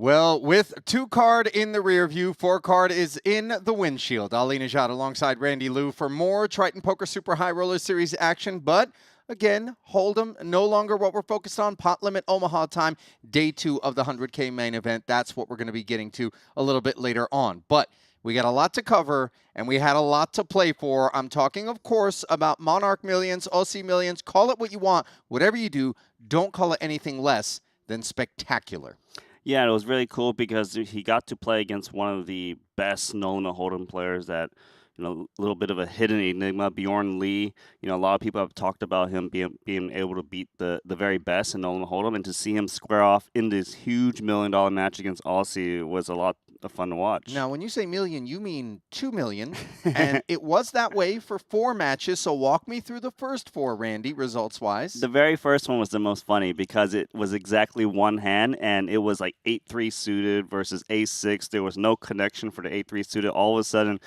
Well, with 2-card in the rear view, 4-card is in the windshield. Ali Najad alongside Randy Liu for more Triton Poker Super High Roller Series action. But again, Hold'em, no longer what we're focused on. Pot limit Omaha time, day 2 of the 100K main event. That's what we're going to be getting to a little bit later on. But we got a lot to cover, and we had a lot to play for. I'm talking, of course, about Monarch Millions, Aussie Millions. Call it what you want. Whatever you do, don't call it anything less than spectacular. Yeah, it was really cool because he got to play against one of the best known Hold'em players that, a little bit of a hidden enigma, Bjorn Lee. A lot of people have talked about him being able to beat the very best in Nolan Hold'em, and to see him square off in this huge $1 million match against Aussie was a lot of fun to watch. Now, when you say million, you mean 2 million, and it was that way for 4 matches, so walk me through the first 4, Randy, results-wise. The very first one was the most funny because it was exactly one hand, and it was like 8-3 suited versus Ace-6. There was no connection for the 8-3 suited. All of a sudden,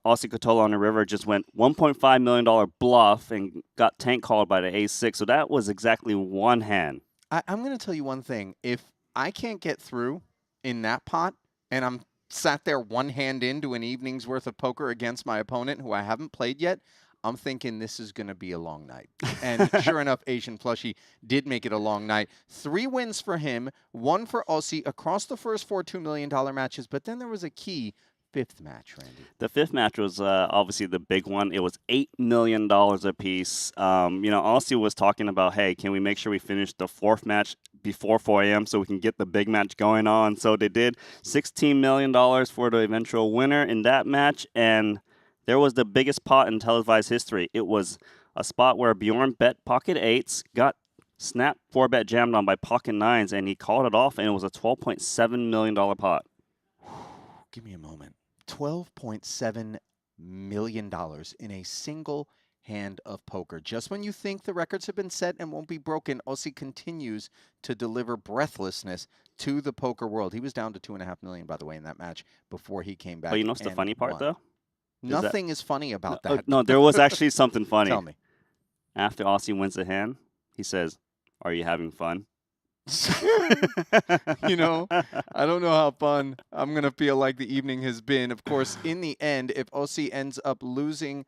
Aussie Katola on the river just went $1.5 million bluff and got tank called by the Ace-6. So that was exactly one hand. I'm going to tell you one thing. If I can't get through in that pot, and I'm sat there one hand into an evening's worth of poker against my opponent who I haven't played yet, I'm thinking this is going to be a long night. And sure enough, Asian Plushy did make it a long night. 3 wins for him, 1 for Aussie across the first 4 $2 million matches. But then there was a key 5th match, Randy. The 5th match was obviously the big one. It was $8 million apiece. Aussie was talking about, hey, can we make sure we finish the 4th match before 4 a.m. so we can get the big match going on? So they did $16 million for the eventual winner in that match, and there was the biggest pot in televised history. It was a spot where Bjorn bet pocket 8s, got snap 4-bet jammed on by pocket 9s, and he called it off, and it was a $12.7 million pot. Give me a moment. $12.7 million in a single hand of poker. Just when you think the records have been set and won't be broken, Aussie continues to deliver breathlessness to the poker world. He was down to $2.5 million, by the way, in that match before he came back. But you know what's the funny part, though? Nothing is funny about that. No, there was actually something funny. Tell me. After Aussie wins the hand, he says, "Are you having fun?" I don't know how fun I'm going to feel like the evening has been. Of course, in the end, if Aussie ends up losing,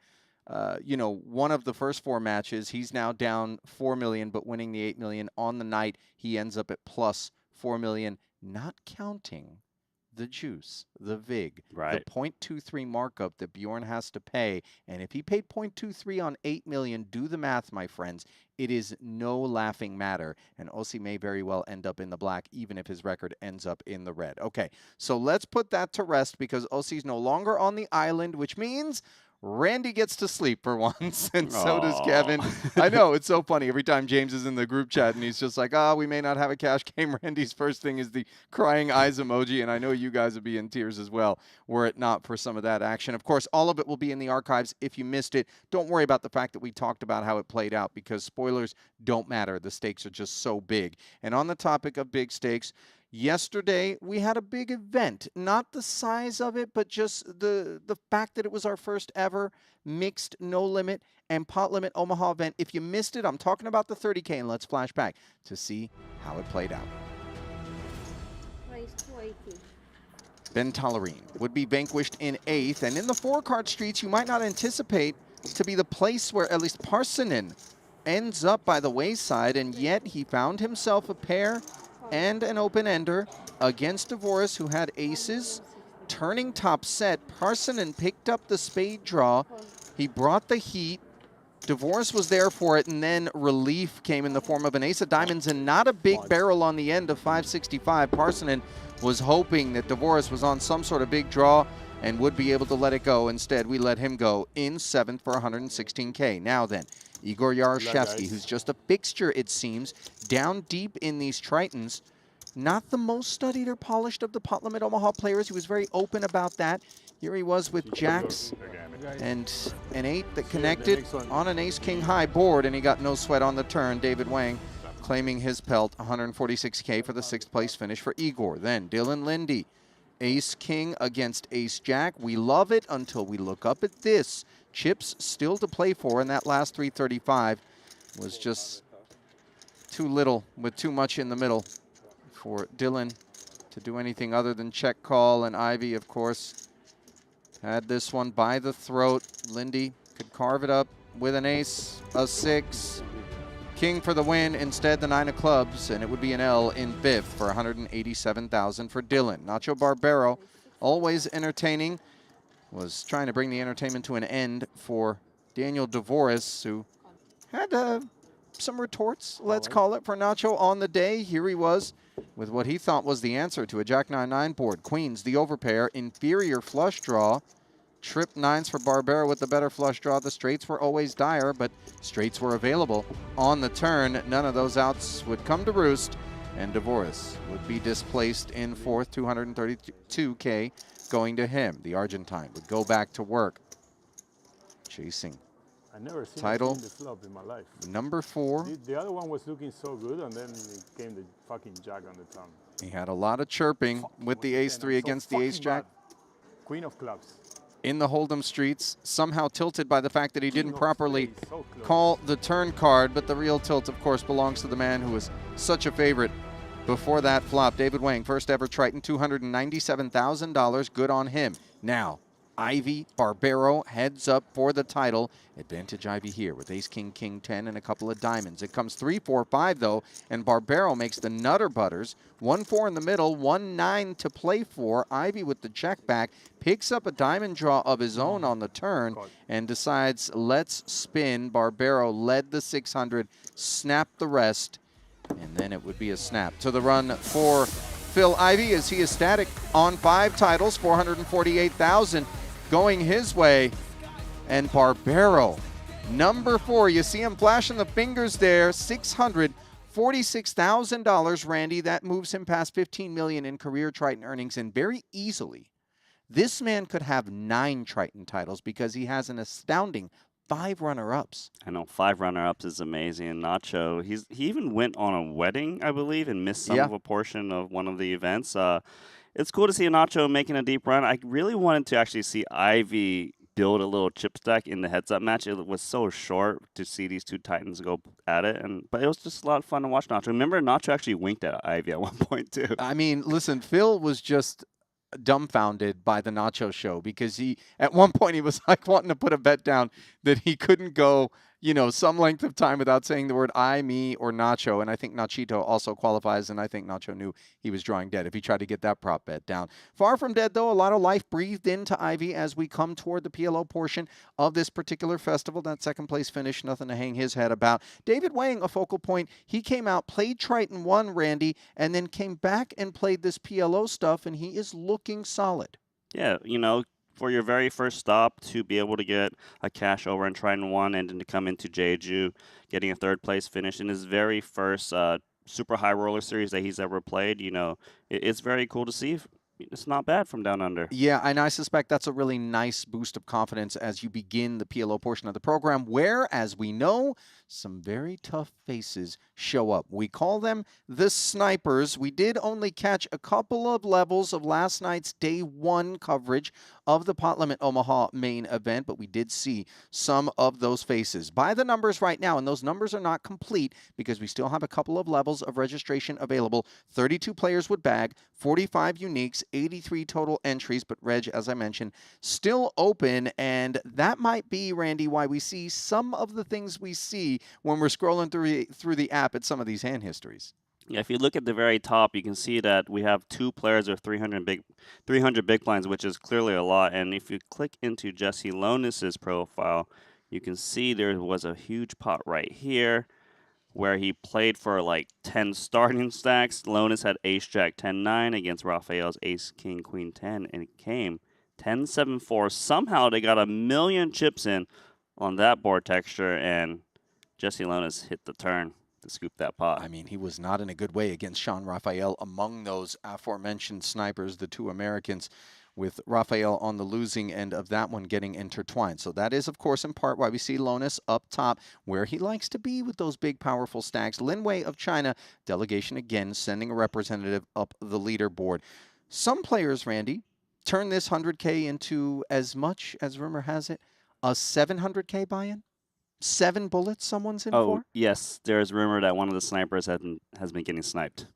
one of the first 4 matches, he's now down $4 million, but winning the $8 million on the night, he ends up at plus $4 million, not counting the juice, the VIG, right, the 0.23 markup that Bjorn has to pay. And if he paid 0.23 on $8 million, do the math, my friends. It is no laughing matter, and Aussie may very well end up in the black, even if his record ends up in the red. Okay, so let's put that to rest because Aussie's no longer on the island, which means Randy gets to sleep for once, and so does Kevin. I know, it's so funny. Every time James is in the group chat and he's just like, we may not have a cash game, Randy's first thing is the crying eyes emoji, and I know you guys would be in tears as well were it not for some of that action. Of course, all of it will be in the archives if you missed it. Don't worry about the fact that we talked about how it played out because spoilers don't matter. The stakes are just so big. And on the topic of big stakes, yesterday, we had a big event. Not the size of it, but just the fact that it was our first ever mixed no limit and pot limit Omaha event. If you missed it, I'm talking about the 30K, and let's flash back to see how it played out. Ben Tallerine would be vanquished in 8th, and in the 4-card streets, you might not anticipate to be the place where at least Parsonen ends up by the wayside, and yet he found himself a pair and an open-ender against DeVoris, who had aces. Turning top set, Parsonen picked up the spade draw. He brought the heat. DeVoris was there for it, and then relief came in the form of an ace of diamonds and not a big barrel on the end of 565. Parsonen was hoping that DeVoris was on some sort of big draw and would be able to let it go. Instead, we let him go in 7th for 116K. Now then, Igor Yaroshevsky, who's just a fixture, it seems, down deep in these Tritons. Not the most studied or polished of the pot limit Omaha players. He was very open about that. Here he was with jacks and an 8 that connected on an ace-king high board, and he got no sweat on the turn. David Wang claiming his pelt, 146K for the 6th place finish for Igor. Then Dylan Lindy, ace-king against ace-jack. We love it until we look up at this. Chips still to play for, and that last 335 was just too little with too much in the middle for Dylan to do anything other than check call, and Ivy, of course, had this one by the throat. Lindy could carve it up with an ace, a 6. King for the win, instead the 9 of clubs, and it would be an L in 5th for 187,000 for Dylan. Nacho Barbero, always entertaining, was trying to bring the entertainment to an end for Daniel DeVoris, who had some retorts, let's call it, for Nacho on the day. Here he was with what he thought was the answer to a Jack 9-9 board. Queens, the overpair, inferior flush draw. Trip 9s for Barbero with the better flush draw. The straights were always dire, but straights were available on the turn. None of those outs would come to roost, and DeVoris would be displaced in 4th, 232K going to him. The Argentine would go back to work, chasing I never seen title the flop in my life. number 4. The other one was looking so good, and then it came the fucking jack on the tongue. He had a lot of chirping with the ace-3 against the ace-jack. Queen of clubs. In the Hold'em streets, somehow tilted by the fact that he didn't properly call the turn card, but the real tilt, of course, belongs to the man who was such a favorite before that flop. David Wang, first ever Triton, $297,000, good on him. Now, Ivy Barbero heads up for the title. Advantage Ivy here with ace, king, king, 10, and a couple of diamonds. It comes 3, 4, 5, though, and Barbero makes the nutter butters. 1-4 in the middle, 1-9 to play for. Ivy with the check back, picks up a diamond draw of his own on the turn, and decides, let's spin. Barbero led the 600, snapped the rest, and then it would be a snap to the run for Phil Ivey, as he is static on 5 titles, 448,000 going his way. And Barbero, number 4, you see him flashing the fingers there, $646,000, Randy. That moves him past $15 million in career Triton earnings, and very easily, this man could have 9 Triton titles because he has an astounding 5 runner-ups. I know, 5 runner-ups is amazing. And Nacho, he even went on a wedding, I believe, and missed some of a portion of one of the events. It's cool to see Nacho making a deep run. I really wanted to actually see Ivy build a little chip stack in the heads-up match. It was so short to see these 2 Titans go at it, but it was just a lot of fun to watch Nacho. Remember, Nacho actually winked at Ivy at one point, too. I mean, listen, Phil was just dumbfounded by the Nacho show, because at one point he was like wanting to put a bet down that he couldn't go, some length of time without saying the word I, me, or Nacho. And I think Nachito also qualifies, and I think Nacho knew he was drawing dead if he tried to get that prop bet down. Far from dead, though. A lot of life breathed into Ivy as we come toward the PLO portion of this particular festival. That second place finish, nothing to hang his head about. David Wang, a focal point. He came out, played Triton 1, Randy, and then came back and played this PLO stuff, and he is looking solid. Yeah, for your very first stop, to be able to get a cash over in Triton 1 and then to come into Jeju, getting a 3rd place finish in his very first super high roller series that he's ever played, it's very cool to see. It's not bad from down under. Yeah, and I suspect that's a really nice boost of confidence as you begin the PLO portion of the program, where, as we know, some very tough faces show up. We call them the snipers. We did only catch a couple of levels of last night's day 1 coverage of the Pot Limit Omaha main event, but we did see some of those faces. By the numbers right now, and those numbers are not complete because we still have a couple of levels of registration available. 32 players would bag, 45 uniques, 83 total entries, but Reg, as I mentioned, still open, and that might be, Randy, why we see some of the things we see when we're scrolling through the app at some of these hand histories. Yeah, if you look at the very top, you can see that we have 2 players of 300 big blinds, which is clearly a lot. And if you click into Jesse Lonis's profile, you can see there was a huge pot right here where he played for like 10 starting stacks. Lonis had ace jack 10-9 against Rafael's ace king queen 10, and it came 10-7-4. Somehow they got 1,000,000 chips in on that board texture, and Jesse Lonis hit the turn to scoop that pot. I mean, he was not in a good way against Sean Rafael among those aforementioned snipers, the 2 Americans, with Rafael on the losing end of that one getting intertwined. So that is, of course, in part why we see Lonis up top, where he likes to be with those big, powerful stacks. Lin Wei of China, delegation again, sending a representative up the leaderboard. Some players, Randy, turn this 100K into, as much as rumor has it, a 700K buy-in. 7 bullets someone's in Oh, for? yes. There's rumor that one of the snipers has been getting sniped.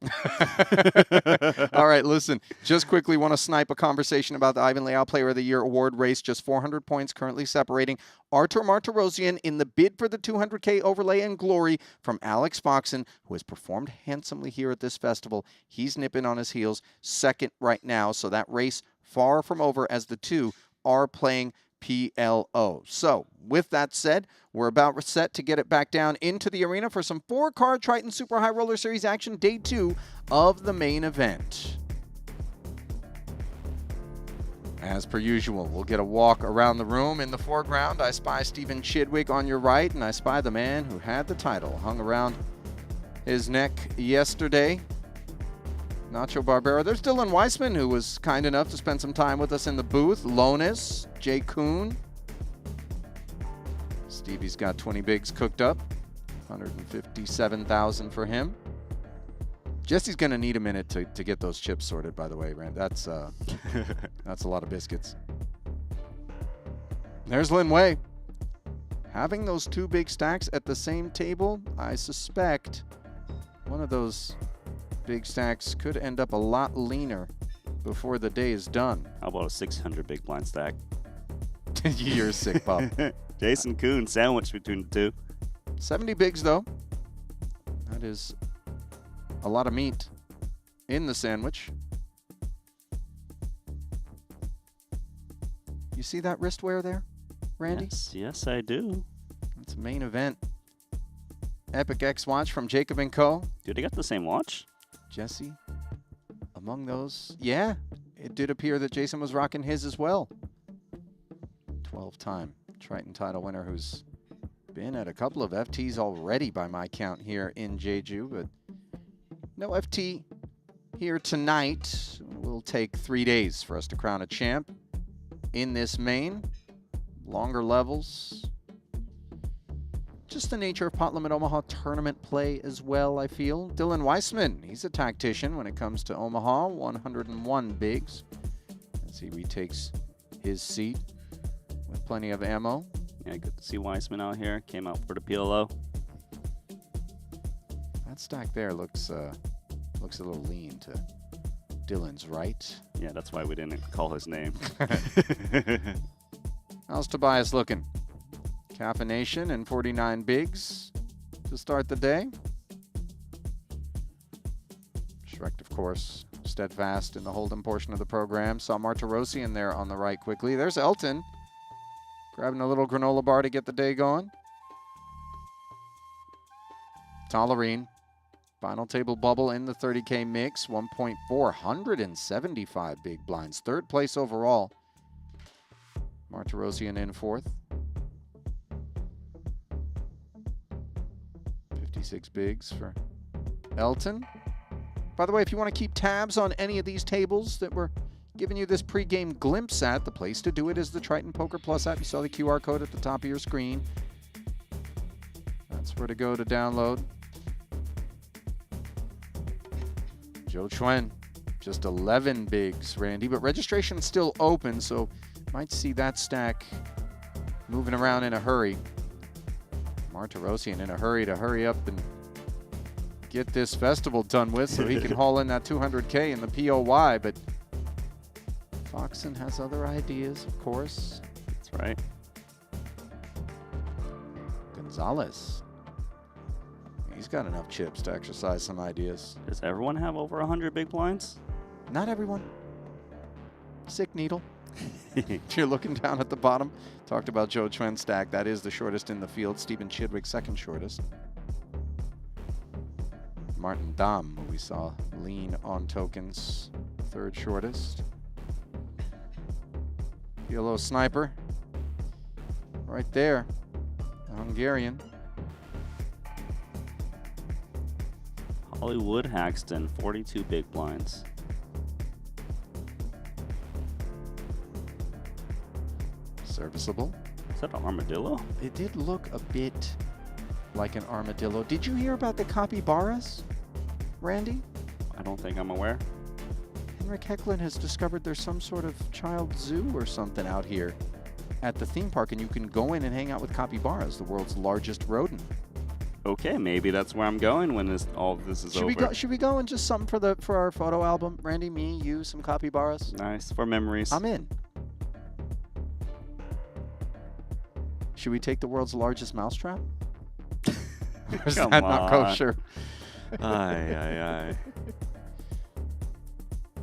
All right, listen. Just quickly want to snipe a conversation about the Ivan Leal Player of the Year award race. Just 400 points currently separating Artur Martirosyan in the bid for the 200K overlay and glory from Alex Foxen, who has performed handsomely here at this festival. He's nipping on his heels, second right now. So that race far from over as the two are playing PLO. So, with that said, we're about set to get it back down into the arena for some 4-card Triton Super High Roller Series action, day 2 of the main event. As per usual, we'll get a walk around the room. In the foreground, I spy Stephen Chidwick on your right, and I spy the man who had the title hung around his neck yesterday, Nacho Barbera. There's Dylan Weissman, who was kind enough to spend some time with us in the booth. Lonis, Jay Kuhn. Stevie's got 20 bigs cooked up. 157,000 for him. Jesse's going to need a minute to get those chips sorted, by the way, Rand. That's a lot of biscuits. There's Lin Wei. Having those 2 big stacks at the same table, I suspect one of those big stacks could end up a lot leaner before the day is done. How about a 600 big blind stack? You're sick, Bob. Jason Kuhn sandwiched between the two. 70 bigs, though. That is a lot of meat in the sandwich. You see that wrist wear there, Randy? Yes, I do. That's a main event. Epic X watch from Jacob & Co. Dude, they got the same watch? Jesse, among those, yeah, it did appear that Jason was rocking his as well. 12-time Triton title winner who's been at a couple of FTs already by my count here in Jeju, but no FT here tonight. It will take 3 days for us to crown a champ in this main. Longer levels. Just the nature of Pot Limit Omaha tournament play as well, I feel. Dylan Weissman, he's a tactician when it comes to Omaha. 101 bigs as he retakes his seat with plenty of ammo. Yeah, good to see Weissman out here. Came out for the PLO. That stack there looks a little lean to Dylan's right. Yeah, that's why we didn't call his name. How's Tobias looking? Caffeination and 49 bigs to start the day. Shrek, of course, steadfast in the Hold'em portion of the program. Saw Martirosyan there on the right quickly. There's Elton grabbing a little granola bar to get the day going. Tallarine, final table bubble in the 30K mix. 1.475 big blinds. 3rd place overall. Martirosyan in 4th. 56 bigs for Elton. By the way, if you want to keep tabs on any of these tables that we're giving you this pregame glimpse at, the place to do it is the Triton Poker Plus app. You saw the QR code at the top of your screen. That's where to go to download. Joe Chuen, just 11 bigs, Randy, but registration's still open, so might see that stack moving around in a hurry. Martirosyan in a hurry to hurry up and get this festival done with so he can haul in that 200K in the POY, but Foxen has other ideas, of course. That's right. Gonzalez, he's got enough chips to exercise some ideas. Does everyone have over 100 big blinds? Not everyone. Sick needle. If you're looking down at the bottom, talked about Joe Chuen's stack. That is the shortest in the field. Stephen Chidwick, 2nd shortest. Martin Dam, who we saw lean on tokens, 3rd shortest. PLO Sniper, right there, the Hungarian. Hollywood Haxton, 42 big blinds. Serviceable. Is that an armadillo? It did look a bit like an armadillo. Did you hear about the capybaras, Randy? I don't think I'm aware. Henrik Hecklin has discovered there's some sort of child zoo or something out here at the theme park, and you can go in and hang out with capybaras, the world's largest rodent. Okay, maybe that's where I'm going when all of this is over. Should we go and just something for our photo album? Randy, me, you, some capybaras. Nice for memories. I'm in. Should we take the world's largest mousetrap? Or is Come that not on. kosher? Aye.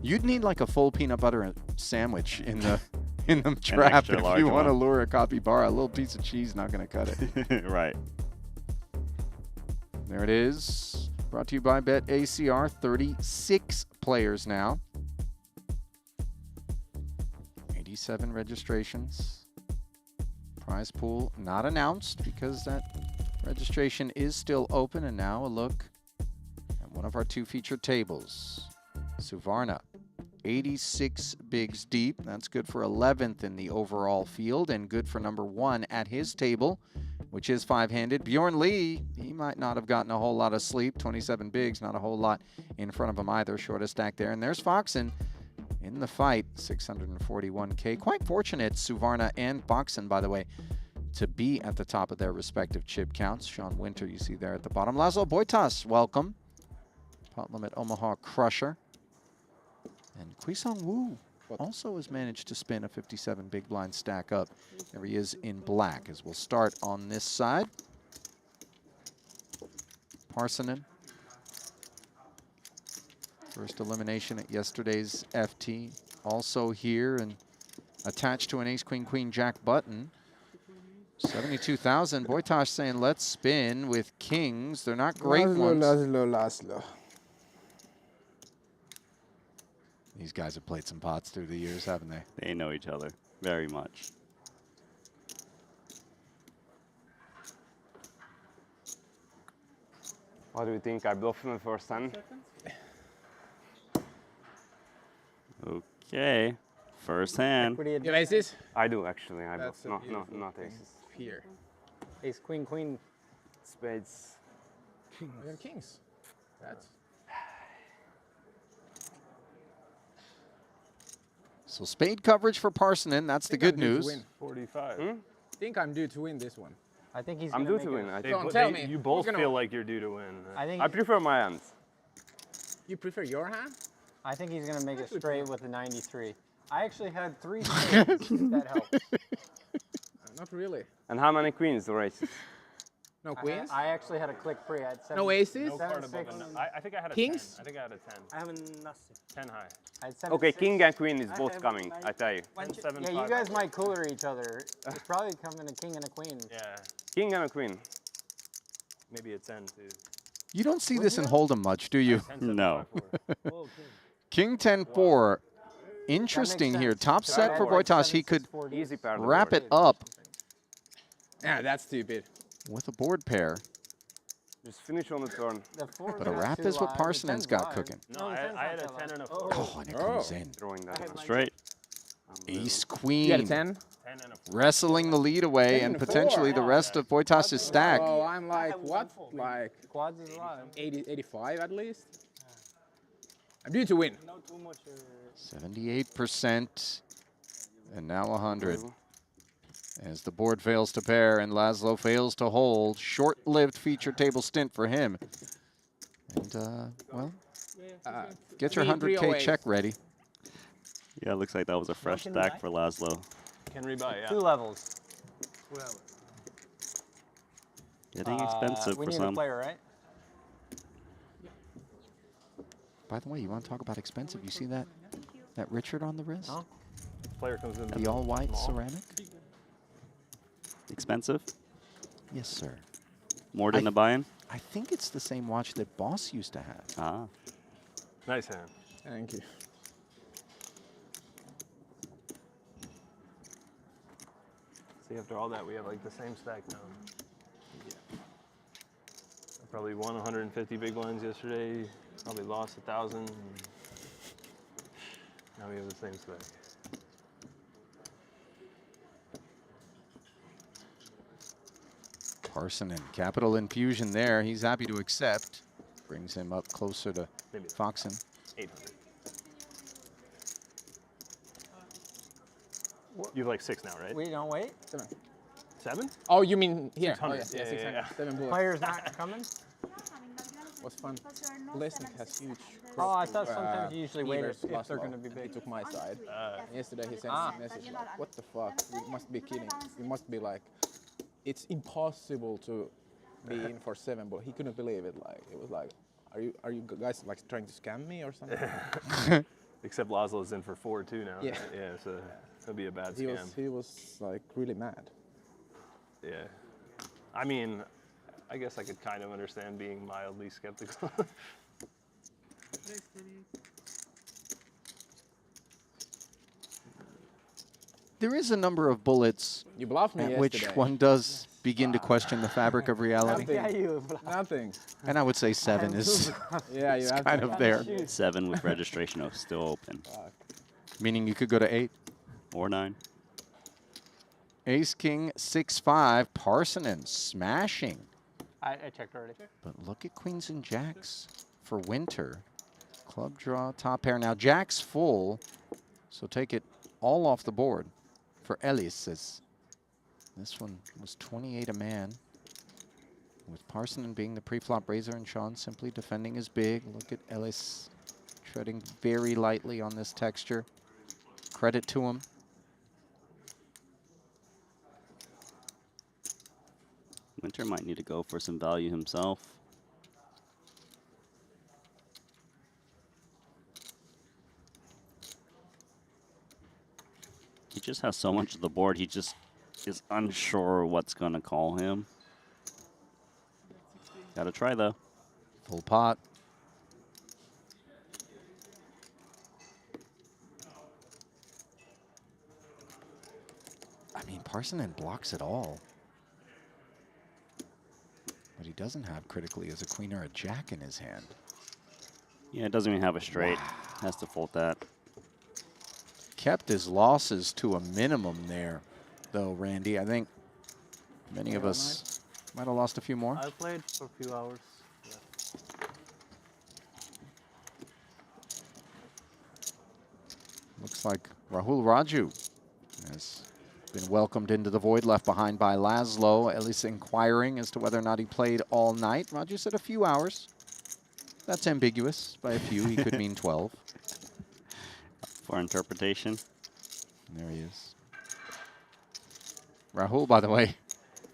You'd need like a full peanut butter sandwich in the trap extra if large you want to one. lure a capybara. A little piece of cheese not going to cut it. Right. There it is. Brought to you by BetACR. 36 players now. 87 registrations. Prize pool not announced because that registration is still open. And now a look at one of our 2 featured tables. Suvarna, 86 bigs deep. That's good for 11th in the overall field and good for number 1 at his table, which is 5-handed. Bjorn Lee, he might not have gotten a whole lot of sleep. 27 bigs, not a whole lot in front of him either. Shortest stack there. And there's Foxen in the fight, 641K. Quite fortunate, Suvarna and Foxen, by the way, to be at the top of their respective chip counts. Sean Winter, you see there at the bottom. Laszlo Boitas, welcome. Pot limit Omaha Crusher. And Kwisong Wu also has managed to spin a 57 big blind stack up. There he is in black as we'll start on this side. Parsonen. First elimination at yesterday's FT. Also here and attached to an ace, queen, queen, jack button. 72,000. Boitosh saying let's spin with kings. They're not great ones. Laszlo. These guys have played some pots through the years, haven't they? They know each other very much. What do you think? I bluff him for sun? Okay. First hand. You have aces? I do actually. I That's bluff. a No, beautiful not thing. aces. Here. Ace, queen, queen. Spades. You have kings. That's So spade coverage for Parsonen. That's the good I'm due to news. win. 45. I think I'm due to win this one. I think he's I'm gonna due to make win. it. I They think. Don't tell me. You Who's both gonna- feel like you're due to win. I think I prefer my hands. You prefer your hand? I think he's gonna make it Good straight point. with the 93. I actually had 3 spades. That helps. Not really. And how many queens or aces? No queens? I actually had a click free. I had 7. No aces? No Seven, card above six. I think I had a Kings? 10. I think I had a 10. I have nothing. 10 high. I had 7. Okay, 6. king and queen is I both have coming. nine. I tell you. 10, 7, Yeah, 5. you guys might cooler each other. It's probably coming a king and a queen. Yeah, King and a queen. maybe a 10 too. You don't see Would this in you? Hold'em much, do you? 10, 7, No. 5, 4. Oh, okay. King 10-4. Interesting here. Top set for Boitas. He could Easy pair. of the wrap board. it up Yeah, that's stupid. with a board pair. Just finish on the turn. The 4 But a wrap is what Parsonen's got cooking. No, I had a 10 and a 4. Oh, and it comes in. Throwing that. one. Straight. Ace, You got a queen. 10? 10 and a 4. Wrestling the lead away 10 and and a potentially 4. the rest of Boitas' stack. Oh, I'm like, have what? 1-4, Like Quads is a lot. 80, 85 at least? I'm due to win. Not too much. 78%. And now 100. As the board fails to pair and Laszlo fails to hold. Short-lived feature table stint for him. And, well, get your 100K 308. check ready. Yeah, it looks like that was a fresh can stack buy? for Laszlo. Can rebuy, yeah. 2 levels. Getting expensive We for need a some. player, right? By the way, you want to talk about expensive? You see that Richard on the wrist? Huh? Player comes in. The all-white small. ceramic? Expensive? Yes, sir. More than I- a buy-in? I think it's the same watch that Boss used to have. Ah. Nice hand. Thank you. See, after all that, we have like the same stack now. Yeah. I probably won 150 big blinds yesterday. Probably lost 1,000. Now we have the same stack. Carson and capital infusion there. He's happy to accept. Brings him up closer to Maybe Foxen. 800. You have like 6 now, right? We don't wait. 7. 7? Oh, you mean here? Oh, 600. yeah, Yeah, yeah, 600. yeah. 7 bullets. Players not coming? Was fun. Blessing has huge. Oh, I thought sometimes you usually wait Beavers if they're Laszlo. going to be He big. took my side. Yesterday he sent Ah. me a message like, what the fuck? You must be kidding. You must be like, it's impossible to be in for 7 bullets. He couldn't believe it. Like, it was like, are you guys like trying to scam me or something? Except Laszlo's in for 4 too now. Yeah. Right? Yeah, so that'll be a bad He scam. he was like really mad. Yeah. I mean, I guess I could kind of understand being mildly skeptical. There is a number of bullets You bluffed me at yesterday. which one does begin to question the fabric of reality. Yeah, you. Nothing. And I would say 7 is Yeah, you have kind to. of there, 7 with registration still open. meaning you could go to 8. Or 9. Ace King 6-5, Parsonen smashing. I checked already. But look at Queens and Jacks for Winter. Club draw, top pair. Now Jack's full, so take it all off the board for Ellis. As this one was 28 a man, with Parsonen being the pre-flop raiser and Sean simply defending his big. Look at Ellis treading very lightly on this texture. Credit to him. Winter might need to go for some value himself. He just has so much of the board, he just is unsure what's going to call him. Gotta try, though. Full pot. I mean, Parsonen blocks it all. What he doesn't have critically is a queen or a jack in his hand. Yeah, it doesn't even have a straight. Has to fold that. Kept his losses to a minimum there, though, Randy. I think many of us might have lost a few more. I played for a few hours. Yeah. Looks like Rahul Raju has been welcomed into the void left behind by Laszlo, at least inquiring as to whether or not he played all night. Raju said a few hours. That's ambiguous. By a few, he could mean 12. For interpretation. There he is. Rahul, by the way,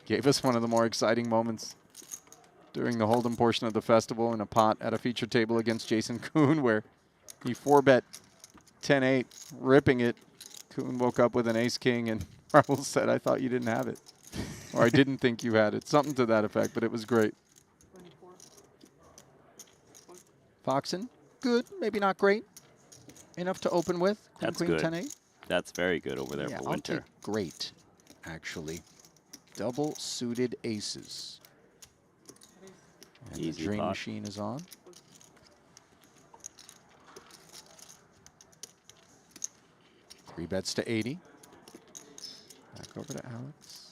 gave us one of the more exciting moments during the Hold'em portion of the festival in a pot at a feature table against Jason Kuhn, where he 4-bet 10-8, ripping it. Kuhn woke up with an ace-king, and Rahul said, I thought you didn't have it. Or I didn't think you had it. Something to that effect, but it was great. Foxen, good, maybe not great. Enough to open with. Queen, That's queen, good. 10-8. That's very good over there Yeah, for I'll Winter. take great, actually. Double suited aces. And the Easy dream pot. machine is on. Three bets to 80. Back over to Alex.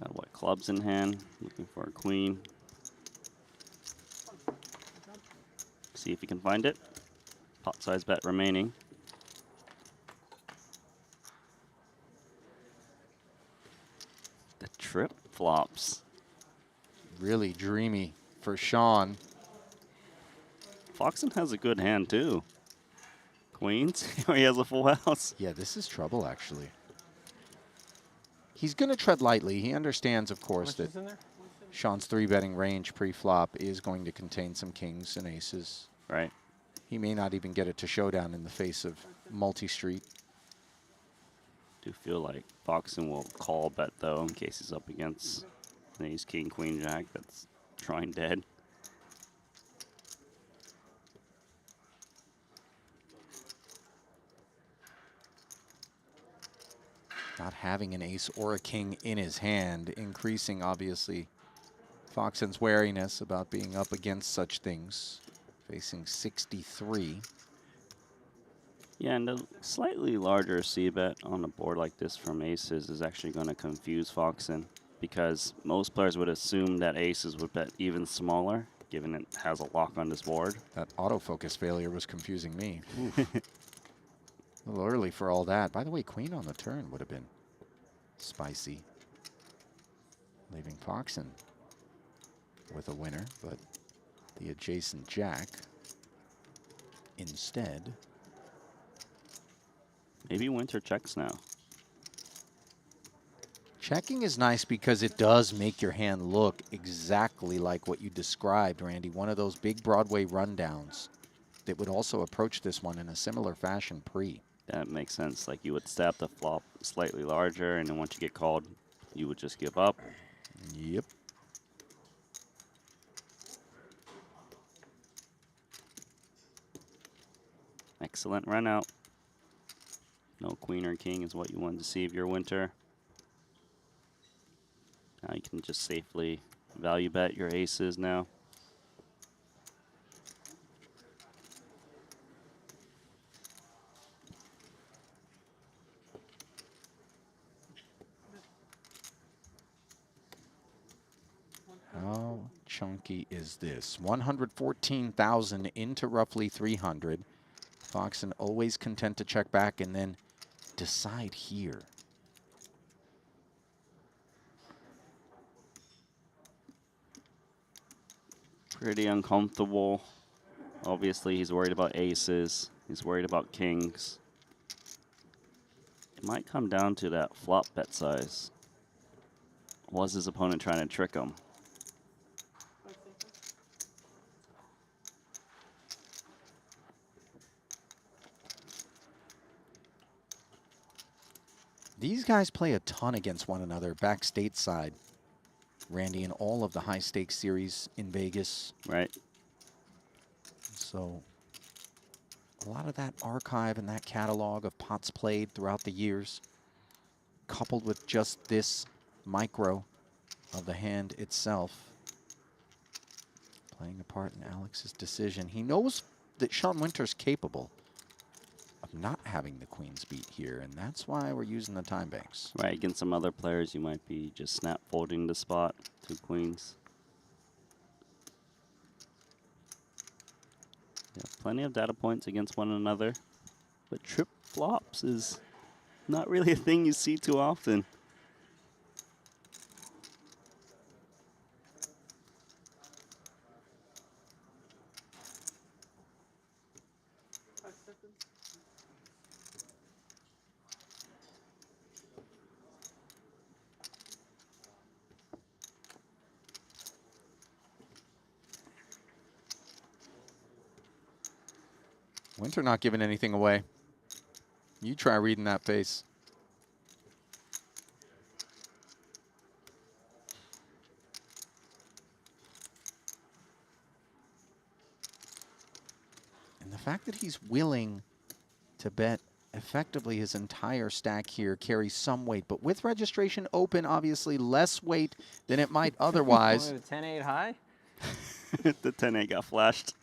Got what, clubs in hand, looking for a queen. See if he can find it. Pot size bet remaining. The trip flops. Really dreamy for Sean. Foxen has a good hand too. Queens, he has a full house. Yeah, this is trouble, actually. He's going to tread lightly. He understands, of course, Much that is in there? Sean's 3-betting range pre-flop is going to contain some kings and aces. Right. He may not even get it to showdown in the face of multi-street. Do feel like Foxen will call bet though in case he's up against an ace, king, queen, jack that's drawing dead. Not having an ace or a king in his hand, increasing, obviously, Foxen's wariness about being up against such things. Facing 63. Yeah, and a slightly larger c-bet on a board like this from aces is actually going to confuse Foxen because most players would assume that aces would bet even smaller given it has a lock on this board. That autofocus failure was confusing me. Oof. A little early for all that. By the way, queen on the turn would have been spicy. Leaving Foxen with a winner, but the adjacent jack instead. Maybe Winter checks now. Checking is nice because it does make your hand look exactly like what you described, Randy. One of those big Broadway rundowns that would also approach this one in a similar fashion pre. That makes sense. Like you would stab the flop slightly larger, and then once you get called, you would just give up. Yep. Excellent run out. No queen or king is what you wanted to see if you're Winter. Now you can just safely value bet your aces now. How chunky is this? 114,000 into roughly 300. Foxen always content to check back and then decide here. Pretty uncomfortable. Obviously, he's worried about aces. He's worried about kings. It might come down to that flop bet size. Was his opponent trying to trick him? These guys play a ton against one another back stateside, Randy, in all of the high stakes series in Vegas. Right. So a lot of that archive and that catalog of pots played throughout the years, coupled with just this micro of the hand itself, playing a part in Alex's decision. He knows that Sean Winter's capable of not having the queens beat here, and that's why we're using the time banks. Right, against some other players, you might be just snap folding the spot, 2 queens. Yeah, plenty of data points against one another, but trip flops is not really a thing you see too often. Winter not giving anything away. You try reading that face. And the fact that he's willing to bet effectively his entire stack here carries some weight, but with registration open, obviously less weight than it might otherwise. Only the 10-8 high? The 10-8 got flashed.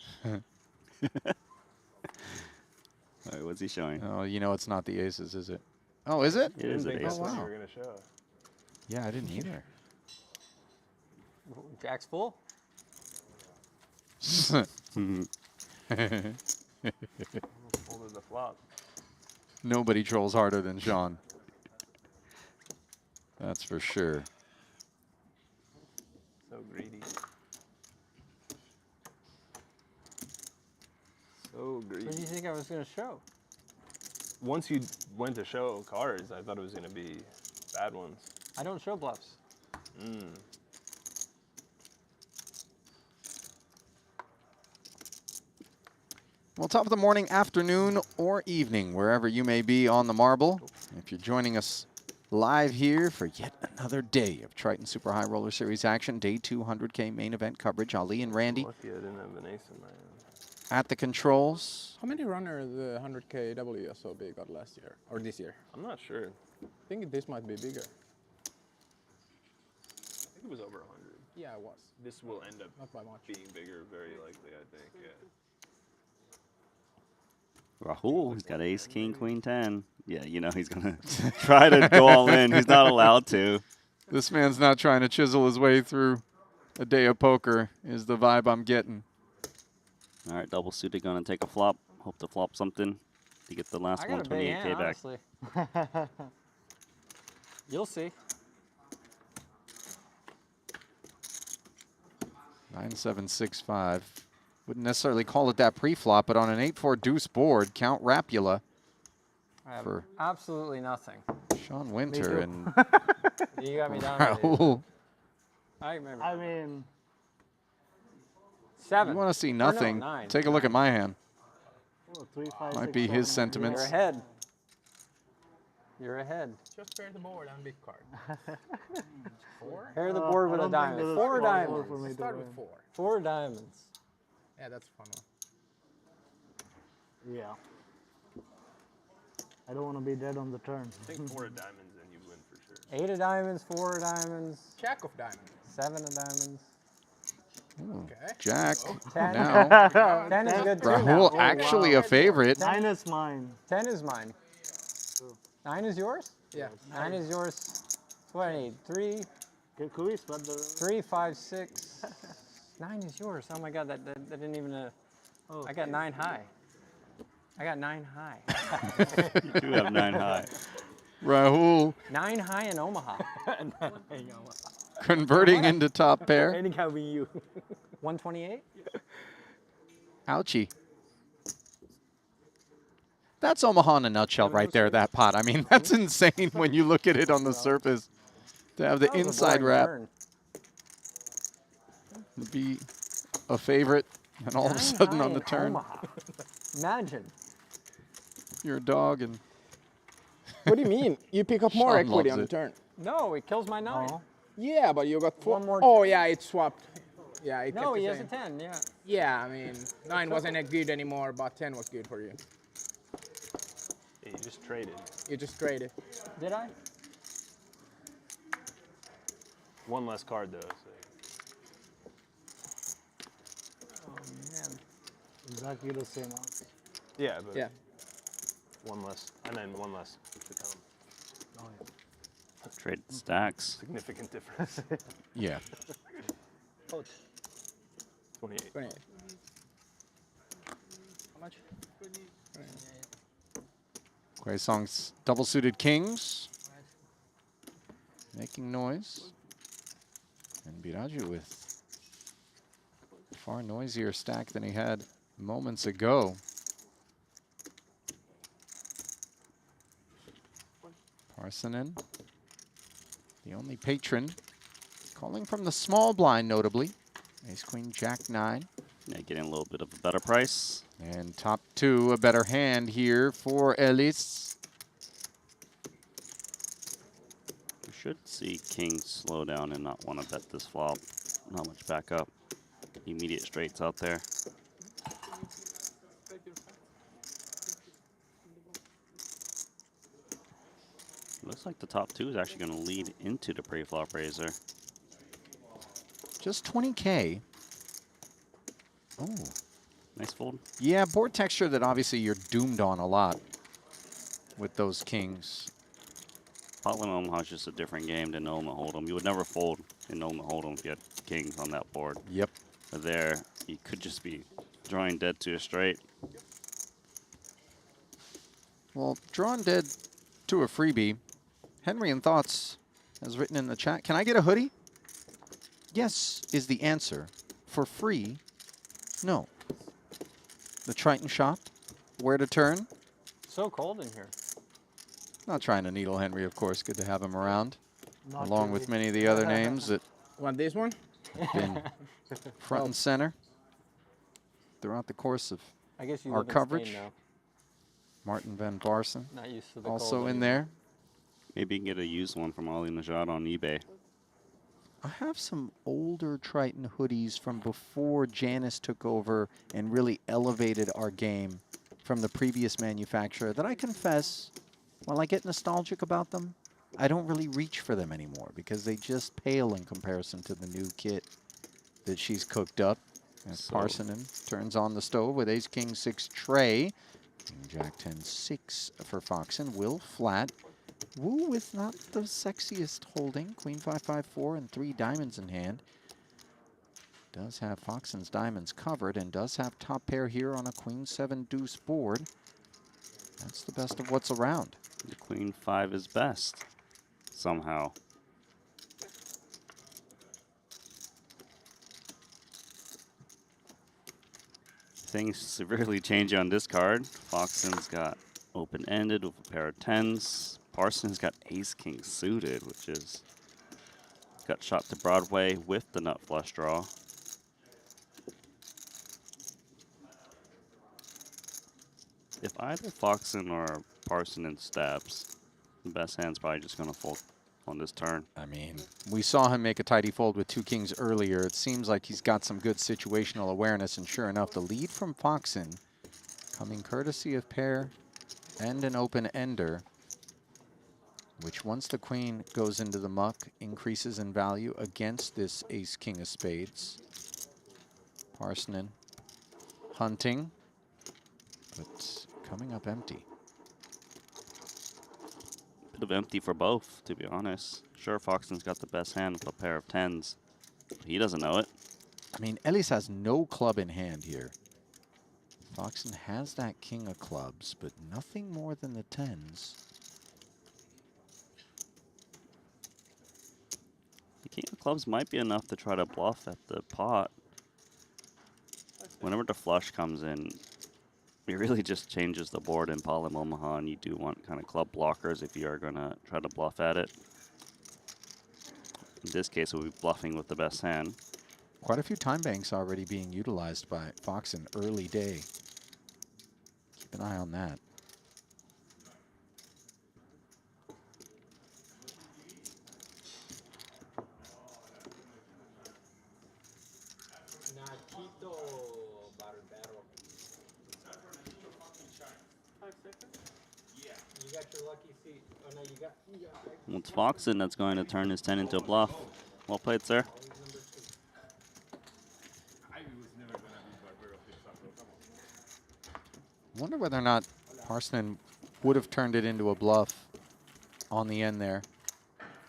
All right, what's he showing? Oh, you know it's not the aces, is it? Oh, is it? It is an Think ace. that's what wow. you were gonna show. Yeah, I didn't either. Jack's full? Folded the flop. Nobody trolls harder than Sean. That's for sure. So greedy. So greedy. What do you think I was going to show? Once you went to show cards, I thought it was gonna be bad ones. I don't show bluffs. Well, top of the morning, afternoon, or evening, wherever you may be on the marble. If you're joining us live here for yet another day of Triton Super High Roller Series action, day 200K main event coverage. Ali and Randy Lucky I didn't have an ace in my hand. at the controls. How many runners the 100K WSOB got last year or this year? I'm not sure. I think this might be bigger. I think it was over 100. Yeah, it was. This will end up Not by much. being bigger, very likely, I think. Yeah. Rahul, he's got ace, king, queen, 10. Yeah, you know he's going to try to go all in. He's not allowed to. This man's not trying to chisel his way through a day of poker is the vibe I'm getting. All right, double suited gonna take a flop. Hope to flop something to get the last I got a big 128K hand, back. honestly. You'll see. 9765. Wouldn't necessarily call it that pre-flop, but on an 8-4 deuce board, Count Rapula I have for absolutely nothing. Sean Winter and You got me down. to the- Rahul. I remember. I mean, 7. You want to see Or no, nothing? 9. Take a look at my hand. 3, 5, Might 6, be his 7, 8. sentiments. You're ahead. You're ahead. Just pair the board and big card. 4? Pair the board I with a don't think diamond. there's 4 possible diamonds. for me Let's to start win. with 4. 4 diamonds. Yeah, that's fun one. Yeah. I don't want to be dead on the turn. I think 4 of diamonds and you win for sure. 8 of diamonds, 4 of diamonds, Jack of diamonds. 7 of diamonds. Ooh, Okay. Jack. 10. Now, 10 is good too Rahul now. actually a favorite. 9 is mine. 10 is mine. 9 is yours? Yeah. 9 is yours. What I need? 3, Could we split the... 3, 5, 6. 9 is yours. Oh my God, that didn't even. Oh, I got 9 high. I got 9 high. You do have 9 high. Rahul 9 high in Omaha. converting into top pair. Any can be you. 128? Ouchie. That's Omaha in a nutshell right there, that pot. I mean, that's insane when you look at it on the surface. To have the That was a inside boring wrap turn. be a favorite, and all of a 9 sudden high on the in turn, Omaha. Imagine. you're a dog and What do you mean? You pick up more Sean equity loves on the it. turn. No, it kills my 9. Oh. Yeah, but you got 4. One more. Oh, yeah, it swapped. Yeah, it No, kept he the has a same. 10, yeah. Yeah, I mean, 9 wasn't that good anymore, but 10 was good for you. Yeah, you just traded. You just traded. Did I? 1 less card though. So. Oh, man. Exactly the same answer. Yeah, but Yeah. 1 less, and then 1 less to come. Oh, yeah. Trade stacks. Significant difference. yeah. 28. 28. How much? Song's double suited kings. Making noise. And Raju with a far noisier stack than he had moments ago. Parsonen, the only patron, calling from the small blind notably. Ace, queen, jack, 9. Yeah, getting a little bit of a better price. And top 2, a better hand here for Ellis. We should see kings slow down and not want to bet this flop. Not much backup. Immediate straights out there. Looks like the top 2 is actually going to lead into the pre-flop raiser. Just 20K. Oh. Nice fold. Yeah, board texture that obviously you're doomed on a lot with those kings. Potlam Omaha is just a different game than Omaha Hold'em. You would never fold in Omaha Hold'em if you had kings on that board. Yep. But there, you could just be drawing dead to a straight. Well, drawn dead to a freebie. Henry in Thoughts has written in the chat, can I get a hoodie? Yes is the answer. For free, no. The Triton shop, where to turn? So cold in here. Not trying to needle Henry, of course. Good to have him around, Not along really. with many of the other names that Want this one? have been front and center throughout the course of I guess you our live in coverage. Spain now. Martin Van Barsen, Not used to the also cold in anymore. there. Maybe you can get a used one from Ali Najad on eBay. I have some older Triton hoodies from before Janice took over and really elevated our game from the previous manufacturer that I confess, while I get nostalgic about them, I don't really reach for them anymore because they just pale in comparison to the new kit that she's cooked up. As So- Parsonen turns on the stove with ace, king, 6 tray. King, jack, 10, 6 for Foxen. Will flat. Woo with not the sexiest holding. Queen 5, 5, 4, and 3 diamonds in hand. Does have Foxen's diamonds covered and does have top pair here on a queen 7 deuce board. That's the best of what's around. The queen 5 is best somehow. Things severely changing on this card. Foxen's got open-ended with a pair of 10s. Parson's got ace-king suited, which is got shot to Broadway with the nut flush draw. If either Foxen or Parson stabs, the best hand's probably just going to fold on this turn. I mean, we saw him make a tidy fold with 2 kings earlier. It seems like he's got some good situational awareness, and sure enough, the lead from Foxen coming courtesy of pair and an open ender, which once the queen goes into the muck, increases in value against this ace-king of spades. Parsonen hunting, but coming up empty. Bit of empty for both, to be honest. Sure, Foxen's got the best hand with a pair of 10s. He doesn't know it. I mean, Ellis has no club in hand here. Foxen has that king of clubs, but nothing more than the 10s. The king of clubs might be enough to try to bluff at the pot. Whenever the flush comes in, it really just changes the board in Polyam Omaha, and you do want kind of club blockers if you are going to try to bluff at it. In this case, we'll be bluffing with the best hand. Quite a few time banks already being utilized by Foxen early day. Keep an eye on that. Well, it's Foxen that's going to turn his 10 into a bluff. Well played, sir. Wonder whether or not Parsonen would have turned it into a bluff on the end there.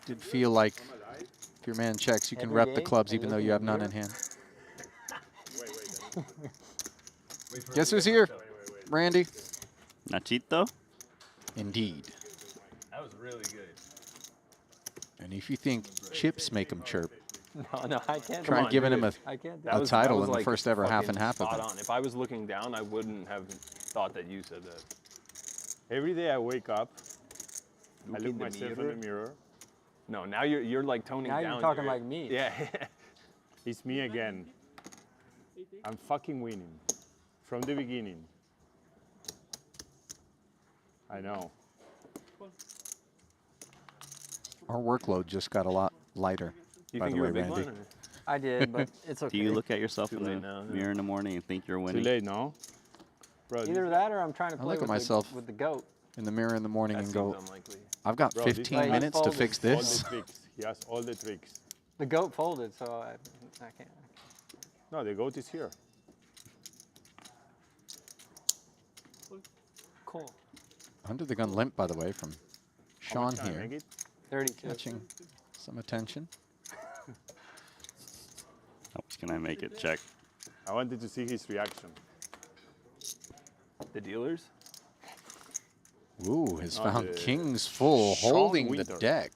Did feel like if your man checks, you can rep the clubs even though you have none in hand. Guess who's here? Randy. Nachito? Indeed. That was really good. And if you think chips make him chirp, No, I can't. try giving him a I can't do a it. title in the first ever half and half spot of it. on. If I was looking down, I wouldn't have thought that you said that. Every day I wake up, I Look look in the myself in mirror? the mirror. No, now you're like toning Now down. you're talking like me. Yeah. It's me again. I'm fucking winning from the beginning. I know. Our workload just got a lot lighter, You by think the you're way, a big Randy. one? Or? I did, but it's okay. Do you look at yourself Too in the late now, yeah. mirror in the morning and think you're Too winning? late, no? Bro, Either that or I'm trying to play look at with, myself. with the goat. In the mirror in the morning That and seems go, unlikely. I've got Bro, this 15 guy minutes to folded fix all this. the tricks. He has all the tricks. The goat folded, so I can't. No, the goat is here. Cool. Under the gun limp, by the way, from How Sean much can I here, make it? 32. catching some attention. How much can I make it? Check. I wanted to see his reaction. The dealers? Ooh, has Oh, found the kings full, Sean holding the Winter. deck.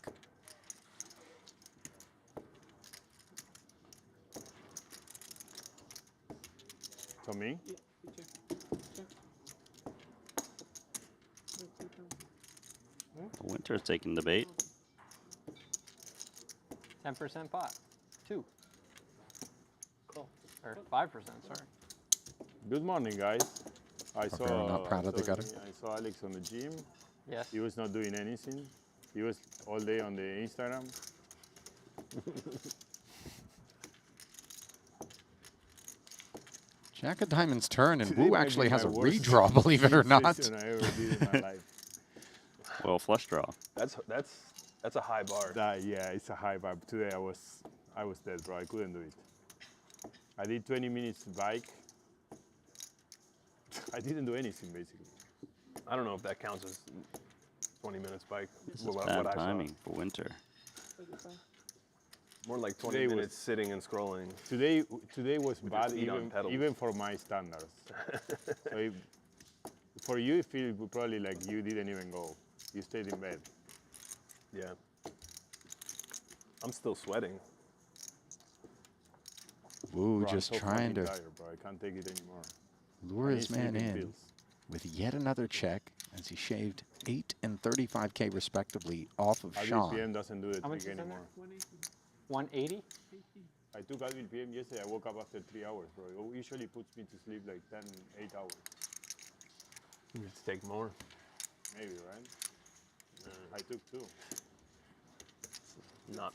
To me? Winter's taking the bait. 10% pot. 2. Cool. Or 5%, sorry. Good morning, guys. I Hope you're not proud of the gutter. I saw Alex on the gym. Yes. He was not doing anything. He was all day on the Instagram. Jack of Diamonds turn, and Today Wu might actually be has a my worst redraw, believe it or gym not. session I ever did in my life. Well, flush draw. That's a high bar. Yeah, it's a high vibe. Today I was dead, bro. I couldn't do it. I did 20 minutes bike. I didn't do anything basically. I don't know if that counts as 20 minutes bike. This is bad timing for Winter. More like 20 Today was- minutes sitting and scrolling. Today was With your bad, feet on pedals. even for my standards. So for you, it feels probably like you didn't even go. You stayed in bed. Yeah. I'm still sweating. Woo, Bro, I'm just so trying fucking to tired, bro. I can't take it anymore. lure I his need man sleeping in pills. with yet another check as he shaved 8 and 35K respectively off of Advil Sean. PM doesn't do the How much trick is in there? anymore. 180? I took Advil PM yesterday. I woke up after 3 hours, bro. It usually puts me to sleep like 8 hours. You need to take more. Maybe, right? I took 2.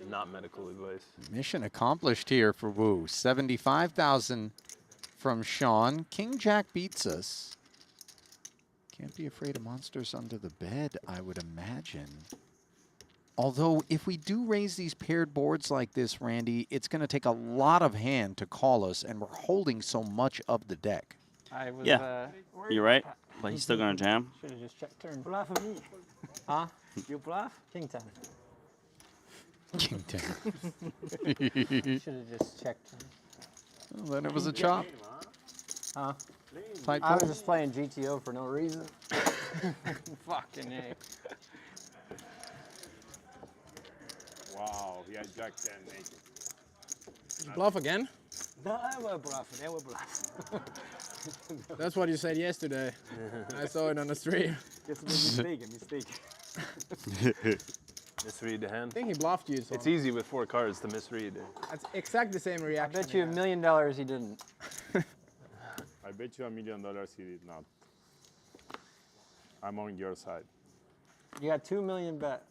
Not medical advice. Mission accomplished here for Wu. 75,000 from Sean. King Jack beats us. Can't be afraid of monsters under the bed, I would imagine. Although, if we do raise these paired boards like this, Randy, it's going to take a lot of hand to call us, and we're holding so much of the deck. I was, Yeah. You're right, but he's still gonna jam. Should have just checked turn. Bluff me. Huh? You bluff? King 10. King 10. Should have just checked turn. Well, then it was a chop. Huh? Tight I was pull. just playing GTO for no reason. Fucking A. Wow, he had Jack 10 naked. Did you bluff again? Never bluff. Never bluff. That's what you said yesterday. I saw it on the stream. Just a mistake. Misread the I hand. think he bluffed you. So It's easy with 4 cards to misread. That's exactly the same I reaction. bet you had. $1 million he didn't. I bet you $1 million he did not. I'm on your side. You got 2 million bet.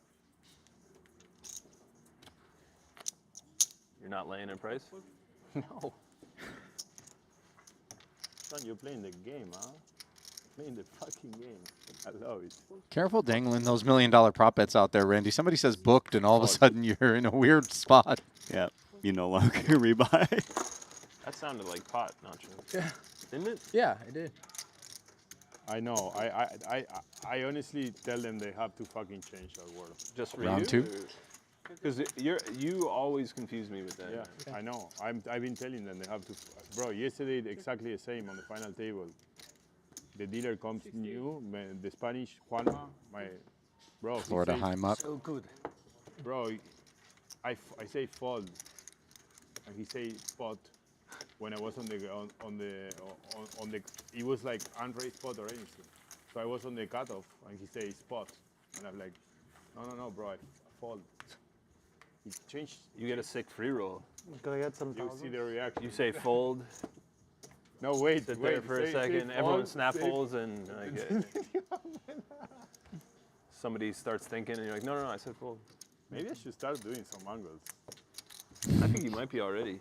You're not laying in price? No. Son, you're playing the game, huh? Playing the fucking game. I love it. Careful dangling those $1 million prop bets out there, Randy. Somebody says booked, and all of a sudden you're in a weird spot. Yeah, you no longer rebuy. That sounded like pot, not true. Yeah. Didn't it? Yeah, I did. I know. I honestly tell them they have to fucking change that word. Just for Round you? 2? Because you always confuse me with that. Yeah, man. I know. I've been telling them they have to. Bro, yesterday exactly the same on the final table. The dealer comes new, the Spanish Juanma, my bro. he Florida says- Heim up. So good. Bro, I say fold, and he say spot. When I was on the it was like unraised spot or anything. So I was on the cutoff, and he say spot, and I'm like, no, bro, I fold. He changed. You get a sick free roll. Go get some You see the reaction. You say fold, No, wait, sit wait. there for a say second, everyone fold, snap say- folds, and somebody starts thinking, and you're like, no, I said fold. Maybe I should start doing some angles. I think you might be already.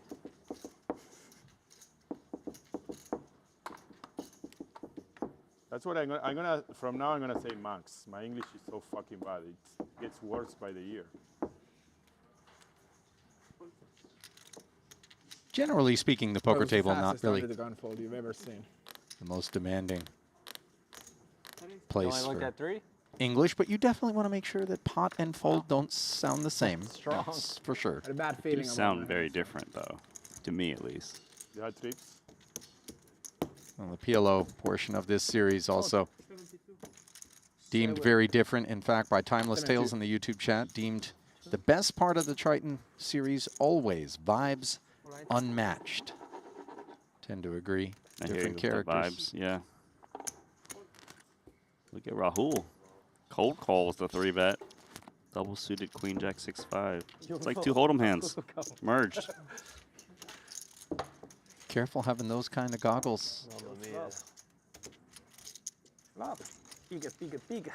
That's what I'm gonna. From now, I'm gonna say max. My English is so fucking bad. It gets worse by the year. Generally speaking, the poker That was the table not fastest really under the gun fold you've ever seen. the most demanding You place only looked for at 3? English, but you definitely want to make sure that pot and fold don't sound the same. Strong. Yes, for sure. I had a bad They feeling about sound my very hand. different, though, to me at least. You had trips? Well, the PLO portion of this series also deemed very different. In fact, by Timeless Tales in the YouTube chat, deemed the best part of the Triton series always vibes unmatched. Tend to agree. I hear you Different with the characters. vibes, yeah. Look at Rahul. Cold calls the 3-bet. Double suited Queen Jack 6-5. It's like 2 hold'em hands merged. Careful having those kind of goggles. Mamma mia. Flop. Piga.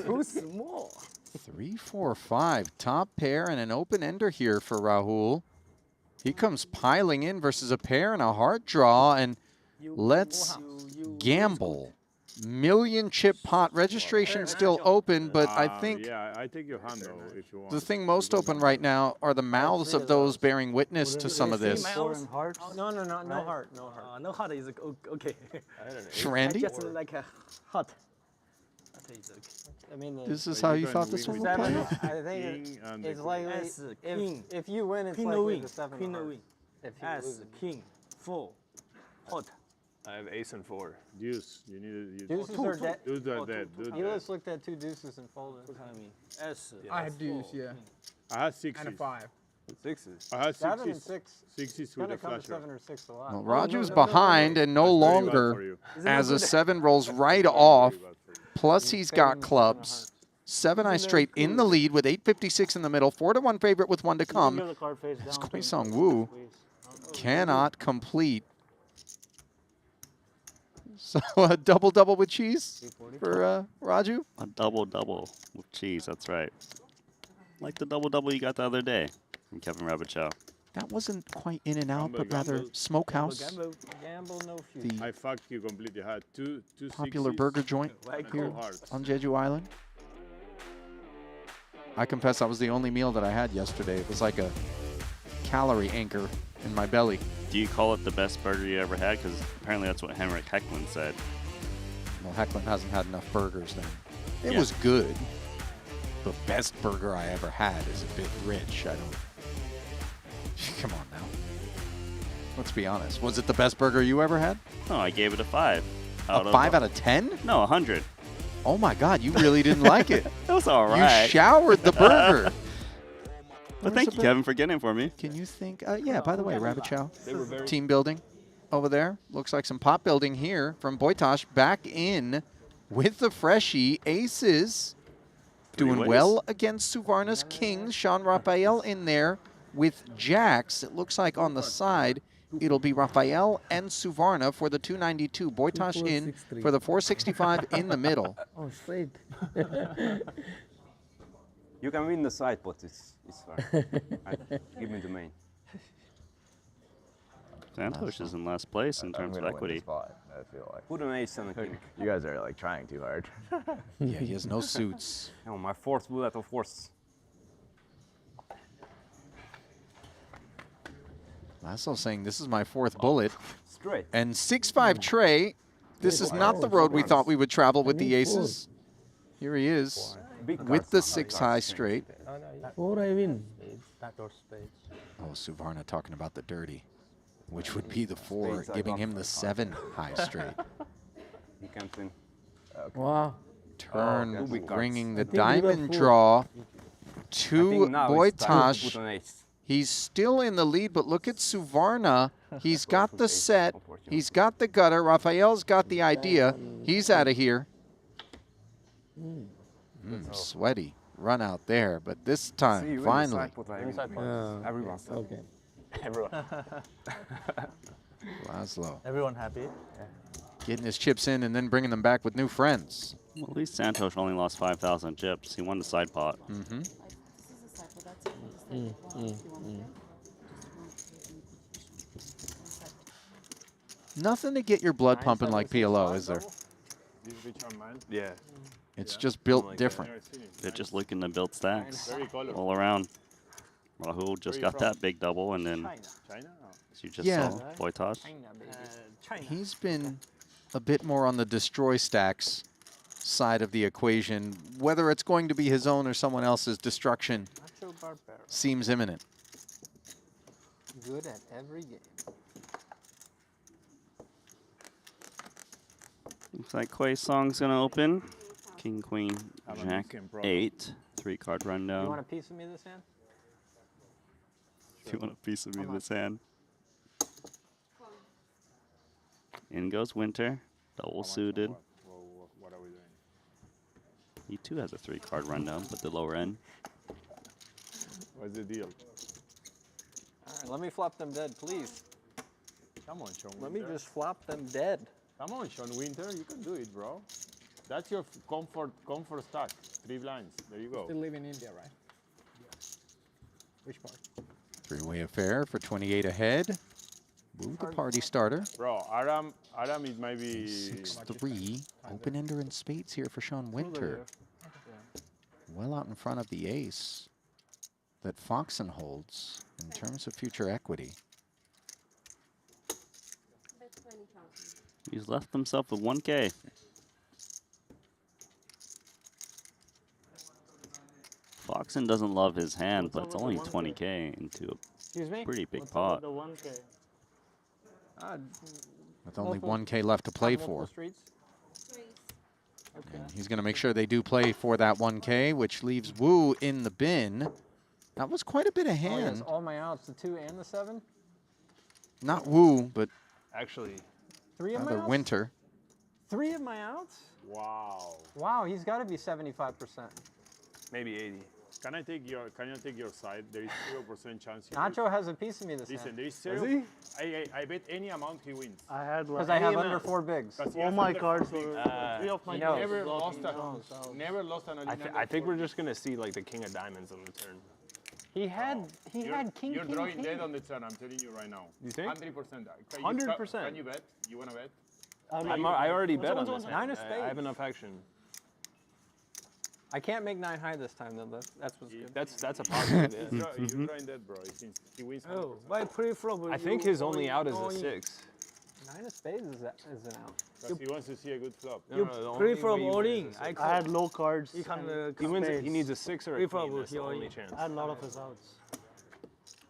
Too small. 3, 4, 5. Top pair and an open ender here for Rahul. He comes piling in versus a pair and a heart draw, and let's gamble. Million chip pot registration still open, but I think Yeah, I take your hand though if you want. the thing most open right now are the mouths of those bearing witness to some of this. Four and hearts. No heart. No heart is okay. I had an 8. Randy? Just like a hot. I mean, This is But how you you can thought this win one would with play? I think King and the it's queen. likely As king. if you win, it's Queen likely win. the 7 Queen hearts. win. If he As loses. king. 4. Hot. I have ace and 4. Deuce. You need a Deuces are dead. Deuce are dead. Deuce You are just looked at 2 deuces and folded. As. I had deuce, yeah, I had sixes. and a 5. 6s. I had 7 and sixes. 6. Sixes It's with gonna a come to flasher. 7 or 6 a lot. Well, Oh, Raju's no, behind and no That's very bad for longer you. as a good? 7 rolls right Very, off. very bad for you. Plus he's got clubs. 7 eye straight in the lead with 8.56 in the middle. 4-1 favorite with 1 to come. Give the card face As down. Kwai Song Woo cannot complete. So a double-double with cheese for Raju. A double-double with cheese, that's right. Like the double-double you got the other day from Kevin Rabichow. That wasn't quite in and out, Gamble, but rather gamble. smokehouse. Gamble, no future. The I fucked you completely. I had two popular sixes burger joint and here two hearts. on Jeju Island. I confess that was the only meal that I had yesterday. It was like a calorie anchor in my belly. Do you call it the best burger you ever had? Because apparently that's what Henrik Hecklund said. Well, Hecklund hasn't had enough burgers then. It Yeah. was good. The best burger I ever had is a bit rich. I don't... Come on now. Let's be honest. Was it the best burger you ever had? No, I gave it a 5. A 5 out of 10? No, 100. Oh my God, you really didn't like it. It was all You right. showered the burger. But thank you, Kevin, for getting it for me. Can you think? Yeah, by the way, Rabbit Chow, They were very team building over there. Looks like some pot building here from Boytosh back in with the freshie. Aces doing ways. well against Suvarna's Kings. Sean Raphael in there with Jacks. It looks like on the side, it'll be Raphael and Suvarna for the 292. Boytosh in for the 465 in the middle. Oh, straight. You can win the side, but it's fine. Give me the main. Santosh is in last place in terms of equity. I feel like Put an ace and a king. you guys are like trying too hard. Yeah, he has no suits. No, my fourth bullet, of course. Lasso saying this is my 4th bullet. Straight. And 6-5 Trey. This is not the road we thought we would travel with the aces. Here he is Big with cards, the not 6 big high cards. straight. 4 I win. Oh, Suvarna talking about the dirty, which would be the 4, Spades, I giving got him the 7 high straight. You can't win. Wow. Turn, okay. Big bringing the I think we got diamond 4. draw I to think now it's time to put Boytosh. an ace. He's still in the lead, but look at Suvarna. He's got the set. He's got the gutter. Raphael's got the idea. He's out of here. Sweaty run out there, but this See, time, you win the finally, side, but I win. Everyone said. Okay. everyone. Laszlo Everyone happy? getting his chips in and then bringing them back with new friends. Well, at least Santosh only lost 5,000 chips. He won the side pot. Mm-hmm. Nothing to get your blood pumping like PLO, is there? This rich man. Yeah. It's just built like that. different. Never seen him. They're just looking to build stacks Very colorful. all around. Rahul just you got from? that big double, and then, China? as you just Yeah. saw, Boytosh. He's been a bit more on the destroy stacks side of the equation. Whether it's going to be his own or someone else's destruction Nacho Barbero. seems imminent. Good at every game. Looks like Kwai Song's gonna open. King, Queen, I'm a Jack, Mexican problem. 8. 3-card You want rundown. a piece of me this hand? Do you want a piece of me in this hand? In goes Winter, double suited. What are we doing? He too has a 3-card rundown, but the lower end. What's the deal? All right, let me flop them dead, please. Come on, Sean Let me Winter. just flop them dead. Come on, Sean Winter. You can do it, bro. That's your comfort stack. 3 blinds. There you go. Still live in India, right? Which part? Three-way affair for 28 ahead. Move the party starter. Bro, Aram, it might be... 6-3. Open ender in spades here for Sean Winter. Well out in front of the ace that Foxen holds in terms of future equity. He's left himself with 1K. Foxen doesn't love his hand, but it's only 20K into Excuse me? a pretty big What's pot. the 1K? With only Multiple- 1K left to play multiple for. streets. And he's going to make sure they do play for that 1K, which leaves Wu in the bin. That was quite a bit of Oh, he has hand. all my outs, the 2 and the 7. Not Wu, but Actually, 3 of my rather outs. Winter. 3 of my outs. Wow. Wow, he's got to be 75%. maybe 80. Can I take your side? There is 0% chance. He Nacho has a piece of me this Listen, hand. there is 0. I bet any amount he wins. I had like Because I have Hey, under man. 4 bigs. Because he all has my under cards 4 were bigs. 3 of my He knows. cards Never were lost blocking a out. never lost an I think we're just gonna see like the king of diamonds on the turn. He had king, You're king, drawing king. dead on the turn. I'm telling you right now. You think? 100%. 100%. Can you bet? You wanna bet? I already bet on What's this. one? hand. 9 of I have spades. enough action. I can't make 9 high this time, though. That's what's good. That's a positive. Yeah. You're drawing dead, bro. Since he wins. 100%. Oh, by pre-flop. I think his only out is a 6. 9 of spades is an out. Because he wants to see a good flop. No, You no, the only pre-flop way you all win in. is a I six. had low cards. He can, and He wins. spades. He needs a 6 or a Pre-flop queen. That's the he all only in. chance. I had a lot of his outs.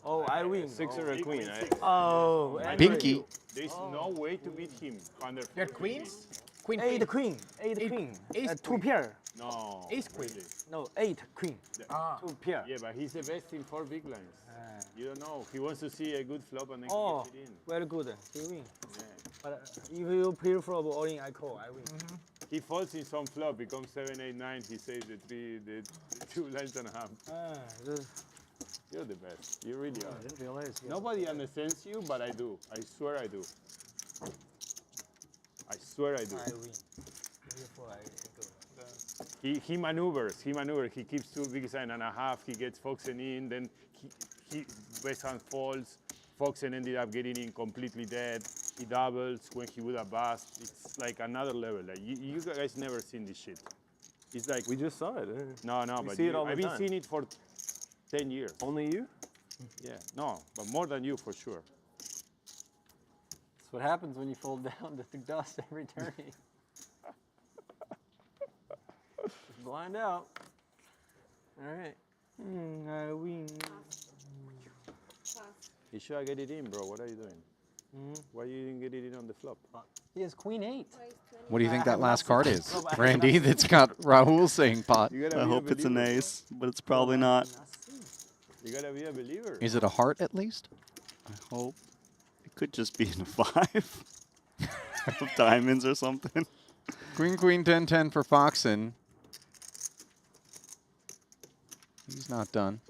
Oh, I win. 6 or a queen. Oh, Binky. There is no way to beat him under. They're queens? Queen, Eight queen. Eight queen. ace 2 queen. pair. No. Ace queen. really. No, 8 queen. Ah. 2 pair. Yeah, but he's the best in 4 big lines. You don't know. He wants to see a good flop and then Oh, he gets it in. very good. He win. Yeah. But if you pre-flop all in, I call. I win. He falls in some flop, becomes 7, 8, 9. He saves the 2 lines and a half. You're the best. You really I are. didn't realize. Yeah. Nobody understands you, but I do. I swear I do. I swear I do. I win. Therefore, I go. He maneuvers. He keeps 2 big sign and a half. He gets Foxen in. Then he best hand falls. Foxen ended up getting in completely dead. He doubles when he would have bust. It's like another level. Like you guys never seen this shit. It's like We just saw it. no, we but see it all the I've been time. seeing it for 10 years. Only you? Yeah, no, but more than you for sure. That's what happens when you fold down to the dust every turn. Just blind out. All right. I win. You sure I get it in, bro? What are you doing? Why you didn't get it in on the flop? He has queen 8. What do you think that last card is, Randy? That's got Rahul saying pot. You gotta I be a hope it's an believer, bro. ace, but it's probably not. You gotta be a believer. Is it a heart at least? I hope. It could just be in a 5 of diamonds or something. Queen, queen, 10, 10 for Foxen. He's not done.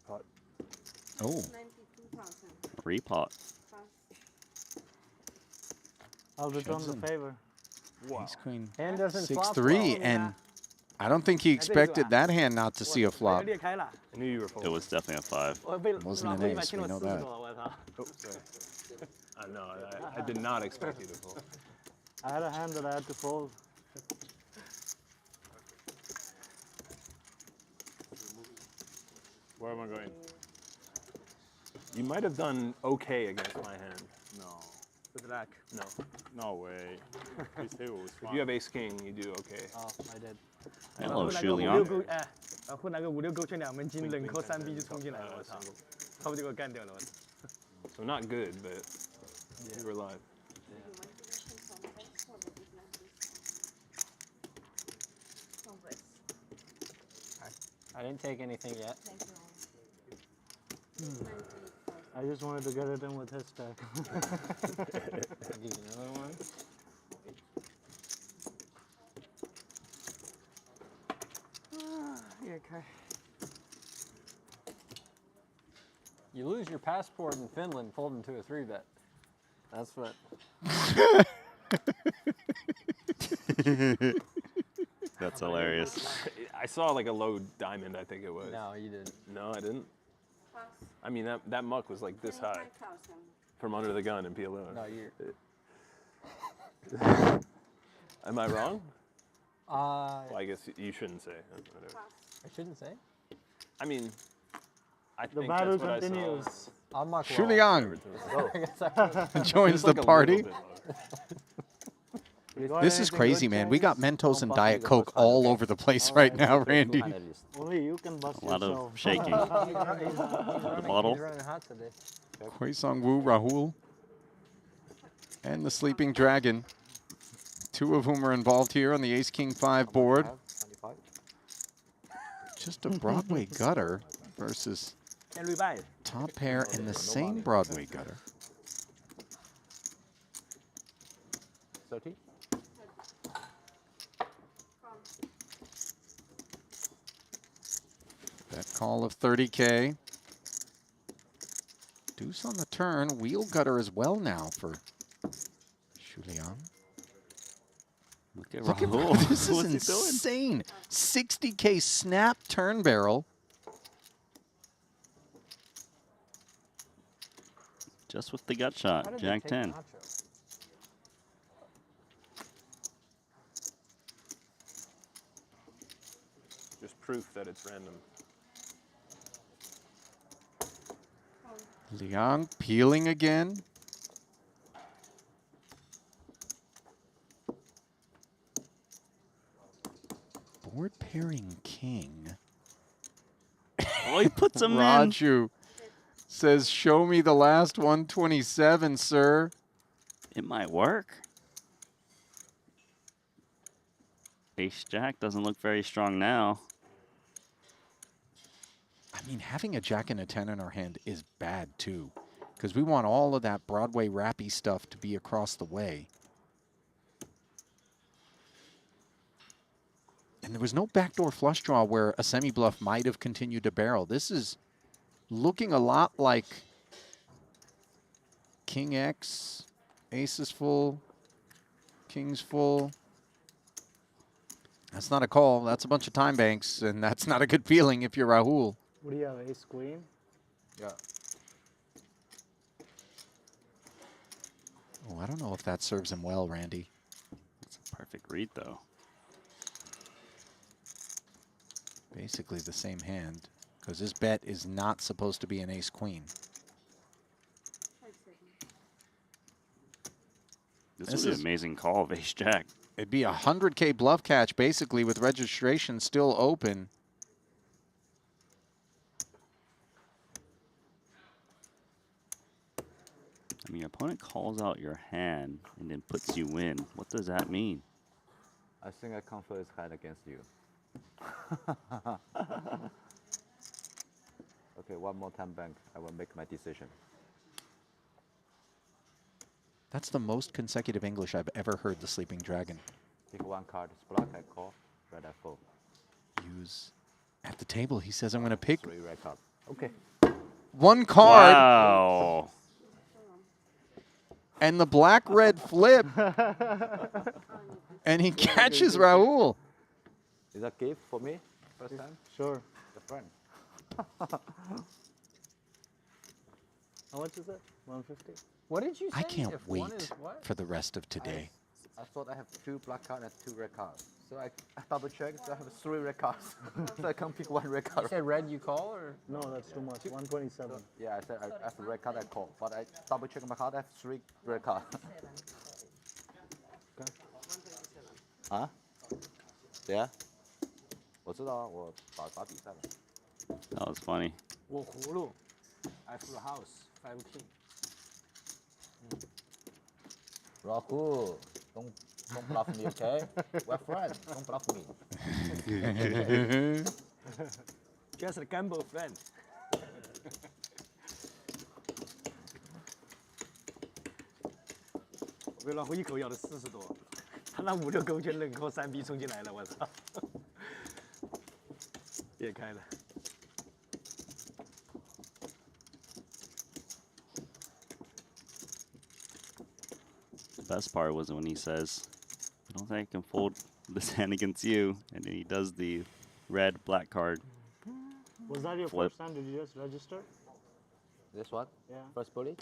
Pot. Oh, Repot. I'll return the some. favor. ace queen. Hand doesn't flop 6-3, well. and I don't think he expected that hand not to see a flop. เรียกใครล่ะ I knew you were It folding. was definitely a 5. Wasn't an ace, we know that. No, I did not expect you to fold. I had a hand that I had to fold. Where am I going? You might have done okay against my hand. No, Good luck. No. no way. This table was If fine. you have ace king, you do okay. Oh, I did. Hello, 忽 Shulian. 然后那个56勾圈2门金冷扣3B 就冲进来了，我操，差不多就给我干掉了，我操。 So not good, but you were alive. I didn't take anything yet. I just wanted to get it in with his stack. I'll give you another one. Okay. You lose your passport in Finland, fold into a 3-bet. That's what. That's hilarious. I saw like a low diamond, I think it was. No, you didn't. No, I didn't. I mean, that muck was like this high from under the gun in PLO. No, you're. Am I wrong? I Well, I guess you shouldn't say. Whatever. shouldn't say. I mean, I The think battle that's what continues. I'm not Shuliang I guess I joins Just the like a party. little bit lower. This is crazy, man. We got Mentos and Diet Coke all over the place right now, Randy. Only you can bust A lot of yourself. shaking. The bottle. He's running hot today. Hui Sung Woo, Rahul, and the Sleeping Dragon. Two of whom are involved here on the Ace-King-5 board. Just a Broadway gutter versus top pair in the same Broadway gutter. 30? That call of 30K. Deuce on the turn. Wheel gutter as well now for Shuliang. Look at Look at Rahul. this is What's he doing? insane. 60K snap turn barrel. Just with the gut shot. Jack 10. Just proof that it's random. Liang peeling again. Board pairing king. Oh, he puts him in. Raju says, show me the last 127, sir. It might work. Ace Jack doesn't look very strong now. I mean, having a jack and a 10 in our hand is bad, too, because we want all of that Broadway rappy stuff to be across the way. And there was no backdoor flush draw where a semi-bluff might have continued to barrel. This is looking a lot like King X, ace is full, king's full. That's not a call. That's a bunch of time banks, and that's not a good feeling if you're Rahul. What do you have, ace queen? Yeah. Oh, I don't know if that serves him well, Randy. It's a perfect read, though. Basically the same hand, because his bet is not supposed to be an ace-queen. This would be an amazing call of Ace Jack. It'd be a 100K bluff catch, basically, with registration still open. I mean, your opponent calls out your hand and then puts you in. What does that mean? I think I confer his hand against you. Okay, one more time bank. I will make my decision. That's the most consecutive English I've ever heard the Sleeping Dragon Pick one card. It's black, I call. Red, I fold. use. At the table, he says, I'm going to pick 3 red card. Okay. one card. Wow. And the black-red flip. And he catches Rahul. Is that gift for me? First time? Sure. The friend. How much is it? 150? What did you say? I can't If one wait is what? for the rest of today. I thought I have 2 black cards and 2 red cards. So I double checked, so I have 3 red cards. So I can't pick 1 red You card. said red you call or? No, that's too much. 127. Yeah, I said I have a red card, I call. But I double checked my card, I have 3 red cards. Huh? Yeah? 我知道啊，我打比赛了。 That was funny. 我葫芦 I have the house 5 king. Rahul, don't bluff me, okay? We're friends, don't bluff me. Just a gamble friend. 我被老虎一口咬了40多，他那5、6勾拳冷扣3B 冲进来了，我操！别开了。 The best part was when he says, I don't think I can fold this hand against you. And then he does the red black card. Was that your Flip. first time? Did you just register? This one? Yeah. First bully?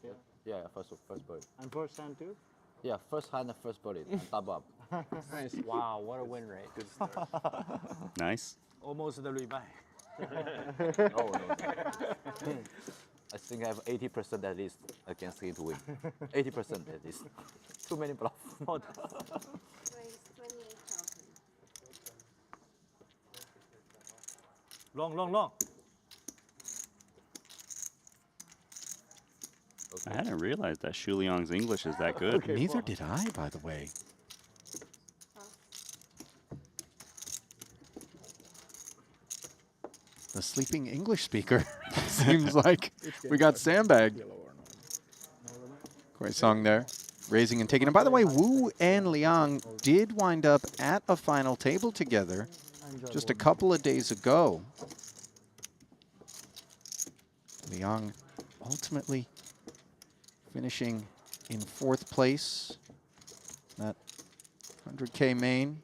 Yeah. Yeah, first bully. And first time too? Yeah, first hand and first bully, and double up. Nice. Wow, what a win rate. Good start. Nice. Almost the rebuy. Oh, no. I think I have 80% at least against him to win. 80% at least. Too many bluffs. Raise 28,000. Long, long, long. I hadn't realized that Shu Liang's English is that good. Okay. Neither did I, by the way. The sleeping English speaker. Seems like we got sandbagged. Great song there. Raising and taking. And by the way, Wu and Liang did wind up at a final table together just a couple of days ago. Liang ultimately finishing in 4th place. That 100K main.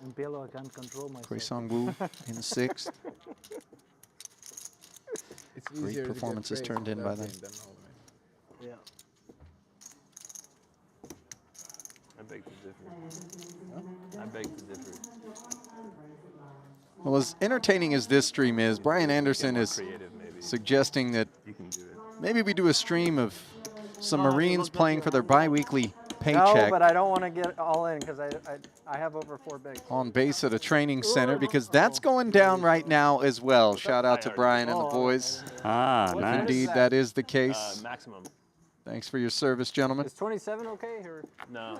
In PLO, I can't control myself. Koi-Song Wu in 6th. It's Great easier to get performances praise turned in from by that them. game than all, man. Yeah. I beg to differ. I beg to differ. Well, as entertaining as this stream is, Brian Anderson More is creative, maybe. suggesting that You can do it. maybe we do a stream of some Oh, Marines look, playing for their bi-weekly No, paycheck but I don't want to get all in because I have over 4 bigs. on base at a training center, because that's going down right now as well. Shout out to Brian and the boys. Ah, If nice. indeed that is the case. Maximum. Thanks for your service, gentlemen. Is 27 okay? Or No.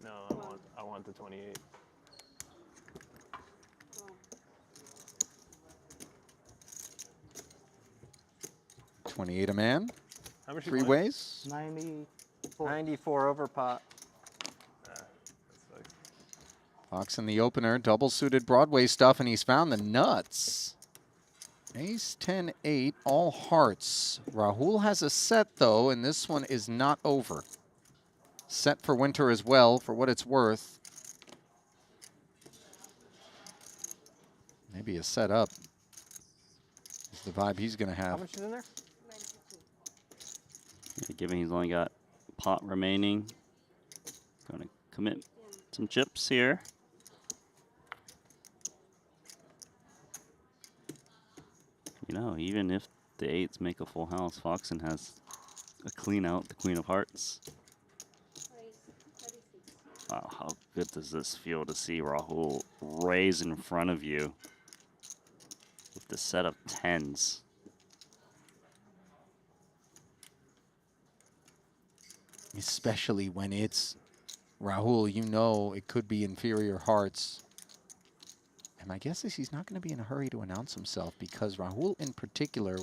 No, I want the 28. 28 a man, How much you 3 want? ways. 94 over pot. That's like Fox in the opener, double suited Broadway stuff, and he's found the nuts. Ace 10 8, all hearts. Rahul has a set though, and this one is not over. Set for Winter as well, for what it's worth. Maybe a set up is the vibe he's going to How have. much is in there? 92. Yeah, given he's only got pot remaining, going to commit some chips here. You know, even if the 8s make a full house, Foxen has a clean out, the Queen of Hearts. Raise 36. Wow, how good does this feel to see Rahul raise in front of you with the set of 10s? Especially when it's Rahul, you know it could be inferior hearts. And my guess is he's not going to be in a hurry to announce himself, because Rahul in particular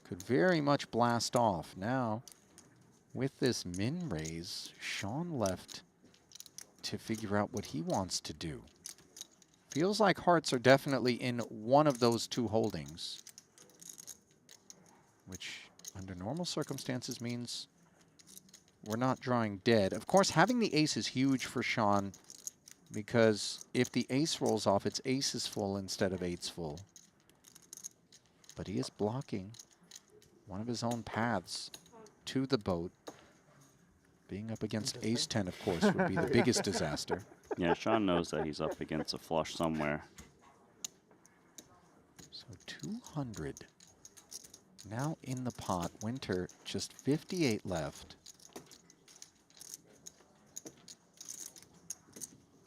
could very much blast off. Now, with this min raise, Sean left to figure out what he wants to do. Feels like hearts are definitely in one of those 2 holdings, which under normal circumstances means we're not drawing dead. Of course, having the ace is huge for Sean, because if the ace rolls off, it's aces full instead of 8s full. But he is blocking one of his own paths to the boat. Being up against ace 10, of course, would be the biggest disaster. Yeah, Sean knows that he's up against a flush somewhere. So 200 now in the pot. Winter just 58 left.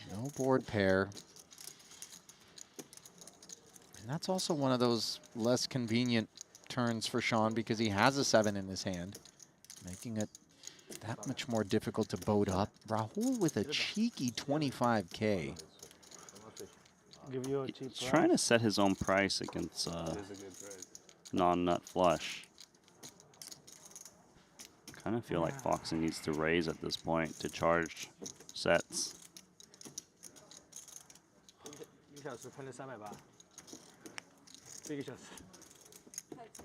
No board pair. And that's also one of those less convenient turns for Sean, because he has a 7 in his hand, making it that much more difficult to boat up. Rahul with a cheeky 25K. Give you a cheap He's trying to set his own price against it is a good price. non-nut flush. Kind of feel like Foxen needs to raise at this point to charge sets. 1小时喷了380，这1个小时。 5 seconds.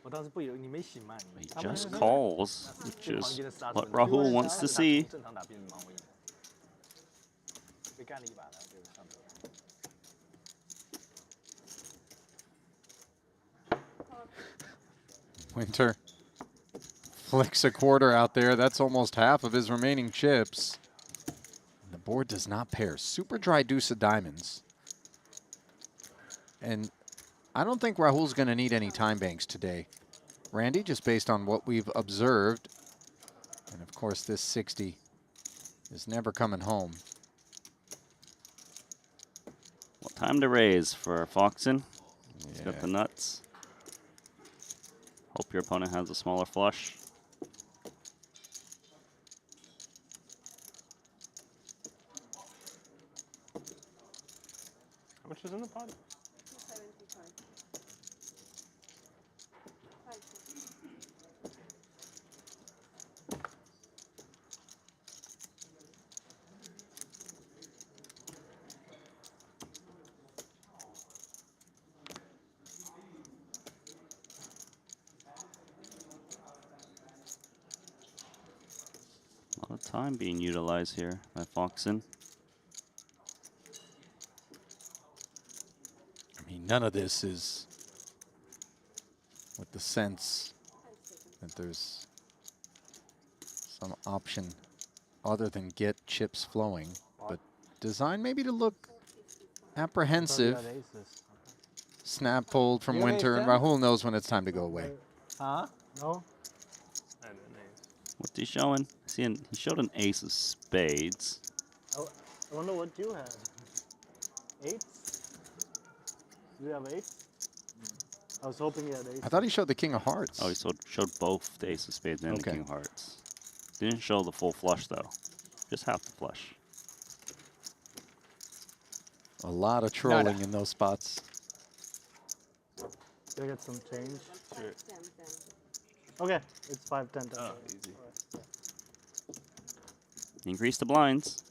我当时不以为你没醒嘛，你 He just calls, which is what Rahul wants to see. 正常打变成盲位，被干了一把了，就是上头。 Winter flicks a quarter out there. That's almost half of his remaining chips. And the board does not pair. Super dry deuce of diamonds. And I don't think Rahul's going to need any time banks today, Randy, just based on what we've observed. And of course, this 60 is never coming home. Well, time to raise for Foxen. He's got Yeah. the nuts. Hope your opponent has a smaller flush. How much is in the pot? 275. 5. A lot of time being utilized here by Foxen. I mean, none of this is with the sense that there's some option other than get chips flowing, but designed maybe to look apprehensive. Snap pulled from You have Winter, and ace-10? Rahul knows when it's time to go away. Huh? No? And an ace. What's he showing? He showed an ace of spades. Oh, I wonder what you have. 8s? Do you have 8s? I was hoping you had 8s. I thought he showed the king of hearts. Oh, he showed both the ace of spades and Okay. the king of hearts. Didn't show the full flush, though. Just half the flush. A lot of trolling in those spots. Can I get some change? 5, 10, 10. Okay, it's 5, 10, 10. Oh, easy. Increase the blinds.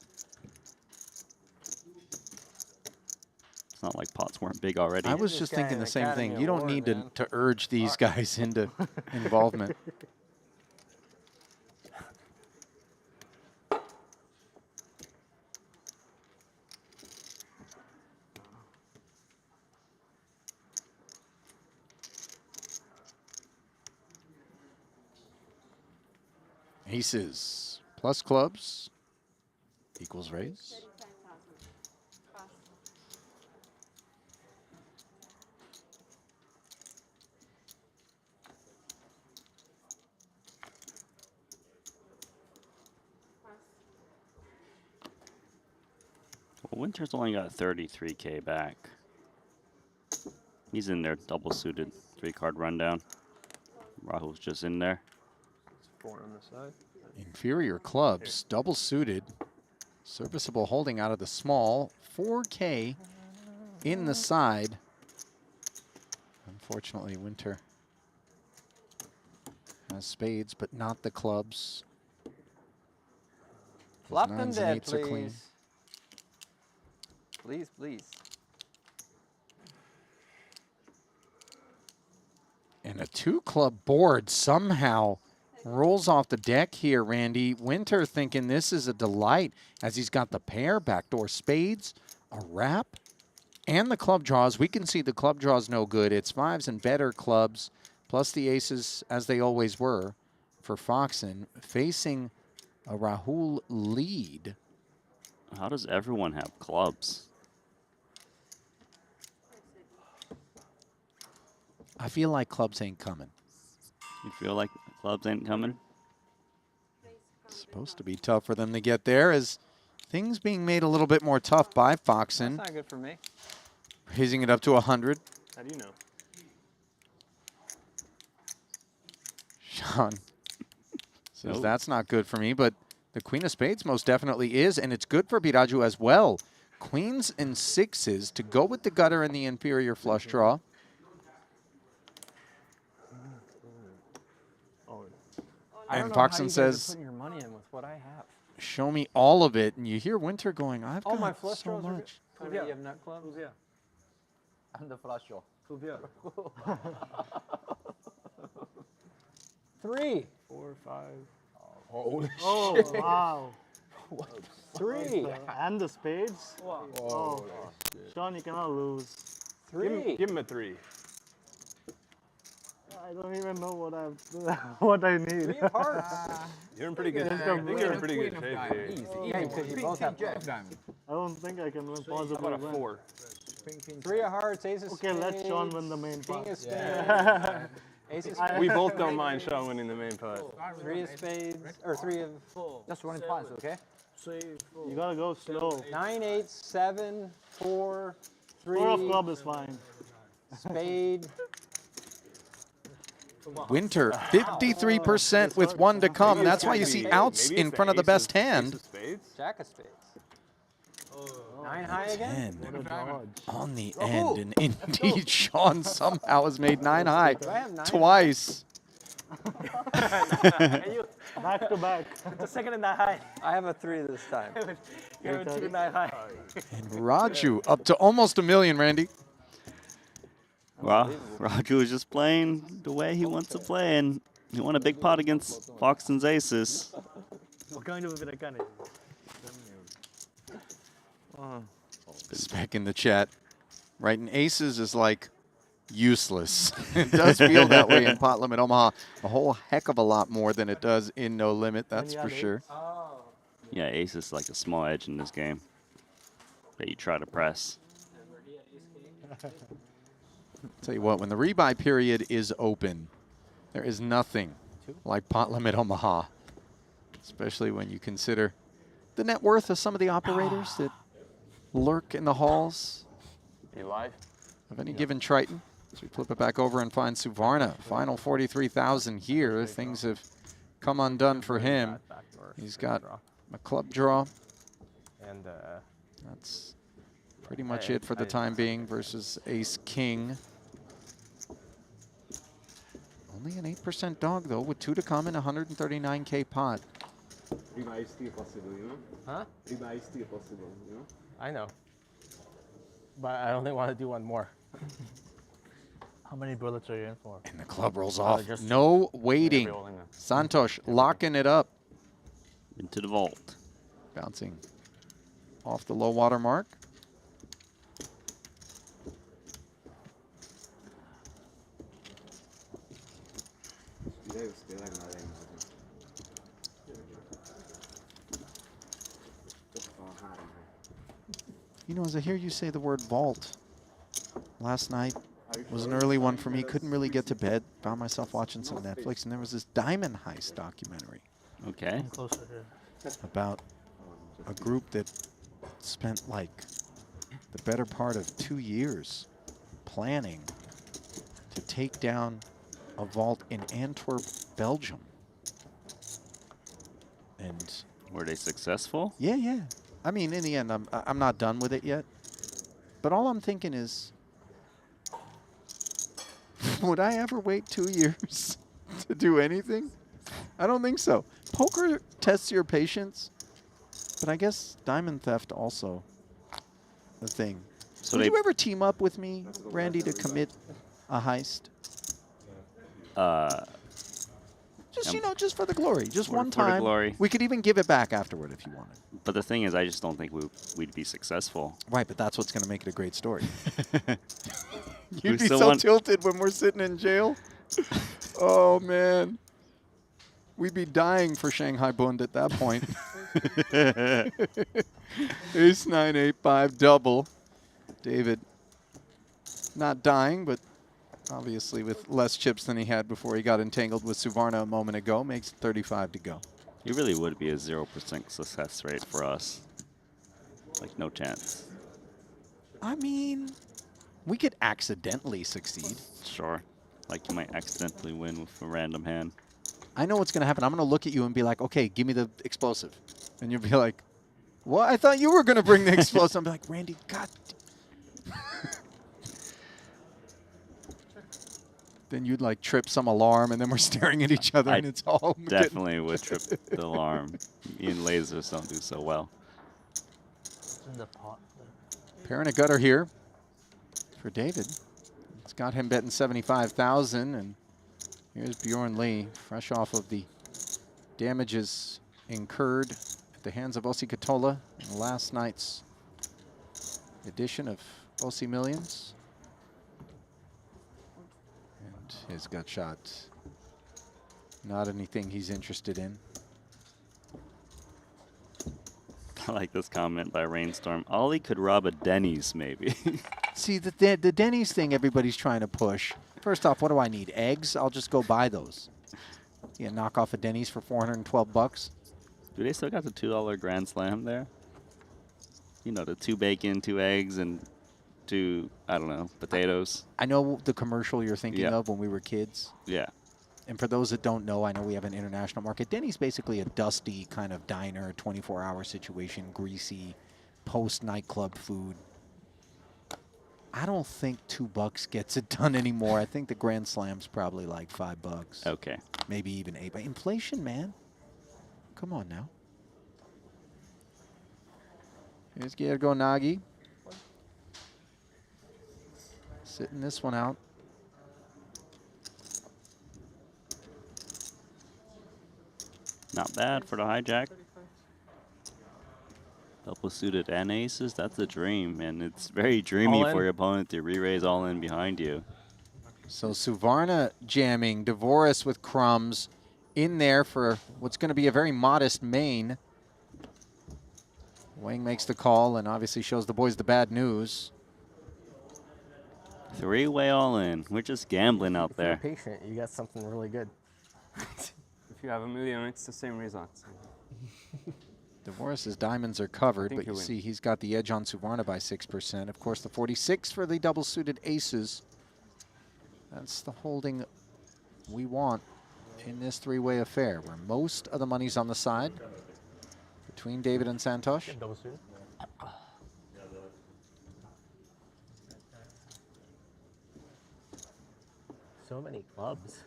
It's not like pots weren't big already. I was this just guy thinking an the same Academy thing. You don't Award, need man. to urge these guys into involvement. Aces plus clubs equals raise. 35,000. Pass. Pass. Well, Winter's only got 33K back. He's in there, double suited, 3-card rundown. Rahul's just in there. It's 4 on the side. Inferior clubs, double suited, serviceable holding out of the small, 4K in the side. Unfortunately, Winter has spades, but not the clubs. His Flop them nines and dead, eights are clean. please. Please, please. And a 2-club board somehow rolls off the deck here, Randy. Winter thinking this is a delight as he's got the pair, backdoor spades, a wrap, and the club draws. We can see the club draws no good. It's 5s and better clubs, plus the aces, as they always were, for Foxen, facing a Rahul lead. How does everyone have clubs? I feel like clubs ain't coming. You feel like clubs ain't coming? It's supposed to be tough for them to get there as things being made a little bit more tough by Foxen, That's not good for me. raising it up to 100. How do you know? Sean says Nope. that's not good for me, but the queen of spades most definitely is, and it's good for Raju as well. Queens and 6s to go with the gutter and the inferior flush draw. I And don't know how you Foxen guys are says, putting your money in with what I have. show me all of it. And you hear Winter going, I've Oh, got my flush so draws are good. much. Oh, yeah. You have nut clubs? Who's here? I'm the flush draw. Who's here? 3. 4, 5. Holy Oh, wow. 3. And the spades? Wow. Oh, Sean, you cannot lose. 3. Give him a 3. I don't even know what I need. 3 of hearts. You're in pretty good. Just I a think you're in blur. pretty good shape here. Easy. Yeah, because you both have Jack clubs. diamond. I don't think I can How possibly about a win. 4? Queen, king, Three of hearts, ace of Okay, spades. let Sean win the main King pot. of spades. Yeah. Ace of spades. We both don't mind Sean winning the main pot. Three of spades, or three of Just running points, okay? You gotta go slow. 9, 8, 7, 4, 3. 4 of club is fine. Spade. Winter, 53% with one to come. That's why you see outs in front of the best hand. Jack of spades. 9 high again? 10 on the end, and indeed, Sean somehow has made 9 high twice. Back to back. The second in that high. I have a 3 this time. You're 2 in that high. And Raju up to almost $1 million, Randy. Well, Raju is just playing the way he wants to play, and he won a big pot against Foxton's aces. What kind of a gun? Spec in the chat. Writing aces is like useless. It does feel that way in Pot Limit Omaha. A whole heck of a lot more than it does in No Limit, that's for sure. Yeah, ace is like a small edge in this game that you try to press. Tell you what, when the rebuy period is open, there is nothing like Pot Limit Omaha, especially when you consider the net worth of some of the operators that lurk in the halls of any given Triton. So we flip it back over and find Suvarna. Final 43,000 here. Things have come undone for him. He's got a club draw. And That's pretty much it for the time being versus Ace King. Only an 8% dog though, with 2 to come in a 139K pot. Rebuy is still possible, you know? huh? Rebuy is still possible, you know? I know. But I only want to do one more. How many bullets are you in for? And the club rolls off. No waiting. Santosh locking it up. Into the vault. Bouncing off the low water mark. You know, as I hear you say the word vault, last night was an early one for me. Couldn't really get to bed. Found myself watching some Netflix, and there was this diamond heist documentary. Okay. Closer here. About a group that spent like the better part of 2 years planning to take down a vault in Antwerp, Belgium. And were they successful? Yeah. I mean, in the end, I'm not done with it yet. But all I'm thinking is, would I ever wait 2 years to do anything? I don't think so. Poker tests your patience, but I guess diamond theft also a thing. So would you ever team up with me, Randy, to commit a heist? Just, you know, just for the glory. Just one for the time. glory. We could even give it back afterward if you wanted. But the thing is, I just don't think we'd be successful. Right, but that's what's going to make it a great story. We You'd be still so want- tilted when we're sitting in jail. Oh, man. We'd be dying for Shanghai Bund at that point. Ace 9, 8, 5, double. David not dying, but obviously with less chips than he had before he got entangled with Suvarna a moment ago. Makes 35 to go. It really would be a 0% success rate for us. Like, no chance. I mean, we could accidentally succeed. Sure. Like, you might accidentally win with a random hand. I know what's going to happen. I'm going to look at you and be like, okay, give me the explosive. And you'll be like, what? I thought you were going to bring the explosive. I'm like, Randy, God. Then you'd like trip some alarm, and then we're staring at each other, and it's all definitely would trip the alarm. Me and lasers don't do so well. It's in the pot. Pair and a gutter here for David. It's got him betting 75,000, and here's Bjorn Lee, fresh off of the damages incurred at the hands of Aussie Katola in last night's edition of Aussie Millions. And his gut shot, not anything he's interested in. I like this comment by Rainstorm. Ollie could rob a Denny's, maybe. See, the Denny's thing everybody's trying to push. First off, what do I need? Eggs? I'll just go buy those. Yeah, knock off a Denny's for 412 bucks. Do they still got the $2 Grand Slam there? You know, the 2 bacon, 2 eggs, and 2, I don't know, potatoes. I know the commercial you're thinking Yeah. of when we were kids. Yeah. And for those that don't know, I know we have an international market. Denny's basically a dusty kind of diner, 24-hour situation, greasy, post-nightclub food. I don't think $2 gets it done anymore. I think the Grand Slam's probably like $5. Okay. Maybe even $8. But inflation, man. Come on now. Here's Gergo Nagi. Sitting this one out. Not bad for the hijack. Double suited and aces, that's a dream. And it's very dreamy All in. for your opponent to re-raise all in behind you. So Suvarna jamming, Devoris with crumbs in there for what's going to be a very modest main. Wang makes the call and obviously shows the boys the bad news. 3-way all in. We're just gambling out If you're there. patient, you got something really good. If you have a million, it's the same results. Devoris' diamonds are covered, think but you you win. see he's got the edge on Suvarna by 6%. Of course, the 46 for the double-suited aces. That's the holding we want in this 3-way affair, where most of the money's on the side between David and Santosh. Double suited. So many clubs.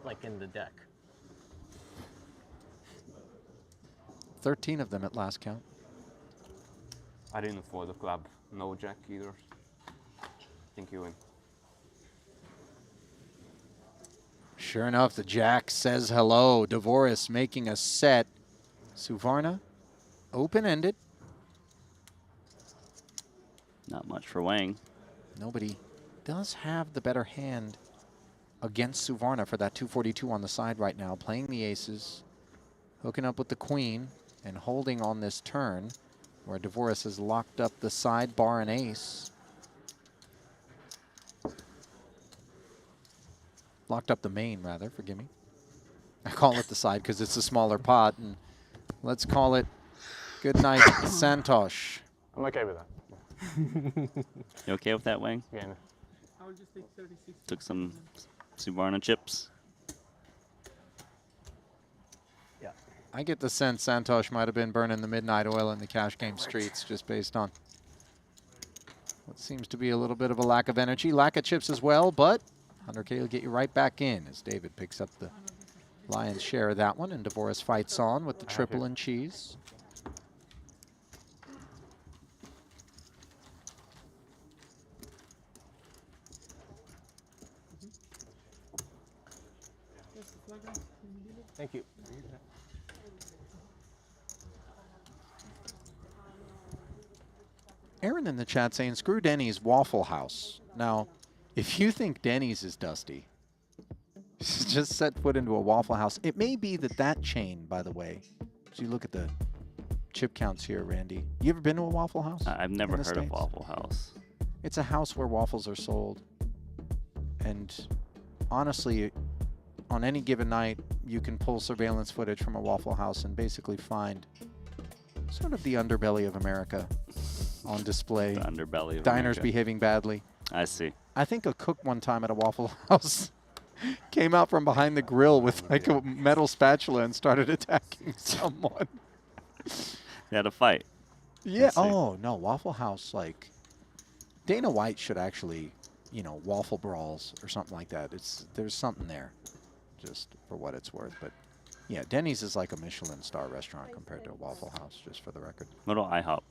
Like in the deck. 13 of them at last count. I didn't afford the club. No jack either. I think you win. Sure enough, the jack says hello. Devoris making a set. Suvarna, open-ended. Not much for Wang. Nobody does have the better hand against Suvarna for that 242 on the side right now. Playing the aces, hooking up with the queen, and holding on this turn where Devoris has locked up the side bar and ace. Locked up the main, rather, forgive me. I call it the side because it's a smaller pot. And let's call it good night, Santosh. I'm okay with that. You okay with that, Wang? Yeah. Took some Suvarna chips. Yeah. I get the sense Santosh might have been burning the midnight oil in the cash game streets just based on what seems to be a little bit of a lack of energy, lack of chips as well, but 100K will get you right back in as David picks up the lion's share of that one, and Devoris fights on with the triple and cheese. Thank you. Aaron in the chat saying, screw Denny's, Waffle House. Now, if you think Denny's is dusty, just set foot into a Waffle House. It may be that chain, by the way, so you look at the chip counts here, Randy. You ever been to a Waffle House? I've never in the heard of States? Waffle House. It's a house where waffles are sold. And honestly, on any given night, you can pull surveillance footage from a Waffle House and basically find sort of the underbelly of America on display. The underbelly of Diners America. behaving badly. I see. I think a cook one time at a Waffle House came out from behind the grill with like a metal spatula and started attacking someone. They had a fight. Yeah. I see. Oh, no. Waffle House, like, Dana White should actually, you know, waffle brawls or something like that. There's something there, just for what it's worth. But, yeah, Denny's is like a Michelin star restaurant compared to a Waffle House, just for the record. What about IHOP?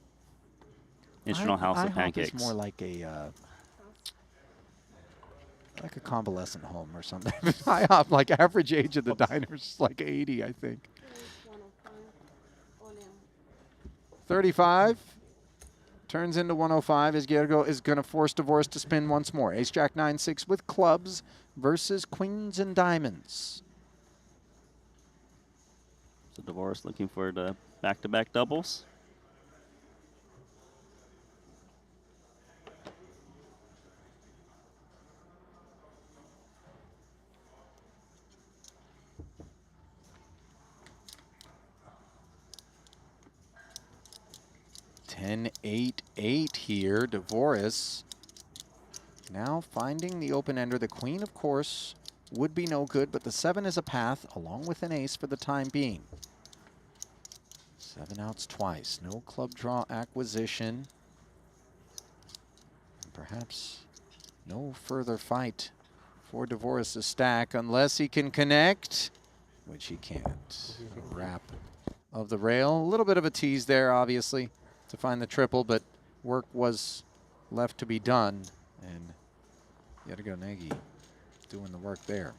International House of IHOP Pancakes. is more like a convalescent home or something. IHOP, like, average age of the diners is like 80, I think. 35 turns into 105 as Gergo is going to force Devoris to spin once more. Ace Jack 9-6 with clubs versus queens and diamonds. So Devoris looking for the back-to-back doubles. Ten, 8, 8 here. Devoris now finding the open ender. The queen, of course, would be no good, but the 7 is a path along with an ace for the time being. 7 outs twice. No club draw acquisition. And perhaps no further fight for Devoris' stack unless he can connect, which he can't. A wrap of the rail. A little bit of a tease there, obviously, to find the triple, but work was left to be done. And Yergo Negi doing the work there.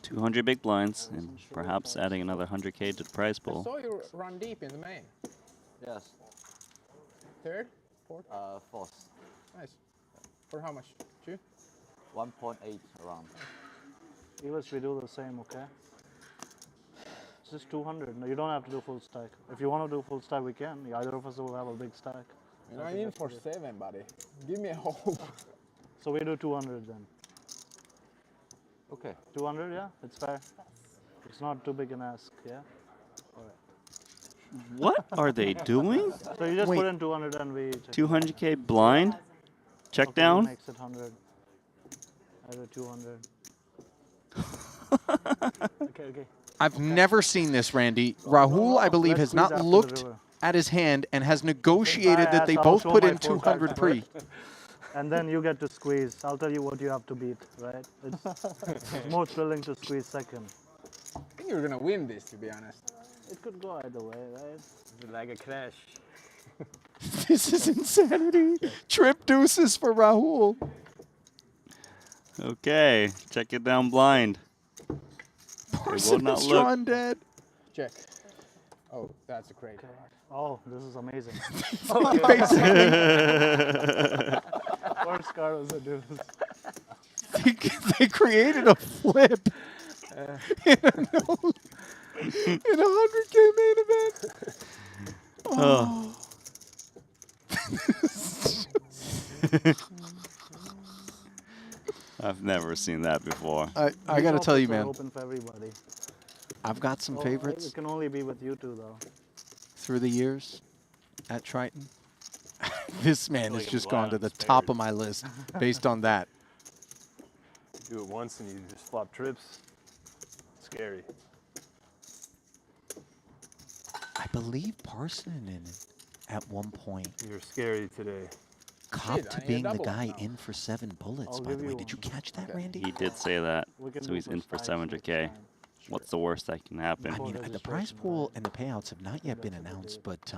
200 big blinds and perhaps adding another 100K to the prize I pool. saw you run deep in the main. Yes. Third? Fourth? Fourth. Nice. For how much? 2? 1.8 around. Elis, we do the same, okay? It's just 200. No, you don't have to do full stack. If you want to do full stack, we can. Either of us will have a big stack. You know, I'm in for 7, buddy. Give me a hope. So we do 200 then. Okay. 200, yeah? It's fair. It's not too big an ask, yeah? What are they doing? So you just Wait. put in 200 and we... 200K blind? Check Okay, down? Makes it 100. I do 200. Okay. I've never seen this, Randy. Rahul, I believe, has Let's squeeze not after the looked river. at his hand and has negotiated I that they asked, I'll both show put my in four 200 stack pre. first. And then you get to squeeze. I'll tell you what you have to beat, right? It's more thrilling to squeeze second. I think you're gonna win this, to be honest. It could go either way, right? It's like a crash. This is insanity. Trip deuces for Rahul. Okay, check it down blind. It will not Parson's look. drawn dead. Check. Oh, that's a great card. Oh, this is amazing. Basically, First card was a deuce. they created a flip in a 100K main event. Oh. I've never seen that before. I gotta tell you, These offers are man, open for everybody. I've got some Oh, favorites It can only be with you two, though. through the years at Triton. This man has like just a gone to blast the top favorite. of my list based on that. Do it once and you just flop trips. Scary. I believe Parsonen at one point You're scary today. copped I to need a being the double guy now. in for 7 bullets, I'll by the give way. you Did you one. catch that, Randy? He did say that. We can So do he's in full for stacks next 700K. time. What's the worst that can happen? I mean, Full the prize registration, pool right? and the payouts have not yet been That's what we announced, did. but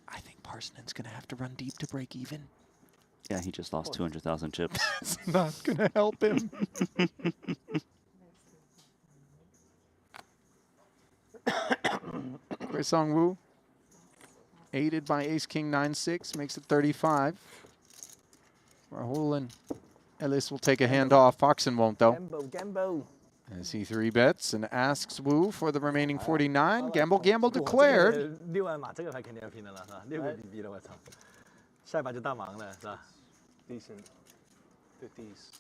I think Parsonen's going to have to run deep to break even. Yeah, he just lost 200,000 chips. It's not going to help him. Song Wu, aided by Ace King 9-6, makes it 35. Rahul and Ellis will take a hand off. Foxen won't, though. Gamble. As he 3-bets and asks Wu for the remaining 49. Gamble declared. 6万码这个牌肯定要拼的了，是吧？6个 BB 了，我操！下一把就大忙了，是吧 Decent. 50s.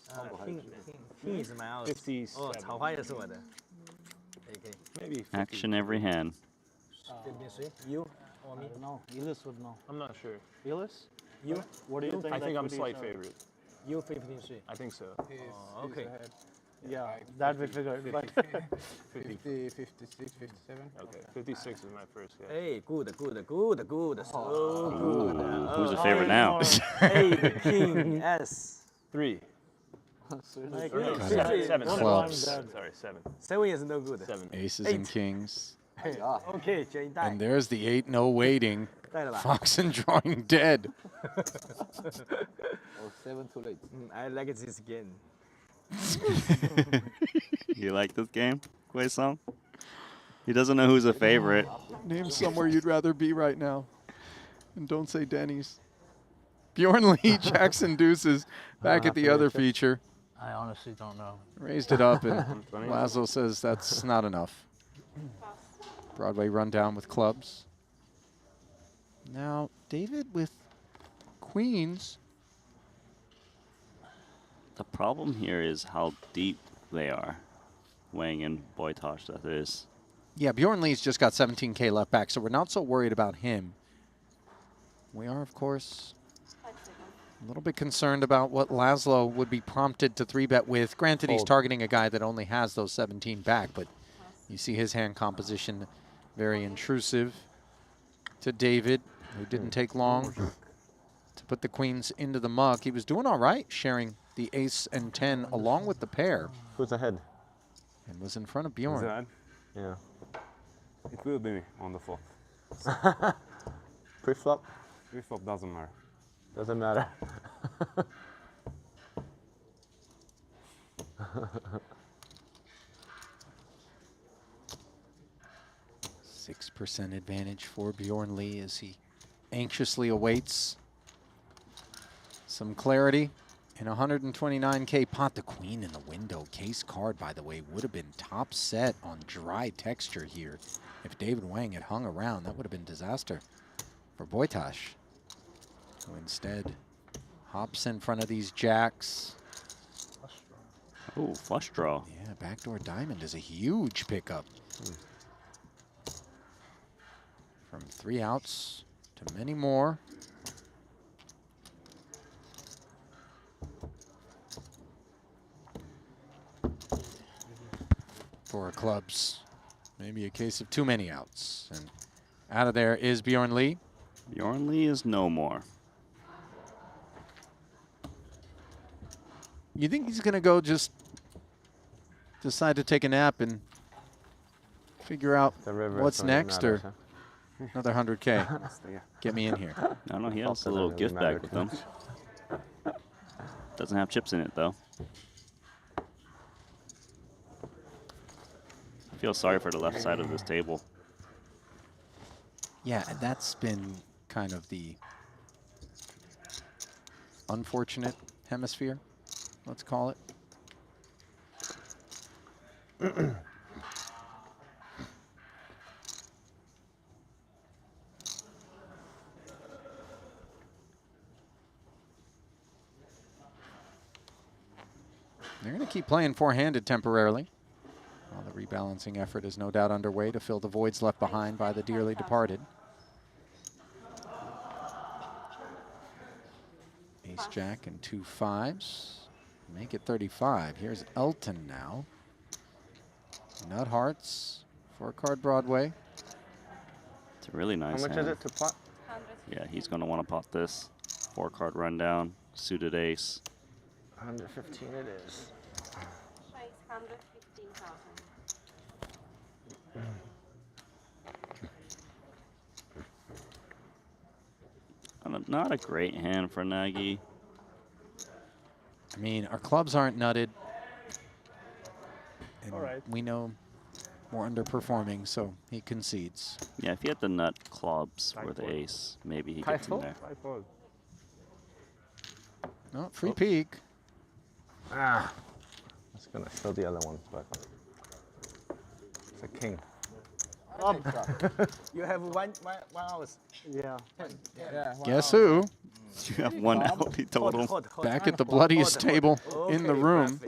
？He is my out。 50s. 哦，草花也是我的。可以。 Maybe 50. Action every hand. 15谁？You or me？ No, Elis would know. I'm not sure. Elis? You What do you think? I think that I'm could be slight so- favorite. you 15谁？ I think so. He's okay. ahead. Yeah, that we figured. But 50, 56, 57. Okay. 56 is my first guess. 哎，good so good。 Who's a favorite now? 哎，King S。 3. like, Seven. Clubs. Sorry, 7. 7 也是 no good。 7. Aces and kings. OK，决一代 And there's the 8-0 waiting. 带了吧？ Foxen drawing dead. Oh, 7 too late. I like this game. You like this game, Kuei Song? He doesn't know who's a favorite. Name somewhere you'd rather be right now. And don't say Denny's. Bjorn Lee, Jackson Deuces, back at the other feature. I honestly don't know. Raised it up, and 120. Laszlo says that's not enough. Broadway rundown with clubs. Now, David with queens. The problem here is how deep they are. Wang and Boytosh, that is. Yeah, Bjorn Lee's just got 17K left back, so we're not so worried about him. We are, of course, a little bit concerned about what Laszlo would be prompted to 3-bet with. Granted, he's targeting a guy that only has those 17 back, but you see his hand composition very intrusive to David, who didn't take long to put the queens into the muck. He was doing all right, sharing the ace and 10 along with the pair. Who's ahead? And was in front of Bjorn. Zad? Yeah. It will be me on the flop. Pre-flop? Pre-flop doesn't matter. Doesn't matter. 6% advantage for Bjorn Lee as he anxiously awaits some clarity. In 129K pot, the queen in the window. Case card, by the way, would have been top set on dry texture here. If David Wang had hung around, that would have been disaster for Boytosh, who instead hops in front of these jacks. Oh, flush draw. Yeah, backdoor diamond is a huge pickup. From 3 outs to many more. 4 clubs. Maybe a case of too many outs. And out of there is Bjorn Lee. Bjorn Lee is no more. You think he's going to go just decide to take a nap and figure out what's next, or another 100K? Get me in here. No, he has a little gift bag with him. Doesn't have chips in it, though. I feel sorry for the left side of this table. Yeah, that's been kind of the unfortunate hemisphere, let's call it. They're going to keep playing four-handed temporarily. While the rebalancing effort is no doubt underway to fill the voids left behind by the dearly departed. Ace-Jack and 2 5s. Make it 35. Here's Elton now. Nut Hearts, 4-card Broadway. It's a really nice How much hand. is it to pot? Yeah, he's going to want to pot this. 4-card rundown, suited ace. 115 it is. Price 115,000. Not a great hand for Nagy. I mean, our clubs aren't nutted. And All right. we know we're underperforming, so he concedes. Yeah, if he had the nut clubs or the ace, maybe he gets in there. No, free peek. Ah, I was gonna show the other one, but it's a king. You have one hours. Yeah. Yeah. Guess who? You have 1 LP total. Back at the bloodiest table in the room.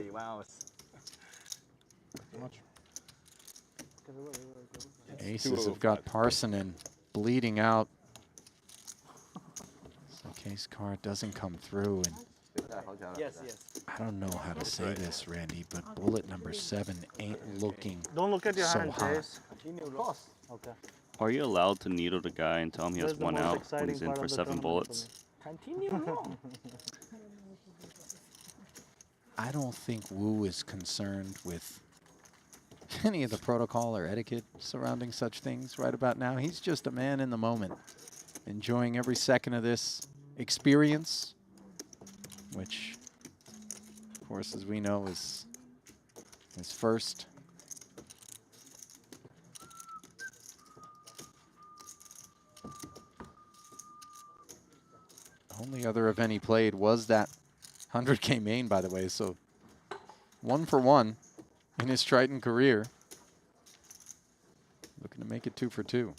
Aces have got Parsonen bleeding out. The case card doesn't come through, and Yes. I don't know how to say this, Randy, but bullet number 7 ain't looking Don't look at your so hand, hot. Jace. Okay. Are you allowed to needle the guy and tell him he has That's the 1 most out when exciting he's in part for of the 7 tournament bullets? Continue on. I don't think Wu is concerned with any of the protocol or etiquette surrounding such things right about now. He's just a man in the moment, enjoying every second of this experience, which, of course, as we know, is his first. Only other event he played was that 100K main, by the way, so 1 for 1 in his Triton career. Looking to make it 2 for 2.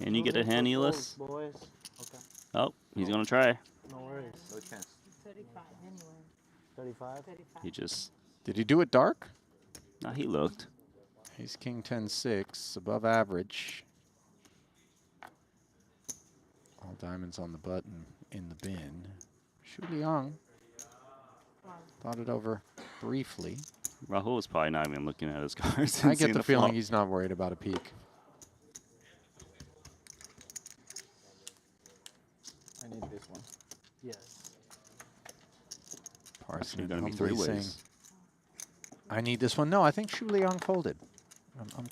Can you get a hand, Elis? Boys. Okay. Oh, he's gonna try. No worries. No chance. 35 anyway. 35? 35. He just. Did he do it dark? Nah, he looked. Ace King 10-6, above average. All diamonds on the button in the bin. Shu Liang thought it over briefly. Rahul was probably not even looking at his cards. I and get seeing the feeling flop. he's not worried about a peak. I need this one. Yes. Parson You're gonna be humbly three saying, ways. I need this one. No, I think Shu Liang folded.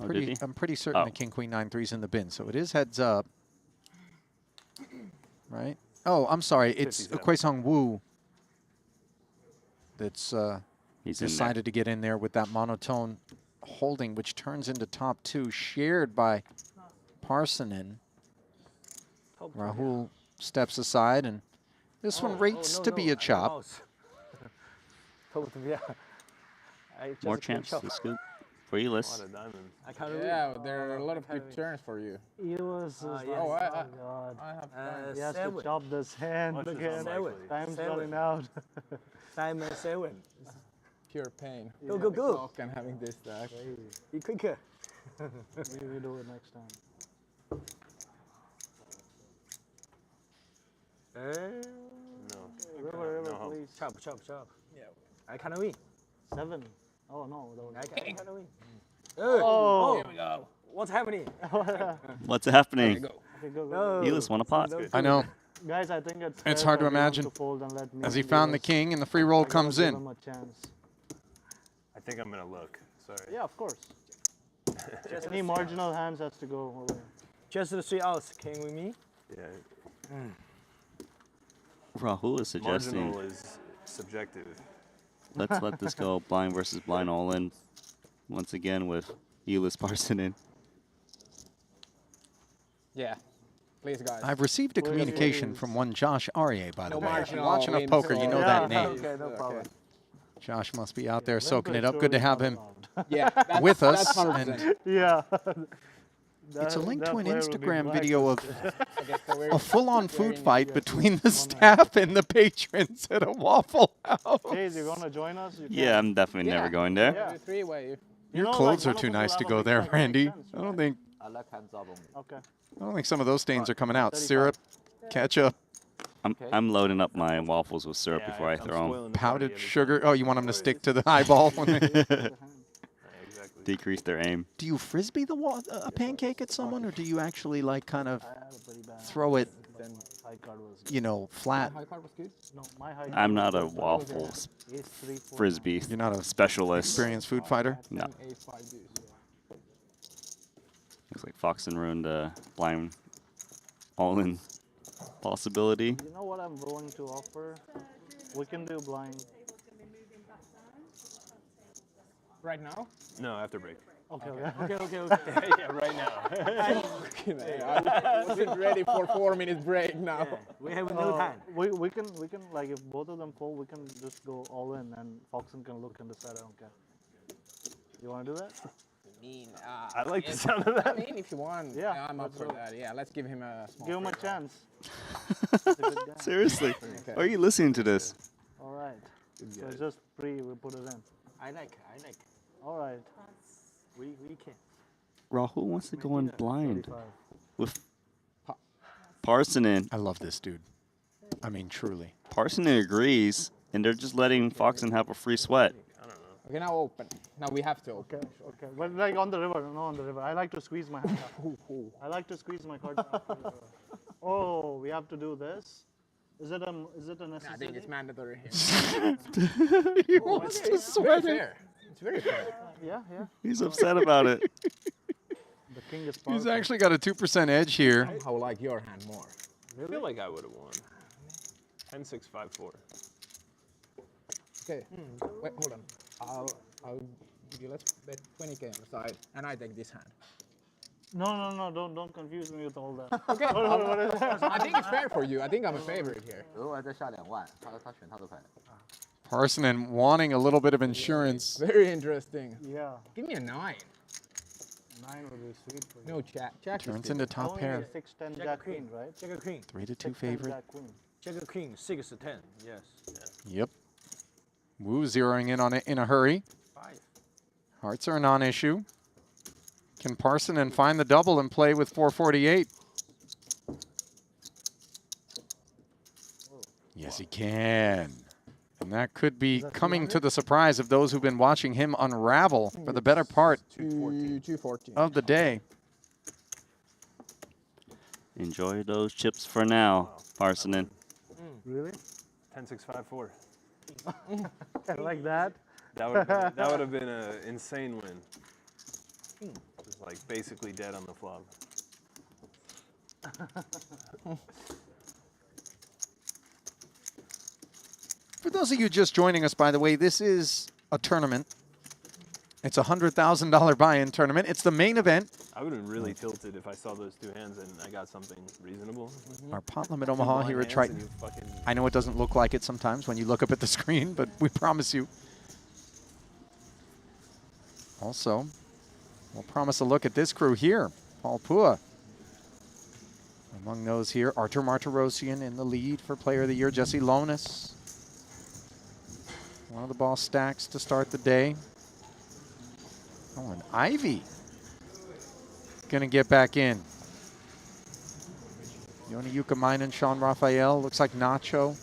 Oh, did he? I'm pretty certain Oh. the King Queen 9-3's in the bin, so it is heads up. Right? Oh, I'm sorry. It's 57. Kwai-Sung Wu that's He's in there. decided to get in there with that monotone holding, which turns into top 2, shared by Parsonen. Rahul steps aside, and this one rates to be a chop. More chance to scoop for A Elis. lot of diamonds. I can't Yeah, there are a lot of good turns for you. It was. yes. Oh, God. I have time. He has to Seven. chop this hand Much is again. unlikely. Time's Seven. running out. Simon 7. Pure pain. Go, go, go. Talk and having this stack. Be quicker. Maybe we do it next time. No. River, No hope. please. Chop, chop, chop. Yeah. I can't win. 7. Oh no. I can't win. Oh. Here we go. What's happening? What's happening? Okay, go, go. No. Elis won a pot. I know. Guys, I think it's It's fair hard to for him imagine. fold and let me As he do found the this. king, and the free roll I gotta comes give in. him a chance. I think I'm gonna look. Sorry. Yeah, of course. Any marginal hands has to go away. Just the 3 outs came with me. Yeah. Rahul is suggesting Marginal is subjective. let's let this go blind versus blind all in once again with Elis Parsonen. Yeah. Please, guys. I've received a Please. communication from one Josh Aryeh, by the No way. If you marginal watch enough wins poker, you know or- that Yeah. name. Okay, no problem. Josh must be out there soaking it Limp up. Good to is have not him allowed. Yeah, that's, with that's us. 100%. And Yeah. it's a link to an player will be Instagram video of Okay, so we're- a full-on food we're in- fight between the staff and the patrons at a Waffle House. Hey, you're gonna join us? You can. Yeah, I'm definitely never Yeah. going there. Yeah. Three-way. You Your know, like, clothes are one of too us will nice to have a go big there, stack, Randy. makes sense, I don't right? think I like hands up only. Okay. some of those stains are coming out. 35. Syrup, ketchup, I'm loading up my waffles with syrup before I I'm throw them. spoiling the party powdered every sugar. time. Oh, you want them to stick to the eyeball when they Yeah, exactly. Decrease their aim. Do you frisbee a pancake at someone, or do you actually like kind of I had a pretty bad. throw it, Then High card was good. you know, flat? high card was good. No, my high I'm card not a was waffle Ace 3, 4, frisbee You're not a specialist. experienced food fighter. No. 10, 8, 5 deuce. Looks like Foxen ruined a blind all-in possibility. You know what I'm willing to offer? We can do blind. Right now? No, after break. Okay, okay. Yeah, right now. I wasn't ready for 4 minutes break now. We have no time. We can like if both of them fold, we can just go all in and Foxen can look and decide. I don't care. You want to do that? I like the sound of I that. mean, if you want, Yeah, I'm up let's for go. that. Yeah, let's give him a small Give him a free roll. chance. He's a good guy. Seriously, Okay. are you listening to this? All right. Good So guy. it's just free. We put it in. I like. All right. We can. Rahul wants to go in blind 35. with Parsonen. I love this dude. I mean, truly. Parsonen agrees, and they're just letting Foxen have a free sweat. Okay, now open. Now we have to open. Okay. But like on the river, no on the river. I like to squeeze my hand out. I like to squeeze my cards out. on the river. Oh, we have to do this. Is it a I necessity? think it's mandatory here. He wants to It's very sweat it. fair. It's very fair. Yeah. He's upset about it. The king is He's powerful. actually got a 2% edge here. I like your hand more. I feel like I would have won. 10, 6, 5, 4. Okay. Wait, hold on. I'll give you. Let's bet 20K on the side, and I take this hand. No, don't confuse me with all that. Okay. I think it's fair for you. I think I'm a favorite here. 额外再下2万，他选他的牌。Parsonen wanting a little bit of insurance. Very interesting. Yeah, Give me a 9. 9 would be sweet for you. No, Jack. Turns into top Only pair. 6, 10, Jack Queen, right? Check a queen. 3-2 6, 10, favorite. Jack Queen. Check a king. 6 to 10. Yes. Yep. Wu zeroing in on it in a hurry. 5. Hearts are a non-issue. Can Parsonen find the double and play with 448? Yes, he can. And that could be coming to the surprise of those who've been watching him unravel for the better part 214. of the day. Enjoy those chips for now, Parsonen. Really? 10-6-5-4. Like that? That would have been an insane win. Just like basically dead on the flop. For those of you just joining us, by the way, this is a tournament. It's a $100,000 buy-in tournament. It's the main event. I would have really tilted if I saw those two hands and I got something reasonable. Our pot limit Omaha here at Triton. I know it doesn't look like it sometimes when you look up at the screen, but we promise you. Also, we'll promise a look at this crew here. Paul Pua. Among those here, Artur Martirosyan in the lead for Player of the Year. Jesse Lonis. One of the ball stacks to start the day. Oh, and Ivy gonna get back in. Yoni Yuka Sean Raphael. Looks like Nacho.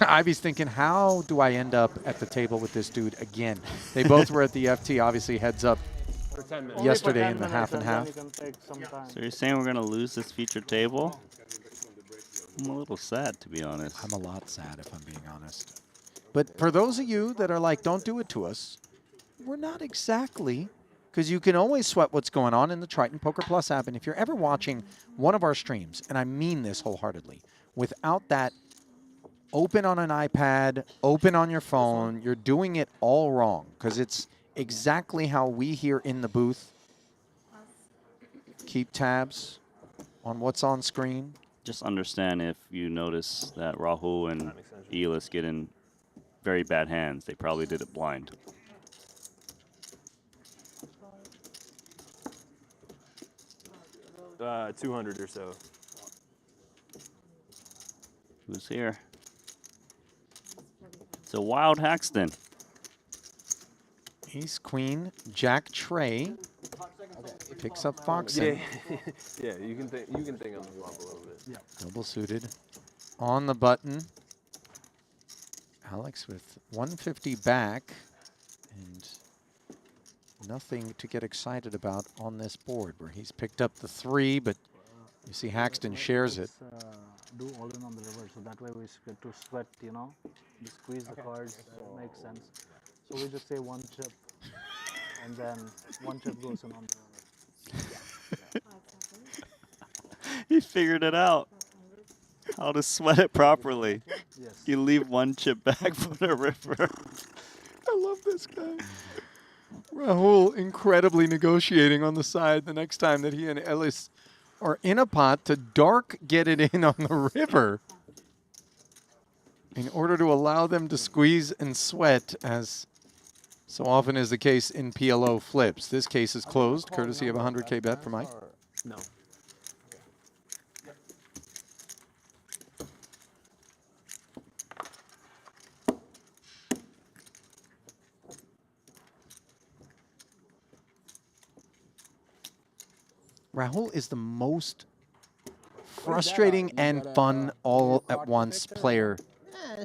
Ivy's thinking, how do I end up at the table with this dude again? They both were at the FT, obviously heads up For 10 minutes. yesterday in the half and half. You can take some time. So you're saying we're going to lose this featured table? I'm a little sad, to be honest. I'm a lot sad, if I'm being honest. But for those of you that are like, don't do it to us, we're not exactly, because you can always sweat what's going on in the Triton Poker Plus app. And if you're ever watching one of our streams, and I mean this wholeheartedly, without that open on an iPad, open on your phone, you're doing it all wrong, because it's exactly how we here in the booth keep tabs on what's on screen. Just understand if you notice that Rahul and Elis get in very bad hands, they probably did it blind. Uh, 200 or so. Who's here? It's a wild Haxton. Ace, Queen, Jack, Trey. Picks up Foxen. Yeah, yeah. You can think on the flop a little bit. Yeah. Double suited. On the button. Alex with 150 back. And nothing to get excited about on this board, where he's picked up the 3, but you see Haxton shares it. Do all in on the river, so that way we get to sweat, you know. We squeeze the cards, it makes sense. So we just say 1 chip, and then 1 chip goes in on the river. He figured it out. How to sweat it properly. Yes. You leave 1 chip back for the river. I love this guy. Rahul incredibly negotiating on the side the next time that he and Ellis are in a pot to dark get it in on the river in order to allow them to squeeze and sweat, as so often is the case in PLO flips. This case is closed, courtesy of a 100K bet for Mike. No. Rahul is the most frustrating and fun all at once player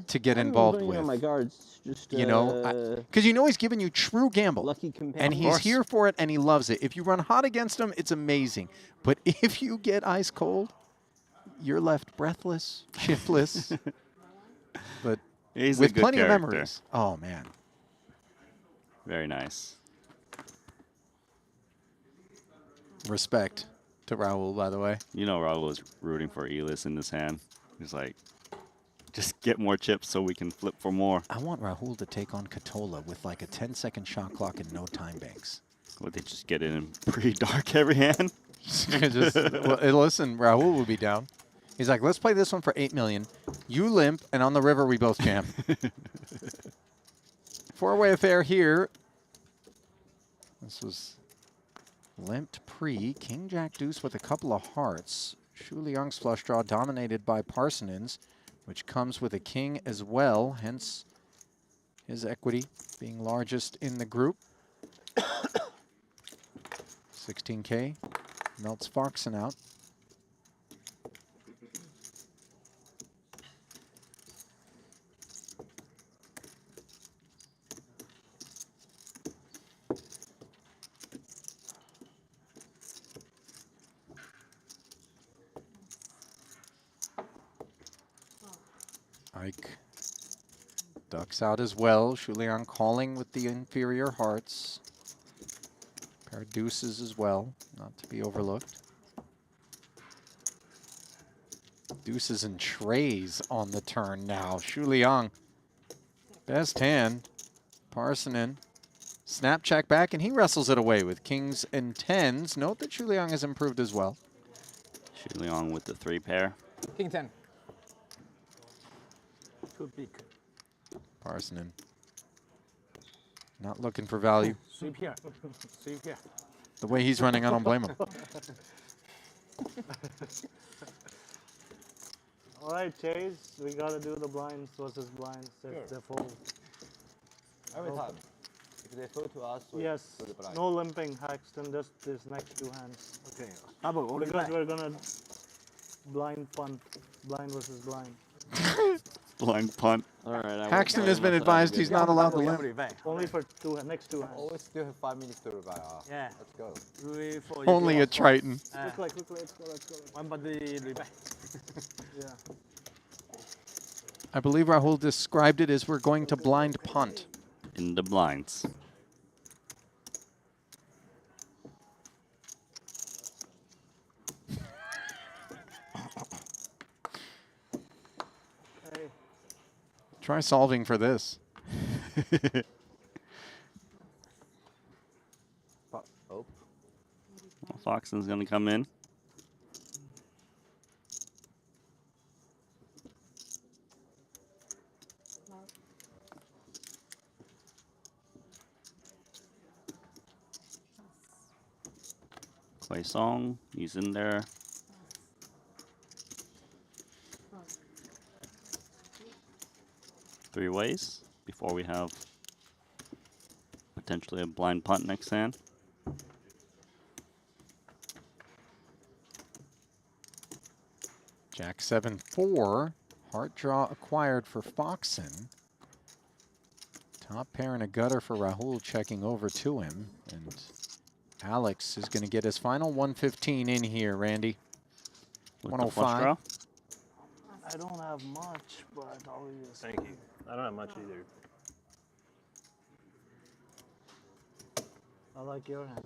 to get involved with. My guards, just You know, because you know he's giving you true gamble, lucky companion. and he's here for it, and he loves it. If you run hot against him, it's amazing. But if you get ice cold, you're left breathless, shiftless, but He's a with good plenty character. of memories. Oh man, Very nice. respect to Rahul, by the way. You know Rahul was rooting for Elis in this hand. He's like, just get more chips so we can flip for more. I want Rahul to take on Katola with like a 10-second shot clock and no time banks. Would they just get it in pretty dark every hand? Just, well, listen, Rahul will be down. He's like, let's play this one for 8 million. You limp, and on the river we both jam. Four-way affair here. This was limped pre. King, Jack, Deuce with a couple of hearts. Shu Liang's flush draw dominated by Parsonen's, which comes with a king as well, hence his equity being largest in the group. 16K melts Foxen out. Ike ducks out as well. Shu Liang calling with the inferior hearts. Pair of deuces as well, not to be overlooked. Deuces and trays on the turn now. Shu Liang, best hand. Parsonen, snap check back, and he wrestles it away with kings and tens. Note that Shu Liang has improved as well. Shu Liang with the 3-pair. King 10. Too big. Parsonen, not looking for value. Sweep here. Sweep here. The way he's running, I don't blame him. All right, Chase, we gotta do the blinds versus blinds. That's the fold. Every time. If they fold to us, we Yes, do the blind. no limping, Haxton, just these next two hands. Okay. Because we're gonna blind punt, blind versus blind. Blind punt. All right. Haxton has been advised he's not allowed to limp. Only for next two hands. Always still have 5 minutes to revive. Yeah. Let's go. Only a Triton. Quickly, let's go. One body revive. Yeah. I believe Rahul described it as we're going to blind punt. In the blinds. Try solving for this. Oh. Foxen's going to come in. Clay Song, he's in there. Three ways before we have potentially a blind punt next hand. Jack 7-4. Heart draw acquired for Foxen. Top pair and a gutter for Rahul checking over to him. And Alex is going to get his final 115 in here, Randy. With the flush 105. draw. I don't have much, but I'll use. Thank you. I don't have much either. I like your hand.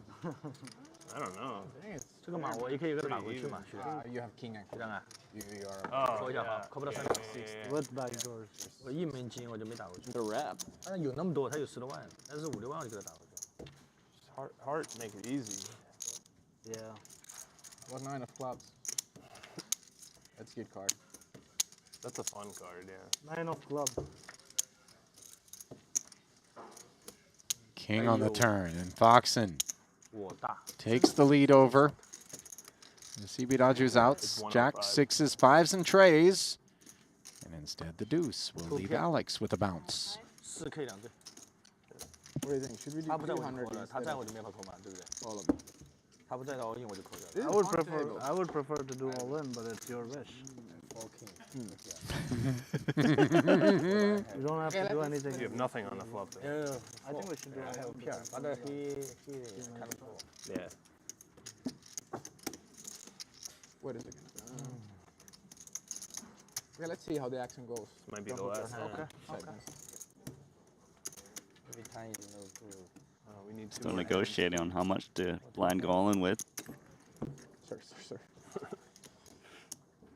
I don't know. You have king and queen. You are. Oh, yeah. With backdoors. 我1美金我就没打过去。 The wrap. 但是有那么多，他有10多万，但是5、6万我就给他打过去。 Heart make it easy. Yeah. What 9 of clubs? That's a good card. That's a fun card, yeah. 9 of club. King on the turn, and Foxen 我大。 takes the lead over. The CB Raju's outs. Jack, 6s, 5s, and trays. And instead, the deuce will leave Alex with a bounce. 4K 2对。 What do you think? Should we do 他不在我就 200 扣了，他 instead 在 of 我就没法扣嘛，对不对？ all of them? 他不在的 all in 我就扣掉。 This I is would fun prefer. table. I would prefer to do all in, but it's your wish. You don't have to do anything. You have nothing on the flop, though. Yeah. I think we should do I have all a pair, but he kind of cool. Yeah. Wait a second. Okay, let's see how the action goes. Might be Don't the put your last hand one. on seconds. Every time you know to. We need Still negotiating on how much to blind go all in with. Sir.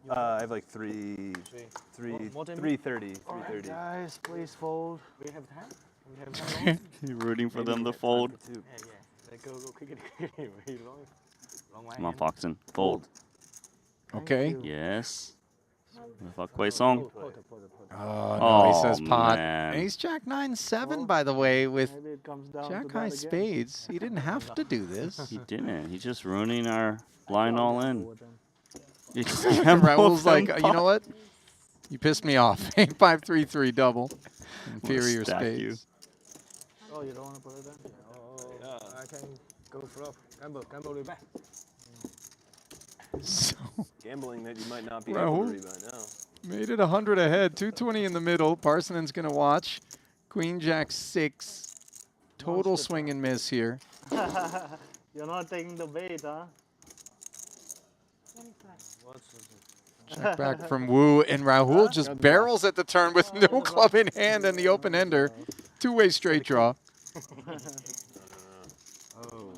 I have like 330. Alright, 330. guys, please fold. We have time? We have time? You're rooting for them to fold. Yeah. Let's go quickly. Very long. Long way. Come on, Foxen. Fold. Okay. you. Yes. Fuck Wei Song. Oh, no, he says pot. man. Ace Jack 9-7, by the way, with Maybe it comes down Jack to high that again. spades. He didn't have to do this. He didn't. He's just ruining our blind all in. With him. You just And gamble Rahul's with like, him, you know what? You pissed me off. 8-5-3-3 double. Inferior stack you. spades. Oh, you don't want to put it in? Oh, I can go flop. Gamble way back. So Gambling that you might not be able to Rahul read by now. made it 100 ahead. 220 in the middle. Parsonen's going to watch. Queen Jack 6. Total swing and miss here. You're not taking the bait, huh? Check back from Wu, and Rahul just barrels at the turn with no club in hand and the open ender. Two-way straight draw.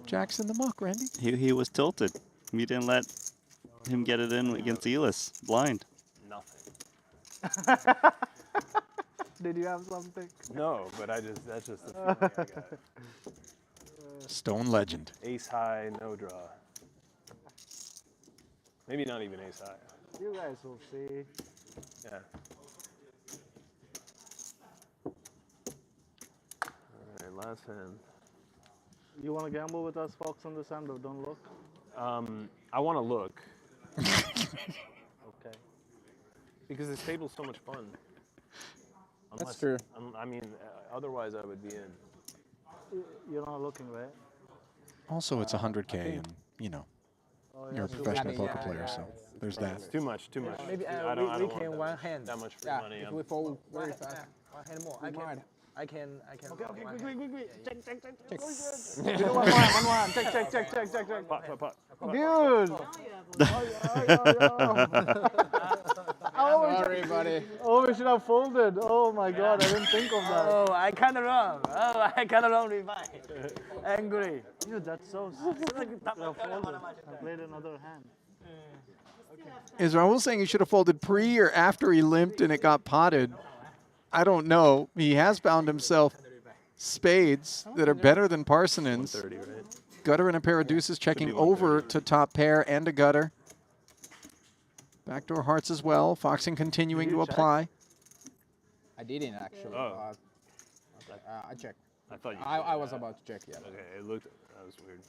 Jack's in the muck, Randy. He was tilted. We didn't let him get it in against Elis. Blind. Nothing. Did you have something? No, but that's just the feeling I got. Stone legend. Ace high, no draw. Maybe not even ace high. You guys will see. Yeah. All right, last hand. You want to gamble with us, Fox, on this hand, or don't look? I want to look Okay. because this table's so much fun. That's true. I mean, otherwise I would be in. You're not looking, right? Also, it's 100K, and, you know, Oh, you're a yeah, professional Yeah, poker player, yeah, so it's there's that. It's too much. Too much. Maybe I don't we want can that, one hand. that much free Yeah, money. if we fall very fast. One hand more. We might. I can. Okay, one hand. quick. Check. Check. You know, one. Check. Pot. Dude! Sorry, buddy. Oh, we should have folded. Oh my god, I didn't think of that. Oh, I kind of wrong. I kind of wrong with mine. Angry. Dude, that's so sick. I played another hand. Is Rahul saying he should have folded pre or after he limped and it got potted? I don't know. He has found himself spades that are better than Parsonen's. 30, right? Gutter and a pair of deuces checking over to top pair and a gutter. Backdoor hearts as well. Foxing continuing to apply. I didn't actually. Oh. I checked. I thought you. I was about to check. Yeah. Okay, it looked. That was weird.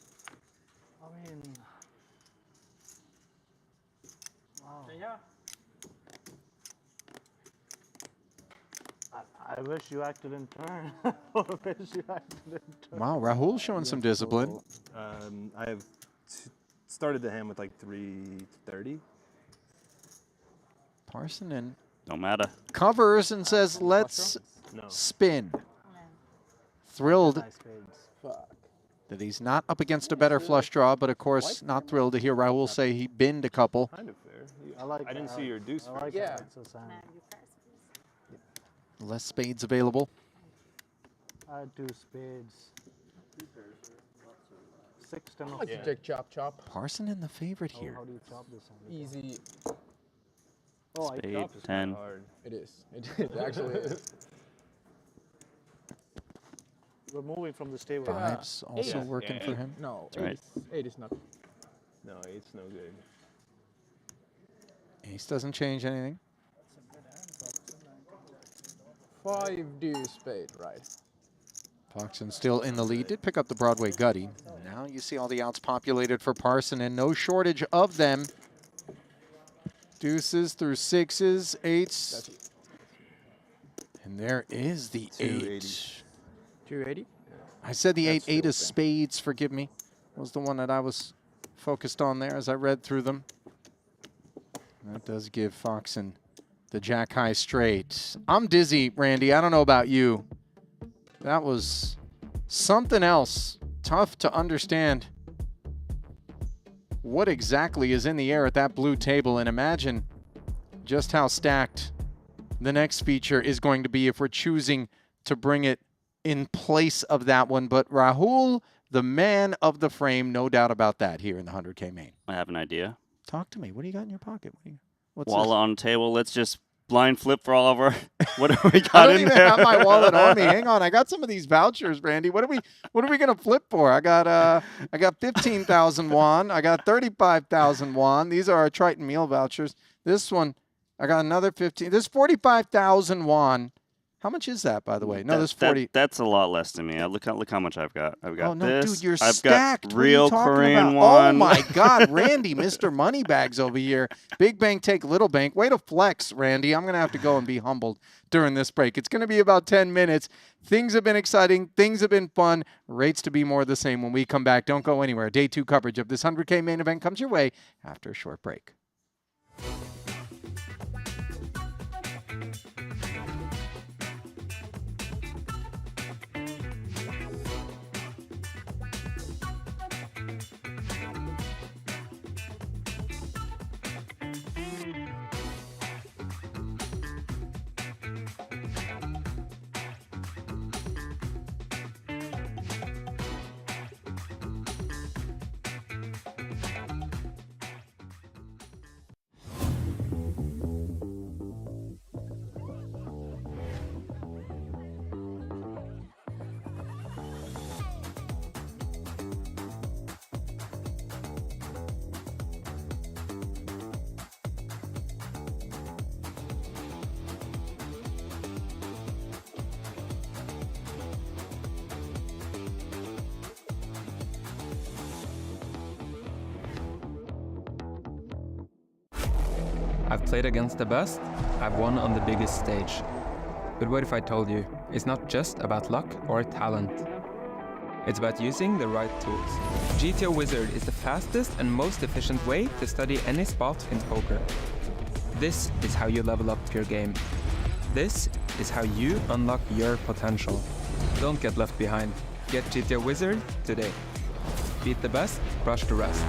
I mean, wow. I wish you acted in turn. I wish you acted in turn. Wow, Rahul showing some discipline. I have started the hand with like 330. Parsonen Don't matter. covers and says, let's No. spin. Thrilled Nice spades. Fuck. that he's not up against a better flush draw, but of course not thrilled to hear Rahul say he binned a couple. Kind of fair. I didn't see your deuce. I like Yeah. that. It's a sign. Less spades available. I had two spades. 6, 10 I of like to check chop. Parsonen the favorite here. How do you chop this hand? Easy. Oh, I Spade, Chop is 10. hard. It is. It actually is. We're moving from this table. Fives also Yeah. working Yeah. for him. No, right. eight is not. No, it's no good. Ace doesn't change anything. 5 deuce spade, right? Foxen still in the lead. Did pick up the Broadway gutty. Now you see all the outs populated for Parsonen. No shortage of them. Deuces through sixes, eights. And there is the 8. 280. I said the That's 8 is still spades, forgive me. Was the one that I was focused on there as I read through them. That does give Foxen the jack high straight. I'm dizzy, Randy. I don't know about you. That was something else. Tough to understand what exactly is in the air at that blue table, and imagine just how stacked the next feature is going to be if we're choosing to bring it in place of that one. But Rahul, the man of the frame, no doubt about that here in the 100K main. I have an idea. Talk to me. What do you got in your pocket? What's Wallet this? on the table. Let's just blind flip for all of our. What do we I got don't in even there? have my wallet on me. Hang on, I got some of these vouchers, Randy. What are we gonna flip for? I got 15,000 won. I got 35,000 won. These are our Triton meal vouchers. This one, I got another 15. There's 45,000 won. How much is that, by the way? No, there's 40. That's a lot less than me. Look how much I've got. I've got Oh, no, this. dude, you're I've stacked. got What are you real talking Korean about? won. Oh, my God. Randy, Mr. Moneybags over here. Big bank take little bank. Way to flex, Randy. I'm going to have to go and be humbled during this break. It's going to be about 10 minutes. Things have been exciting. Things have been fun. Rates to be more the same when we come back. Don't go anywhere. Day 2 coverage of this 100K main event comes your way after a short break. I've played against the best, I've won on the biggest stage. But what if I told you, it's not just about luck or talent. It's about using the right tools. GTO Wizard is the fastest and most efficient way to study any spot in poker. This is how you level up your game. This is how you unlock your potential. Don't get left behind. Get GTO Wizard today. Beat the best, crush the rest.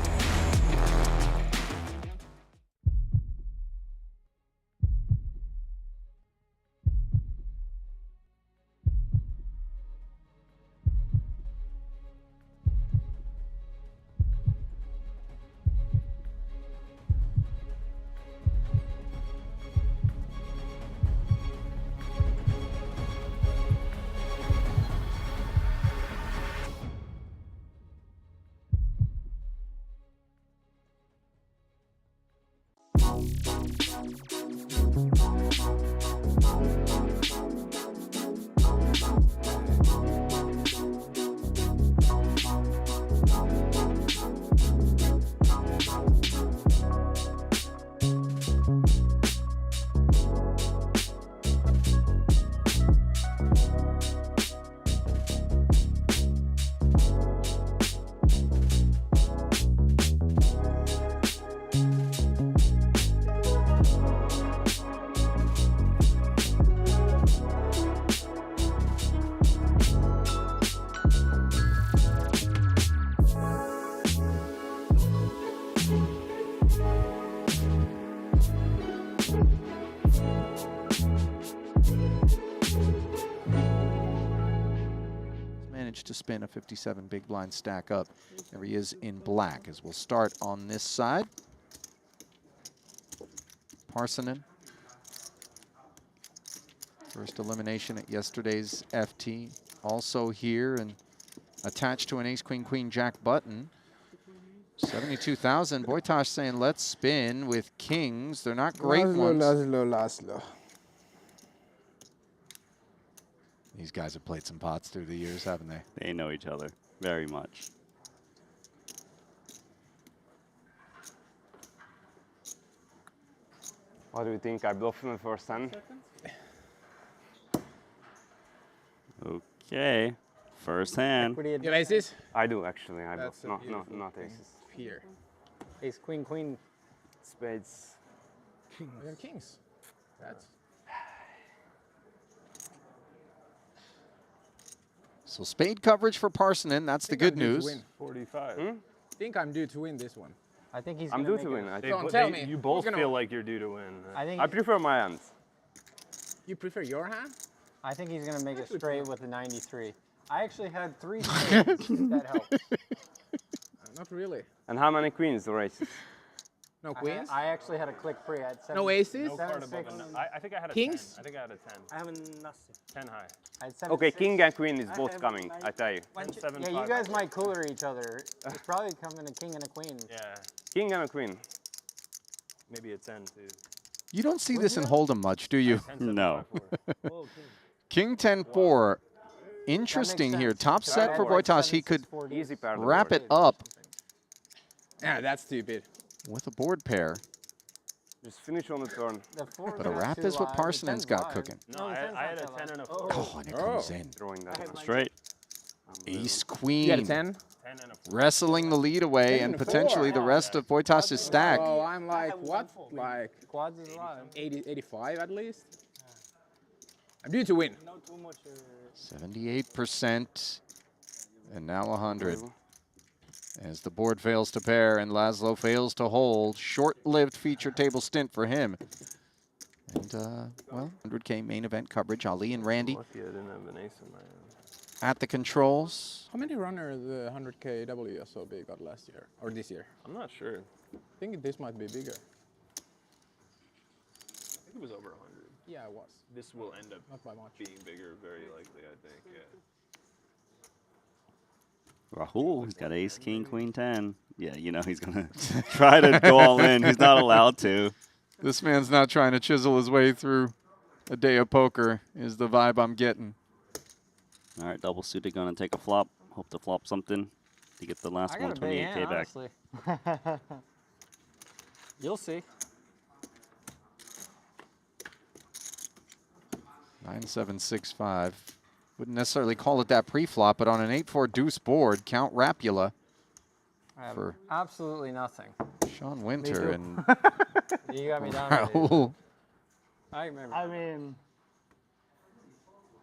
To spin a 57 big blind stack up. There he is in black as we'll start on this side. Parsonen. First elimination at yesterday's FT. Also here and attached to an ace, queen, queen, jack button. 72,000. Boytosh saying let's spin with kings. They're not great ones. Laszlo. These guys have played some pots through the years, haven't they? They know each other very much. What do you think? I bluff him for sun? Okay, first hand. You have aces? I do actually. I That's bluff. Not thing. aces. Here. Ace, queen, queen. Spades. Kings. We have kings. That's. So spade coverage for Parsonen. That's the good news. 45. I think I'm due to win this one. I think he's. I'm due to win. Tell me. You both feel like you're due to win. I prefer my hands. You prefer your hand? I think he's gonna make it straight with the 93. I actually had 3 spades. That helps. Not really. And how many queens or aces? No queens? I actually had a click free. I had 7. No aces? No card above I think I had a Kings? 10. I think I had a 10. I have a nothing. 10 high. I had 7. Okay, 6. king and queen is I both have coming. 9. I tell you. 7, Yeah, 5. you guys might cooler each other. It's probably coming a king and a queen. Yeah, King and a queen. maybe a 10 too. You don't see this in Hold'em much, do you? No. King 10-4. Interesting here. Top set for Wojtas. He could Easy part of the wrap board. it up Yeah, that's stupid. with a board pair. Just finish on the turn. But a wrap is what Parsenen's got cooking. No, I had a 10 and a 4. Oh, and it comes in. Throwing that in. Straight. Ace You Queen. got a 10? 10 and a 4. Wrestling the lead away 10 and and a potentially 4. the rest of Wojtas' stack. Oh, I'm like, what? Like Quads is alive. 80, 85 at least? I'm due to win. 78%. And now 100. As the board fails to pair and Laszlo fails to hold. Short-lived feature table stint for him. And, well, 100K main event coverage. Ali and Randy Lucky I didn't have an ace in my hand. at the controls. How many runners the 100K WSOB got last year? Or this year? I'm not sure. I think this might be bigger. I think it was over 100. Yeah, it was. This will end up Not by much. being bigger, very likely, I think. Yeah. Rahul, he's got ace, king, queen, 10. Yeah, you know he's going to try to go all in. He's not allowed to. This man's not trying to chisel his way through a day of poker, is the vibe I'm getting. All right, double suited going to take a flop. Hope to flop something to get the last I got a big 128K hand, back. honestly. You'll see. 9765. Wouldn't necessarily call it that pre-flop, but on an 8-4 deuce board, Count Rapula I have for absolutely nothing. Sean Winter and You got me down. there, dude. Raul. I remember. I mean,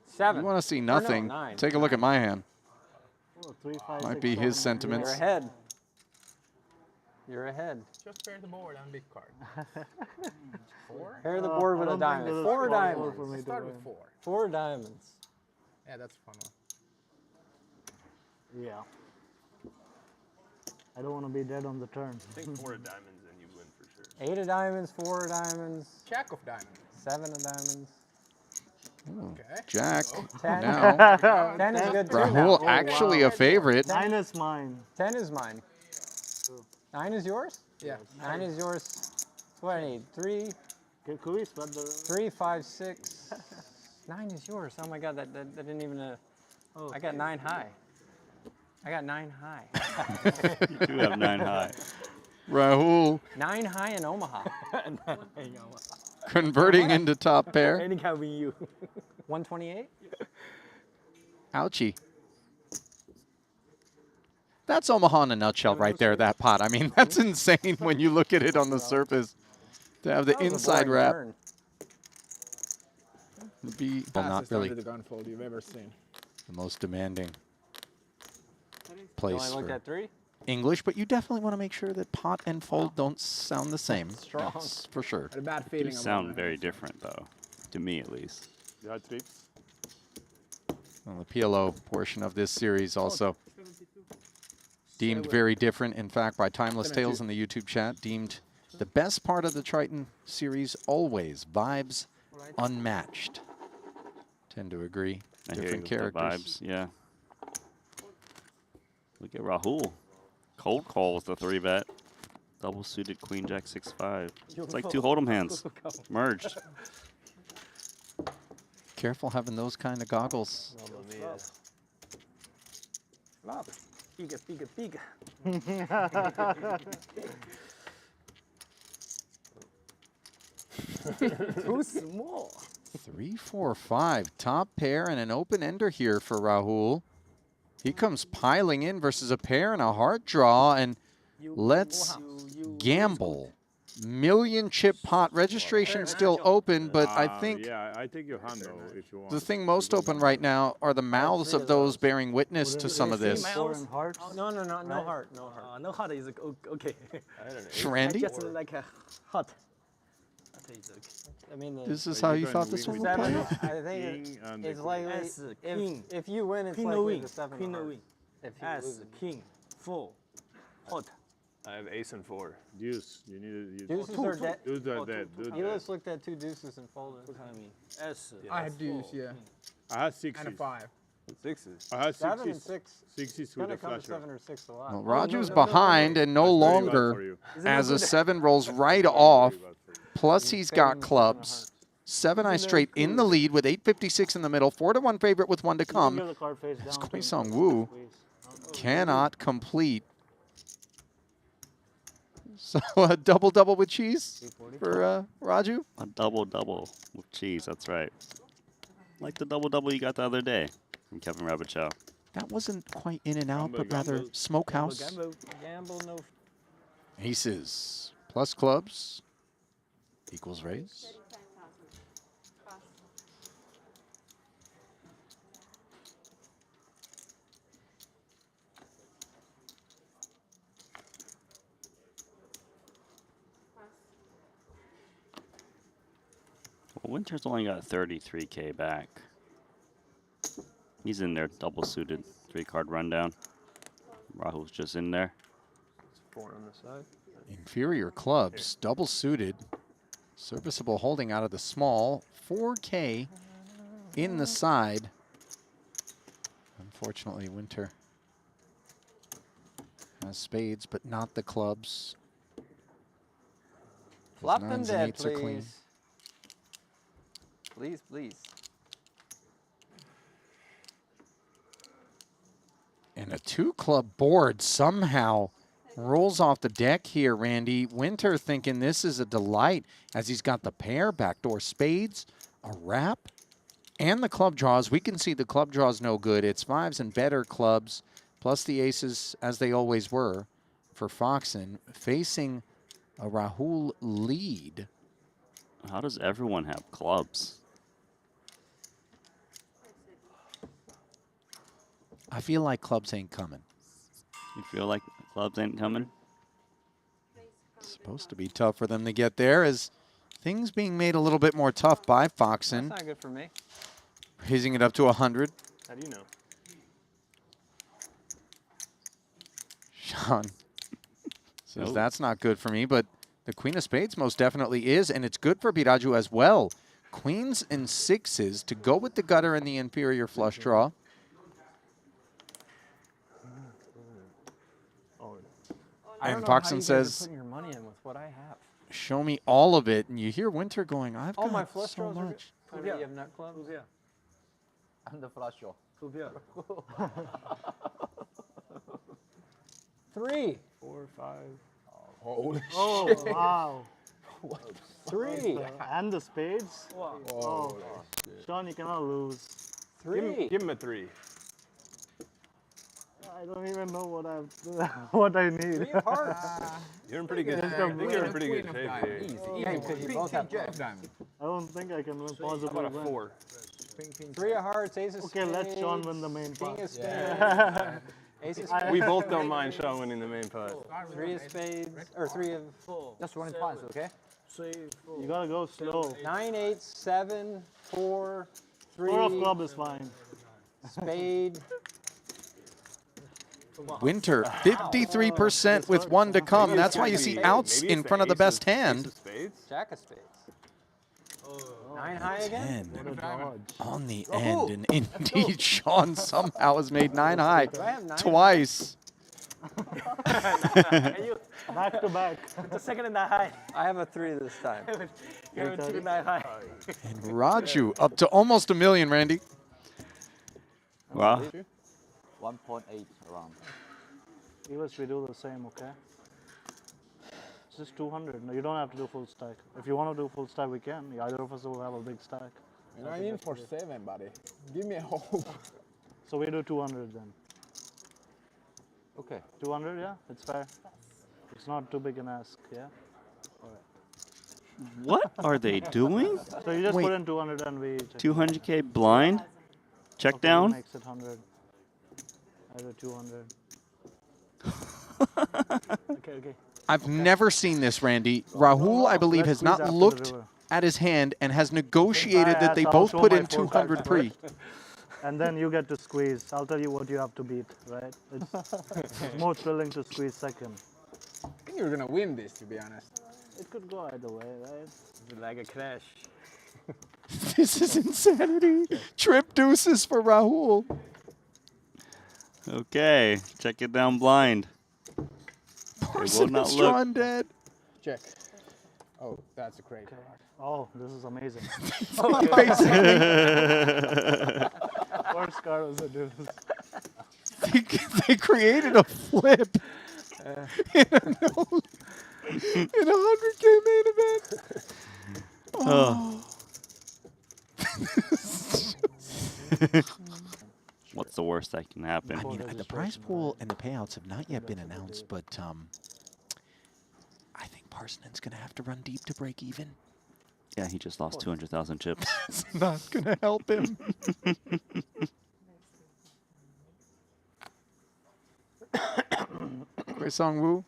7. You want to see Or no, nothing? 9. Take a look at my hand. 3, 5, Might 6, be his 7, sentiments. You're ahead. You're ahead. Just pair the board and big card. 4? Pair the board with a diamond. 4 diamonds. for me to Start with win. 4. 4 diamonds. Yeah, that's a fun one. Yeah. I don't want to be dead on the turn. I think 4 of diamonds and you win for sure. 8 of diamonds, 4 of diamonds, Jack of diamonds. 7 of diamonds. Ooh, Okay. Jack. 10. Now, 10 is good too. Rahul now. actually a favorite. 9 is mine. 10 is mine. 9 is yours? Yeah. 9 is yours. What I need? 3, Could we spread the... 3, 5, 6. 9 is yours. Oh my God, that didn't even. Oh, I got 9 high. I got 9 high. You do have 9 high. Rahul 9 high in Omaha. converting into top pair. Any can win you. 128? Ouchie. That's Omaha in a nutshell right there, that pot. I mean, that's insane when you look at it on the surface. To have the That was a inside boring wrap. turn. Be, well, not Fastest really under the gun fold you've ever seen. the most demanding You place only looked for at 3? English, but you definitely want to make sure that pot and fold don't sound the same. Strong. That's for sure. I had a bad They feeling about sound that. very different, though, to me at least. You had trips? Well, the PLO portion of this series also deemed very different. In fact, by Timeless Tales in the YouTube chat, deemed the best part of the Triton series always vibes unmatched. Tend to agree. I hear Different you with the characters. vibes, yeah. Look at Rahul. Cold calls the 3-bet. Double suited queen jack 6-5. It's like 2 hold'em hands merged. Careful having those kind of goggles. Pica, pica, pica. Too small. 3, 4, 5. Top pair and an open ender here for Rahul. He comes piling in versus a pair and a heart draw, and let's gamble. Million chip pot registration still open, but I think Yeah, I take your hand though if you want. the thing most open right now are the mouths of those bearing witness to some of this. Four and hearts. Oh, no heart, no heart. No heart is okay. Randy, Just like a heart. I mean, this is So how you you can thought this win one would with play? I think King and it's the likely As king. if you win, it's Queen no likely win. the 7 Queen no heart. win. If you As lose. king. 4. Hot. I have ace and 4. Deuce. You need a Deuces are dead. Deuce are dead. Deuce You dead. just looked at 2 deuces and folded. As I had deuce, yeah. I had 6. And a 5. Sixes. I had 7 and sixes. 6. Sixes Gonna with a come to flash draw. 7 or 6 a lot. Well, Oh, Raju's no, behind and no That's very bad for longer you. as a good? 7 rolls right off. Very bad for you. Plus he's got fading the 7 of clubs. hearts. 7 eye Isn't that straight in the cool? lead with 8.56 in the middle. 4-1 favorite with 1 to You can come. give the card face down. Squee to Sung him. Woo Squeeze. cannot complete. So a double-double with cheese for Raju. A double-double with cheese, that's right. Like the double-double you got the other day from Kevin Rabichow. That wasn't quite in and out, Gamble, but rather gamble. smokehouse. Gamble, no. Aces plus clubs equals raise. 35,000. Pass. Pass. Well, Winter's only got 33K back. He's in there double suited 3-card rundown. Rahul's just in there. 4 on the side. Inferior clubs, double suited. Serviceable holding out of the small. 4K in the side. Unfortunately, Winter has spades, but not the clubs. His Flop them nines and dead, eights are clean. please. Please, please. And a 2-club board somehow rolls off the deck here, Randy. Winter thinking this is a delight as he's got the pair, backdoor spades, a wrap, and the club draws. We can see the club draws no good. It's 5s and better clubs, plus the aces, as they always were, for Foxen, facing a Rahul lead. How does everyone have clubs? I feel like clubs ain't coming. You feel like clubs ain't coming? It's supposed to be tough for them to get there as things being made a little bit more tough by Foxen. That's not good for me. Raising it up to 100. How do you know? Sean says Nope. that's not good for me, but the Queen of Spades most definitely is, and it's good for Biraju as well. Queens and 6s to go with the gutter and the inferior flush draw. I And don't know how you Foxen guys are says, putting your money in with what I have. show me all of it. And you hear Winter going, I've Oh, got my flush so draws are good. much. Oh, you have nut clubs? I'm the flush draw. 3. 4, 5. Holy Oh, shit. wow. 3. And the spades? Oh, Sean, you cannot lose. 3. Give him a 3. I don't even know what what I need. 3 of hearts. You're in pretty good. I think you're in pretty good shape here. Yeah, because you both have Jack diamond. I don't think I can How possibly about a win. 4? 3 of hearts, ace of Okay, spades. let Sean win the main King part. of spades. Ace of I- spades. We both don't mind Sean winning the main pot. 3 of spades. Or 3 of. Just running twice, okay? You gotta go slow. 9, 8, 7, 4, 3. 4 of club is fine. Spade. Winter, 53% with 1 to come. That's why you see outs Maybe in it's front of the ace best ace hand. of spades? Jack of spades. 9 high again? 10 What a dodge. on the end. And indeed, Sean somehow has made 9 high Do I have 9? twice. Back to back. The second in that high. I have a 3 this time. You have a 2 in that high. And Raju up to almost $1 million, Randy. Wow. 1.8 around. Viewers, we do the same, okay? It's just 200. No, you don't have to do full stack. If you want to do full stack, we can. Either of us will have a big stack. You know, I'm in for 7, buddy. Give me a hope. So we do 200 then. Okay. 200, yeah? It's fair. It's not too big an ask, yeah? What are they doing? So you just Wait. put in 200 and we check. 200K blind? Check Okay, down? Makes it 100. Either 200. Okay. I've never seen this, Randy. Rahul, I believe, Let's has squeeze not after the looked river. at his hand and has negotiated I that they ask, I'll both show put my in four 200 cards pre. And then you get to squeeze. I'll tell you what you have to beat, right? It's more thrilling to squeeze second. I think you're gonna win this, to be honest. It could go either way, right? It's like a crash. This is insanity. Trip deuces for Rahul. Okay, check it down blind. It will Parson not is look. drawn dead. Check. Oh, that's a great card. Oh, this is amazing. Worst card was a deuce. They created a flip in a 100K main event. Oh. What's the worst that can happen? I mean, the prize pool and the payouts have not yet been announced, but I think Parsonen's going to have to run deep to break even. Yeah, he just lost 200,000 chips. It's not going to help him. Wei Song Wu,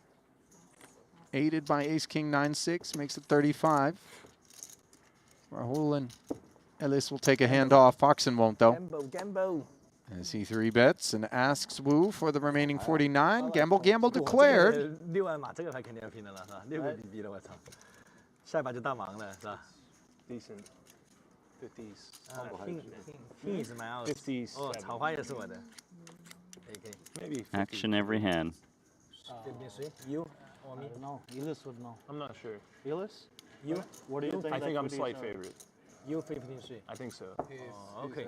aided by Ace King 9-6, makes it 35. Rahul and Ellis will take a hand off. Foxen won't, though. Gamble. As he 3-bets and asks Wu for the remaining 49. Gamble declared. 6万码这个牌肯定要拼的了，是吧？6个BB了，我操！下一把就大忙了，是吧 Decent. 50s. ？King is my out. 50s. 哦，草花也是我的。可以可以。 Maybe 50. Action every hand. 15谁？You or me? No, Elis would know. I'm not sure. Elis? You? What do you think? I think I'm that slight would be? favorite. You 15谁？ I think so. Oh, okay.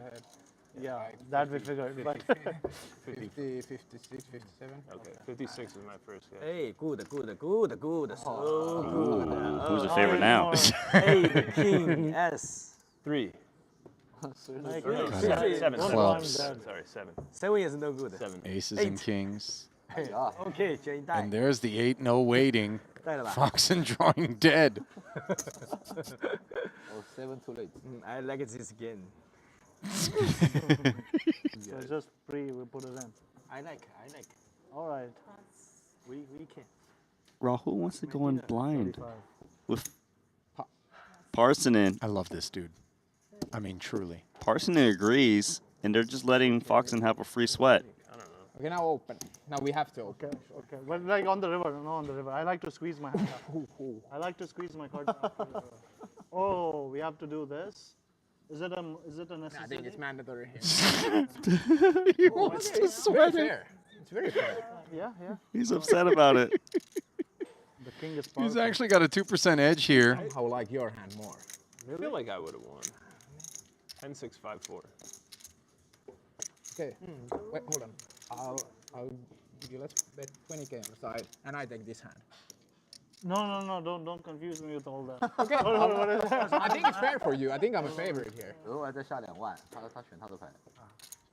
Yeah, that we figured. But 50, 56, 57. Okay, 56 is my first guess. Hey, good. So good. Who's a favorite now? Hey, the King S. 3. Seriously? 7. Clubs. Sorry, 7. 7 is no good. 7. Aces and kings. Okay, 选一袋 And。there's the 8-0 waiting. 带了吧 Foxen drawing dead. Oh, 7 too late. I like this game. so just we put it in. I like. All right. We can. Rahul wants to go in blind 35. with Parsonen. I love this dude. I mean, truly. Parsonen agrees, and they're just letting Foxen have a free sweat. Okay, now open. Now we have to open. Okay. But like on the river, no on the river. I like to squeeze my hand up. I like to squeeze my card after the river. Oh, we have to do this? Is it a necessity? I think it's mandatory here. He wants to sweat it. It's very fair. Yeah. He's upset about it. The king is He's powerful. actually got a 2% edge here. I like your hand more. I feel like I would have won. 10, 6, 5, 4. Okay. Wait, hold on. I'll give you. Let's bet 20K on the side, and I take this hand. No, don't confuse me with all that. Okay. I think it's fair for you. I think I'm a favorite here. 额外再下2万，他选他的牌。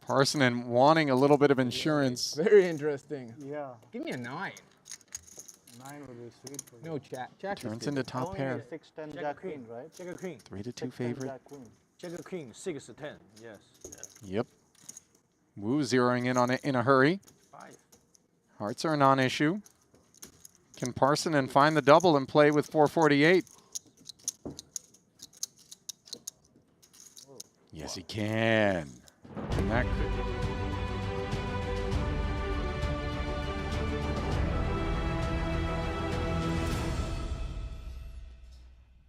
Parsonen wanting a little bit of insurance. Very interesting. Yeah. Give me a 9. 9 would be sweet for you. No, Jack. Jack is Turns good. into top Only pair. 6, 10, Jack Jack queen. queen, right? Check a queen. 3-2 6, 10, favorite. Jack queen. Check a queen. 6, 10. Yes. Yep. Wu zeroing in on it in a hurry. 5. Hearts are a non-issue. Can Parsonen find the double and play with 448? Yes, he can. And that could.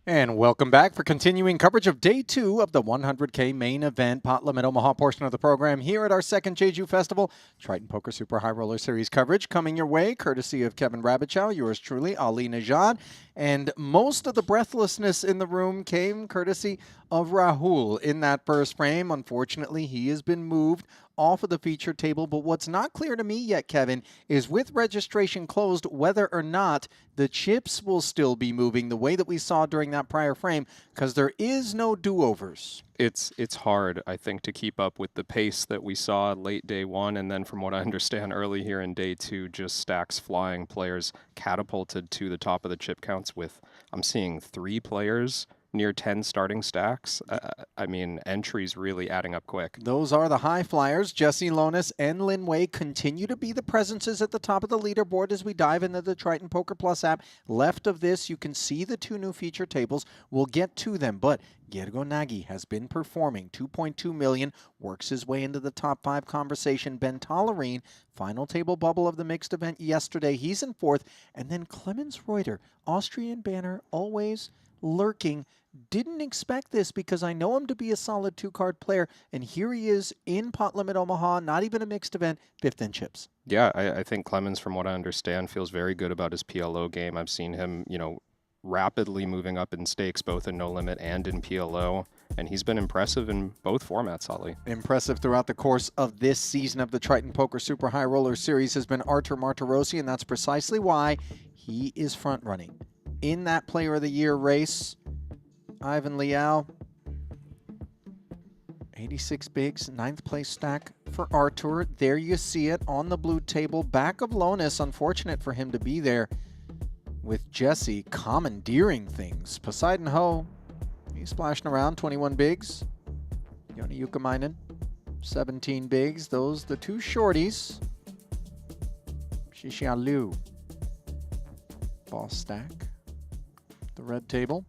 And welcome back for continuing coverage of Day 2 of the 100K main event, Pot Limit Omaha portion of the program here at our second Jeju Festival. Triton Poker Super High Roller Series coverage coming your way, courtesy of Kevin Rabichow, yours truly, Ali Najad. And most of the breathlessness in the room came courtesy of Rahul in that first frame. Unfortunately, he has been moved off of the feature table, but what's not clear to me yet, Kevin, is with registration closed, whether or not the chips will still be moving the way that we saw during that prior frame, because there is no do-overs. It's hard, I think, to keep up with the pace that we saw late day 1, and then from what I understand early here in day 2, just stacks flying, players catapulted to the top of the chip counts with, I'm seeing 3 players near 10 starting stacks. I mean, entries really adding up quick. Those are the high flyers. Jesse Lonis and Lin Wei continue to be the presences at the top of the leaderboard as we dive into the Triton Poker Plus app. Left of this, you can see the 2 new feature tables. We'll get to them, but Gergo Nagy has been performing. 2.2 million, works his way into the top 5 conversation. Ben Tollerine, final table bubble of the mixed event yesterday. He's in 4th. And then Clemens Reuter, Austrian banner, always lurking. Didn't expect this because I know him to be a solid 2-card player, and here he is in Pot Limit Omaha, not even a mixed event, 5th in chips. Yeah, I think Clemens, from what I understand, feels very good about his PLO game. I've seen him, you know, rapidly moving up in stakes, both in No Limit and in PLO, and he's been impressive in both formats, Holly. Impressive throughout the course of this season of the Triton Poker Super High Roller Series has been Artur Martirossi, and that's precisely why he is front-running in that Player of the Year race. Ivan Liao, 86 bigs, 9th place stack for Artur. There you see it on the blue table, back of Lonis. Unfortunate for him to be there with Jesse commandeering things. Poseidon Ho, he's splashing around, 21 bigs. Joni Jukamainen, 17 bigs. Those the 2 shorties. Xixia Liu, boss stack, the red table.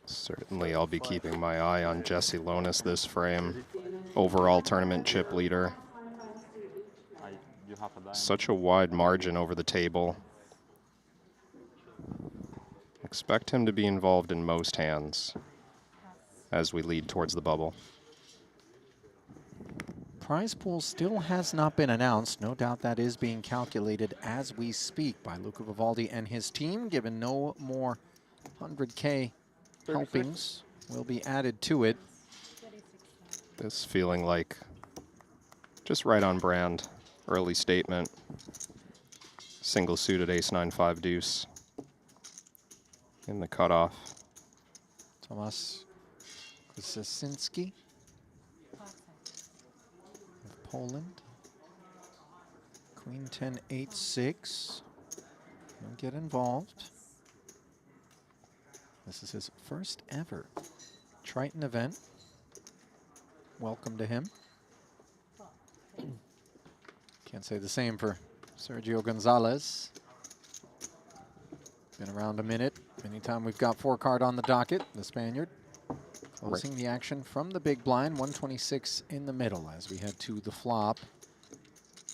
Certainly, I'll be keeping my eye on Jesse Lonis this frame. Overall tournament chip leader. Such a wide margin over the table. Expect him to be involved in most hands as we lead towards the bubble. Prize pool still has not been announced. No doubt that is being calculated as we speak by Luca Vivaldi and his team, given no more 100K helpings will be added to it. This feeling like just right on brand. Early statement. Single suited ace-9-5 deuce in the cutoff. Tomasz Kuczynski of Poland. Queen 10-8-6. He'll get involved. This is his first ever Triton event. Welcome to him. Can't say the same for Sergio Gonzalez. Been around a minute. Anytime we've got 4-card on the docket, the Spaniard closing the action from the big blind, 126 in the middle as we head to the flop,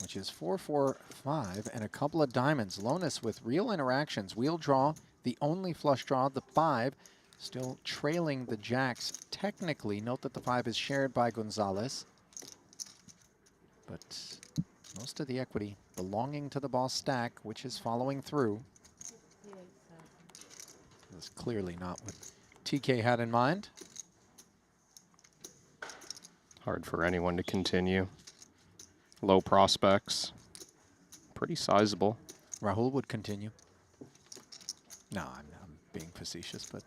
which is 4-4-5 and a couple of diamonds. Lonis with real interactions. Wheel draw, the only flush draw, the 5, still trailing the jacks technically. Note that the 5 is shared by Gonzalez, but most of the equity belonging to the boss stack, which is following through. That's clearly not what TK had in mind. Hard for anyone to continue. Low prospects. Pretty sizable. Rahul would continue. No, I'm being facetious, but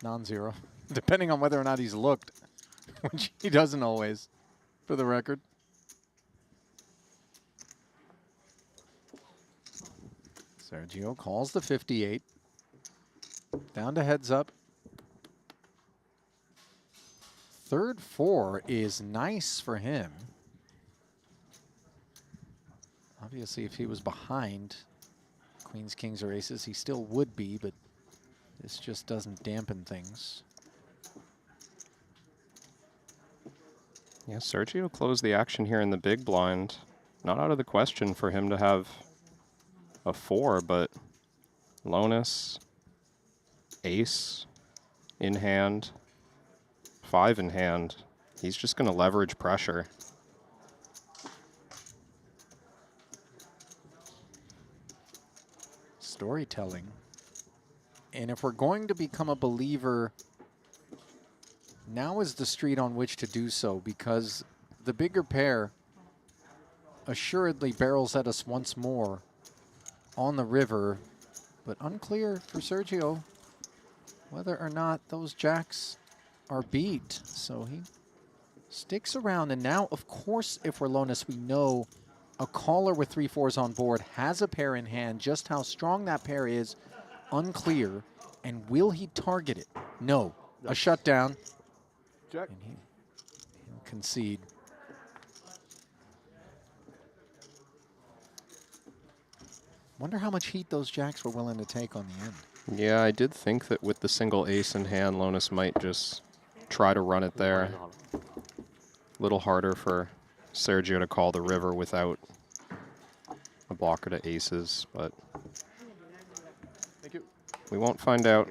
non-zero. Depending on whether or not he's looked, which he doesn't always, for the record. Sergio calls the 58. Down to heads up. Third 4 is nice for him. Obviously, if he was behind Queens, Kings, or Aces, he still would be, but this just doesn't dampen things. Yeah, Sergio closed the action here in the big blind. Not out of the question for him to have a 4, but Lonis, ace in hand, 5 in hand. He's just going to leverage pressure. Storytelling. And if we're going to become a believer, now is the street on which to do so, because the bigger pair assuredly barrels at us once more on the river, but unclear for Sergio whether or not those jacks are beat. So he sticks around, and now, of course, if we're Lonis, we know a caller with 3-4s on board has a pair in hand. Just how strong that pair is, unclear. And will he target it? No. A shutdown. Jack. And he'll concede. Wonder how much heat those jacks were willing to take on the end. Yeah, I did think that with the single ace in hand, Lonis might just try to run it there. A little harder for Sergio to call the river without a blocker to aces, but Thank you. we won't find out.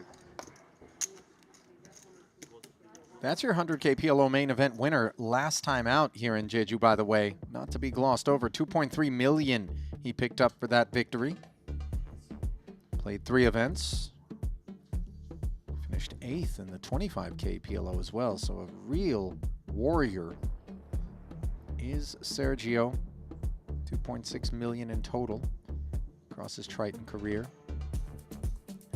That's your 100K PLO main event winner last time out here in Jeju, by the way. Not to be glossed over. 2.3 million he picked up for that victory. Played 3 events. Finished 8th in the 25K PLO as well. So a real warrior is Sergio. 2.6 million in total across his Triton career.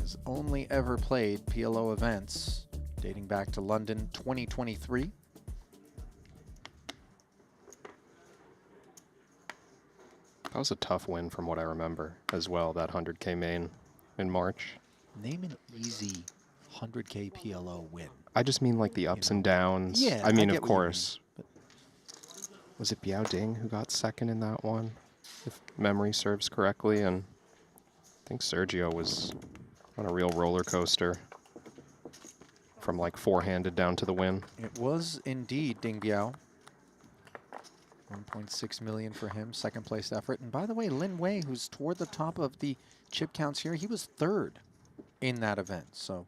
Has only ever played PLO events dating back to London 2023. That was a tough win from what I remember as well, that 100K main in March. Name an easy 100K PLO win. I just mean like the ups and downs. Yeah, I mean, I of course. Was it Biao Ding who got second in that one, if memory serves correctly? And I think Sergio was on a real roller coaster from like four-handed down to the win. It was indeed Ding Biao. 1.6 million for him, second place effort. And by the way, Lin Wei, who's toward the top of the chip counts here, he was 3rd in that event. So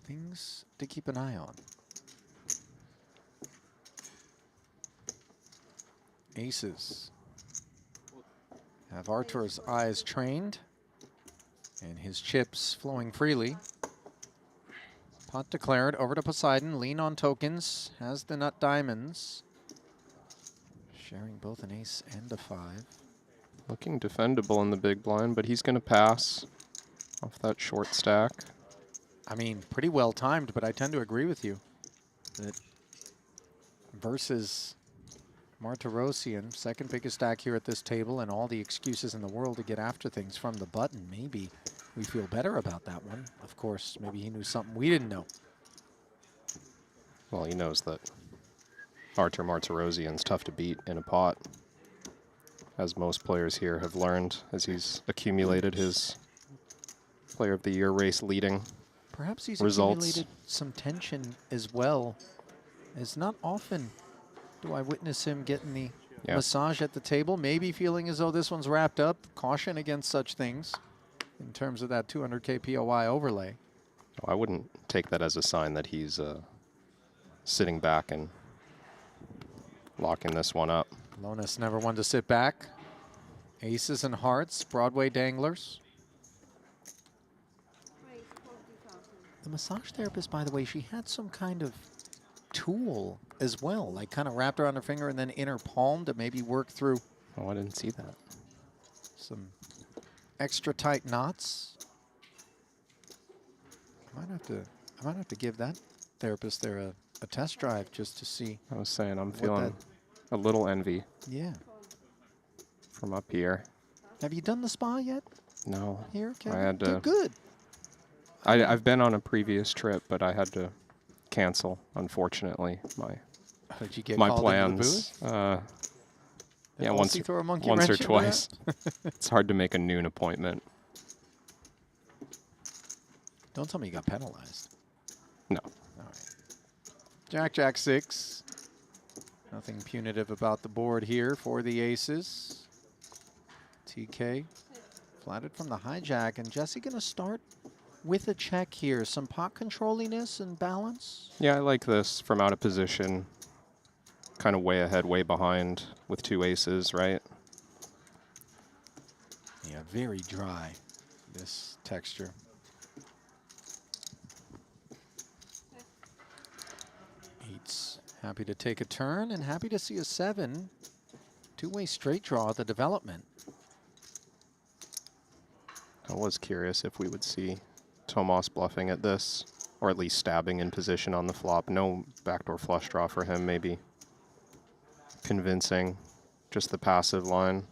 things to keep an eye on. Aces have Artur's eyes trained and his chips flowing freely. Pot declared, over to Poseidon, lean on tokens, has the nut diamonds. Sharing both an ace and a 5. Looking defendable in the big blind, but he's going to pass off that short stack. I mean, pretty well timed, but I tend to agree with you that versus Martirosian, second biggest stack here at this table, and all the excuses in the world to get after things from the button, maybe we feel better about that one. Of course, maybe he knew something we didn't know. Well, he knows that Artur Martirosian's tough to beat in a pot, as most players here have learned as he's accumulated his Player of the Year race leading Perhaps he's results. accumulated some tension as well. It's not often do I witness him getting the massage at the table, maybe feeling as though this one's wrapped up. Caution against such things in terms of that 200K POI overlay. Oh, I wouldn't take that as a sign that he's sitting back and locking this one up. Lonis never one to sit back. Aces and hearts, Broadway danglers. The massage therapist, by the way, she had some kind of tool as well, like kind of wrapped around her finger and then inner palm to maybe work through. Oh, I didn't see that. Some extra tight knots. I might have to give that therapist there a test drive just to see. I was saying I'm feeling a little envy. Yeah. From up here. Have you done the spa yet? No. Here, okay. I had to. Good. I've been on a previous trip, but I had to cancel, unfortunately, Did you get my called plans. into the booth? Yeah, Did once Aussie throw a monkey or wrench into twice. that? It's hard to make a noon appointment. Don't tell me you got penalized. No. All right. Jack, Jack 6. Nothing punitive about the board here for the aces. TK flatted from the hijack, and Jesse going to start with a check here. Some pot controlliness and balance. Yeah, I like this from out of position. Kind of way ahead, way behind with two aces, right? Yeah, very dry, this texture. Eights happy to take a turn and happy to see a 7. Two-way straight draw at the development. I was curious if we would see Tomas bluffing at this, or at least stabbing in position on the flop. No backdoor flush draw for him, maybe convincing, just the passive line.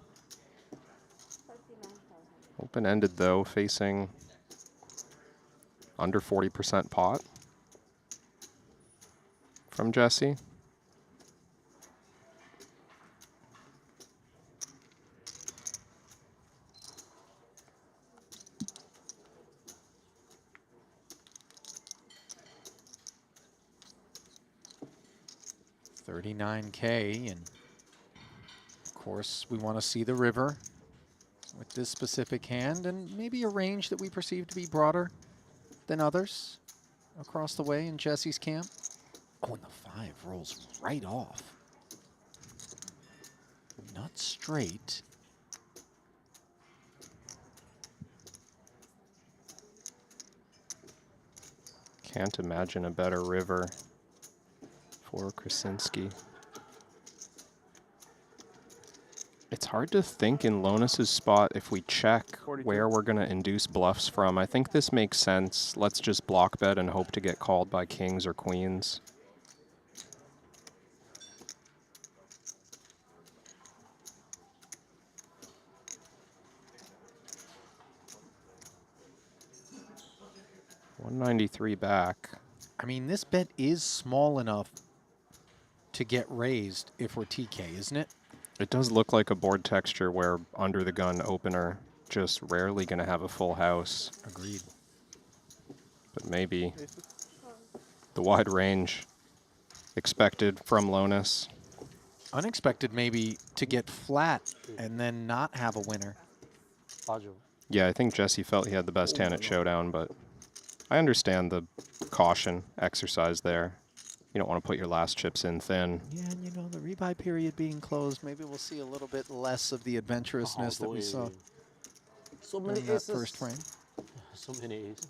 Open-ended though, facing under 40% pot from Jesse. $39K, and of course, we want to see the river with this specific hand and maybe a range that we perceive to be broader than others across the way in Jesse's camp. Oh, and the 5 rolls right off. Not straight. Can't imagine a better river for Krasinski. It's hard to think in Lonis's spot if we check where we're going to induce bluffs from. I think this makes sense. Let's just block bet and hope to get called by kings or queens. $193 back. I mean, this bet is small enough to get raised if we're TK, isn't it? It does look like a board texture where under the gun opener just rarely going to have a full house. Agreed. But maybe the wide range expected from Lonis. Unexpected maybe to get flat and then not have a winner. Yeah, I think Jesse felt he had the best hand at Showdown, but I understand the caution exercise there. You don't want to put your last chips in thin. Yeah, and you know, the rebuy period being closed, maybe we'll see a little bit less of the adventurousness that we saw in that first frame. So many aces.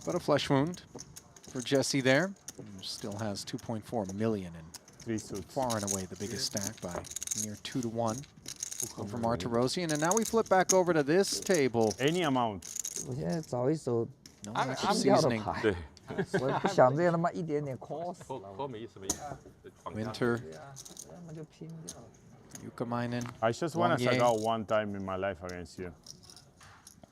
But a flesh wound for Jesse there. Still has 2.4 million and far and away the biggest stack by near 2 to 1 over Martirosian. And now we flip back over to this table. Any amount. 我现在找一手 No 暗 extra 暗掉的 seasoning. 牌，我不想这样他妈一点点 cost 了。没什么意思。 Winter, 对啊，要么就拼掉。 Yukamainen. I just want to Wang suck Ye. out one time in my life against you.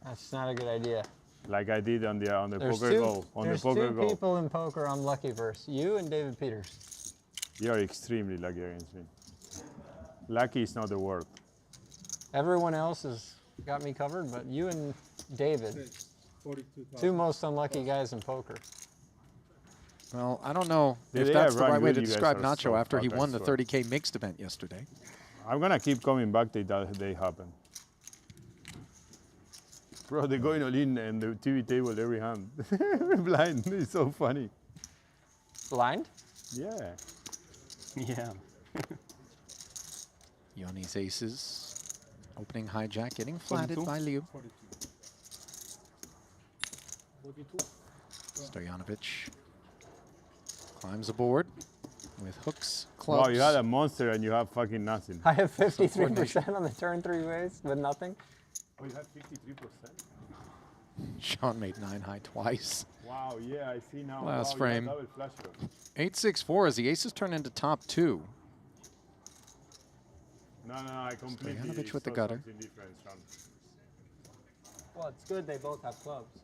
That's not a good idea. Like I did on the There's poker go. On the there's poker two go. people in poker I'm lucky versus. You and David Peters. You're extremely lucky against me. Lucky is not the word. Everyone else has got me covered, but you and David, two most unlucky guys in poker. Well, I don't know Yeah, if they that's are the right running way good. to You guys describe are Nacho so after he fucking won the smart. 30K mixed event yesterday. I'm gonna keep coming back till that day happen. Bro, they're going all in and the TV table every hand. We're blind. It's so funny. Blind? Yeah. Yeah. Yoni's aces. Opening hijack, getting flatted by Liu. Stojanovic climbs aboard with hooks, clubs. Wow, you had a monster and you have fucking nothing. I have 53% on the turn 3 ways with nothing. Oh, you had 53%? Sean made 9 high twice. Wow, yeah, I see now. Last wow, frame. You had double flush draw. 8-6-4 as the aces turn into top 2. No, I completely Stojanovic with the saw gutter. something different, Sean. Well, it's good they both have clubs.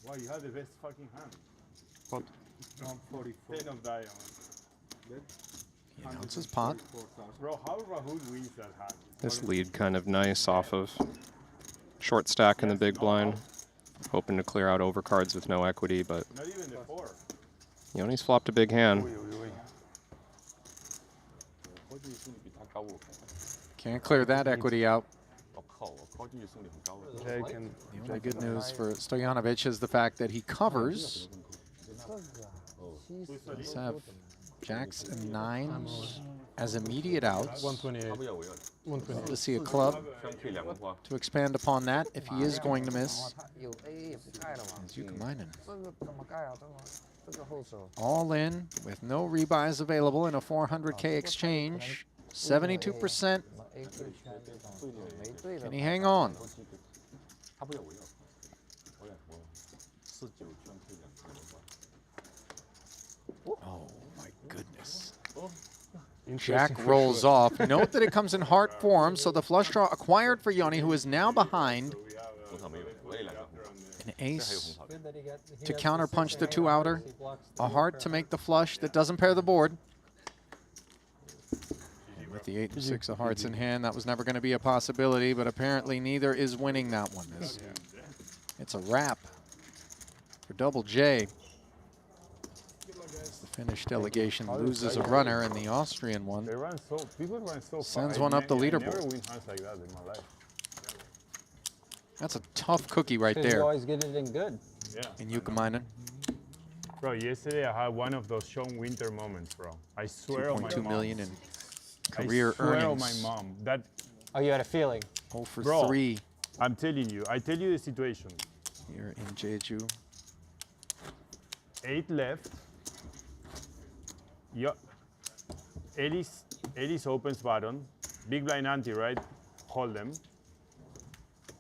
Wow, you had the best fucking hand. What? 10 of diamonds. He announces pot. Bro, how Rahul wins that hand? This lead kind of nice off of short stack in the big blind. Hoping to clear out overcards with no equity, but Not even the 4. Yoni's flopped a big hand. Can't clear that equity out. Jake The only good news for Stojanovic is the fact that he covers. Let's have jacks and 9s as immediate outs. 128. To see a club to expand upon that if he is going to miss. 有 A 也不盖了嘛。 As Yukamainen. 这个怎么盖啊？这个后手。 All in with no rebuys available in a 400K exchange. 72%. Can he hang on? Oh my goodness. Jack rolls off. Note that it comes in heart form, so the flush draw acquired for Yoni, who is now behind. An ace to counterpunch the 2-outer. A heart to make the flush that doesn't pair the board. With the 8 and 6 of hearts in hand, that was never going to be a possibility, but apparently neither is winning that one. It's a wrap for Double J. The Finnish delegation loses a runner, and the Austrian one People run so sends fast. one up the I never leaderboard. win hands like that in my life. That's a tough cookie right Because you there always get it in good. Yeah. in Yucamainen. Bro, yesterday I had one of those Sean Winter moments, bro. I swear on my 2.2 mom. million in career I swear earnings. on my mom. That, Oh, you had a feeling. 0 for bro, 3 I'm telling you. I tell you the situation. here in Jeju. 8 left. Ellis opens button. Big blind ante, right? Hold them.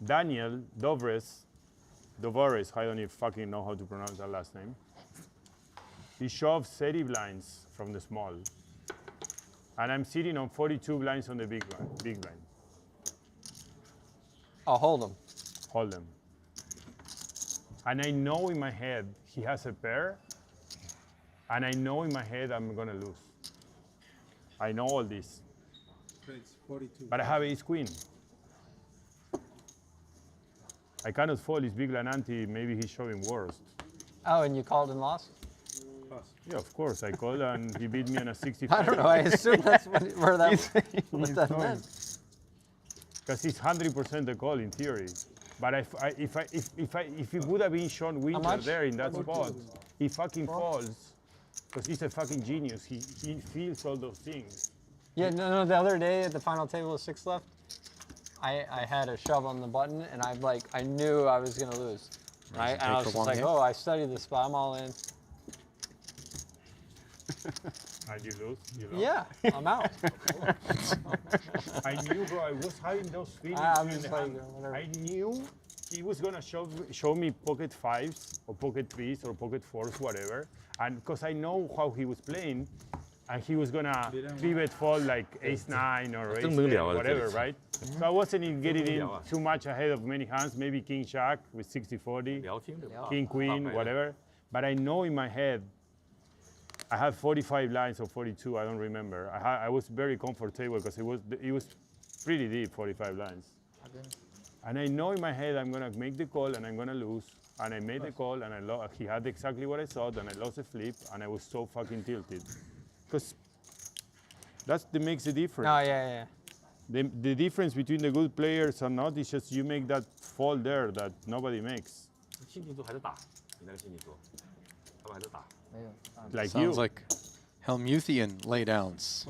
Daniel Dovres, I don't even fucking know how to pronounce that last name. He shoves 30 blinds from the small. And I'm sitting on 42 blinds on the big blind. I'll hold them. Hold them. And I know in my head he has a pair. And I know in my head I'm gonna lose. I know all this. But I have ace queen. I cannot fold his big blind ante. Maybe he's showing worst. Oh, and you called and lost? Yeah, of course. I called and he beat me on a 65. I don't know. I assume that's what that meant. Because it's 100% the call in theory. But if it would have been Sean Winter there in that spot, he fucking falls. Because he's a fucking genius. He feels all those things. Yeah, no, the other day at the final table with 6 left, I had a shove on the button, and I knew I was gonna lose. Right? And I was just like, oh, I studied this spot, I'm all in. And you lose? You lost? Yeah, I'm out. I knew, bro, I was having those feelings. I'm just like, whatever. I knew he was gonna show me pocket 5s or pocket 3s or pocket 4s, whatever. And because I know how he was playing, and he was gonna pivot fold like ace 9 or ace 10, whatever, right? So I wasn't getting in too much ahead of many hands, maybe king jack with 60-40, king queen, whatever. But I know in my head, I had 45 lines or 42, I don't remember. I was very comfortable because it was pretty deep, 45 lines. And I know in my head I'm gonna make the call and I'm gonna lose. And I made the call and he had exactly what I thought and I lost the flip and I was so fucking tilted. Because that makes the difference. Oh, yeah. The difference between the good players and not is just you make that fall there that nobody makes. Like Sounds like Helmuthian laydowns.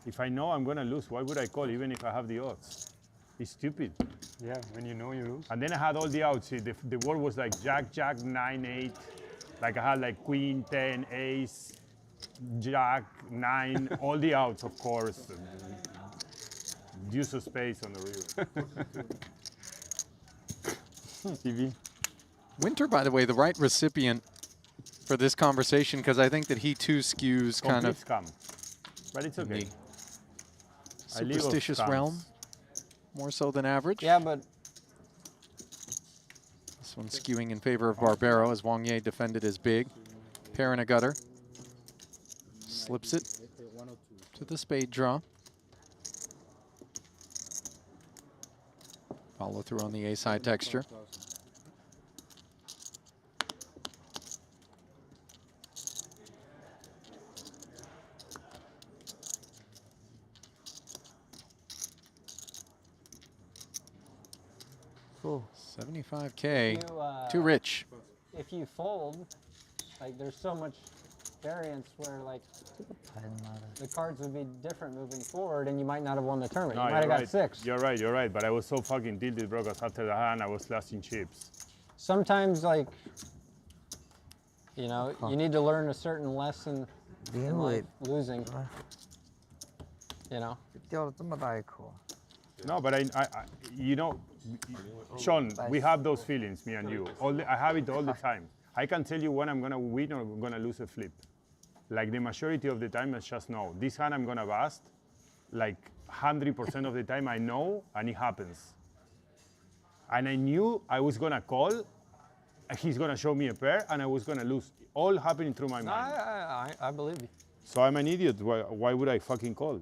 If I know I'm gonna lose, why would I call even if I have the odds? It's stupid. Yeah, when you know you lose. And then I had all the outs. The board was like jack, 9, 8. Like I had like queen, 10, ace, jack, 9, all the outs, of course. Deuce of spades on the river. TV. Winter, by the way, the right recipient for this conversation, because I think that he too skews kind of scam. But it's okay. Superstitious realm, more so than average. Yeah, but this one's skewing in favor of Barbero as Wang Ye defended his big. Pair and a gutter. Slips it to the spade draw. Follow through on the ace-high texture. Ooh. 75K, You, too rich. If you fold, like there's so much variance where like the cards would be different moving forward and you might not have won the tournament. No, you might have got 6. You're right. But I was so fucking tilted, bro, because after the hand I was losing chips. Sometimes like, you know, you need to learn a certain lesson in life, losing. You know. No, but I you know, Sean, we have those feelings, me and you. I have it all the time. I can tell you when I'm gonna win or gonna lose a flip. Like the majority of the time, I just know. This hand I'm gonna bust. Like 100% of the time I know, and it happens. And I knew I was gonna call, he's gonna show me a pair, and I was gonna lose. All happening through my mind. I believe you. So I'm an idiot. Why would I fucking call?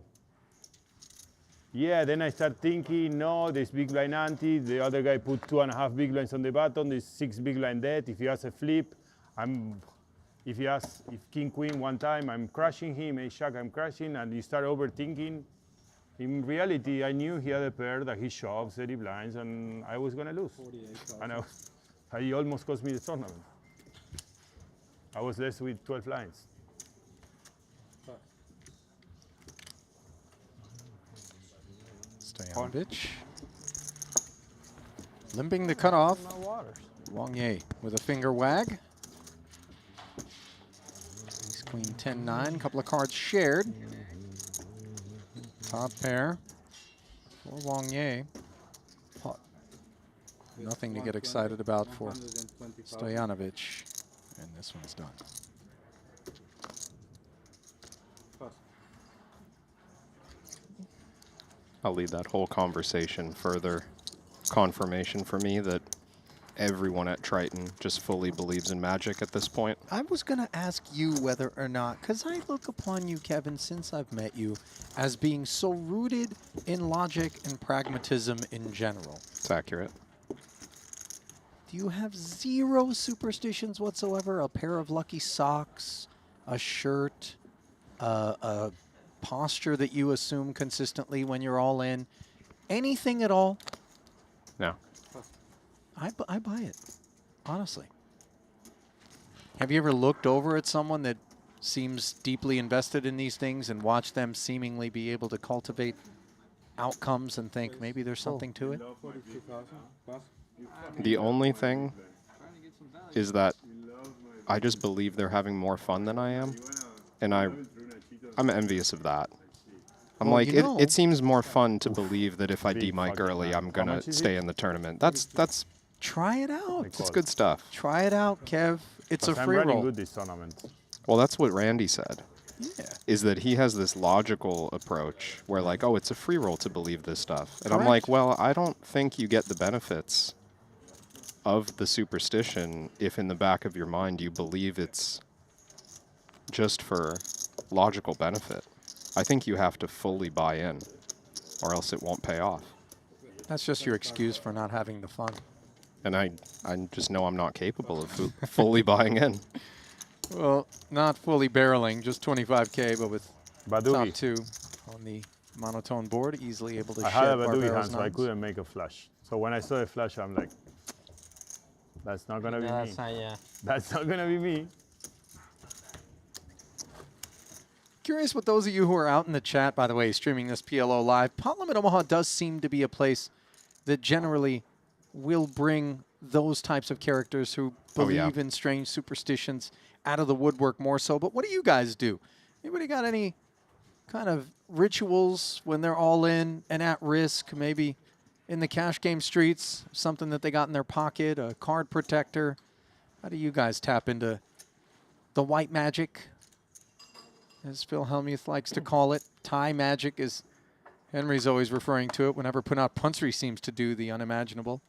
Yeah, then I start thinking, no, there's big blind ante. The other guy put 2.5 big blinds on the button. There's 6 big blind dead. If he has a flip, if king queen one time, I'm crushing him. Ace jack, I'm crushing, and you start overthinking. In reality, I knew he had a pair that he shoved 30 blinds, and I was gonna lose. And he almost cost me the tournament. I was left with 12 blinds. Stojanovic limping the cutoff. Wang Ye with a finger wag. Ace queen 10-9, couple of cards shared. Top pair for Wang Ye. Pot. Nothing to get excited about for Stojanovic. And this one's done. I'll lead that whole conversation further confirmation for me that everyone at Triton just fully believes in Magic at this point. I was going to ask you whether or not, because I look upon you, Kevin, since I've met you, as being so rooted in logic and pragmatism in general. It's accurate. Do you have zero superstitions whatsoever? A pair of lucky socks, a shirt, a posture that you assume consistently when you're all in? Anything at all? No. I buy it, honestly. Have you ever looked over at someone that seems deeply invested in these things and watched them seemingly be able to cultivate outcomes and think maybe there's something to it? The only thing is that I just believe they're having more fun than I am, and I'm envious of that. I'm Well, like, you know, it seems more fun to believe that if I D-mic early, I'm gonna stay in the tournament. That's try it out. It's good stuff. Try it out, Kev. It's a I'm free running roll. good this tournament. Well, that's what Randy said. Yeah. Is that he has this logical approach where like, oh, it's a free roll to believe this stuff. And I'm Correct. like, well, I don't think you get the benefits of the superstition if in the back of your mind you believe it's just for logical benefit. I think you have to fully buy in or else it won't pay off. That's just your excuse for not having the fun. And I just know I'm not capable of fully buying in. Well, not fully barreling, just 25K, but with Badugi. top two on the monotone board, easily able to I share had a Badugi Barbero's hand, so I nines. couldn't make a flush. So when I saw a flush, I'm like, that's not gonna be me. That's not, yeah. That's not gonna be me. Curious what those of you who are out in the chat, by the way, streaming this PLO live, Pot Limit Omaha does seem to be a place that generally will bring those types of characters who believe in strange superstitions out of the woodwork more so. But what do you guys do? Anybody got any kind of rituals when they're all in and at risk, maybe in the cash game streets, something that they got in their pocket, a card protector? How do you guys tap into the white magic, as Phil Hellmuth likes to call it? Thai magic, as Henry's always referring to it whenever Punat Punsri seems to do the unimaginable.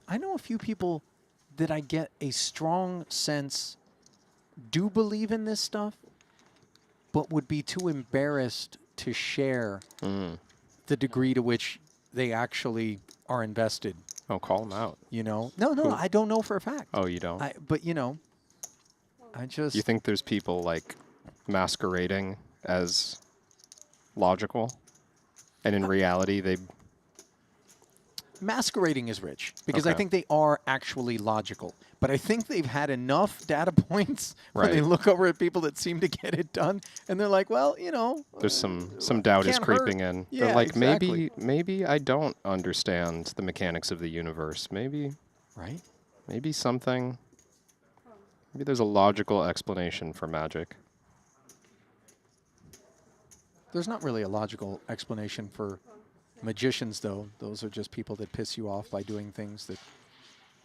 I know a few people that I get a strong sense do believe in this stuff, but would be too embarrassed to share the degree to which they actually are invested. Oh, call them out. You know? No, Who? I don't know for a fact. Oh, you don't? But, you know, I just... You think there's people like masquerading as logical, and in reality they... Masquerading is rich, because I Okay. think they are actually logical. But I think they've had enough data points when they Right. look over at people that seem to get it done, and they're like, well, you know... There's some doubt is can't hurt. creeping in. Yeah, They're like, exactly. maybe I don't understand the mechanics of the universe. Maybe Right? maybe something. Maybe there's a logical explanation for magic. There's not really a logical explanation for magicians, though. Those are just people that piss you off by doing things that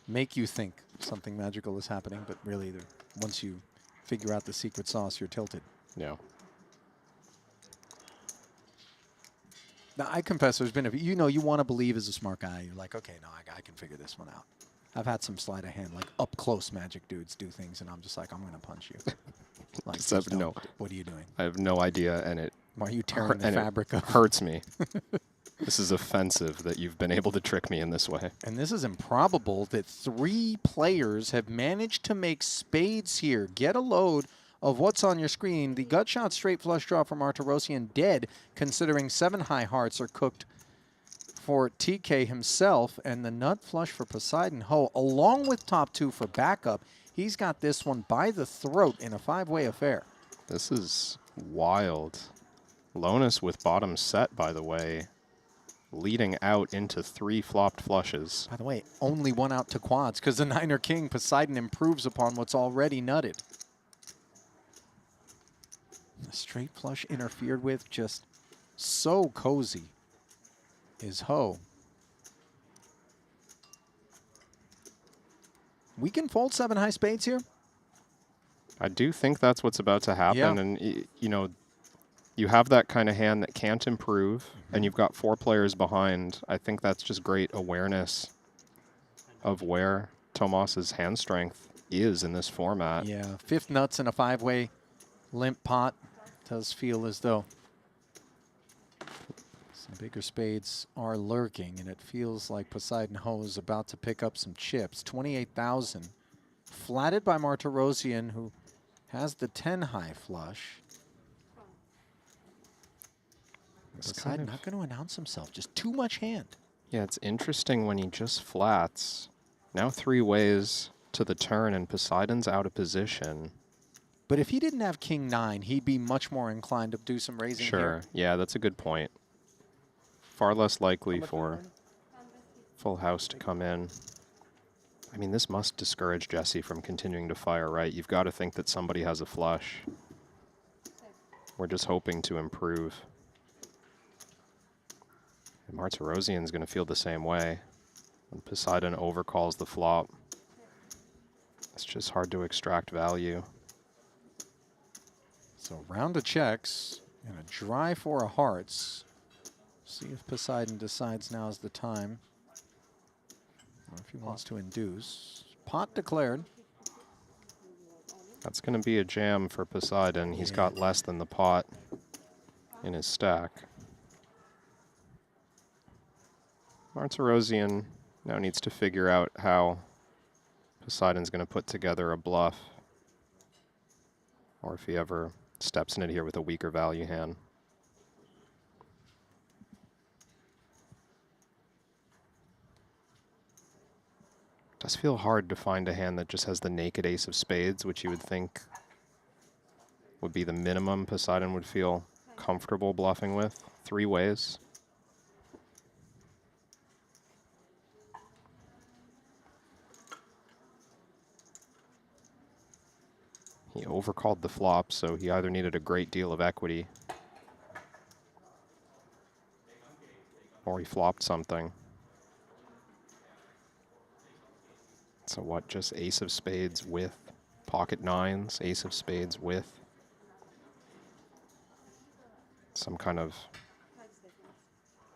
make you think something magical is happening, but really, once you figure out the secret sauce, you're tilted. Yeah. Now, I confess there's been a, you know, you want to believe as a smart guy. You're like, okay, no, I can figure this one out. I've had some sleight of hand, like up close Magic dudes do things, and I'm just like, I'm gonna punch you. Like, Just have no. What are you doing? I have no idea, and it. Why are you tearing the and it fabric of? hurts me. This is offensive that you've been able to trick me in this way. And this is improbable that 3 players have managed to make spades here. Get a load of what's on your screen. The gut shot straight flush draw from Martirosyan dead, considering 7 high hearts are cooked for TK himself, and the nut flush for Poseidon Ho, along with top 2 for backup. He's got this one by the throat in a 5-way affair. This is wild. Lonis with bottom set, by the way, leading out into 3 flopped flushes. By the way, only 1 out to quads, because the 9er king, Poseidon, improves upon what's already nutted. The straight flush interfered with, just so cozy, is Ho. We can fold 7 high spades here. I do think that's what's about to happen, Yeah. and you know, you have that kind of hand that can't improve, and you've got 4 players behind. I think that's just great awareness of where Tomas's hand strength is in this format. Yeah, 5th nuts in a 5-way limp pot. Does feel as though some bigger spades are lurking, and it feels like Poseidon Ho is about to pick up some chips. 28,000, flatted by Martirosyan, who has the 10 high flush. Poseidon not going to announce himself, just too much hand. Yeah, it's interesting when he just flats. Now 3 ways to the turn, and Poseidon's out of position. But if he didn't have King 9, he'd be much more inclined to do some raising Sure, here. yeah, that's a good point. Far less likely for full house to come in. I mean, this must discourage Jesse from continuing to fire, right? You've got to think that somebody has a flush. We're just hoping to improve. And Martirosyan's going to feel the same way. When Poseidon overcalls the flop, it's just hard to extract value. So round of checks and a dry 4 of hearts. See if Poseidon decides now's the time, or if he wants to induce. Pot declared. That's going to be a jam for Poseidon. He's got less than the pot in his stack. Martirosyan now needs to figure out how Poseidon's going to put together a bluff, or if he ever steps in it here with a weaker value hand. It does feel hard to find a hand that just has the naked ace of spades, which you would think would be the minimum Poseidon would feel comfortable bluffing with. 3 ways. He overcalled the flop, so he either needed a great deal of equity or he flopped something. So what, just ace of spades with pocket 9s, ace of spades with some kind of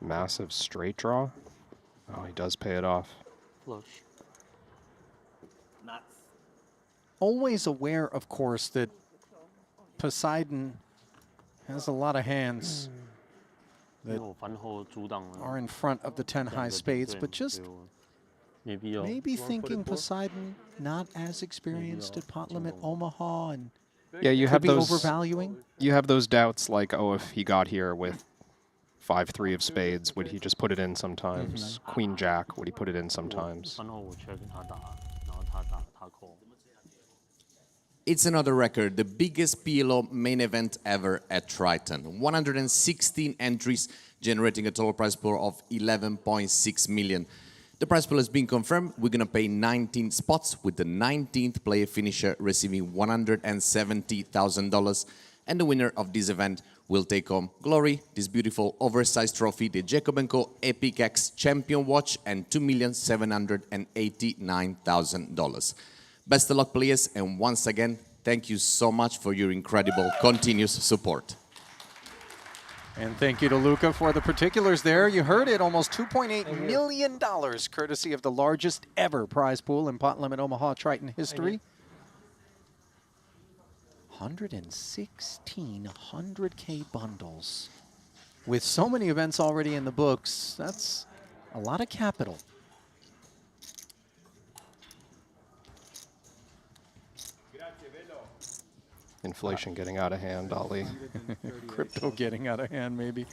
massive straight draw? Oh, he does pay it off. Flush. Always aware, of course, that Poseidon has a lot of hands that are in front of the 10 high spades, but just maybe thinking Poseidon not as experienced at pot limit Omaha, and yeah, you could have be those overvaluing. You have those doubts, like, oh, if he got here with 5-3 of spades, would he just put it in sometimes? Queen Jack, would he put it in sometimes? It's another record, the biggest PLO main event ever at Triton. 116 entries, generating a total prize pool of 11.6 million. The prize pool has been confirmed. We're gonna pay 19 spots, with the 19th player finisher receiving $170,000. And the winner of this event will take home glory, this beautiful oversized trophy, the Jacob & Co. Epic X Champion Watch, and $2,789,000. Best of luck, players, and once again, thank you so much for your incredible continuous support. And thank you to Luca for the particulars there. You heard it, almost $2.8 million, courtesy of the largest ever prize pool in Pot Limit Omaha Triton history. 116 100K bundles. With so many events already in the books, that's a lot of capital. Inflation getting out of hand, Ali. Crypto getting out of hand, maybe.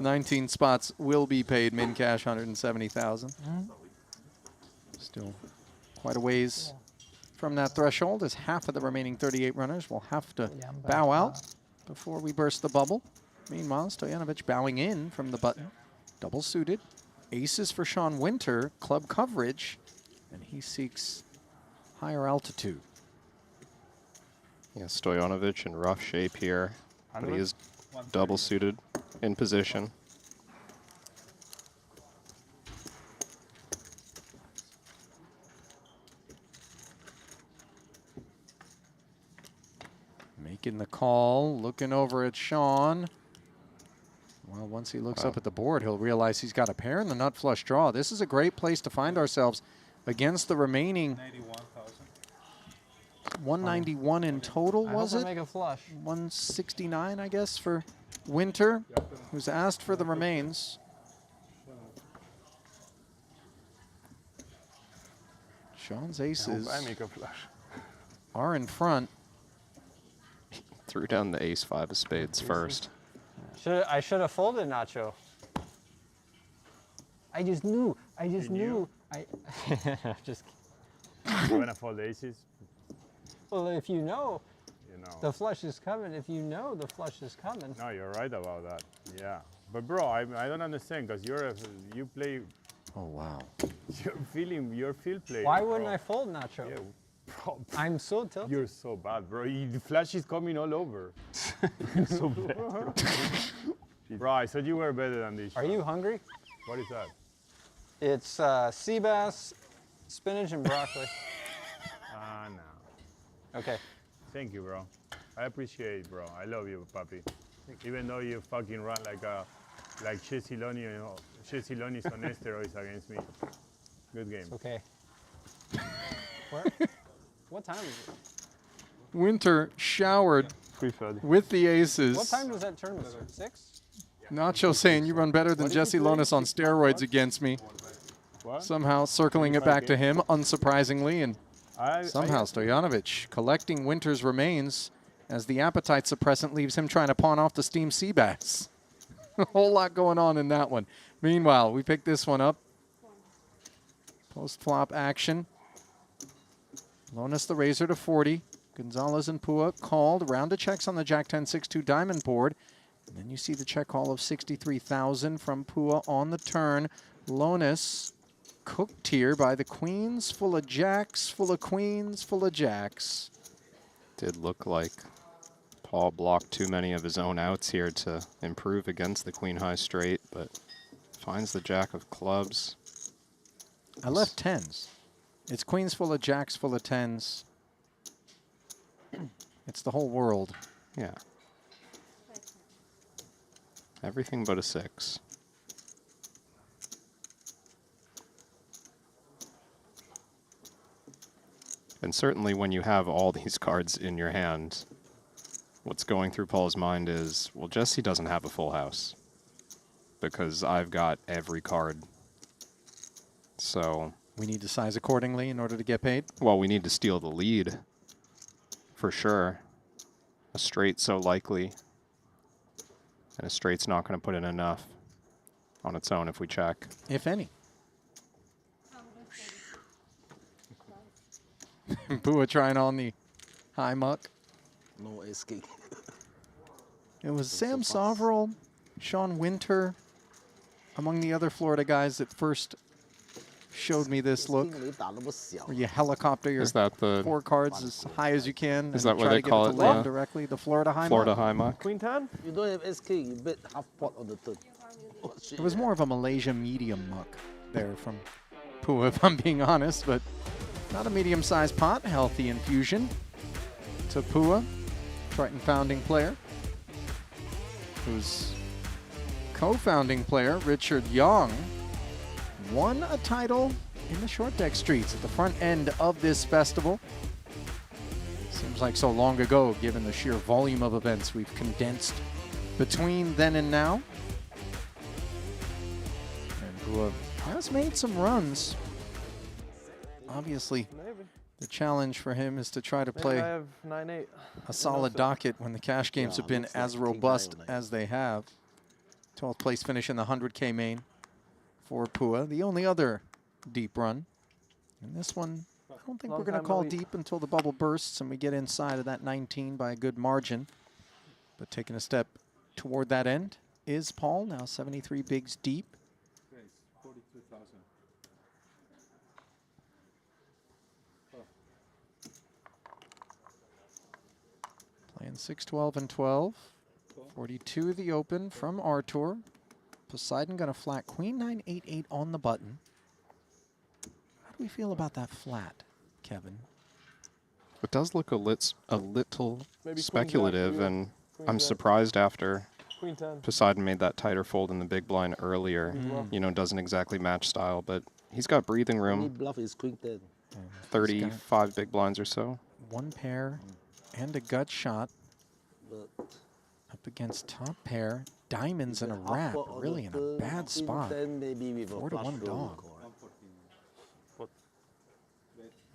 19 spots will be paid. Min cash, 170,000. Still quite a ways from that threshold, as half of the remaining 38 runners will have to bow out before we burst the bubble. Meanwhile, Stojanovic bowing in from the button. Double suited. Aces for Sean Winter, club coverage, and he seeks higher altitude. Yeah, Stojanovic in rough shape here, but he is double suited in position. Making the call, looking over at Sean. Well, once he looks up at the board, he'll realize he's got a pair in the nut flush draw. This is a great place to find ourselves against the remaining 191 in total, was it? Make a flush. 169, I guess, for Winter, who's asked for the remains. Sean's aces I make a flush. are in front. Threw down the ace-5 of spades first. I should have folded Nacho. I just knew. I just knew. Just kidding. You wanna fold aces? Well, if you know, the flush is coming. If you know the flush is coming. No, you're right about that. Yeah, but bro, I don't understand because you play. Oh wow. You're field player. Why wouldn't I fold Nacho? Yeah, bro. I'm so tilted. You're so bad, bro. The flash is coming all over. So bad. Bro, I thought you were better than this. Are you hungry? What is that? It's sea bass, spinach, and broccoli. No. Okay. Thank you, bro. I appreciate it, bro. I love you, papi. Even though you fucking run like Jesse Lonis on steroids against me. Good game. Okay. What time is it? Winter showered with the aces. What time does that tournament start? 6? Nacho saying you run better than Jesse Lonis on steroids against me. What? Somehow circling it back to him, unsurprisingly, and somehow Stojanovic collecting Winter's remains as the appetite suppressant leaves him trying to pawn off the steam sea bass. A whole lot going on in that one. Meanwhile, we pick this one up. Post-flop action. Lonis the razor to 40. Gonzalez and Pua called. Round of checks on the Jack-10, 6-2 diamond board. And then you see the check call of 63,000 from Pua on the turn. Lonis cooked here by the queens, full of jacks, full of queens, full of jacks. Did look like Paul blocked too many of his own outs here to improve against the queen high straight, but finds the jack of clubs. I left tens. It's queens full of jacks, full of tens. It's the whole world. Yeah. Everything but a 6. And certainly when you have all these cards in your hand, what's going through Paul's mind is, well, Jesse doesn't have a full house because I've got every card. So we need to size accordingly in order to get paid? Well, we need to steal the lead for sure. A straight so likely. And a straight's not going to put in enough on its own if we check. If any. Pua trying on the high muck. No escape. It was Sam Soverell, Sean Winter, among the other Florida guys that first showed me this look, where you helicopter your 4 cards as high as you can. Is that what they call it? To land directly, the Florida high Florida muck. high muck. Queen 10? You don't have SK, you bet half pot on the turn. Oh, it was more of a Malaysia medium muck there from Pua, if I'm being honest, but not a medium-sized pot. Healthy infusion to Pua, Triton founding player, who's co-founding player, Richard Young, won a title in the short deck streets at the front end of this festival. Seems like so long ago, given the sheer volume of events we've condensed between then and now. And who has made some runs. Obviously, the challenge for him is to try to play I have 9-8. a solid docket when the cash games have been as robust as they have. 12th place finish in the 100K main for Pua. The only other deep run. And this one, I don't think we're going to call deep until the bubble bursts and we get inside of that 19 by a good margin. But taking a step toward that end is Paul, now 73 bigs deep. Playing 6, 12, and 12. 42 the open from Artur. Poseidon going to flat queen 9, 8, 8 on the button. How do we feel about that flat, Kevin? It does look a little speculative, and I'm surprised after Poseidon made that tighter fold in the big blind earlier. You know, doesn't exactly match style, but he's got breathing room. Bluff is queen 10. 35 big blinds or so. One pair and a gut shot up against top pair. Diamonds and a wrap, really in a bad spot. 4-1 dog.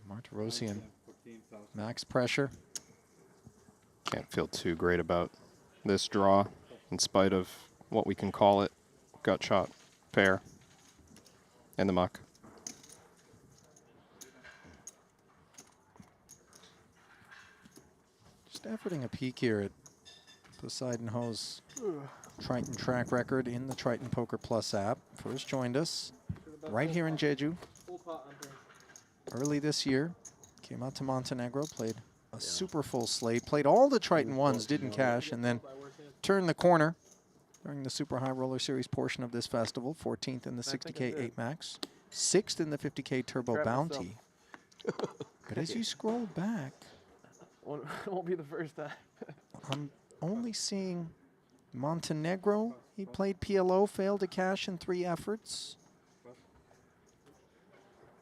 Martirosian, max pressure. Can't feel too great about this draw, in spite of what we can call it. Gut shot, pair, and the muck. Just efforting a peek here at Poseidon Ho's Triton track record in the Triton Poker Plus app. First joined us right here in Jeju early this year. Came out to Montenegro, played a super full slate, played all the Triton ones, didn't cash, and then turned the corner during the Super High Roller Series portion of this festival. 14th in the 60K 8 Max, 6th in the 50K Turbo Bounty. But as you scroll back, Won't be the first time. I'm only seeing Montenegro. He played PLO, failed to cash in 3 efforts.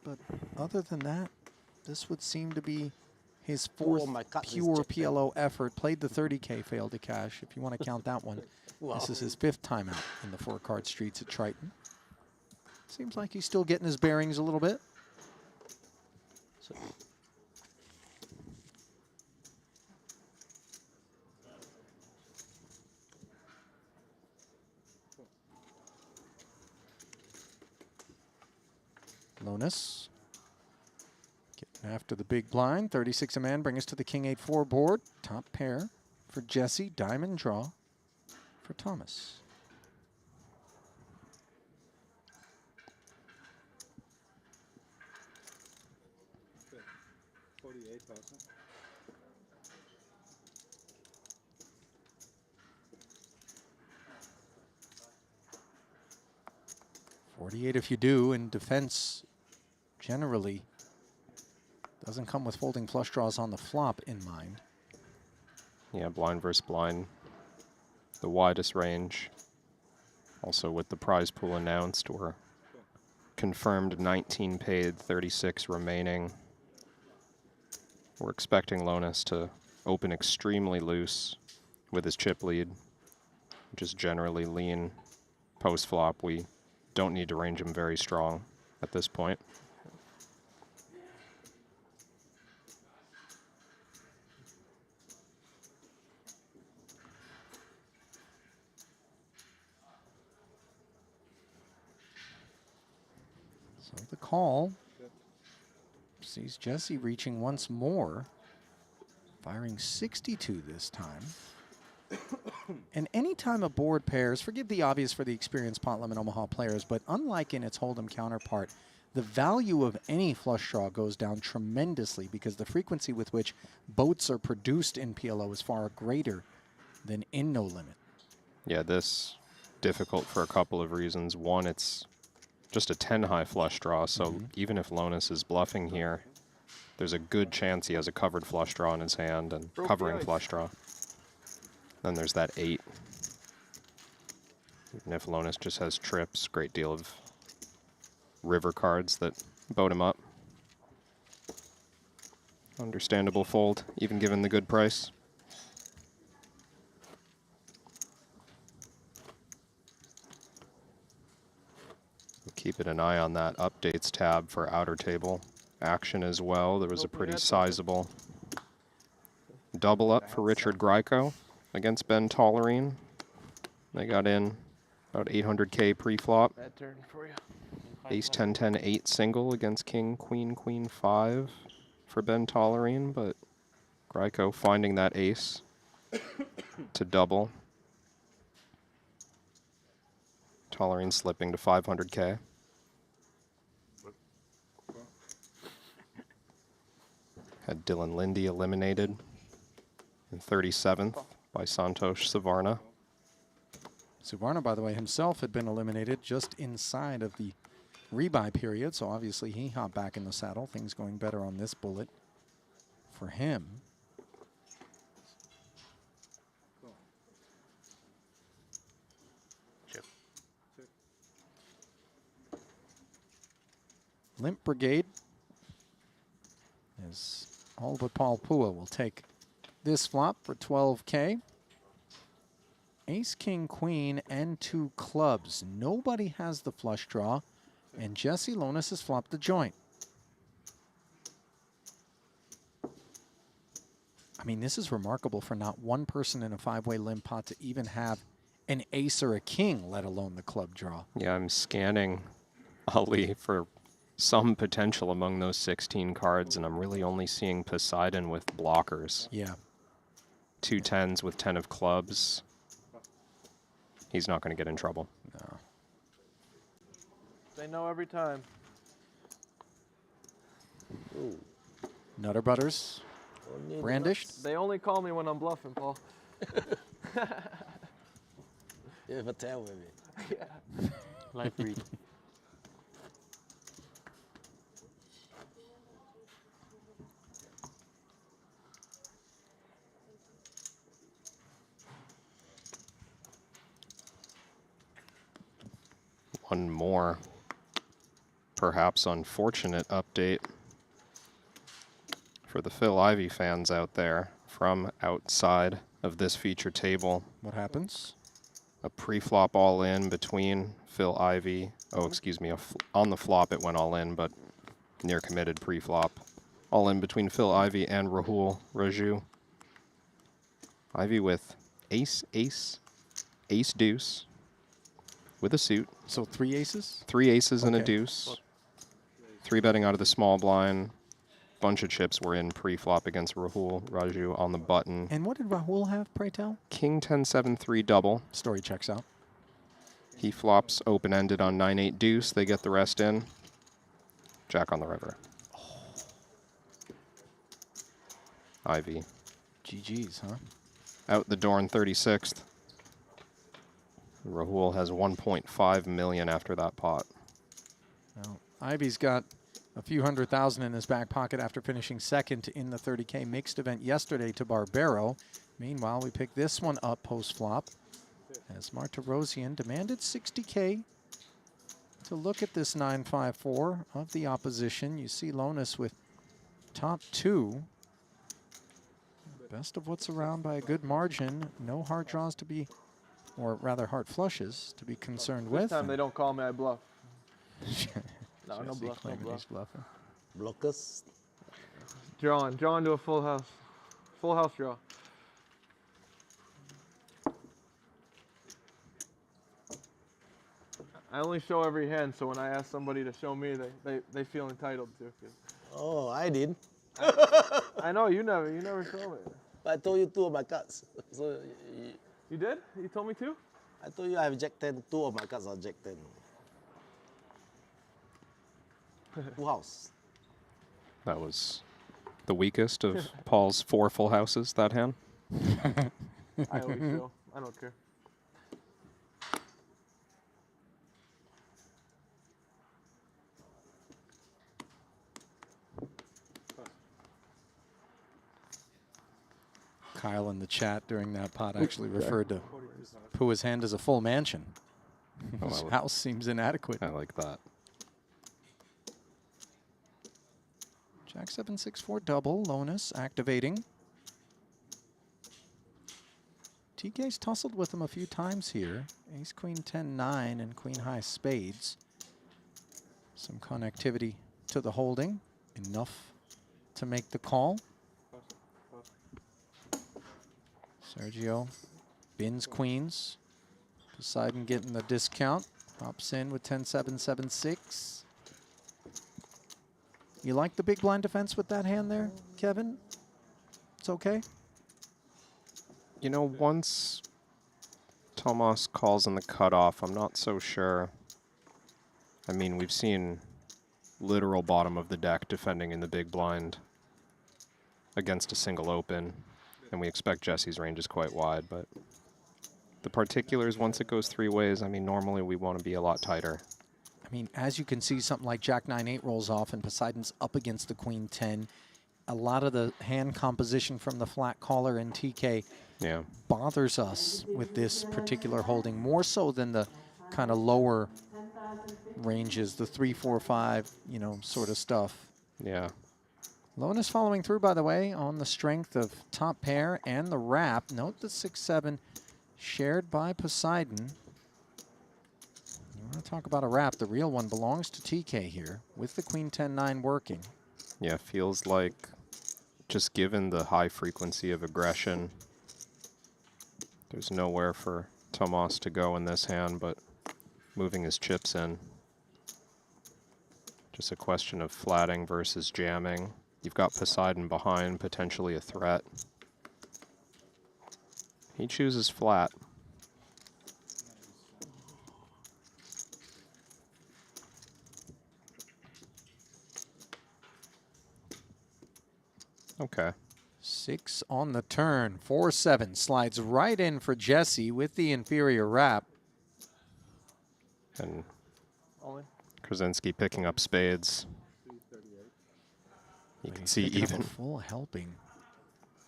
But other than that, this would seem to be his 4th pure PLO effort. Played the 30K, failed to cash, if you want to count that one. This is his 5th time out in the 4-card streets at Triton. Seems like he's still getting his bearings a little bit. Lonis getting after the big blind. 36 a man, bring us to the King 8-4 board. Top pair for Jesse, diamond draw for Thomas. $48 if you do, and defense generally doesn't come with folding flush draws on the flop in mind. Yeah, blind versus blind. The widest range. Also with the prize pool announced, we're confirmed 19 paid, 36 remaining. We're expecting Lonis to open extremely loose with his chip lead, which is generally lean. Post flop, we don't need to range him very strong at this point. So the call sees Jesse reaching once more, firing 62 this time. And anytime a board pairs, forgive the obvious for the experienced pot limit Omaha players, but unlike in its Hold'em counterpart, the value of any flush draw goes down tremendously because the frequency with which boats are produced in PLO is far greater than in No Limit. Yeah, this difficult for a couple of reasons. One, it's just a 10 high flush draw, so even if Lonis is bluffing here, there's a good chance he has a covered flush draw in his hand and covering flush draw. Then there's that 8. Even if Lonis just has trips, great deal of river cards that boat him up. Understandable fold, even given the good price. Keeping an eye on that updates tab for outer table action as well. There was a pretty sizable double up for Richard Greico against Ben Tollerine. They got in about 800K pre-flop. Bad turn for you. Ace 10 10 8 single against King Queen Queen 5 for Ben Tollerine, but Greico finding that ace to double. Tollerine slipping to 500K. Had Dylan Lindy eliminated in 37th by Santosh Savarna. Savarna, by the way, himself had been eliminated just inside of the rebuy period, so obviously he hopped back in the saddle. Things going better on this bullet for him. Chip. Limp Brigade is all but Paul Pua will take this flop for 12K. Ace, King, Queen, and 2 clubs. Nobody has the flush draw, and Jesse Lonis has flopped the joint. I mean, this is remarkable for not one person in a 5-way limp pot to even have an ace or a king, let alone the club draw. Yeah, I'm scanning Ali for some potential among those 16 cards, and I'm really only seeing Poseidon with blockers. Yeah. 2 10s with 10 of clubs. He's not going to get in trouble. No. They know every time. Ooh. Nutter Butters. Brandished. They only call me when I'm bluffing, Paul. You have a tail with me. Yeah. Life read. One more, perhaps unfortunate update for the Phil Ivey fans out there from outside of this feature table. What happens? A pre-flop all-in between Phil Ivey. Oh, excuse me. On the flop, it went all-in, but near committed pre-flop. All-in between Phil Ivey and Rahul Raju. Ivey with ace, ace, ace, deuce with a suit. So 3 aces? 3 aces and a Okay. deuce. 3 betting out of the small blind. Bunch of chips were in pre-flop against Rahul Raju on the button. And what did Rahul have, pray tell? King 10-7-3 double. Story checks out. He flops open-ended on 9-8 deuce. They get the rest in. Jack on the river. Ivy. GG's, huh? Out the door in 36th. Rahul has 1.5 million after that pot. Well, Ivy's got a few $100,000 in his back pocket after finishing second in the 30K mixed event yesterday to Barbero. Meanwhile, we picked this one up post-flop as Martirosian demanded 60K to look at this 954 of the opposition. You see Lonis with top 2. Best of what's around by a good margin. No hard draws to be, or rather hard flushes to be concerned with. This time they don't call me, I bluff. No, no Jesse bluff, no claiming bluff. he's bluffing. Blockers. Drawing to a full house. Full house draw. I only show every hand, so when I ask somebody to show me, they feel entitled to. Oh, I did. I know you never show me. But I told you 2 of my cards. So You did? You told me to? I told you I have Jack 10. 2 of my cards are Jack 10. Full house. That was the weakest of Paul's 4 full houses, that hand. I always show. I don't care. Kyle in the chat during that pot actually referred to Pua's hand as a full mansion. His house seems inadequate. I like that. Jack 7-6-4 double. Lonis activating. TK's tussled with him a few times here. Ace, queen, 10, 9, and queen high spades. Some connectivity to the holding. Enough to make the call. Sergio bins queens. Poseidon getting the discount. Pops in with 10-7-7-6. You like the big blind defense with that hand there, Kevin? It's okay? You know, once Tomas calls in the cutoff, I'm not so sure. I mean, we've seen literal bottom of the deck defending in the big blind against a single open, and we expect Jesse's range is quite wide, but the particulars, once it goes three ways, I mean, normally we want to be a lot tighter. I mean, as you can see, something like Jack 9-8 rolls off and Poseidon's up against the queen 10. A lot of the hand composition from the flat caller and TK bothers us with this particular holding, more so than the kind of lower ranges, the 3, 4, 5, you know, sort of stuff. Yeah. Lonis following through, by the way, on the strength of top pair and the wrap. Note the 6-7 shared by Poseidon. You want to talk about a wrap, the real one belongs to TK here with the queen 10-9 working. Yeah, feels like just given the high frequency of aggression, there's nowhere for Tomas to go in this hand but moving his chips in. Just a question of flatting versus jamming. You've got Poseidon behind, potentially a threat. He chooses flat. Okay. 6 on the turn. 4-7 slides right in for Jesse with the inferior wrap. And Krasinski picking up spades. You can see even a full helping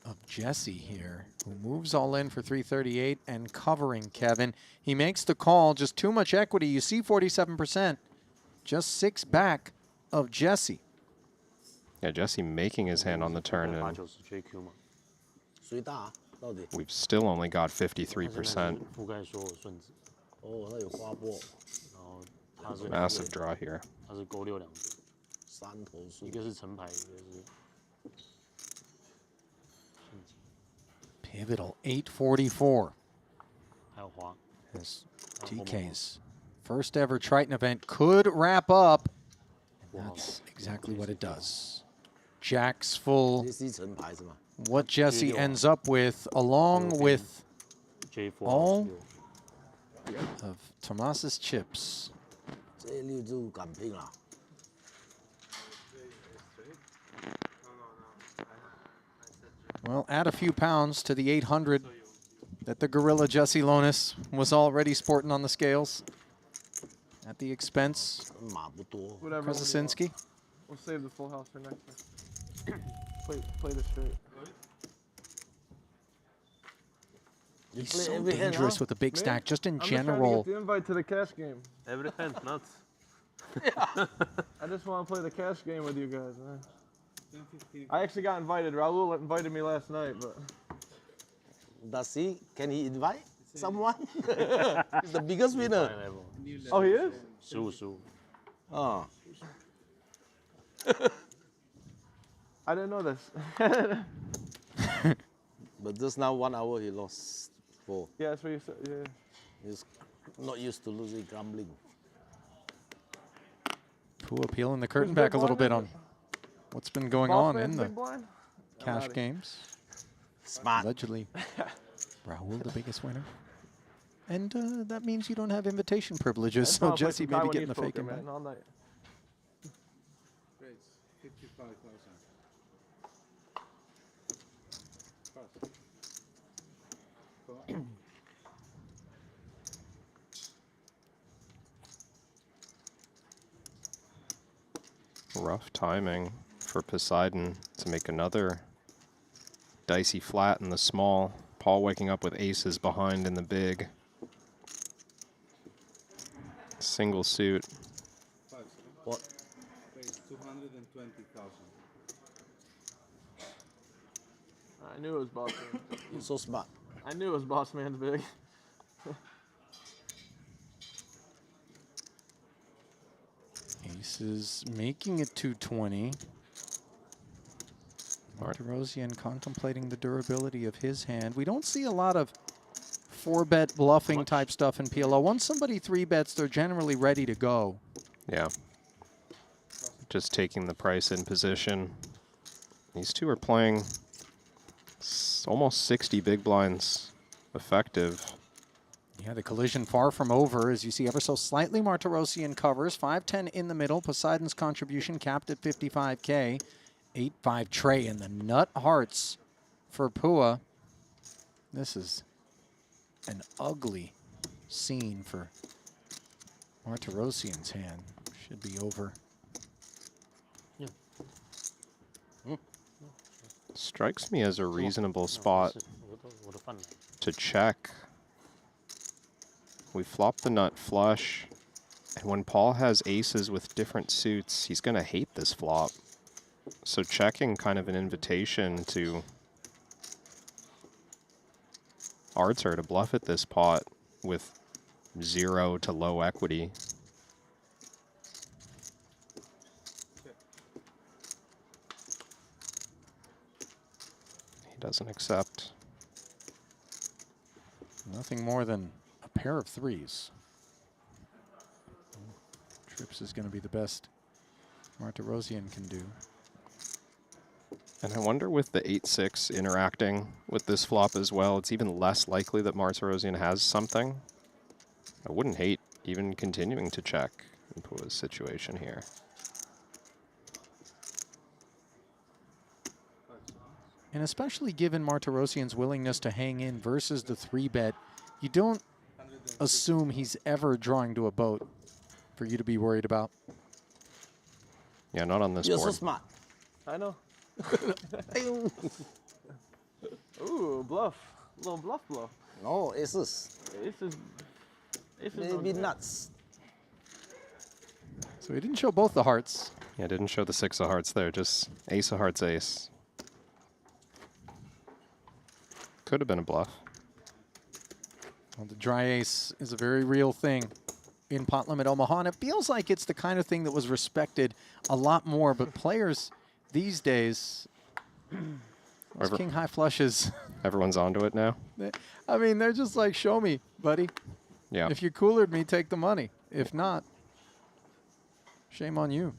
of Jesse here, who moves all in for 338 and covering Kevin. He makes the call, just too much equity. You see 47%, just 6 back of Jesse. Yeah, Jesse making his hand on the turn, and we've still only got 53%. Massive draw here. Pivotal 844. As TK's first ever Triton event could wrap up. And that's exactly what it does. Jack's full. What Jesse ends up with, along with all of Tomas's chips. Well, add a few pounds to the 800 that the gorilla Jesse Lonis was already sporting on the scales at the expense of Krasinski. We'll save the full house for next time. Play the straight. He's so dangerous with a big stack, just in general. I'm just trying to get the invite to the cash game. Every hand nuts. I just want to play the cash game with you guys, man. I actually got invited. Rahul invited me last night, but. Does he? Can he invite someone? He's the biggest winner. Oh, he is? Su. Oh. I didn't know this. But just now 1 hour he lost 4. Yeah, that's what you said. Yeah. He's not used to losing gambling. Pooh peeling the curtain back a little bit on what's been going on in the cash games. Smart. Allegedly, Rahul the biggest winner. And that means you don't have invitation privileges, so Jesse may be getting the fake invite. All night. 55,000. Rough timing for Poseidon to make another dicey flat in the small. Paul waking up with aces behind in the big. Single suit. What? 220,000. I knew it was boss man. You're so smart. I knew it was boss man's big. Ace is making it 220. Martirosian contemplating the durability of his hand. We don't see a lot of 4-bet bluffing type stuff in PLO. Once somebody 3-bets, they're generally ready to go. Yeah. Just taking the price in position. These two are playing almost 60 big blinds effective. Yeah, the collision far from over. As you see, ever so slightly, Martirosian covers. 5-10 in the middle. Poseidon's contribution capped at 55K. 8-5 Trey and the nut hearts for Pua. This is an ugly scene for Martirosian's hand. Should be over. Strikes me as a reasonable spot to check. We flop the nut flush, and when Paul has aces with different suits, he's going to hate this flop. So checking kind of an invitation to Arthur to bluff at this pot with 0 to low equity. He doesn't accept. Nothing more than a pair of 3s. Trips is going to be the best Martirosian can do. And I wonder with the 8-6 interacting with this flop as well, it's even less likely that Martirosian has something. I wouldn't hate even continuing to check in Pua's situation here. And especially given Martirosian's willingness to hang in versus the 3-bet, you don't assume he's ever drawing to a boat for you to be worried about. Yeah, not on this board. You're so smart. I know. Ooh, bluff. Little bluff. No, aces. Aces Maybe nuts. So he didn't show both the hearts. Yeah, didn't show the 6 of hearts there, just ace of hearts, ace. Could have been a bluff. Well, the dry ace is a very real thing in pot limit Omaha, and it feels like it's the kind of thing that was respected a lot more, but players these days, those king high flushes. Everyone's onto it now. I mean, they're just like, show me, buddy. Yeah. If you coolered me, take the money. If not, shame on you.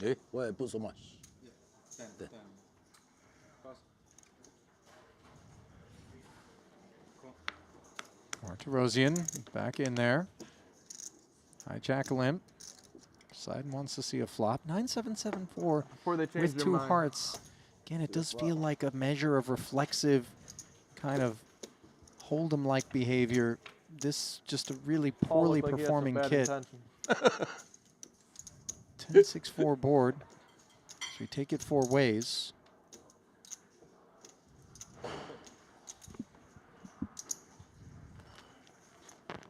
Hey, why I put so much? 10. Martirosian back in there. Hijack limp. Side wants to see a flop. 9774 with 2 hearts. Again, it does feel like a measure of reflexive kind of hold'em-like behavior. This just a really poorly performing kit. 10-6-4 board. So we take it 4 ways.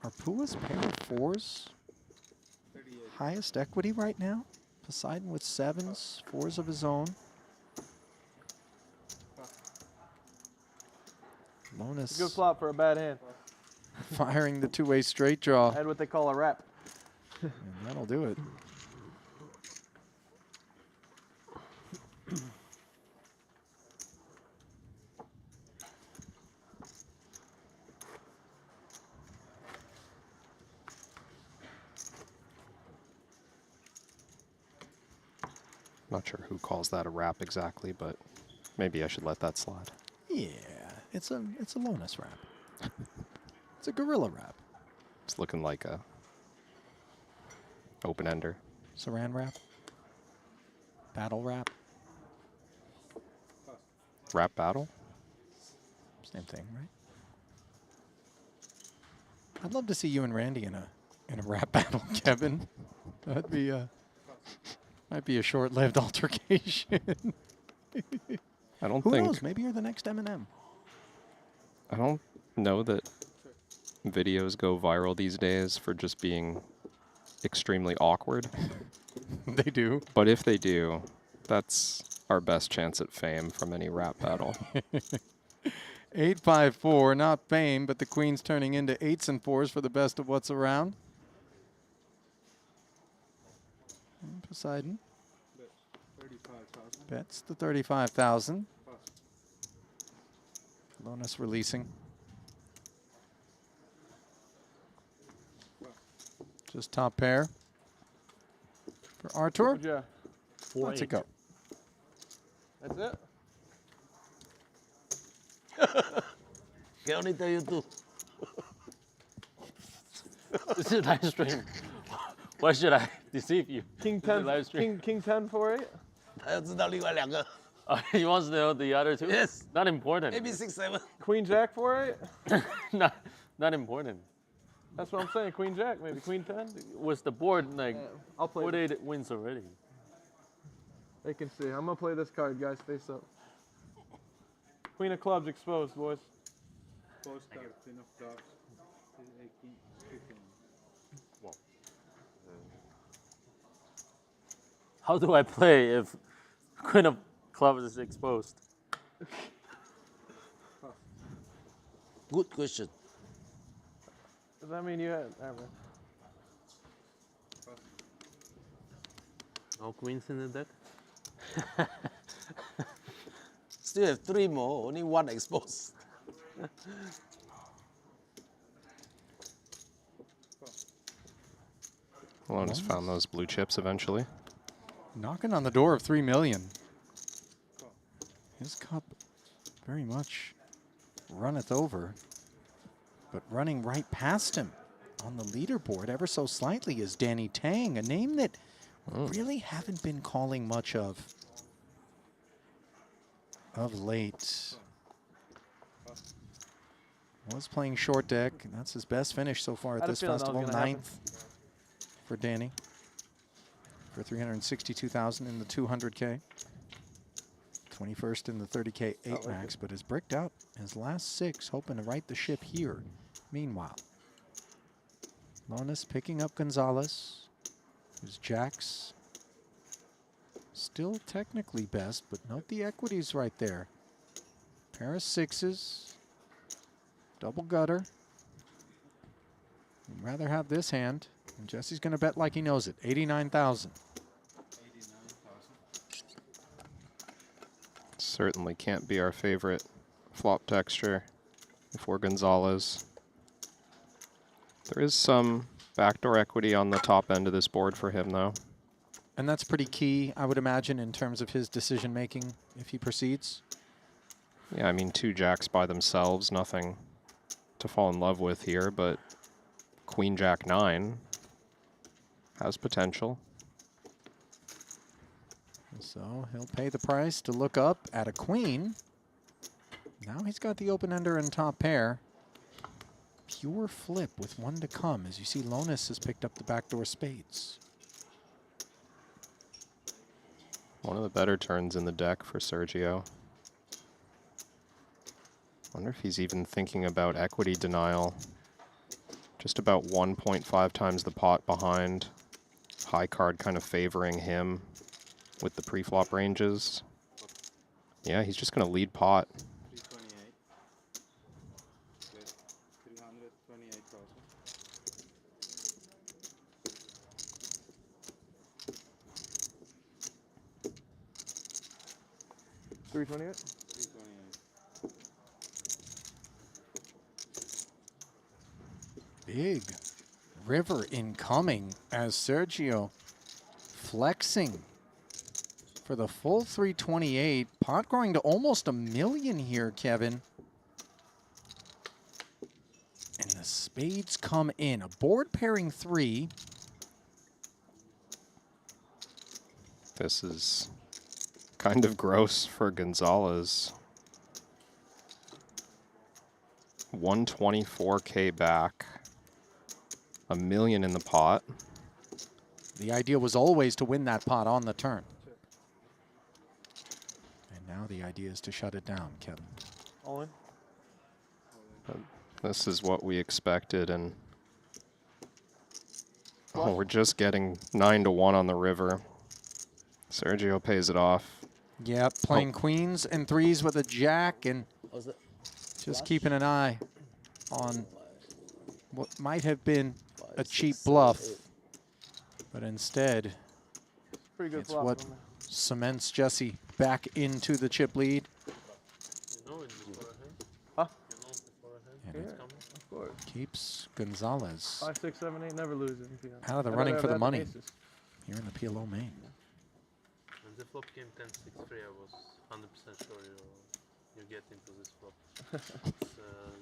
Are Pua's pair of 4s highest equity right now? Poseidon with 7s, 4s of his own. Lonis. Good flop for a bad hand. Firing the 2-way straight draw. I had what they call a wrap. And that'll do it. Not sure who calls that a wrap exactly, but maybe I should let that slide. Yeah, it's a Lonis wrap. It's a gorilla wrap. It's looking like a open-ender. Saran wrap. Battle wrap. Rap battle? Same thing, right? I'd love to see you and Randy in a rap battle, Kevin. That'd be might be a short-lived altercation. I don't Who think. knows? Maybe you're the next Eminem. I don't know that videos go viral these days for just being extremely awkward. They do. But if they do, that's our best chance at fame from any rap battle. 8-5-4, not fame, but the queen's turning into 8s and 4s for the best of what's around. And Poseidon bets the 35,000. Lonis releasing. Just top pair for Artur. Yeah. Let's it go. That's it? Can only tell you two. This is live stream. Why should I deceive you? King This is 10, live stream. King 10 for 8? 还要知道另外两个 He wants to know the other two? Yes. Not important. Maybe 6, 7. Queen Jack for 8? not important. That's what I'm saying. Queen Jack, maybe Queen 10. Was the board like I'll play 48 wins already? They can see. I'm gonna play this card, guys. Face up. Queen of clubs exposed, boys. Queen of clubs. How do I play if Queen of clubs is exposed? Good question. Does that mean you had ever? No queens in the deck? Still have 3 more, only 1 exposed. Lonis found those blue chips eventually. Knocking on the door of 3 million. His cup very much runneth over, but running right past him on the leaderboard ever so slightly is Danny Tang, a name that we really haven't been calling much of late. Was playing short deck, and that's his best finish so far at this festival. 9th for Danny for 362,000 in the 200K. 21st in the 30K 8 max, but has bricked out his last 6, hoping to right the ship here. Meanwhile, Lonis picking up Gonzalez, who's jacks. Still technically best, but note the equities right there. Pair of 6s, double gutter. I'd rather have this hand, and Jesse's going to bet like he knows it. 89,000. Certainly can't be our favorite flop texture before Gonzalez. There is some backdoor equity on the top end of this board for him, though. And that's pretty key, I would imagine, in terms of his decision-making if he proceeds. Yeah, I mean, 2 jacks by themselves, nothing to fall in love with here, but Queen Jack 9 has potential. So he'll pay the price to look up at a queen. Now he's got the open-ender and top pair. Pure flip with 1 to come. As you see, Lonis has picked up the backdoor spades. One of the better turns in the deck for Sergio. Wonder if he's even thinking about equity denial. Just about 1.5 times the pot behind. High card kind of favoring him with the pre-flop ranges. Yeah, he's just going to lead pot. 328? 328. Big river incoming as Sergio flexing for the full 328. Pot growing to almost $1 million here, Kevin. And the spades come in. A board pairing 3. This is kind of gross for Gonzalez. 124K back. $1 million in the pot. The idea was always to win that pot on the turn. And now the idea is to shut it down, Kevin. All in. This is what we expected, and we're just getting 9-1 on the river. Sergio pays it off. Yep, playing queens and threes with a jack, and just keeping an eye on what might have been a cheap bluff, but instead Pretty good it's bluff what on there. cements Jesse back into the chip lead. Huh? And Yeah, it of course. keeps Gonzalez 5, 6, 7, 8, never losing. out of the I'd running rather for the have that than money aces. here in the PLO main. When the flop came 10-6-3, I was 100% sure you get into this flop.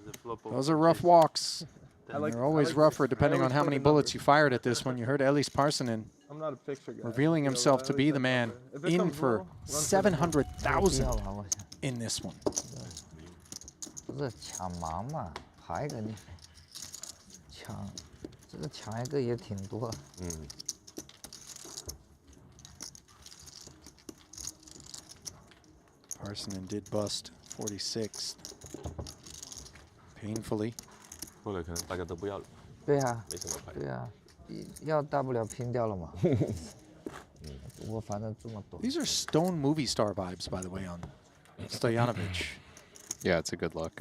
The flop of Those are rough walks. I like- They're always I like rougher this. depending I on always how play many the bullets numbers. you fired at this one. You heard Elise Parsonen I'm not a picture guy. revealing You know, himself I to always be have the man number. If it in comes for low, run for the 700,000 in this one. 不是抢盲嘛，爬一个你抢，这个抢一个也挺多。Parsonen did bust 46th. Painfully. 后来可能大家都不要了，对啊没什么牌。对啊，要大不了拼掉了嘛。我反正这么多。 These are Stone movie star vibes, by the way, on Stojanovic. Yeah, it's a good look.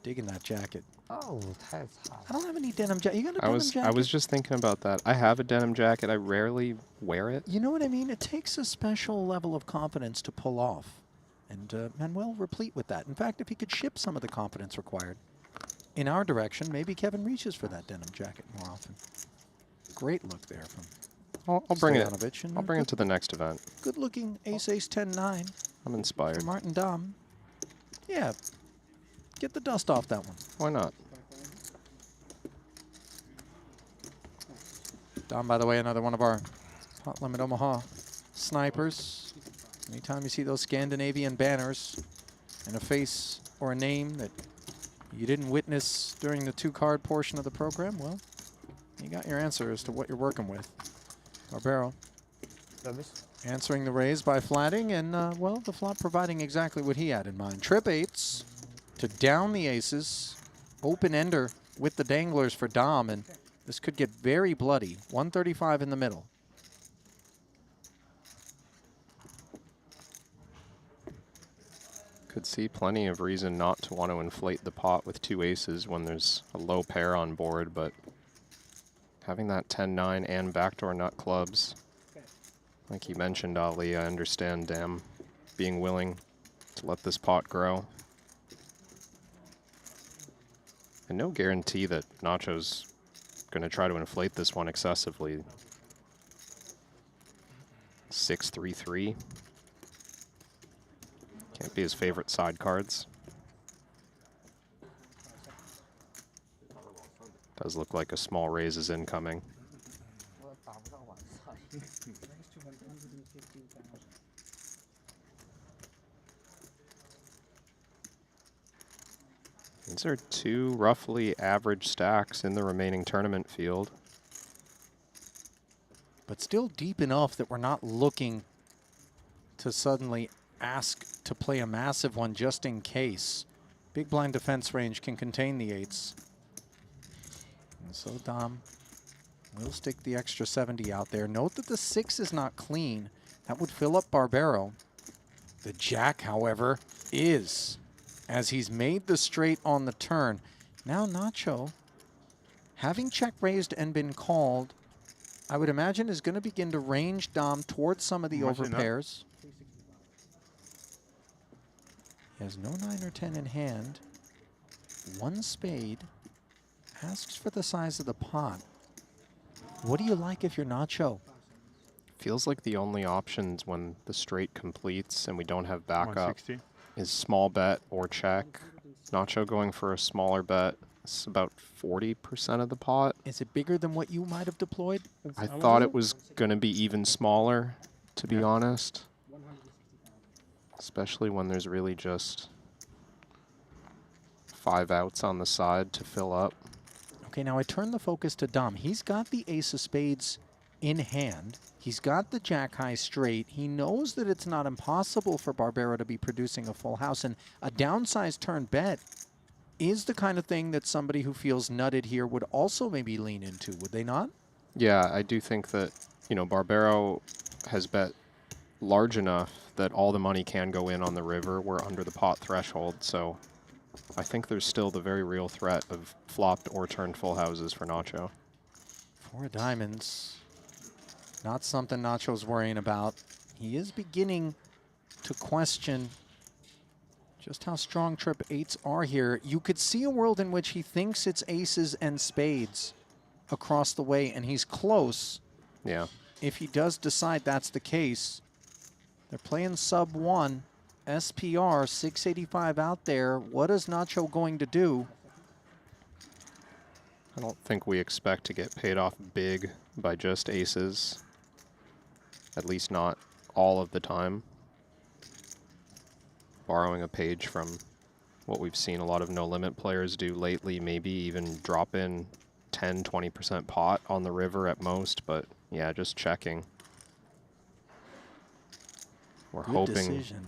Digging that jacket. 哦，太惨了。 I don't have any denim jacket. You got a I denim was jacket? just thinking about that. I have a denim jacket. I rarely wear it. You know what I mean? It takes a special level of confidence to pull off. And Manuel replete with that. In fact, if he could ship some of the confidence required in our direction, maybe Kevin reaches for that denim jacket more often. Great look there from I'll bring it. Stojanovic, and I'll bring it to the next event. good-looking ace-ace 10-9 I'm inspired. from Martin Dom. Yeah, get the dust off that one. Why not? Dom, by the way, another one of our Pot Limit Omaha snipers. Anytime you see those Scandinavian banners and a face or a name that you didn't witness during the two-card portion of the program, well, you got your answer as to what you're working with. Barbero answering the raise by flatting, and, well, the flop providing exactly what he had in mind. Trip eights to down the aces. Open ender with the danglers for Dom, and this could get very bloody. 135 in the middle. Could see plenty of reason not to want to inflate the pot with two aces when there's a low pair on board, but having that 10-9 and backdoor nut clubs, like you mentioned, Ali, I understand Dam being willing to let this pot grow. And no guarantee that Nacho's going to try to inflate this one excessively. 6-3-3. Can't be his favorite side cards. Does look like a small raise is incoming. These are two roughly average stacks in the remaining tournament field. But still deep enough that we're not looking to suddenly ask to play a massive one just in case. Big blind defense range can contain the eights. And so Dom will stick the extra 70 out there. Note that the 6 is not clean. That would fill up Barbero. The jack, however, is, as he's made the straight on the turn. Now Nacho, having check raised and been called, I would imagine is going to begin to range Dom towards some of the overpairs. He has no 9 or 10 in hand. One spade. Asks for the size of the pot. What do you like if you're Nacho? Feels like the only options when the straight completes and we don't have backup 160. is small bet or check. Nacho going for a smaller bet. It's about 40% of the pot. Is it bigger than what you might have deployed? I thought it was going to be even smaller, to be honest. Especially when there's really just 5 outs on the side to fill up. Okay, now I turn the focus to Dom. He's got the ace of spades in hand. He's got the jack high straight. He knows that it's not impossible for Barbero to be producing a full house, and a downsized turn bet is the kind of thing that somebody who feels nutted here would also maybe lean into, would they not? Yeah, I do think that, you know, Barbero has bet large enough that all the money can go in on the river. We're under the pot threshold, so I think there's still the very real threat of flopped or turned full houses for Nacho. 4 diamonds. Not something Nacho's worrying about. He is beginning to question just how strong trip 8s are here. You could see a world in which he thinks it's aces and spades across the way, and he's close. Yeah. If he does decide that's the case, they're playing sub 1. SPR, 685 out there. What is Nacho going to do? I don't think we expect to get paid off big by just aces. At least not all of the time. Borrowing a page from what we've seen a lot of no-limit players do lately, maybe even drop in 10, 20% pot on the river at most, but yeah, just checking. We're Good hoping decision.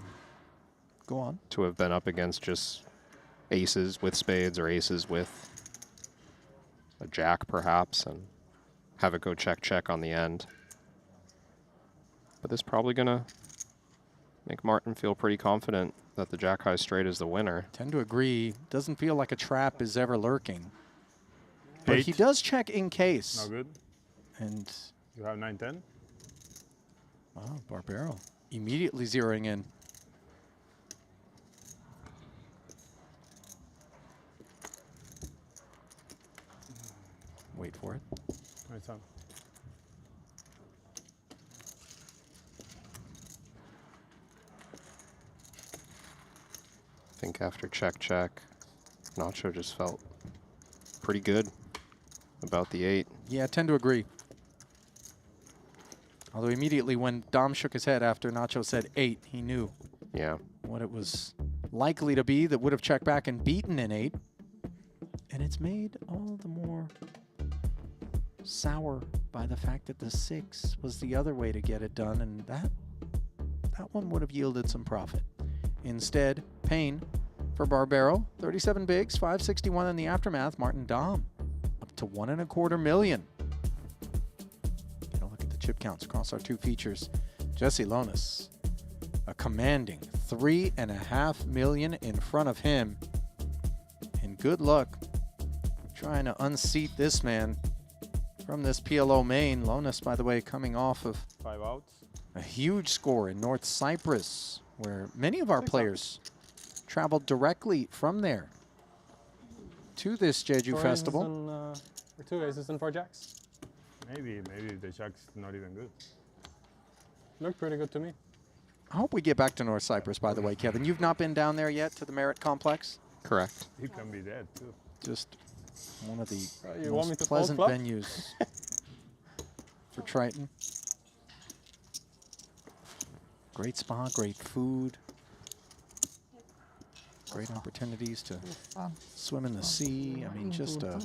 Go on. to have been up against just aces with spades or aces with a jack perhaps, and have it go check on the end. But this is probably gonna make Martin feel pretty confident that the jack high straight is the winner. Tend to agree. Doesn't feel like a trap is ever lurking. But 8. he does check in case. No good. And You have 9-10. wow, Barbero immediately zeroing in. Wait for it. Right on. I think after check, Nacho just felt pretty good about the 8. Yeah, I tend to agree. Although immediately when Dom shook his head after Nacho said 8, he knew what it was likely to be that would have checked back and beaten an 8. And it's made all the more sour by the fact that the 6 was the other way to get it done, and that one would have yielded some profit. Instead, pain for Barbero. 37 bigs, 561 in the aftermath. Martin Dom up to $1.25 million. Get a look at the chip counts across our 2 features. Jesse Lonis, a commanding $3.5 million in front of him. And good luck trying to unseat this man from this PLO main. Lonis, by the way, coming off of 5 outs. a huge score in North Cyprus, where many of our players traveled directly from there to this Jeju festival. Or 2 aces and 4 jacks. Maybe the jack's not even good. Looked pretty good to me. I hope we get back to North Cyprus, by the way, Kevin. You've not been down there yet to the Merit Complex? Correct. He can be dead too. Just one of the you want me most to pleasant fold flop? venues for Triton. Great spa, great food, great opportunities to swim in the sea. I mean, just a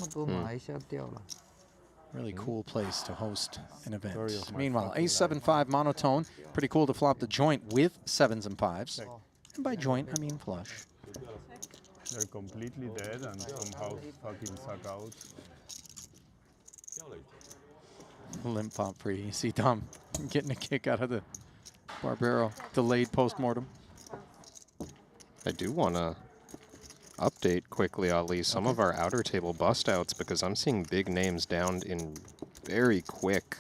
really cool place to host an event. Meanwhile, ace-7-5 monotone. Pretty cool to flop the joint with 7s and 5s. And by joint, I mean flush. They're completely dead and somehow fucking suck out. Limp pop free. You see Dom getting a kick out of the Barbero delayed postmortem. I do want to update quickly, Ali, some of our outer table bust outs, because I'm seeing big names down in very quick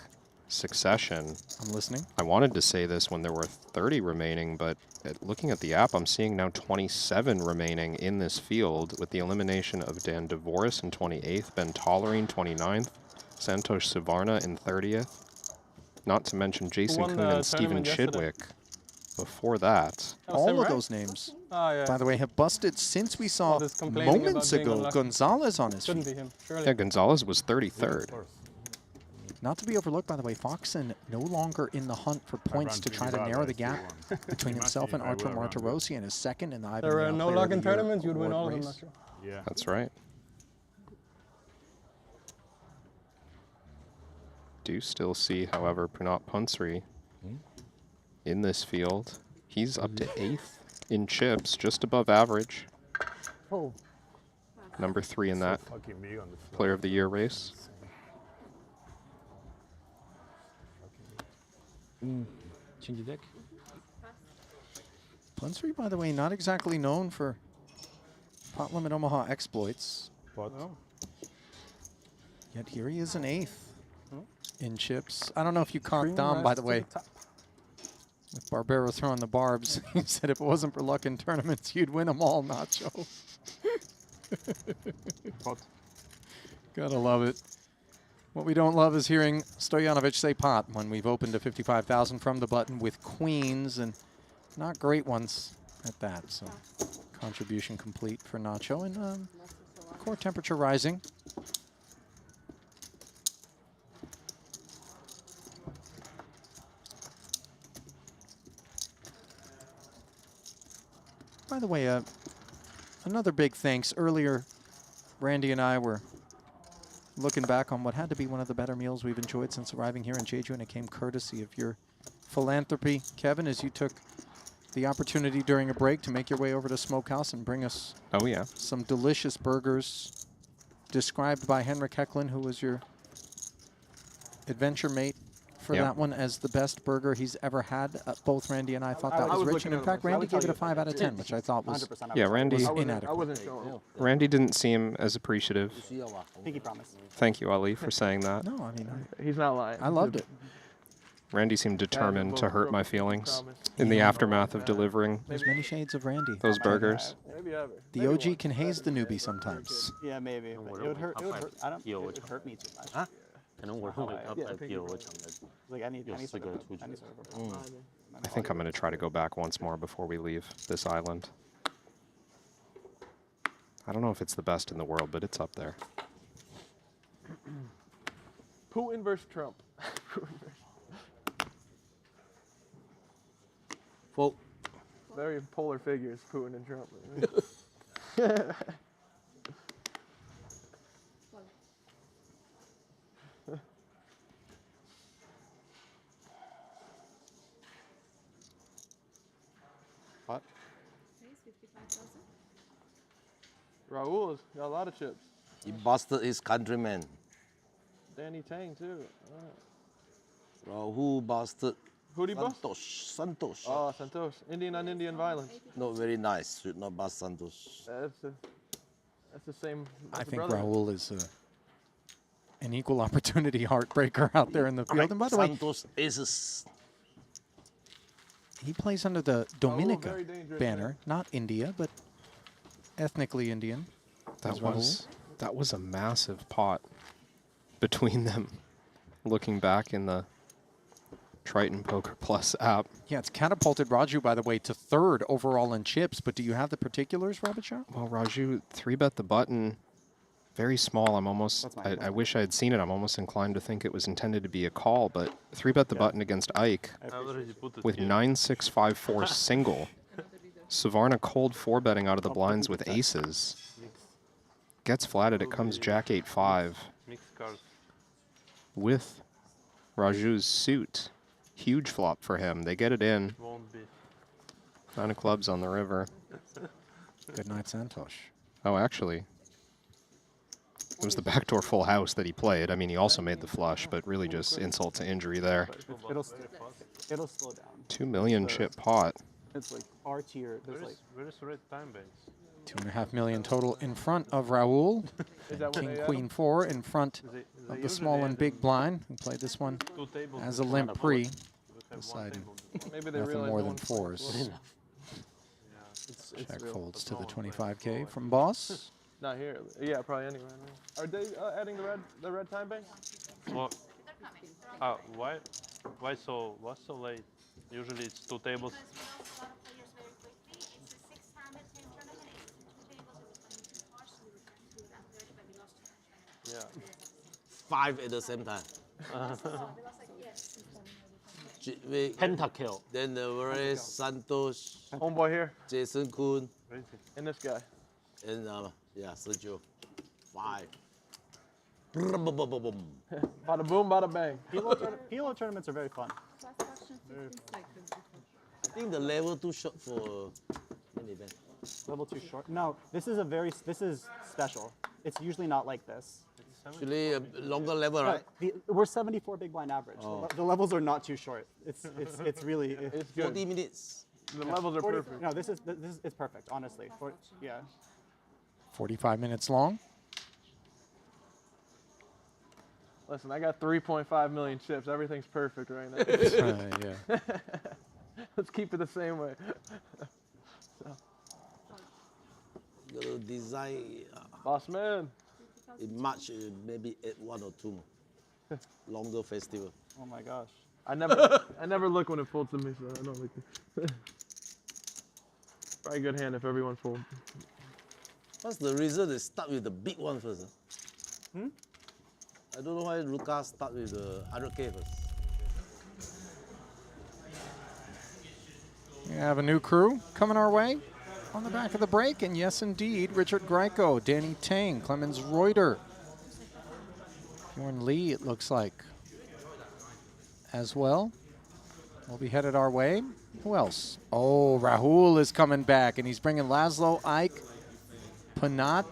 succession. I'm listening. I wanted to say this when there were 30 remaining, but looking at the app, I'm seeing now 27 remaining in this field, with the elimination of Dan Devoris in 28th, Ben Tollerine 29th, Santosh Sivarna in 30th, not to mention Jason Kuhn and Steven Chidwick before that. All of those names, by the way, have busted since we saw moments ago Gonzalez on his feet. Yeah, Gonzalez was 33rd. Not to be overlooked, by the way, Foxen no longer in the hunt for points to try to narrow the gap between himself and Artur Martirossi and his second in the IBM. There were no luck in tournaments, you'd win all of them. Yeah. That's right. do still see, however, Pranat Punsri in this field. He's up to 8th in chips, just above average. Oh. Number 3 in that fucking big on the floor. Player of the Year race. Change your deck. Punsri, by the way, not exactly known for pot limit Omaha exploits. But Yet here he is in 8th in chips. I don't know if you caught Dom, by the way, with Barbero throwing the barbs. He said if it wasn't for luck in tournaments, you'd win them all, Nacho. Gotta love it. What we don't love is hearing Stojanovic say pot when we've opened to 55,000 from the button with queens, and not great ones at that. So contribution complete for Nacho, and core temperature rising. By the way, another big thanks. Earlier, Randy and I were looking back on what had to be one of the better meals we've enjoyed since arriving here in Jeju, and it came courtesy of your philanthropy, Kevin, as you took the opportunity during a break to make your way over to Smokehouse and bring us some delicious burgers described by Henrik Hecklin, who was your adventure mate for that one, as the best burger he's ever had. Both Randy and I thought that was rich, and in fact, Randy gave it a 5 out of 10, which I thought was Randy. inadequate. I wasn't sure. Randy didn't seem as appreciative. Pinky promise. Thank you, Ali, for saying that. No, I mean, He's not lying. I loved it. Randy seemed determined to hurt my feelings in the aftermath of delivering There's many shades of Randy. those burgers. Maybe ever. The OG can haze the newbie sometimes. Yeah, maybe. But it would hurt. It would hurt. I don't. It would hurt me too much. Huh? Like I need sort of I think I'm going to try to go back once more before we leave this island. I don't know if it's the best in the world, but it's up there. Putin versus Trump. Well, very polar figures, Putin and Trump. What? Rahul has got a lot of chips. He busted his countryman. Danny Tang too. Rahul busted. Who'd he bust? Santosh. Oh, Santosh. Indian on Indian violence. Not very nice. Should not bust Santosh. That's the same. I think Rahul is an equal opportunity heartbreaker out there in the field. And by the way, Santos is he plays under the Dominica banner, not India, but ethnically Indian. That was a massive pot between them. Looking back in the Triton Poker Plus app. Yeah, it's catapulted Raju, by the way, to 3rd overall in chips. But do you have the particulars, Rabichar? Well, Raju 3-bet the button. Very small. I wish I had seen it. I'm almost inclined to think it was intended to be a call, but 3-bet the button against Ike with 9-6-5-4 single. Savarna cold 4-betting out of the blinds with aces. Gets flatted. It comes Jack 8-5 with Raju's suit. Huge flop for him. They get it in. 9 of clubs on the river. Good night, Santosh. Oh, actually, it was the backdoor full house that he played. I mean, he also made the flush, but really just insult to injury there. It'll slow down. 2 million chip pot. It's like R tier. There's like. Where's the red time banks? 2.5 million total in front of Raul. King, Queen 4 in front of the small and big blind. We played this one as a limp pre. Deciding nothing more than 4s. Check folds to the 25K from Boss. Not here. Yeah, probably anywhere. Are they adding the red time bank? Well, what's so late? Usually it's 2 tables. Yeah. 5 at the same time. Pentakill. Then there is Santosh. Homeboy here. Jason Kuhn. And this guy. And yeah, Sergio. 5. Bada boom, bada bang. PLO tournaments are very fun. Last question, 15 seconds. I think the level too short for main event. Level 2 short. No, this is special. It's usually not like this. Actually, a longer level, No, right? we're 74 big blind average. Oh. The levels are not too short. It's really. It's good. 40 minutes. The levels are 40 perfect. No, this is it's perfect. Honestly, yeah. 45 minutes long. Listen, I got 3.5 million chips. Everything's perfect right now. Yeah. Let's keep it the same way. Got to design Boss man. in March, maybe 1 or 2 more. Longer festival. Oh my gosh. I never look when it folds to me, so I don't like it. Probably a good hand if everyone folds. What's the reason they start with the big one first? Hmm? I don't know why Lucas start with the 100K first. We have a new crew coming our way on the back of the break, and yes, indeed, Richard Greco, Danny Tang, Clemens Reuter, Bjorn Lee, it looks like, as well. Will be headed our way. Who else? Oh, Rahul is coming back, and he's bringing Laszlo, Ike, Panat.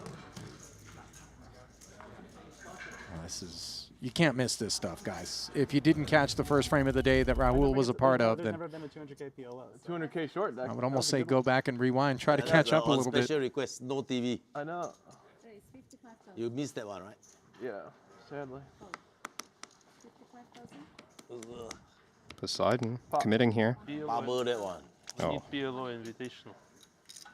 This is, you can't miss this stuff, guys. If you didn't catch the first frame of the day that Rahul was a part of, There's then never been a 200K PLO. 200K short. I would almost say go back and rewind, try to catch up a little bit. Special request, no TV. I know. You missed that one, right? Yeah, sadly. 55,000? Poseidon committing here. Bubble that one. Oh. PLO invitational.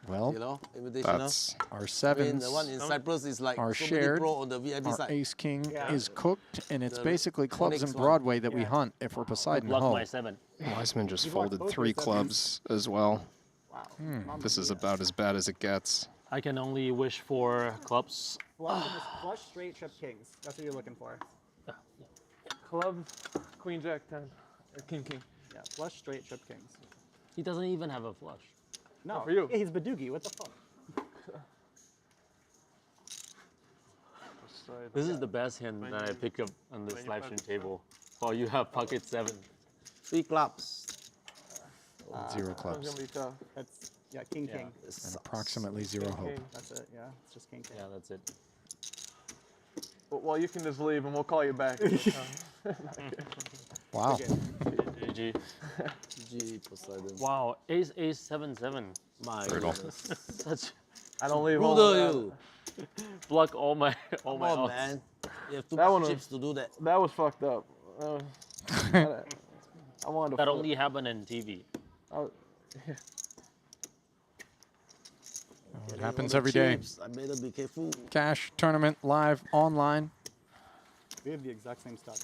Well, You know, invitational. that's our I mean, sevens. the one in Cyprus is like Are so shared. many pro on the VIP Our side. ace king is cooked, and it's The basically clubs and next one. Broadway that we hunt if we're Poseidon Block Ho. my 7. Wiseman just You've watched folded both 3 your sevens. clubs as well. Wow. This is about as bad as it gets. I can only wish for clubs. Flush straight trip kings. That's what you're looking for. Club, Queen Jack 10, or King King. Yeah, flush straight trip kings. He doesn't even have a flush. No, for you. Yeah, he's Badoogie. What the fuck? This is the best hand that I pick up on this live stream table. Oh, you have pocket 7. 3 clubs. 0 That's clubs. gonna be tough. That's king king. And approximately 0 hope. King. That's it. Yeah, it's just king king. Yeah, that's it. Well, you can just leave and we'll call you back. Wow. GG. GG, Poseidon. Wow, ace 7-7. My Brutal. goodness. Such I don't leave all Brutal that. you. block all my Come outs. on, man. You have too That one much was- chips to do that. That was fucked up. I wanted to That flip. only happened in TV. Yeah. It happens every day. Chips, I better be careful. Cash tournament live online. We have the exact same stuff.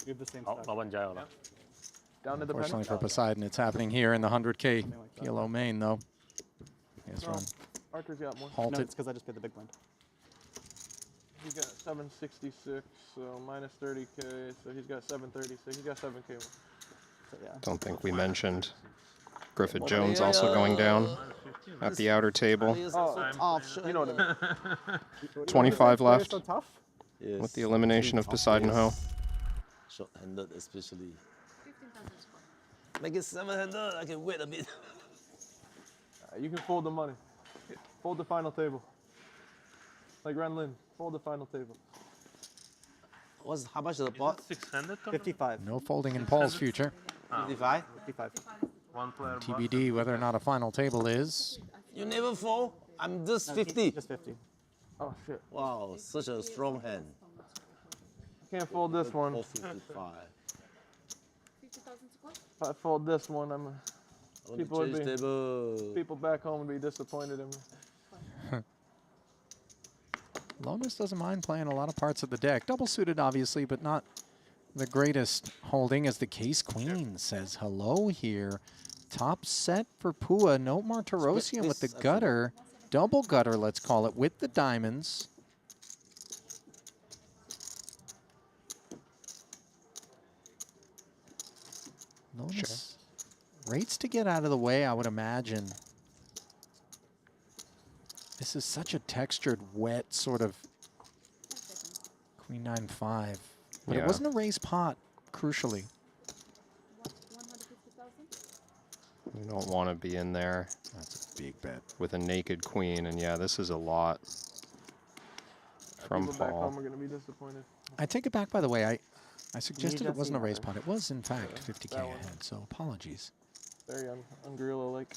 We have the same Oh, stuff. laban Jayo na. Down to the Fortunately penny. for Poseidon, it's happening here in the 100K PLO main, though. Yes, No, run. Archer's got more. No, Halted. it's because I just paid the big blind. He's got 766, so minus 30K, so he's got 736. He's got 7K. So, yeah. Don't think we mentioned Griffith Jones also going down at the outer table. You know what I mean. 25 left So tough. Yes. with the elimination of Poseidon Ho. Short-handed especially. 15,000 score. Make it 700, I can wait a bit. You can fold the money. Fold the final table. Like Ren Lin, fold the final table. How much is the pot? 600? 55. No folding in Paul's future. 55? 55. One player. TBD whether or not a final table is. You never fold? I'm just No, 50. Just 50. Oh shit. Wow, such a strong hand. Can't fold this one. 455. 50,000 score? If I fold this one, I want People to would change be- table. people back home would be disappointed in me. Lonis doesn't mind playing a lot of parts of the deck. Double suited, obviously, but not the greatest holding, as the Case Queen says hello here. Top set for Pua. No Martirosian with the gutter. Double gutter, let's call it, with the diamonds. Lonis rates to get out of the way, I would imagine. This is such a textured, wet sort of Queen 9-5. But it Yeah. wasn't a raised pot, crucially. 150,000? We don't want to be in there. That's a big bet. With a naked queen, and yeah, this is a lot from People back Paul. home are going to be disappointed. I take it back, by the way. I suggested it just wasn't a see raised nothing. pot. It was, in fact, Yeah, 50K that one. ahead, so apologies. Very un-gorilla-like.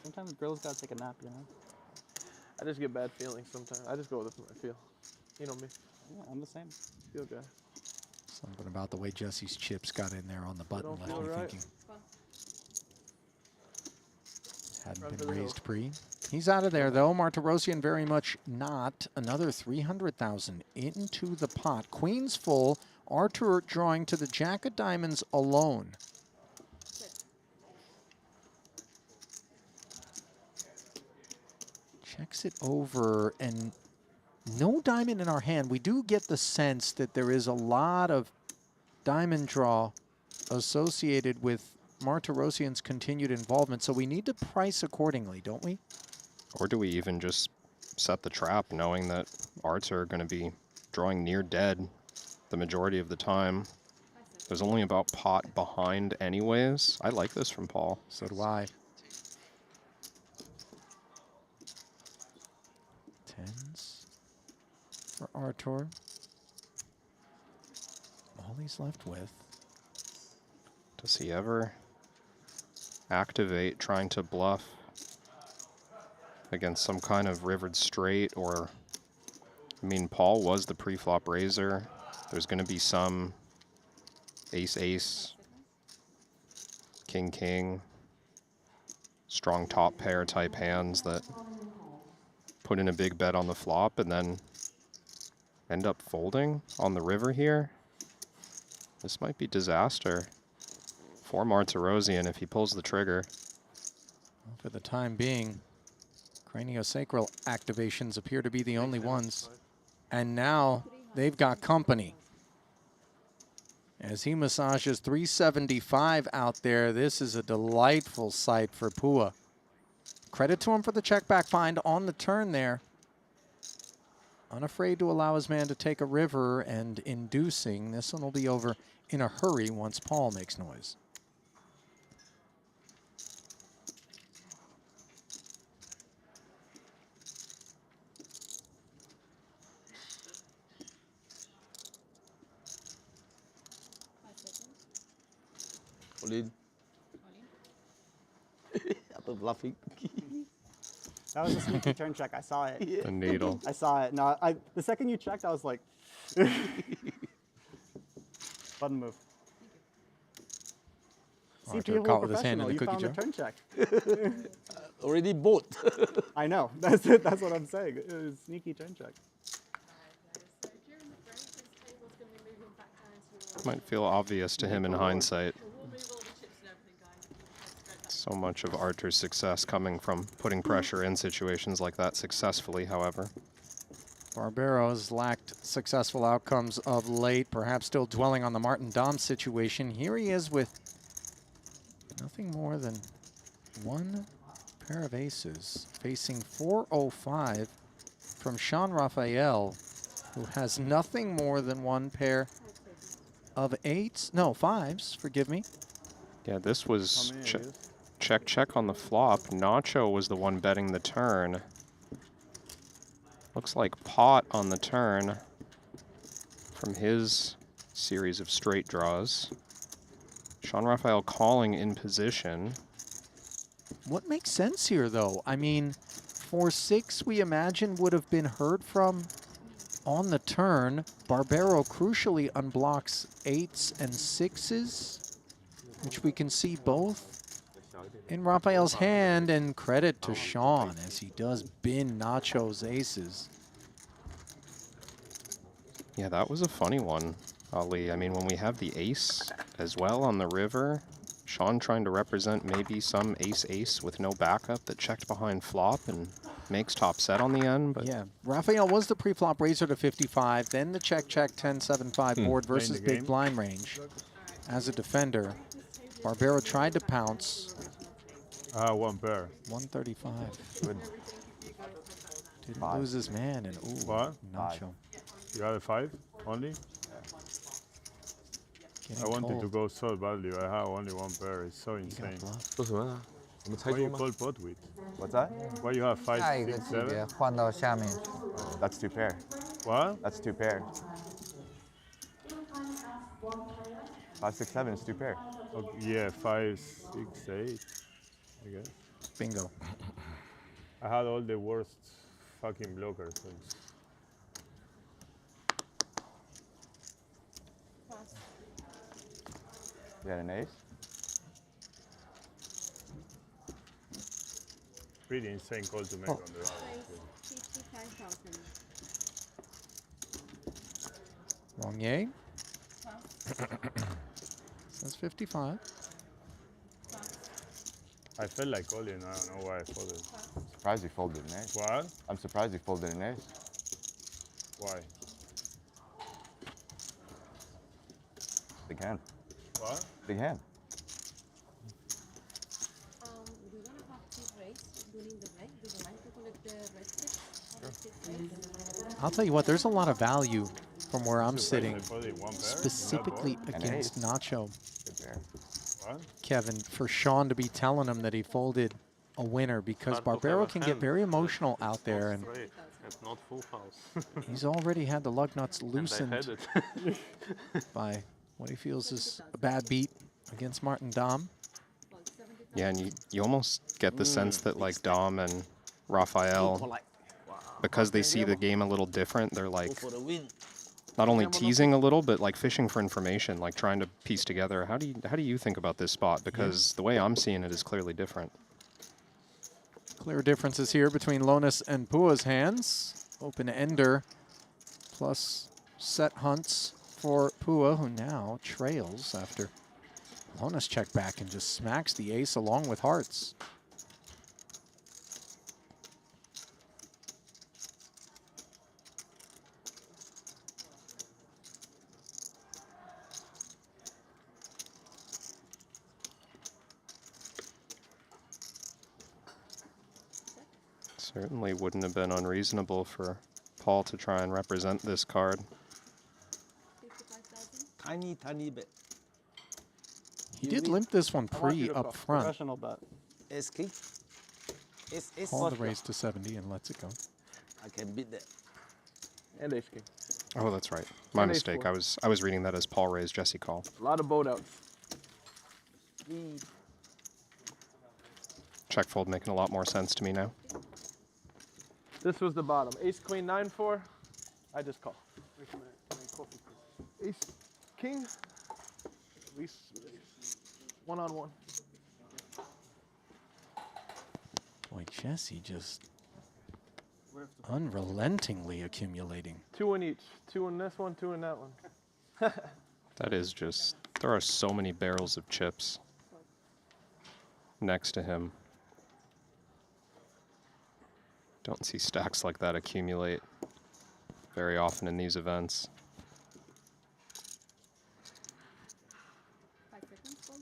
Sometimes girls gotta take a nap, you know? I just get bad feelings sometimes. I just go with what I feel. You know me. Yeah, I'm the same. Feel guy. Something about the way Jesse's chips got in there on the button don't left feel me right. thinking. Hadn't Run for been the raised pre. He's out of there, though. Martirosyan very much not. Another 300,000 into the pot. Queen's full. Artur drawing to the Jack of Diamonds alone. Checks it over, and no diamond in our hand. We do get the sense that there is a lot of diamond draw associated with Martirosyan's continued involvement, so we need to price accordingly, don't we? Or do we even just set the trap knowing that arts are going to be drawing near dead the majority of the time? There's only about pot behind anyways. I like this from Paul. So do I. Tens for Artur. All he's left with. Does he ever activate trying to bluff against some kind of rivered straight? Or, I mean, Paul was the pre-flop raiser. There's going to be some ace-ace, king-king, strong top pair type hands that put in a big bet on the flop and then end up folding on the river here. This might be disaster for Martirosyan if he pulls the trigger. Well, for the time being, craniosacral activations appear to be the only ones. And now they've got company. As he massages 375 out there, this is a delightful sight for Pua. Credit to him for the check back find on the turn there. Unafraid to allow his man to take a river and inducing. This one will be over in a hurry once Paul makes noise. All in. After bluffing. That was a sneaky turn check. I saw it. The needle. I saw it. No, the second you checked, I was like, button move. See, Artur people caught are with his hand in professional. the You cookie found jar. the turn check. Already bought. I know. That's it. That's what I'm saying. It was a sneaky turn check. Might feel obvious to him in hindsight. So much of Artur's success coming from putting pressure in situations like that successfully, however. Barbero's lacked successful outcomes of late, perhaps still dwelling on the Martin Dom situation. Here he is with nothing more than one pair of aces, facing 405 from Sean Raphael, who has nothing more than one pair of fives, forgive me. Yeah, this was check, check on the flop. Nacho was the one betting the turn. Looks like pot on the turn from his series of straight draws. Sean Raphael calling in position. What makes sense here, though? I mean, 4-6, we imagine, would have been heard from on the turn. Barbero crucially unblocks 8s and 6s, which we can see both in Raphael's hand, and credit to Sean as he does bin Nacho's aces. Yeah, that was a funny one, Ali. I mean, when we have the ace as well on the river, Sean trying to represent maybe some ace-ace with no backup that checked behind flop and makes top set on the end. But yeah, Raphael was the pre-flop raiser to 55, then the check-check 10-7-5 board versus big blind range. As a defender, Barbero tried to pounce. One pair. 135. Good. Didn't lose his man, and ooh, What? Nacho. You have a 5 only? Getting I wanted to cold. go so badly. I have only one pair. It's so insane. What's the matter? What you call pot with? What's that? Why you have 5, 6, 7? 换到下面。 That's 2 pair. What? That's 2 pair. 5, 6, 7 is 2 pair. Okay, yeah, 5, 6, 8. I guess. Bingo. I had all the worst fucking blockers. So You had an ace? pretty insane call to make on the round. 55,000. Wrong yay. That's 55. I felt like calling. I don't know why I folded. Surprised you folded an ace. What? I'm surprised you folded an ace. Why? Big hand. What? Big hand. We're gonna have 3 races during the break. Do you like to collect the red sticks? Sure. I'll tell you what, there's a lot of value from where I'm sitting, One pair? specifically against Nacho. Good pair. What? Kevin, for Sean to be telling him that he folded a winner because Barbero can get very emotional out there, and It's not full house. he's already had the lug nuts loosened had it. by what he feels is a bad beat against Martin Dom. Yeah, and you almost get the sense that like Dom and Raphael, because they see the game a little different, they're like not only teasing a little, but like fishing for information, like trying to piece together. How do you think about this spot? Because the way I'm seeing it is clearly different. Clear differences here between Lonis and Pua's hands. Open ender plus set hunts for Pua, who now trails after Lonis check back and just smacks the ace along with hearts. Certainly wouldn't have been unreasonable for Paul to try and represent this card. Tiny, tiny bit. He did limp this one I want you pre to up call. front. Professional bet. Ace king. Ace. Call the raise to 70 and lets it go. I can beat that. And ace king. Oh, that's right. My And ace mistake. four. I was reading that as Paul raised, Jesse call. A lot of boat outs. Check fold making a lot more sense to me now. This was the bottom. Ace queen 9-4. I just call. Ace king. At least 1-on-1. Boy, Jesse just unrelentingly accumulating. 2 in each. 2 in this one, 2 in that one. That is just, there are so many barrels of chips next to him. Don't see stacks like that accumulate very often in these events. 5 seconds, hold.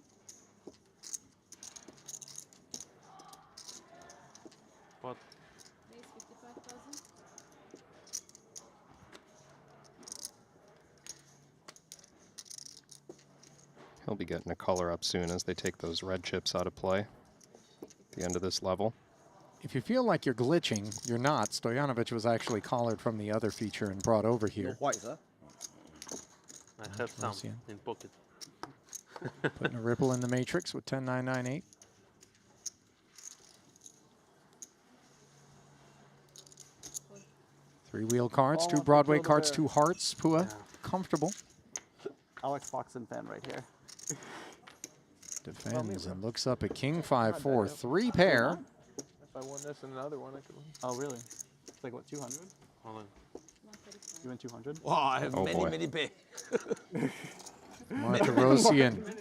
What? Raise 55,000. He'll be getting a color up soon as they take those red chips out of play at the end of this level. If you feel like you're glitching, you're not. Stojanovic was actually collared from the other feature and brought over here. White, huh? I have some in pocket. Putting a ripple in the matrix with 10-9-9-8. Three wheel cards, All 2 up Broadway until the cards, bear. 2 hearts. Pua, comfortable. Alex Foxen fan right here. Defends and looks up at King 5-4, 3 pair. If I won this and another one, I could win. Oh, really? It's like, what, 200? Hold on. You win 200? Wow, I have Oh, many, boy. many pay. Martirosyan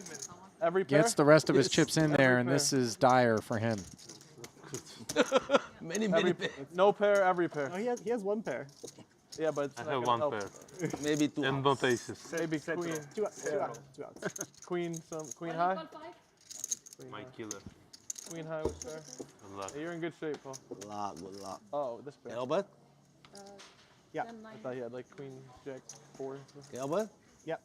Every pair? gets the rest of his Yes. chips in there, and this is dire for him. Many, Every, many pay. no pair, every pair. Oh, he has 1 pair. Yeah, but it's I not have gonna 1 help. pair. Maybe 2 And outs. not aces. Maybe queen. 2 outs. 2 outs. Queen, some queen What do you high. call 5? My killer. Queen high was fair. Good luck. Hey, you're in good shape, Paul. Good luck, good luck. Oh, this pair. Gilbert? Yeah. I thought he had like Queen Jack 4. Gilbert? Yep.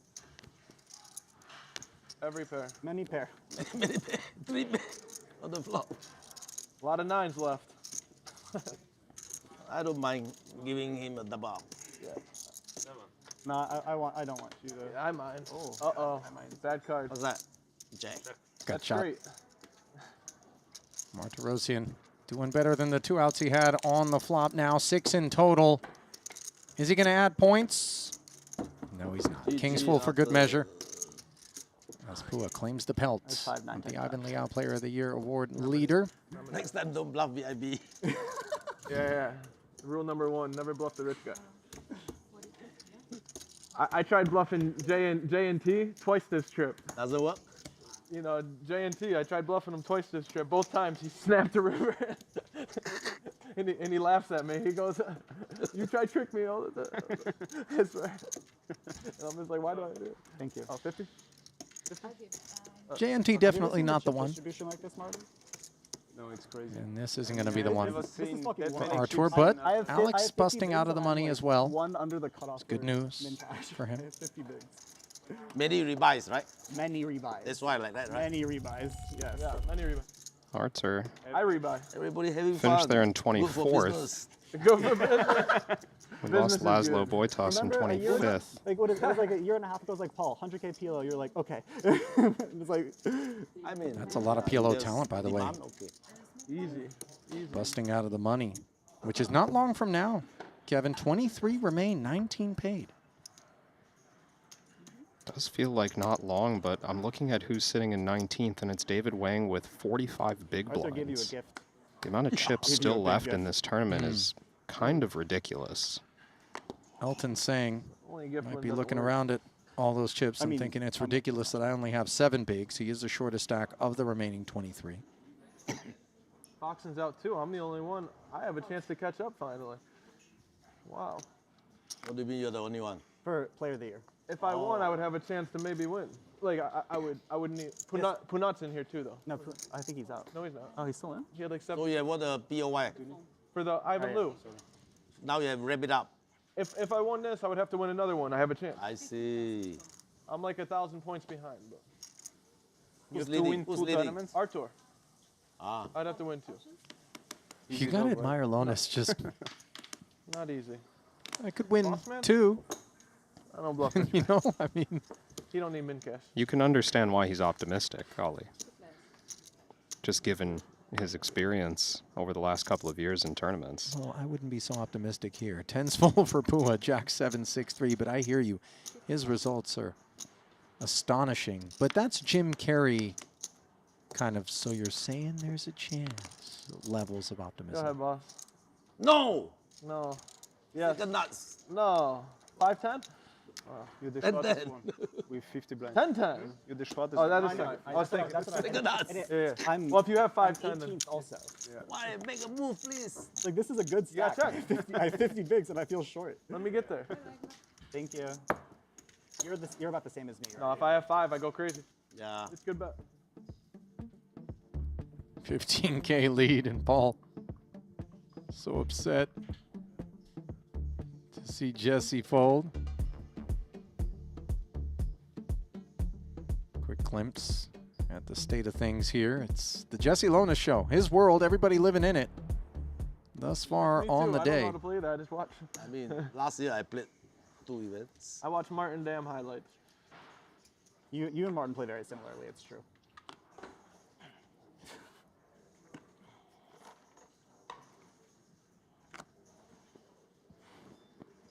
Every pair. Many pair. Many pair. 3 pair on the flop. A lot of 9s left. I don't mind giving him a double. Yeah. No, I don't want you to. Yeah, I mind. Uh-oh. Bad card. What's that? Jack. Good That's shot. great. Martirosyan doing better than the 2 outs he had on the flop now. 6 in total. Is he going to add points? No, he's not. King's full for good measure. As Pua claims the pelt. The Ivan Liao Player of the Year award leader. Next time, don't bluff VIB. Yeah. Rule number 1, never bluff the rich guy. I tried bluffing J and T twice this trip. Does it work? You know, J and T, I tried bluffing him twice this trip. Both times he snapped a river. and he laughs at me. He goes, you try to trick me all the time. That's right. And I'm just like, why do I do it? Thank you. Oh, 50? JNT definitely not the one. Distribution like this, Marty? No, it's crazy. And this isn't going to be the one for Artur, Artur, but I have Alex 50 busting bigs out of the and money I'm as well. One under the cutoff. Good news for him. I have 50 bigs. Many rebuys, right? Many rebuys. That's why like that, right? Many rebuys. Yes. Yeah, many rebuys. Artur I rebuy. Everybody having finished fun. there in Good for 24th. business. Go for business. We lost Laszlo Boytas in Remember a year ago- 25th. Like it was like a year and a half ago. It was like, Paul, 100K PLO. You're like, okay. It's like, I mean, That's a lot of PLO talent, by the way. Okay. Easy. Busting out of the money, which is not long from now. Kevin, 23 remain, 19 paid. Does feel like not long, but I'm looking at who's sitting in 19th, and it's David Wang with 45 big Arthur gave you a blinds. gift. The amount of chips Give you a still big left in gift. this tournament is kind of ridiculous. Elton saying, Only gift might one be doesn't looking work. around at all those chips I and mean, thinking it's ridiculous that I only have 7 bigs. He is the shortest stack of the remaining 23. Foxen's out too. I'm the only one. I have a chance to catch up finally. Wow. What do you mean you're the only one? For Player of the Year. If I won, I would have a chance to maybe win. Like I would need. Punat's in here too though. No, I think he's out. No, he's not. Oh, he's still in? He had like 7 So you have what the POY? for the Ivan Lou. Now you have wrap it up. If I won this, I would have to win another one. I have a chance. I see. I'm like 1,000 points behind. But Who's you have to leading? win Who's 2 leading? tournaments. Artur. Ah. I'd have to win 2. You got to admire Lonis. Just, Not easy. I could win Boss man? 2. I don't bluff. This You guy. know, I mean, He don't need min cash. You can understand why he's optimistic, Ollie. Just given his experience over the last couple of years in tournaments. well, I wouldn't be so optimistic here. 10's full for Pua, Jack 7-6-3, but I hear you. His results are astonishing. But that's Jim Carrey kind of, so you're saying there's a chance, levels of Go optimism. ahead, boss. No! No. Yes. Take a nuts. No. 5-10? You And destroyed this then- one with 50 blinds. 10-10. You destroyed this Oh, one. that is I know, second. I I was know, thinking. that's what I Take a meant. nuts. And Yeah. I'm, Well, if you have I'm 5-10, then 18th also. Why? Make a move, please. Like, this is a good You got stack. check. I have 50 bigs and I feel short. Let me get there. Thank you. You're about the same as me, right? No, if I have 5, I go crazy. Yeah. It's good bet. 15K lead, and Paul so upset to see Jesse fold. Quick glimpse at the state of things here. It's the Jesse Lonis show. His world, everybody living in it. Thus far Me on too. the I don't know day. how to play that. I just watch. I mean, last year I played 2 events. I watch Martin Dam highlights. You and Martin play very similarly, it's true.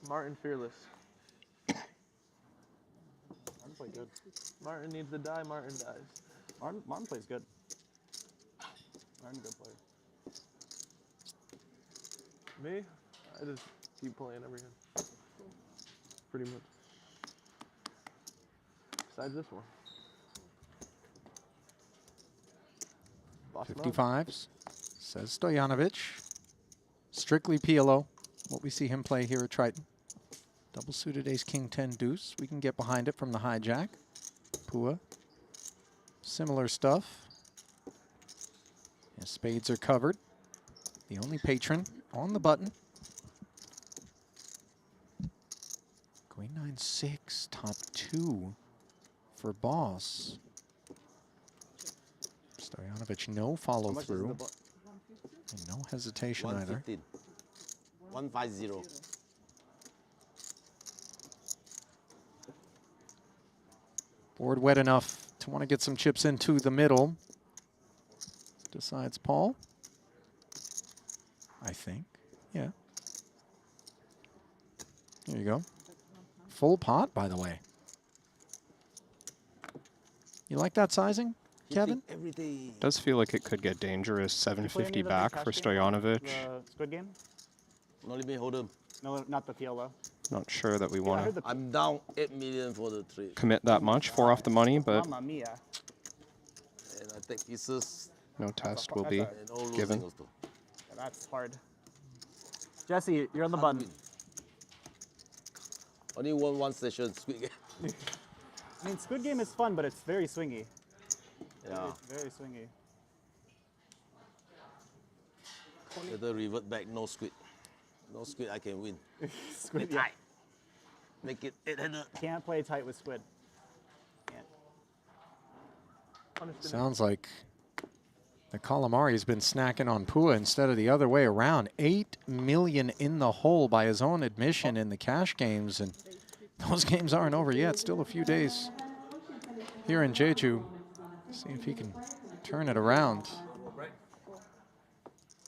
Martin fearless. Martin played good. Martin needs to die. Martin dies. Martin plays good. Martin, good player. Me, I just keep playing every hand. Pretty much. Besides this one. Boss mode. 55s, says Stojanovic. Strictly PLO, what we see him play here at Triton. Double suited ace, king, 10 deuce. We can get behind it from the hijack. Pua. Similar stuff. His spades are covered. The only patron on the button. Queen 9-6, top 2 for boss. Stojanovic, no follow through. And no hesitation either. 150. Board wet enough to want to get some chips into the middle. Decides Paul. I think, yeah. There you go. Full pot, by the way. You like that sizing, Kevin? Does feel like it could get dangerous. 750 back for Stojanovic. The Squid Game? Only me hold him. No, not the PLO. Not sure that we want to I'm down 8 million for the trade. commit that much, 4 off the money, but Mamma mia. And I take pieces. no test will be And all given. losing also. Yeah, that's hard. Jesse, you're on the button. Only won one session, Squid Game. I mean, Squid Game is fun, but it's very swingy. Yeah. It's very swingy. Better revert back, no squid. No squid, I can win. Squid, Be tight. Make it 800. Can't play tight with Squid. Can't. Sounds like the Calamari's been snacking on Pua instead of the other way around. 8 million in the hole by his own admission in the cash games, and those games aren't over yet. Still a few days here in Jeju. See if he can turn it around.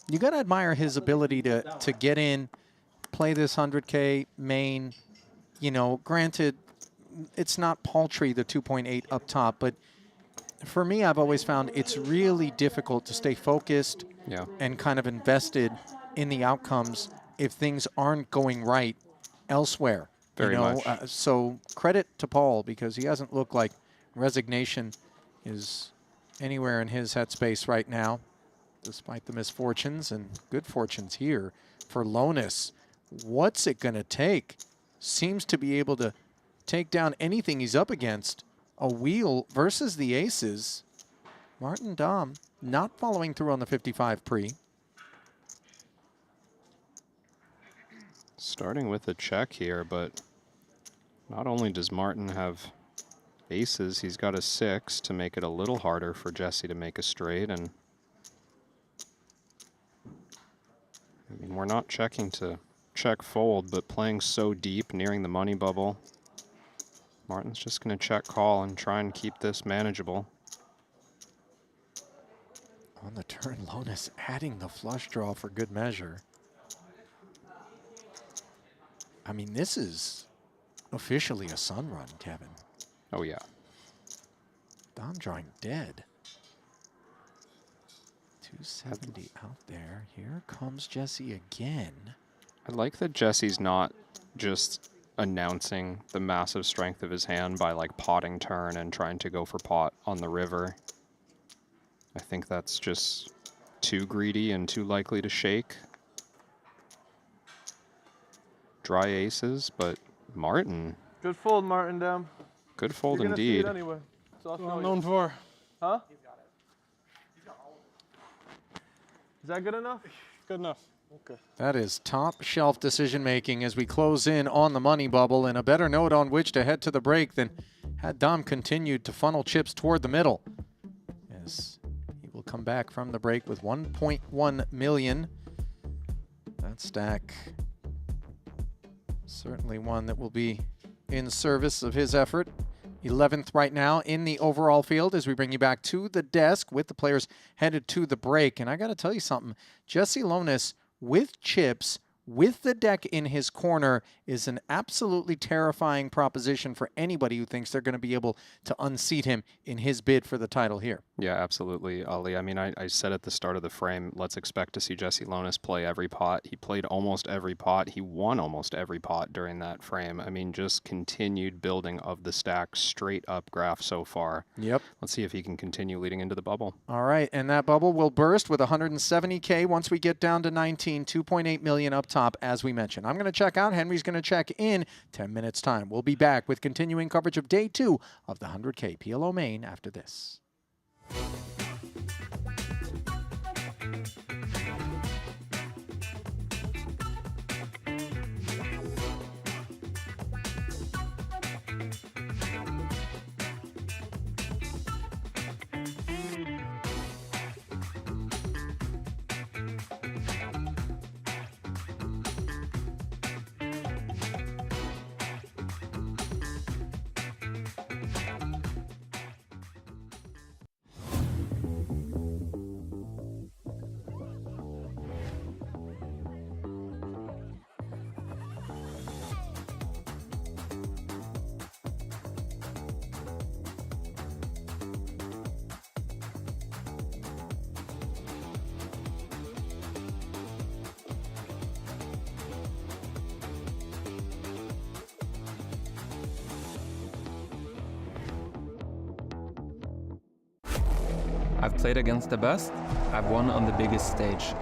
You got to admire his ability to get in, play this 100K main. You know, granted, it's not paltry, the 2.8 up top, but for me, I've always found it's really difficult to stay focused and kind of invested in the outcomes if things aren't going right elsewhere. Very much. So credit to Paul, because he hasn't looked like resignation is anywhere in his headspace right now, despite the misfortunes and good fortunes here for Lonis. What's it going to take? Seems to be able to take down anything he's up against. A wheel versus the aces. Martin Dahm not following through on the 55 pre. Starting with a check here, but not only does Martin have aces, he's got a 6 to make it a little harder for Jesse to make a straight. And I mean, we're not checking to check fold, but playing so deep, nearing the money bubble, Martin's just going to check call and try and keep this manageable. On the turn, Lonis adding the flush draw for good measure. I mean, this is officially a sun run, Kevin. Oh, yeah. Dahm drawing dead. 270 out there. Here comes Jesse again. I like that Jesse's not just announcing the massive strength of his hand by like potting turn and trying to go for pot on the river. I think that's just too greedy and too likely to shake. Dry aces, but Martin. Good fold, Martin, down. Good fold You're gonna see indeed. it anyway. So I'll show you. known for. Huh? Is that good enough? Good enough. Okay. That is top shelf decision making as we close in on the money bubble, and a better note on which to head to the break than had Dahm continued to funnel chips toward the middle, as he will come back from the break with 1.1 million. That stack certainly one that will be in service of his effort. 11th right now in the overall field as we bring you back to the desk with the players headed to the break. And I got to tell you something, Jesse Lonis with chips, with the deck in his corner, is an absolutely terrifying proposition for anybody who thinks they're going to be able to unseat him in his bid for the title here. Yeah, absolutely, Ali. I mean, I said at the start of the frame, let's expect to see Jesse Lonis play every pot. He played almost every pot. He won almost every pot during that frame. I mean, just continued building of the stack, straight up graph so far. Yep. Let's see if he can continue leading into the bubble. All right, and that bubble will burst with 170K once we get down to 19, 2.8 million up top, as we mentioned. I'm going to check out. Henry's going to check in 10 minutes time. We'll be back with continuing coverage of day 2 of the 100K PLO main after this. I've played against the best, I've won on the biggest stage.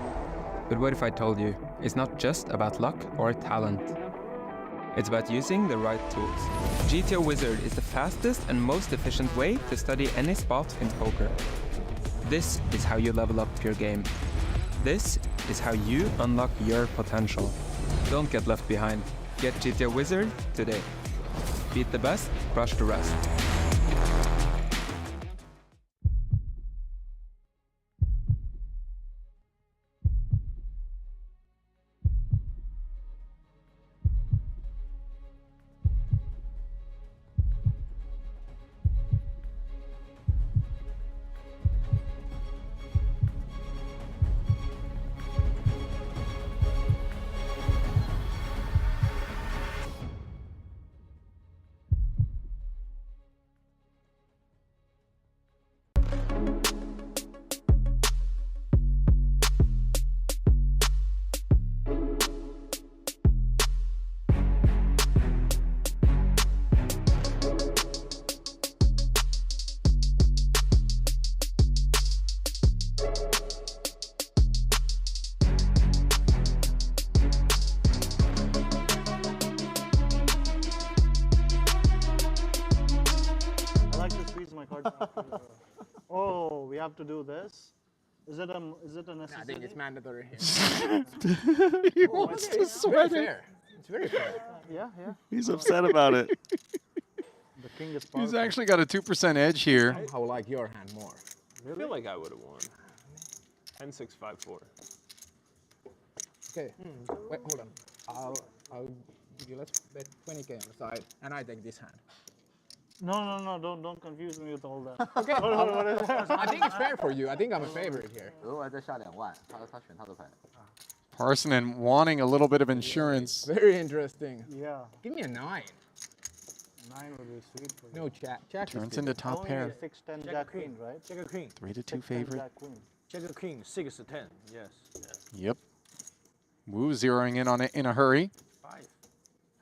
But what if I told you, it's not just about luck or talent. It's about using the right tools. GTO Wizard is the fastest and most efficient way to study any spot in poker. This is how you level up your game. This is how you unlock your potential. Don't get left behind. Get GTO Wizard today. Beat the best, crush the rest. I like to squeeze my cards. Oh, we have to do this. Is it a necessity? I think it's mandatory. He wants to sweat it. It's very fair. Yeah. He's upset about it. The king is He's powerful. actually got a 2% edge here. I like your hand more. I feel like I would have won. 10-6, 5-4. Okay. Wait, hold on. I'll give you. Let's bet 20K on the side, and I take this hand. No, don't confuse me with all that. Okay. What is that? I think it's fair for you. I think I'm a favorite here. 额外再下2万，他选他的牌。 Parsonen wanting a little bit of insurance. Very interesting. Yeah. Give me a 9. 9 would be sweet for you. No check. Check is Turns good. into top Only pair. 6, 10, Check jack, a queen. queen, right? Check a queen. 3-2 6, 10, favorite. jack, queen. Check a king. 6-10. Yes. Yep. Wu zeroing in on it in a hurry. 5.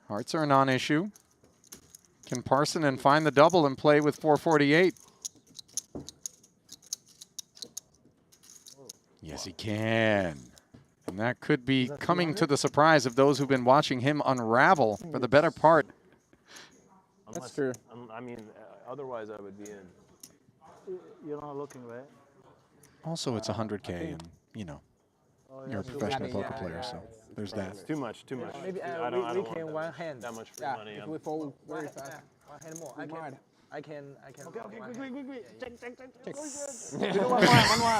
Hearts are a non-issue. Can Parsonen find the double and play with 448? Yes, he can. And that could be coming to the surprise of those who've been watching him unravel for the better part. That's true. I mean, otherwise I would be in. You're not looking, right? Also, it's 100K, and, you know, you're a professional poker player, so there's that. It's too much, too much. Maybe I don't we want can that one much, hand. that much free Yeah, money. if we fold very fast. One hand more. I can. Okay, one quick. hand. Check. Do one.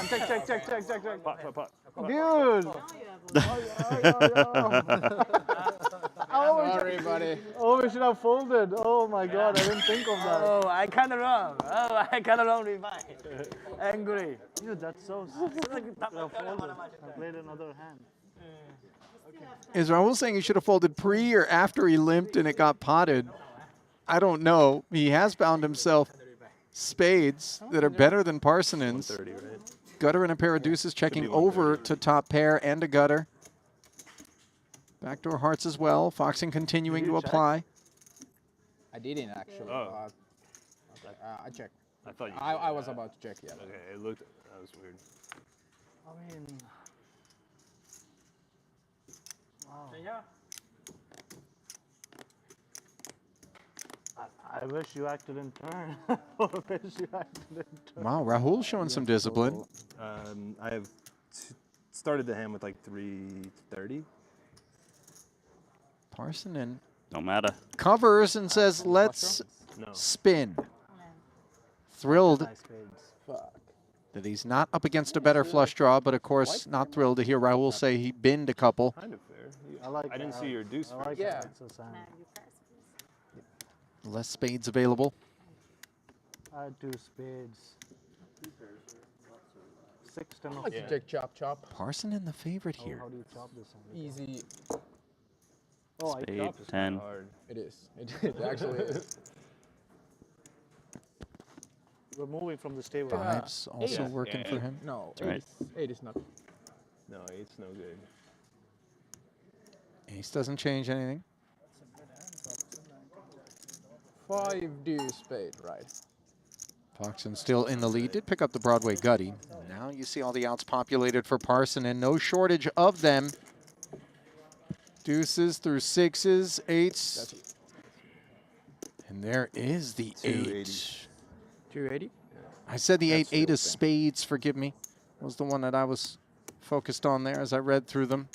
Check. Pot. Dude. Sorry, buddy. Oh, we should have folded. Oh my God, I didn't think of that. Oh, I kind of wrong. Revive. Angry. Dude, that's so sick. I played another hand. Is Rahul saying he should have folded pre or after he limped and it got potted? I don't know. He has found himself spades that are better than Parsonen's. 130, right? Gutter and a pair of deuces checking over to top pair and a gutter. Backdoor hearts as well. Foxing continuing to apply. I didn't actually. Oh. I checked. I thought you. I was about to check. Yeah. Okay, it looked. That was weird. I mean, wow. I wish you acted in turn. I wish you acted in turn. Wow, Rahul showing some discipline. I have started the hand with like 330. Parsonen Don't matter. covers and says, let's No. spin. Thrilled Nice spades. Fuck. that he's not up against a better flush draw, but of course not thrilled to hear Rahul say he binned a couple. Kind of fair. I didn't see your deuce. I like first. Yeah. that. It's a sign. Less spades available. I had 2 spades. 6, 10 I of like to check chop. Parsonen the favorite here. How do you chop this one? Easy. Oh, I Spade, chopped. 10. Hard. It is. It actually is. We're moving from the table. Fives also Yeah. working for him. No, right. 8 is not. No, it's no good. Ace doesn't change anything. 5 deuce spade, right? Foxen still in the lead. Did pick up the Broadway gutty. Now you see all the outs populated for Parson, and no shortage of them. Deuces through sixes, eights. And there is the 8. 280? I said the 8. That's 8 the is open. spades, forgive me. Was the one that I was focused on there as I read through them.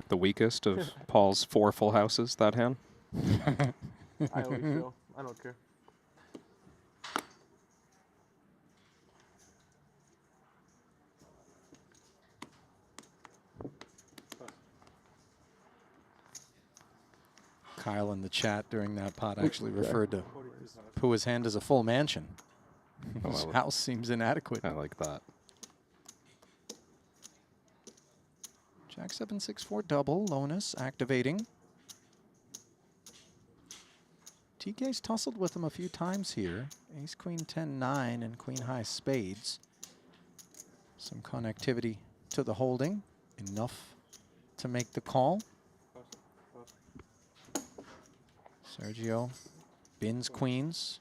The weakest of Paul's 4 full houses, that hand? I always feel. I don't care. Kyle in the chat during that pot actually referred to Pua's hand as a full mansion. His house seems inadequate. I like that. Jack 7-6-4 double, Lonis activating. TK's tussled with him a few times here. Ace, Queen, 10, 9, and Queen high spades. Some connectivity to the holding, enough to make the call. Sergio bins queens.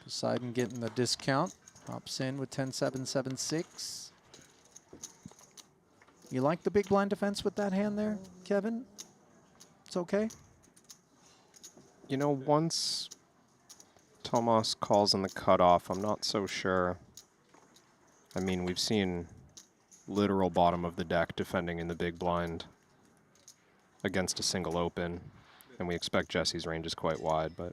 Poseidon getting the discount. Hops in with 10-7-7-6. You like the big blind defense with that hand there, Kevin? It's okay? You know, once Tomas calls in the cutoff, I'm not so sure. I mean, we've seen literal bottom of the deck defending in the big blind against a single open, and we expect Jesse's range is quite wide, but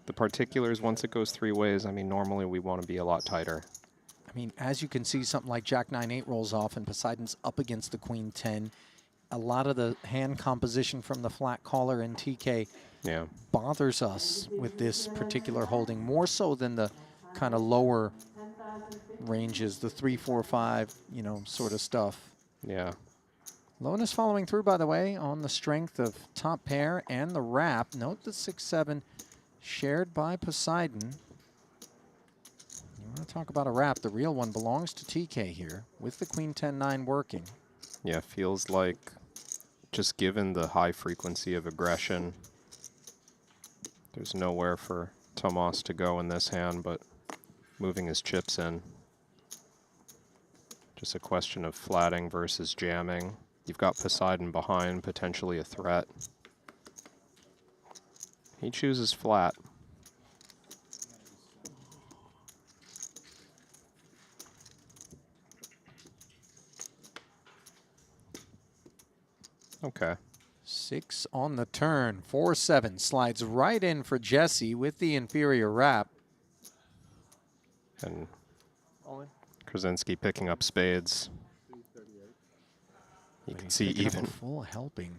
the particulars, once it goes 3 ways, I mean, normally we want to be a lot tighter. I mean, as you can see, something like Jack 9-8 rolls off and Poseidon's up against the Queen 10. A lot of the hand composition from the flat caller and TK bothers us with this particular holding, more so than the kind of lower ranges, the 3, 4, 5, you know, sort of stuff. Yeah. Lonis following through, by the way, on the strength of top pair and the wrap. Note the 6-7 shared by Poseidon. You want to talk about a wrap, the real one belongs to TK here with the Queen 10-9 working. Yeah, feels like just given the high frequency of aggression, there's nowhere for Tomas to go in this hand, but moving his chips in. Just a question of flatting versus jamming. You've got Poseidon behind, potentially a threat. He chooses flat. Okay. 6 on the turn. 4-7 slides right in for Jesse with the inferior wrap. And Krasinski picking up spades. You can see even a full helping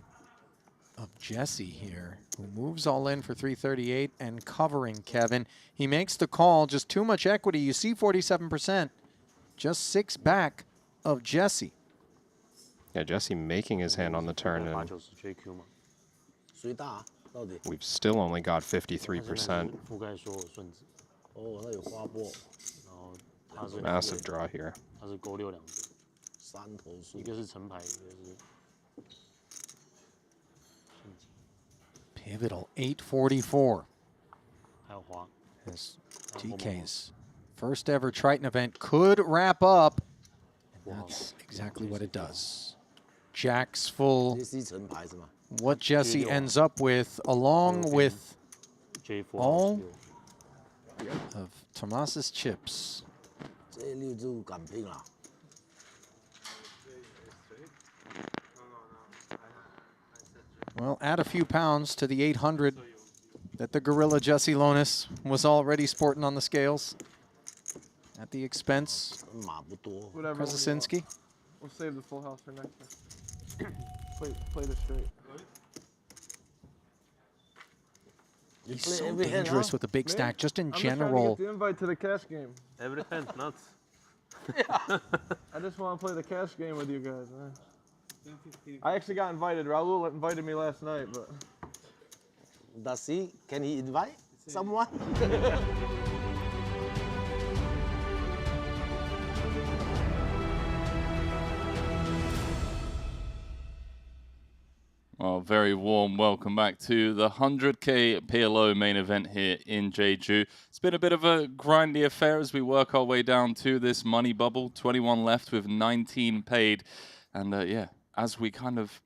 of Jesse here, who moves all in for 338 and covering Kevin. He makes the call, just too much equity. You see 47%, just 6 back of Jesse. Yeah, Jesse making his hand on the turn, and we've still only got 53%. Massive draw here. Pivotal 844. As TK's first ever Triton event could wrap up. And that's exactly what it does. Jack's full. What Jesse ends up with, along with all of Tomas's chips. Well, add a few pounds to the 800 that the gorilla Jesse Lonis was already sporting on the scales at the expense Whatever. of Krasinski. We'll save the full house for next time. play the straight. He's so dangerous with the big stack, just in I'm general. Just trying to get the invite to the cash game. Every hand nuts. I just want to play the cash game with you guys, man. I actually got invited. Rahul invited me last night, but. Does he? Can he invite someone? Oh, very warm welcome back to the 100K PLO main event here in Jeju. It's been a bit of a grindy affair as we work our way down to this money bubble. 21 left with 19 paid. And yeah, as we kind of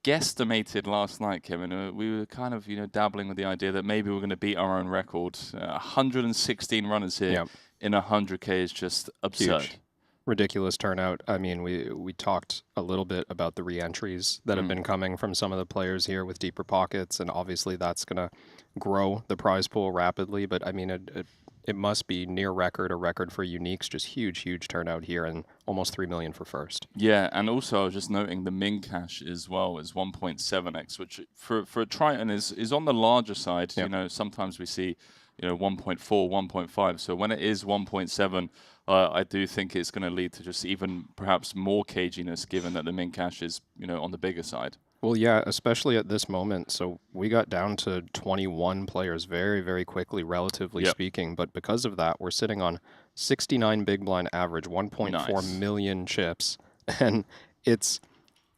guesstimated last night, Kevin, we were kind of, dabbling with the idea that maybe we're going to beat our own record. 116 runners here in 100K is just absurd. Huge. Ridiculous turnout. I mean, we talked a little bit about the re-entries that have been coming from some of the players here with deeper pockets, and obviously that's going to grow the prize pool rapidly, but I mean, it must be near record, a record for uniques, just huge turnout here, and almost 3 million for first. Yeah, and also I was just noting the min cash as well is 1.7x, which for a Triton is on the larger side. Sometimes we see 1.4, 1.5. So when it is 1.7, I do think it's going to lead to just even perhaps more caginess, given that the min cash is on the bigger side. Well, yeah, especially at this moment. So we got down to 21 players very quickly, relatively speaking. But because of that, we're sitting on 69 big blind average, 1.4 million chips. And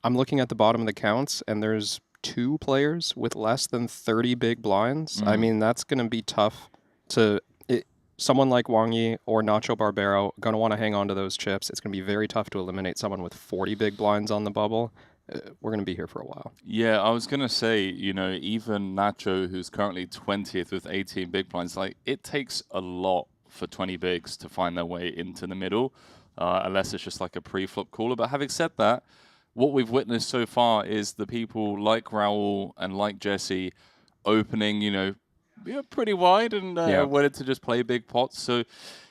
I'm looking at the bottom of the counts, and there's 2 players with less than 30 big blinds. I mean, that's going to be tough to... Someone like Wang Yi or Nacho Barbero going to want to hang on to those chips. It's going to be very tough to eliminate someone with 40 big blinds on the bubble. We're going to be here for a while. Yeah, I was going to say, even Nacho, who's currently 20th with 18 big blinds, it takes a lot for 20 bigs to find their way into the middle, unless it's just like a pre-flop caller. But having said that, what we've witnessed so far is the people like Rahul and like Jesse opening, pretty wide and wanted to just play big pots. So,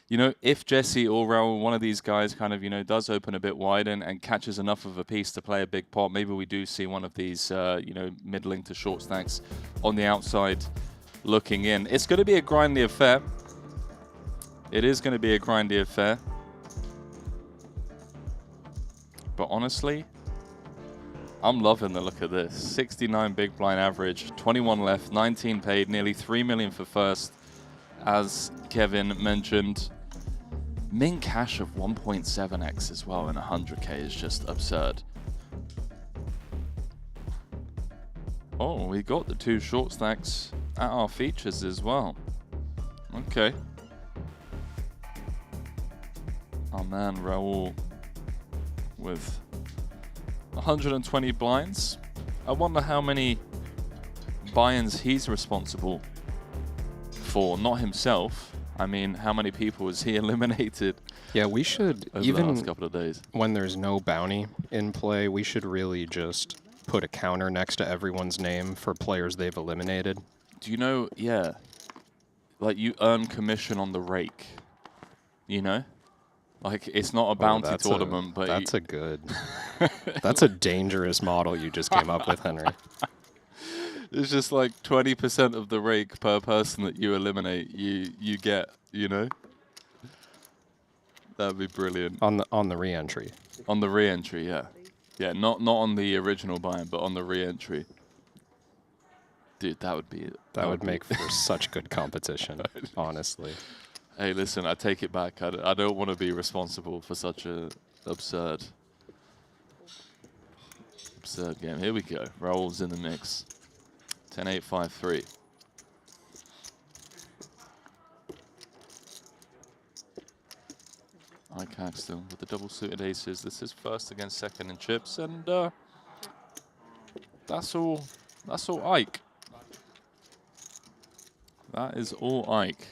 if Jesse or Rahul, one of these guys kind of, does open a bit wide and catches enough of a piece to play a big pot, maybe we do see one of these, middling to short stacks on the outside looking in. It's going to be a grindy affair. It is going to be a grindy affair. But honestly, I'm loving the look of this. 69 big blind average, 21 left, 19 paid, nearly 3 million for first. As Kevin mentioned, min cash of 1.7x as well in 100K is just absurd. Oh, we got the 2 short stacks at our features as well. Okay. Our man Rahul with 120 blinds. I wonder how many buy-ins he's responsible for, not himself. I mean, how many people has he eliminated? Yeah, we should, over even the last couple of days, when there's no bounty in play, we should really just put a counter next to everyone's name for players they've eliminated. Do you know, like you earn commission on the rake, Like, it's not a bounty tournament, but... That's that's a dangerous model you just came up with, Henry. It's just like 20% of the rake per person that you eliminate, you get, That'd be brilliant. On the re-entry. On the re-entry, yeah. Yeah, not on the original buy-in, but on the re-entry. Dude, that would be... That would make for such good competition, honestly. Hey, listen, I take it back. I don't want to be responsible for such a absurd game. Here we go. Rahul's in the mix. 10-8-5-3. I Caxton with the double suited aces. This is first against second in chips, and that's all Ike. That is all Ike.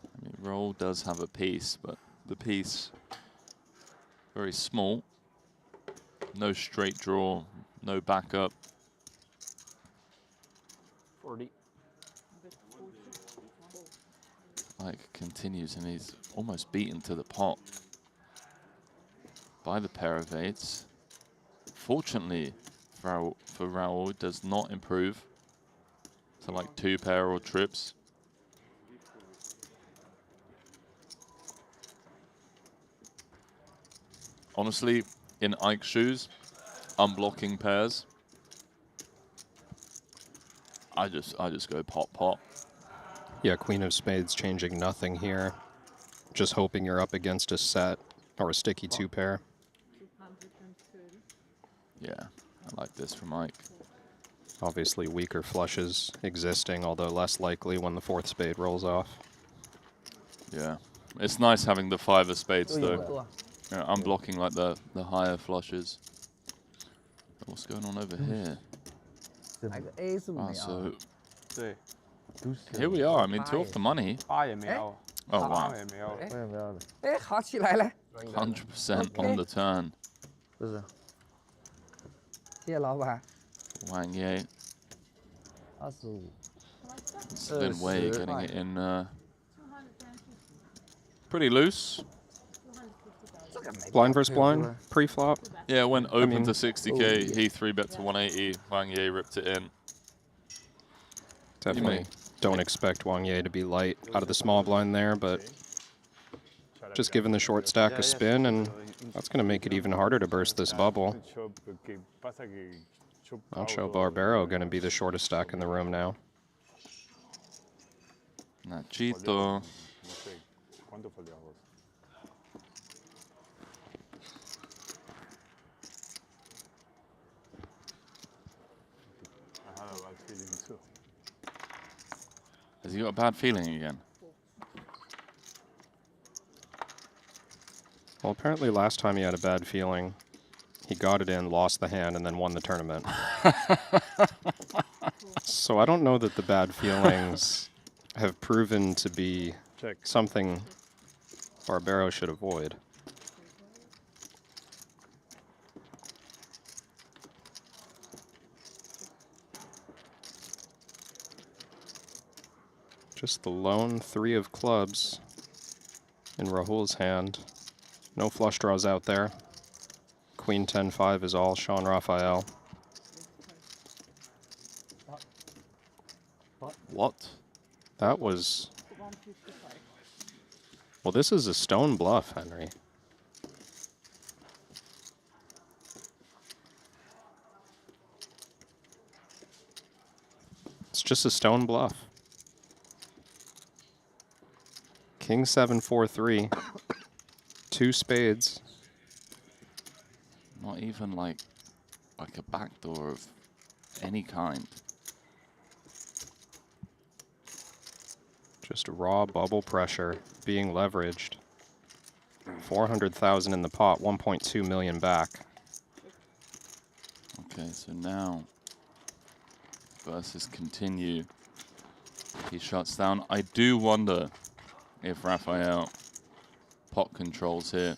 I mean, Rahul does have a piece, but the piece very small. No straight draw, no backup. 40. Ike continues, and he's almost beaten to the pot by the pair of eights. Fortunately for Rahul, it does not improve to like 2 pair or trips. Honestly, in Ike's shoes, unblocking pairs, I just go pot. Yeah, Queen of Spades changing nothing here. Just hoping you're up against a set or a sticky 2 pair. Yeah, I like this from Mike. Obviously weaker flushes existing, although less likely when the fourth spade rolls off. Yeah. It's nice having the 5 of spades, though. Yeah, I'm blocking like the higher flushes. What's going on over here? Wow, so here we are. I mean, 2 off the money. Oh, wow. 100% on the turn. Wang Ye. Then Wei getting it in pretty loose. Blind versus blind, pre-flop. Yeah, went open to 60k. He 3-bet to 180. Wang Ye ripped it in. Definitely don't expect Wang Ye to be light out of the small blind there, but just giving the short stack a spin, and that's going to make it even harder to burst this bubble. Nacho Barbero going to be the shortest stack in the room now. Nachito. Has he got a bad feeling again? Well, apparently last time he had a bad feeling, he got it in, lost the hand, and then won the tournament. So I don't know that the bad feelings have proven to be something Barbero should avoid. Just the lone 3 of clubs in Rahul's hand. No flush draws out there. Queen 10-5 is all Sean Raphael. What? That was... Well, this is a stone bluff, Henry. It's just a stone bluff. King 7-4-3. 2 spades. Not even like a backdoor of any kind. Just raw bubble pressure being leveraged. 400,000 in the pot, 1.2 million back. Okay, so now versus continue. He shuts down. I do wonder if Raphael pot controls here.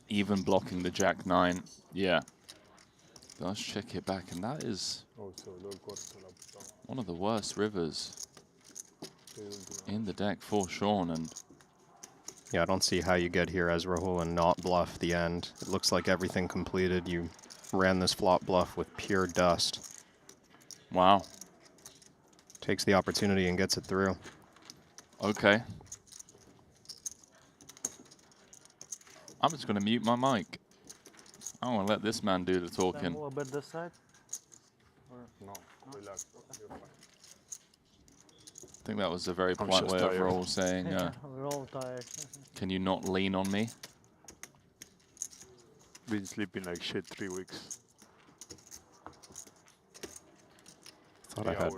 Even blocking the Jack-9. Yeah. Does check it back, and that is one of the worst rivers in the deck for Sean. And yeah, I don't see how you get here as Rahul and not bluff the end. It looks like everything completed. You ran this flop bluff with pure dust. Wow. Takes the opportunity and gets it through. Okay. I'm just going to mute my mic. I want to let this man do the talking. A bit this side? Or no? Relax. I think that was a very polite way of Rahul saying, we're all tired. can you not lean on me? Been sleeping like shit 3 weeks. Thought I had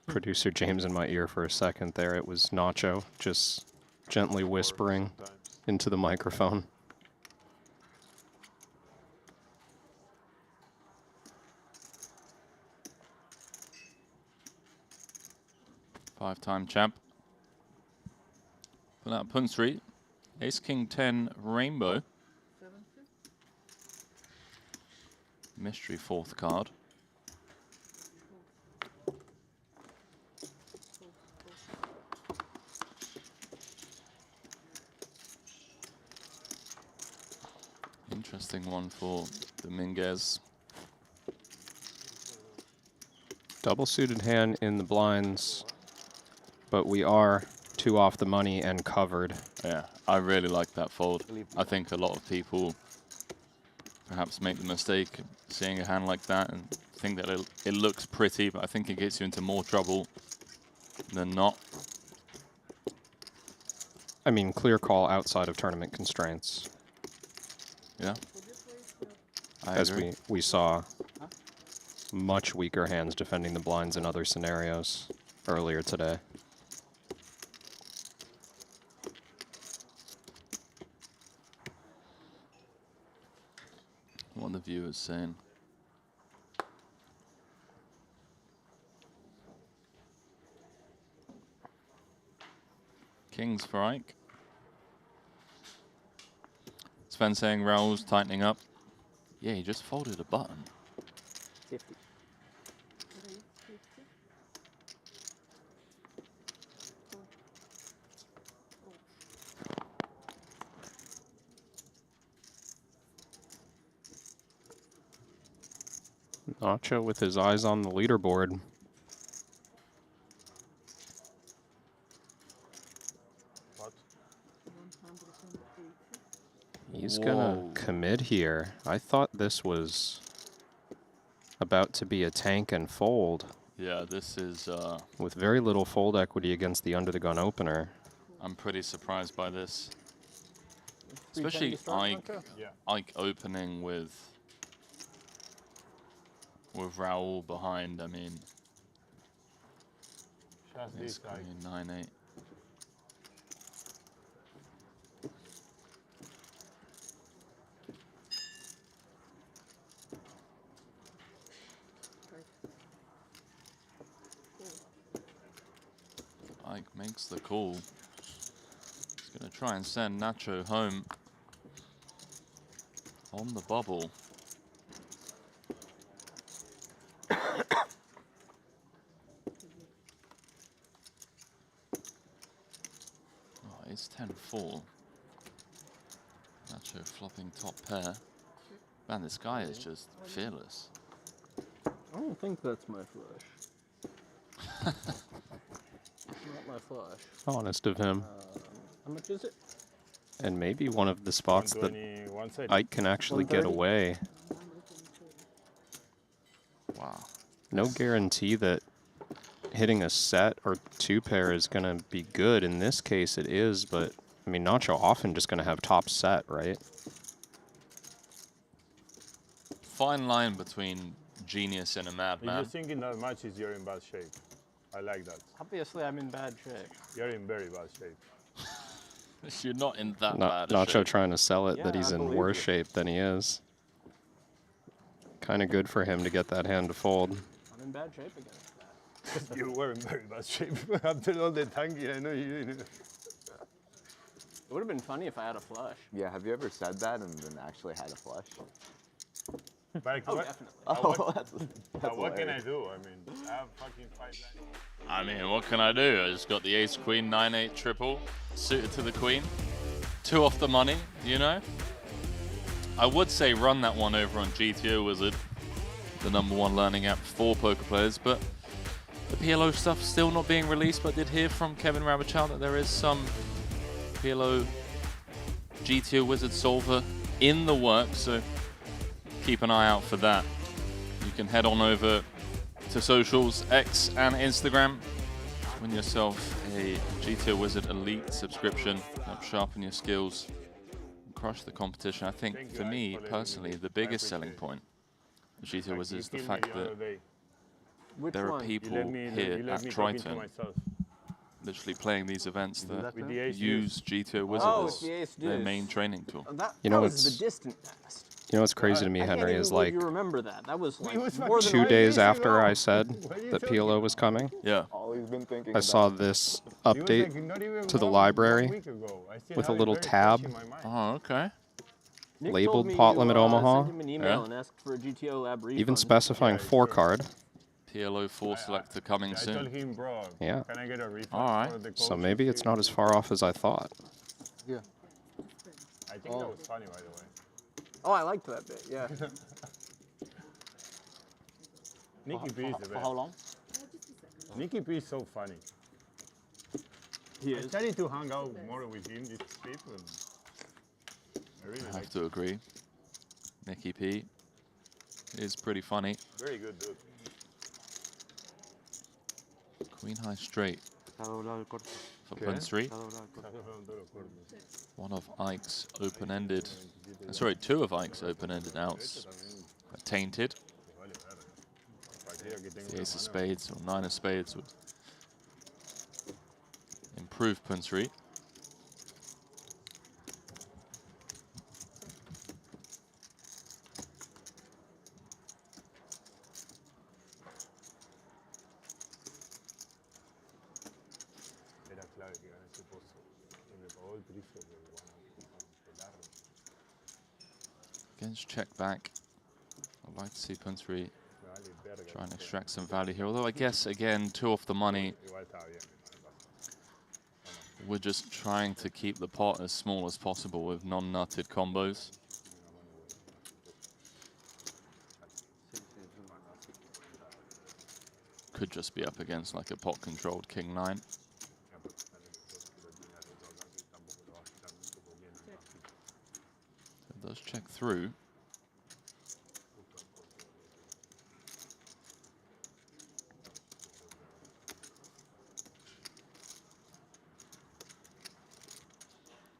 producer James in my ear for a second there. It was Nacho just gently whispering into the microphone. Five-time champ. For that Pung Street, Ace King 10 Rainbow. Mystery 4th card. Interesting one for Dominguez. Double suited hand in the blinds, but we are 2 off the money and covered. Yeah, I really like that fold. I think a lot of people perhaps make the mistake of seeing a hand like that and think that it looks pretty, but I think it gets you into more trouble than not. I mean, clear call outside of tournament constraints. Yeah. as we saw much weaker hands defending the blinds in other scenarios earlier today. What are the viewers saying? Kings for Ike. Sven saying Rahul's tightening up. Yeah, he just folded a button. 50. Nacho with his eyes on the leaderboard. He's gonna commit here. I thought this was about to be a tank and fold. Yeah, this is... with very little fold equity against the under-the-gun opener. I'm pretty surprised by this. Especially Ike opening with Rahul behind. I mean, it's 9-8. Ike makes the call. He's going to try and send Nacho home on the bubble. It's 10-4. Nacho flopping top pair. Man, this guy is just fearless. I don't think that's my flush. Not my flush. Honest of him. How much is it? And maybe one of the spots that 120, Ike can actually get away. Wow. No guarantee that hitting a set or two pair is going to be good. In this case, it is, but I mean, Nacho often just going to have top set, right? Fine line between genius and a If madman. you're thinking that much, is you're in bad shape. I like that. Obviously, I'm in bad shape. You're in very bad shape. You're not in that bad Nacho shape. trying to sell it Yeah, that he's I in believe worse you. shape than he is. Kind of good for him to get that hand to fold. I'm in bad shape against that. You were in very bad shape after all the tanking. I know you didn't. It would have been funny if I had a flush. Yeah, have you ever said that and then actually had a flush? But Oh, what, definitely. Oh, but what can I hilarious. do? I mean, I have fucking 5 lines. I mean, what can I do? I just got the ace queen 9-8 triple suited to the queen. 2 off the money, you know? I would say run that one over on GTO Wizard, the #1 learning app for poker players, but the PLO stuff still not being released, but did hear from Kevin Rabichow that there is some PLO GTO Wizard solver in the works, so keep an eye out for that. You can head on over to socials, X and Instagram. Win yourself a GTO Wizard Elite subscription. Help sharpen your skills and crush the competition. I think for me personally, the biggest selling point of GTO Wizard is the fact that there are people here at Triton literally playing these events that use GTO Wizard as their main training tool. You know, that was it's- the distant past. You know what's crazy to me, I can't Henry, even is believe like you remember that. That was like more than 2 5 days years after ago. I said that PLO was coming. Yeah. Always been thinking I saw this update to the library with a little tab Oh, okay. Nick labeled told me pot you, limit Omaha, sent him an email and asked for a GTO lab refund. even specifying 4 card. PLO 4 selector coming I soon. told him, bro, Yeah. can I get a refund All right. for the So coaching maybe it's fee? not as far off as I thought. Yeah. I think that was funny, by the way. Oh, I liked that bit, yeah. Nicky P is the best. For how long? Nicky P is so funny. He I is. started to hang out more with him this trip, and I really I like have to agree. Nicky P is pretty funny. Very good dude. Queen high straight for Prince 3. One of Ike's open-ended, sorry, 2 of Ike's open-ended outs tainted. The ace of spades or nine of spades would improve punch rate. Against check back. I'd like to see punch rate try and extract some value here. Although I guess, again, 2 off the money. We're just trying to keep the pot as small as possible with non-nutted combos. Could just be up against like a pot-controlled king-9. It does check through.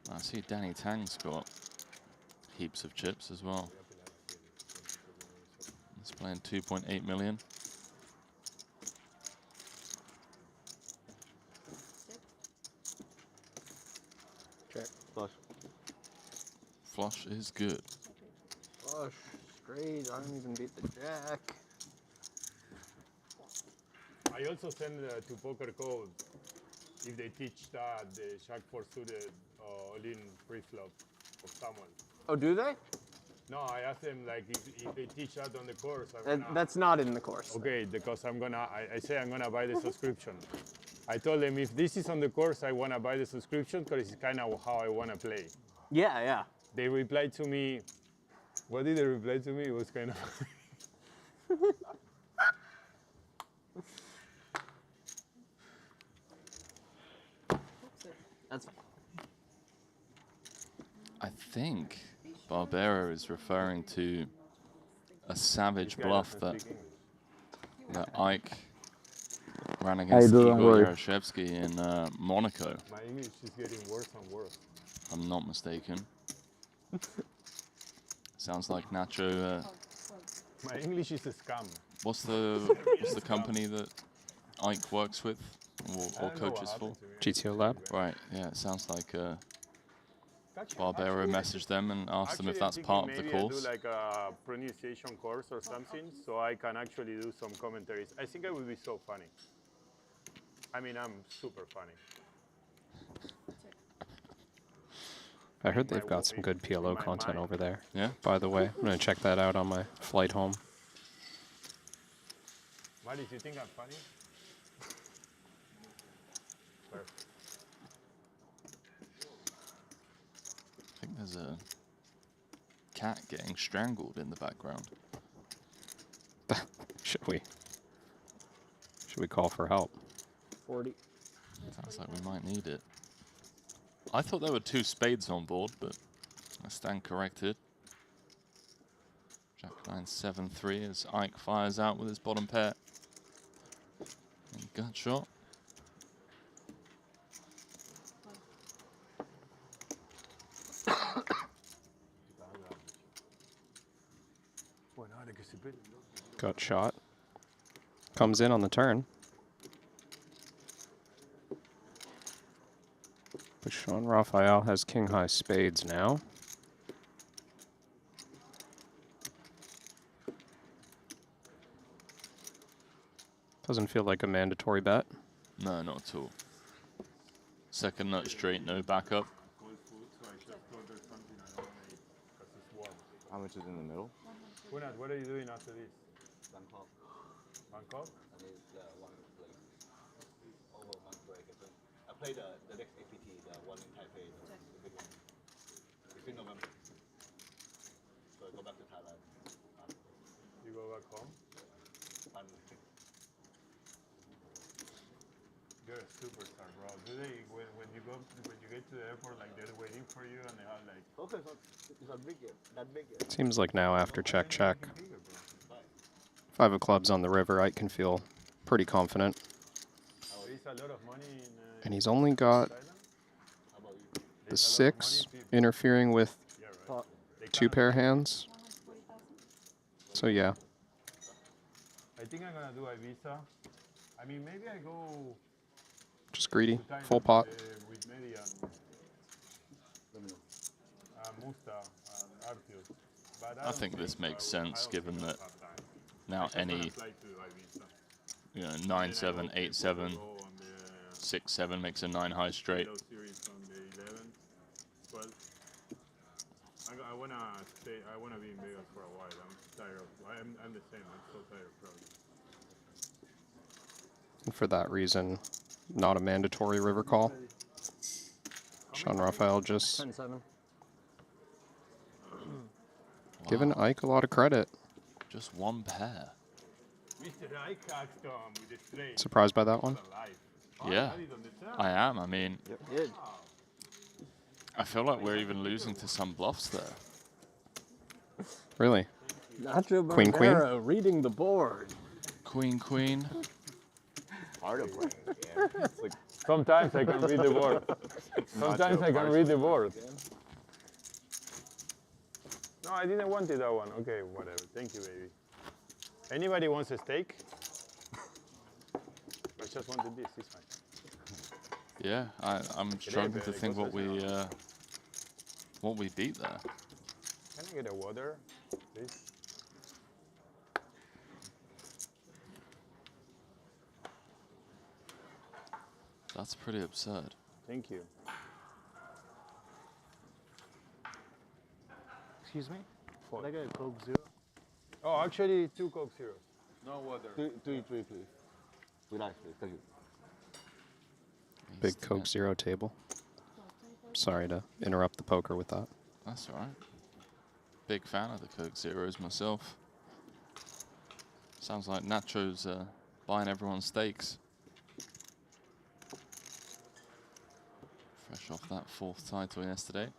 I see Danny Tang's got heaps of chips as well. He's playing 2.8 million. Check. Flush. Flush is good. Flush. Straight. I don't even beat the jack. I also send to Poker Code if they teach that the Jack 4 suited all-in pre-flop of someone. Oh, do they? No, I asked them like if they teach that on the course. That's not in the course. Okay, because I say I'm gonna buy the subscription. I told them if this is on the course, I wanna buy the subscription because it's kind of how I wanna play. Yeah, yeah. They replied to me. What did they reply to me? It was kind of. That's fine. I think Barbera is referring to a savage bluff that Ike ran against Igor Yarashevsky in Monaco. My English is getting worse and worse. If I'm not mistaken. Sounds like Nacho. My English is a scam. What's the company that Ike works with or coaches for? GTO Lab. Right. Yeah. It sounds like Barbero messaged them and asked them if that's part of the course. Maybe I do like a pronunciation course or something, so I can actually do some commentaries. I think I would be so funny. I mean, I'm super funny. I heard they've got some good PLO content over there. Yeah. By the way, I'm gonna check that out on my flight home. Maris, you think I'm funny? Perfect. I think there's a cat getting strangled in the background. Should we call for help? 40. Sounds like we might need it. I thought there were 2 spades on board, but I stand corrected. Jack 9 7-3 as Ike fires out with his bottom pair. And gut shot. Gut shot. Comes in on the turn. Bejorn Raphael has king high spades now. Doesn't feel like a mandatory bet. No, not at all. Second nut straight, no backup. How much is in the middle? Kunat, what are you doing after this? Bangkok. Bangkok? And it's one place. Over one break. I played the next APT, the one in Taipei, the big one. It's in November. So I go back to Thailand. You go back home? You're a superstar, bro. Do they when you get to the airport, like they're waiting for you and they are like? Okay, it's not big yet. That big yet. Seems like now after check. 5 of clubs on the river, I can feel pretty confident. A lot of money in, And he's only got the 6 interfering with 2 pair hands. So yeah, I think I'm gonna do Ibiza. I mean, maybe I go just greedy, to time full pot. With Medi and Musta and Artius. But I think this makes sense given that now any 9-7, 8-7, 6-7 makes a 9 high straight. Series on the 11th, 12th. I wanna stay. I wanna be in Vegas for a while. I'm tired of. I'm the same. I'm so tired of crowds. And for that reason, not a mandatory river call. Sean Raphael just 10-7. giving Ike a lot of credit. Just one pair. Mr. Ike with the straight. Surprised by that one? Yeah, I am. I mean, I feel like we're even losing to some bluffs there. Really? Nacho Queen, queen? Barbera reading the board. Queen, queen. Hard to play. Yeah. It's like Sometimes I can read the board. Sometimes I can read the board. No, I didn't want it, that one. Okay, whatever. Thank you, baby. Anybody wants a steak? I just wanted this. It's fine. Yeah, I'm struggling to think what we beat there. Can I get a water, please? That's pretty absurd. Thank you. Excuse me? Four. Like a Coke Zero? Oh, actually, 2 Coke Zeros. No water. 3, please. Relax, please. Thank you. Big Coke Zero table. Sorry to interrupt the poker with that. That's all right. Big fan of the Coke Zeros myself. Sounds like Nacho's buying everyone's steaks. Fresh off that 4th title yesterday.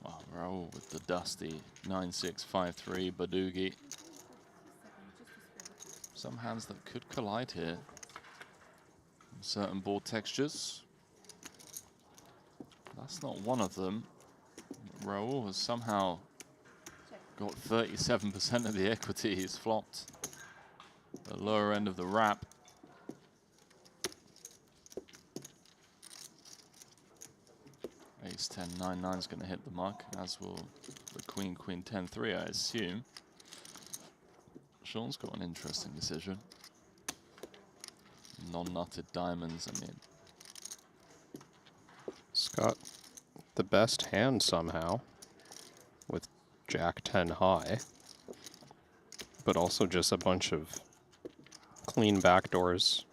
Wow, Rahul with the dusty 9-6-5-3 Badugi. Some hands that could collide here. Certain board textures. That's not one of them. Rahul has somehow got 37% of the equity. He's flopped the lower end of the wrap. Ace 10, 9-9 is going to hit the mark, as will the Queen, Queen 10-3, I assume. Sean's got an interesting decision. Non-nutted diamonds, I mean. He's got the best hand somehow with Jack 10 high, but also just a bunch of clean backdoors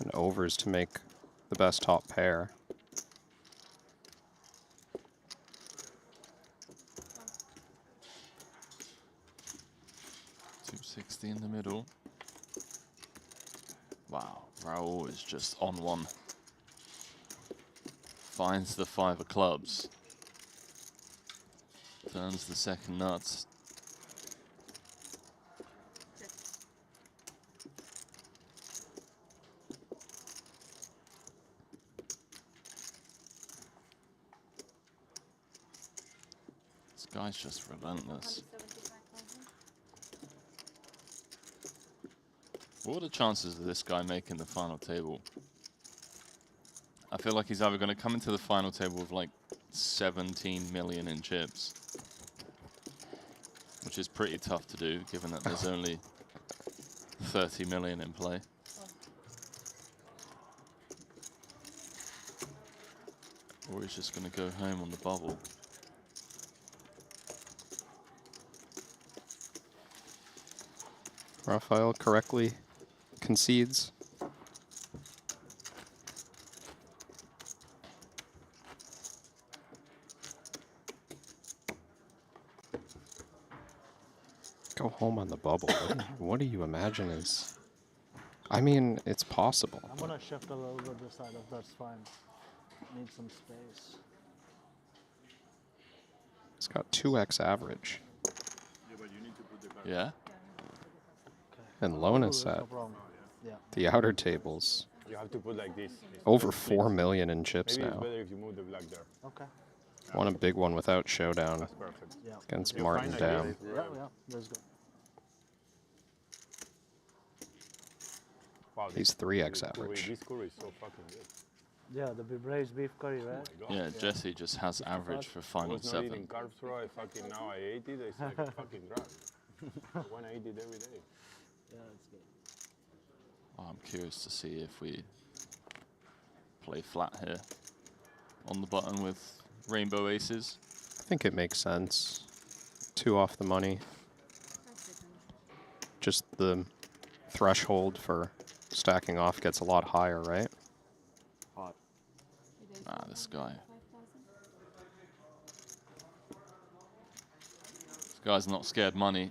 and overs to make the best top pair. .260 in the middle. Wow, Rahul is just on one. Finds the 5 of clubs. Turns the second nuts. This guy's just relentless. What are the chances of this guy making the final table? I feel like he's either going to come into the final table with like 17 million in chips, which is pretty tough to do given that there's only 30 million in play. Or he's just going to go home on the bubble. Raphael correctly concedes. Go home on the bubble. What do you imagine is... I mean, it's possible. I'm gonna shift a little bit this side if that's fine. Need some space. It's got 2x average. Yeah? And Lonis at Yeah. the outer tables You have to put like this. Over 4 million in chips Maybe now. it's better if you move the black there. Okay. Won a big one without showdown. That's perfect. Yeah. Against You're Martin fine, I Dam. guess. Yeah, that's good. Wow, He's 3x average. This curry is so fucking good. Yeah, the braised beef curry, right? Oh my Yeah, God. Jesse just has average for I final was not 7. eating carbs, bro. I fucking now I ate it. It's like a fucking drug. I want to eat it every day. Yeah, that's good. I'm curious to see if we play flat here on the button with rainbow aces. I think it makes sense. 2 off the money. Just the threshold for stacking off gets a lot higher, right? Nah, this guy. This guy's not scared money.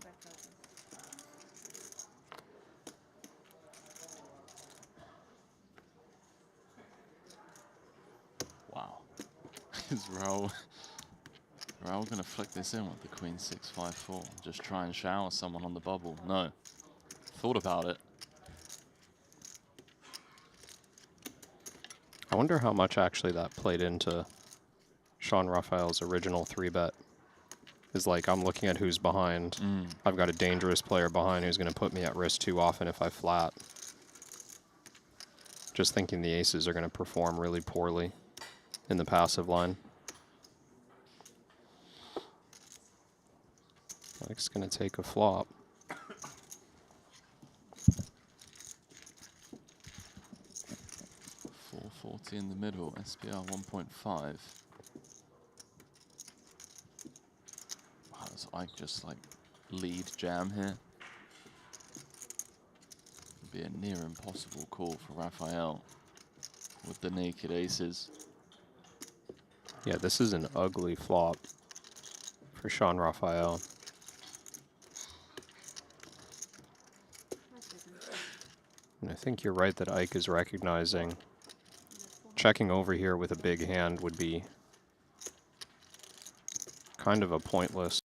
Wow. Is Rahul gonna flick this in with the queen 6-5-4? Just try and shower someone on the bubble? No. Thought about it. I wonder how much actually that played into Sean Raphael's original 3-bet. Is like, I'm looking at who's behind. I've got a dangerous player behind who's going to put me at risk too often if I flat. Just thinking the aces are going to perform really poorly in the passive line. Mike's going to take a flop. .440 in the middle, SPR 1.5. Wow, does Ike just like lead jam here? It'd be a near impossible call for Raphael with the naked aces. Yeah, this is an ugly flop for Sean Raphael. And I think you're right that Ike is recognizing checking over here with a big hand would be kind of a pointless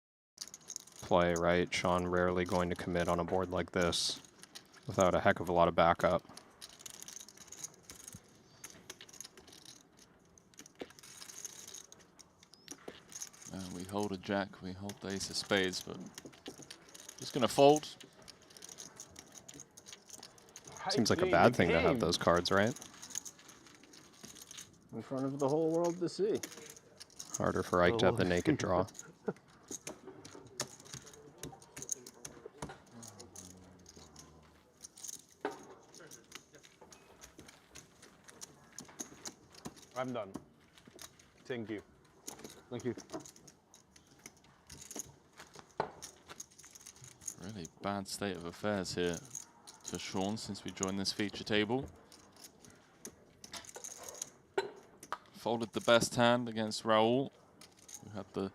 play, right? Sean rarely going to commit on a board like this without a heck of a lot of backup. We hold a jack, we hold the ace of spades, but just gonna fold. Seems like a bad thing to have those cards, right? In front of the whole world to see. Harder for Ike to have the naked draw. I'm done. Thank you. Thank you. Really bad state of affairs here for Sean since we joined this feature table. Folded the best hand against Rahul, who had the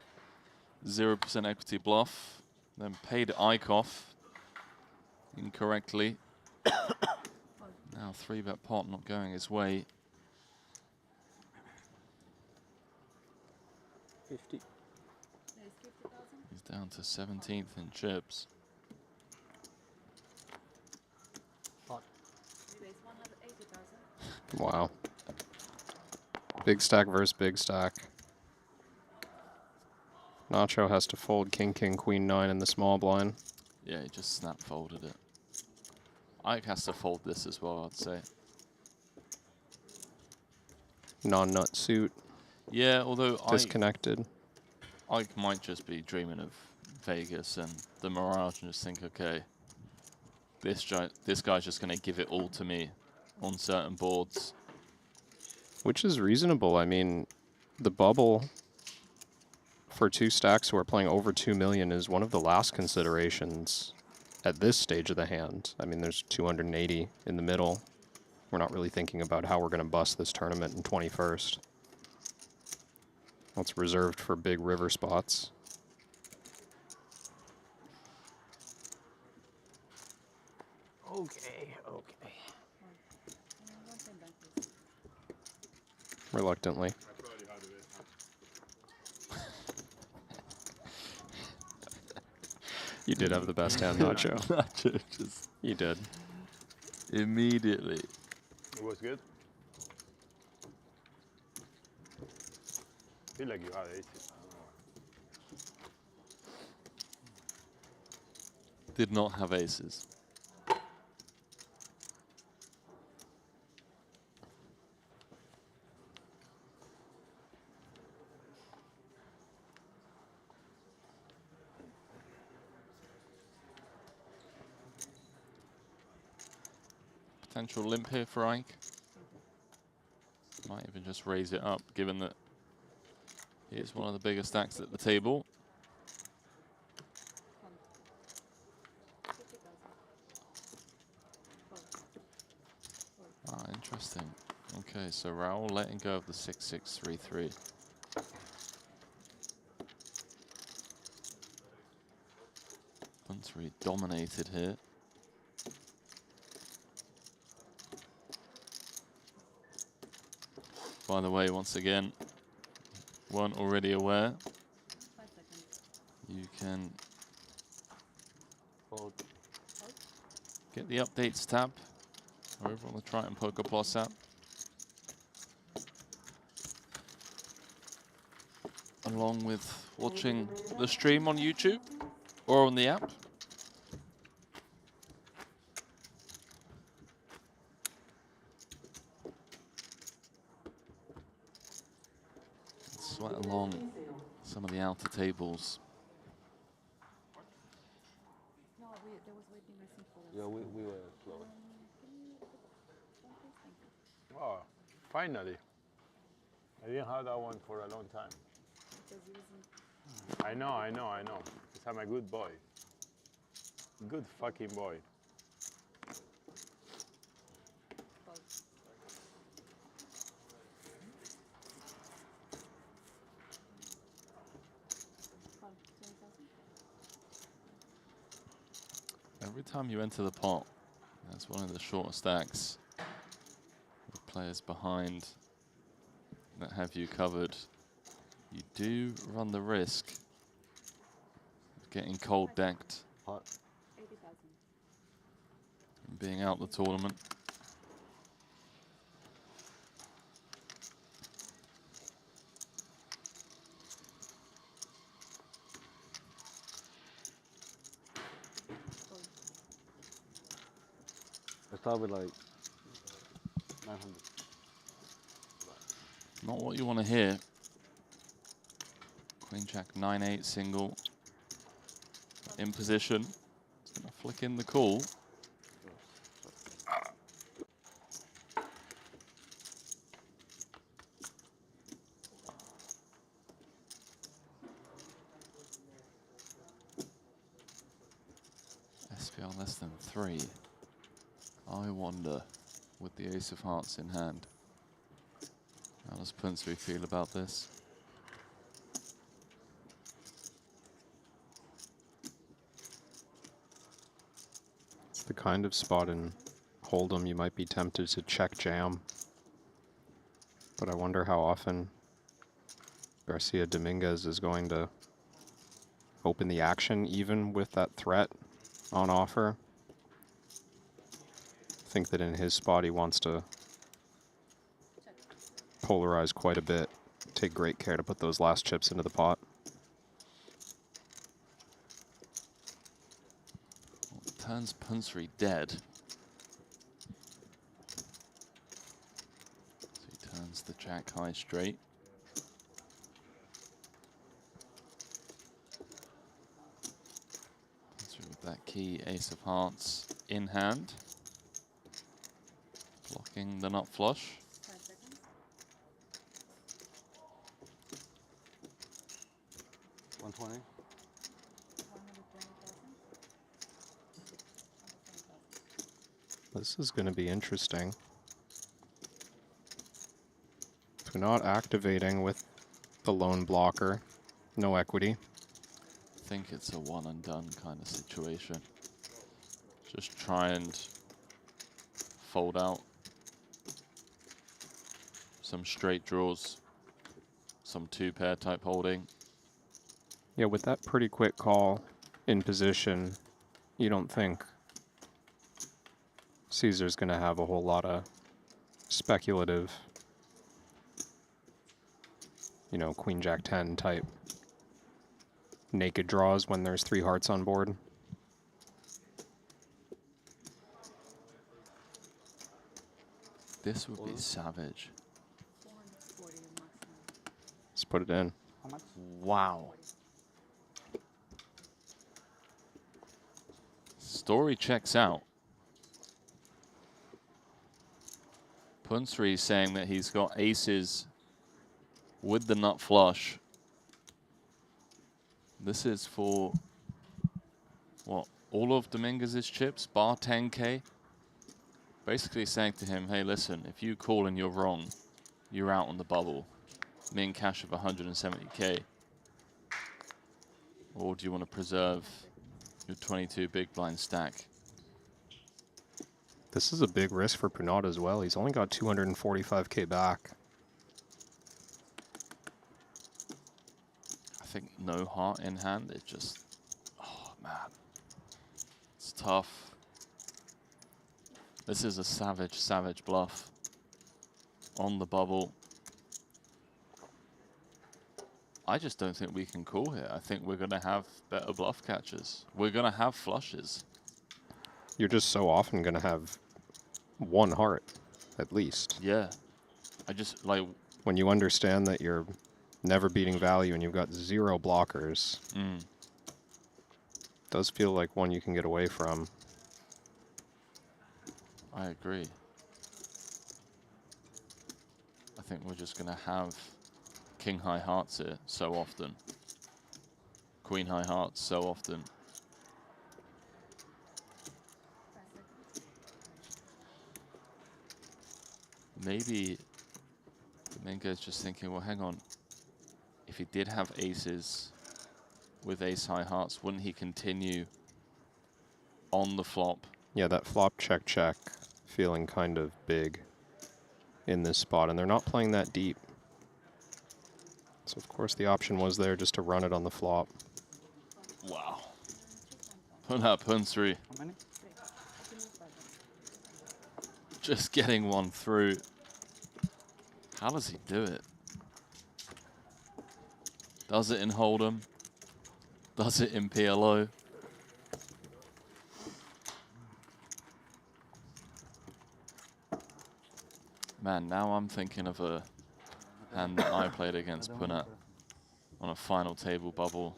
0% equity bluff, then paid Ike off incorrectly. Now 3-bet pot not going his way. 50. He's down to 17th in chips. Wow. Big stack versus big stack. Nacho has to fold king, king, queen, 9 in the small blind. Yeah, he just snap folded it. Ike has to fold this as well, I'd say. Non-nut suit. Yeah, although disconnected. Ike might just be dreaming of Vegas and the Mirage and just think, okay, this guy's just going to give it all to me on certain boards. Which is reasonable. I mean, the bubble for 2 stacks who are playing over 2 million is one of the last considerations at this stage of the hand. I mean, there's 280 in the middle. We're not really thinking about how we're going to bust this tournament in 21st. That's reserved for big river spots. Okay. Reluctantly. You did have the best hand, Nacho. Nacho just... You did. Immediately. It was good. Feel like you had aces. Did not have aces. Potential limp here for Ike. Might even just raise it up, given that he is one of the biggest stacks at the table. Ah, interesting. Okay, so Rahul letting go of the 6-6-3-3. Punsri dominated here. By the way, once again, weren't already aware, you can get the updates tab over on the Triton Poker Plus app. Along with watching the stream on YouTube or on the app. Sweat along some of the outer tables. No, there was waiting missing for us. Yeah, we were slow. Oh, finally. I didn't have that one for a long time. I know. Because I'm a good boy. Good fucking boy. Every time you enter the pot, that's one of the shorter stacks. The players behind that have you covered. You do run the risk of getting cold decked and being out the tournament. I start with like 900. Not what you want to hear. Queen Jack 9-8 single in position. It's going to flick in the call. SPR less than 3. I wonder, with the ace of hearts in hand, how does Punsri feel about this? It's the kind of spot in Hold'em you might be tempted to check jam. But I wonder how often Garcia Dominguez is going to open the action even with that threat on offer. I think that in his spot he wants to polarize quite a bit. Take great care to put those last chips into the pot. Turns Punsri dead. So he turns the jack high straight. Punsri with that key ace of hearts in hand. Blocking the nut flush. 5 seconds. 120. 120,000. This is going to be interesting. If we're not activating with the lone blocker, no equity. I think it's a one and done kind of situation. Just try and fold out some straight draws, some two pair type holding. Yeah, with that pretty quick call in position, you don't think Caesar's going to have a whole lot of speculative, you know, Queen Jack 10 type naked draws when there's 3 hearts on board. This would be savage. Let's put it in. How much? Wow. Story checks out. Punsri saying that he's got aces with the nut flush. This is for, what, all of Dominguez's chips, bar 10K? Basically saying to him, hey, listen, if you call and you're wrong, you're out on the bubble. Me and cash of 170K. Or do you want to preserve your 22 big blind stack? This is a big risk for Punat as well. He's only got 245K back. I think no heart in hand. It just, oh man, it's tough. This is a savage, savage bluff on the bubble. I just don't think we can call here. I think we're going to have better bluff catchers. We're going to have flushes. You're just so often going to have 1 heart, at least. Yeah. I just, like... When you understand that you're never beating value and you've got 0 blockers, it does feel like one you can get away from. I agree. I think we're just going to have King High Hearts here so often. Queen High Hearts so often. Maybe Dominguez just thinking, well, hang on. If he did have aces with ace high hearts, wouldn't he continue on the flop? Yeah, that flop check check feeling kind of big in this spot, and they're not playing that deep. So of course the option was there just to run it on the flop. Wow. Put up Punsri. How many? Just getting one through. How does he do it? Does it in Hold'em? Does it in PLO? Man, now I'm thinking of a hand that I played against Punat on a final table bubble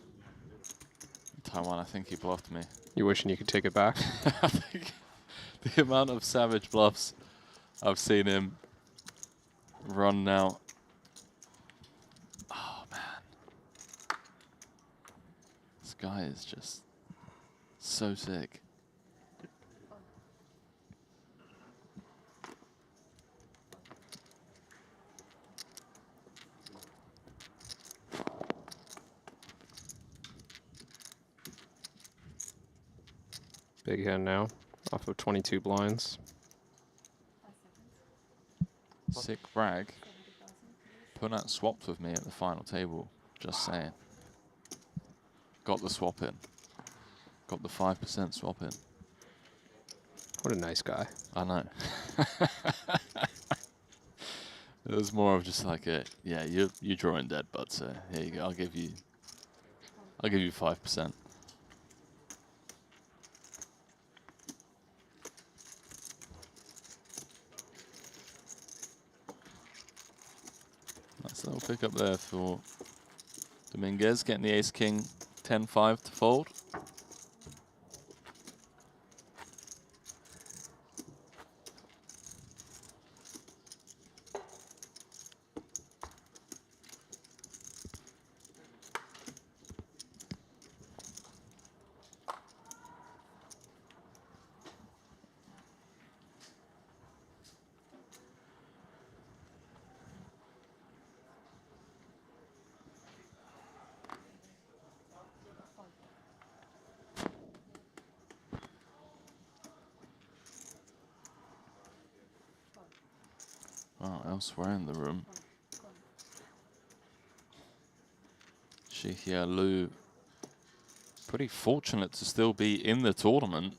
in Taiwan. I think he bluffed me. You wishing you could take it back? I think the amount of savage bluffs I've seen him run now. Oh, man. This guy is just so sick. Big hand now, off of 22 blinds. Sick brag. Punat swapped with me at the final table, just saying. Got the swap in. Got the 5% swap in. What a nice guy. I know. It was more of just like a, yeah, you're drawing dead, but here you go. I'll give you 5%. Nice little pick up there for Dominguez, getting the ace-king 10-5 to fold. Oh, elsewhere in the room, Shihia Lu, pretty fortunate to still be in the tournament.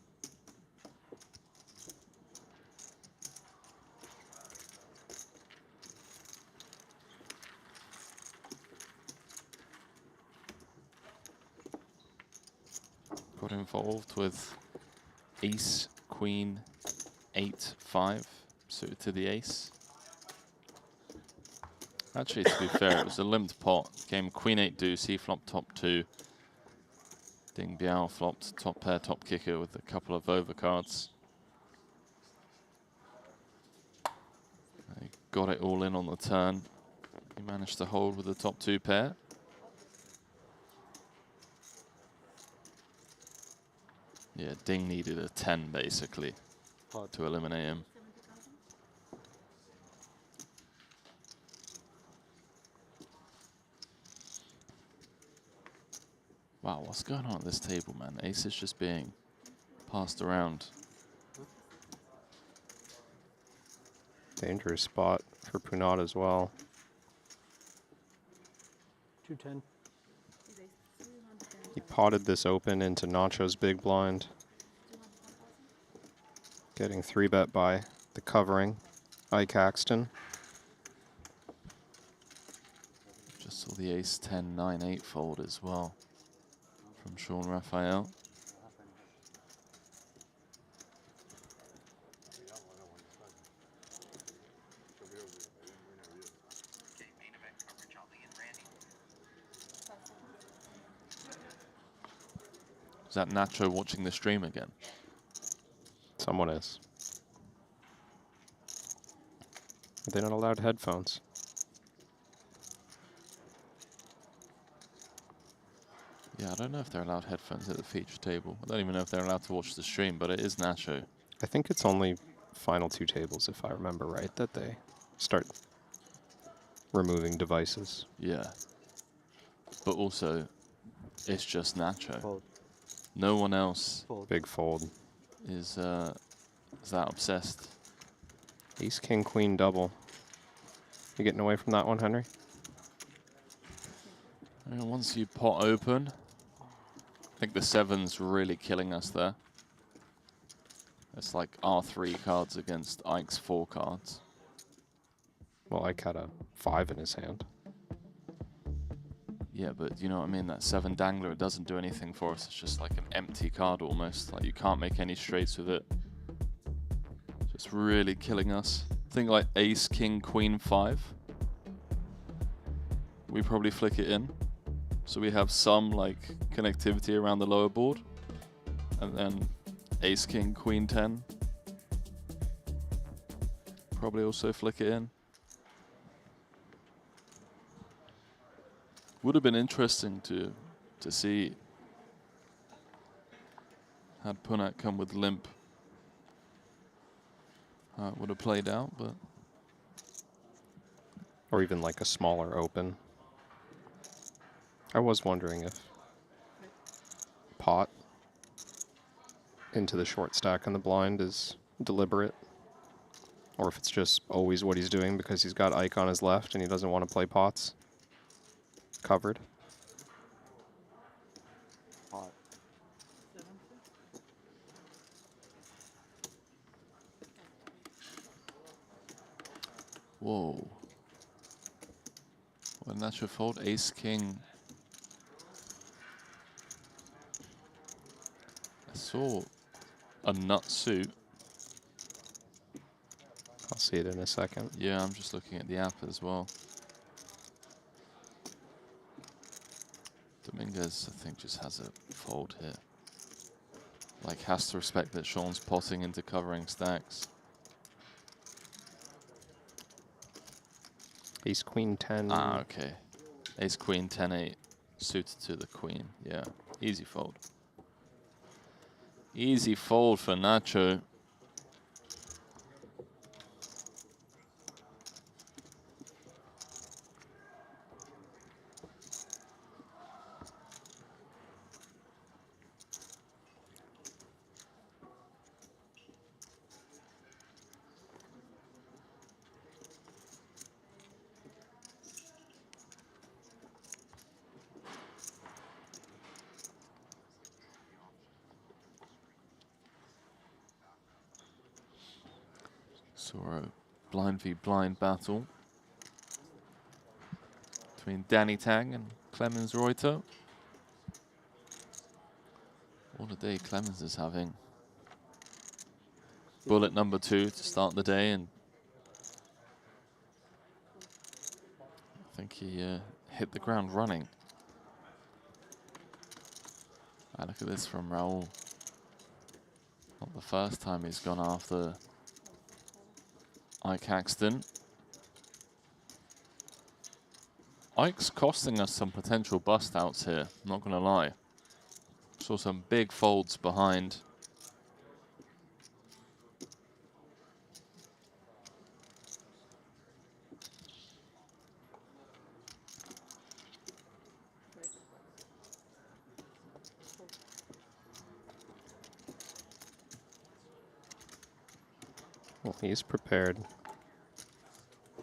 got involved with ace, queen, 8-5, suited to the ace. Actually, to be fair, it was a limped pot. Game queen 8 deuce, he flopped top 2. Ding Biao flopped top pair, top kicker with a couple of overcards. He got it all in on the turn. He managed to hold with the top 2 pair. Yeah, Ding needed a 10 basically to eliminate him. Wow, what's going on at this table, man? Ace is just being passed around. Dangerous spot for Punat as well. 210. He potted this open into Nacho's big blind. Getting 3-bet by the covering, Ike Axton. Just saw the ace 10, 9, 8 fold as well from Sean Raphael. Is that Nacho watching the stream again? Someone is. They're not allowed headphones. Yeah, I don't know if they're allowed headphones at the feature table. I don't even know if they're allowed to watch the stream, but it is Nacho. I think it's only final 2 tables, if I remember right, that they start removing devices. Yeah. But also, it's just Nacho. Fold. No one else Big fold. is that obsessed. Ace, king, queen, double. You getting away from that one, Henry? I mean, once you pot open, I think the 7's really killing us there. It's like R3 cards against Ike's 4 cards. Well, Ike had a 5 in his hand. Yeah, but you know what I mean? That 7 dangler, it doesn't do anything for us. It's just like an empty card almost. Like you can't make any straights with it. Just really killing us. I think like ace, king, queen, 5. We probably flick it in. So we have some like connectivity around the lower board. And then ace, king, queen, 10. Probably also flick it in. Would have been interesting to see had Punat come with limp. How it would have played out, but Or even like a smaller open. I was wondering if pot into the short stack on the blind is deliberate, or if it's just always what he's doing because he's got Ike on his left and he doesn't want to play pots. Covered. Pot. whoa. Well, natural fold, ace, king. I saw a nut suit. I'll see it in a second. Yeah, I'm just looking at the app as well. Dominguez, I think, just has a fold here. Like, has to respect that Sean's potting into covering stacks. Ace, queen, 10. Ah, okay. Ace, queen, 10, 8. Suited to the queen. Yeah, easy fold. Easy fold for Nacho. Saw a blind v blind battle between Danny Tang and Clemens Reuter. What a day Clemens is having. Bullet number 2 to start the day, and I think he hit the ground running. Look at this from Rahul. Not the first time he's gone after Ike Haxton. Ike's costing us some potential bust outs here, not gonna lie. Saw some big folds behind. Well, he's prepared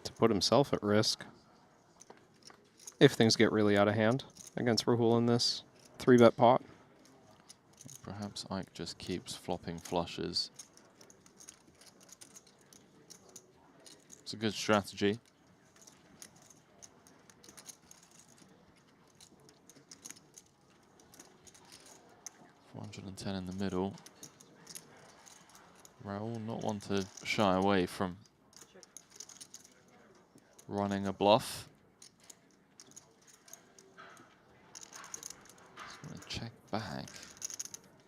to put himself at risk if things get really out of hand against Rahul in this 3-bet pot. Perhaps Ike just keeps flopping flushes. It's a good strategy. $410 in the middle. Rahul not one to shy away from running a bluff. He's going to check back.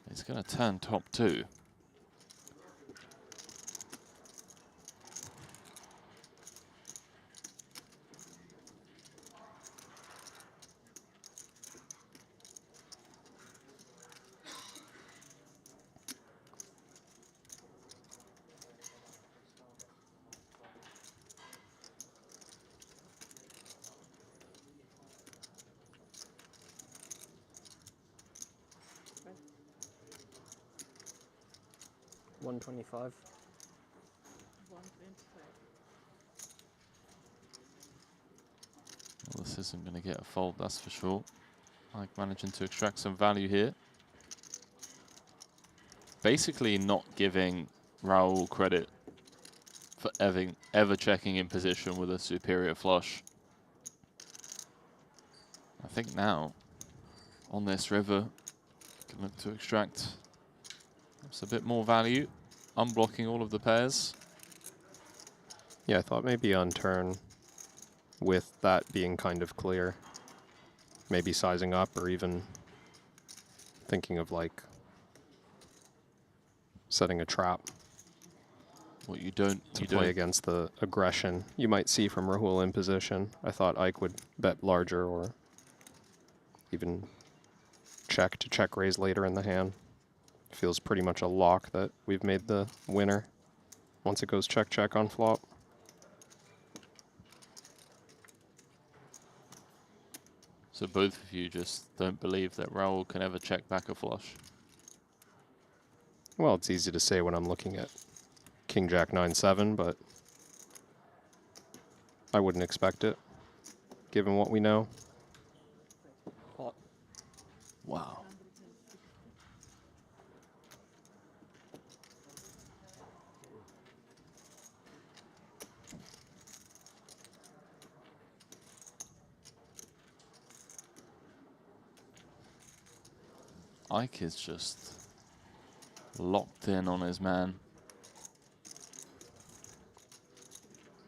He's going to turn top 2. $125. Well, this isn't going to get a fold, that's for sure. Ike managing to extract some value here. Basically not giving Rahul credit for ever checking in position with a superior flush. I think now, on this river, can look to extract perhaps a bit more value, unblocking all of the pairs. Yeah, I thought maybe on turn, with that being kind of clear, maybe sizing up or even thinking of like setting a trap. What you don't play against the aggression you might see from Rahul in position. I thought Ike would bet larger or even check to check raise later in the hand. Feels pretty much a lock that we've made the winner once it goes check check on flop. So both of you just don't believe that Rahul can ever check back a flush? Well, it's easy to say when I'm looking at King Jack 9-7, but I wouldn't expect it, given what we know. Wow. Ike is just locked in on his man.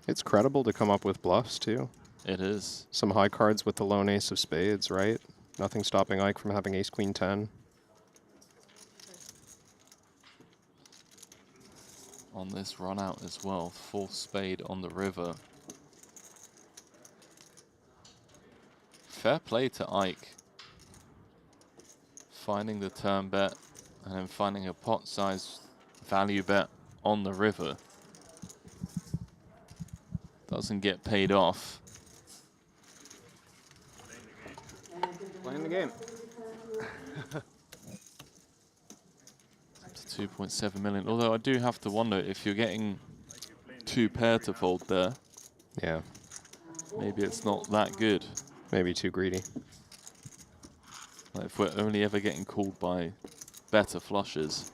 It's credible to come up with bluffs, too. It is. Some high cards with the lone ace of spades, right? Nothing stopping Ike from having ace queen 10. On this run out as well, 4th spade on the river. Fair play to Ike. Finding the turn bet and then finding a pot size value bet on the river. Doesn't get paid off. Playing the game. Up to 2.7 million. Although I do have to wonder if you're getting 2 pair to fold there. Yeah. Maybe it's not that good. Maybe too greedy. Like if we're only ever getting called by better flushes.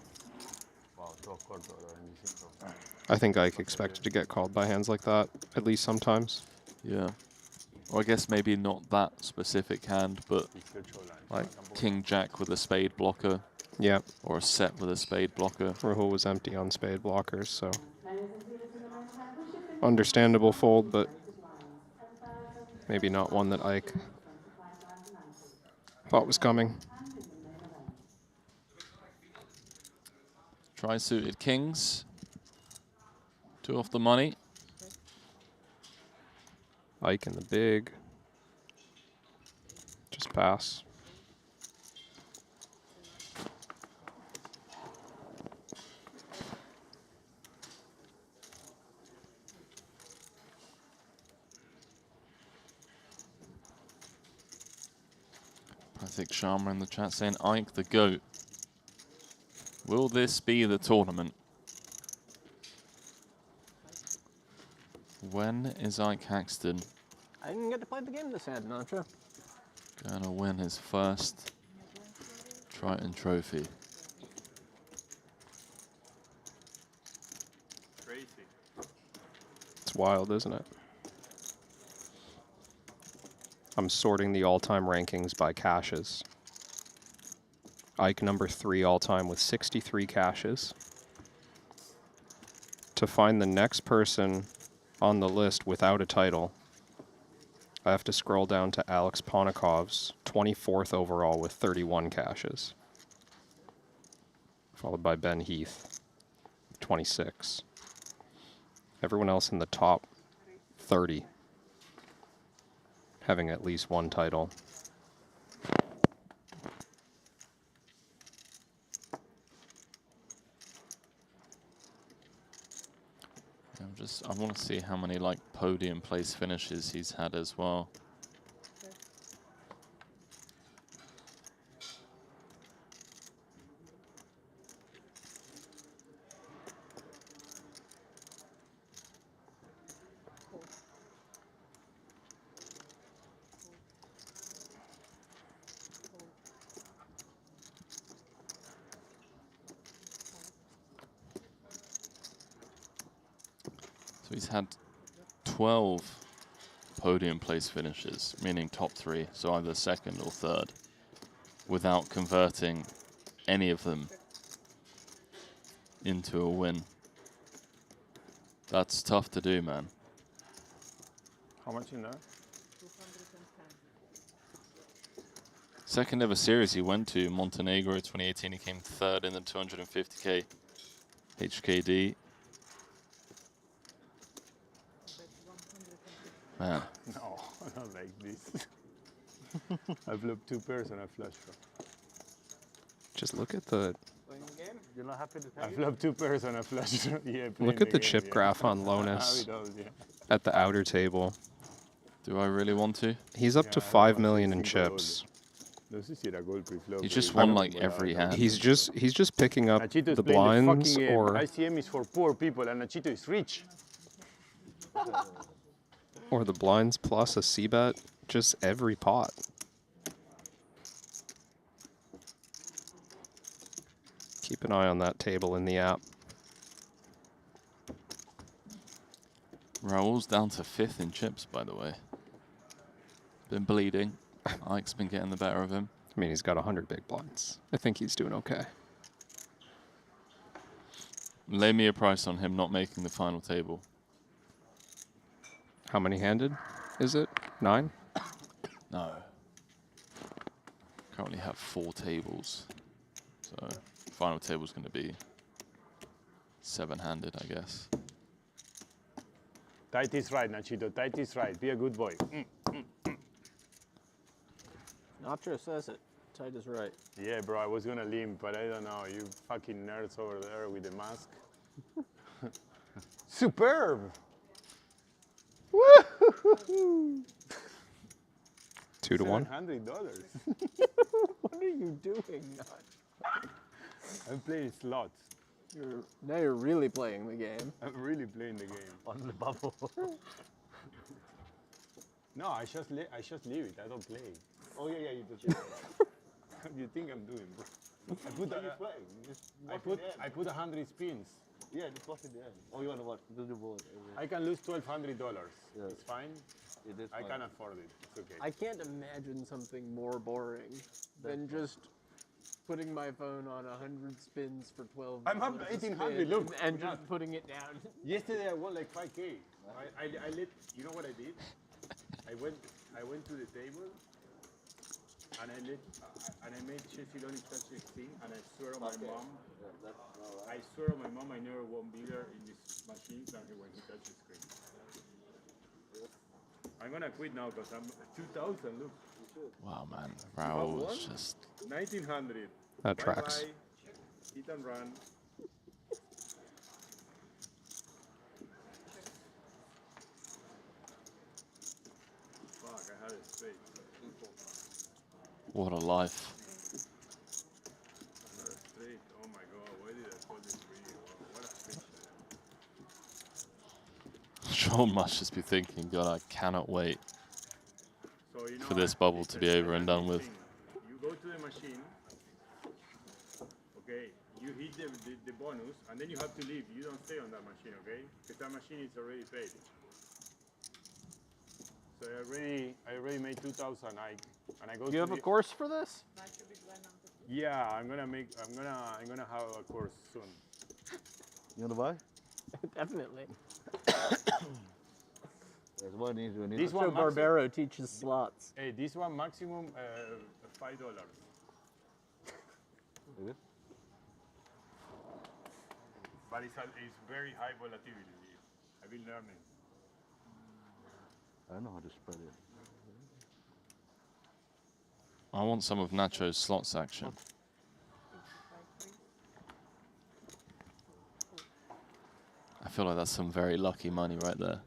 I think Ike expected to get called by hands like that, at least sometimes. Yeah. Or I guess maybe not that specific hand, but like King Jack with a spade blocker. Yeah. Or a set with a spade blocker. Rahul was empty on spade blockers, so understandable fold, but maybe not one that Ike thought was coming. Tri-suited kings. 2 off the money. Ike in the big. Just pass. Pratik Sharma in the chat saying Ike the GOAT. Will this be the tournament? When is Ike Haxton I didn't get to play the game this hand, Nacho. gonna win his first Triton trophy? Crazy. It's wild, isn't it? I'm sorting the all-time rankings by caches. Ike number 3 all-time with 63 caches. To find the next person on the list without a title, I have to scroll down to Alex Ponikov's 24th overall with 31 caches. Followed by Ben Heath, 26. Everyone else in the top 30 having at least one title. I want to see how many like podium place finishes he's had as well. So he's had 12 podium place finishes, meaning top 3, so either second or third, without converting any of them into a win. That's tough to do, man. How much in there? Second ever series he went to, Montenegro 2018, he came third in the 250k HKD. Man. No, not like this. I flipped 2 pairs and I flush. Just look at the You're not happy to I flipped 2 pairs and I flush. Yeah. look at the chip graph on Lonis at the outer table. Do I really want to? He's up to 5 million in chips. He just won like every hand. He's just picking up Nachito is the playing blinds the fucking game. or ICM is for poor people and Nachito is rich. the blinds plus a C-bet, just every pot. Keep an eye on that table in the app. Rahul's down to 5th in chips, by the way. Been bleeding. Ike's been getting the better of him. I mean, he's got 100 big blinds. I think he's doing okay. Lay me a price on him not making the final table. How many handed is it? 9? No. Currently have 4 tables. So final table's going to be 7-handed, I guess. Tight is right, Nachito. Tight is right. Be a good boy. Nacho says it. Tight is right. Yeah, bro, I was gonna limp, but I don't know. You fucking nerds over there with the mask. Superb! Woo! 2 to 1. $700. What are you doing? I'm playing slots. Now you're really playing the game. I'm really playing the game. On the bubble. No, I just leave it. I don't play. Oh yeah, you just. What do you think I'm doing, bro? I put 100 spins. Yeah, just watch it there. Oh, you want to watch? Do the board. I can lose $1,200. Yeah. It's fine. It is I fine. can afford it. It's okay. I can't imagine something more boring than just putting my phone on 100 spins for 12. I'm up minutes a 1800. spin Look, and just putting it down. Yesterday I won like 5K. I let. You know what I did? I went to the table and I made Chelsea Lonis touch 16, and I swear on my mom. I swear on my mom, I never won bigger in this machine than when he touched the screen. I'm gonna quit now because I'm 2,000. Look. Wow, man. Rahul was just. 1900. That tracks. Bye-bye. Hit and run. Fuck, I had a spade. What a life. Another spade. Oh my god, why did I put this video? What a fish. Sean must just be thinking, God, I cannot wait So, you know, for this bubble to be over and done with. You go to the machine, okay, you hit the bonus, and then you have to leave. You don't stay on that machine, okay? Because that machine is already paid. So I already made 2,000. And I go. Do you have a course for this? Yeah, I'm gonna have a course soon. You wanna buy? Definitely. There's one easy one. This So one Barbero teaches slots. Hey, this one maximum $5. But it's very high volatility. I've been learning. I know how to spread it. I want some of Nacho's slots action. I feel like that's some very lucky money right there.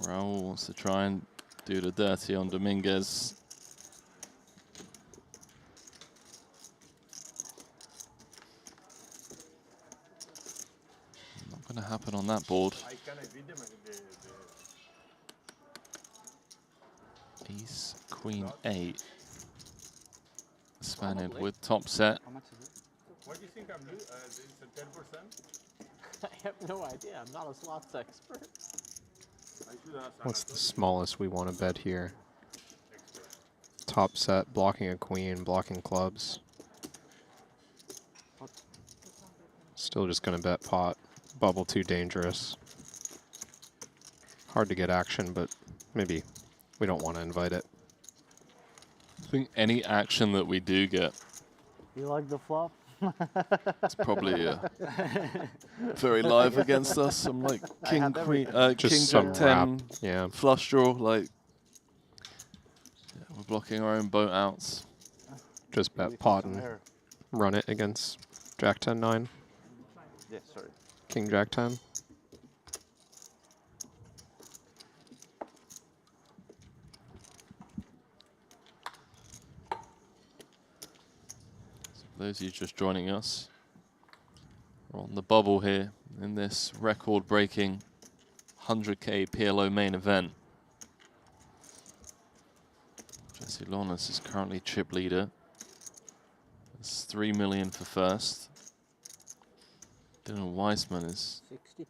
Rahul wants to try and do the dirty on Dominguez. Not going to happen on that board. Ace, Queen, 8. Spaniard with top set. What do you think I'm doing? It's a 10%? I have no idea. I'm not a slots expert. What's the smallest we want to bet here? Top set, blocking a queen, blocking clubs. Still just going to bet pot. Bubble too dangerous. Hard to get action, but maybe we don't want to invite it. I think any action that we do get, You like the flop? it's probably very live against us. I'm like king, queen, king, jack 10, yeah, flush draw. Like, yeah, we're blocking our own boat outs. Just bet pot and run it against jack 10, 9. Yeah, sorry. King, jack 10. For those of you just joining us, we're on the bubble here in this record-breaking 100K PLO main event. Jesse Lonis is currently chip leader. It's 3 million for first. Dylan Weissman is 60.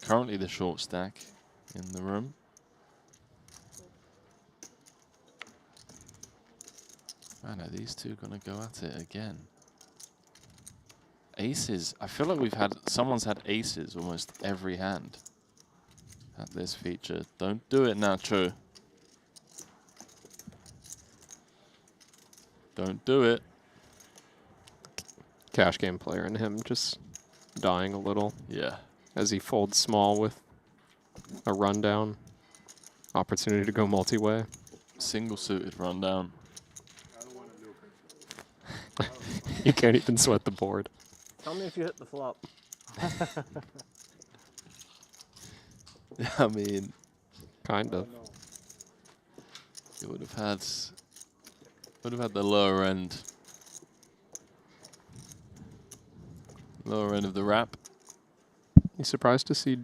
currently the short stack in the room. Man, are these two going to go at it again? Aces. I feel like someone's had aces almost every hand at this feature. Don't do it, Nacho. Don't do it. Cash game player and him just dying a little. Yeah. As he folds small with a rundown. Opportunity to go multi-way. Single suited rundown. You can't even sweat the board. Tell me if you hit the flop. I mean, kind of. You would have had the lower end of the wrap. You surprised to see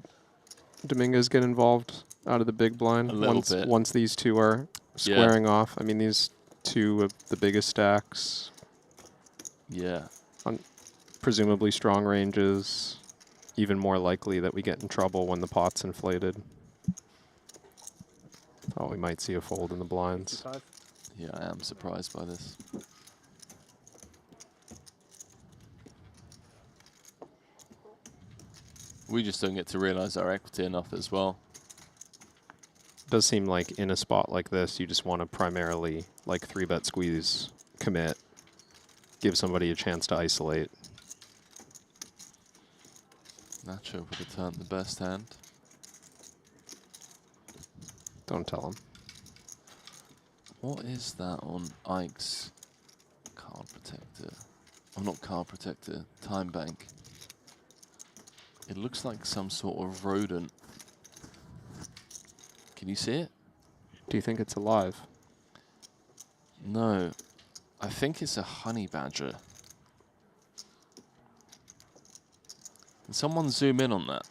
Dominguez get involved out of the big blind A little bit. once these two are squaring off? I mean, these two of the biggest stacks. Yeah. On presumably strong ranges. even more likely that we get in trouble when the pot's inflated. Thought we might see a fold in the blinds. Yeah, I am surprised by this. We just don't get to realize our equity enough as well. Does seem like in a spot like this, you just want to primarily like 3-bet squeeze, commit, give somebody a chance to isolate. Nacho would have turned the best hand. Don't tell him. What is that on Ike's card protector? Oh, not card protector, time bank. It looks like some sort of rodent. Can you see it? Do you think it's alive? No. I think it's a honey badger. Can someone zoom in on that?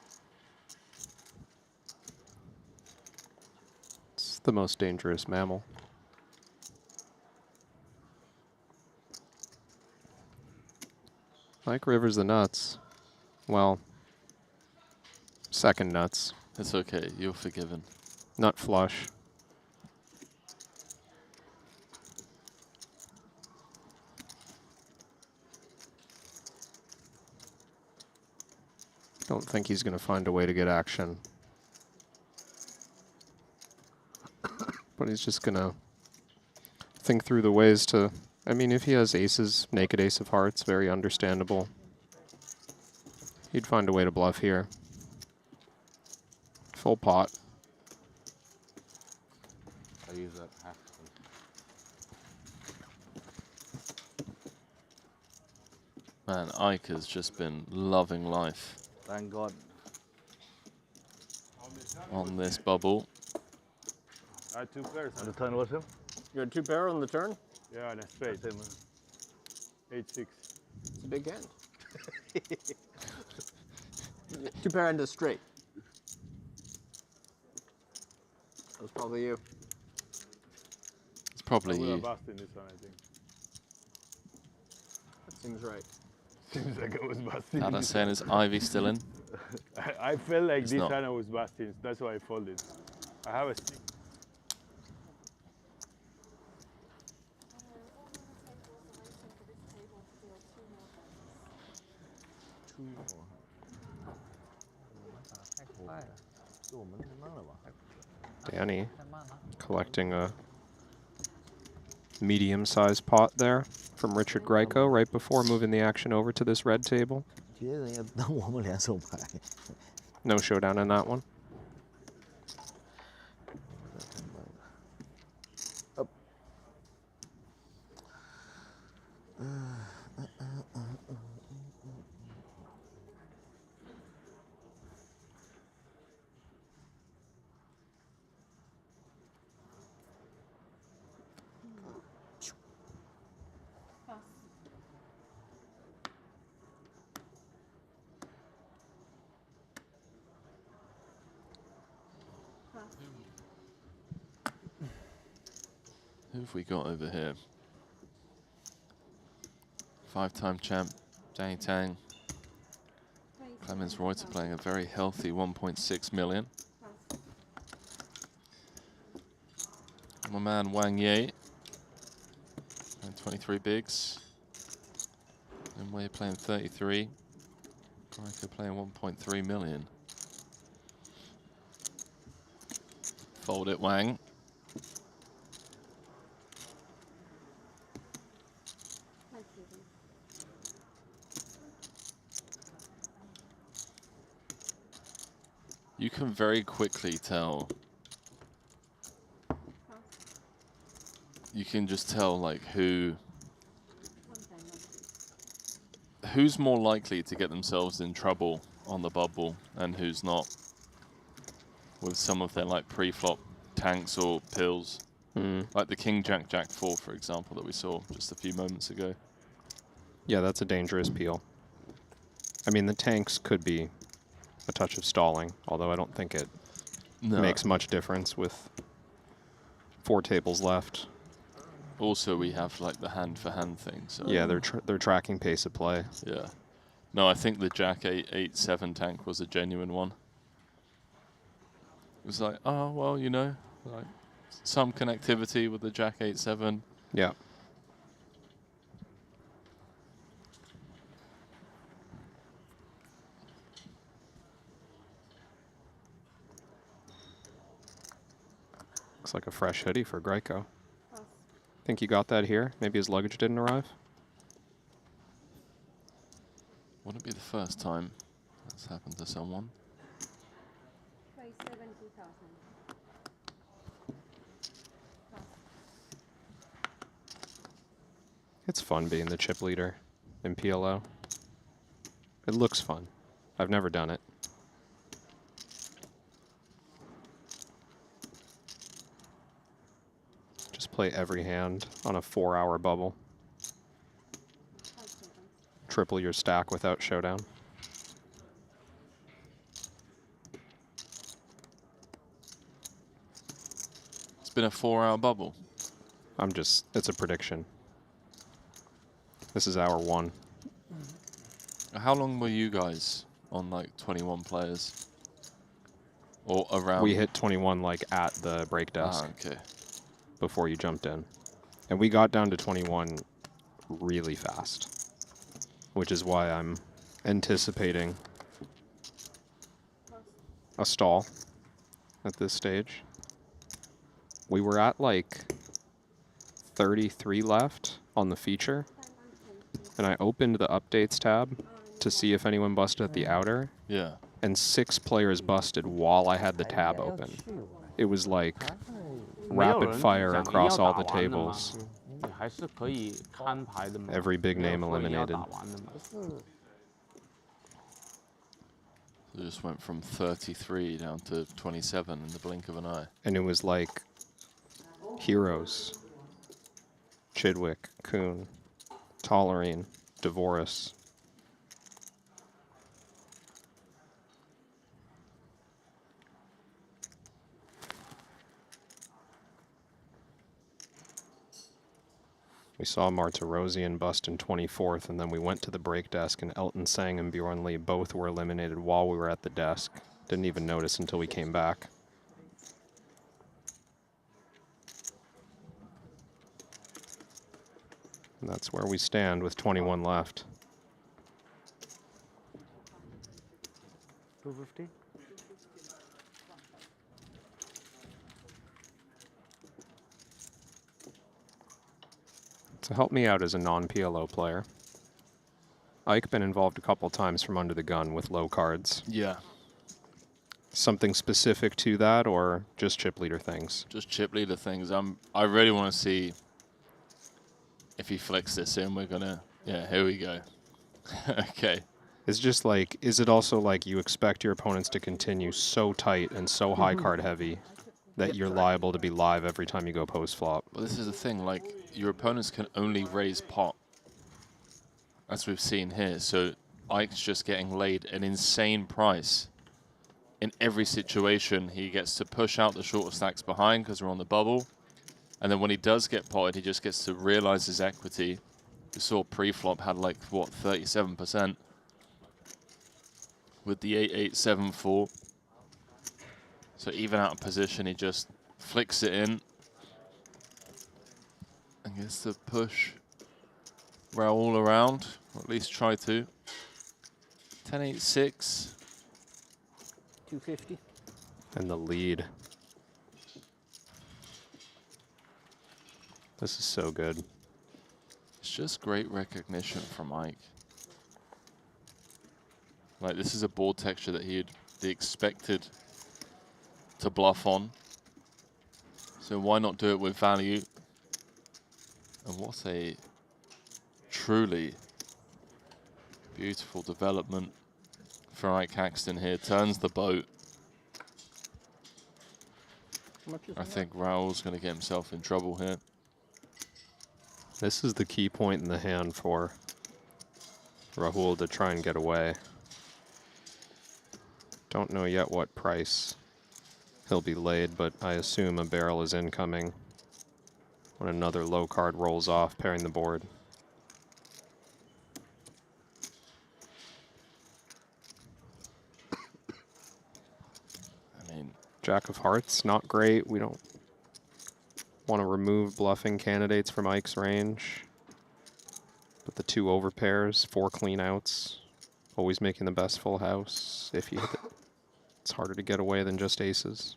It's the most dangerous mammal. Mike Rivers the nuts. Well, second nuts. It's okay, you're forgiven. Nut flush. Don't think he's going to find a way to get action. But he's just going to think through the ways to... I mean, if he has aces, naked ace of hearts, very understandable. He'd find a way to bluff here. Full pot. I use that half. Man, Ike has just been loving life. Thank God. On this bubble. I had 2 pairs. On the turn was him? You had 2 pair on the turn? Yeah, and a straight. 8-6. It's a big hand. 2 pair and a straight. That was probably you. It's probably I would you. have busted this one, I think. That seems right. Seems like I was busting. Now that's saying, is Ivy still in? I felt like It's this not. hand I was busting. That's why I folded. I have a stick. Danny collecting a medium-sized pot there from Richard Greco right before moving the action over to this red table. No showdown in that one. Who have we got over here? 5-time champ, Danny Tang. Clemens Reuter playing a very healthy 1.6 million. My man Wang Ye, playing 23 bigs. And we're playing 33. Greco playing 1.3 million. Fold it, Wang. You can very quickly tell. You can just tell like who's more likely to get themselves in trouble on the bubble and who's not, with some of their like pre-flop tanks or pills. Like the King Jack Jack 4, for example, that we saw just a few moments ago. Yeah, that's a dangerous peel. I mean, the tanks could be a touch of stalling, although I don't think it makes much difference with 4 tables left. Also, we have like the hand-for-hand thing. So yeah, they're tracking pace of play. Yeah, No, I think the Jack 8-8-7 tank was a genuine one. It was like, oh, well, you know, like some connectivity with the Jack 8-7. Yeah. Looks like a fresh hoodie for Greco. Think you got that here? Maybe his luggage didn't arrive? Wouldn't be the first time that's happened to someone. Price 70,000. It's fun being the chip leader in PLO. It looks fun. I've never done it. Just play every hand on a 4-hour bubble. Triple your stack without showdown. It's been a 4-hour bubble. It's a prediction. This is hour 1. How long were you guys on like 21 players? Or around? We hit 21 like at the break desk. Ah, okay. Before you jumped in. And we got down to 21 really fast, which is why I'm anticipating a stall at this stage. We were at like 33 left on the feature, and I opened the updates tab to see if anyone busted at the outer. Yeah. And 6 players busted while I had the tab open. It was like rapid fire across all the tables. Every big name eliminated. It just went from 33 down to 27 in the blink of an eye. And it was like heroes. Chidwick, Kuhn, Tollerine, Devoris. We saw Martirosian bust in 24th, and then we went to the break desk, and Elton Sang and Bjorn Lee both were eliminated while we were at the desk. Didn't even notice until we came back. And that's where we stand with 21 left. 250. So help me out as a non-PLO player. Ike been involved a couple times from under the gun with low cards. Yeah. Something specific to that, or just chip leader things? Just chip leader things. I really want to see if he flicks this in. We're gonna, yeah, here we go. Okay. It's just like, is it also like you expect your opponents to continue so tight and so high card heavy that you're liable to be live every time you go post flop? Well, this is the thing, like, your opponents can only raise pot, as we've seen here. So Ike's just getting laid an insane price. In every situation, he gets to push out the shorter stacks behind because we're on the bubble. And then when he does get potted, he just gets to realize his equity. We saw pre-flop had like, what, 37% with the 8-8-7-4. So even out of position, he just flicks it in and gets to push Rahul around, or at least try to. 10-8-6. 250. And the lead. This is so good. It's just great recognition from Ike. Like, this is a board texture that he'd be expected to bluff on. So why not do it with value? And what a truly beautiful development for Ike Haxton here. Turns the boat. I think Rahul's going to get himself in trouble here. This is the key point in the hand for Rahul to try and get away. Don't know yet what price he'll be laid, but I assume a barrel is incoming when another low card rolls off, pairing the board. Jack of hearts, not great. We don't want to remove bluffing candidates from Ike's range. But the 2 overpairs, 4 clean outs, always making the best full house if you hit it. It's harder to get away than just aces.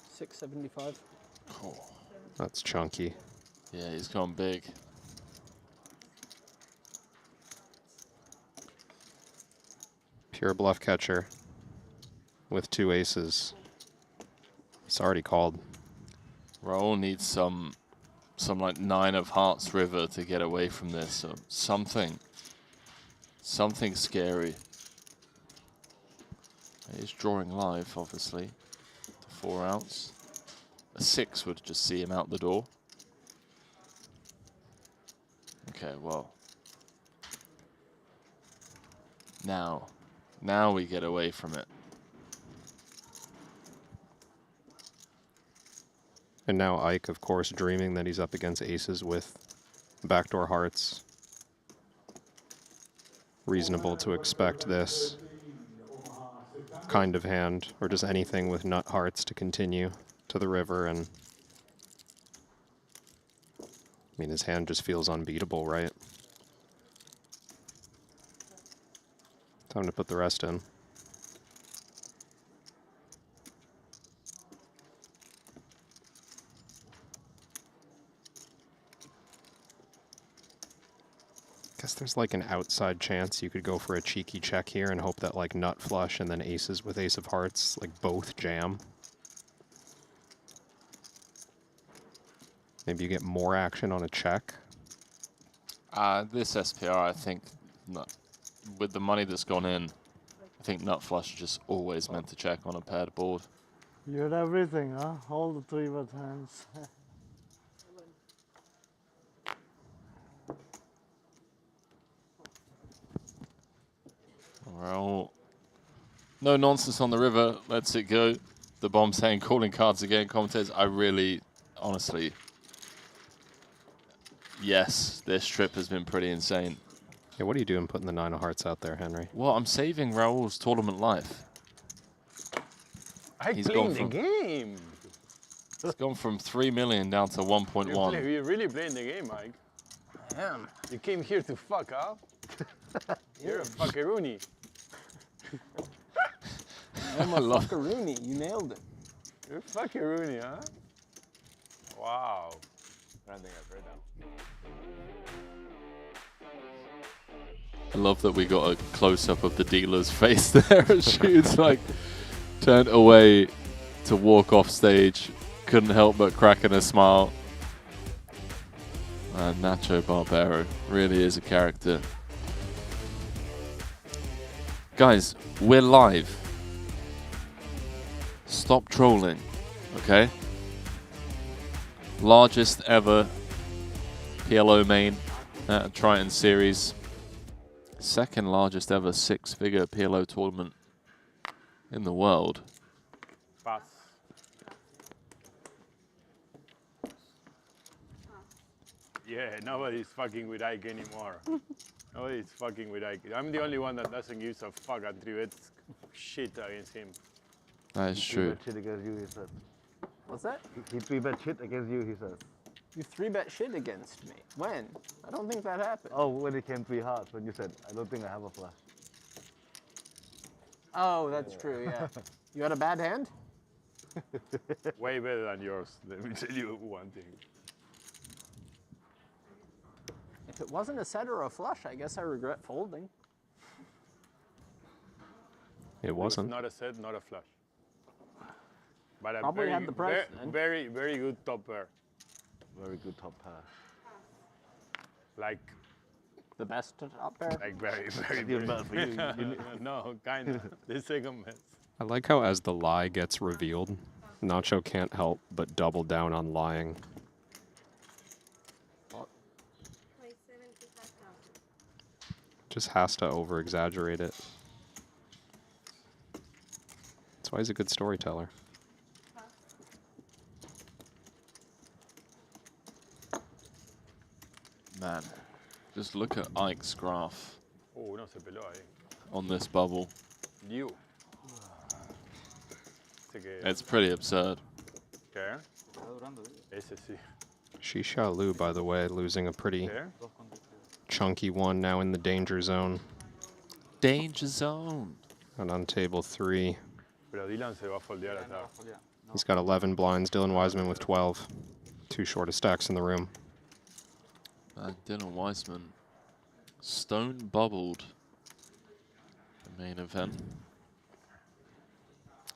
675. Oh, That's chunky. yeah, he's gone big. Pure bluff catcher with 2 aces. It's already called. Rahul needs some like 9 of hearts river to get away from this. So something scary. He's drawing live, obviously. The 4 outs. A 6 would just see him out the door. Okay, well. Now we get away from it. And now Ike, of course, dreaming that he's up against aces with backdoor hearts. Reasonable to expect this kind of hand, or just anything with nut hearts to continue to the river. And I mean, his hand just feels unbeatable, right? Time to put the rest in. Guess there's like an outside chance you could go for a cheeky check here and hope that like nut flush and then aces with ace of hearts like both jam. Maybe you get more action on a check. This SPR, I think, with the money that's gone in, I think nut flush is just always meant to check on a paired board. You had everything, huh? All the 3-bet hands. Well, no nonsense on the river. Lets it go. The bomb saying calling cards again. Commentators, I really, honestly, yes, this trip has been pretty insane. Yeah, what are you doing putting the 9 of hearts out there, Henry? Well, I'm saving Rahul's tournament life. He's playing the game. It's gone from 3 million down to 1.1. You're really playing the game, Mike. I am. You came here to fuck up. You're a fuckeroony. I'm a fuckeroony. You nailed it. You're a fuckeroony, huh? Wow. I don't think I've heard that. I love that we got a close-up of the dealer's face there. She's like turned away to walk off stage. Couldn't help but cracking a smile. Nacho Barbero really is a character. Guys, we're live. Stop trolling, okay? Largest ever PLO main at a Triton series. Second largest ever 6-figure PLO tournament in the world. Pass. Yeah, nobody's fucking with Ike anymore. Nobody's fucking with Ike. I'm the only one that doesn't give a fuck and 3-bets shit against him. That is true. Shit against you, he said. What's that? He 3-bet shit against you, he says. You 3-bet shit against me. When? I don't think that happened. Oh, when it came 3 hearts, when you said, I don't think I have a flush. Oh, that's true, yeah. You had a bad hand? Way better than yours. Let me tell you one thing. If it wasn't a set or a flush, I guess I regret folding. It wasn't. Not a set, not a flush. But a Probably very, had the price then. very, very good top pair. Very good top pair. Like the best top pair? Like very, very, Still bad for you. No, kind of. The second best. I like how as the lie gets revealed, Nacho can't help but double down on lying. Just has to over-exaggerate it. That's why he's a good storyteller. Man, just look at Ike's graph Oh, no se peló ahí. on this bubble. You. It's pretty absurd. ¿Qué? Ese sí. Shisha Lu, by the way, losing a pretty ¿Qué? chunky one now in the danger zone. Danger zone. And on table 3. Pero Dylan se va a foldear acá. He's got 11 blinds. Dylan Wiseman with 12. 2 shortest stacks in the room. Dylan Wiseman stone bubbled the main event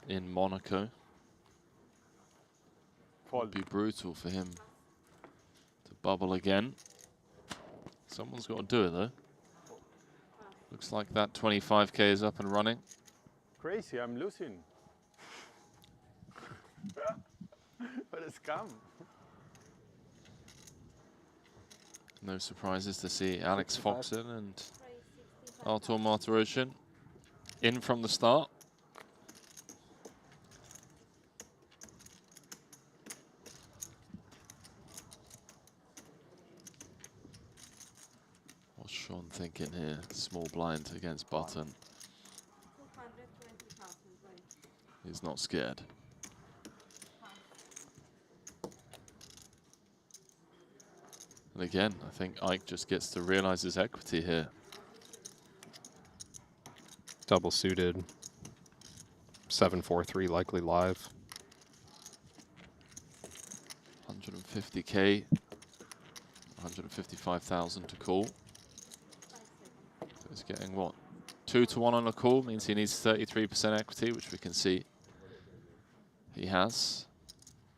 in Monaco. Would be brutal for him to bubble again. Someone's got to do it though. Looks like that 25K is up and running. Crazy, I'm losing. What a scam. No surprises to see Alex Foxen and Artur Martirosyan in from the start. What's Sean thinking here? Small blind against button. He's not scared. And again, I think Ike just gets to realize his equity here. Double suited. 7-4-3 likely live. 150K. 155,000 to call. So he's getting what? 2-1 on a call means he needs 33% equity, which we can see he has.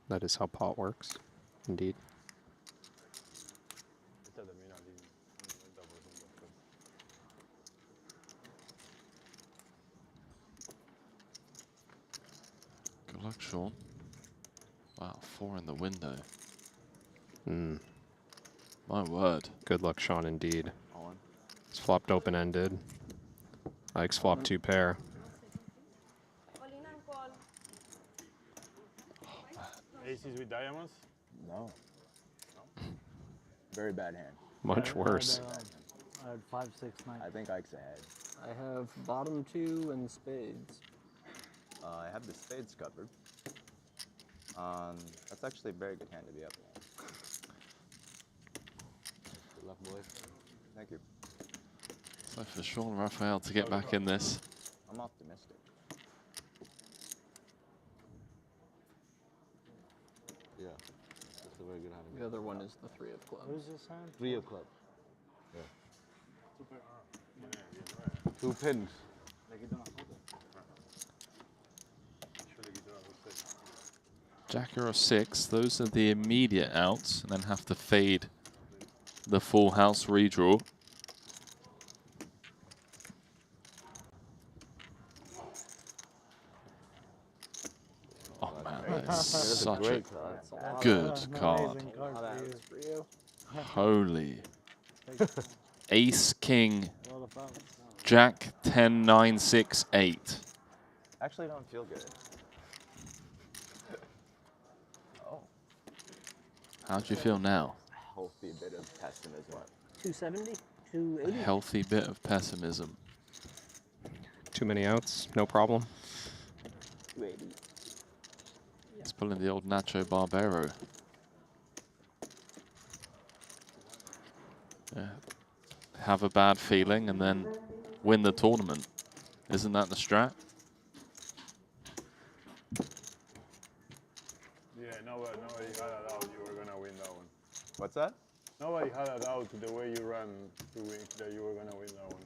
That is how pot works, indeed. Good luck, Sean. Wow, 4 in the window. My word. Good luck, Sean, indeed. It's flopped open-ended. Ike's flopped 2 pair. Aces with diamonds? No. Very bad hand. Much worse. I had 5, 6, 9. I think Ike's ahead. I have bottom 2 and spades. I have the spades covered. That's actually a very good hand to be up on. Good luck, boys. Thank you. So for Sean Raphael to get back in this. I'm optimistic. Yeah, that's a very good hand. The other one is the 3 of clubs. What is this hand? 3 of clubs. Yeah. 2 pins. Jacker or 6, those are the immediate outs, and then have to fade the full house redraw. Oh man, that's such a good card. Holy. Ace, King, Jack, 10, 9, 6, 8. Actually, don't feel good. How do you feel now? Healthy bit of pessimism. 270? A 280? healthy bit of pessimism. Too many outs, no problem. 280. He's pulling the old Nacho Barbero. Yeah. Have a bad feeling and then win the tournament. Isn't that the strat? Yeah, nobody had a doubt you were gonna win that one. What's that? Nobody had a doubt the way you ran to win that you were gonna win that one.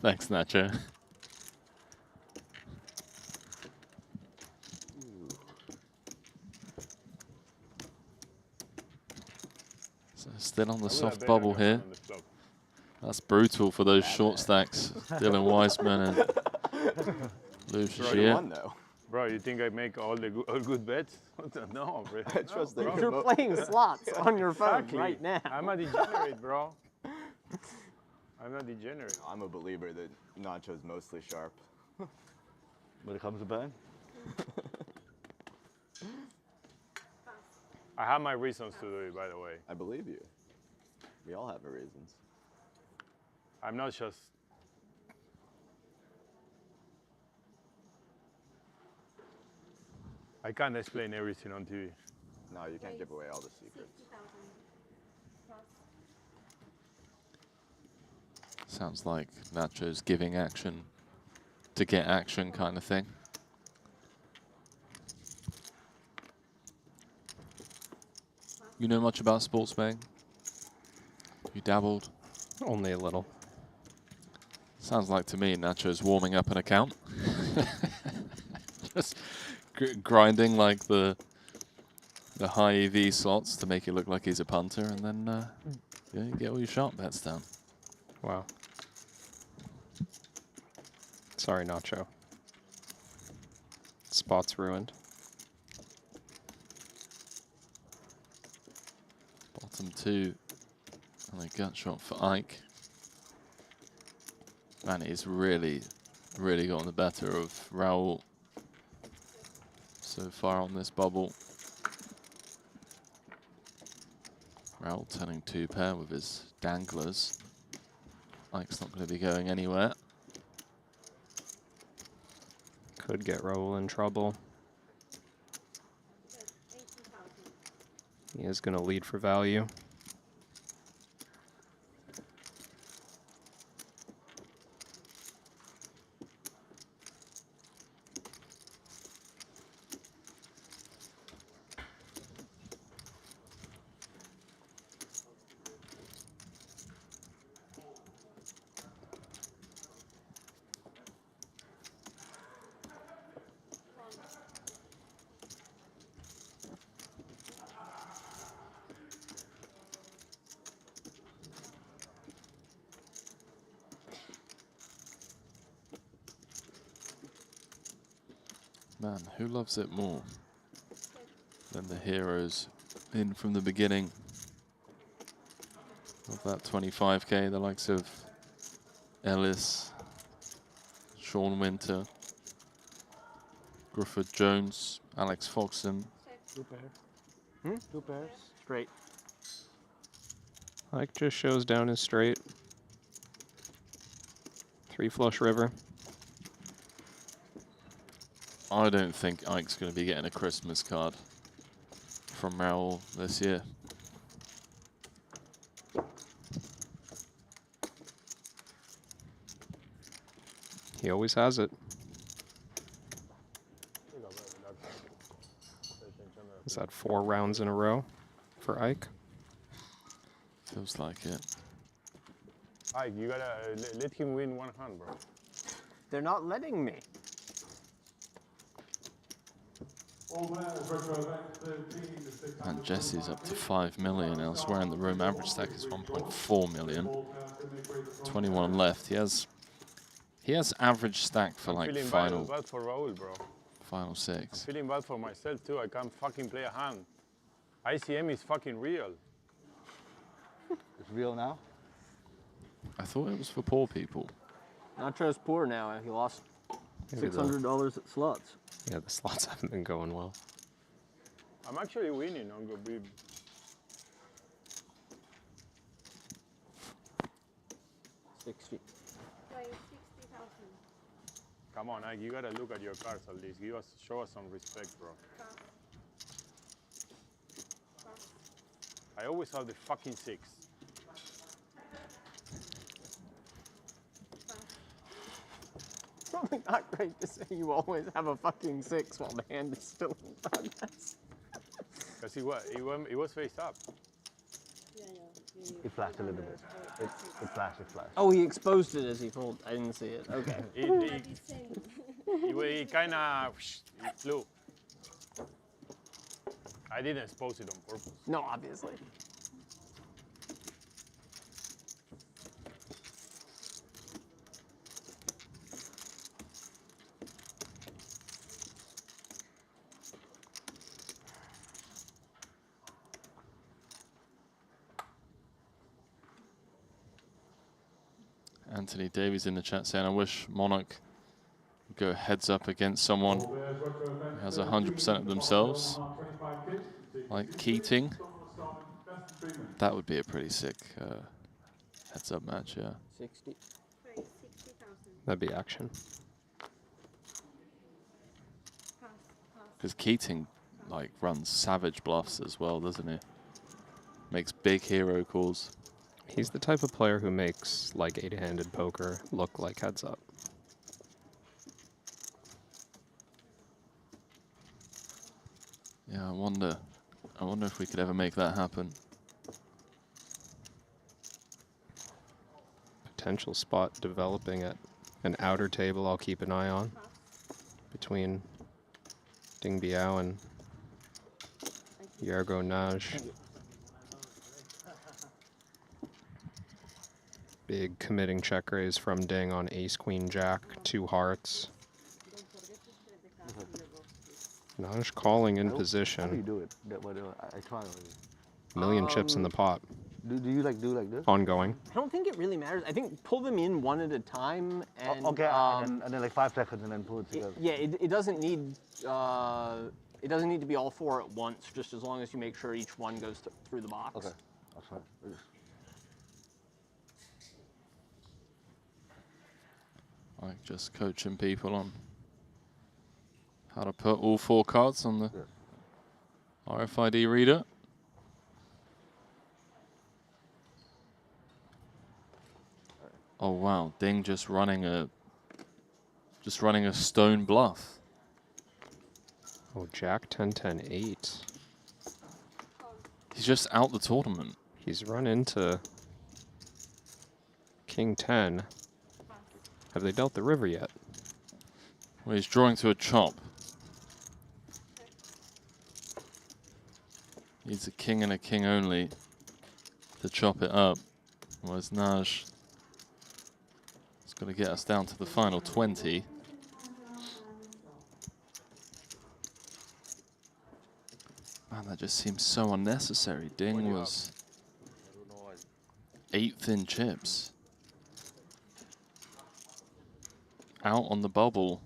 Thanks, Nacho. So still on the soft bubble here. That's brutal for those short stacks. Dylan Wiseman and Lucia. Bro, you think I make all good bets? No, bro. I trust that You're playing slots on your phone Exactly. right now. I'm a degenerate, bro. I'm not degenerate. I'm a believer that Nacho's mostly sharp. When it comes to betting? I have my reasons to do it, by the way. I believe you. We all have our reasons. I'm not just I can't explain everything on TV. No, you can't give away all the secrets. Sounds like Nacho's giving action to get action kind of thing. You know much about sports betting? You dabbled? Only a little. Sounds like to me Nacho's warming up an account. Just grinding like the high EV slots to make it look like he's a punter, and then yeah, you get all your sharp bets down. Wow. Sorry, Nacho. Spot's ruined. Bottom two, and a gut shot for Ike. Man, he's really gotten the better of Rahul so far on this bubble. Rahul turning two pair with his danglers. Ike's not going to be going anywhere. Could get Rahul in trouble. He is going to lead for value. Man, who loves it more than the heroes in from the beginning of that 25K, the likes of Ellis, Sean Winter, Griffith Jones, Alex Foxen. Two pairs. Two pairs. Straight. Ike just shows down his straight. Three flush river. I don't think Ike's going to be getting a Christmas card from Rahul this year. He always has it. Is that 4 rounds in a row for Ike? Feels like it. Ike, you gotta let him win one hand, bro. They're not letting me. And Jesse's up to 5 million elsewhere in the room. Average stack is 1.4 million. 21 left. He has average stack for like final. Bad for Rahul, bro. Final 6. I'm feeling bad for myself too. I can't fucking play a hand. ICM is fucking real. It's real now? I thought it was for poor people. Nacho's poor now. He lost Maybe $600 at slots. Yeah, the slots haven't been going well. I'm actually winning on Go Bib. $60,000. Come on, Ike, you gotta look at your cards at least. Show us some respect, bro. I always have the fucking 6. Probably not great to say you always have a fucking 6 while the hand is still in progress. Because he was face up. It flashed a little bit. It flashed. Oh, he exposed it as he pulled. I didn't see it. Okay. He kind of flew. I didn't expose it on purpose. No, obviously. Anthony Davies in the chat saying, I wish Monarch would go heads up against someone who has 100% of themselves, like Keating. That would be a pretty sick heads up match, yeah. 60. That'd be action. Because Keating like runs savage bluffs as well, doesn't he? Makes big hero calls. He's the type of player who makes like 8-handed poker look like heads up. Yeah, I wonder if we could ever make that happen. Potential spot developing at an outer table I'll keep an eye on between Ding Biao and Yergo Naj. Big committing check raise from Ding on ace, queen, jack, 2 hearts. Naj calling in position. How do you do it? I try already. Million chips in the pot. Do you like do like this? Ongoing. I don't think it really matters. I think pull them in one at a time. And, okay, and then like 5 seconds and then pull it together. Yeah, it doesn't need to be all 4 at once. Just as long as you make sure each one goes through the box. Okay, that's fine. Like just coaching people on how to put all 4 cards on the RFID reader. Oh wow, Ding just running a stone bluff. Oh, Jack 10-10-8. He's just out the tournament. He's run into King 10. Have they dealt the river yet? Well, he's drawing to a chop. Needs a king and a king only to chop it up. Whereas Naj is going to get us down to the final 20. Man, that just seems so unnecessary. Ding was 8th in chips. Out on the bubble.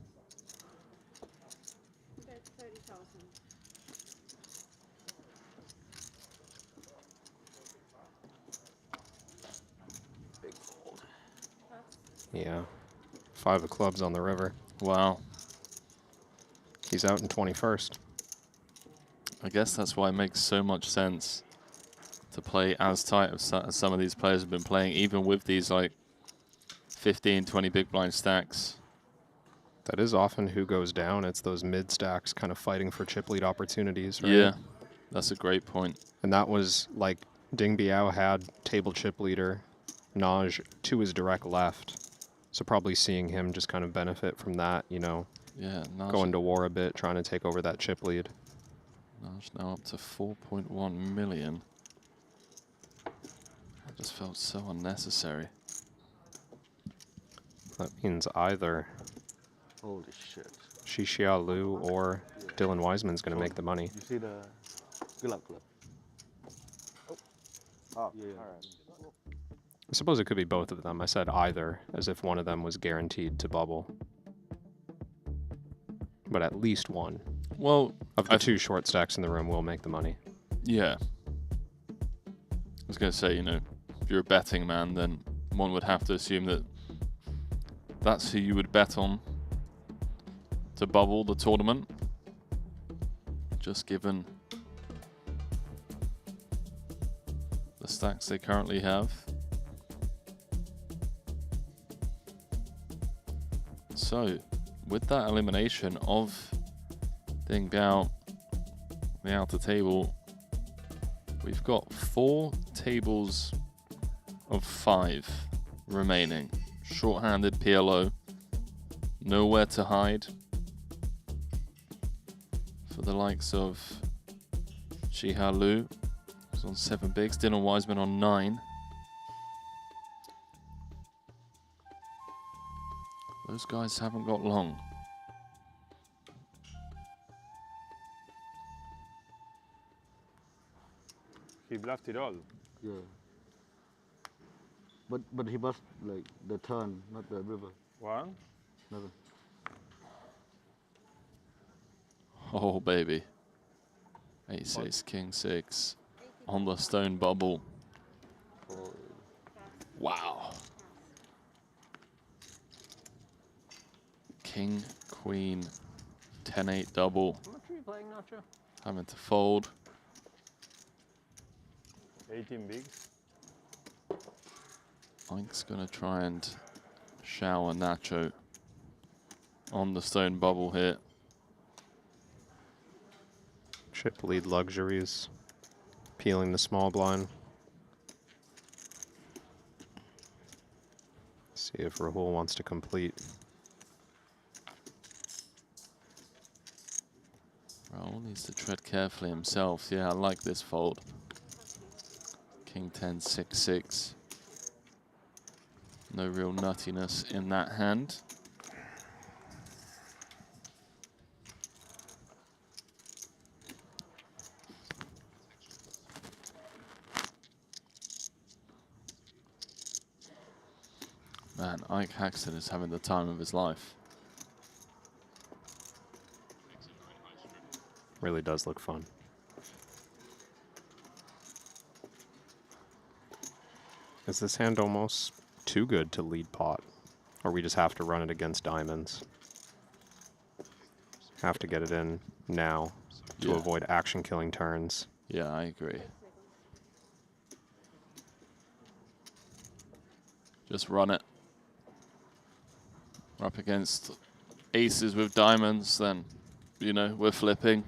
Yeah. 5 of clubs on the river. Wow. He's out in 21st. I guess that's why it makes so much sense to play as tight as some of these players have been playing, even with these like 15, 20 big blind stacks. That is often who goes down. It's those mid stacks kind of fighting for chip lead opportunities, right? Yeah, that's a great point. And that was like Ding Biao had table chip leader, Naj to his direct left. So probably seeing him just kind of benefit from that, you know. Yeah, Naj going to war a bit, trying to take over that chip lead. Naj now up to 4.1 million. That just felt so unnecessary. That means either Holy shit. Xixia Liu or Dylan Wiseman's going to make the money. You see the good luck club? Oh, yeah. All right. I suppose it could be both of them. I said either, as if one of them was guaranteed to bubble. But at least one. Well, of the 2 short stacks in the room will make the money. Yeah. I was going to say, you know, if you're a betting man, then one would have to assume that that's who you would bet on to bubble the tournament. Just given the stacks they currently have. So, with that elimination of Ding Biao, the outer table, we've got 4 tables of 5 remaining. Short-handed PLO, nowhere to hide for the likes of Xixia Liu, who's on 7 bigs, Dylan Wiseman on 9. Those guys haven't got long. He bluffed it all. Yeah. But he must like the turn, not the river. What? Nothing. Oh, baby. Ace, ace, king, 6 on the stone bubble. Wow. King, queen, 10-8 double. I'm not sure if playing, Nacho? Having to fold. 18 bigs. Ike's going to try and shower Nacho on the stone bubble here. Chip lead luxuries. Peeling the small blind. See if Rahul wants to complete. Rahul needs to tread carefully himself. Yeah, I like this fold. King 10, 6, 6. No real nuttiness in that hand. Man, Ike Haxton is having the time of his life. Really does look fun. Is this hand almost too good to lead pot? Or we just have to run it against diamonds? Have to get it in now to avoid action-killing turns. Yeah, I agree. Just run it. We're up against aces with diamonds, then, you know, we're flipping.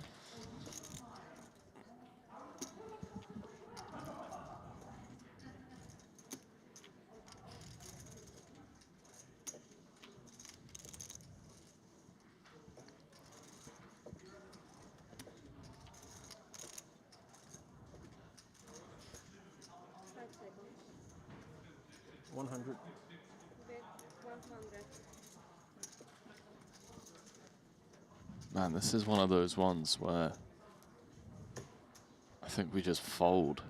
Man, this is one of those ones where I think we just fold.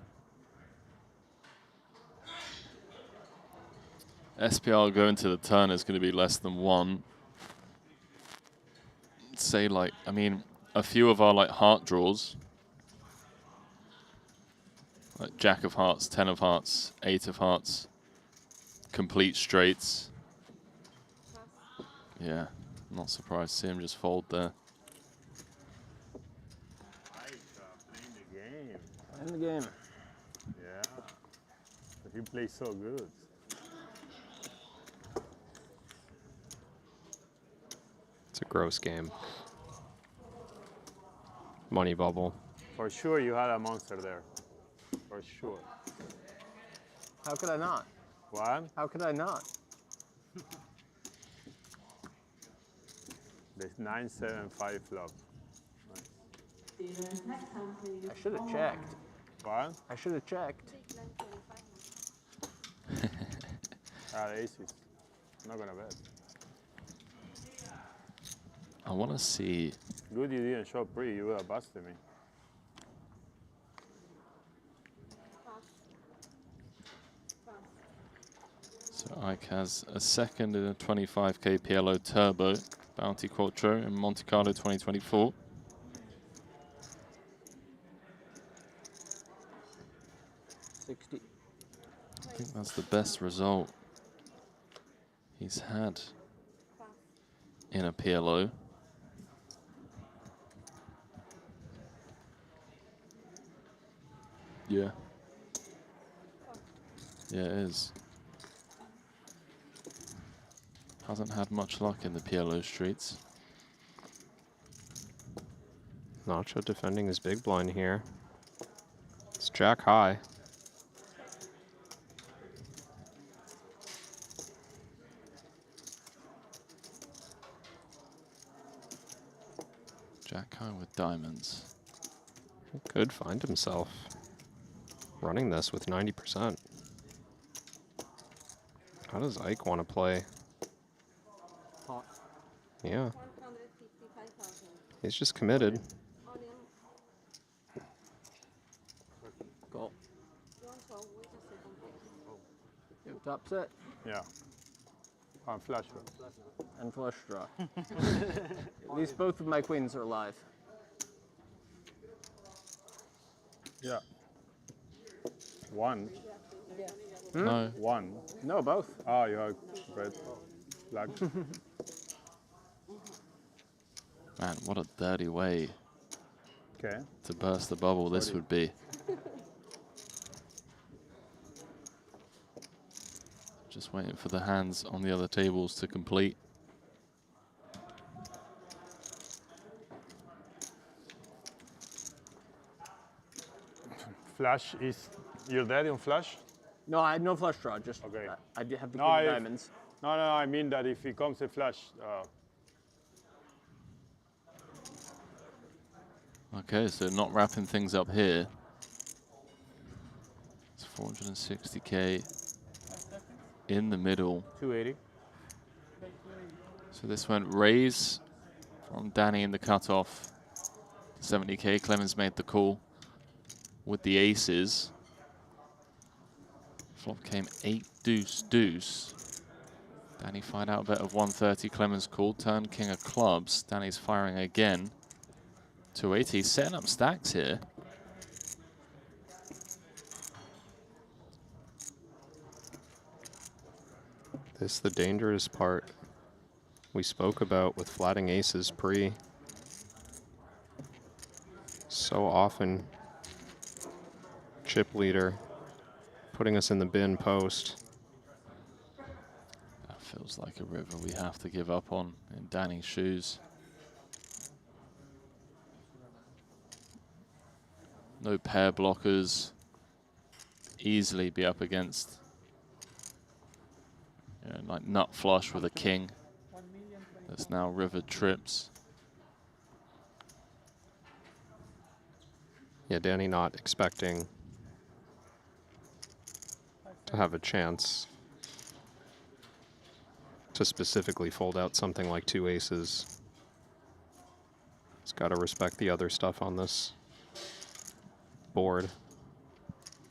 SPR going to the turn is going to be less than 1. Say like, I mean, a few of our like heart draws, like Jack of Hearts, 10 of Hearts, 8 of Hearts, complete straights. Yeah, not surprised to see him just fold there. In the game. Yeah. But he plays so good. It's a gross game. Money bubble. For sure you had a monster there. For sure. How could I not? What? How could I not? There's 9-7-5 flop. I should have checked. What? I should have checked. Aces. I'm not gonna bet. I want to see. Good you didn't show pre, you would have busted me. So Ike has a second in a 25K PLO Turbo Bounty Quattro in Monte Carlo 2024. I think that's the best result he's had in a PLO. Yeah. Yeah, it is. Hasn't had much luck in the PLO streets. Nacho defending his big blind here. It's jack high. Jack high with diamonds. He could find himself running this with 90%. How does Ike want to play? Pot. Yeah. He's just committed. Go. You have top set. Yeah. On flush draw. And flush draw. At least both of my queens are alive. Yeah. One. Hmm? No. One. No, both. Oh, you have red, black. Man, what a dirty way to burst the bubble this would be. Just waiting for the hands on the other tables to complete. Flush is, you're dead on flush? No, I had no flush draw. Just okay. I did have the no, king of diamonds. No, I mean that if it comes a flush. Okay, so not wrapping things up here. It's 460K in the middle. 280. So this went raise from Danny in the cutoff. 70K, Clemens made the call with the aces. Flop came 8 deuce deuce. Danny fired out a bet of 130, Clemens called, turn king of clubs. Danny's firing again. 280, he's setting up stacks here. This is the dangerous part we spoke about with flatting aces pre. So often, chip leader putting us in the bin post. That feels like a river we have to give up on in Danny's shoes. No pair blockers. Easily be up against, you know, like nut flush with a king. That's now river trips. Yeah, Danny not expecting to have a chance to specifically fold out something like 2 aces. He's got to respect the other stuff on this board.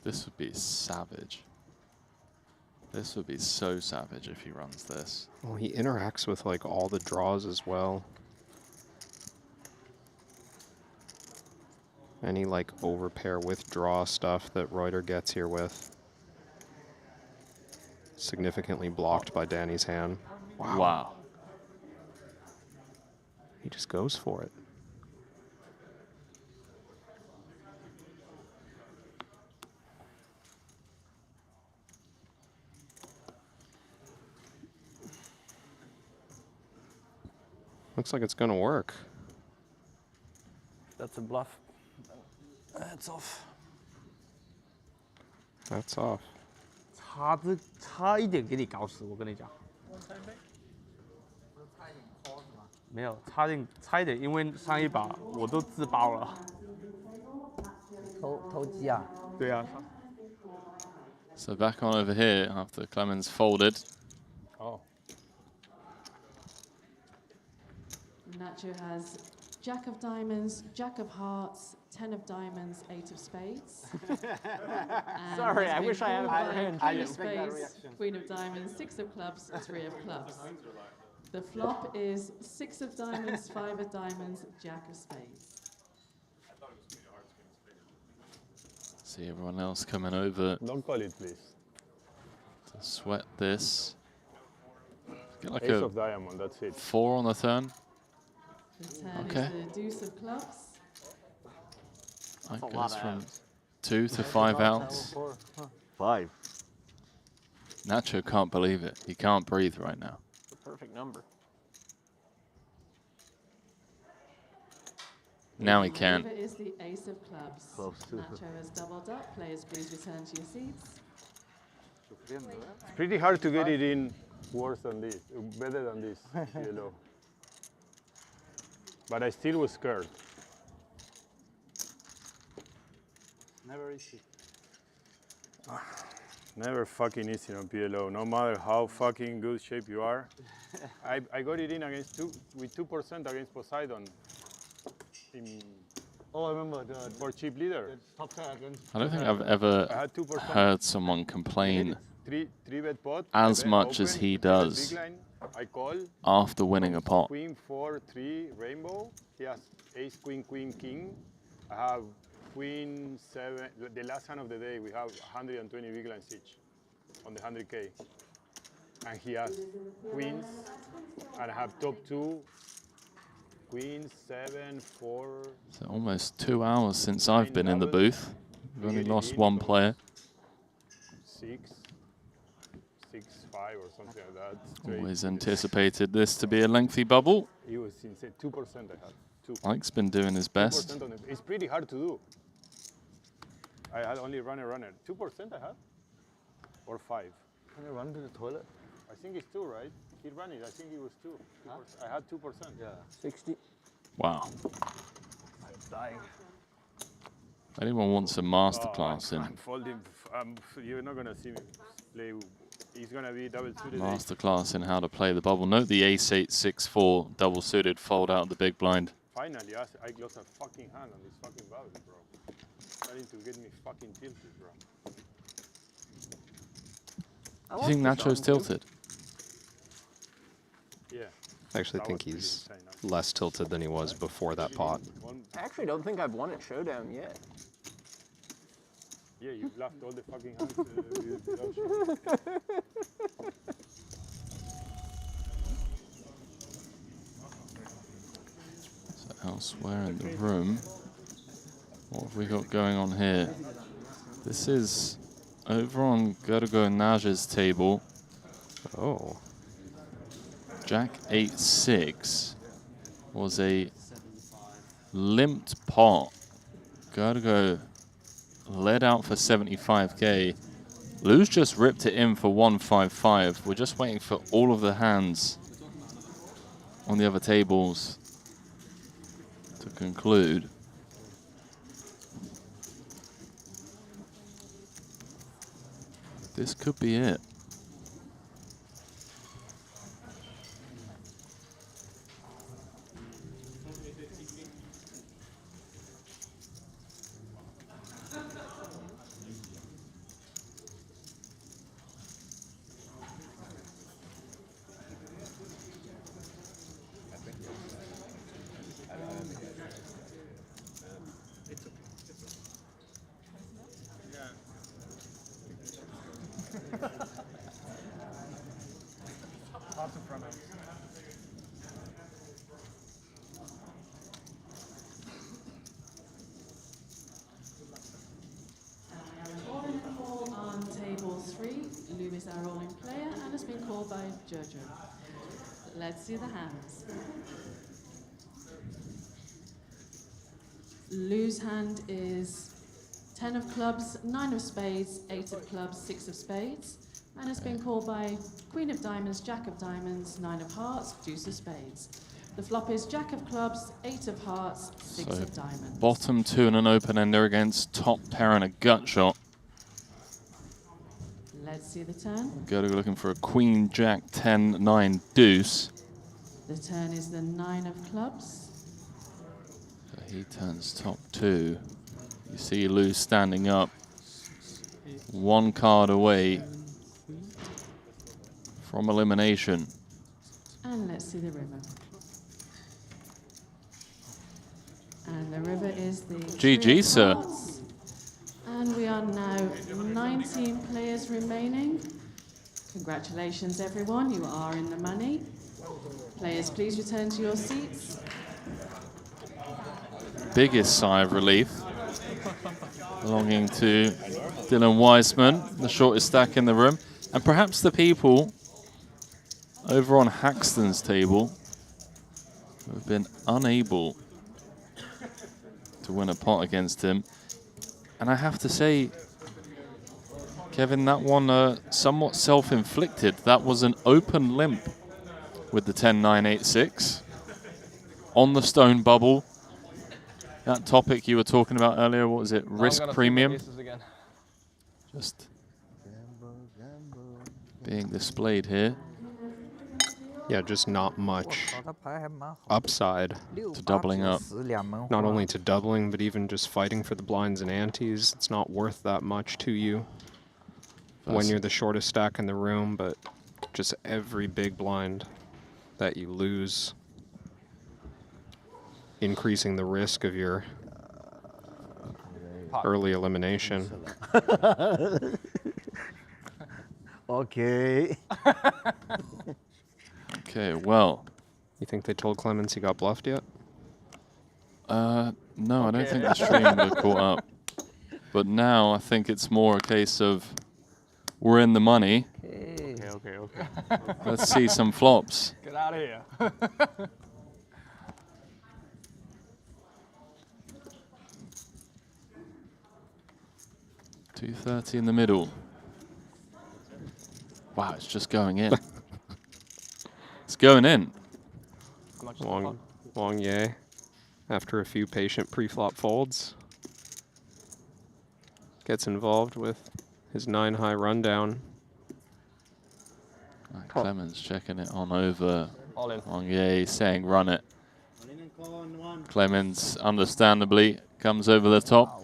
This would be savage. This would be so savage if he runs this. Well, he interacts with like all the draws as well. Any like overpair withdraw stuff that Reuter gets here with. Significantly blocked by Danny's hand. Wow. He just goes for it. Looks like it's going to work. That's a bluff. That's off. That's off. 差一点给你搞死，我跟你讲。没有，差一点，因为上一把我都自爆了。偷鸡啊？对啊。So back on over here after Clemens folded. Oh. Nacho has Jack of diamonds, Jack of hearts, 10 of diamonds, 8 of spades. Sorry, I wish I had a Queen I of didn't think that spades, reaction. Queen of diamonds, 6 of clubs, 3 of clubs. The flop is 6 of diamonds, 5 of diamonds, Jack of spades. See everyone else coming over. Don't call it, please. To sweat this. Get like Ace a of diamond, that's it. 4 on the turn. The turn Okay. is the deuce of clubs. That goes from 2 to 5 outs. 5. Nacho can't believe it. He can't breathe right now. It's a perfect number. Now he can. Over is the ace of clubs. Close to. Nacho has doubled up. Players, please return to your seats. It's pretty hard to get it in worse than this, better than this, PLO. But I still was scared. Never easy. Never fucking easy on PLO, no matter how fucking good shape you are. I got it in against with 2% against Poseidon. Oh, I remember for chip leader. Top 10 against. I don't think I've ever I had 2%. heard someone complain Three bet pot. as bet much as open, he bet does big line, I call. after winning a pot. Queen 4-3 rainbow. He has ace queen queen king. I have queen 7. The last hand of the day we have 120 big lines each on the 100K. And he has queens, and I have top 2 Queen, 7, 4. So almost 2 hours since I've been in the booth. We've only lost one player. 6, 6, 5 or something like that. Straight. Always anticipated this to be a lengthy bubble. It was insane. 2% I had. 2. Mike's been doing his best. 2% on it. It's pretty hard to do. I had only runner. 2% I had? Or 5? Can I run to the toilet? I think it's 2, right? He ran it. I think it was 2. Huh? I had 2%. Yeah. 60. Wow. I'm dying. Anyone wants a masterclass I'm folding. You're not going to see me play. He's going to be double suited. Masterclass in how to play the bubble. Note the ace-8-6-4 double suited fold out of the big blind. Finally, I lost a fucking hand on this fucking bubble, bro. Starting to get me fucking tilted, bro. Do you think Nacho's tilted? Yeah. I actually think he's less tilted than he was before that pot. I actually don't think I've won at Showdown yet. Yeah, you've left all the fucking hands. So elsewhere in the room, what have we got going on here? This is over on Gergo Naja's table. Oh. Jack 8-6 was a limped pot. Gergo led out for 75k. Lou's just ripped it in for 155. We're just waiting for all of the hands on the other tables to conclude. This could be it. On table 3, Lou is our rolling player and has been called by Jeju. Let's see the hands. Lou's hand is 10 of clubs, 9 of spades, 8 of clubs, 6 of spades, and has been called by Queen of diamonds, Jack of diamonds, 9 of hearts, deuce of spades. The flop is Jack of clubs, 8 of hearts, 6 of diamonds. Bottom 2 and an open ender against top pair and a gut shot. Let's see the turn. Gergo looking for a queen, jack, 10, 9, deuce. The turn is the 9 of clubs. So he turns top 2. You see Lou standing up, 1 card away from elimination. And let's see the river. And the river is the GG, three of sir. hearts. And we are now 19 players remaining. Congratulations, everyone. You are in the money. Players, please return to your seats. Biggest sigh of relief belonging to Dylan Wiseman, the shortest stack in the room. And perhaps the people over on Haxton's table who have been unable to win a pot against him. And I have to say, Kevin, that one somewhat self-inflicted. That was an open limp with the 10-9-8-6 on the stone bubble. That topic you were talking about earlier, what was it? Risk premium. Just being displayed here. Yeah, just not much upside to doubling up. Not only to doubling, but even just fighting for the blinds and antes. It's not worth that much to you when you're the shortest stack in the room, but just every big blind that you lose, increasing the risk of your early elimination. Okay. Okay, well. You think they told Clemens he got bluffed yet? No, I don't think the stream would have caught up. But now I think it's more a case of we're in the money. Okay. Let's see some flops. Get out of here. 230 in the middle. Wow, it's just going in. It's going in. Wang Ye, after a few patient pre-flop folds, gets involved with his 9-high rundown. Clemens checking it on over. All in. Wang Ye saying run it. Clemens, understandably, comes over the top.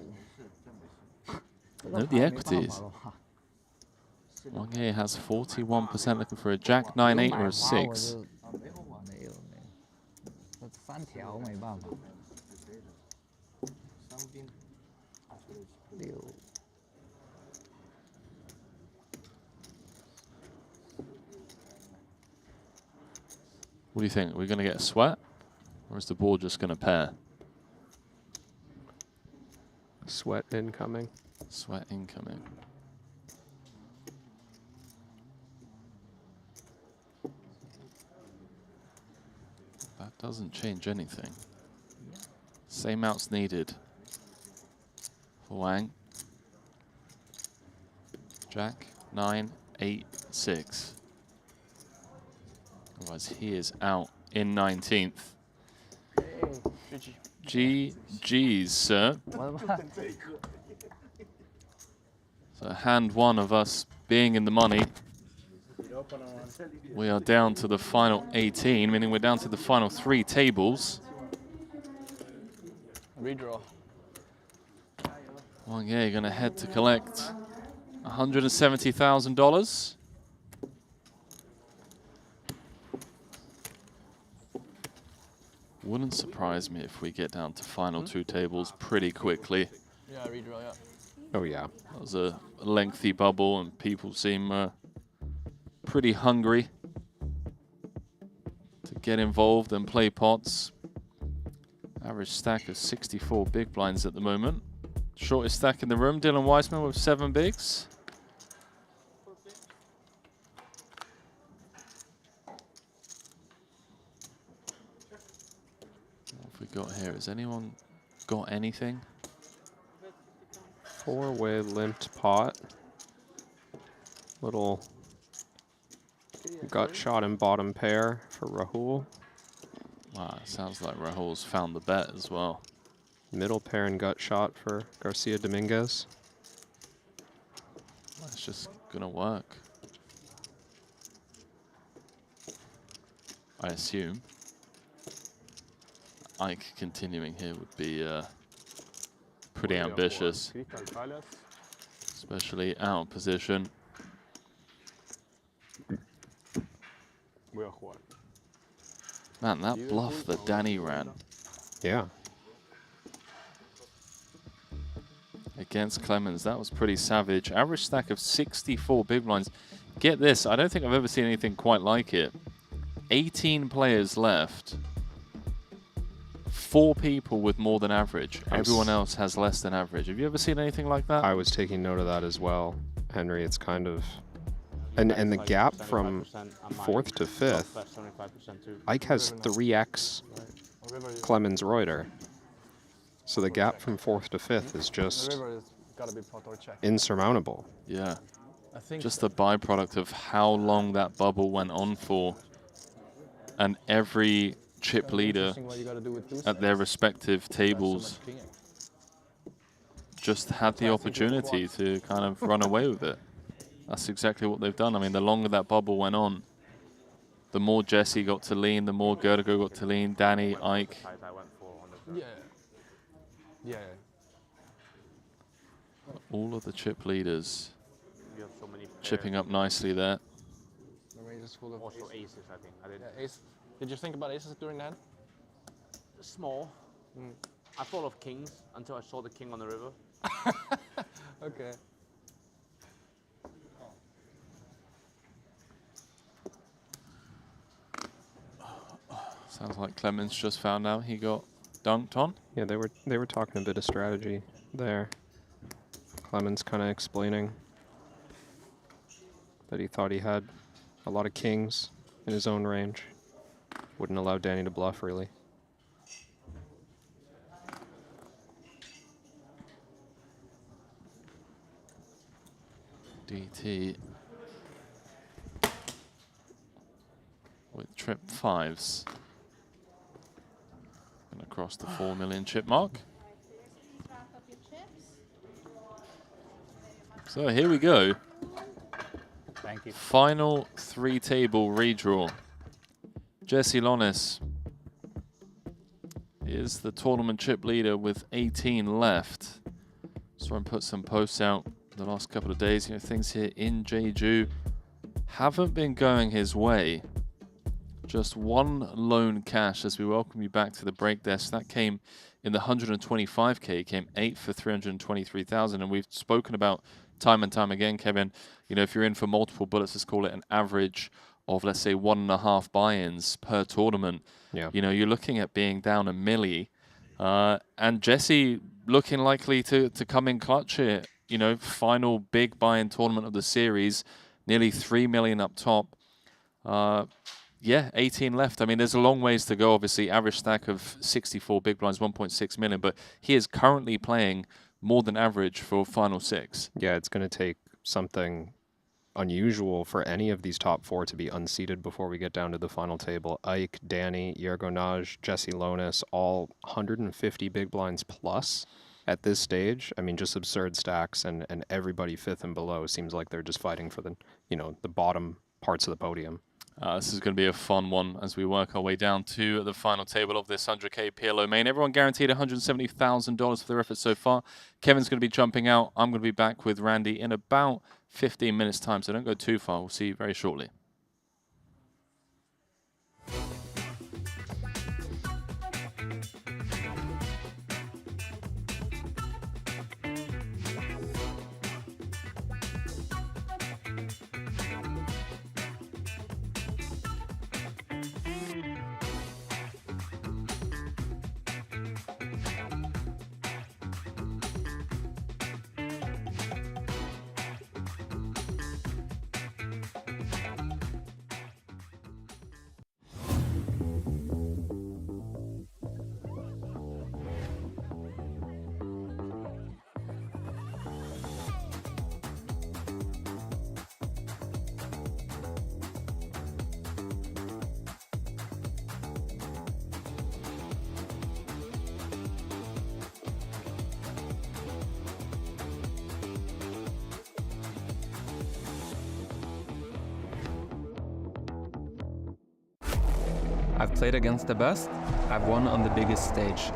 No, the equities. Wang Ye has 41% looking for a jack, 9-8 or a 6. 3条没办法。6。 What do you think? Are we going to get a sweat? Or is the board just going to pair? Sweat incoming. Sweat incoming. That doesn't change anything. Same outs needed for Wang. Jack, 9, 8, 6. Otherwise, he is out in 19th. GG's, sir. So hand one of us being in the money. We are down to the final 18, meaning we're down to the final 3 tables. Redraw. Wang Ye going to head to collect $170,000. Wouldn't surprise me if we get down to final 2 tables pretty quickly. Yeah, redraw, yeah. Oh, yeah. That was a lengthy bubble, and people seem pretty hungry to get involved and play pots. Average stack of 64 big blinds at the moment. Shortest stack in the room, Dylan Weissman with 7 bigs. What have we got here? Has anyone got anything? 4-way limped pot. Little gut shot in bottom pair for Rahul. Wow, it sounds like Rahul's found the bet as well. Middle pair and gut shot for Garcia Dominguez. That's just gonna work. I assume. Ike continuing here would be pretty ambitious, especially out of position. Man, that bluff that Danny ran. Yeah. Against Clemens, that was pretty savage. Average stack of 64 big blinds. Get this, I don't think I've ever seen anything quite like it. 18 players left. 4 people with more than average. Everyone else has less than average. Have you ever seen anything like that? I was taking note of that as well, Henry. It's kind of... And the gap from 4th to 5th, Ike has 3x Clemens Reuter. So the gap from 4th to 5th is just insurmountable. Yeah. Just a byproduct of how long that bubble went on for. And every chip leader at their respective tables just had the opportunity to kind of run away with it. That's exactly what they've done. I mean, the longer that bubble went on, the more Jesse got to lean, the more Gerdigo got to lean, Danny, Ike. Yeah. Yeah. All of the chip leaders chipping up nicely there. Also aces, I think. Yeah, ace. Did you think about aces during that? Small. I thought of kings until I saw the king on the river. Okay. Sounds like Clemens just found out he got dunked on. Yeah, they were talking a bit of strategy there. Clemens kind of explaining that he thought he had a lot of kings in his own range. Wouldn't allow Danny to bluff, really. DT with trip 5s. And across the 4 million chip mark. So here we go. Thank you. Final 3-table redraw. Jesse Lonis is the tournament chip leader with 18 left. Saw him put some posts out the last couple of days. You know, things here in Jeju haven't been going his way. Just one lone cash as we welcome you back to the break desk. That came in the 125K, came 8 for 323,000. And we've spoken about time and time again, Kevin, you know, if you're in for multiple bullets, let's call it an average of, let's say, 1.5 buy-ins per tournament. Yeah. You know, you're looking at being down a milli. And Jesse looking likely to come in clutch here. You know, final big buy-in tournament of the series, nearly 3 million up top. Yeah, 18 left. I mean, there's a long ways to go, obviously. Average stack of 64 big blinds, 1.6 million. But he is currently playing more than average for final 6. Yeah, it's going to take something unusual for any of these top 4 to be unseated before we get down to the final table. Ike, Danny, Yergonaj, Jesse Lonis, all 150 big blinds plus at this stage. I mean, just absurd stacks, and everybody 5th and below seems like they're just fighting for the, you know, the bottom parts of the podium. This is going to be a fun one as we work our way down to the final table of this 100K PLO main. Everyone guaranteed $170,000 for their efforts so far. Kevin's going to be jumping out. I'm going to be back with Randy in about 15 minutes time, so don't go too far. We'll see you very shortly. I've played against the best, I've won on the biggest stage.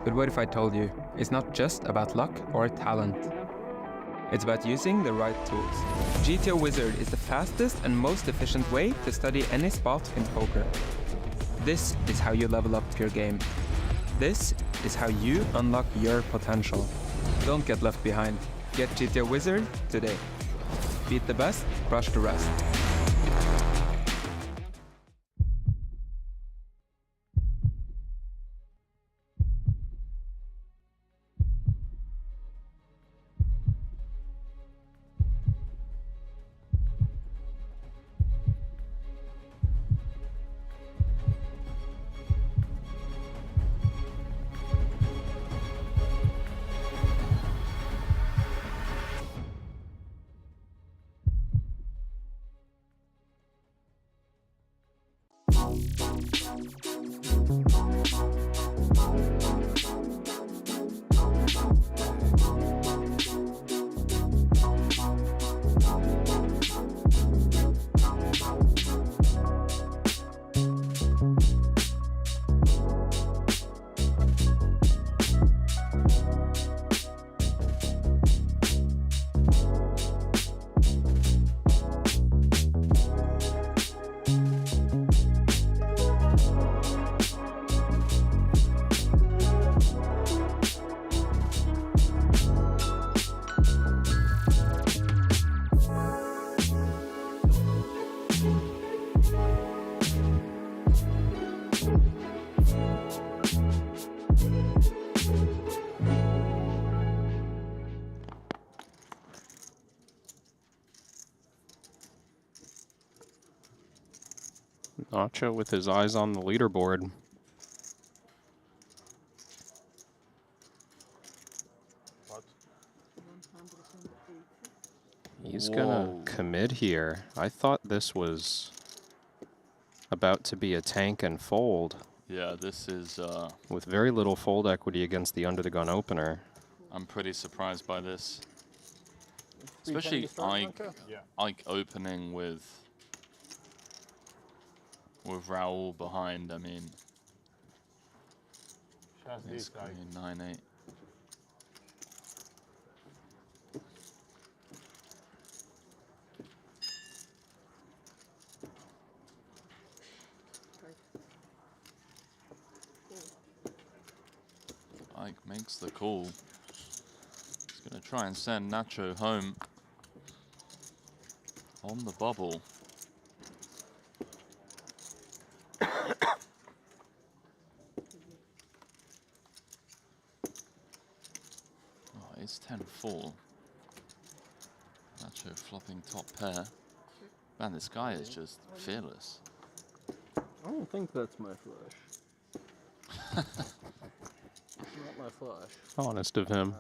But what if I told you, it's not just about luck or talent. It's about using the right tools. GTO Wizard is the fastest and most efficient way to study any spot in poker. This is how you level up your game. This is how you unlock your potential. Don't get left behind. Get GTO Wizard today. Beat the best, crush the rest. Nacho with his eyes on the leaderboard. He's gonna commit here. I thought this was about to be a tank and fold. Yeah, this is... with very little fold equity against the under-the-gun opener. I'm pretty surprised by this. Especially Ike opening with Rahul behind. I mean, it's 9-8. Ike makes the call. He's going to try and send Nacho home on the bubble. Oh, it's 10-4. Nacho flopping top pair. Man, this guy is just fearless. I don't think that's my flush. Not my flush. Honest of him.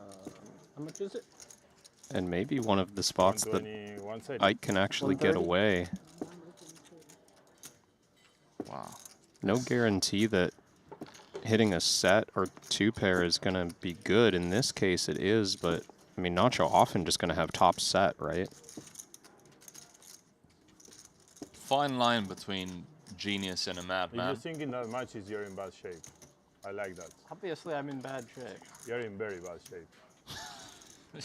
How much is it? And maybe one of the spots that 120, Ike can actually get 130? away. Wow. No guarantee that hitting a set or two pair is going to be good. In this case, it is, but I mean, Nacho often just going to have top set, right? Fine line between genius and a If madman. you're thinking that much, is you're in bad shape. I like that. Obviously, I'm in bad shape. You're in very bad shape.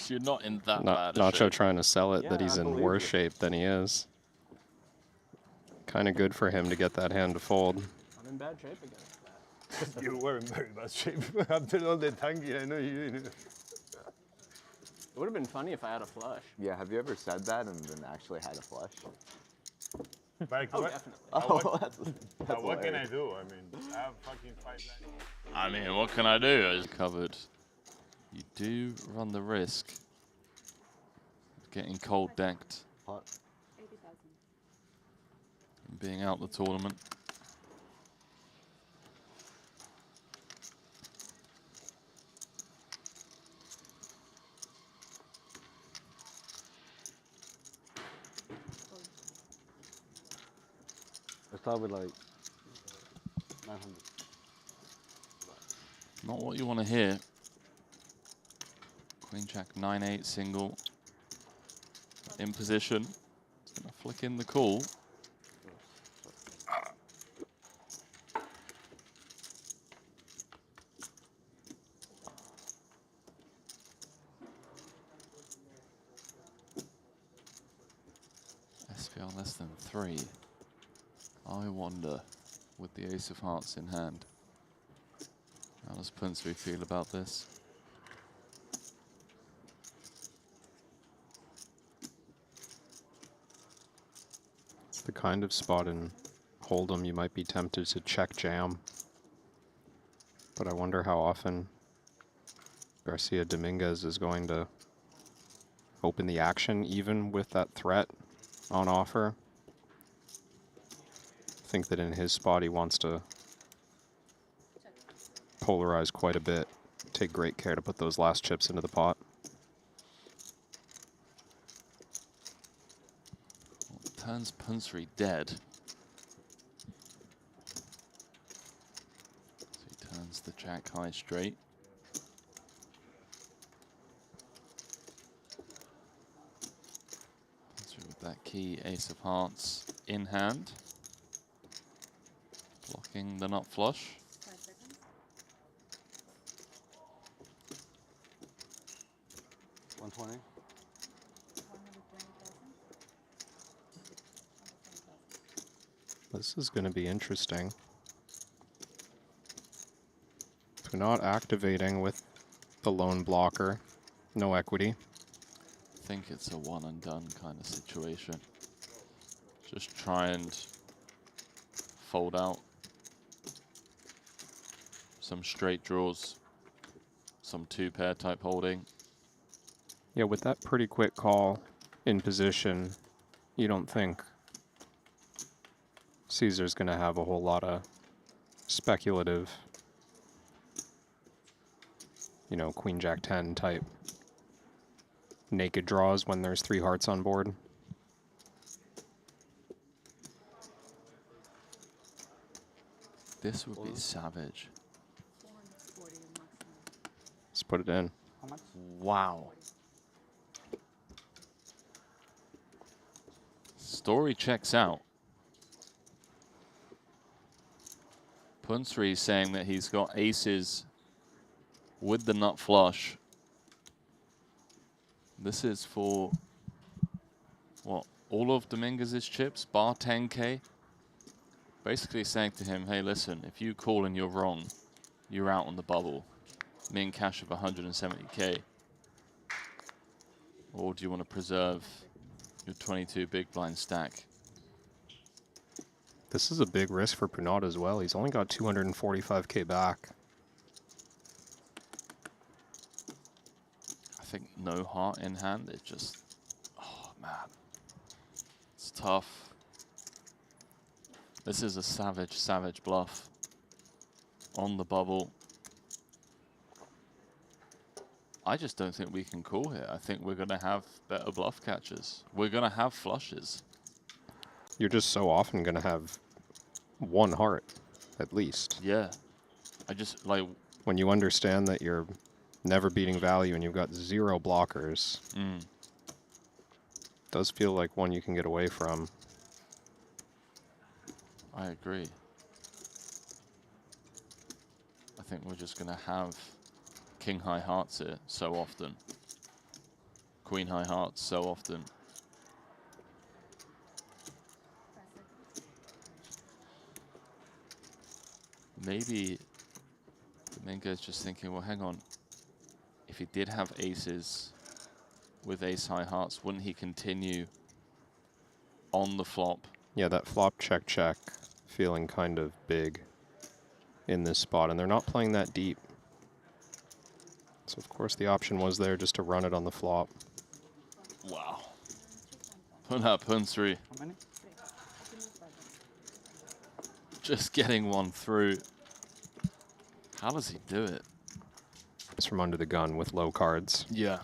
You're not in that Not bad a Nacho shape. trying to sell it Yeah, that he's I in believe worse you. shape than he is. Kind of good for him to get that hand to fold. I'm in bad shape against that. You were in very bad shape after all the tanking. I know you. It would have been funny if I had a flush. Yeah, have you ever said that and then actually had a flush? Like, Oh, what, definitely. Oh, that's what can I hilarious. do? I mean, I have fucking 5 lines. I mean, what can I do? It's covered. You do run the risk of getting cold decked and being out the tournament. I start with like 900. Not what you want to hear. Queen Jack 9-8 single in position. It's going to flick in the call. SPR less than 3. I wonder, with the ace of hearts in hand, how does Punsui feel about this? It's the kind of spot in Hold'em you might be tempted to check jam. But I wonder how often Garcia Dominguez is going to open the action even with that threat on offer. I think that in his spot he wants to polarize quite a bit. Take great care to put those last chips into the pot. Turns Punsui dead. So he turns the jack high straight. Punsui with that key ace of hearts in hand. Blocking the nut flush. 5 seconds. $120. 120,000. This is going to be interesting. If we're not activating with the lone blocker, no equity. I think it's a one and done kind of situation. Just try and fold out some straight draws, some two pair type holding. Yeah, with that pretty quick call in position, you don't think Caesar's going to have a whole lot of speculative, you know, Queen Jack 10 type naked draws when there's 3 hearts on board. This would be savage. Let's put it in. How much? Wow. Story checks out. Punsri saying that he's got aces with the nut flush. This is for, what, all of Dominguez's chips, bar 10K? Basically saying to him, hey, listen, if you call and you're wrong, you're out on the bubble. Min cash of 170K. Or do you want to preserve your 22 big blind stack? This is a big risk for Punat as well. He's only got 245K back. I think no heart in hand. It just, oh man, it's tough. This is a savage, savage bluff on the bubble. I just don't think we can call here. I think we're going to have better bluff catchers. We're going to have flushes. You're just so often going to have 1 heart, at least. Yeah. I just, like... When you understand that you're never beating value and you've got 0 blockers, it does feel like one you can get away from. I agree. I think we're just going to have king high hearts here so often. Queen high hearts so often. Maybe Dominguez just thinking, well, hang on. If he did have aces with ace high hearts, wouldn't he continue on the flop? Yeah, that flop check check feeling kind of big in this spot, and they're not playing that deep. So of course the option was there just to run it on the flop. Wow. Put up Punsri. How many? Just getting one through. How does he do it? It's from under the gun with low cards. Yeah.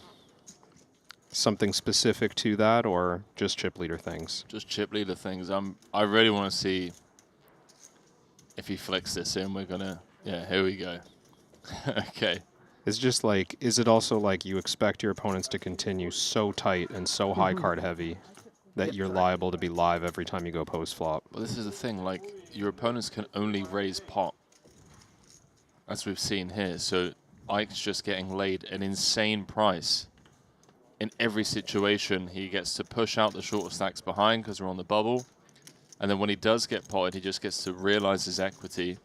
Something specific to that, or just chip leader things? Just chip leader things. I really want to see if he flicks this in. We're gonna, yeah, here we go. Okay. It's just like, is it also like you expect your opponents to continue so tight and so high card heavy that you're liable to be live every time you go post flop? Well, this is the thing, like, your opponents can only raise pot, as we've seen here. So Ike's just getting laid an insane price. In every situation, he gets to push out the shorter stacks behind because we're on the bubble. And then when he does get potted, he just gets to realize his equity.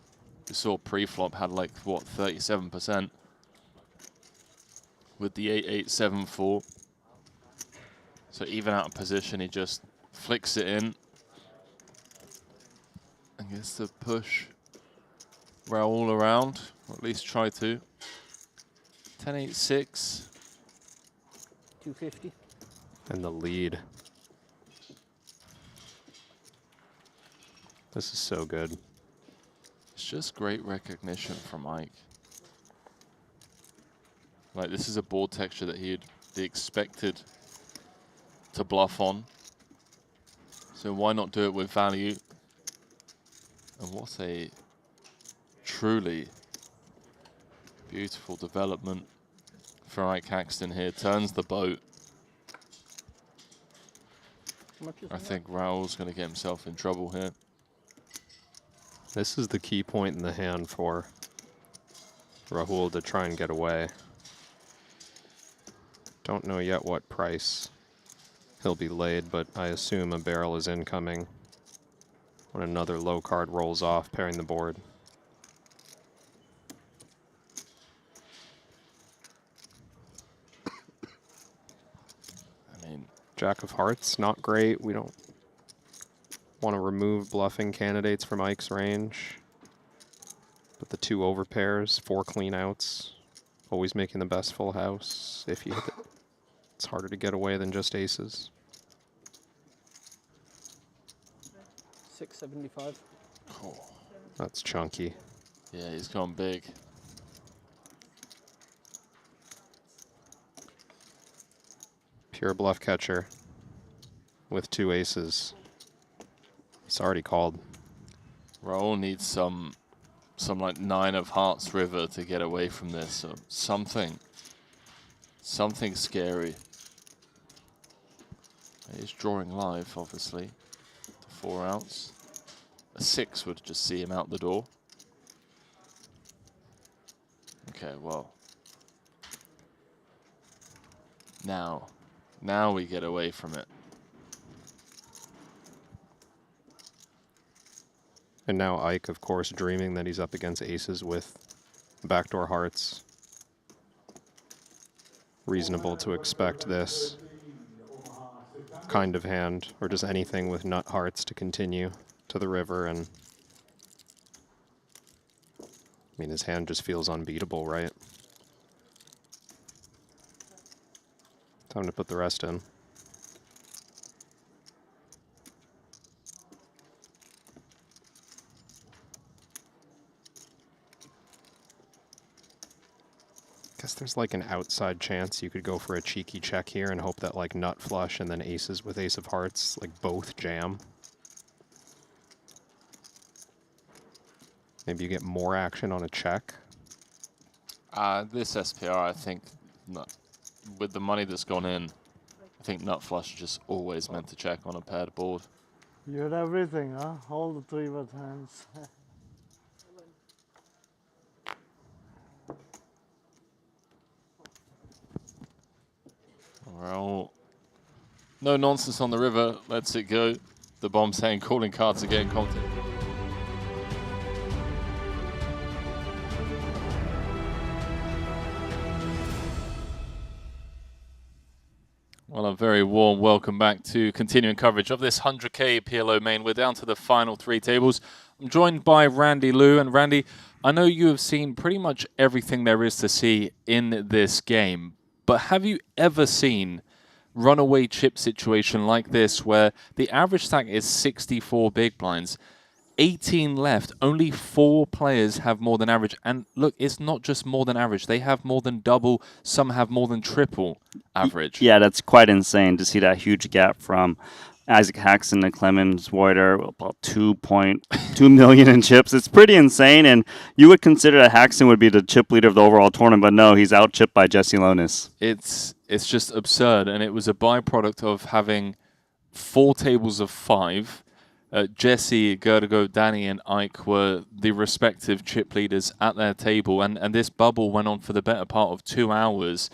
We saw pre-flop had like, what, 37%. With the 8874. So even out of position, he just flicks it in. And gets to push Rahul around, or at least try to. 10-8-6. 250. And the lead. This is so good. It's just great recognition from Ike. Like, this is a board texture that he'd be expected to bluff on. So why not do it with value? And what a truly beautiful development for Ike Caxton here. Turns the boat. I think Rahul's going to get himself in trouble here. This is the key point in the hand for Rahul to try and get away. Don't know yet what price he'll be laid, but I assume a barrel is incoming when another low card rolls off, pairing the board. I mean, Jack of Hearts, not great. We don't want to remove bluffing candidates from Ike's range. But the 2 overpairs, 4 clean outs, always making the best full house. If you hit it, it's harder to get away than just aces. 675. Cool. That's chunky. Yeah, he's gone big. Pure bluff catcher with 2 aces. It's already called. Rahul needs some like 9 of hearts river to get away from this. So something scary. He's drawing live, obviously. The 4 outs. A 6 would just see him out the door. Okay, well. Now we get away from it. And now Ike, of course, dreaming that he's up against aces with backdoor hearts. Reasonable to expect this kind of hand, or just anything with nut hearts to continue to the river. And I mean, his hand just feels unbeatable, right? Time to put the rest in. Guess there's like an outside chance you could go for a cheeky check here and hope that like nut flush and then aces with ace of hearts like both jam. Maybe you get more action on a check. This SPR, I think, with the money that's gone in, I think nut flush is just always meant to check on a paired board. You had everything, huh? All the 3-bet hands. Well, no nonsense on the river. Lets it go. The bomb saying calling cards again. Content. Well, a very warm welcome back to continuing coverage of this 100K PLO main. We're down to the final 3 tables. I'm joined by Randy Liu. And Randy, I know you have seen pretty much everything there is to see in this game. But have you ever seen runaway chip situation like this where the average stack is 64 big blinds, 18 left, only 4 players have more than average? And look, it's not just more than average. They have more than double. Some have more than triple average. Yeah, that's quite insane to see that huge gap from Isaac Haxton and Clemens Reuter, about 2.2 million in chips. It's pretty insane, and you would consider that Haxton would be the chip leader of the overall tournament, but no, he's out-chipped by Jesse Lonis. It's just absurd, and it was a byproduct of having 4 tables of 5. Jesse, Gerdago, Danny, and Ike were the respective chip leaders at their table, and this bubble went on for the better part of 2 hours.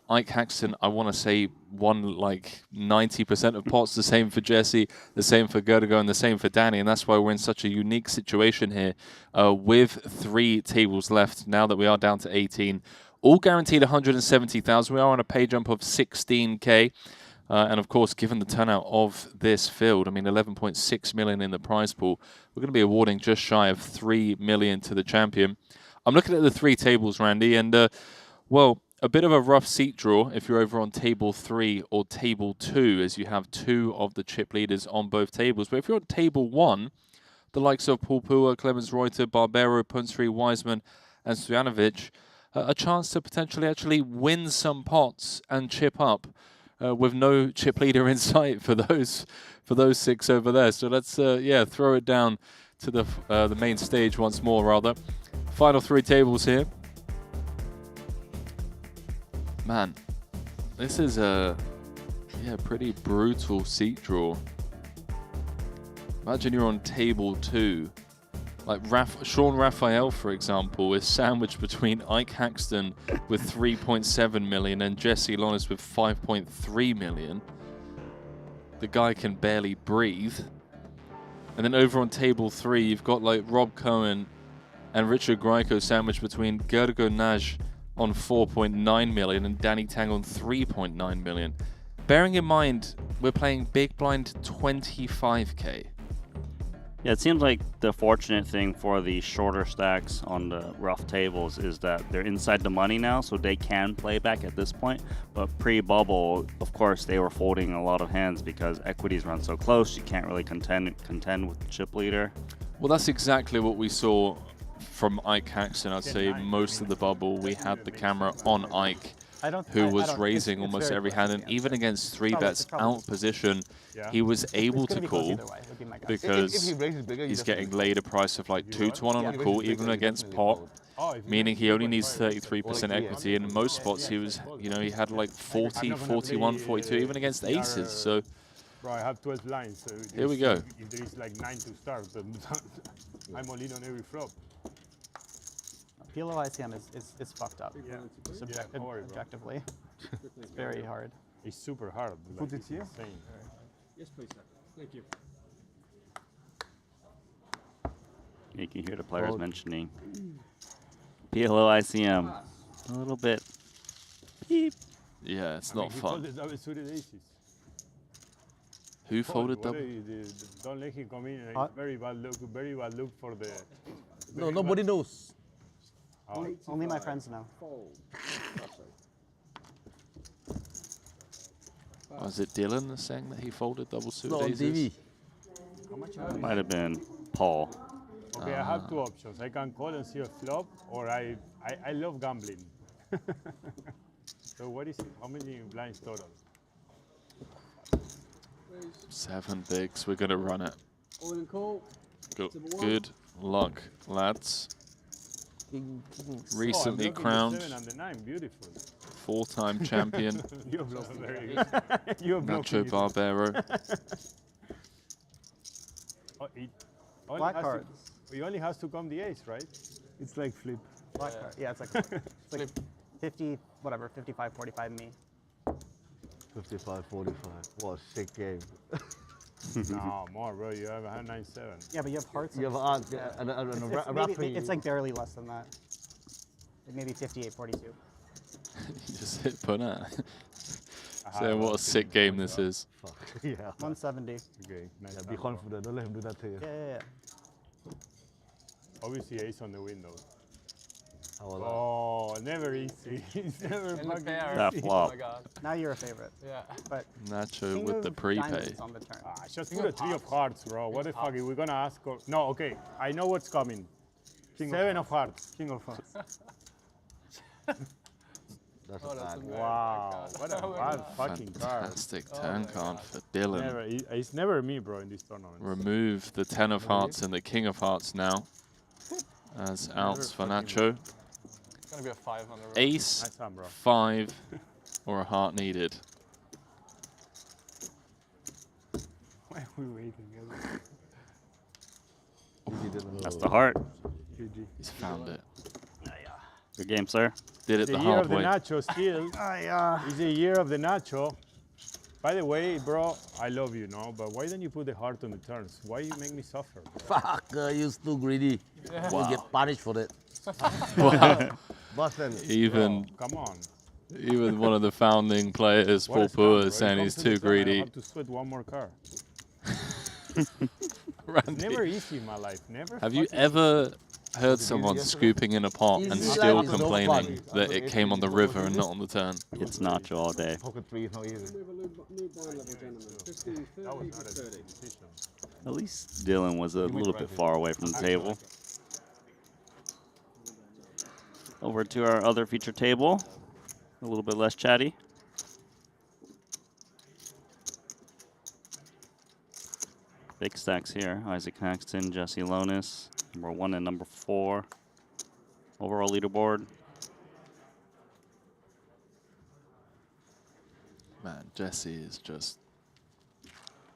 Ike Haxton, I want to say, won like 90% of pots. The same for Jesse, the same for Gerdago, and the same for Danny. And that's why we're in such a unique situation here with 3 tables left now that we are down to 18. All guaranteed 170,000. We are on a pay jump of 16K. And of course, given the turnout of this field, I mean, 11.6 million in the prize pool, we're going to be awarding just shy of 3 million to the champion. I'm looking at the 3 tables, Randy, and well, a bit of a rough seat draw if you're over on table 3 or table 2, as you have 2 of the chip leaders on both tables. But if you're on table 1, the likes of Pulpua, Clemens Reuter, Barbero, Punsri, Wiseman, and Stojanovic, a chance to potentially actually win some pots and chip up with no chip leader in sight for those 6 over there. So let's throw it down to the main stage once more, rather. Final 3 tables here. Man, this is a pretty brutal seat draw. Imagine you're on table 2. Like Sean Raphael, for example, is sandwiched between Ike Haxton with 3.7 million and Jesse Lonis with 5.3 million. The guy can barely breathe. And then over on table 3, you've got like Rob Cohen and Richard Grieco sandwiched between Gerdago Naj on 4.9 million and Danny Tang on 3.9 million. Bearing in mind, we're playing big blind 25K. Yeah, it seems like the fortunate thing for the shorter stacks on the rough tables is that they're inside the money now, so they can play back at this point. But pre-bubble, of course, they were folding a lot of hands because equities run so close. You can't really contend with the chip leader. Well, that's exactly what we saw from Ike Haxton. I'd say most of the bubble, we had the camera on Ike, who was raising almost every hand, and even against 3-bets out position, he was able to call because he's getting laid a price of like 2-1 on a call, even against pot, meaning he only needs 33% equity. And in most spots, he was, you know, he had like 40, 41, 42, even against aces. So. Bro, I have 12 lines. So here we go. If there is like 9 to start, I'm all in on every flop. PLO ICM is fucked up. Objectively. It's very hard. It's super hard. Put it here? Insane. Yes, please, sir. Thank you. You can hear the players mentioning PLO ICM. A little bit. Beep. Yeah, it's not fun. Who Who folded double? Don't let him come in. It's very bad look for the... No, nobody knows. Only my friends know. Was it Dylan saying that he folded double suited No, on aces? It might have been Paul. Okay, I have two options. I can call and see a flop, or I love gambling. So what is it? How many blinds total? 7 bigs. We're gonna run it. All in call. Good luck, lads. Recently crowned 7 and the 9. Beautiful. 4-time champion. You're very good. You're Nacho Barbero. Black cards. He only has to come the ace, right? It's like flip. Black card. Yeah, it's like 50, whatever, 55, 45 me. 55, 45. What a sick game. No, more, bro. You have a hand 9-7. Yeah, but you have hearts. You have a maybe, it's like barely less than that. Like maybe 58, 42. You just hit punter. So what a sick game this is. Fuck. Yeah. 170. Okay, nice. Yeah, be confident. Don't let him do that to you. Yeah. Obviously, ace on the window. Oh, never easy. It's never fucking that flop. Oh my god. Now you're a favorite. Yeah. But Nacho King with of the prepay. diamonds on the turn. Just put a 3 of hearts, bro. What the fuck? We're gonna ask. No, okay. I know what's coming. 7 of hearts. King of hearts. That's a bad. Wow. What a bad fucking card. Fantastic turn card for Dylan. It's never me, bro, in this tournament. Remove the 10 of hearts and the king of hearts now as outs for Nacho. It's gonna be a 5 on the road. Ace, Nice hand, bro. 5, or a heart needed. Why are we waiting? That's the heart. GG. He's found it. Good game, sir. Did it The the year hard of the way. nacho still. It's the year of the nacho. By the way, bro, I love you, no? But why don't you put the heart on the turns? Why you make me suffer? Fuck, you're too greedy. Wow. You get punished for that. Wow. Button. Even, Come on. even one of the founding players, What a Paul scam, Poor, bro. is saying You he's come to too the tournament, I greedy. have to sweat one more car. Randy, It's never easy in my life. Never. have you fucking ever heard someone scooping in a pot and Easy still life is no complaining fun. that it came on the river and not on the turn? It's Nacho all day. Pocket 3 is not easy. Move a new blind level, gentlemen. 15, 30, That was not a 30. good decision. At least Dylan was a little bit far away from the table. Over to our other feature table. A little bit less chatty. Big stacks here. Isaac Haxton, Jesse Lonis, number 1 and number 4. Overall leaderboard. Man, Jesse is just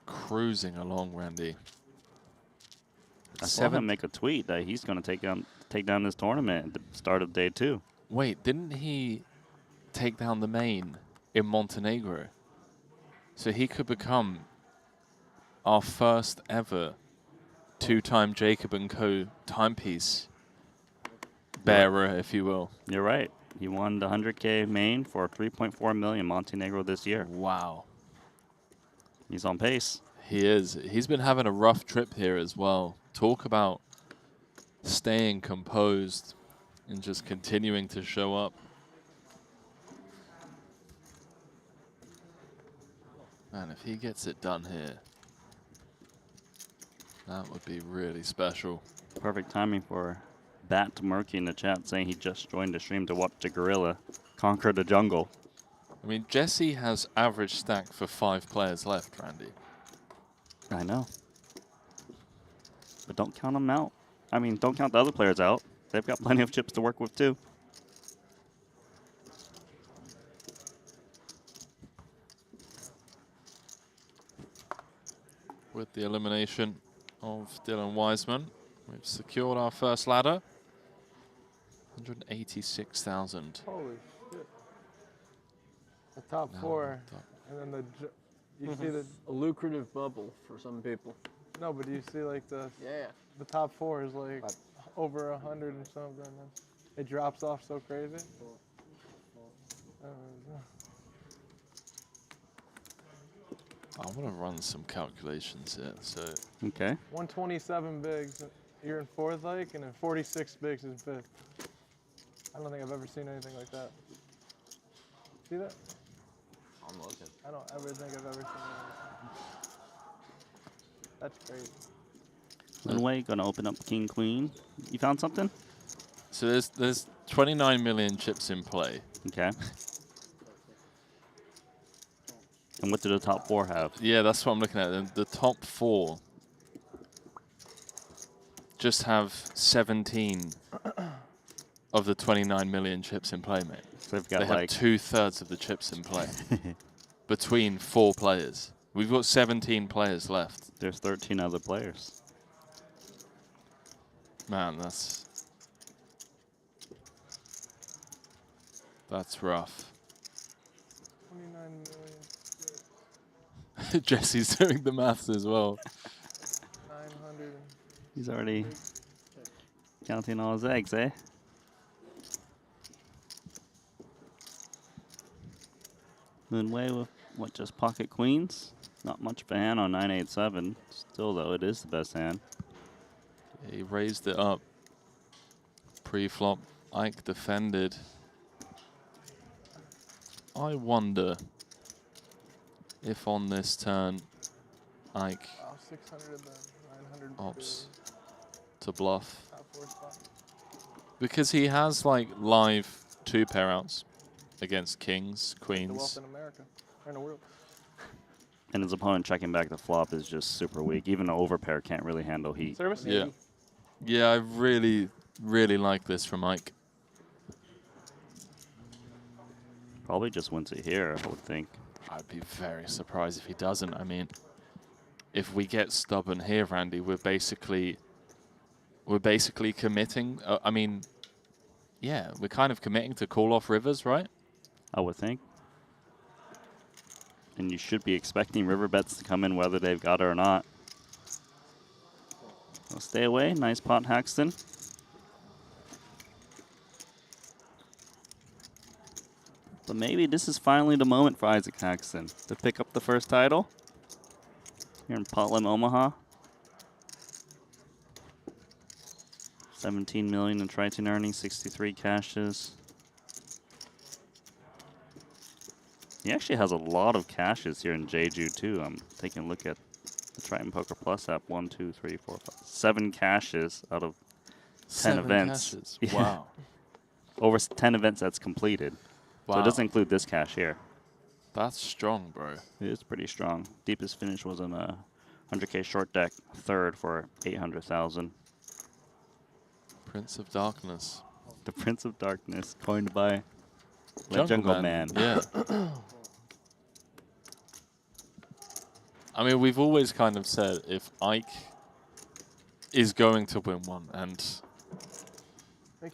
cruising along, Randy. I saw him make a tweet that he's going to take down this tournament at the start of day 2. Wait, didn't he take down the main in Montenegro? So he could become our first ever 2-time Jacob & Co. timepiece bearer, if you will. You're right. He won the 100K main for 3.4 million Montenegro this year. Wow. He's on pace. He is. He's been having a rough trip here as well. Talk about staying composed and just continuing to show up. Man, if he gets it done here, that would be really special. Perfect timing for Bat Murky in the chat saying he just joined the stream to watch the gorilla conquer the jungle. I mean, Jesse has average stack for 5 players left, Randy. I know. But don't count them out. I mean, don't count the other players out. They've got plenty of chips to work with, too. With the elimination of Dylan Wiseman, we've secured our first ladder. 186,000. Holy shit. The top No, four, and then you see the a lucrative bubble for some people. no, but you see like the top four is like over 100 and something. And it drops off so crazy. I want to run some calculations here. So okay, 127 bigs, you're in fourth like, and then 46 bigs in fifth. I don't think I've ever seen anything like that. See that? I'm looking. I don't ever think I've ever seen anything. That's crazy. Linway gonna open up King Queen. You found something? So there's 29 million chips in play. Okay. And what do the top four have? Yeah, that's what I'm looking at. The top four just have 17 of the 29 million chips in play, mate. So they've got they have like 2/3 of the chips in play between 4 players. We've got 17 players left. There's 13 other players. Man, that's rough. 29 million. Jesse's doing the maths as well. 900. He's already counting all his eggs, eh? Moonway with what, just pocket queens? Not much of a hand on 987. Still, though, it is the best hand. He raised it up. Pre-flop, Ike defended. I wonder if on this turn, Ike 600 and then 900. opts to bluff. Top four spot. Because he has like live 2 pair outs against kings, The queens. wealth in America, or in the world. And his opponent checking back the flop is just super weak. Even an overpair can't really handle heat. Service? Yeah. Yeah, I really, really like this from Ike. Probably just wins it here, I would think. I'd be very surprised if he doesn't. I mean, if we get stubborn here, Randy, we're basically committing. I mean, yeah, we're kind of committing to call off rivers, right? I would think. And you should be expecting river bets to come in whether they've got it or not. So stay away. Nice pot, Haxton. But maybe this is finally the moment for Isaac Haxton to pick up the first title here in Portland, Omaha. 17 million in Triton earnings, 63 cashes. He actually has a lot of cashes here in Jeju too. I'm taking a look at the Triton Poker Plus app. 1, 2, 3, 4, 5, 7 cashes out of 10 7 events. cashes. Yeah. Wow. Over 10 events that's completed. So Wow. it doesn't include this cash here. That's strong, bro. It is pretty strong. Deepest finish was in a 100K short deck, third for 800,000. Prince of Darkness. The Prince of Darkness, coined by Jungle Man. Yeah. I mean, we've always kind of said if Ike is going to win one, and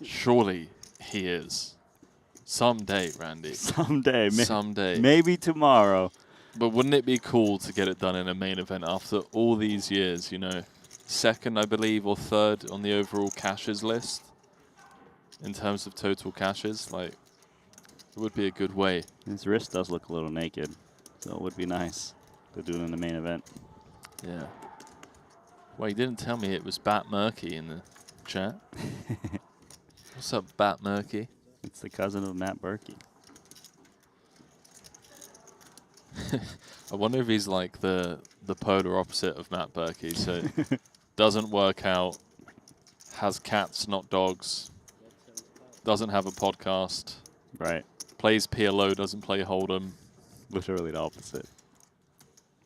surely he is. Someday, Randy. Someday. Someday. Maybe tomorrow. But wouldn't it be cool to get it done in a main event after all these years, you know? Second, I believe, or third on the overall cashes list in terms of total cashes. Like, it would be a good way. His wrist does look a little naked, so it would be nice to do it in the main event. Yeah. Well, he didn't tell me it was Bat Murky in the chat. What's up, Bat Murky? It's the cousin of Matt Berkey. I wonder if he's like the polar opposite of Matt Berkey. So doesn't work out, has cats, not dogs, doesn't have a podcast. Right. Plays PLO, doesn't play Hold'em. Literally the opposite.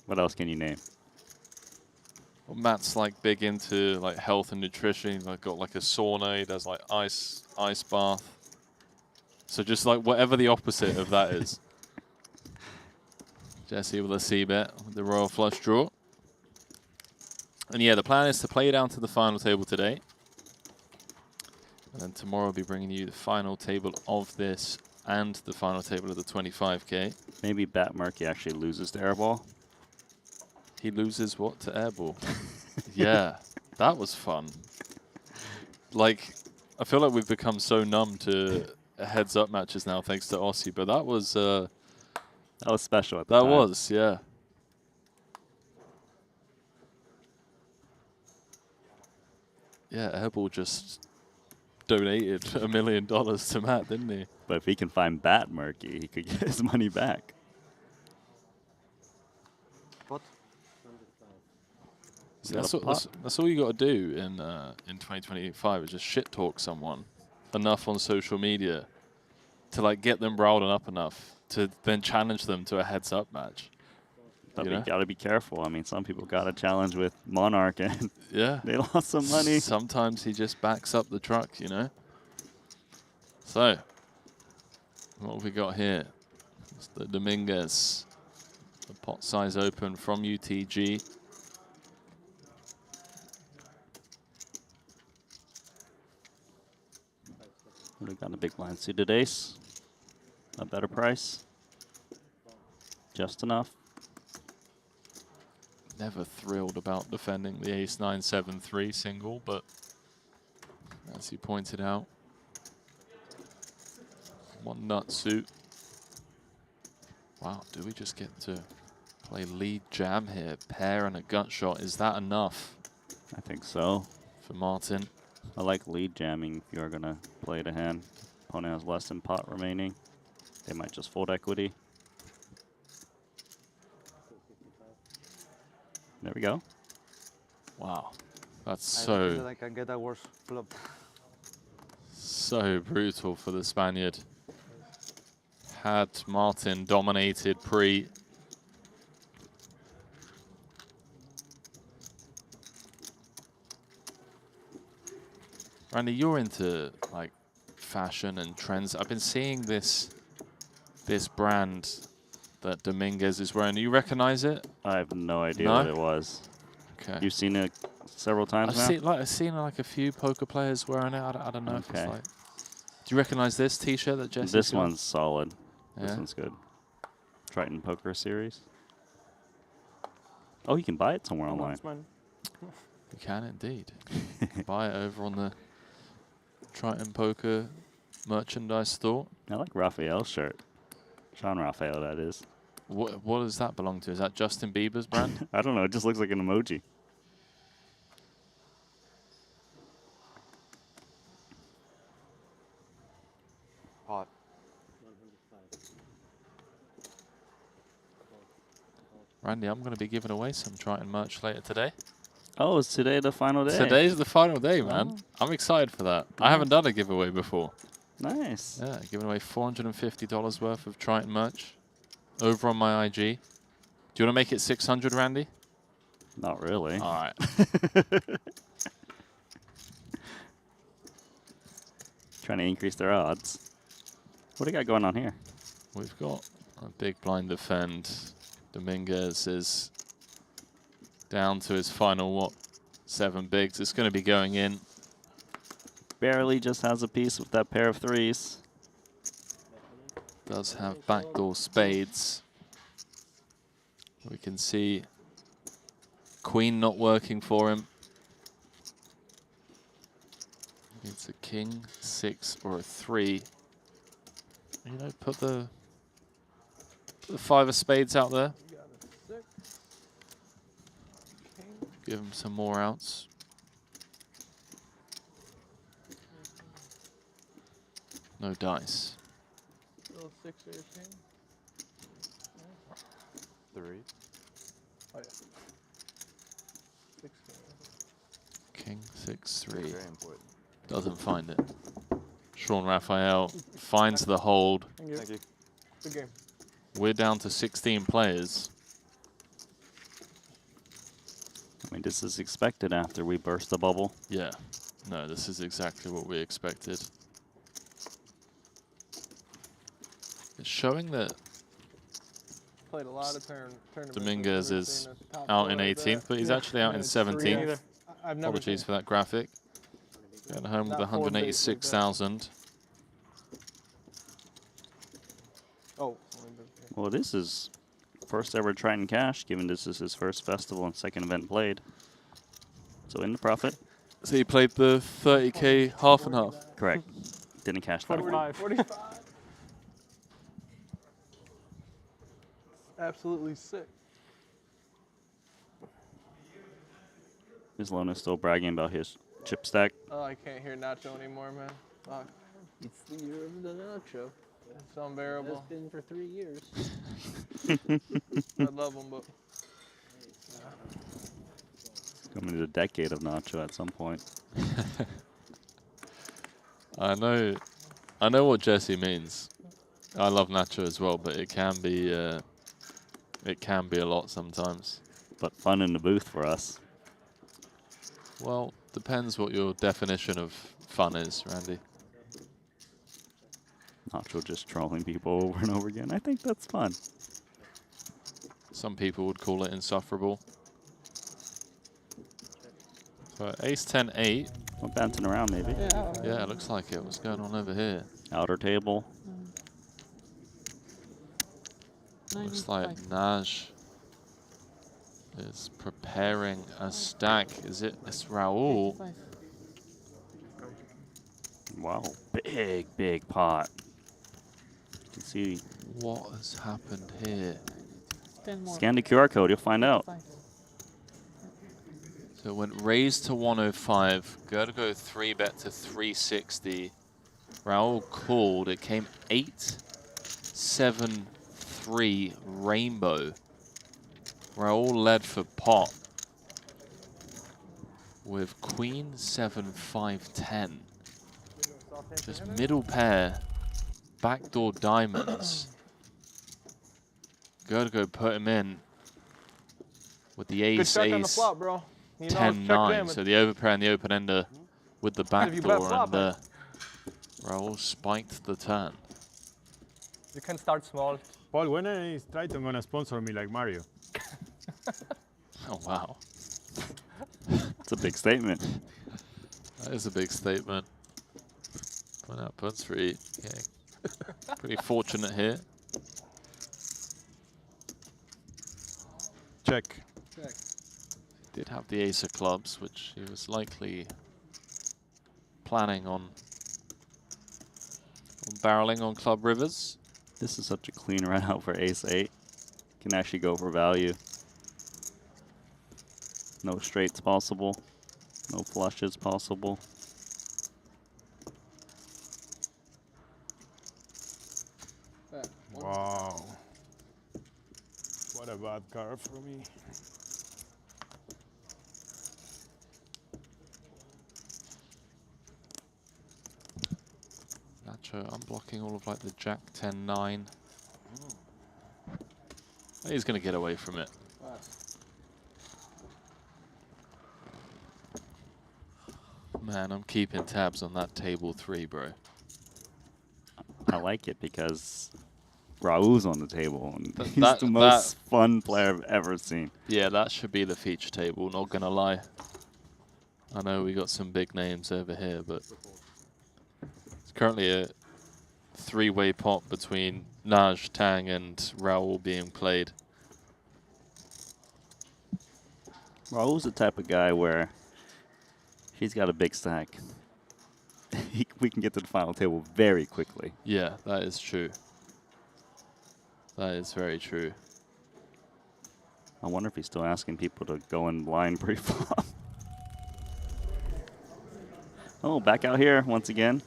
What else can you name? Well, Matt's like big into like health and nutrition. He's like got like a sauna. He does like ice bath. So just like whatever the opposite of that is. Jesse with a C-bet with the royal flush draw. And yeah, the plan is to play down to the final table today. And then tomorrow I'll be bringing you the final table of this and the final table of the 25K. Maybe Bat Murky actually loses to airball. He loses what to airball? Yeah, that was fun. Like, I feel like we've become so numb to heads-up matches now thanks to Aussie, but that was special at the time. That was, yeah. Yeah, Airball just donated $1 million to Matt, didn't he? But if he can find Bat Murky, he could get his money back. What? See, that's all you got to do in 2025 is just shit talk someone enough on social media to like get them riled up enough to then challenge them to a heads-up match. But you got to be careful. I mean, some people got a challenge with Monarch, and yeah, they lost some money. Sometimes he just backs up the truck, you know. So, what have we got here? It's the Dominguez, the pot size open from UTG. We got a big blind suited ace. A better price. Just enough. Never thrilled about defending the ace 9-7-3 single, but as he pointed out, one nut suit. Wow, do we just get to play lead jam here? Pair and a gut shot. Is that enough? I think so. For Martin. I like lead jamming if you're going to play the hand. Opponent has less than pot remaining. They might just fold equity. There we go. Wow. That's I so... think that I can get a worse flop. So brutal for the Spaniard. Had Martin dominated pre. Randy, you're into like fashion and trends. I've been seeing this brand that Dominguez is wearing. Do you recognize it? I have no idea what it was. Okay. You've seen it several times now? I've seen like a few poker players wearing it. I don't know if it's like... Do you recognize this T-shirt that Jesse This got? one's solid. This Yeah? one's good. Triton Poker Series. Oh, you can buy it somewhere online. You can indeed. Buy it over on the Triton Poker merchandise store. I like Raphael's shirt. Sean Raphael, that is. What does that belong to? Is that Justin Bieber's brand? I don't know. It just looks like an emoji. Pot. Randy, I'm going to be giving away some Triton merch later today. Oh, is today the final day? Today's the final day, man. Oh. I'm excited for that. I haven't done a giveaway before. Nice. Yeah, giving away $450 worth of Triton merch over on my IG. Do you want to make it 600, Randy? Not really. All right. Trying to increase their odds. What do you got going on here? We've got a big blind defend. Dominguez is down to his final, 7 bigs. It's going to be going in. Barely just has a piece with that pair of threes. Does have backdoor spades. We can see queen not working for him. It's a king, 6, or a 3. You know, put the 5 of spades out there. Give him some more outs. No dice. Little 6 or 18. 3. Oh, yeah. 16. King 6-3. Very important. Doesn't find it. Sean Raphael finds the hold. Thank you. Thank you. Good game. We're down to 16 players. I mean, this is expected after we burst the bubble. Yeah. No, this is exactly what we expected. It's showing that Played a lot of tournaments. Dominguez I've never is seen a top out four in like 18th, that. but he's Yeah. actually out in 17th. I've never Apologies seen for that graphic. Going home with Not four base like that. 186,000. Oh. Well, this is first ever Triton cash, given this is his first festival and second event played. So in the profit. So he played the 30K half and half. Correct. Didn't cash that one. 45. Absolutely sick. Is Lonis still bragging about his chip stack? Oh, I can't hear Nacho anymore, man. Fuck. It's the year of the nacho. It's unbearable. It's been for 3 years. I love him, but It's coming to the decade of Nacho at some point. I know what Jesse means. I love Nacho as well, but it can be a lot sometimes. But fun in the booth for us. Well, depends what your definition of fun is, Randy. Nacho just trolling people over and over again. I think that's fun. Some people would call it insufferable. So ace 10 8. I'm bouncing around maybe. Yeah, it looks like it. What's going on over here? Outer table. Looks like Naj is preparing a stack. Is it? It's Rahul. Wow, big pot. You can see. What has happened here? Scan the QR code, you'll find out. So it went raised to 105. Gotta go 3-bet to 360. Rahul called. It came 8-7-3 rainbow. Rahul led for pot with queen 7-5-10. Just middle pair, backdoor diamonds. Gotta go put him in with the good ace, check on the ace, flop, bro. You know, check 10-9. damage. So the overpair and the open ender with the If you bet backdoor, flop, and Rahul spiked the turn. You can start small. Paul, when is Triton gonna sponsor me like Mario? Oh, wow. It's a big statement. That is a big statement. Point out puts 3. Okay. Pretty fortunate here. Check. Check. Did have the ace of clubs, which he was likely planning on barreling on club rivers. This is such a clean run out for ace 8. Can actually go for value. No straights possible. No flushes possible. Wow. What a bad card for me. Nacho unblocking all of like the jack 10-9. He's going to get away from it. Man, I'm keeping tabs on that table 3, bro. I like it because Rahul's on the table and Th- he's that- the most fun player I've ever seen. Yeah, that should be the feature table, not going to lie. I know we got some big names over here, but it's currently a 3-way pot between Naj, Tang, and Rahul being played. Rahul's the type of guy where he's got a big stack. We can get to the final table very quickly. Yeah, that is true. That is very true. I wonder if he's still asking people to go in blind pre-flop. Oh, back out here once again.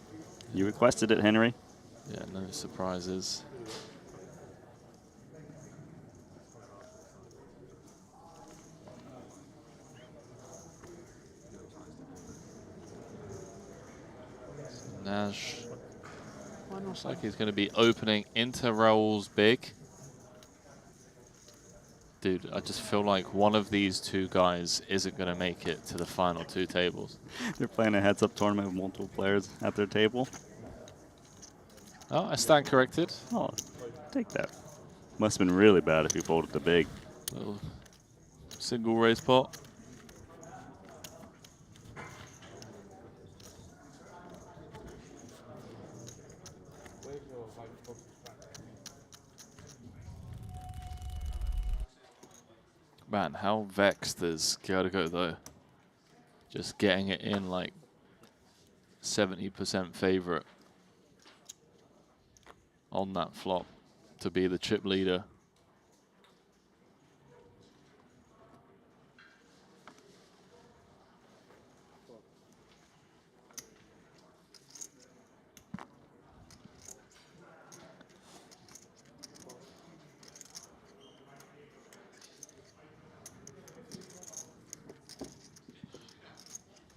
You requested it, Henry. Yeah, no surprises. Nash looks like he's going to be opening into Rahul's big. Dude, I just feel like one of these two guys isn't going to make it to the final two tables. They're playing a heads-up tournament with multiple players at their table. Oh, I stand corrected. Oh, take that. Must have been really bad if you folded the big. Little single raise pot. Man, how vexed is Kyoto though? Just getting it in like 70% favorite on that flop to be the chip leader.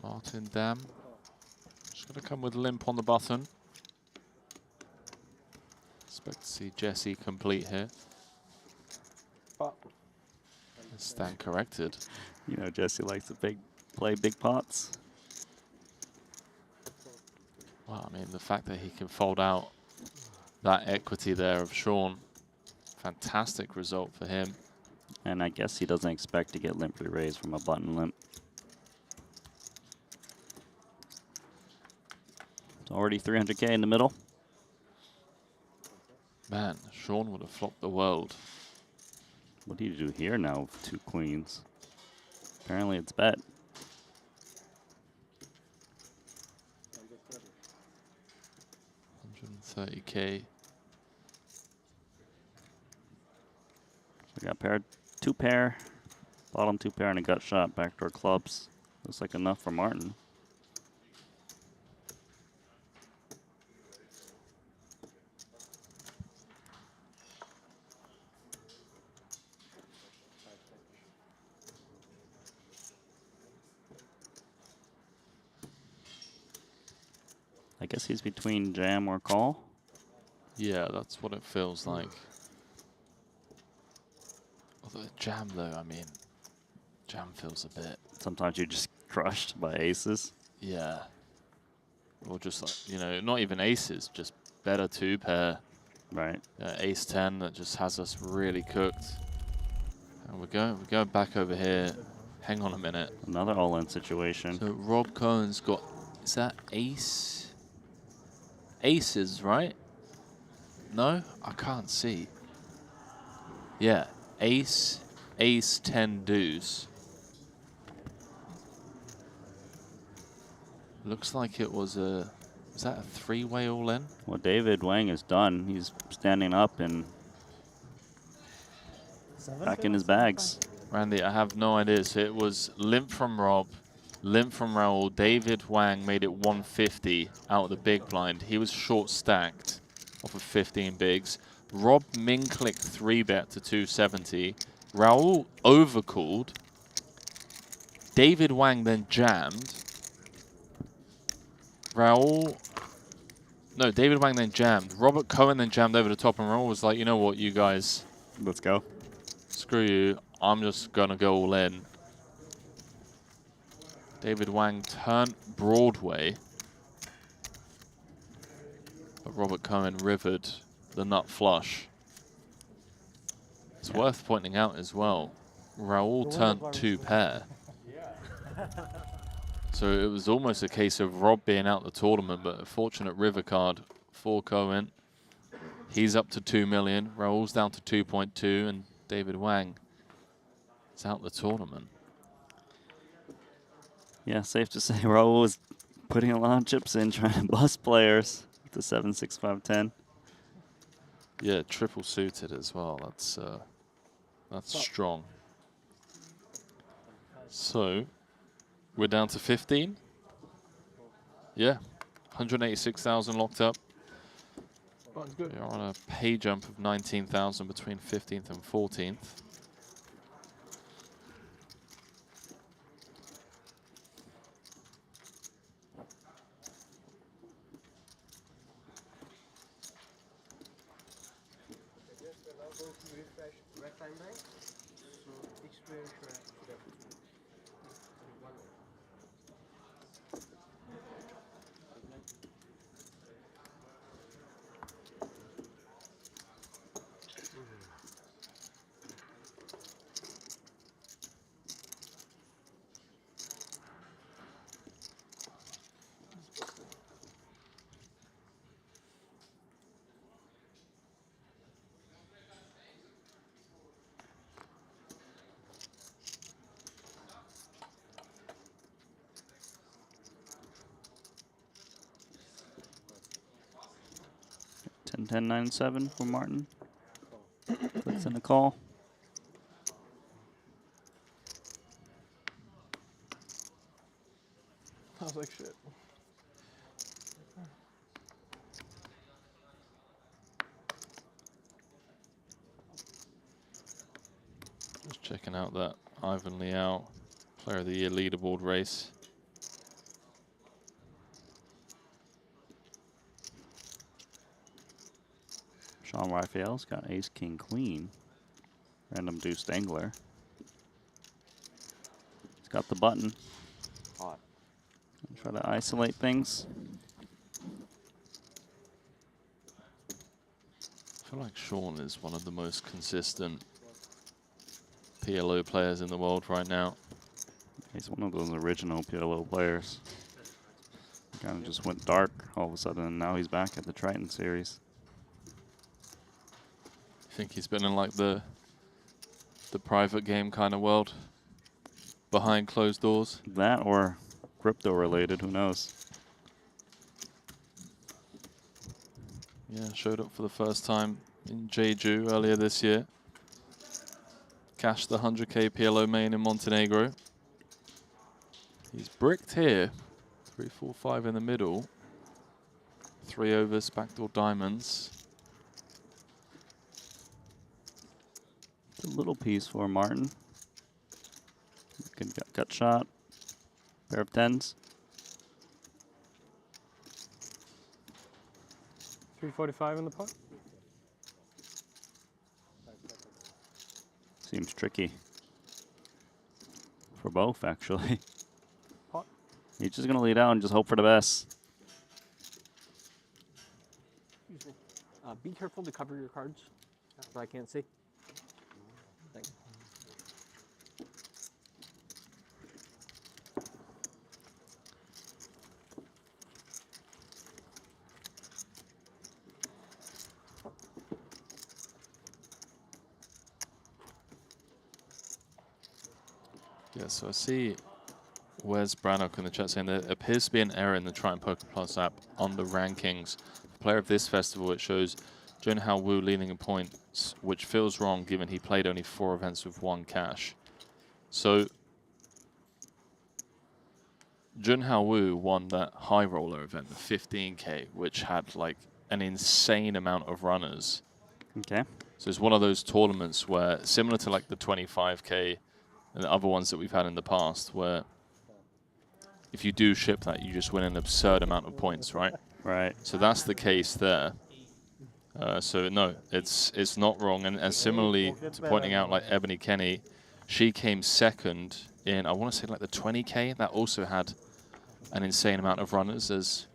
Martin Dam. Just going to come with limp on the button. Expect to see Jesse complete here. Stand corrected. You know, Jesse likes to play big pots. Well, I mean, the fact that he can fold out that equity there of Sean, fantastic result for him. And I guess he doesn't expect to get limply raised from a button limp. It's already 300K in the middle. Man, Sean would have flopped the world. What do you do here now with two queens? Apparently it's bet. $130K. We got two pair, bottom two pair, and a gut shot, backdoor clubs. Looks like enough for Martin. I guess he's between jam or call. Yeah, that's what it feels like. Although jam though, I mean, jam feels a bit. Sometimes you're just crushed by aces. Yeah. Or just like, you know, not even aces, just better two pair. Right. Ace 10 that just has us really cooked. And we're going back over here. Hang on a minute. Another all-in situation. So Rob Cohen's got, is that ace? Aces, right? No? I can't see. Yeah. Ace, ace 10 deuce. Looks like it was a, is that a three-way all-in? Well, David Wang is done. He's standing up and back in his bags. Randy, I have no idea. So it was limp from Rob, limp from Rahul. David Wang made it 150 out of the big blind. He was short stacked off of 15 bigs. Rob min-click 3-bet to 270. Rahul overcalled. David Wang then jammed. David Wang then jammed. Robert Cohen then jammed over the top, and Rahul was like, you know what, you guys. Let's go. Screw you. I'm just going to go all in. David Wang turned Broadway. But Robert Cohen rivered the nut flush. It's worth pointing out as well, Rahul turned two pair. So it was almost a case of Rob being out the tournament, but a fortunate river card for Cohen. He's up to 2 million, Rahul's down to 2.2, and David Wang is out the tournament. Yeah, safe to say Rahul was putting a lot of chips in, trying to bust players with the 7, 6, 5, 10. Yeah, triple suited as well. That's strong. So we're down to 15. Yeah, 186,000 locked up. Button's good. We're on a pay jump of 19,000 between 15th and 14th. Ten 10-9-7 for Martin. Puts in a call. I was like, shit. Just checking out that Ivan Liao Player of the Year leaderboard race. Sean Raphael's got ace, king, queen. Random deuce angler. He's got the button. Hot. Try to isolate things. I feel like Sean is one of the most consistent PLO players in the world right now. He's one of those original PLO players. Kind of just went dark all of a sudden, and now he's back at the Triton series. I think he's been in like the private game kind of world, behind closed doors. That or crypto related, who knows? Yeah, showed up for the first time in Jeju earlier this year. Cashed the 100K PLO main in Montenegro. He's bricked here. 3, 4, 5 in the middle. 3 overs, backdoor diamonds. It's a little piece for Martin. Good gut shot. Pair of tens. 345 in the pot. Seems tricky. For both, actually. Pot. He's just going to lead out and just hope for the best. Be careful to cover your cards, so I can't see. Thanks. Yeah, so I see Wes Brannock in the chat saying there appears to be an error in the Triton Poker Plus app on the rankings. Player of this festival, it shows Junhao Wu leading in points, which feels wrong given he played only 4 events with 1 cash. So Junhao Wu won that high roller event, the 15K, which had like an insane amount of runners. Okay. So it's one of those tournaments where, similar to like the 25K and the other ones that we've had in the past, where if you do ship that, you just win an absurd amount of points, right? Right. So that's the case there. So no, it's not wrong. And similarly to pointing out like Ebony Kenny, she came second in, I want to say like the 20K. That also had an insane amount of runners. As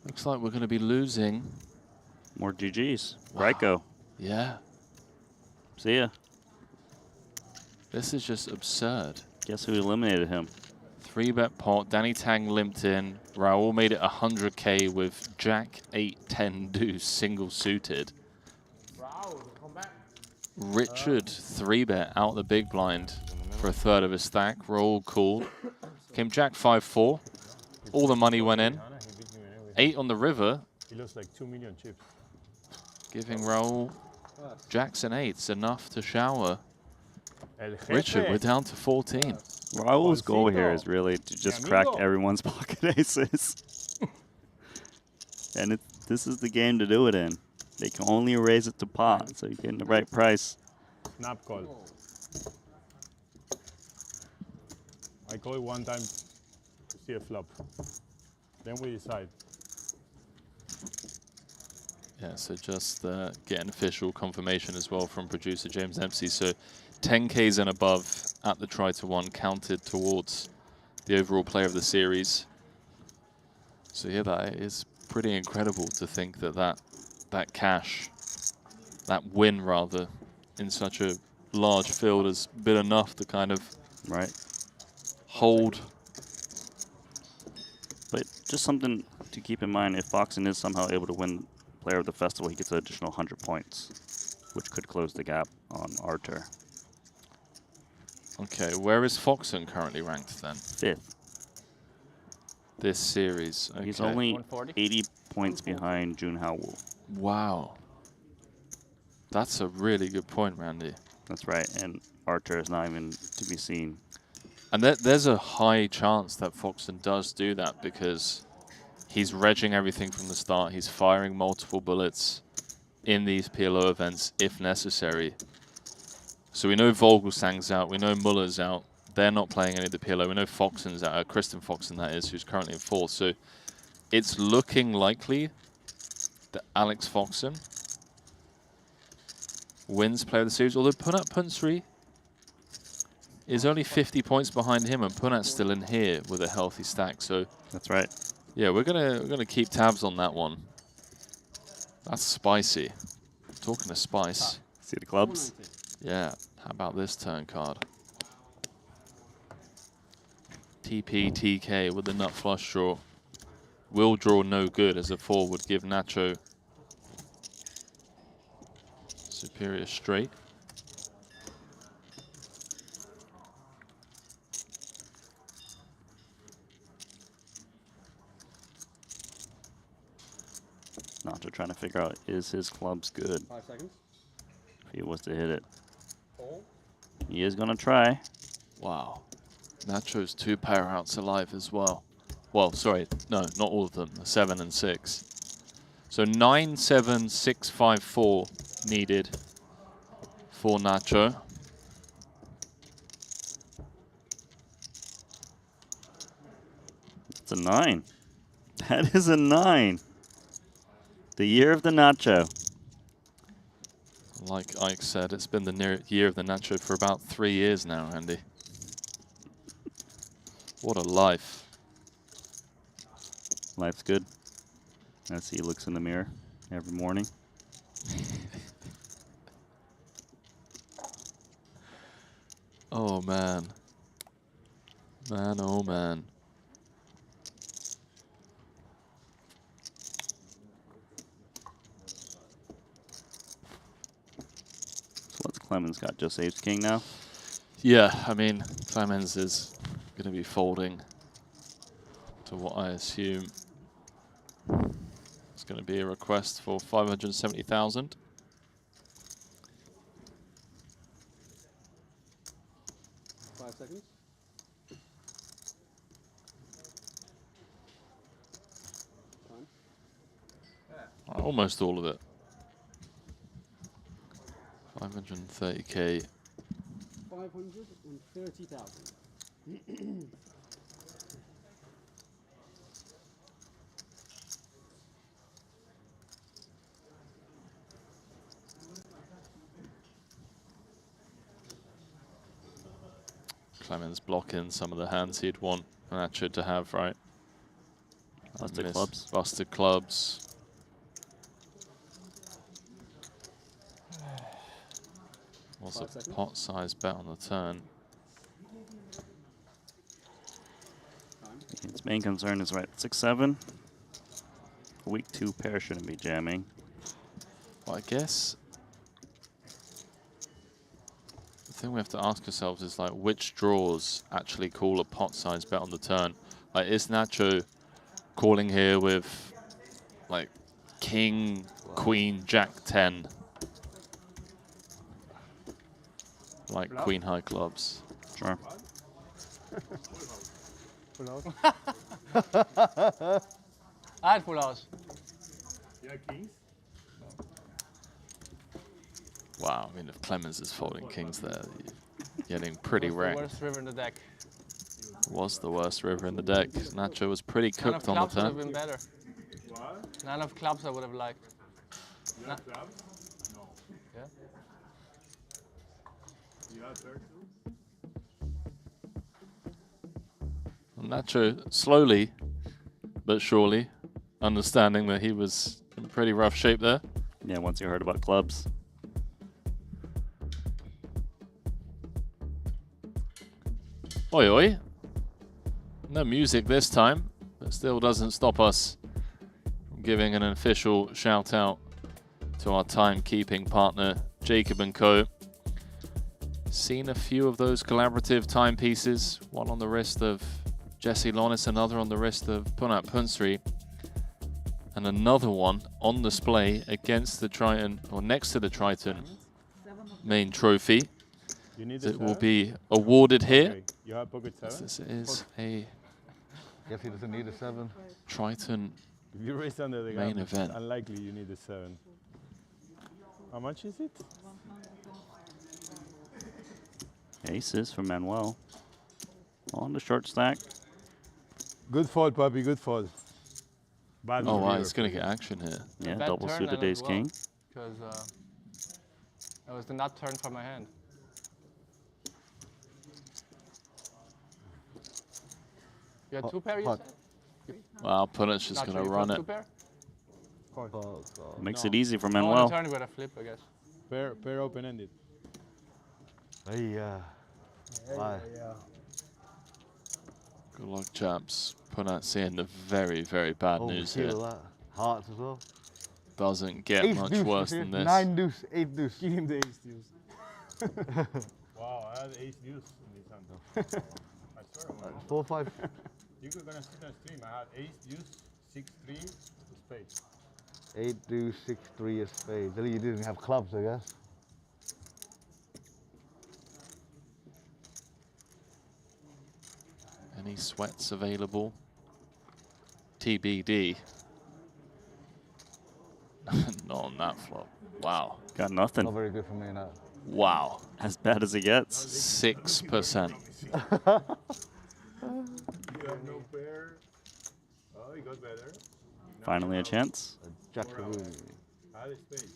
looks like we're going to be losing. More GGs. Wow. Ryko. Yeah. See ya. This is just absurd. Guess who eliminated him? 3-bet pot. Danny Tang limped in. Rahul made it 100K with Jack 8-10 deuce single suited. Richard 3-bet out the big blind for a third of his stack. Rahul called. Came Jack 5-4. All the money went in. 8 on the river. He lost like 2 million chips. Giving Rahul Jacks and 8s enough to shower. Richard, we're down to 14. Rahul's goal here is really to just crack everyone's pocket aces. And this is the game to do it in. They can only raise it to pot, so you're getting the right price. Snap call. I call it one time to see a flop. Then we decide. Yeah, so just getting official confirmation as well from producer James Dempsey. So 10Ks and above at the Triton 1 counted towards the overall player of the series. So yeah, that is pretty incredible to think that cash, that win rather, in such a large field has been enough to kind of hold. But just something to keep in mind, if Foxen is somehow able to win player of the festival, he gets an additional 100 points, which could close the gap on Arthur. Okay, where is Foxen currently ranked then? 5th. This series. Okay. He's only 80 points behind Jun Hao-Woo. Wow. That's a really good point, Randy. That's right, and Arthur is not even to be seen. And there's a high chance that Foxen does do that because he's regging everything from the start. He's firing multiple bullets in these PLO events if necessary. So we know Vogelsang's out. We know Muller's out. They're not playing any of the PLO. We know Foxen's out. Kristen Foxen, that is, who's currently in 4th. So it's looking likely that Alex Foxen wins player of the series. Although Punat Punsri is only 50 points behind him, and Punat's still in here with a healthy stack. So that's right. Yeah, we're gonna keep tabs on that one. That's spicy. Talking of spice. See the clubs? Yeah. How about this turn card? TP TK with the nut flush draw. Will draw no good as a 4 would give Nacho superior straight. Nacho trying to figure out, is his clubs good? 5 seconds. If he was to hit it. He is going to try. Wow. Nacho's 2 power outs alive as well. Well, sorry, no, not all of them. 7 and 6. So 9, 7, 6, 5, 4 needed for Nacho. It's a 9. That is a 9. The year of the Nacho. Like Ike said, it's been the year of the Nacho for about 3 years now, Andy. What a life. Life's good. As he looks in the mirror every morning. Oh, man. Man, oh, man. So what's Clemens got? Just ace king now? Yeah, I mean, Clemens is going to be folding to what I assume is going to be a request for 570,000. Seconds. Almost all of it. 530K. 530,000. Clemens blocking some of the hands he'd want Nacho to have, right? Busted clubs. Busted clubs. What's a pot size bet on the turn? Its main concern is 6-7. Week 2 pair shouldn't be jamming. Well, I guess the thing we have to ask ourselves is, like, which draws actually call a pot size bet on the turn? Like, is Nacho calling here with, like, king, queen, jack 10? like queen high clubs. Sure. Full house. I had full house. Yeah, kings. Wow, I mean, if Clemens is folding kings there, you're getting pretty It was wrecked. the worst river in the deck. Was the worst river in the deck. Nacho was pretty cooked on the Nine of clubs would have turn. been better. What? 9 of clubs I would have liked. You have clubs? No. Yeah. You have third too? Nacho slowly but surely understanding that he was in pretty rough shape there. Yeah, once you heard about clubs. Oi oi. No music this time, but still doesn't stop us from giving an official shout out to our timekeeping partner, Jacob & Co. Seen a few of those collaborative timepieces, one on the wrist of Jesse Lonis, another on the wrist of Punat Punsri, and another one on display against the Triton, or next to the Triton main trophy. You need That a will seven? be awarded here. Okay. You have pocket 7? This is a Guess he doesn't need a 7. Triton If you raise under the main gun, it's event. unlikely you need a 7. How much is it? Aces from Manuel. On the short stack. Good fold, puppy, good fold. Bad Oh wow, river. he's gonna get action here. Yeah, Bad double turn suited then as ace well, king. Because that was the nut turn from my hand. You had 2 pair, you Pot. said? Wow, Punat's just Not gonna sure you run called it. 2 pair? Makes No. it easy for Oh, on the Manuel. turn you got a flip, I guess. Pair open-ended. Hey, why? Good luck, chaps. Punat seeing the very, very bad Oh, news feel here. that. Hearts as well. Doesn't get much worse than this. 9 deuce, 8 deuce. Give him the ace deuce. Wow, I had ace deuce in this hand. I swear. 4, 5. You were gonna sit on stream. I had ace deuce, 6-3, spade. 8 deuce, 6, 3 a spade. At least you didn't have clubs, I guess. Any sweats available? TBD. Not on that flop. Wow. Got nothing. Not very good for me now. Wow. As bad as it gets. 6%. You have no pair. Oh, he got better. Finally a chance. Jack the room. I had a spade.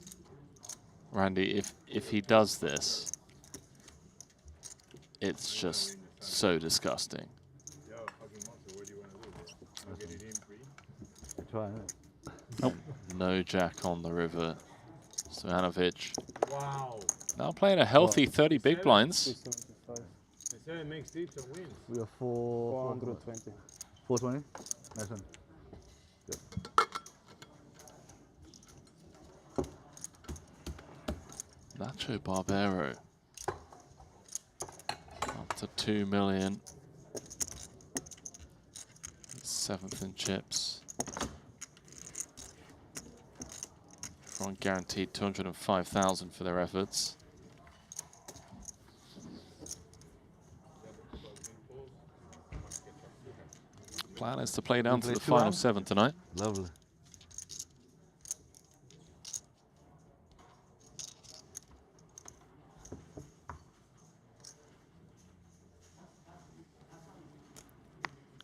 Randy, if he does this, it's just so disgusting. Yo, fucking monster, what do you want to do? I'll get it in free. Try it. Nope. No jack on the river. Stojanovic Wow. now playing a healthy 30 big blinds. The 7 makes tips and wins. We are 420. 420? Nice one. Nacho Barbero up to 2 million. 7th in chips. Everyone guaranteed 205,000 for their efforts. Plan is to play down to the final 7 tonight. Lovely.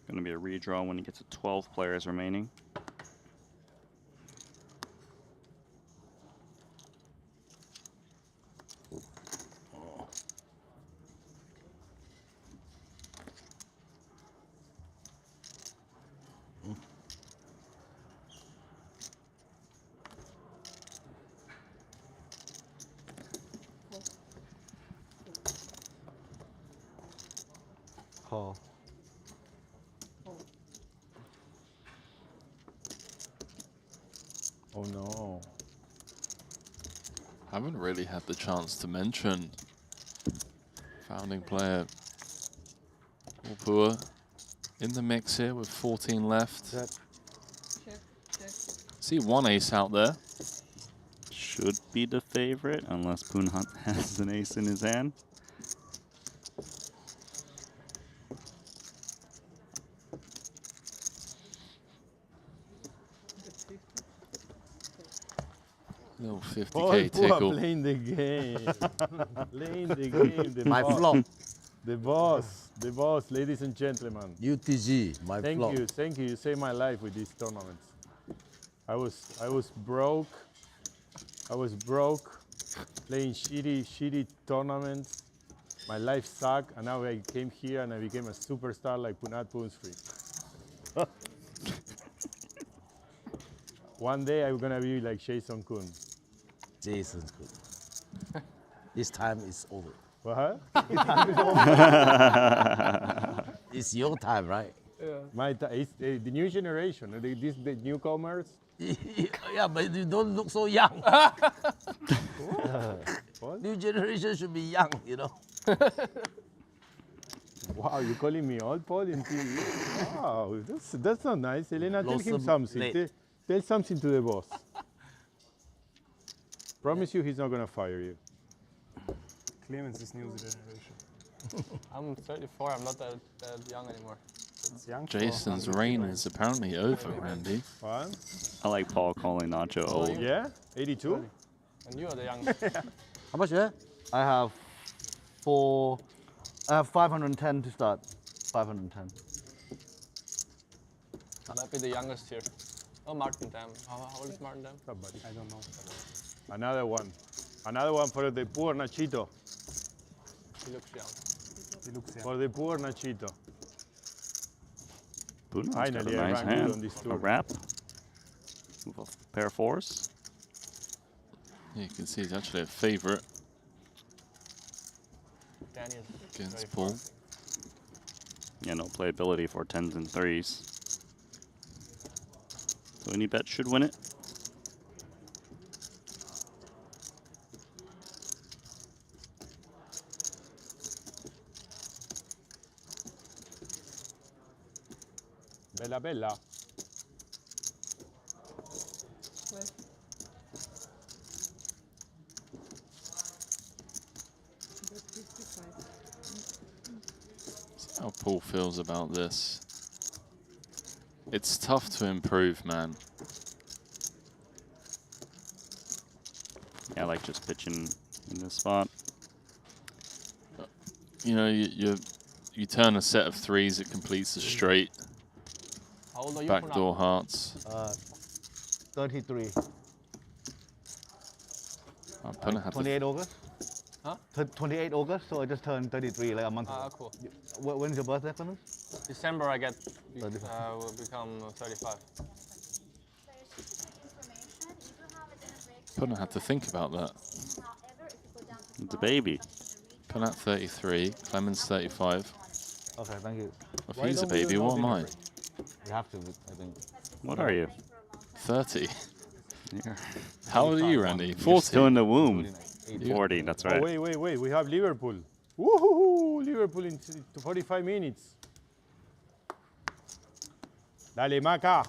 Going to be a redraw when you get to 12 players remaining. Call. Oh no. Haven't really had the chance to mention founding player Pua in the mix here with 14 left. See one ace out there. Should be the favorite, unless Poon Hunt has an ace in his hand. 50K tickle. Playing the game. Playing the game. The My boss. flop. The boss, ladies and gentlemen. UTG, my flop. Thank you. You saved my life with these tournaments. I was broke. I was broke, playing shitty tournaments. My life sucked, and now I came here and I became a superstar like Punat Punsfree. One day I'm gonna be like Jason Kun. Jason Kun. This time is over. What? It's your time, right? My it's the new generation. The newcomers. Yeah, but you don't look so young. New generation should be young, you know. Wow, you calling me old, Paul? In TV? Wow, that's not nice. Elena, tell him something. Tell something to the boss. Promise you he's not gonna fire you. Clemens is new generation. I'm 34. I'm not that young anymore. It's young. Jason's reign is apparently over, Randy. What? I like Paul calling Nacho old. Yeah? 82? And you are the youngest. How much, yeah? I have 510 to start. 510. Might be the youngest here. Oh, Martin Dam. How old is Martin Dam? I don't know. Another one. Another one for the poor Nachito. He looks young. He looks young. For the poor Nachito. Buna's Finally, got a I nice ran good on hand. this A tour. wrap. With a pair of fours. Yeah, you can see he's actually a favourite Daniel. against Paul. Yeah, no playability for 10s and 3s. So any bet should win it. Bella, bella. See how Paul feels about this. It's tough to improve, man. Yeah, I like just pitching in this spot. You know, you turn a set of 3s, it completes a straight. How old are you, Backdoor hearts. 33. I'm gonna have 28 August? Huh? 28 August, so I just turned 33 like a month ago. Cool. When's your birthday, Clemens? December I will become 35. Gonna have to think about that. It's a baby. Punat 33, Clemens 35. Okay, thank you. If he's a baby, what am I? You have to, I think. What are you? 30. Yeah. How old are you, Randy? You're 40. still in the womb. 40, that's right. Oh, wait. We have Liverpool. Woohoo! Liverpool in 45 minutes. Dale, Maca.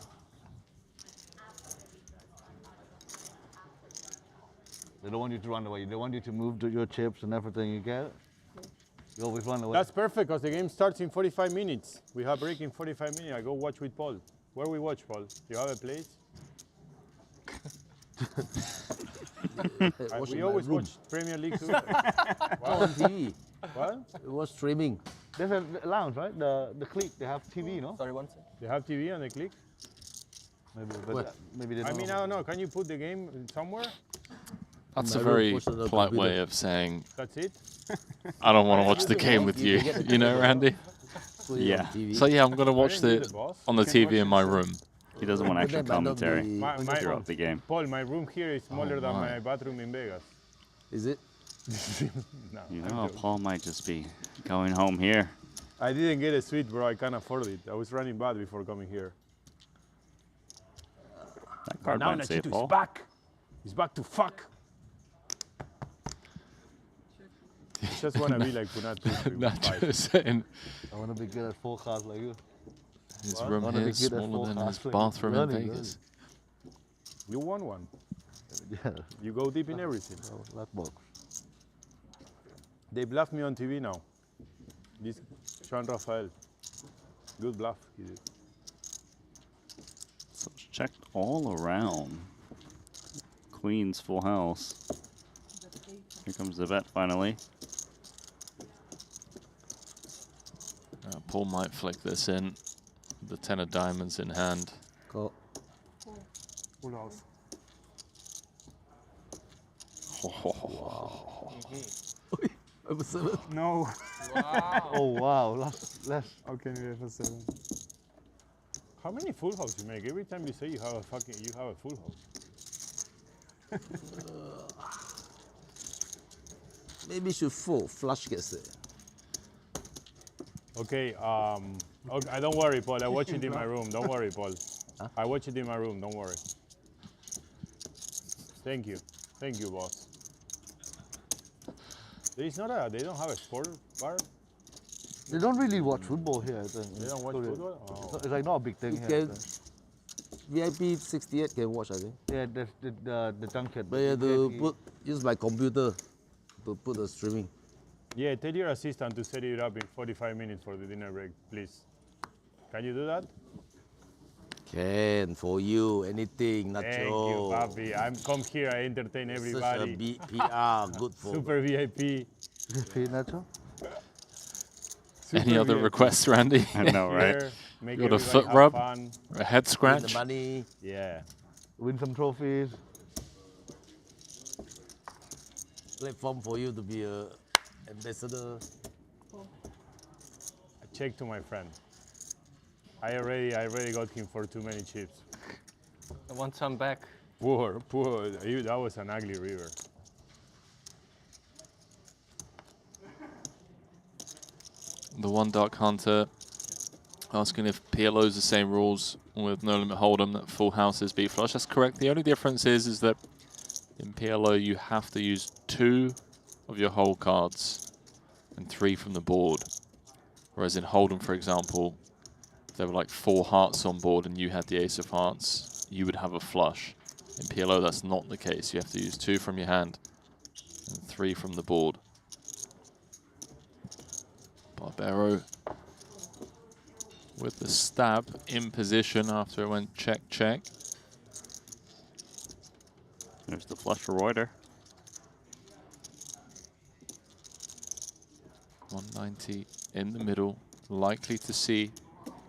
They don't want you to run away. They want you to move to your chips and everything you get. You always run away. That's perfect because the game starts in 45 minutes. We have break in 45 minutes. I go watch with Paul. Where we watch, Paul? You have a place? We always watch Premier League too. On TV. What? It was streaming. There's a lounge, right? The clique, they have TV, no? Sorry, one second. They have TV on the click? Maybe, but maybe they don't. I mean, I don't know. Can you put the game somewhere? That's a very polite way of saying, That's it? I don't want to watch the game with you. You know, Randy? Yeah. So yeah, I'm going to watch it on the TV in my room. He doesn't want extra commentary My- throughout the game. Paul, my room here is smaller than my. my bathroom in Vegas. Is it? No, You I'm know, joking. Paul might just be going home here. I didn't get a suite, bro. I can't afford it. I was running bad before coming here. That card Now went safe, Nachito is Paul. back. He's back to fuck. I just want to be like Punat. Nacho saying I want to be good at forecast like you. his What? room Wanna here be is good at smaller than his forecasting. bathroom in Really, Vegas. You won one. Yeah. You go deep in everything. Luck box. They bluff me on TV now. This Juan Rafael. Good bluff he did. So it's checked all around. queens full house. Here comes the bet finally. Paul might flick this in. The 10 of diamonds in hand. Go. Full house. Over 7. No. Wow. Oh wow, less. How can you have a 7? How many full house you make? Every time you say you have a full house. Maybe you should fold. Flush gets there. Okay, okay, don't worry, Paul. I watch it in my room. Don't worry, Paul. Huh? I watch it in my room. Don't worry. Thank you, boss. There is not a. They don't have a sport bar. They don't really watch football here, I think. They don't watch football. Oh. It's like not a big thing here. VIP 68 can watch, I think. Yeah, the junket. But you have to use my computer to put the streaming. Yeah, tell your assistant to set it up in 45 minutes for the dinner break, please. Can you do that? Can, for you, anything, Nacho. Thank you, papi. I'm come here, I entertain everybody. Such a PR, good for Super VIP. VIP, Nacho? Any other requests, Randy? I know, right? Make you got a foot rub, fun. a head scratch. Win the money. Yeah. Win some trophies. Platform for you to be a ambassador. A check to my friend. I already got him for too many chips. I want some back. Poor. That was an ugly river. The one Duck Hunter asking if PLO is the same rules with no limit hold'em, that full houses beat flush. That's correct. The only difference is that in PLO you have to use 2 of your whole cards and 3 from the board. Whereas in hold'em, for example, if there were like 4 hearts on board and you had the ace of hearts, you would have a flush. In PLO, that's not the case. You have to use 2 from your hand and 3 from the board. Barbero with the stab in position after it went check, check. There's the flush for Reuter. 190 in the middle. Likely to see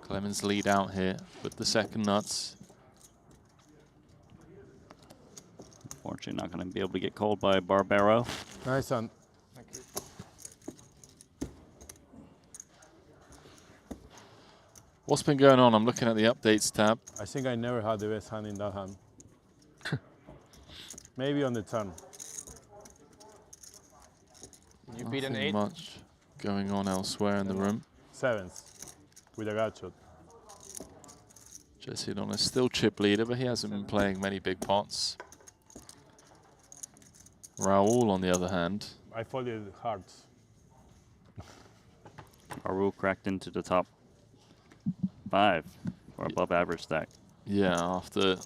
Clemens lead out here with the second nuts. Unfortunately, not going to be able to get called by Barbero. Nice one. Thank you. What's been going on? I'm looking at the updates tab. I think I never had the best hand in that hand. Maybe on the turn. You beat an Nothing 8. much going on elsewhere in the room. 7s with a gut shot. Jesse Lonis still chip leader, but he hasn't been playing many big pots. Rahul, on the other hand. I folded hearts. Rahul cracked into the top 5 or above average stack. Yeah, after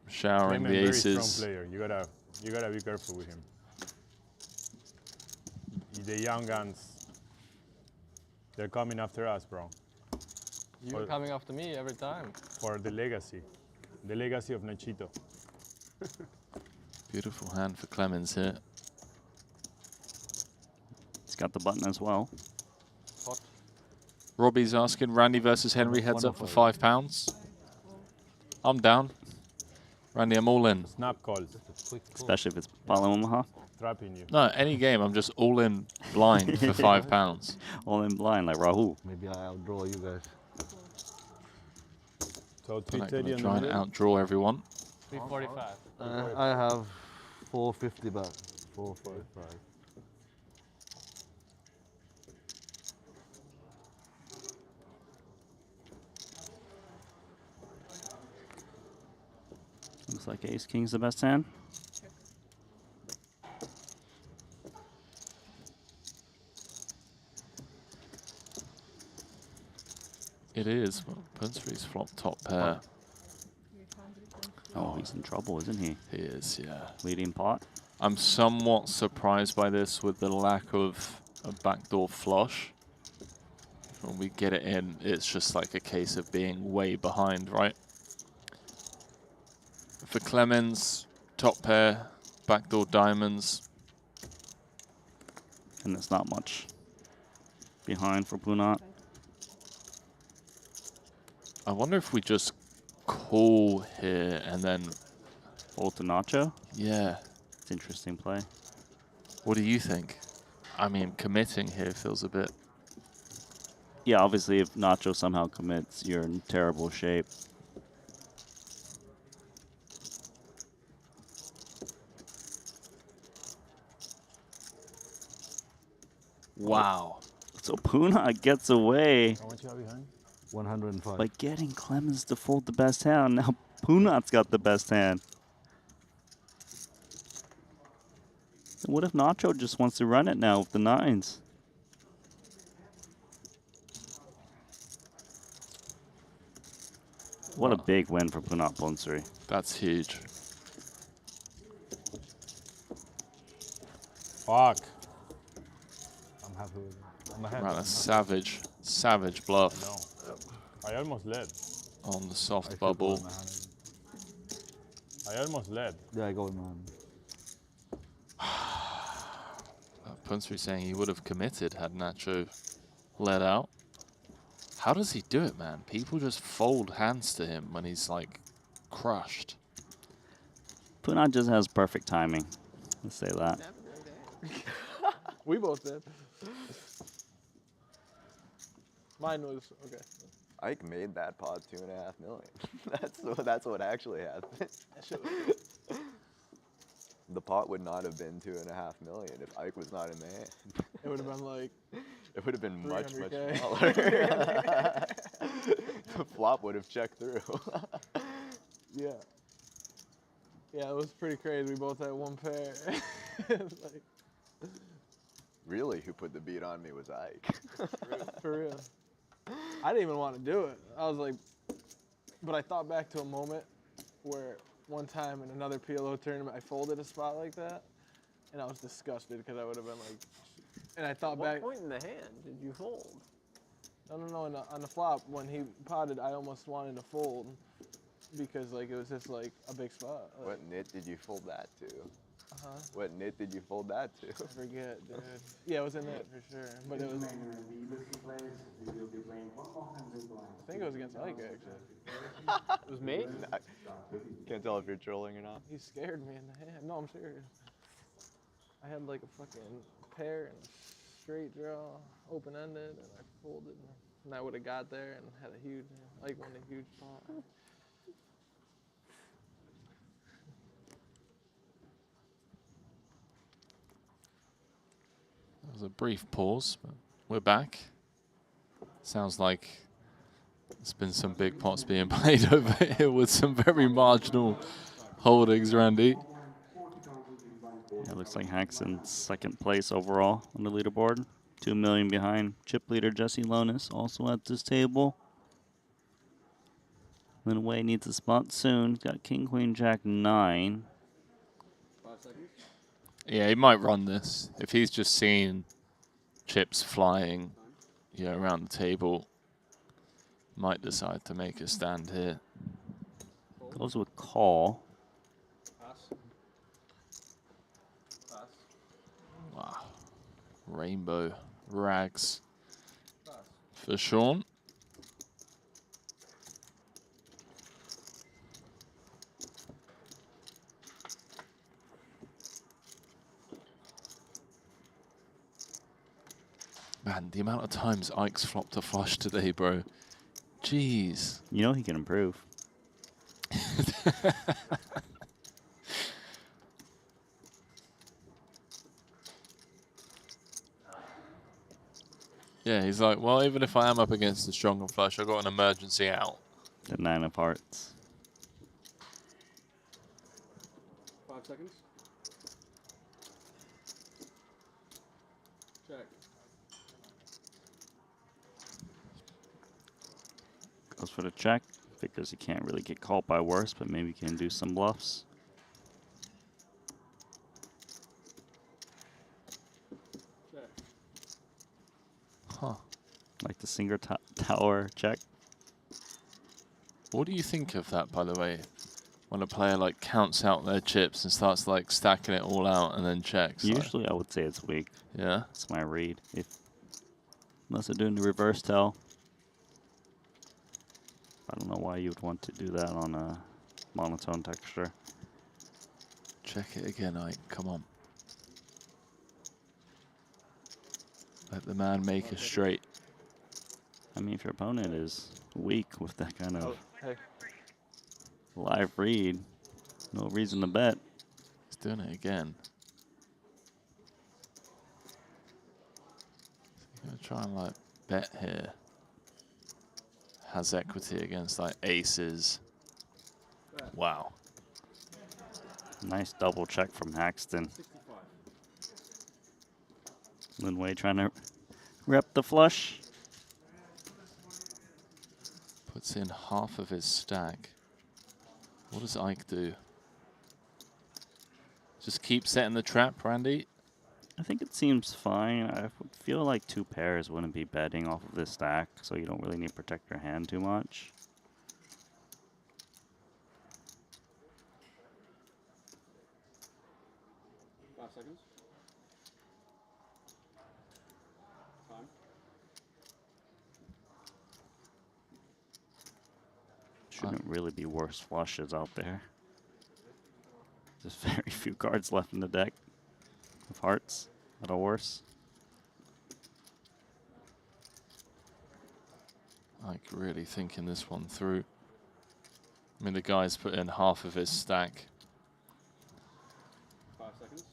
showering the aces. Very strong player. You gotta be careful with him. The young guns, they're coming after us, bro. You're coming after me every time. For the legacy of Nachito. Beautiful hand for Clemens here. He's got the button as well. Hot. Robbie's asking, Randy versus Henry heads up for £5. I'm down. Randy, I'm all in. Snap call. Especially if it's Palo Omaha. Trapping you. No, any game, I'm just all in blind for £5. All in blind like Rahul. Maybe I'll draw you guys. So Try 330 and outdraw everyone. 345. I have 450 back. 445. Looks like Ace King's the best hand. It is. Well, Punsbury's flop top pair. Oh, he's in trouble, isn't he? He is, yeah. Leading pot. I'm somewhat surprised by this with the lack of a backdoor flush. When we get it in, it's just like a case of being way behind, right? For Clemens, top pair, backdoor diamonds. And it's not much behind for Punat. I wonder if we just call here and then fold to Nacho. Yeah, it's interesting play. What do you think? I mean, committing here feels a bit. Yeah, obviously, if Nacho somehow commits, you're in terrible shape. Wow. So Punat gets away. How much you got behind? 105. By getting Clemens to fold the best hand. Now Punat's got the best hand. So what if Nacho just wants to run it now with the nines? What a big win for Punat Bonsuri. That's huge. Fuck. I'm happy with it. I'm ahead. Right, a savage bluff. I almost led. On the soft bubble. I almost led. Yeah, I go with my hand. Bonsuri saying he would have committed had Nacho let out. How does he do it, man? People just fold hands to him when he's like crushed. Punat just has perfect timing. Let's say that. We both did. Mine was okay. Ike made that pot $2.5 million. That's what actually happened. The pot would not have been $2.5 million if Ike was not in the hand. It would have been like. It would have been much 300K. smaller. The flop would have checked through. Yeah. Yeah, it was pretty crazy. We both had one pair. Like, Really, who put the beat on me was Ike. for real. I didn't even want to do it. I was like, but I thought back to a moment where one time in another PLO tournament, I folded a spot like that, and I was disgusted because I would have been like, and I thought back. What point in the hand did you fold? No, on the flop, when he potted, I almost wanted to fold because like it was just like a big spot. Like, What nit did you fold that to? Huh? What nit did you fold that to? I forget, dude. Yeah, it was in it for sure. But it was. I think it was against Ike, actually. It was me? Can't tell if you're trolling or not. He scared me in the hand. No, I'm serious. I had like a fucking pair and a straight draw, open-ended, and I folded. And I would have got there and had a huge, like won a huge pot. There was a brief pause, but we're back. Sounds like there's been some big pots being played over here with some very marginal holdings, Randy. It looks like Hack's in second place overall on the leaderboard. 2 million behind chip leader Jesse Lonis, also at this table. Lin Wei needs a spot soon. He's got King, Queen, Jack, 9. 5 seconds. Yeah, he might run this. If he's just seen chips flying around the table, might decide to make a stand here. Goes with call. Pass. Pass. Wow. Rainbow rags Pass. for Sean. Man, the amount of times Ike's flopped a flush today, bro. Jeez. You know he can improve. Yeah, he's like, well, even if I am up against a stronger flush, I've got an emergency out. The 9 of hearts. 5 seconds. Check. Goes for the check. Figures he can't really get called by worse, but maybe he can do some bluffs. Check. Huh. Like the Singer Tower check. What do you think of that, by the way? when a player like counts out their chips and starts like stacking it all out and then checks. Usually I would say it's weak. Yeah. That's my read. Unless they're doing the reverse tell. I don't know why you would want to do that on a monotone texture. Check it again, Ike. Come on. Let the man make a straight. I mean, if your opponent is weak with that kind of Hey. live read, no reason to bet. He's doing it again. He's going to try and like bet here. Has equity against like aces. Wow. Nice double check from Haxton. 65. Lin Wei trying to rep the flush. Puts in half of his stack. What does Ike do? Just keep setting the trap, Randy? I think it seems fine. I would feel like 2 pairs wouldn't be betting off of this stack, so you don't really need to protect your hand too much. Seconds. Time. Shouldn't really be worse flushes out there. There's very few cards left in the deck of hearts that are worse. Ike really thinking this one through. I mean, the guy's put in half of his stack. 5 seconds.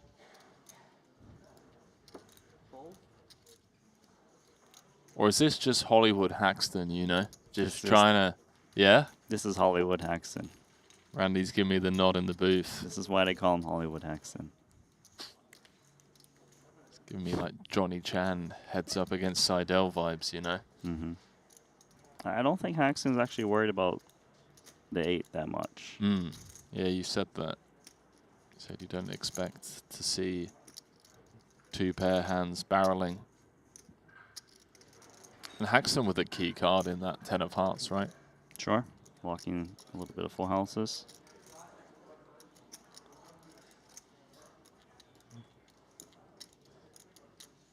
Fold. Or is this just Hollywood Haxton, you know? Just trying to, yeah? This is Hollywood Haxton. Randy's giving me the nod in the booth. This is why they call him Hollywood Haxton. It's giving me like Johnny Chan heads up against Seidel vibes, you know? Mm-hmm. I don't think Haxton's actually worried about the 8 that much. Yeah, you said that. You said you don't expect to see 2 pair hands barreling. And Haxton with a key card in that 10 of hearts, right? Sure. Blocking a little bit of full houses.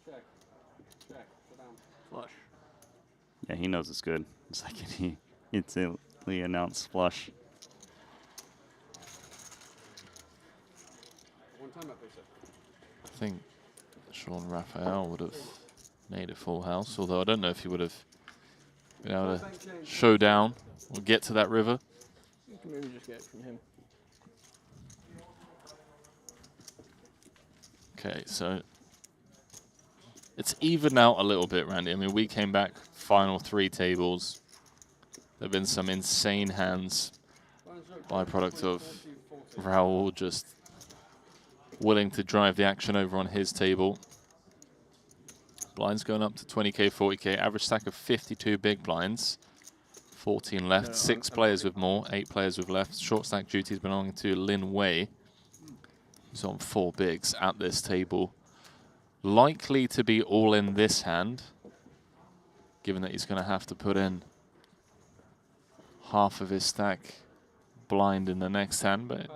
Check. Check. Go down. Flush. Yeah, he knows it's good. The second he instantly announced flush. One time up, please. I think Sean Raphael would have made a full house, although I don't know if he would have been able to show down or get to that river. You can maybe just get it from him. Okay, so it's evened out a little bit, Randy. I mean, we came back final 3 tables. There have been some insane hands, byproduct of Rahul just willing to drive the action over on his table. Blinds going up to 20k, 40k, average stack of 52 big blinds. 14 left, 6 players with more, 8 players with left. Short stack duties belonging to Lin Wei, who's on 4 bigs at this table. Likely to be all in this hand, given that he's going to have to put in half of his stack blind in the next hand. But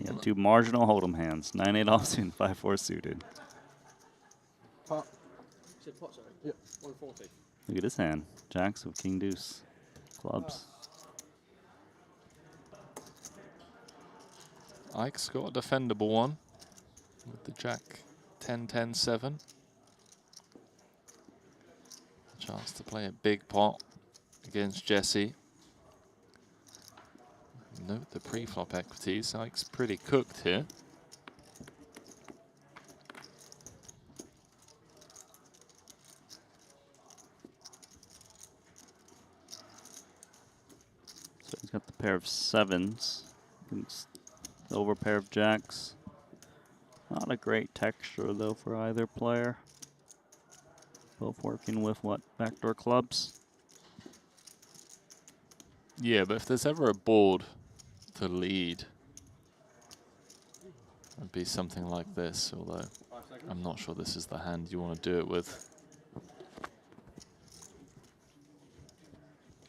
You have 2 marginal hold'em hands. 9-8 offsuit, 5-4 suited. Pot. Is it pot, sorry? Yep. 140. Look at this hand. Jacks with king deuce. Clubs. Ike's got a defendable one with the jack 10-10-7. Chance to play a big pot against Jesse. Note the pre-flop equities. Ike's pretty cooked here. So he's got the pair of 7s. Against the over pair of jacks. Not a great texture though for either player. Both working with what? Backdoor clubs? Yeah, but if there's ever a board to lead, it'd be something like this, although I'm not sure this is the hand you want to do it with.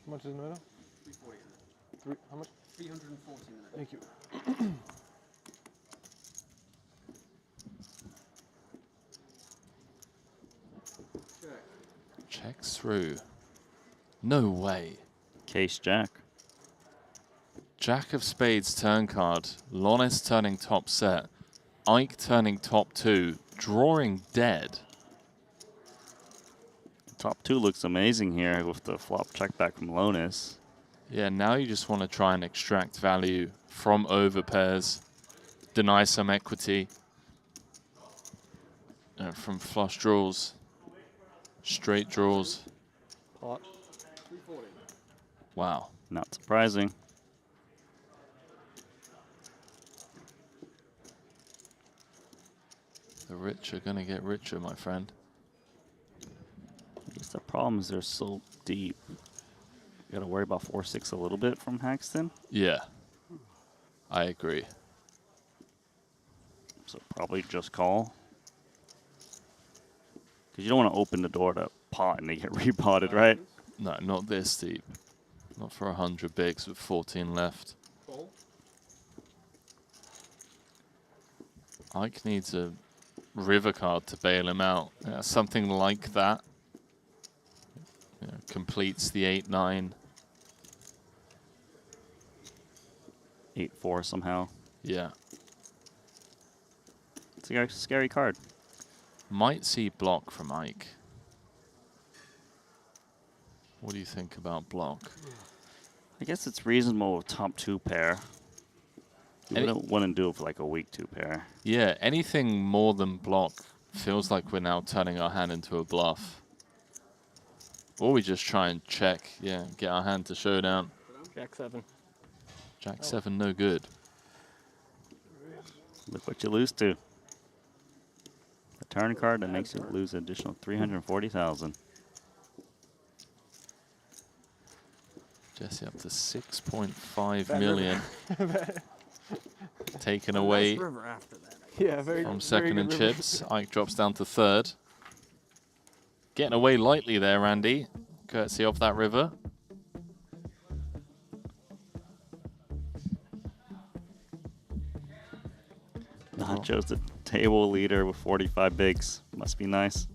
How much is Noto? How much? 340 minutes. Thank you. Checks through. No way. Case jack. Jack of spades turn card. Lonis turning top set. Ike turning top 2. Drawing dead. Top 2 looks amazing here with the flop check back from Lonis. Yeah, now you just want to try and extract value from overpairs. Deny some equity. From flush draws. Straight draws. Pot. Wow. Not surprising. The rich are going to get richer, my friend. I guess the problem is they're so deep. You got to worry about 4-6 a little bit from Haxton. Yeah. I agree. So probably just call. Because you don't want to open the door to pot and they get repotted, right? No, not this deep. Not for 100 bigs with 14 left. Ike needs a river card to bail him out. Something like that. Completes the 8-9. 8-4 somehow. Yeah. It's a scary card. Might see block from Ike. What do you think about block? I guess it's reasonable with top 2 pair. You don't want to do it for like a weak 2 pair. Yeah, anything more than block feels like we're now turning our hand into a bluff. Or we just try and check, yeah, get our hand to showdown. Jack 7. Jack 7, no good. Look what you lose to. A turn card that makes you lose an additional 340,000. Jesse up to 6.5 million. Taken away from second and chips. Ike drops down to third. Getting away lightly there, Randy. Courtesy of that river. Nacho's the table leader with 45 bigs. Must be nice.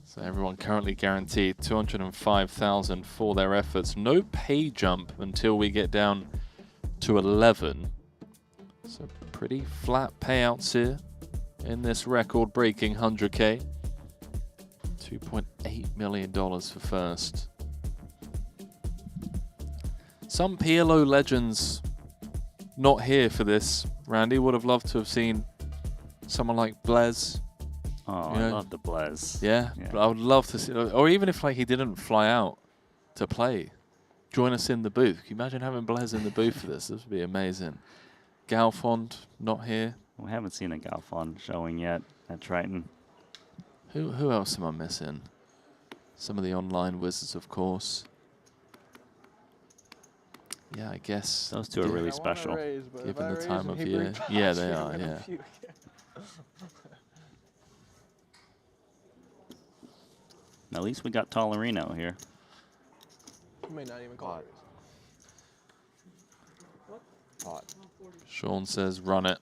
So everyone currently guaranteed 205,000 for their efforts. No pay jump until we get down to 11. So pretty flat payouts here in this record-breaking 100K. $2.8 million for first. Some PLO legends not here for this. Randy would have loved to have seen someone like Blez. Oh, I love the Blez. Yeah, but I would love to see, or even if like he didn't fly out to play, join us in the booth. Can you imagine having Blez in the booth for this? This would be amazing. Galfond not here. We haven't seen a Galfond showing yet at Triton. Who else am I missing? Some of the online wizards, of course. Yeah, I guess those two are really special. Given the time of year. Yeah, they are, yeah. At least we got Tollerino here. You may not even call it. Pot. Sean says run it.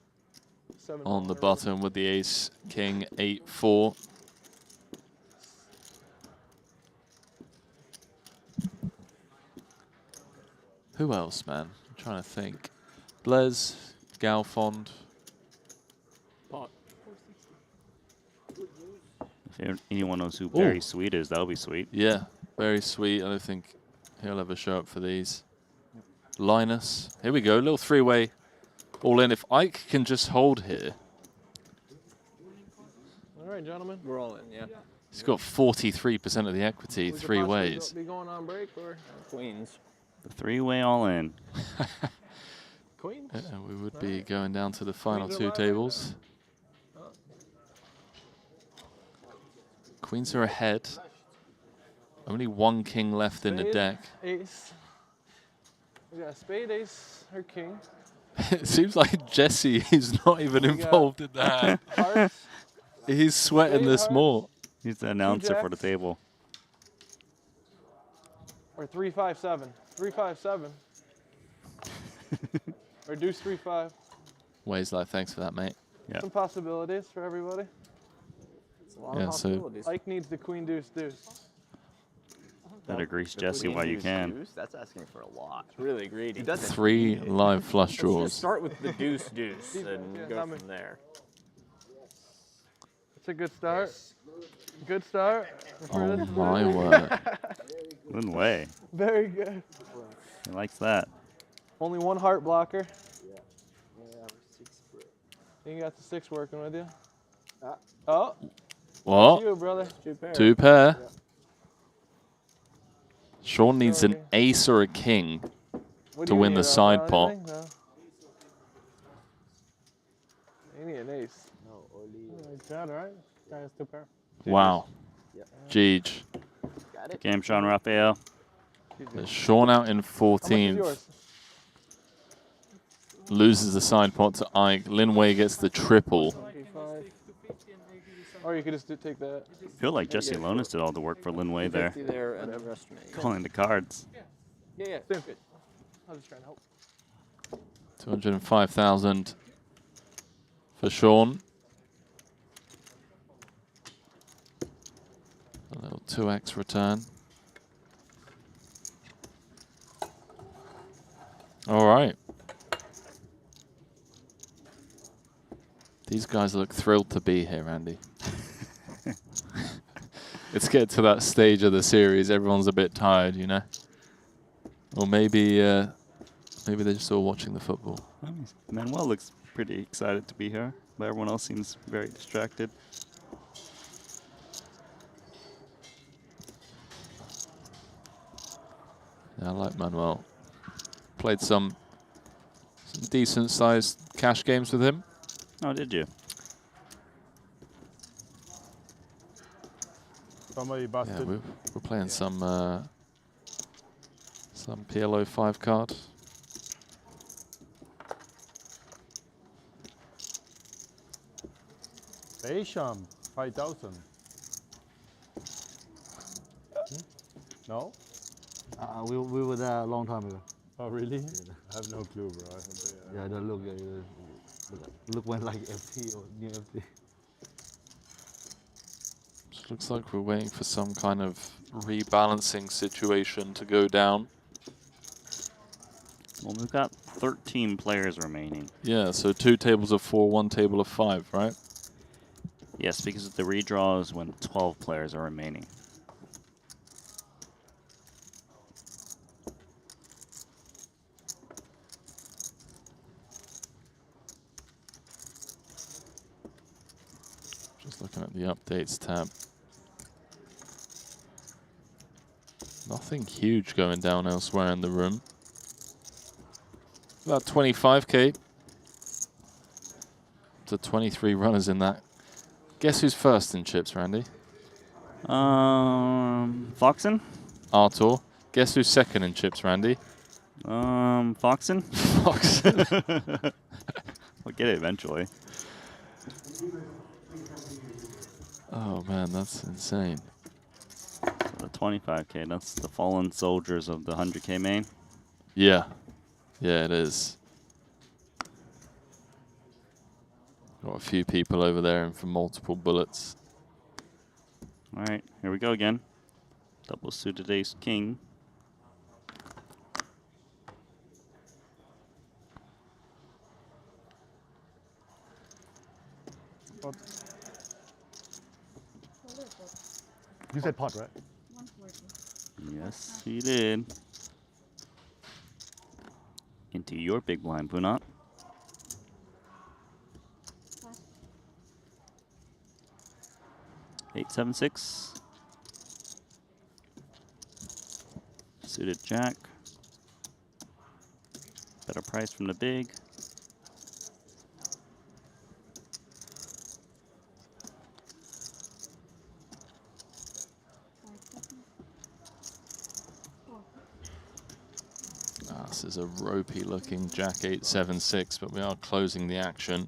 7 On the button with the ace, king, 8-4. Who else, man? I'm trying to think. Blez, Galfond. Pot. If anyone knows who Very Sweet is, that'll be sweet. Yeah, very sweet. I don't think he'll ever show up for these. Linus. Here we go. Little three-way all in. If Ike can just hold here. All right, gentlemen. We're all in, yeah. He's got 43% of the equity, We could 3 possibly ways. Be going on break or Queens. The 3-way all in. Queens. And we would be going down to the final 2 tables. Queens are ahead. Only 1 king left in the Spade, deck. Ace. We got spade, ace, or king. It seems like Jesse is not even involved in that. Hearts. He's sweating this more. He's the announcer for the table. Or 3-5-7. 3-5-7. Or deuce 3-5. Ways like, thanks for that, mate. Yeah. Some possibilities for everybody. It's a lot of possibilities. Ike needs the queen deuce deuce. Better grease Jesse while you can. Deuce? That's asking for a lot. It's really greedy. 3 live flush Let's draws. just start with the deuce deuce and go from there. It's a good start. Good start. Oh my word. Good way. Very good. He likes that. Only one heart blocker. You got the 6 working with you. Oh. What? That's you, brother. 2 pair. Sean needs an ace or a king to win the side pot. No. You need an ace. Like that, right? Guy has 2 pair. Wow. Jeej. Game, Sean Raphael. There's Sean out in 14th. Loses the side pot to Ike. Lin Wei gets the triple. Or you could just take that. I feel like Jesse Lonis did all the work for Lin Wei there. And the rest of me. Calling the cards. Yeah. Same fit. I was just trying to help. 205,000 for Sean. A little 2x return. All right. These guys look thrilled to be here, Andy. Let's get to that stage of the series. Everyone's a bit tired, you know? Or maybe maybe they're just all watching the football. Manuel looks pretty excited to be here, but everyone else seems very distracted. Yeah, I like Manuel. Played some decent-sized cash games with him. Oh, did you? Somebody busted. Yeah, we're playing some PLO 5 card. Bejorn, 5,000. No? We were there a long time ago. Oh, really? I have no clue, bro. Yeah, the look, look went like FT or near FT. Just looks like we're waiting for some kind of rebalancing situation to go down. Well, we've got 13 players remaining. Yeah, so 2 tables of 4, 1 table of 5, right? Yes, because of the redraw is when 12 players are remaining. Just looking at the updates tab. Nothing huge going down elsewhere in the room. About 25k to 23 runners in that. Guess who's first in chips, Randy? Foxen? Artur. Guess who's second in chips, Randy? Foxen? Foxen. We'll get it eventually. Oh man, that's insane. The 25k, that's the fallen soldiers of the 100k main. Yeah. Yeah, it is. Got a few people over there in for multiple bullets. All right, here we go again. Double suited ace king. Pot. You said pot, right? Yes, he did. Into your big blind, Punat. Eight, 7, 6. Suited jack. Better price from the big. This is a ropey looking jack 8-7-6, but we are closing the action.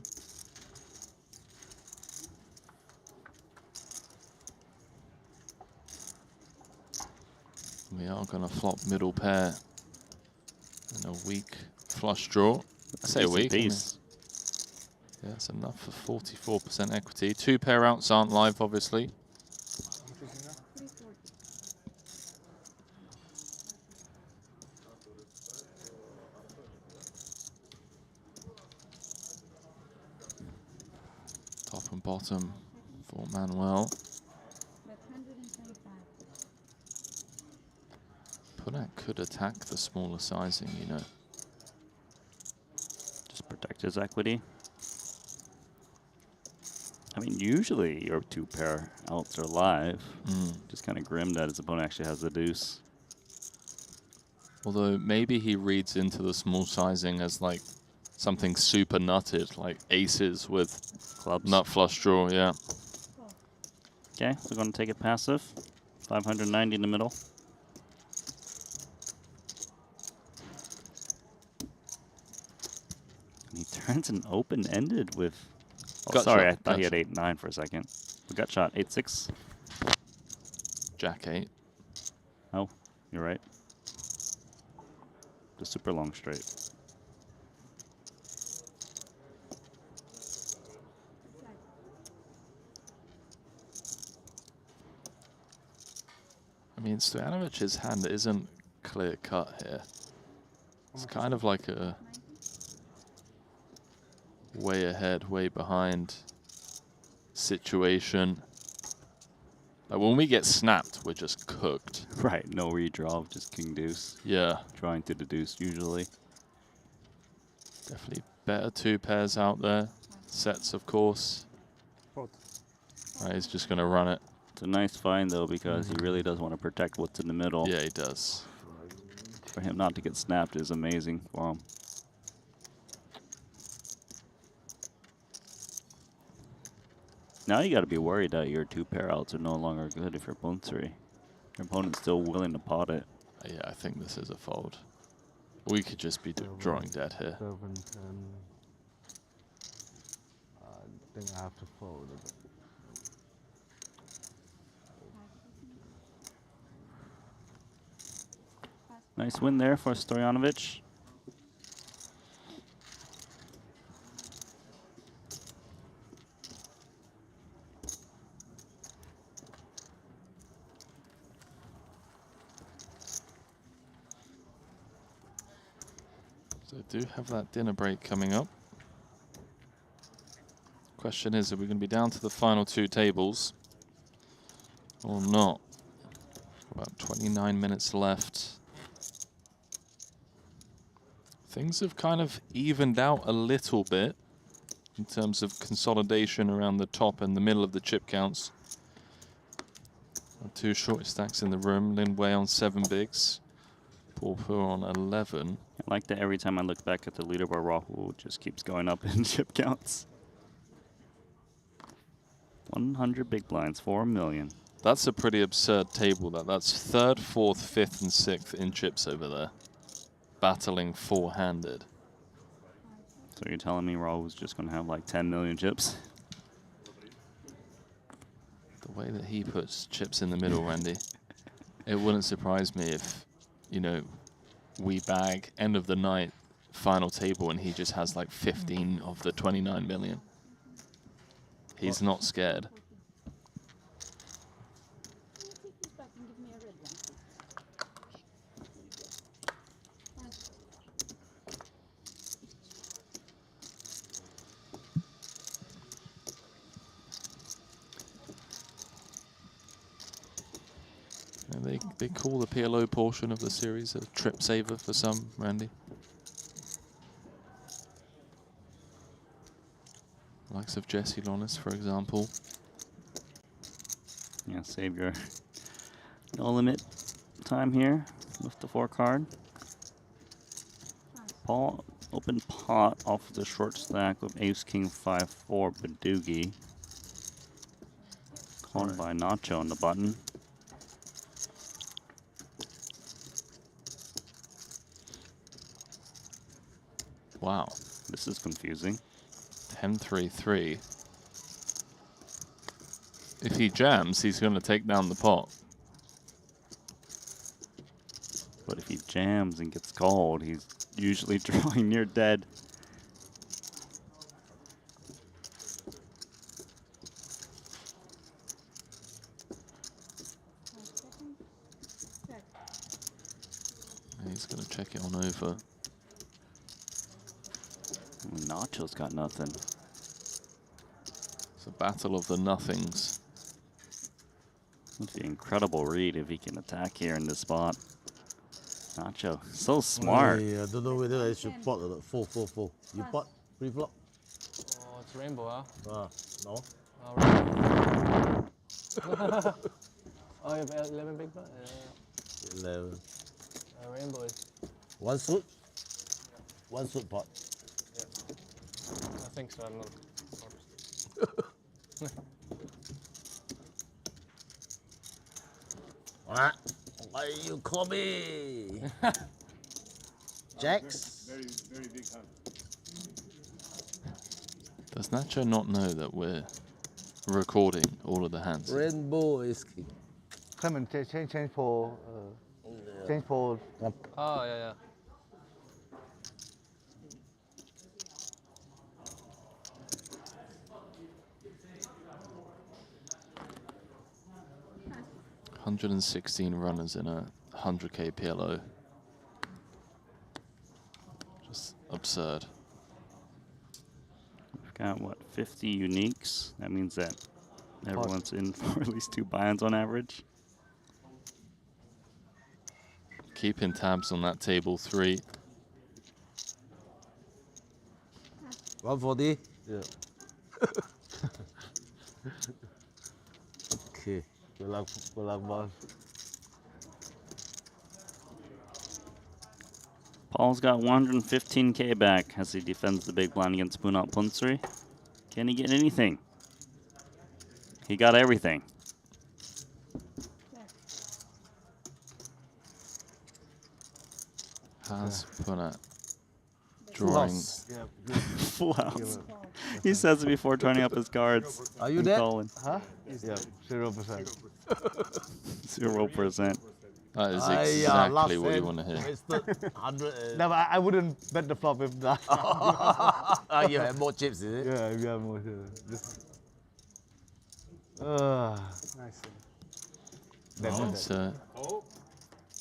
We are going to flop middle pair in a weak flush draw. I say weak. Piece. Yeah, it's enough for 44% equity. 2 pair outs aren't live, obviously. Top and bottom for Manuel. Punak could attack the smaller sizing, you know. Just protect his equity. I mean, usually your 2 pair outs are live. Just kind of grim that his opponent actually has the deuce. Although maybe he reads into the small sizing as like something super nutted, like aces with clubs. Nut flush draw, yeah. Okay, we're going to take it passive. 590 in the middle. And he turns an open-ended with... Oh, Gut sorry, shot, I thought he gut had 8-9 for a second. The gut shot, 8-6. Jack 8. Oh, you're right. The super long straight. I mean, Stoyanovic's hand isn't clear cut here. It's kind of like a way ahead, way behind situation. Like when we get snapped, we're just cooked. Right, no redraw, just king deuce. Yeah. Drawing to the deuce usually. Definitely better 2 pairs out there. Sets, of course. Right, he's just going to run it. It's a nice find, though, because he really does want to protect what's in the middle. Yeah, he does. For him not to get snapped is amazing for him. Now you got to be worried that your 2 pair outs are no longer good if your opponent's 3. Your opponent's still willing to pot it. Yeah, I think this is a fold. We could just be drawing dead here. 7, 10. I think I have to fold a bit. Nice win there for Stojanovic. So I do have that dinner break coming up. Question is, are we going to be down to the final 2 tables or not? About 29 minutes left. Things have kind of evened out a little bit in terms of consolidation around the top and the middle of the chip counts. 2 shortest stacks in the room. Lin Wei on 7 bigs. Paul Pu on 11. I like that every time I look back at the leaderboard, Rahul just keeps going up in chip counts. 100 big blinds, 4 million. That's a pretty absurd table. That's 3rd, 4th, 5th, and 6th in chips over there. Battling 4-handed. So you're telling me Rahul was just going to have like 10 million chips? The way that he puts chips in the middle, Randy, it wouldn't surprise me if, you know, we bag end of the night final table and he just has like 15 of the 29 million. He's not scared. They call the PLO portion of the series a trip saver for some, Randy. Likes of Jesse Lonis, for example. Yeah, save your no limit time here with the 4 card. Paul open pot off of the short stack with Ace King 5-4 Badoogie. Called by Nacho on the button. Wow. This is confusing. 10-3-3. If he jams, he's going to take down the pot. jams and gets called, he's usually drawing near dead. He's going to check it on over. Nacho's got nothing. It's a battle of the nothings. It's an incredible read if he can attack here in this spot. Nacho, so smart. I don't know whether I should pot or not. Full. You pot? Pre-flop? Oh, it's rainbow, huh? No. Oh, rainbow. Oh, you have 11 big blind? 11. Rainbow is. One suit? One suit pot. Yeah. I think so. I'm not. Alright. Why you call me? Jacks? Very big hand. Does Nacho not know that we're recording all of the hands? Rainbow is king. Clement, change for. Change for. Oh, yeah. 116 runners in a 100K PLO. Just absurd. We've got, what, 50 uniques? That means that everyone's in for at least 2 buy-ins on average. Keeping tabs on that table 3. 140? Yeah. Okay. Good luck, boss. Paul's got 115K back as he defends the big blind against Spoon Out Punsuri. Can he get anything? He got everything. Has Punat drawing. Full house. He says it before turning up his cards. Are you there? Calling. Huh? Yeah, 0%. 0%. That is exactly what you want to hear. No, but I wouldn't bet the flop if that. You have more chips, is it? Yeah, you have more chips. Nice.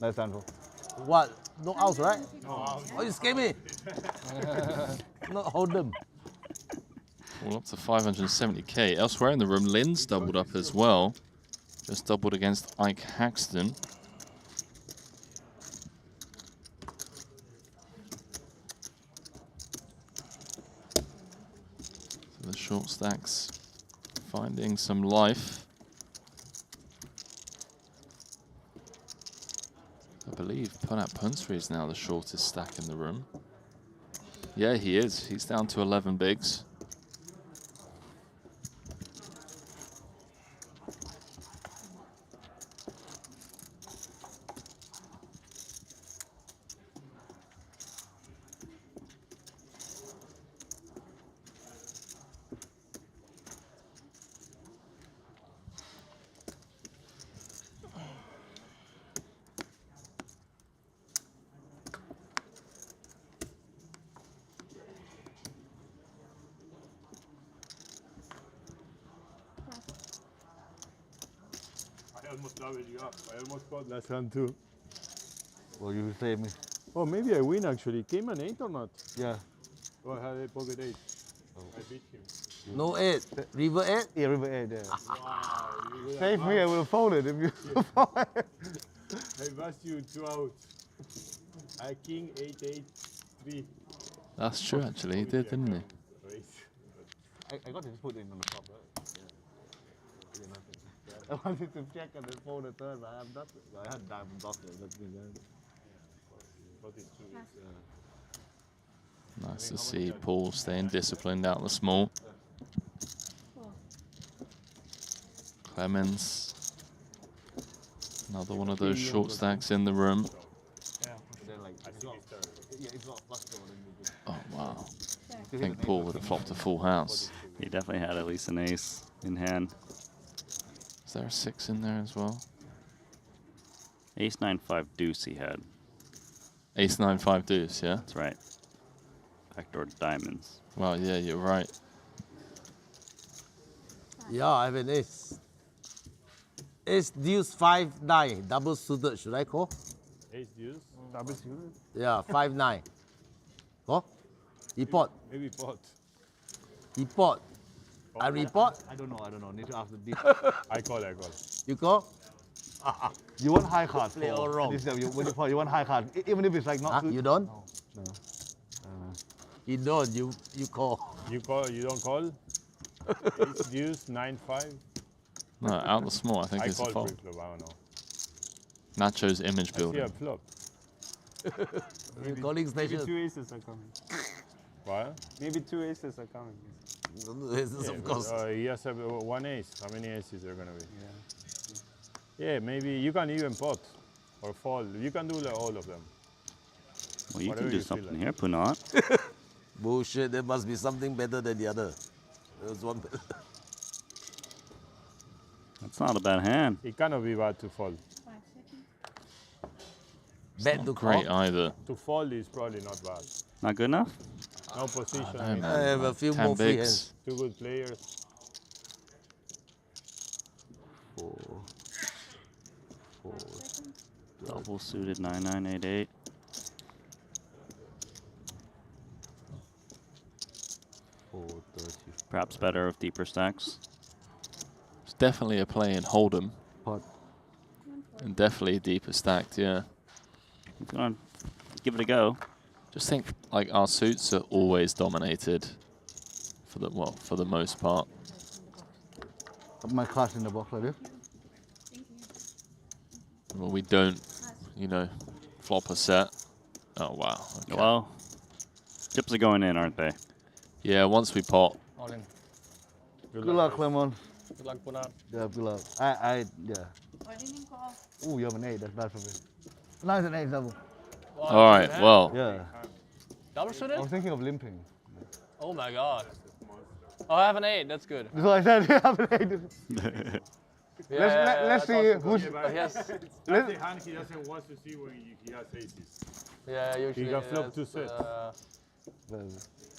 Nice handful. What? No outs, right? No outs. Oh, you scared me. Not hold them. Well, up to 570K. Elsewhere in the room, Lynn's doubled up as well. Just doubled against Ike Haxton. So the short stacks finding some life. I believe Punat Punsuri is now the shortest stack in the room. Yeah, he is. He's down to 11 bigs. I almost doubled you up. I almost caught last hand too. Well, you save me. Oh, maybe I win actually. Came an 8 or not? Yeah. Oh, I had a pocket 8. I beat him. No 8. River 8? Yeah, river 8, yeah. Wow, Save me, I would have folded if you I passed you 2 out. I king 8-8-3. That's true, actually. He did, didn't he? I got his foot in on the top, right? I wanted to check and then fold the third, but I have nothing. I had diamond blockers. That's been Nice to see Paul staying disciplined out the small. Clemens, another one of those short stacks in the room. Oh wow! I think Paul would have flopped a full house. He definitely had at least an ace in hand. Is there a 6 in there as well? Ace 9-5 deuce he had. Ace 9 5 deuce, yeah? That's right. Backdoor diamonds. Well, yeah, you're right. Yeah, I have an ace. Ace deuce 5 9 double suited. Should I call? Ace deuce. Double suited. Yeah, 5 9. Call. Report. Maybe pot. Report. I report. I don't know. Need to ask the deep. I call. You call. You want high card. Play all wrong. You want high card, even if it's like not. You don't. No. You don't. You call. You call. You don't call. Ace deuce 9 5. No, out the small, I think it's a call fold. pre-flop. I don't know. Nacho's image I see building. a flop. Calling station. Maybe 2 aces are coming. What? Maybe 2 aces are coming. Aces, of course. He has one ace. How many aces are gonna be? Yeah, maybe you can even pot or fold. You can do all of them. Well, you Whatever can do you feel something like. here, Punat. Bullshit. There must be something better than the other. There's one better. That's not a bad hand. It cannot be bad to fold. Bet to Great call. either. To fold is probably not bad. Not good enough? No position. I know, man. I have a few 10 more free bigs. hands. Two good players. 4. Double suited 9 9 8 8. Perhaps better with deeper stacks. It's definitely a play in Hold'em. Pot. And definitely deeper stacked, yeah. Go on. Give it a go. Just think, like, our suits are always dominated for the most part. Put my cards in the box like this. Well, we don't, you know, flop a set. Oh, wow. Okay. Well, chips are going in, aren't they? Yeah, once we pot. All in. Good luck, Clemon. Good luck, Punat. Yeah, good luck. Yeah. Ooh, you have an 8. That's bad for me. No, it's an 8 double. All right, well. Yeah. Double suited? I was thinking of limping. Oh my god. Oh, I have an 8. That's good. That's what I said. You have an 8. Let's see who's. Yes. That's the hand he doesn't want to see when he has aces. Yeah, usually. He got flop 2 sets.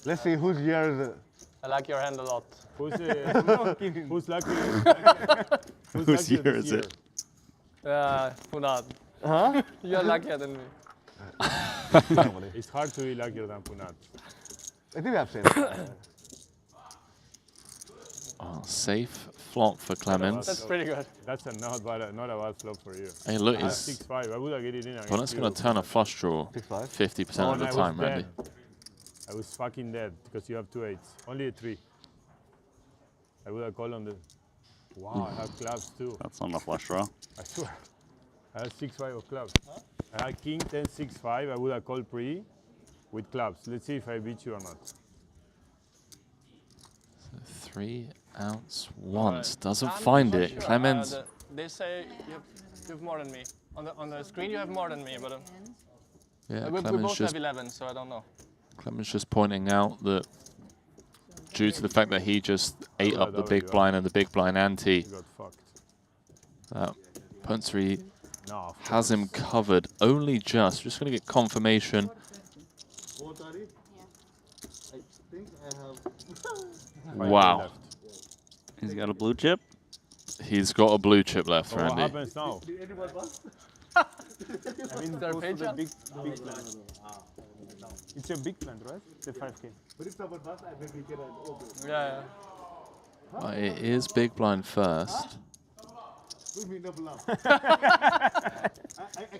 Let's see whose year is it. I like your hand a lot. Who's lucky? Whose year is it? Punat. Huh? You're luckier than me. It's hard to be luckier than Punat. I think we have safe. Oh, safe flop for Clemens. That's pretty good. That's not a bad flop for you. Hey, look, I have it's 6-5. I would have get it in. Punat's going to turn a flush draw 50% of the time, Randy. I was fucking dead because you have 2 8s. Only a 3. I would have called on the. Wow, I have clubs too. That's not a flush draw. I swear. I had 6-5 of clubs. I had king 10 6-5. I would have called pre with clubs. Let's see if I beat you or not. 3 outs once. Doesn't find it. Sure. Clemens. They say you have more than me. On the screen you have more than me, but Yeah, we Clemens both just have 11, so I don't know. Clemens just pointing out that due to the fact that he just ate up the big blind and the big blind ante, that Punsri has him covered only just. Just going to get confirmation. Wow. He's got a blue chip? He's got a blue chip left, So what Randy. happens now? I mean, They're goes to the patient? big plan. It's a big plan, right? The 5K. But if someone busts, I think we get an open. Yeah. It is big blind first. We mean double up. I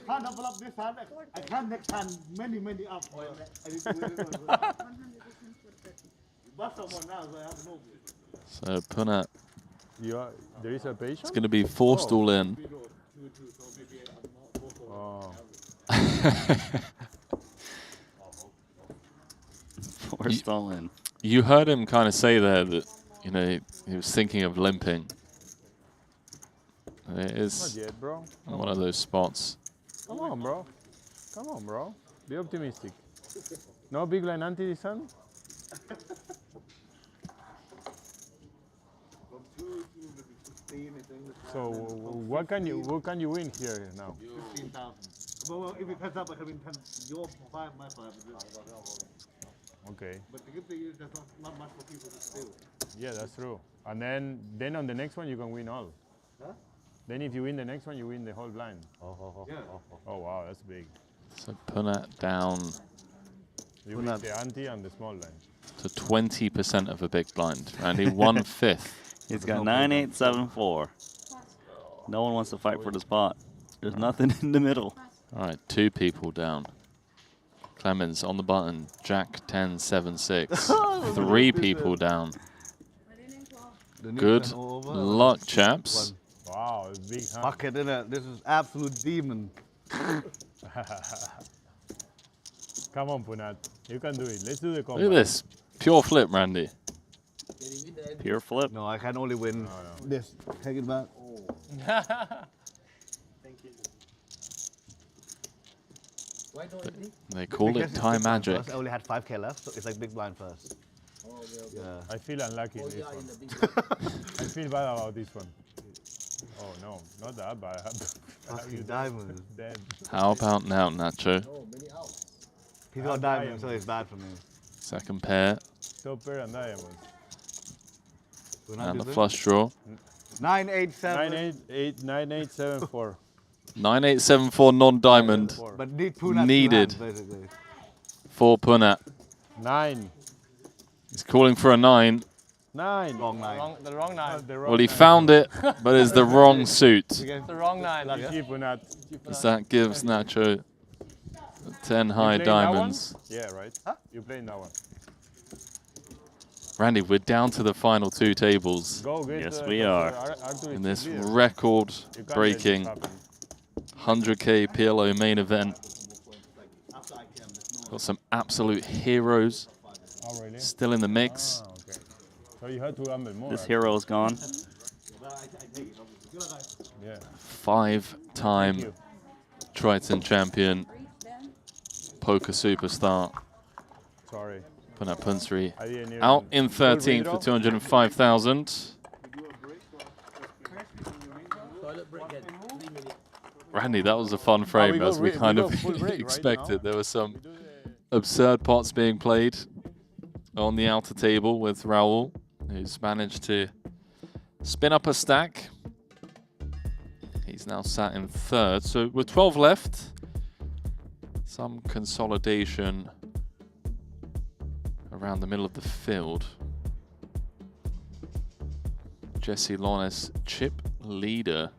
can't double up this hand. I can't next hand many up. I need to win it. Bust someone now, so I have no. So Punat There is a patient? is going to be forced all in. Oh. Forced all in. You heard him kind of say there that, you know, he was thinking of limping. It is Not yet, bro. one of those spots. Come on, bro. Come on, bro. Be optimistic. No big line ante this hand? So what can you win here now? 15,000. Well, if it heads up, I can win 10. Your 5, my 5. Okay. But the good thing is there's not much for people to do. Yeah, that's true. And then on the next one, you can win all. Huh? Then if you win the next one, you win the whole blind. Yeah. Oh, wow, that's big. So Punat down You win the ante and the small blind. to 20% of a big blind. Randy, 1/5. He's got 9-8-7-4. No one wants to fight for the spot. There's nothing in the middle. All right, 2 people down. Clemens on the button. Jack 10-7-6. 3 people down. Good luck, chaps. Wow, it's big, huh? Fuck it, innit? This is absolute demon. Come on, Punat. You can do it. Let's do the combo. Look at this. Pure flip, Randy. Pure flip. No, I can only win this. Take it back. They call it time magic. I only had 5k left, so it's like big blind first. Yeah. I feel unlucky in this one. I feel bad about this one. Oh no, not that bad. Fucking diamond. Dead. How about now, Nacho? He's got diamond, so it's bad for me. Second pair. Top pair and diamonds. And the flush draw. 9-8-7. 9-8-7-4. 9-8-7-4 non-diamond. But need Punat needed basically. for Punat. 9. He's calling for a 9. 9. Wrong 9. The wrong 9. Well, he found it, but it's the wrong suit. The wrong 9. Lucky Punat. As that gives Nacho 10 high diamonds. Yeah, right. Huh? You playing that one. Randy, we're down to the final 2 tables. Go get Yes, we are. In this record-breaking 100K PLO main event. Got some absolute heroes still in the mix. Okay. So you had to gamble more. This hero is gone. Yeah. 5-time Triton champion, poker superstar. Sorry. Punat Punsri out in 13th for 205,000. Randy, that was a fun frame as we kind of expected. There were some absurd pots being played on the outer table with Rahul, who's managed to spin up a stack. He's now sat in 3rd. So with 12 left, some consolidation around the middle of the field. Jesse Lonis, chip leader.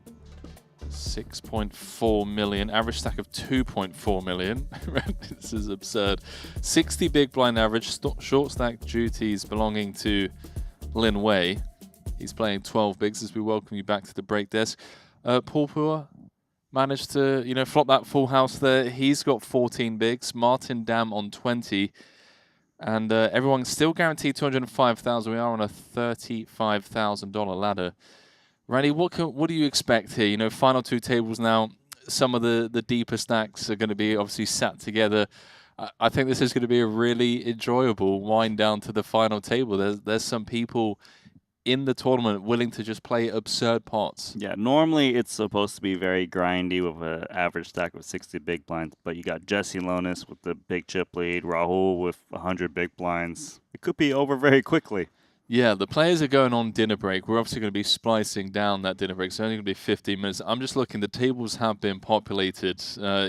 6.4 million, average stack of 2.4 million. This is absurd. 60 big blind average, short stack duties belonging to Lin Wei. He's playing 12 bigs as we welcome you back to the break desk. Paul Pua managed to, flop that full house there. He's got 14 bigs. Martin Dam on 20. And everyone's still guaranteed 205,000. We are on a $35,000 ladder. Randy, what do you expect here? Final 2 tables now. Some of the deeper stacks are going to be obviously sat together. I think this is going to be a really enjoyable wind down to the final table. There's some people in the tournament willing to just play absurd pots. Yeah, normally it's supposed to be very grindy with an average stack of 60 big blinds, but you got Jesse Lonis with the big chip lead, Rahul with 100 big blinds. It could be over very quickly. Yeah, the players are going on dinner break. We're obviously going to be splicing down that dinner break. It's only going to be 15 minutes. I'm just looking. The tables have been populated.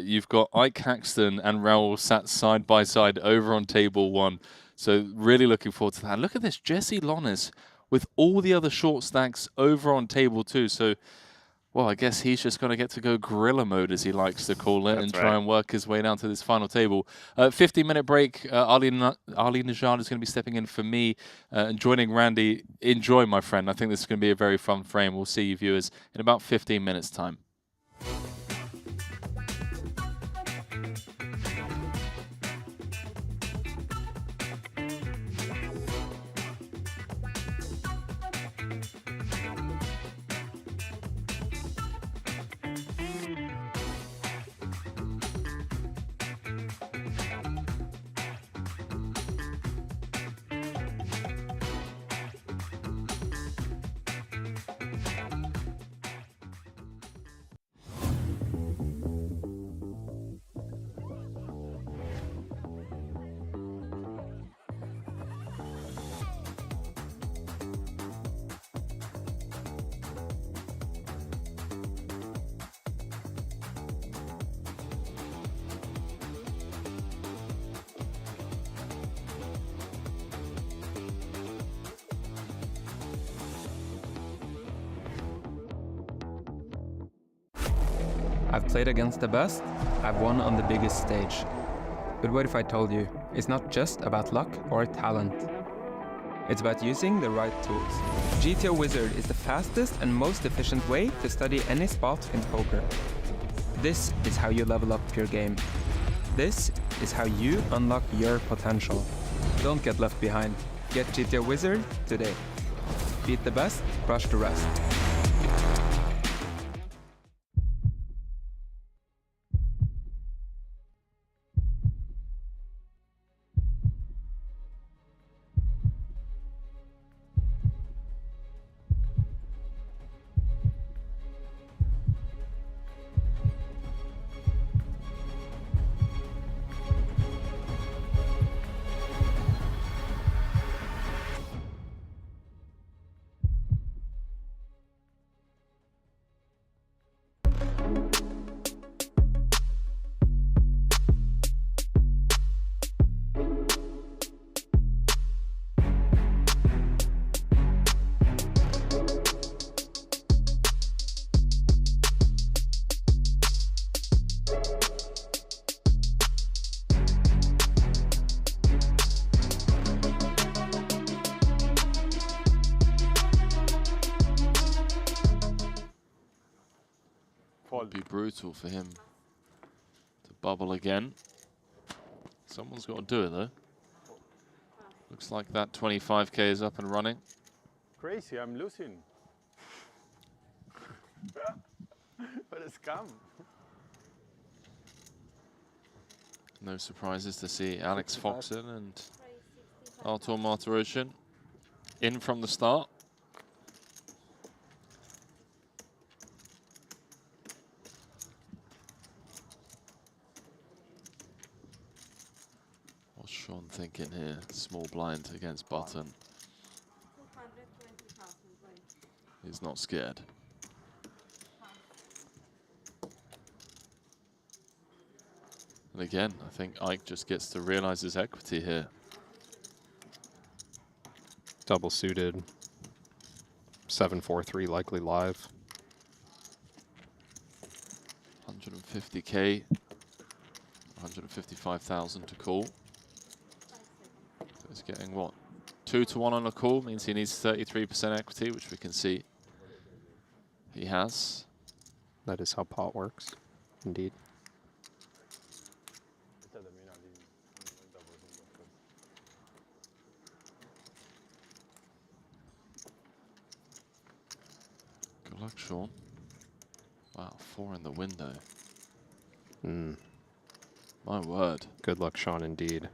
You've got Ike Haxton and Rahul sat side by side over on table 1. So really looking forward to that. Look at this. Jesse Lonis with all the other short stacks over on table 2. So, well, I guess he's just going to get to go gorilla mode, as he likes to call it, and try and work his way down to this final table. 15-minute break. Ali Najad is going to be stepping in for me and joining Randy. Enjoy, my friend. I think this is going to be a very fun frame. We'll see you viewers in about 15 minutes' time. I've played against the best, I've won on the biggest stage. But what if I told you, it's not just about luck or talent. It's about using the right tools. GTO Wizard is the fastest and most efficient way to study any spot in poker. This is how you level up your game. This is how you unlock your potential. Don't get left behind. Get GTO Wizard today. Beat the best, crush the rest. Would be brutal for him to bubble again. Someone's got to do it though. Looks like that 25k is up and running. Crazy, I'm losing. What a scam. No surprises to see Alex Foxen and Artur Martirosyan in from the start. What's Sean thinking here? Small blind against button. He's not scared. And again, I think Ike just gets to realize his equity here. Double suited. 7-4-3 likely live. 150k. 155,000 to call. So he's getting what? 2-1 on a call means he needs 33% equity, which we can see he has. That is how pot works, indeed. Good luck, Sean. Wow, 4 in the window. My word. Good luck, Sean, indeed.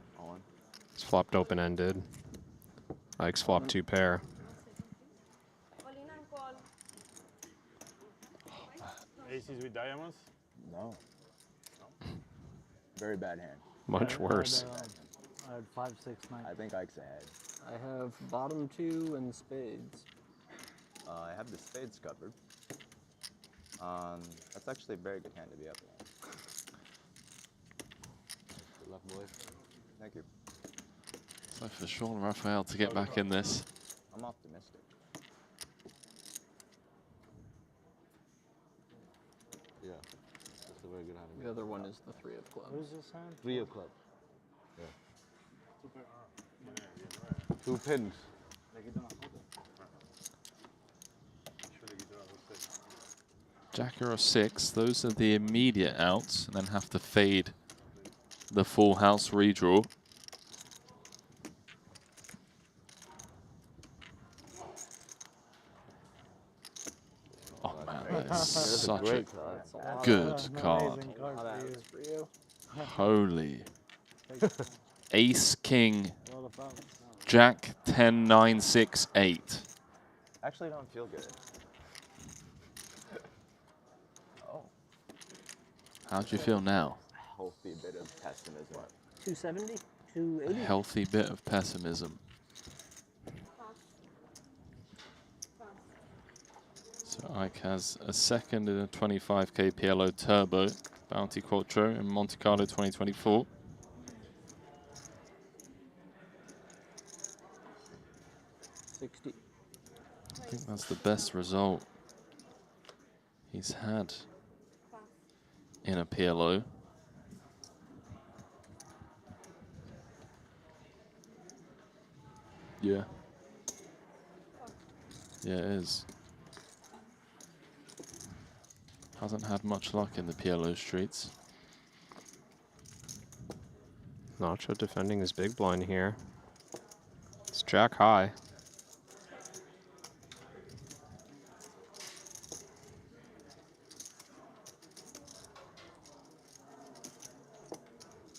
It's flopped open-ended. Ike's flopped 2 pair. Aces with diamonds? No. Very bad hand. Much worse. I had 5, 6, 9. I think Ike's ahead. I have bottom 2 and spades. I have the spades covered. That's actually a very good hand to be up on. Good luck, boys. Thank you. So for Sean Raphael to get back in this. I'm optimistic. Yeah, that's a very good hand. The other one is the 3 of clubs. What is this hand? 3 of clubs. Yeah. 2 pins. Jack or 6, those are the immediate outs, and then have to fade the full house redraw. Oh man, that is such a good card. Holy. Ace, King, Jack, 10, 9, 6, 8. Actually, don't feel good. Oh. How do you feel now? Healthy bit of pessimism. 270? 280? A healthy bit of pessimism. So Ike has a second in a 25k PLO Turbo Bounty Quattro in Monte Carlo 2024. I think that's the best result he's had in a PLO. Yeah. Yeah, it is. Hasn't had much luck in the PLO streets. Nacho defending his big blind here. It's jack high.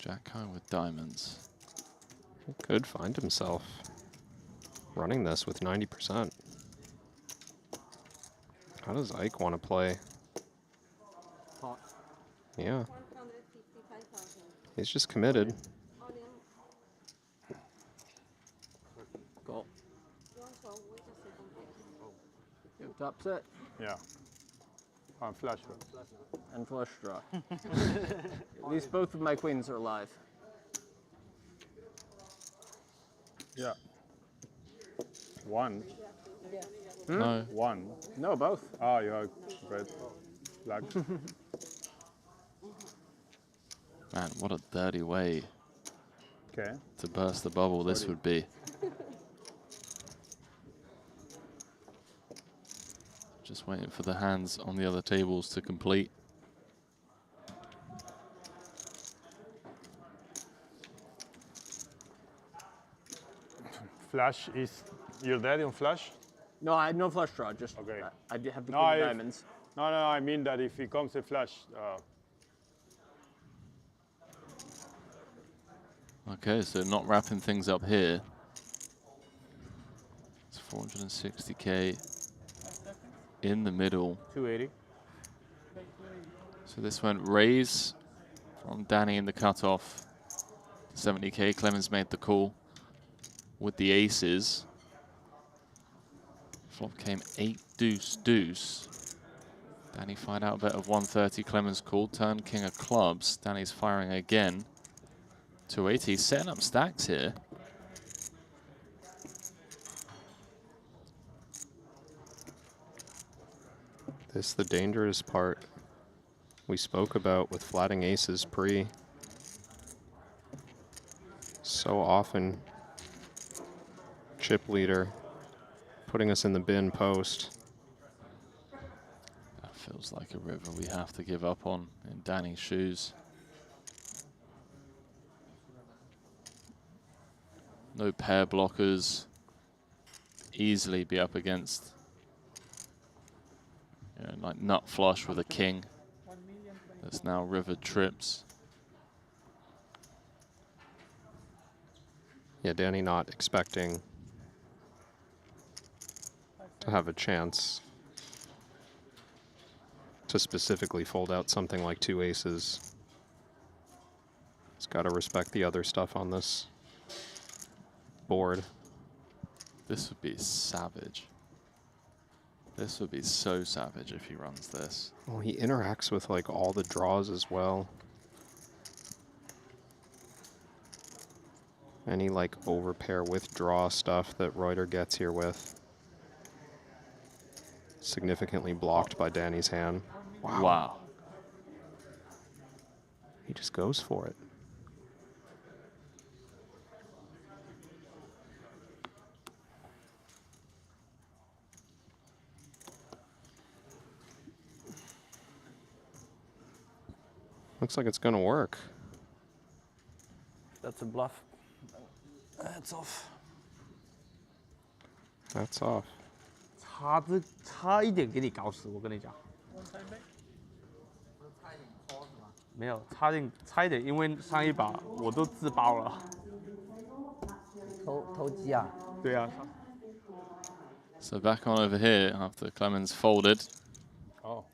Jack high with diamonds. He could find himself running this with 90%. How does Ike want to play? Pot. Yeah. He's just committed. Go. You have top set. Yeah. On flush draw. And flush draw. At least both of my queens are alive. Yeah. One. Hmm? No. One. No, both. Oh, you are red. Black. Man, what a dirty way Okay. to burst the bubble this would be. Just waiting for the hands on the other tables to complete. Flush is. You're dead on flush? No, I had no flush draw. Just Okay. I did have the No, queen of if- diamonds. No, I mean that if it comes a flush. Okay, so not wrapping things up here. It's 460K in the middle. 280. So this went raise from Danny in the cutoff. 70K, Clemens made the call with the aces. Flop came 8 deuce deuce. Danny fired out a bet of 130, Clemens called, turn king of clubs. Danny's firing again. 280, setting up stacks here. This is the dangerous part we spoke about with flatting aces pre. So often, chip leader putting us in the bin post. That feels like a river we have to give up on in Danny's shoes. No pair blockers. Easily be up against, you know, like nut flush with a king. That's now river trips. Yeah, Danny not expecting to have a chance to specifically fold out something like 2 aces. He's got to respect the other stuff on this board. This would be savage. This would be so savage if he runs this. Well, he interacts with like all the draws as well. Any like overpair withdraw stuff that Reuter gets here with. Significantly blocked by Danny's hand. Wow. He just goes for it. Looks like it's going to work. That's a bluff. That's off. That's off. 差一点给你搞死，我跟你讲。没有，差一点，因为上一把我都自爆了。偷鸡啊？对啊。So back on over here after Clemens folded. Oh.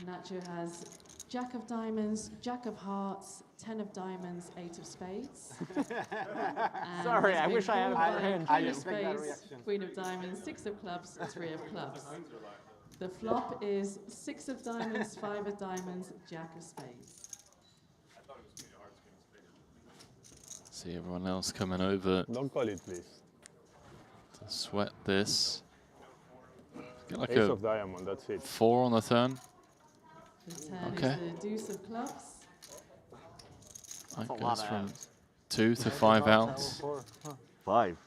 Nacho has Jack of diamonds, Jack of hearts, 10 of diamonds, 8 of spades. Sorry, I wish I had a better hand. Queen of spades, Queen of diamonds, 6 of clubs, 3 of clubs. The flop is 6 of diamonds, 5 of diamonds, Jack of spades. See everyone else coming over. Don't call it, please. To sweat this. Get like Ace a of diamond, that's it. 4 on the turn. The turn Okay. is the deuce of clubs. It goes from 2 to 5 outs. 5.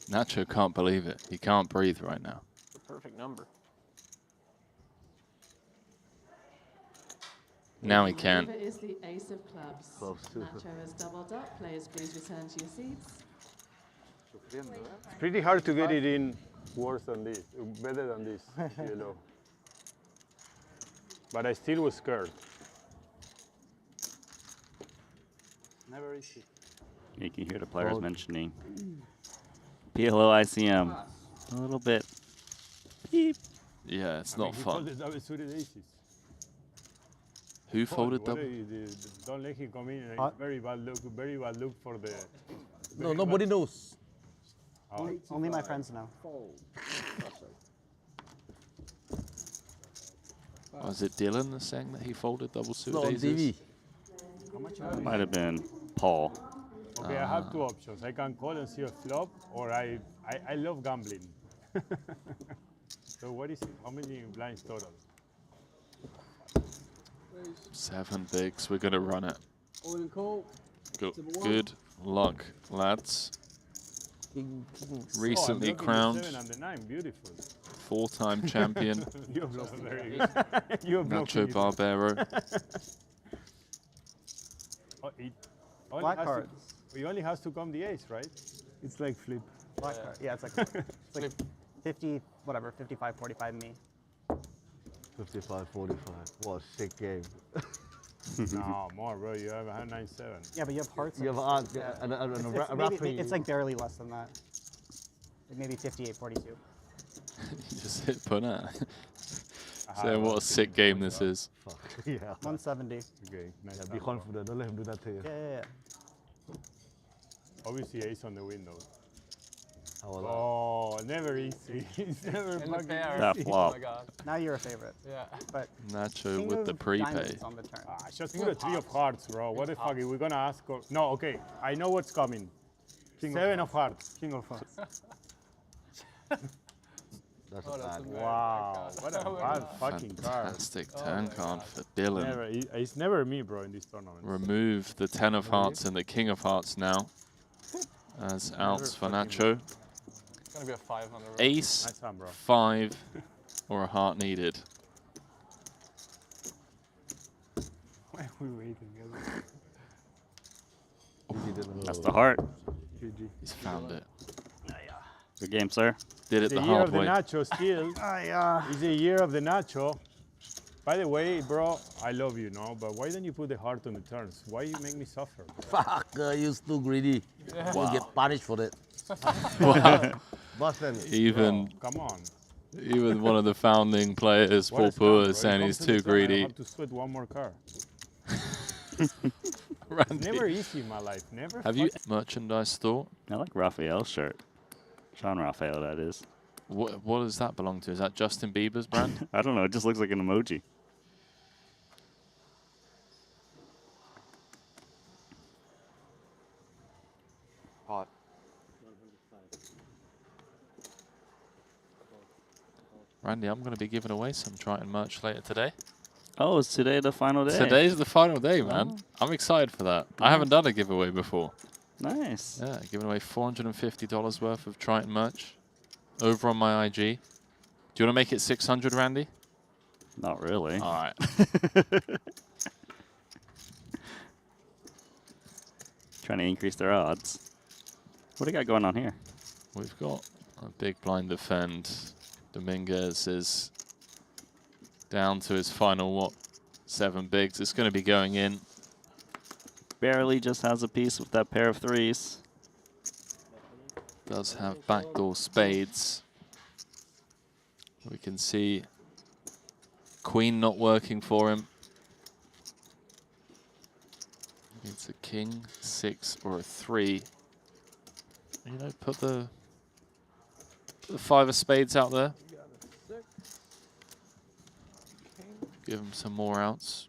Nacho can't believe it. He can't breathe right now. The perfect number. Now he The can. river is the ace of clubs. Close to. Nacho has doubled up. Players, please return to your seats. It's pretty hard to get it in worse than this, better than this, PLO. But I still was scared. Never easy. You can hear the players mentioning PLO ICM. A little bit. Beep. Yeah, it's not fun. Who Who folded double? Don't let him come in. Very bad look for the. No, nobody knows. Only my friends know. Was it Dylan that's saying that he folded double suited No, on aces? TV. Might have been Paul. Okay, I have 2 options. I can call and see a flop, or I love gambling. So what is it? How many blinds total? 7 bigs. We're going to run it. All in call. Good luck, lads. Recently crowned 7 and the 9, beautiful. 4-time champion. You have lost very good. You have Nacho Barbero. Black cards. He only has to come the ace, right? It's like flip. Black card. Yeah, it's like 50, whatever, 55, 45 me. 55, 45. What a sick game. No, more, bro. You have 197. Yeah, but you have hearts. You have odds, and a maybe, it's like barely less than that. Like maybe 58, 42. You just hit punter. So what a sick game this is. Yeah. 170. Okay, nice. Yeah, be confident. Don't let him do that to you. Yeah. Obviously, ace on the window. Oh, never easy. It's never And the fucking pair. That easy. flop. Oh my god. Now you're a favorite. Yeah. But Nacho king with the of prepay. diamonds on the turn. Just put a 3 of hearts, bro. What the fuck? We're gonna ask. No, okay. I know what's coming. 7 of hearts. King of hearts. that's Oh, a that's bad. a bad Wow, card. what a bad fucking card. Fantastic turn card for Dylan. Never, it's never me, bro, in this tournament. Remove the 10 of hearts and the king of hearts now as outs for Nacho. It's gonna be a 5 on the road. Ace, Nice hand, bro. 5, or a heart needed. Why are we waiting? That's the heart. GG. He's found it. Good game, sir. Did it The the year hard of the way. nacho still. It's a year of the nacho. By the way, bro, I love you, no? But why don't you put the heart on the turns? Why you make me suffer? Fuck, you're too greedy. Wow. You get punished for it. Wow. Button. Even, Come on. even one of the founding players, What Paul a scam, Poor, bro. is saying You he's come to the too turn, I greedy. have to sweat one more card. Randy, It's never easy in my life. Never. have you merchandise store? I like Raphael's shirt. Sean Raphael, that is. What does that belong to? Is that Justin Bieber's brand? I don't know. It just looks like an emoji. Pot. Randy, I'm going to be giving away some Triton merch later today. Oh, is today the final day? Today's the final day, man. Oh. I'm excited for that. I haven't done a giveaway before. Nice. Yeah, giving away $450 worth of Triton merch over on my IG. Do you want to make it 600, Randy? Not really. All right. Trying to increase their odds. What do you got going on here? We've got a big blind defend. Dominguez is down to his final, 7 bigs. It's going to be going in. Barely just has a piece with that pair of 3s. Does have backdoor spades. We can see queen not working for him. It's a king, 6, or a 3. You know, put the 5 of spades out there. Give him some more outs.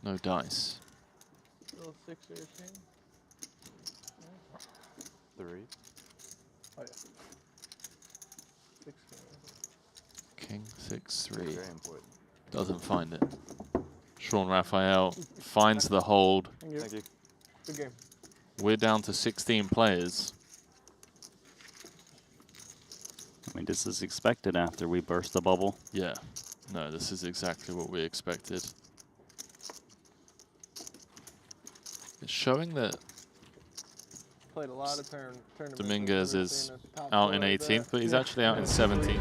No dice. Little 6 or a king. 3. Oh, yeah. 6. King 6-3. Very important. Doesn't find it. Sean Raphael finds the hold. Thank you. Good game. We're down to 16 players. I mean, this is expected after we burst the bubble. Yeah. No, this is exactly what we expected. It's showing that Played a lot of tournaments. Dominguez is out in 18th, but he's actually out in 17th.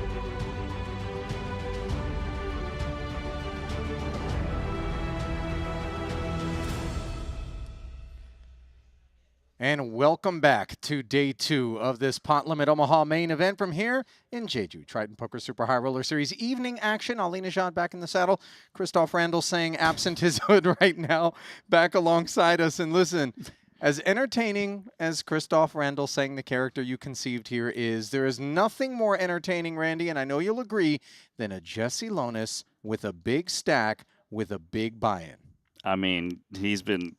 And welcome back to day 2 of this Pot Limit Omaha main event from here in Jeju. Triton Poker Super High Roller Series evening action. Ali Najad back in the saddle. Christoph Randall saying absent his hood right now, back alongside us. And listen, as entertaining as Christoph Randall saying the character you conceived here is, there is nothing more entertaining, Randy, and I know you'll agree, than a Jesse Lonis with a big stack with a big buy-in. I mean, he's been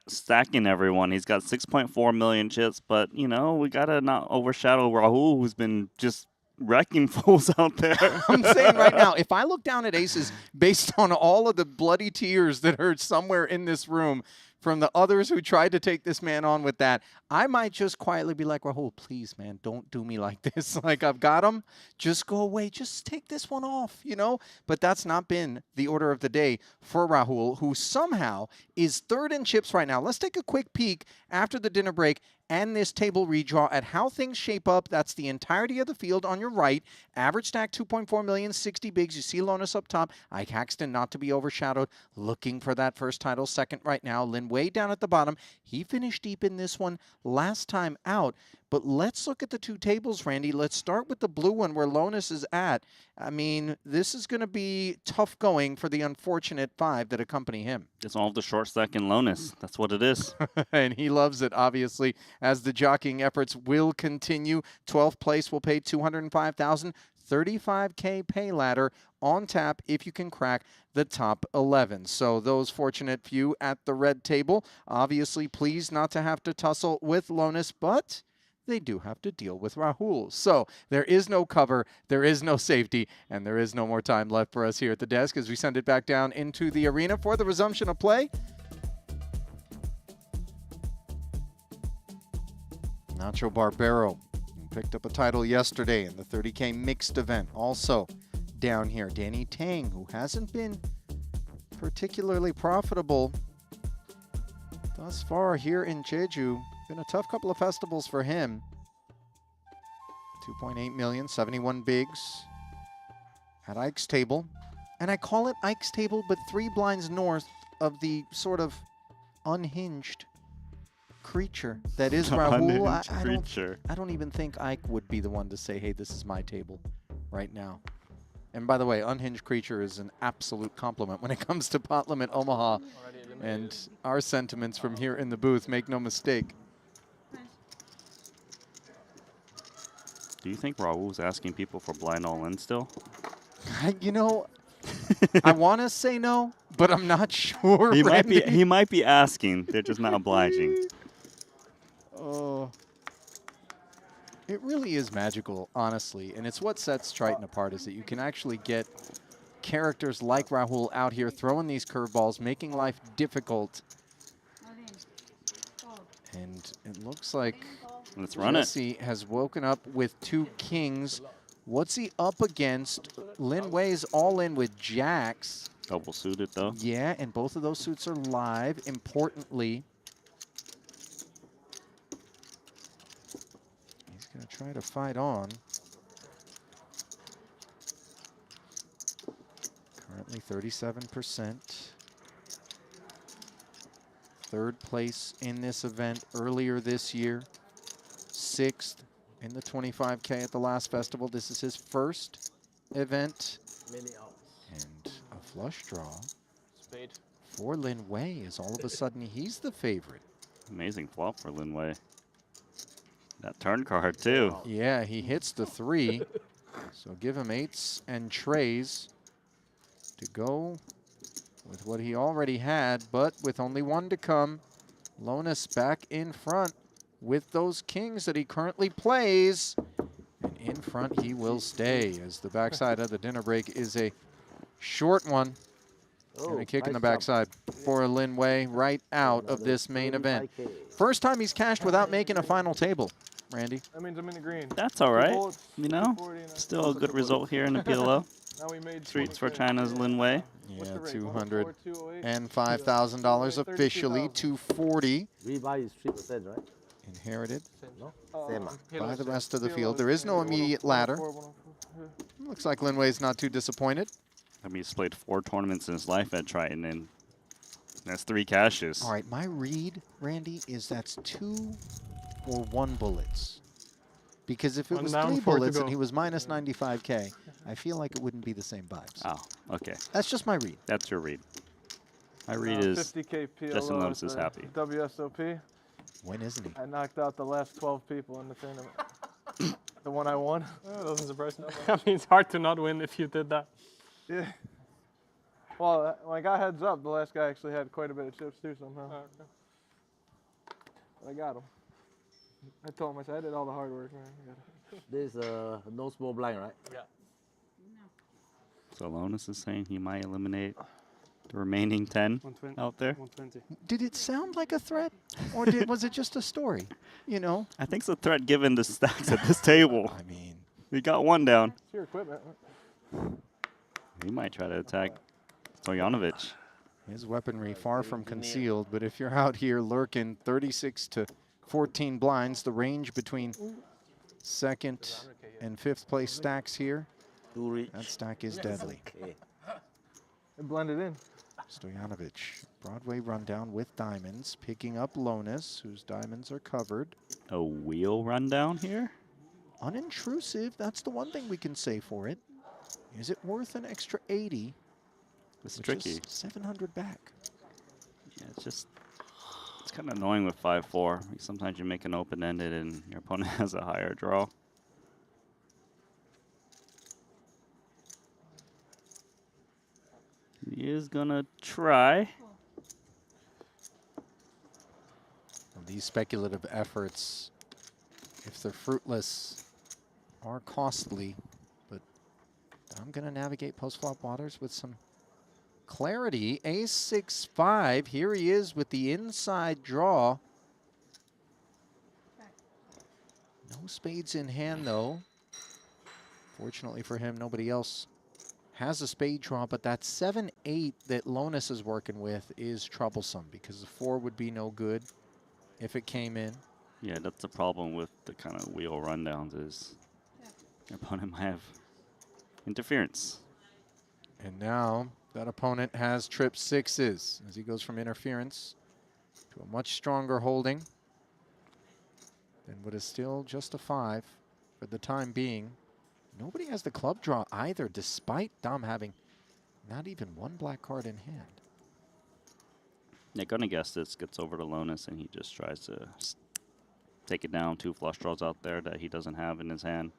stacking everyone. He's got 6.4 million chips, but, you know, we got to not overshadow Rahul, who's been just wrecking fools out there. I'm saying right now, if I look down at aces based on all of the bloody tears that are somewhere in this room from the others who tried to take this man on with that, I might just quietly be like, Rahul, please, man, don't do me like this. Like, I've got him. Just go away. Just take this one off, you know? But that's not been the order of the day for Rahul, who somehow is third in chips right now. Let's take a quick peek after the dinner break and this table redraw at how things shape up. That's the entirety of the field on your right. Average stack 2.4 million, 60 bigs. You see Lonis up top. Ike Haxton not to be overshadowed. Looking for that first title. Second right now. Lin way down at the bottom. He finished deep in this one last time out. But let's look at the two tables, Randy. Let's start with the blue one where Lonis is at. I mean, this is going to be tough going for the unfortunate 5 that accompany him. It's all the short stack in Lonis. That's what it is. And he loves it, obviously, as the jockeying efforts will continue. 12th place will pay $205,000. 35K pay ladder on tap if you can crack the top 11. So those fortunate few at the red table, obviously pleased not to have to tussle with Lonis, but they do have to deal with Rahul. So there is no cover, there is no safety, and there is no more time left for us here at the desk as we send it back down into the arena for the resumption of play. Nacho Barbero picked up a title yesterday in the 30K mixed event. Also down here, Danny Tang, who hasn't been particularly profitable thus far here in Jeju. Been a tough couple of festivals for him. 2.8 million, 71 bigs at Ike's table. And I call it Ike's table, but 3 blinds north of the sort of unhinged creature that is Rahul. I don't even think Ike would be the one to say, hey, this is my table right now. And by the way, unhinged creature is an absolute compliment when it comes to Pot Limit Omaha. And our sentiments from here in the booth, make no mistake. Do you think Rahul's asking people for blind all-in still? You know, I want to say no, but I'm not sure. He might be asking. They're just not obliging. Oh, it really is magical, honestly, and it's what sets Triton apart, is that you can actually get characters like Rahul out here throwing these curveballs, making life difficult. And it looks like Let's run Jesse has woken up with 2 kings. What's he up against? Lin Wei's all in with jacks. Double suited, though. Yeah, and both of those suits are live, importantly. He's going to try to fight on. Currently 37%. Third place in this event earlier this year. 6th in the 25K at the last festival. This is his first event. And a flush draw Spade for Lin Wei is all of a sudden he's the favorite. Amazing flop for Lin Wei. That turn card, too. Yeah, he hits the 3. So give him 8s and trays to go with what he already had, but with only 1 to come. Lonis back in front. with those kings that he currently plays. And in front he will stay, as the backside of the dinner break is a short one. And a kick in the backside for Lin Wei right out of this main event. First time he's cashed without making a final table, Randy. That means I'm in the green. That's all right. You know, still a good result here in the PLO. Now we made Streets for China's Lin Wei. Yeah, $205,000 officially, 240. Rebuy is 3%, right? Inherited Same. by the rest of the field. There is no immediate ladder. Looks like Lin Wei's not too disappointed. I mean, he's played 4 tournaments in his life at Triton, and that's 3 cashes. All right, my read, Randy, is that's 2 or 1 bullets. Because if it was 3 bullets and he was minus 95K, I feel like it wouldn't be the same vibes. Oh, okay. That's just my read. That's your read. My read is 50K PLO Justin Lonis is happy. WSOP. When isn't he? I knocked out the last 12 people in the tournament. The one I won. That doesn't surprise me. I mean, it's hard to not win if you did that. Yeah. Well, when I got heads up, the last guy actually had quite a bit of chips too somehow. Oh, okay. But I got him. I told him, I said, I did all the hard work, man. This no small blind, right? Yeah. So Lonis is saying he might eliminate the remaining 10 out there. 120. Did it sound like a threat, or was it just a story? You know? I think it's a threat given the stacks at this table. I mean, he got 1 down. It's your equipment. He might try to attack Stojanovic. His weaponry far from concealed, but if you're out here lurking 36 to 14 blinds, the range between 2nd and 5th place stacks here, that stack is deadly. It blended in. Stojanovic, Broadway rundown with diamonds, picking up Lonis, whose diamonds are covered. A wheel rundown here? Unintrusive, that's the one thing we can say for it. Is it worth an extra 80? It's which tricky. Is 700 back. Yeah, it's kind of annoying with 5-4. Sometimes you make an open-ended and your opponent has a higher draw. He is gonna try. These speculative efforts, if they're fruitless, are costly, but I'm going to navigate post-flop waters with some clarity. Ace-6-5, here he is with the inside draw. No spades in hand, though. Fortunately for him, nobody else has a spade draw, but that 7-8 that Lonis is working with is troublesome because the 4 would be no good if it came in. Yeah, that's the problem with the kind of wheel rundowns is your opponent might have interference. And now that opponent has trip 6s as he goes from interference to a much stronger holding than what is still just a 5 for the time being. Nobody has the club draw either, despite Dom having not even 1 black card in hand. Yeah, gonna guess this gets over to Lonis and he just tries to take it down. 2 flush draws out there that he doesn't have in his hand.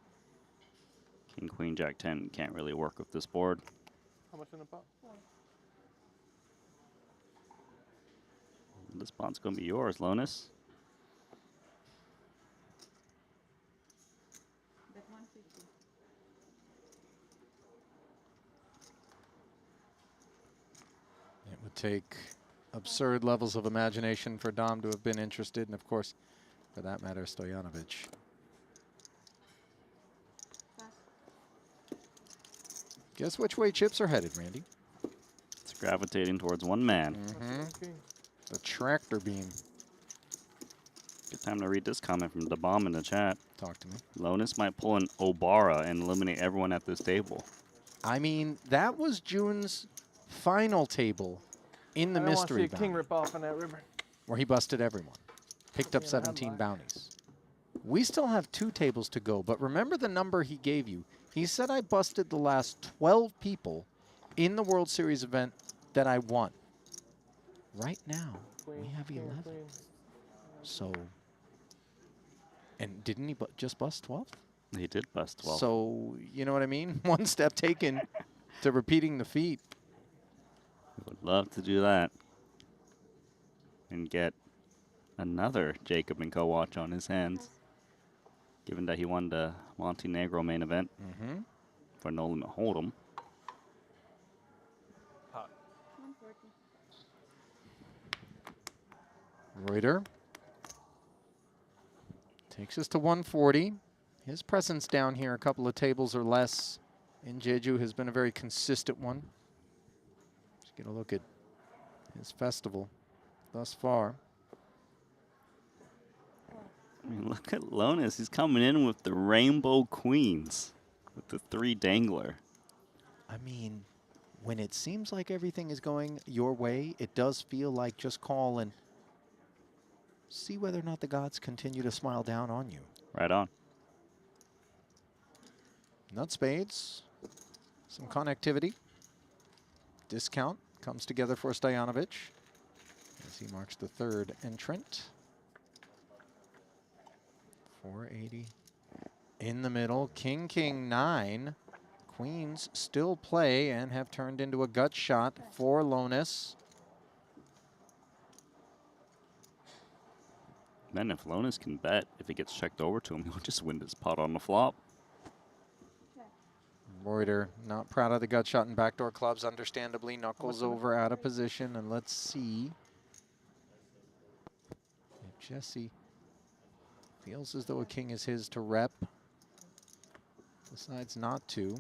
King, Queen, Jack 10 can't really work with this board. How much in the pot? This pot's gonna be yours, Lonis. It would take absurd levels of imagination for Dom to have been interested, and of course, for that matter, Stojanovic. Guess which way chips are headed, Randy? It's gravitating towards one man. The tractor beam. Good time to read this comment from the bomb in the chat. Talk to me. Lonis might pull an Obara and eliminate everyone at this table. I mean, that was June's final table in the mystery I see a king rip off on that river. where he busted everyone. Picked up 17 bounties. We still have 2 tables to go, but remember the number he gave you. He said I busted the last 12 people in the World Series event that I won. Right now, we have 11. So, and didn't he just bust 12? He did bust 12. So, you know what I mean? 1 step taken to repeating the feat. Would love to do that and get Another Jacob and Co watch on his hands, given that he won the Montenegro main event for No Limit Hold'em. Reuter takes us to 140. His presence down here, a couple of tables or less in Jeju, has been a very consistent one. Just get a look at his festival thus far. I mean, look at Lonis. He's coming in with the Rainbow Queens with the 3 dangler. I mean, when it seems like everything is going your way, it does feel like just call and see whether or not the gods continue to smile down on you. Right on. Nut spades, some connectivity. Discount comes together for Stojanovic as he marks the 3rd entrant. 480 in the middle. King, king, 9. Queens still play and have turned into a gut shot for Lonis. Then if Lonis can bet, if it gets checked over to him, he'll just win this pot on the flop. Reuter not proud of the gut shot and backdoor clubs, understandably. Knuckles over out of position, and let's see if Jesse feels as though a king is his to rep. Decides not to.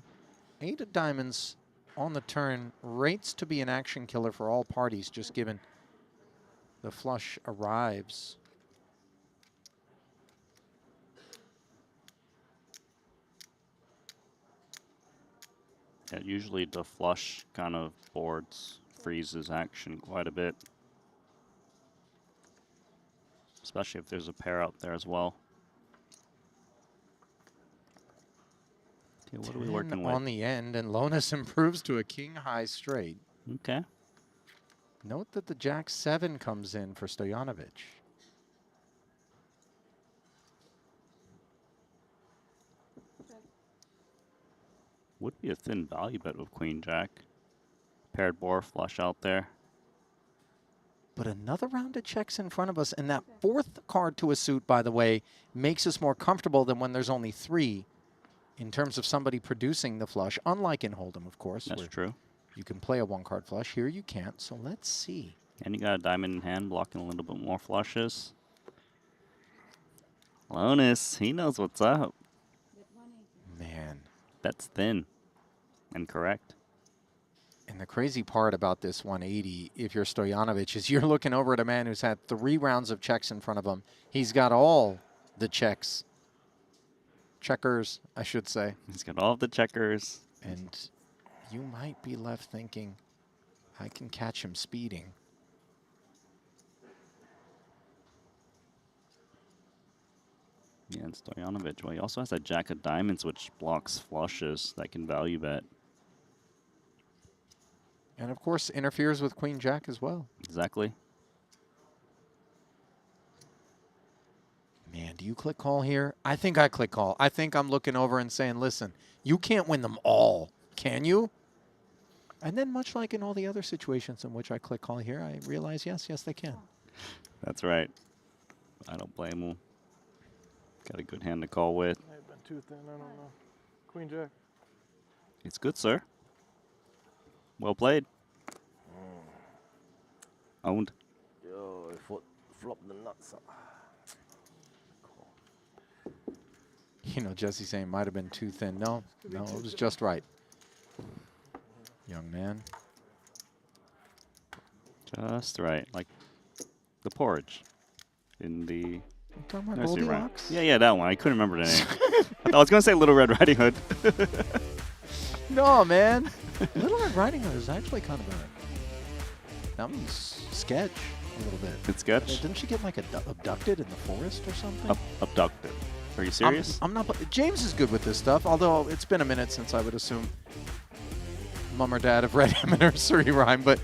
8 of diamonds on the turn, rates to be an action killer for all parties, just given the flush arrives. Yeah, usually the flush kind of boards freezes action quite a bit. Especially if there's a pair out there as well. Okay, what are we working with? On the end, and Lonis improves to a king high straight. Okay. Note that the Jack 7 comes in for Stojanovic. Would be a thin value bet with Queen Jack. Paired board flush out there. But another round of checks in front of us, and that 4th card to a suit, by the way, makes us more comfortable than when there's only 3 in terms of somebody producing the flush, unlike in Hold'em, of course. That's true. You can play a 1-card flush. Here you can't, so let's see. And you got a diamond in hand, blocking a little bit more flushes. Lonis, he knows what's up. Man. That's thin and correct. And the crazy part about this 180, if you're Stojanovic, is you're looking over at a man who's had 3 rounds of checks in front of him. He's got all the checks. Checkers, I should say. He's got all of the checkers. And you might be left thinking, I can catch him speeding. Yeah, and Stojanovic, well, he also has that Jack of Diamonds, which blocks flushes that can value bet. And, of course, interferes with Queen Jack as well. Exactly. Man, do you click call here? I think I click call. I think I'm looking over and saying, listen, you can't win them all, can you? And then much like in all the other situations in which I click call here, I realize, yes, they can. That's right. I don't blame him. Got a good hand to call with. May have been too thin, I don't know. Queen Jack. It's good, sir. Well played. Owned. Yo, flop the nuts. You know, Jesse saying might have been too thin. No, it was just right. Young man. Just right. Like the porridge in the talking about nursery rhyme. Goldilocks? Yeah, that one. I couldn't remember the name. I was going to say Little Red Riding Hood. No, man. Little Red Riding Hood is actually kind of that one's sketch a little bit. It's sketch? Didn't she get like abducted in the forest or something? Abducted. Are you serious? I'm not. James is good with this stuff, although it's been a minute since I would assume Mom or Dad have read him a nursery rhyme. But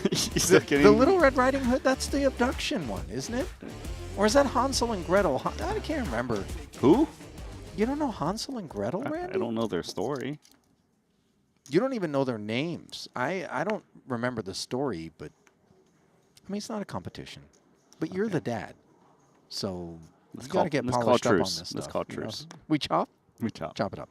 the Little Red Riding Hood, that's the abduction one, isn't it? Or is that Hansel and Gretel? I can't remember. Who? You don't know Hansel and Gretel, Randy? I don't know their story. You don't even know their names. I don't remember the story, but I mean, it's not a competition. But you're the dad. So Let's you got to get let's call polished up on truce. this stuff. Let's call you know? truce. We chop? We chop. Chop it up.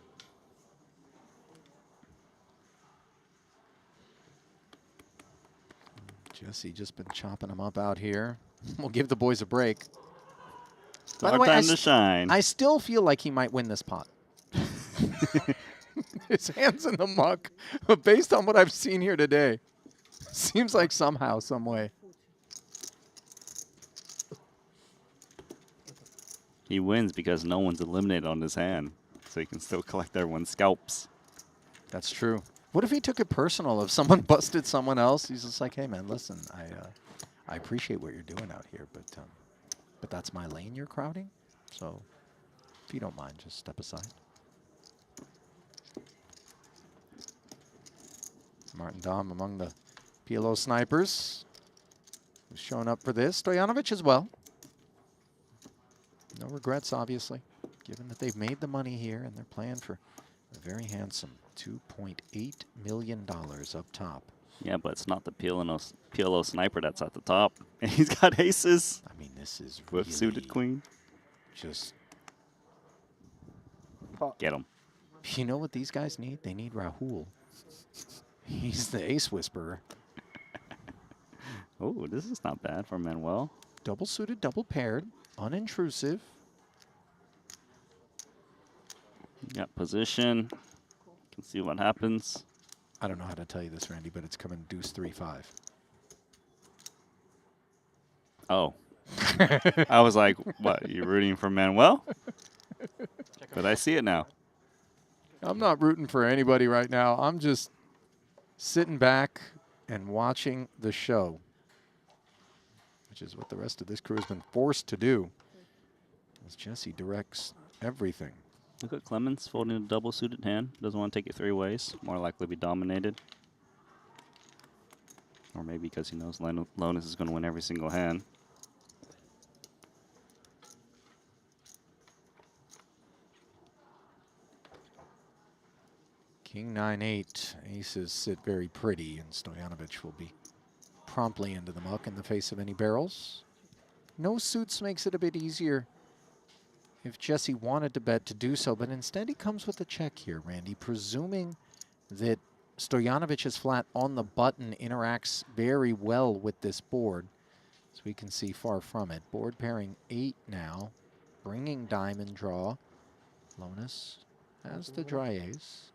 Jesse just been chopping them up out here. We'll give the boys a break. By the Our way, time to shine. I still feel like he might win this pot. His hands in the muck, but based on what I've seen here today, seems like somehow, some way. He wins because no one's eliminated on his hand, so he can still collect everyone's scalps. That's true. What if he took it personal? If someone busted someone else, he's just like, "Hey, man, listen, I appreciate what you're doing out here, but that's my lane you're crowding. So if you don't mind, just step aside." Martin Dahm among the PLO snipers who's shown up for this. Stojanovic as well. No regrets, obviously, given that they've made the money here and they're playing for a very handsome $2.8 million up top. Yeah, but it's not the PLO sniper that's at the top. And he's got aces. I mean, this is with really suited queen. Just get him. You know what these guys need? They need Rahul. He's the ace whisperer. Oh, this is not bad for Manuel. Double suited, double paired, unintrusive. Got position. Can see what happens. I don't know how to tell you this, Randy, but it's coming deuce 3-5. Oh. I was like, what, you rooting for Manuel? But I see it now. I'm not rooting for anybody right now. I'm just sitting back and watching the show, which is what the rest of this crew has been forced to do, as Jesse directs everything. Look at Clemens folding a double suited hand. Doesn't want to take it three ways. More likely to be dominated. Or maybe because he knows Lonis is going to win every single hand. King 9-8. Aces sit very pretty, and Stojanovic will be promptly into the muck in the face of any barrels. No suits makes it a bit easier if Jesse wanted to bet to do so, but instead he comes with a check here, Randy, presuming that Stoyanovic's flat on the button interacts very well with this board. As we can see, far from it. Board pairing 8 now, bringing diamond draw. Lonis has the dry ace.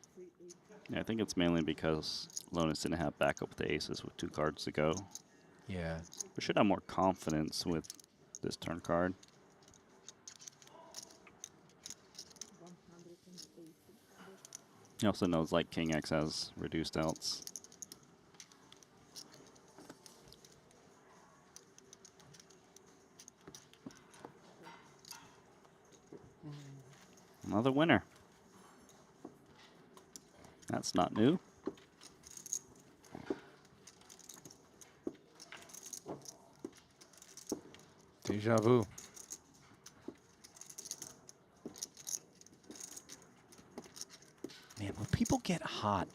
Yeah, I think it's mainly because Lonis didn't have backup with the aces with 2 cards to go. Yeah. We should have more confidence with this turn card. He also knows like King X has reduced outs. Another winner. That's not new. Deja vu. Man, when people get hot,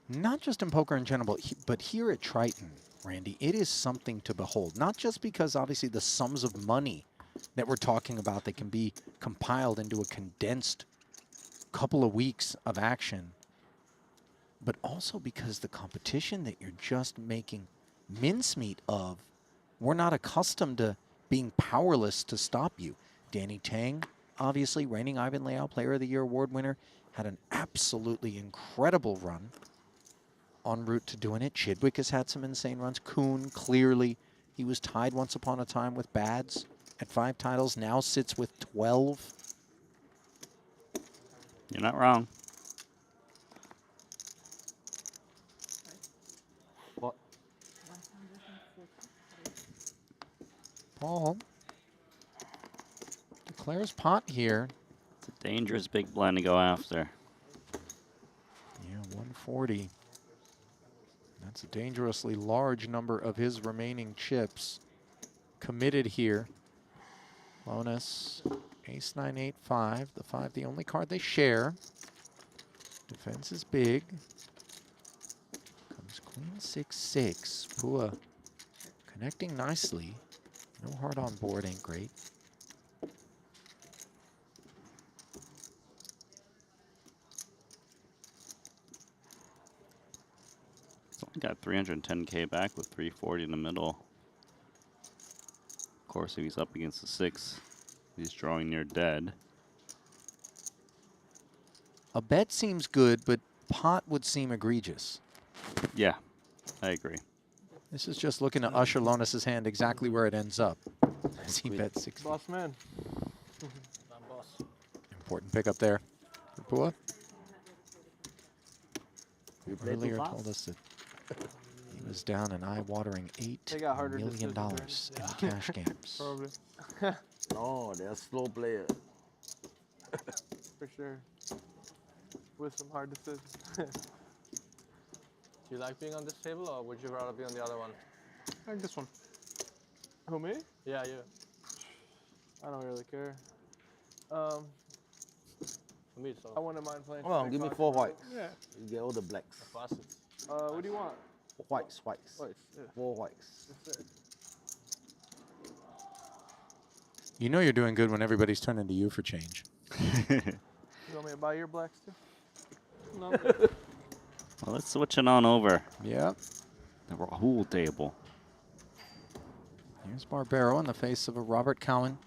not just in poker in general, but here at Triton, Randy, it is something to behold. Not just because, obviously, the sums of money that we're talking about that can be compiled into a condensed couple of weeks of action, but also because the competition that you're just making mincemeat of, we're not accustomed to being powerless to stop you. Danny Tang, obviously, reigning Ivan Leal Player of the Year award winner, had an absolutely incredible run en route to doing it. Chidwick has had some insane runs. Kuhn, clearly, he was tied once upon a time with Bads at 5 titles, now sits with 12. You're not wrong. What? Paul declares pot here. It's a dangerous big blind to go after. Yeah, 140. That's a dangerously large number of his remaining chips committed here. Lonis, ace 9, 8, 5. The 5, the only card they share. Defense is big. Comes queen 6, 6. Pua connecting nicely. No heart on board ain't great. It's only got 310K back with 340 in the middle. Of course, if he's up against the 6, he's drawing near dead. A bet seems good, but pot would seem egregious. Yeah, I agree. This is just looking to usher Lonis' hand exactly where it ends up. As he bets 60. Boss man. Important pickup there for Pua. You play too Earlier fast? told us that he was down an eye-watering They got harder $8 million in decisions, right? cash games. Probably. No, they're slow player. For sure. With some hard decisions. Do you like being on this table, or would you rather be on the other one? I like this one. Who, me? Yeah, you. I don't really care. For me, so. I wouldn't mind playing. Come on, give me 4 whites. Yeah. You get all the blacks. What do you want? Whites. Whites, yeah. 4 whites. That's it. You know you're doing good when everybody's turning to you for change. You want me to buy your blacks too? No. Well, let's switch it on over. Yep. The Rahul table. Here's Barbero in the face of a Robert Cowan.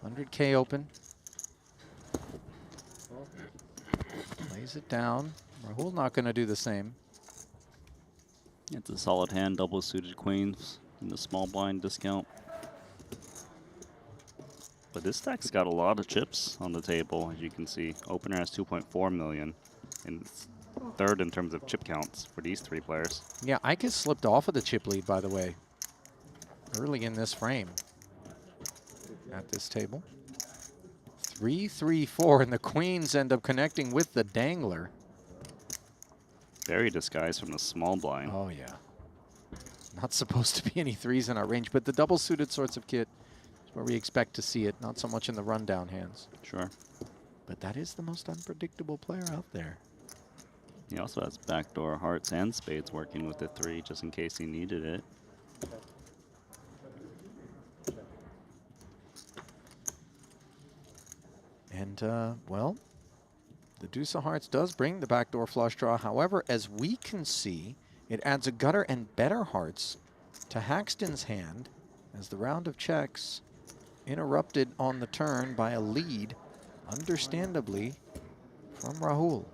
100K open. Lays it down. Rahul not going to do the same. It's a solid hand, double suited queens in the small blind discount. But this stack's got a lot of chips on the table, as you can see. Opener has 2.4 million, and it's third in terms of chip counts for these 3 players. Yeah, Ike has slipped off of the chip lead, by the way, early in this frame at this table. 3-3-4, and the queens end up connecting with the dangler. Very disguised from the small blind. Oh, yeah. Not supposed to be any 3s in our range, but the double suited sorts of kit is where we expect to see it, not so much in the rundown hands. Sure. But that is the most unpredictable player out there. He also has backdoor hearts and spades working with the 3 just in case he needed it. And, well, the deuce of hearts does bring the backdoor flush draw. However, as we can see, it adds a gutter and better hearts to Haxton's hand as the round of checks interrupted on the turn by a lead, understandably, from Rahul.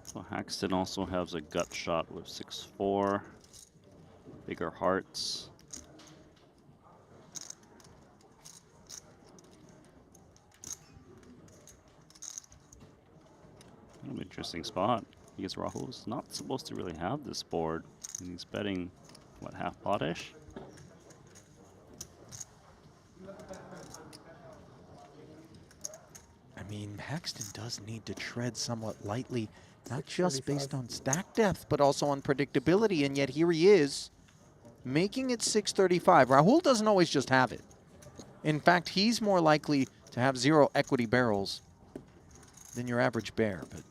So Haxton also has a gut shot with 6-4, bigger hearts. An interesting spot because Rahul's not supposed to really have this board, and he's betting, what, half pot-ish? I mean, Haxton does need to tread somewhat lightly, not just based on stack depth, but also on predictability, and yet here he is, making it 635. Rahul doesn't always just have it. In fact, he's more likely to have 0 equity barrels than your average bear, but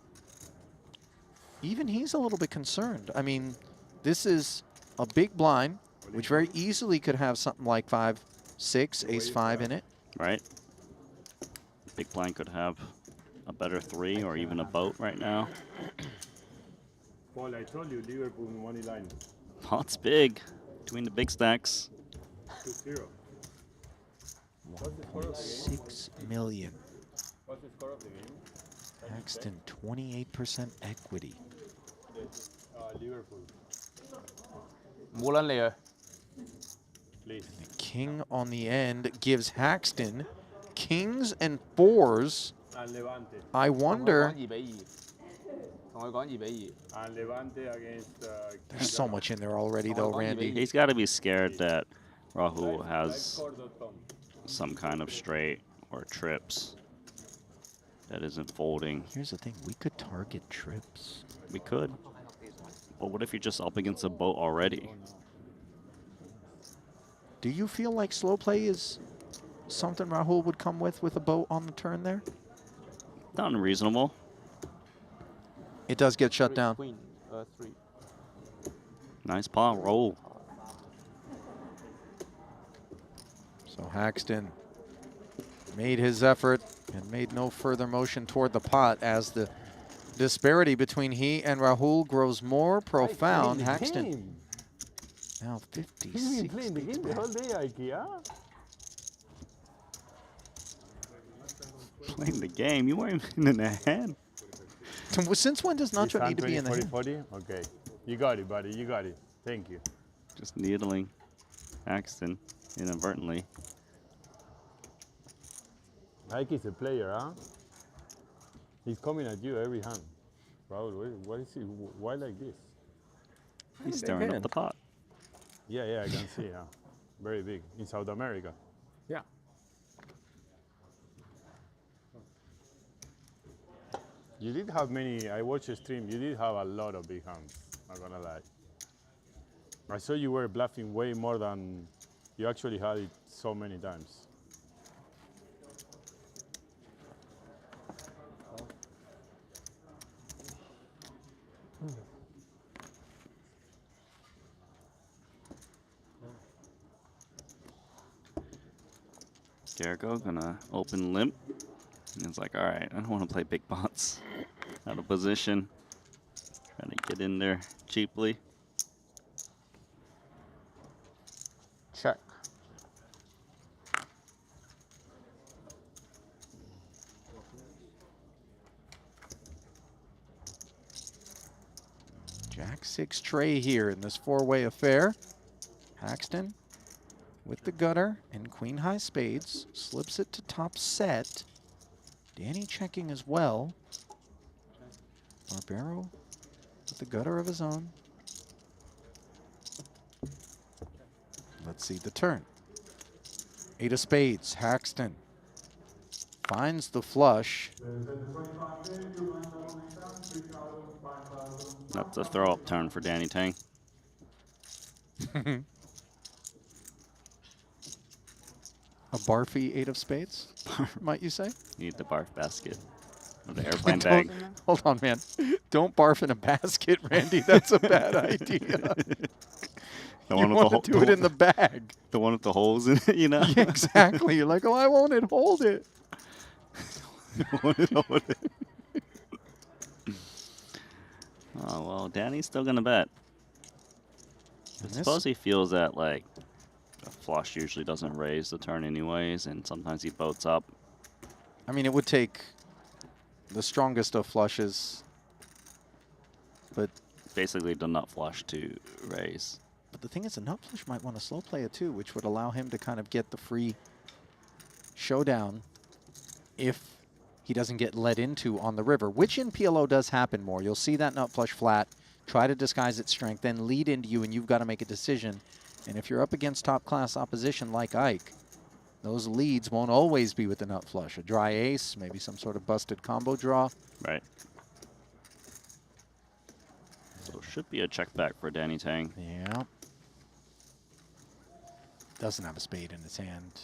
even he's a little bit concerned. I mean, this is a big blind, which very easily could have something like 5-6, ace-5 in it. Right. Big blind could have a better 3 or even a boat right now. Paul, I told you Liverpool money line. Pot's big between the big stacks. 2-0. 1.6 million. What's the score of the game? Paxton, 28% equity. Liverpool. Mulan Leo. Please. The king on the end gives Haxton kings and 4s. And Levante. I wonder. And Levante against. There's so much in there already, though, Randy. He's got to be scared that Rahul has some kind of straight or trips that isn't folding. Here's the thing, we could target trips. We could. But what if you're just up against a boat already? Do you feel like slow play is something Rahul would come with a boat on the turn there? Not unreasonable. It does get shut down. Queen, 3. Nice pot roll. So Haxton made his effort and made no further motion toward the pot as the disparity between he and Rahul grows more profound. Haxton now 56. He's been playing the game the whole day, IKEA. Playing the game? You weren't even in the hand. Since when does Nacho need to be in the 40, hand? 40? Okay. You got it, buddy. You got it. Thank you. Just needling Axton inadvertently. Ike is a player, huh? He's coming at you every hand. Raul, what is he? Why like this? He's stirring up the pot. Yeah, I can see now. Very big. In South America. Yeah. You did have many, I watched the stream, you did have a lot of big hands, not gonna lie. I saw you were bluffing way more than you actually had it so many times. Gargo gonna open limp. And it's like, all right, I don't want to play big pots. Out of position. Trying to get in there cheaply. Check. Jack-6 tray here in this four-way affair. Haxton with the gutter and queen-high spades. Slips it to top set. Danny checking as well. Barbero with the gutter of his own. Let's see the turn. 8 of spades, Haxton finds the flush. That's a throw-up turn for Danny Tang. A barfy 8 of spades, might you say? You need the barf basket. Or the airplane bag. Hold on, man. Don't barf in a basket, Randy. That's a bad idea. The You want to do it in the bag. The one with the holes in it, you know? Yeah, exactly. You're like, oh, I want it. Hold it. Hold it. Oh, well, Danny's still going to bet. I suppose he feels that, like, a flush usually doesn't raise the turn anyways, and sometimes he boats up. I mean, it would take the strongest of flushes, but basically the nut flush to raise. But the thing is, the nut flush might want to slow play it too, which would allow him to kind of get the free showdown if he doesn't get led into on the river, which in PLO does happen more. You'll see that nut flush flat, try to disguise its strength, then lead into you, and you've got to make a decision. And if you're up against top-class opposition like Ike, those leads won't always be with the nut flush. A dry ace, maybe some sort of busted combo draw. Right. So should be a check back for Danny Tang. Yeah. Doesn't have a spade in his hand.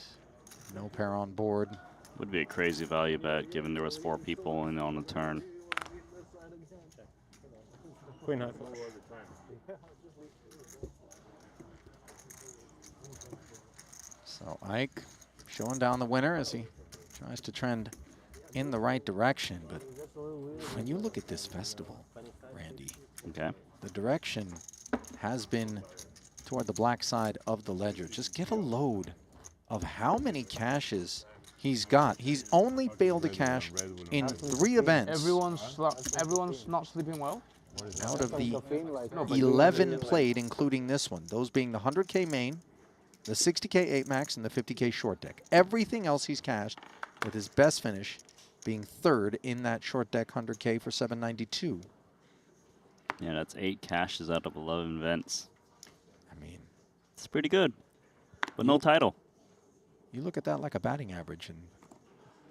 No pair on board. Would be a crazy value bet given there was 4 people in on the turn. Queen high flush. So Ike showing down the winner as he tries to trend in the right direction. But when you look at this festival, Randy, okay, the direction has been toward the black side of the ledger. Just get a load of how many cashes he's got. He's only failed to cash in 3 events. Everyone's not sleeping well? Out of the 11 played, including this one, those being the 100K main, the 60K 8 max, and the 50K short deck. Everything else he's cashed, with his best finish being 3rd in that short deck 100K for 792. Yeah, that's 8 cashes out of 11 events. I mean, it's pretty good, but no title. You look at that like a batting average, and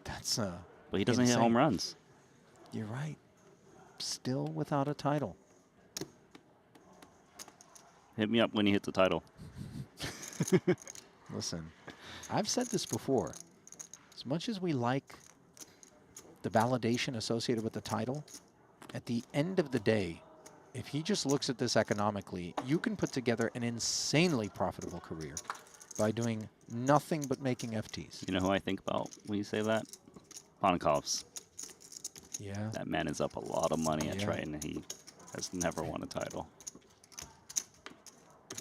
that's but he doesn't hit home runs. You're right. Still without a title. Hit me up when he hits the title. Listen, I've said this before. As much as we like the validation associated with the title, at the end of the day, if he just looks at this economically, you can put together an insanely profitable career. by doing nothing but making FTs. You know who I think about when you say that? Ponikovs. Yeah. That man is up a lot of money at Yeah. Triton, and he has never won a title.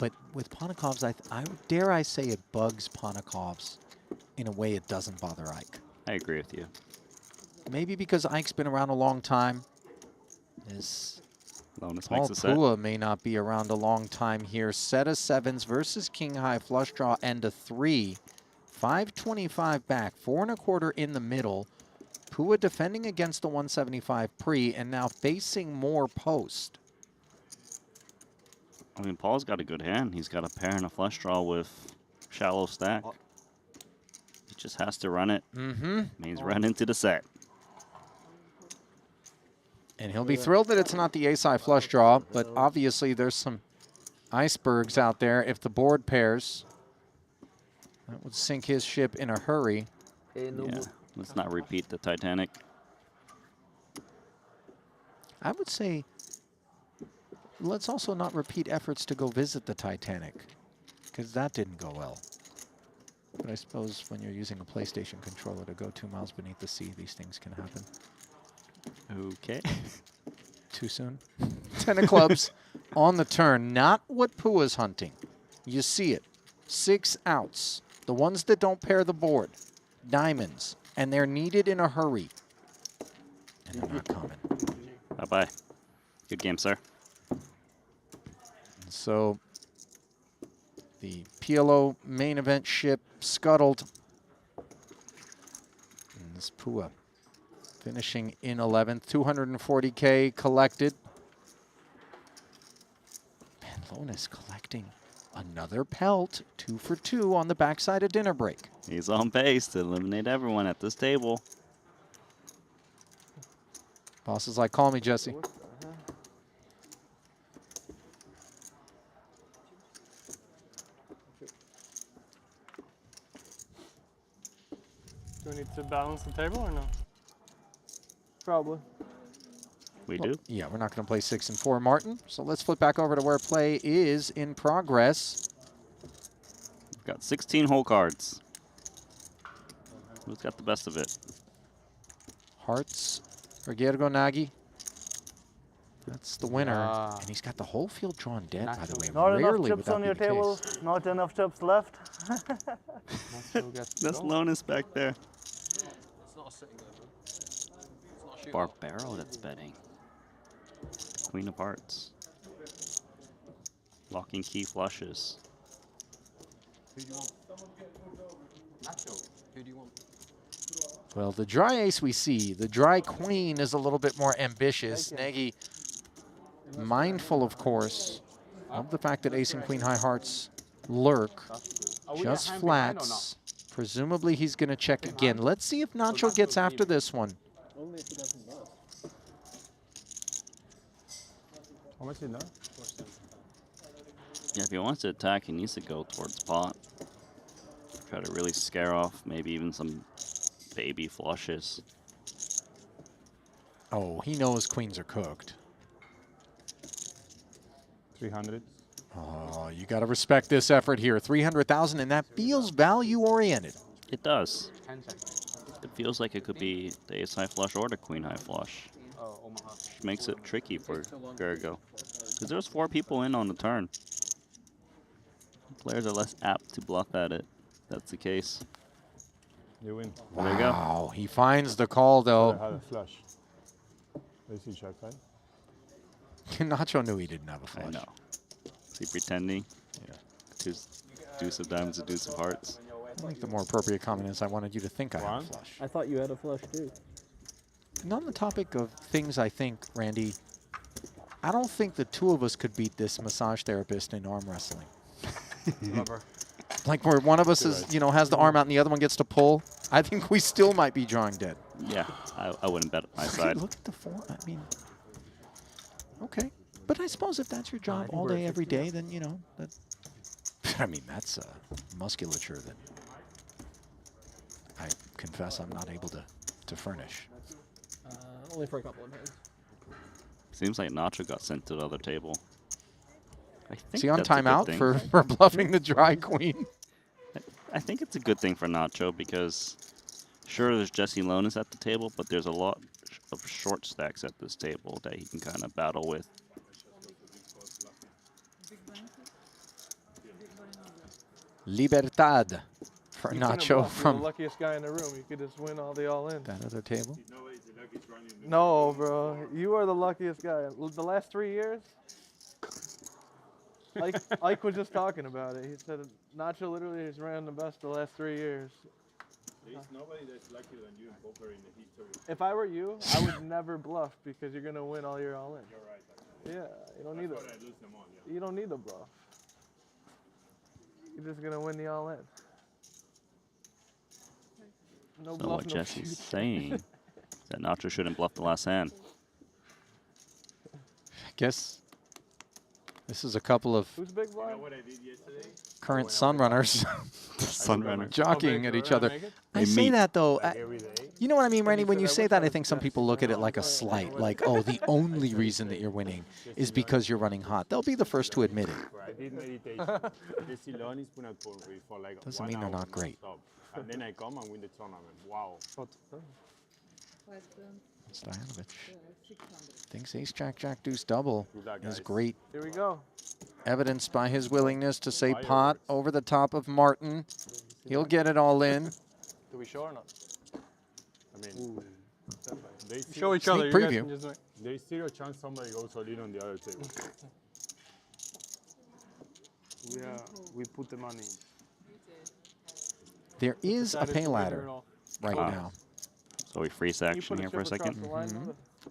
But with Ponikovs, dare I say it bugs Ponikovs in a way it doesn't bother Ike. I agree with you. Maybe because Ike's been around a long time. Lonis Paul makes a set. Pua may not be around a long time here. Set of sevens versus king high flush draw and a 3. 525 back, 4 1/4 in the middle. Pua defending against the 175 pre and now facing more post. I mean, Paul's got a good hand. He's got a pair and a flush draw with shallow stack. He just has to run it. Mm-hmm. He's run into the set. And he'll be thrilled that it's not the ace-high flush draw, but obviously there's some icebergs out there. If the board pairs, that would sink his ship in a hurry. Yeah, let's not repeat the Titanic. I would say let's also not repeat efforts to go visit the Titanic, because that didn't go well. But I suppose when you're using a PlayStation controller to go 2 miles beneath the sea, these things can happen. Okay. Too soon? 10 of clubs on the turn. Not what Pua's hunting. You see it. 6 outs. The ones that don't pair the board. Diamonds. And they're needed in a hurry. And they're not coming. Bye-bye. Good game, sir. So the PLO main event ship scuttled. And this Pua finishing in 11th. 240K collected. Man, Lonis collecting another pelt. 2 for 2 on the backside of dinner break. He's on pace to eliminate everyone at this table. Boss is like, call me, Jesse. Do we need to balance the table or no? Probably. We Well, do. yeah, we're not going to play 6 and 4, Martin. So let's flip back over to where play is in progress. We've got 16 hole cards. Who's got the best of it? Hearts for Gergo Nagy. That's the winner. And he's got the whole field drawn dead, by the way. Not enough Rarely would chips that on be your the table. case. Not enough chips left. That's Lonis back there. It's not a sitting there, man. It's not a shooting. Barbaro that's betting. Queen of hearts. Locking key flushes. Who do you want? Nacho. Who do you want? Well, the dry ace we see, the dry queen is a little bit more ambitious. Nagy, mindful, of course, of the fact that ace and queen high hearts lurk. Just flats. Presumably he's going to check again. Let's see if Nacho gets after this one. Only if he doesn't bust. How much is that? Yeah, if he wants to attack, he needs to go towards pot. Try to really scare off maybe even some baby flushes. Oh, he knows queens are cooked. 300. Oh, you got to respect this effort here. 300,000, and that feels value-oriented. It does. It feels like it could be the ace high flush or the queen high flush. Which makes it tricky for Gergo. Because there's 4 people in on the turn. Players are less apt to bluff at it. That's the case. You win. There you go. Wow, he finds the call, I though. had a flush. Is he check, right? Nacho knew he didn't have a flush. I know. Is he pretending? Yeah. Deuce of diamonds, a deuce of hearts. I think the more appropriate comment is I wanted you to think I had a flush. I thought you had a flush too. And on the topic of things I think, Randy, I don't think the 2 of us could beat this massage therapist in arm wrestling. Like where one of us is, you know, has the arm out and the other one gets to pull. I think we still might be drawing dead. Yeah, I wouldn't bet my side. Look at the form. I mean, okay. But I suppose if that's your job all day, every day, then, you know, that, I mean, that's musculature that I confess I'm not able to furnish. Only for a couple of hands. Seems like Nacho got sent to the other table. I think Is he on that's a good timeout thing. for bluffing the dry queen? I think it's a good thing for Nacho because, sure, there's Jesse Lonis at the table, but there's a lot of short stacks at this table that he can kind of battle with. Libertad for You couldn't Nacho bluff. You're from the luckiest guy in the room. You could just win all the all-in. that other table. No, bro. You are the luckiest guy. The last 3 years, Ike was just talking about it. He said Nacho literally has ran the best the last 3 years. There's nobody that's luckier than you in poker in the history. If I were you, I would never bluff because you're gonna win all your all-in. You're right. Yeah, you don't need That's it. why I lose them all, yeah. You don't need the bluff. You're just gonna win the all-in. No So bluff, what no Jesse's future. saying is that Nacho shouldn't bluff the last hand. I guess this is a couple of Who's big blind? You know what I did yesterday? current Sunrunners jockeying at each other. I say that though. You know what I mean, Randy? When you say that, I think some people look at it like a slight, like, oh, the only reason that you're winning is because you're running hot. They'll be the first to admit it. I did meditation. Jesse Lonis put out for like Doesn't 1 mean they're hour not great. non-stop. And then I come and win the tournament. Wow. Stoyanovich thinks ace jack jack deuce double is great. Here we go. Evidenced by his willingness to say pot over the top of Martin. He'll get it all in. Do we show or not? I mean, they Show each other. Sneak You guys preview. can just do it. There's still a chance somebody goes all in on the other table. We put the money. There is a pay ladder right Ah. now. So we freeze action here for a second.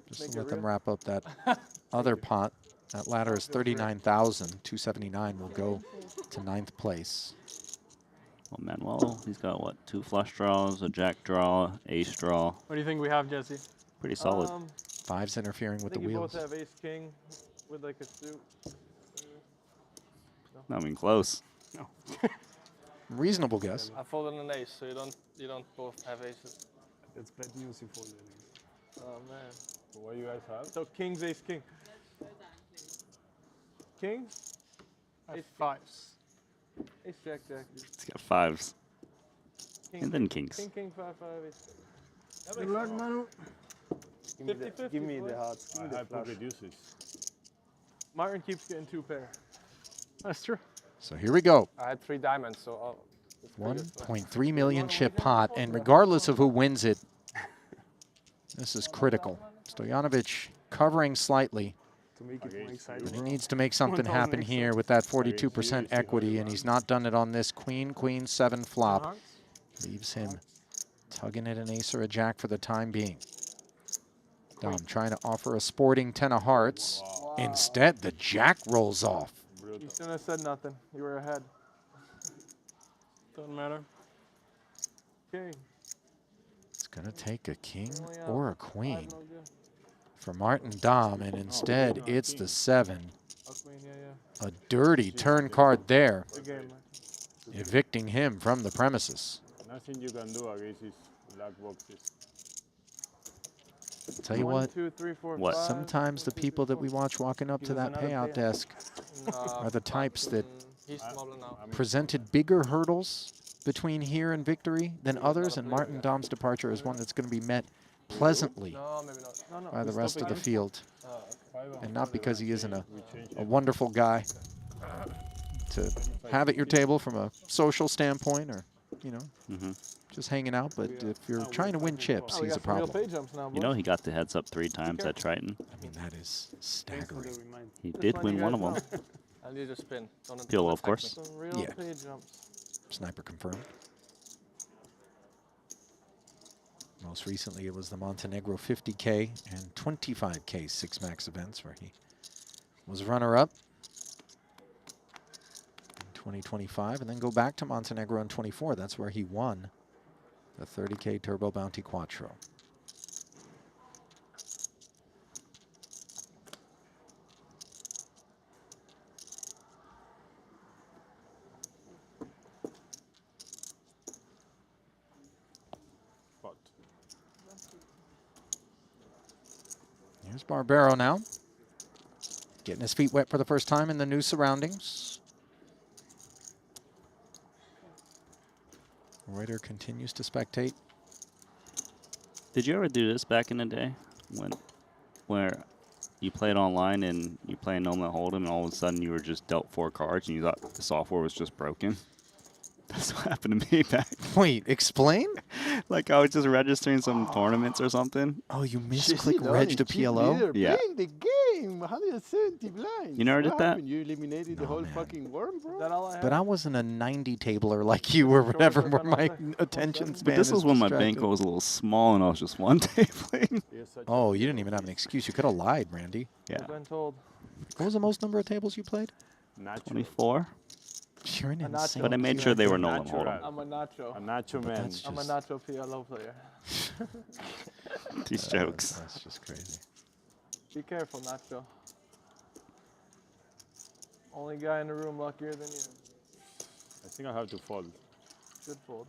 Just to let them wrap up that other pot. That ladder is 39,279. Will go to 9th place. Well, Manuel, he's got what? 2 flush draws, a jack draw, ace draw. What do you think we have, Jesse? Pretty solid. Fives interfering with the You wheels. both have ace king with like a suit. Not even close. No. Reasonable guess. I folded an ace, so you don't both have aces. That's bad news you folded. Oh man. So what do you guys have? So king's ace king. King? I have fives. Ace jack jack. He's got 5s. King, And then kings. King 5 5 ace. Good luck, Manu. Give me the hearts. Give me I the have flush. pocket deuces. Martin keeps getting 2 pair. That's true. So here we go. I had 3 diamonds, so it's pretty good. 1.3 million chip pot, and regardless of who wins it, this is critical. Stoyanovich covering slightly. To make it more exciting. But he needs to make something happen here with that 42% equity, and he's not done it on this queen, queen, 7 flop. Leaves him tugging at an ace or a jack for the time being. Dom trying to offer a sporting 10 of hearts. Instead, the jack rolls off. You shouldn't have said nothing. You were ahead. Doesn't matter. King. It's going to take a king or a queen for Martin Dom, and instead it's the 7. A dirty turn card there, evicting him from the premises. Nothing you can do against these black boxes. I'll tell you what, 2, 3, 4, What? 5. sometimes the people that we watch walking up to that payout desk are the types that He's smaller now. presented bigger hurdles between here and victory than others, and Martin Dom's departure is one that's going to be met pleasantly No, maybe not. by the rest of the field. And not because he isn't a wonderful guy to have at your table from a social standpoint or, you know, just hanging out, but if you're trying to win chips, he's a problem. You know, he got the heads up 3 times at Triton. I mean, that is staggering. He did win one of them. I need to spin. Don't PLO, of attack course. me. Some real Yeah. pay jumps. Sniper confirmed. Most recently, it was the Montenegro 50K and 25K 6 max events where he was runner-up in 2025, and then go back to Montenegro in 24. That's where he won the 30K Turbo Bounty Quattro. Here's Barbero now, getting his feet wet for the first time in the new surroundings. Reuter continues to spectate. Did you ever do this back in the day, where you played online and you play No Limit Hold'em, and all of a sudden you were just dealt 4 cards and you thought the software was just broken? That's what happened to me back. Wait, explain? Like I was just registering some tournaments or something. Oh, you misclick reg to PLO? Yeah. Playing the game, 170 blinds. You never did What that? happened? You eliminated the whole fucking worm, bro. That all I But I wasn't a 90 tabler like you or whatever, where my attention span But this is was when my distracted. bankroll was a little small and I was just one tabling. Oh, you didn't even have an excuse. You could have lied, Randy. Yeah. I've been told. What was the most number of tables you played? 24. You're an insane. But I made sure they were No Limit Hold'em. I'm a nacho. A nacho man. I'm a nacho PLO player. These jokes. That's just crazy. Be careful, Nacho. Only guy in the room luckier than you. I think I have to fold. Good fold.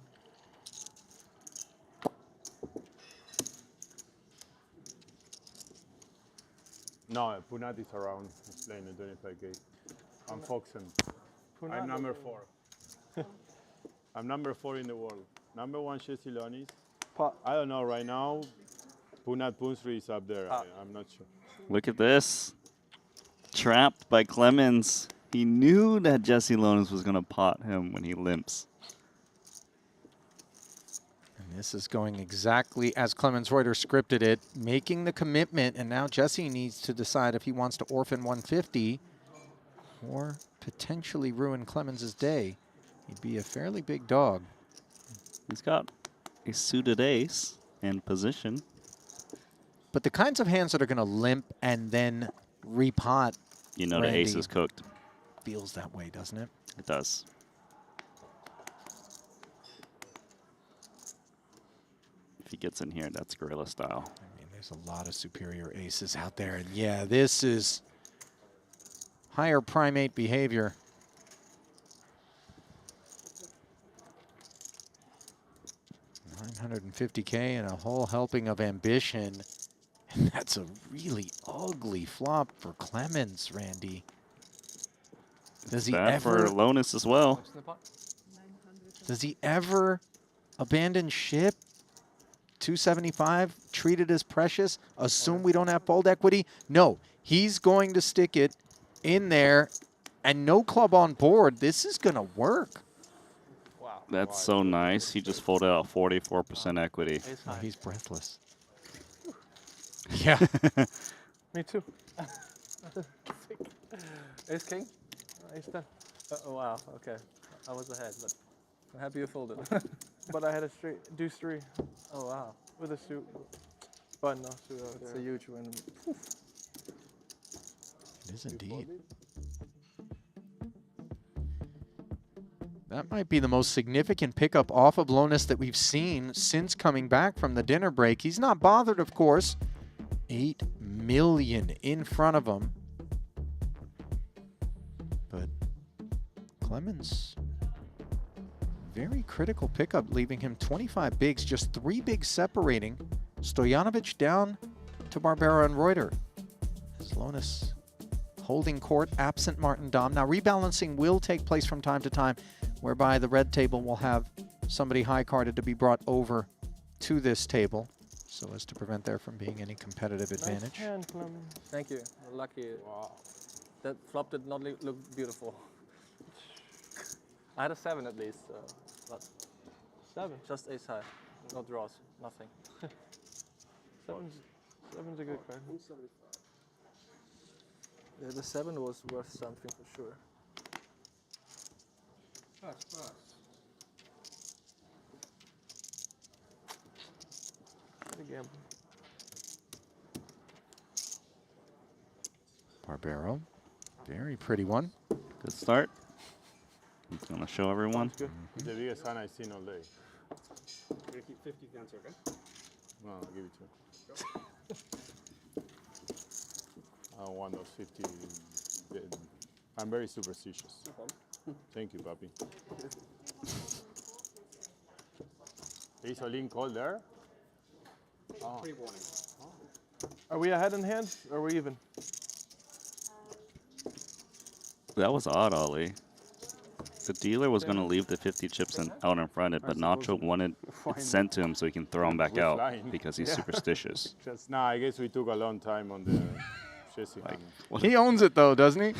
No, Punat is around. He's playing a 25K. I'm Foxen. I'm number 4. I'm number 4 in the world. Number 1, Jesse Lonis. I don't know right now. Punat Punsri is up there. I'm not sure. Look at this. Trapped by Clemens. He knew that Jesse Lonis was going to pot him when he limps. And this is going exactly as Clemens Reuter scripted it, making the commitment, and now Jesse needs to decide if he wants to orphan 150 or potentially ruin Clemens' day. He'd be a fairly big dog. He's got a suited ace in position. But the kinds of hands that are going to limp and then repot, You know the ace is cooked. feels that way, doesn't it? It does. If he gets in here, that's gorilla style. I mean, there's a lot of superior aces out there. And yeah, this is higher primate behavior. $950K and a whole helping of ambition. And that's a really ugly flop for Clemens, Randy. Does he Bad ever for Lonis as well. Does he ever abandon ship? 275, treat it as precious, assume we don't have fold equity? No, he's going to stick it in there and no club on board. This is going to work. Wow. That's so nice. He just folded out 44% equity. Oh, he's breathless. Yeah. Me too. Ace king? Ace 10. Oh, wow. Okay. I was ahead, but I'm happy you folded. But I had a straight deuce 3. Oh, wow. With a suit. But no suit out It's there. a huge win. It is indeed. That might be the most significant pickup off of Lonis that we've seen since coming back from the dinner break. He's not bothered, of course. 8 million in front of him. But Clemens, very critical pickup, leaving him 25 bigs, just 3 bigs separating. Stojanovic down to Barbera and Reuter. As Lonis holding court, absent Martin Dom. Now rebalancing will take place from time to time, whereby the red table will have somebody high-carded to be brought over to this table, so as to prevent there from being any competitive advantage. Nice hand, Clemens. Thank you. Lucky. Wow. That flop did not look beautiful. I had a 7 at least, but 7? just ace high. No draws, nothing. Seven's a good card. Yeah, the 7 was worth something for sure. Pass. Good gamble. Barbero, very pretty one. Good start. He's going to show everyone. It's the biggest hand I've seen all day. You're going to keep 50 if the answer, okay? No, I'll give it to you. I don't want those 50. I'm very superstitious. No problem. Thank you, Papi. Is Olin called there? Oh. Pre-warning. Are we ahead in hand or are we even? That was odd, Ollie. The dealer was going to leave the 50 chips out in front, but Nacho wanted it sent to him so he can throw them back We're out flying. because he's Yeah. superstitious. Just, nah, I guess we took a long time on the Jesse. What? He owns it though, doesn't he?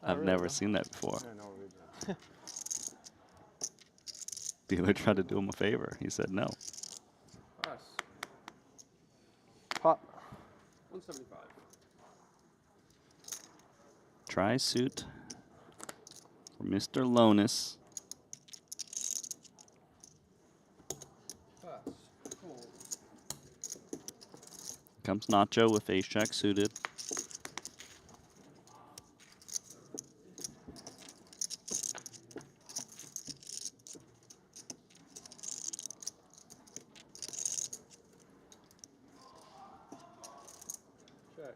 I've never seen that before. Yeah, no, really. Dealer tried to do him a favor. He said no. Pass. Pop. 175. Try suit for Mr. Lonis. Pass. Cool. Comes Nacho with ace jack suited. Check.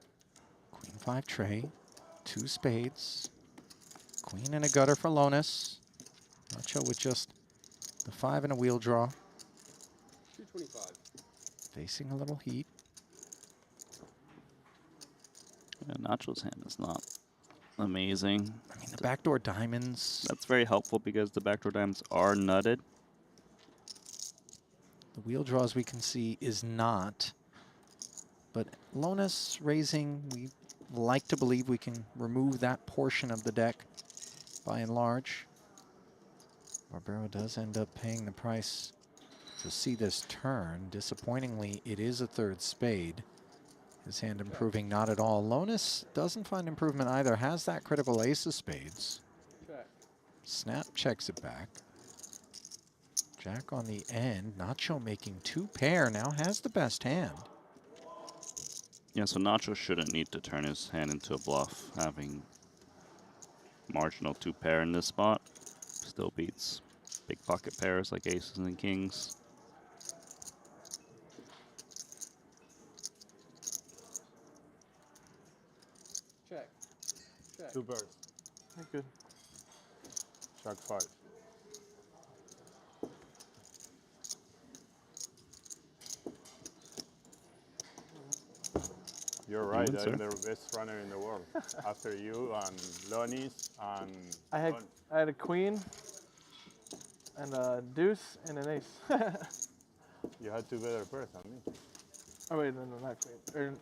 Queen 5 tray, 2 spades, queen and a gutter for Lonis. Nacho with just the 5 and a wheel draw, 225. facing a little heat. Yeah, Nacho's hand is not amazing. I mean, the backdoor diamonds. That's very helpful because the backdoor diamonds are nutted. The wheel draw, as we can see, is not. But Lonis raising, we like to believe we can remove that portion of the deck by and large. Barbero does end up paying the price to see this turn. Disappointingly, it is a 3rd spade. His hand improving not at all. Lonis doesn't find improvement either. Has that critical ace of spades. Check. Snap checks it back. Jack on the end. Nacho making 2 pair. Now has the best hand. Yeah, so Nacho shouldn't need to turn his hand into a bluff, having marginal 2 pair in this spot. Still beats big pocket pairs like aces and kings. Check. Check. 2 birds. Good. Jack 5. You're right, Good, I'm sir. the best runner in the world. After you and Lonis and... I had a queen and a deuce and an ace. You had 2 better pairs than me. Oh wait, no, not queen.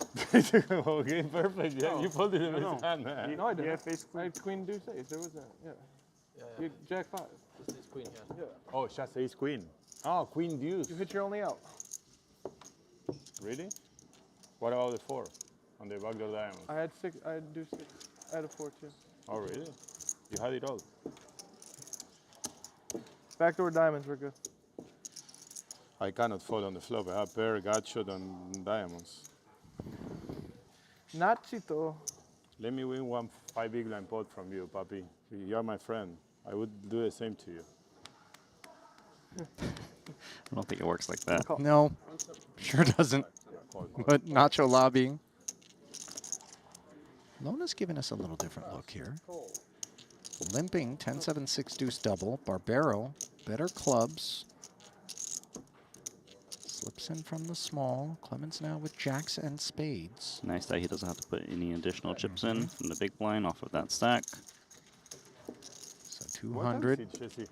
Okay, perfect. Yeah, No. you folded the No. best hand, man. No, I didn't. Yeah, face I had queen deuce ace. There was a You, Jack 5. This is queen, yeah. Yeah. Oh, just ace queen. Oh, queen deuce. You hit your only out. Really? What about the 4 on the backdoor diamond? I had 6. I had deuce 6. I had a 4 too. Oh, really? You had it all. Backdoor diamonds were good. I cannot fold on the flop. I have pair, gut shot, and diamonds. Nachito. Let me win 1 5 big line pot from you, papi. You're my friend. I would do the same to you. I don't think it works like that. No, sure doesn't. But Nacho lobbying. Lona's giving us a little different look here. Limping, 10-7-6 deuce double. Barbero, better clubs. Slips in from the small. Clemens now with jacks and spades. Nice that he doesn't have to put any additional chips in from the big blind off of that stack. So 200 What time is it, Jesse?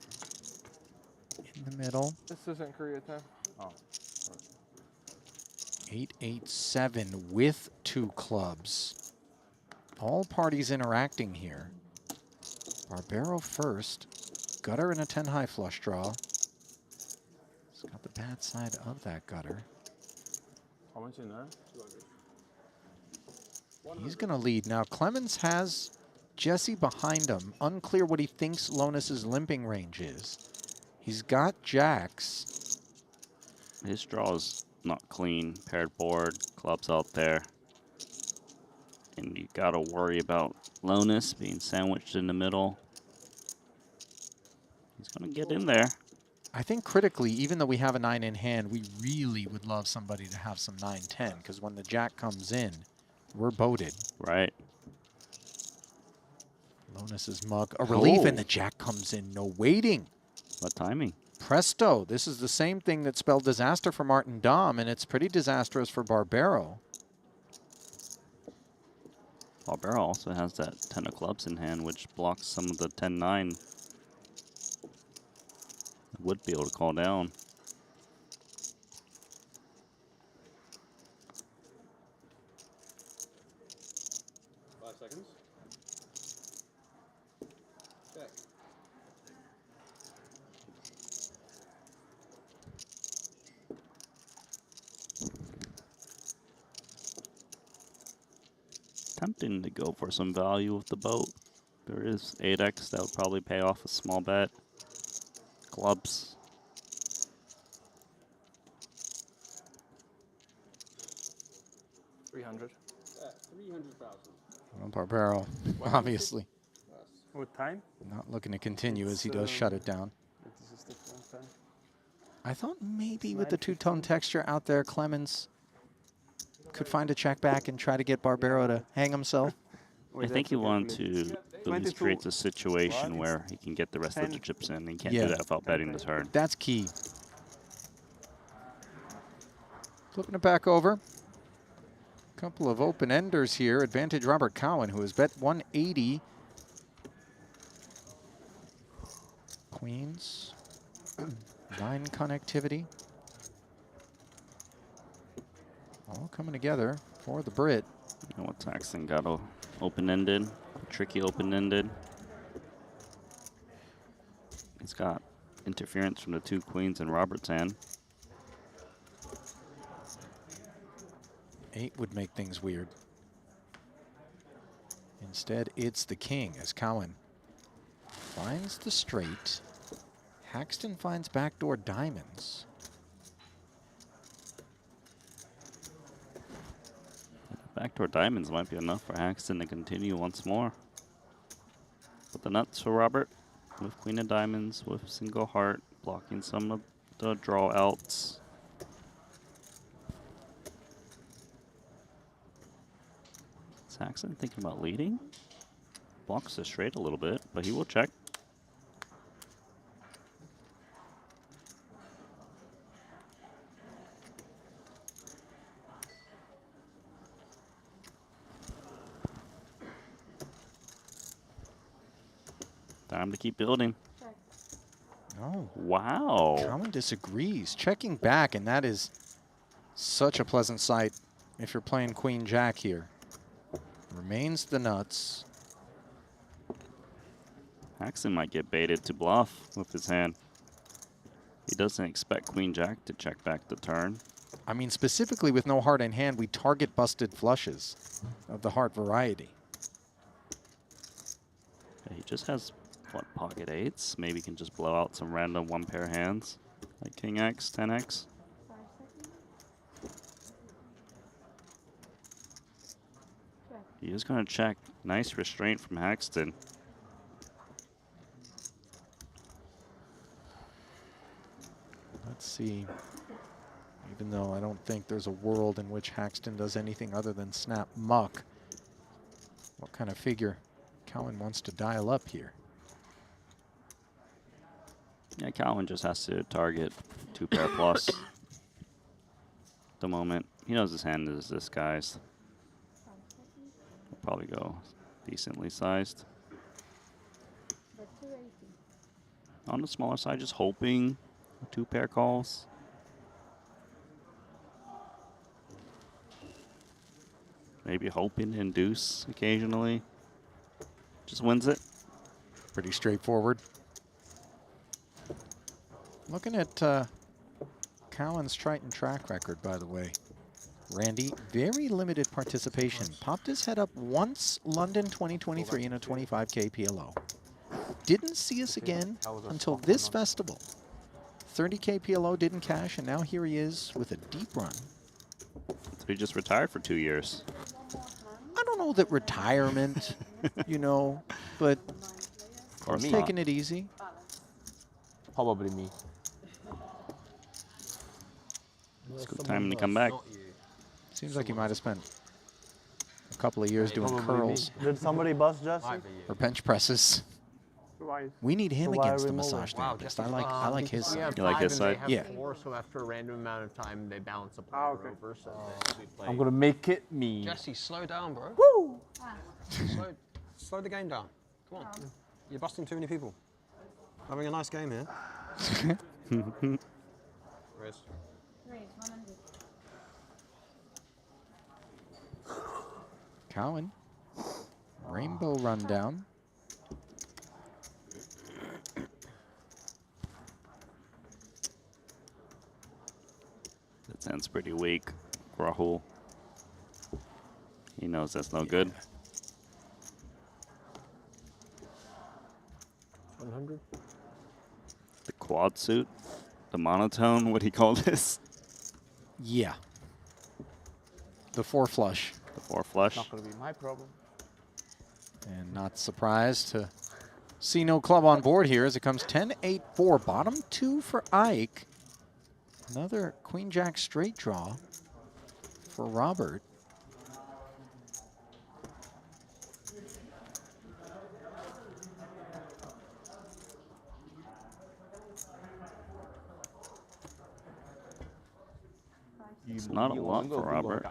in the middle. This isn't Korea time. Oh. 8-8-7 with 2 clubs. All parties interacting here. Barbero first. Gutter and a 10 high flush draw. He's got the bad side of that gutter. How much in there? He's going to lead. Now, Clemens has Jesse behind him. Unclear what he thinks Lonis's limping range is. He's got jacks. His draw is not clean. Paired board, clubs out there. And you got to worry about Lonis being sandwiched in the middle. He's going to get in there. I think critically, even though we have a 9 in hand, we really would love somebody to have some 9-10, because when the jack comes in, we're boated. Right. Lonis's mug, a relief, and the jack comes in. No waiting. What timing? Presto. This is the same thing that spelled disaster for Martin Dom, and it's pretty disastrous for Barbero. Barbera also has that 10 of clubs in hand, which blocks some of the 10-9. Would be able to call down. Tempting to go for some value with the boat. There is 8x that would probably pay off a small bet. Clubs. $300. 300,000. Well, Barbero, obviously. What time? Not looking to continue as he does shut it down. I thought maybe with the two-tone texture out there, Clemens could find a check back and try to get Barbero to hang himself. I think he wanted to at least create a situation where he can get the rest of the chips in. He can't do that without betting the turn. That's key. Flipping it back over. Couple of open-enders here. Advantage Robert Cowan, who has bet 180. Queens. 9 connectivity. All coming together for the Brit. You know what, Saxon got open-ended, tricky open-ended. He's got interference from the 2 queens in Robert's hand. 8 would make things weird. Instead, it's the king as Cowan finds the straight. Haxton finds backdoor diamonds. Backdoor diamonds might be enough for Haxton to continue once more. But the nuts for Robert with queen of diamonds, with single heart, blocking some of the draw outs. Is Haxton thinking about leading? Blocks the straight a little bit, but he will check. Time to keep building. Oh. Wow. Cowan disagrees. Checking back, and that is such a pleasant sight if you're playing Queen Jack here. Remains the nuts. Haxton might get baited to bluff with his hand. He doesn't expect Queen Jack to check back the turn. I mean, specifically with no heart in hand, we target busted flushes of the heart variety. He just has, what, pocket 8s? Maybe he can just blow out some random 1-pair hands, like King X, 10X. He is going to check. Nice restraint from Haxton. Let's see. Even though I don't think there's a world in which Haxton does anything other than snap muck, what kind of figure Cowan wants to dial up here? Yeah, Cowan just has to target 2-pair plus. At the moment, he knows his hand is disguised. He'll probably go decently sized. On the smaller side, just hoping 2-pair calls. Maybe hoping to induce occasionally. Just wins it. Pretty straightforward. Looking at Cowan's Triton track record, by the way. Randy, very limited participation. Popped his head up once London 2023 in a 25K PLO. Didn't see us again until this festival. 30K PLO didn't cash, and now here he is with a deep run. So he just retired for 2 years. I don't know that retirement, you know, but Me. taking it easy. Probably me. It's a good time to come back. Seems like he might have spent a couple of years doing curls Did somebody bust Jesse? or bench presses. We need him So why against the remove him? massage Wow, therapist. just- I like his We side. have You like five his and side? They have Yeah. 4, so after a random amount of time, they balance the player over. So then we play. I'm gonna make it me. Jesse, slow down, bro. Woo! Slow the game down. Come on. You're busting too many people. Having a nice game here. Riz. Cowan. Rainbow rundown. That sounds pretty weak, Rahul. He knows that's no good. 100. The quad suit, the monotone, what do you call this? Yeah. The 4 flush. The 4 flush. Not gonna be my problem. And not surprised to see no club on board here as it comes 10-8-4. Bottom 2 for Ike. Another Queen Jack straight draw for Robert. It's not a lot for Robert.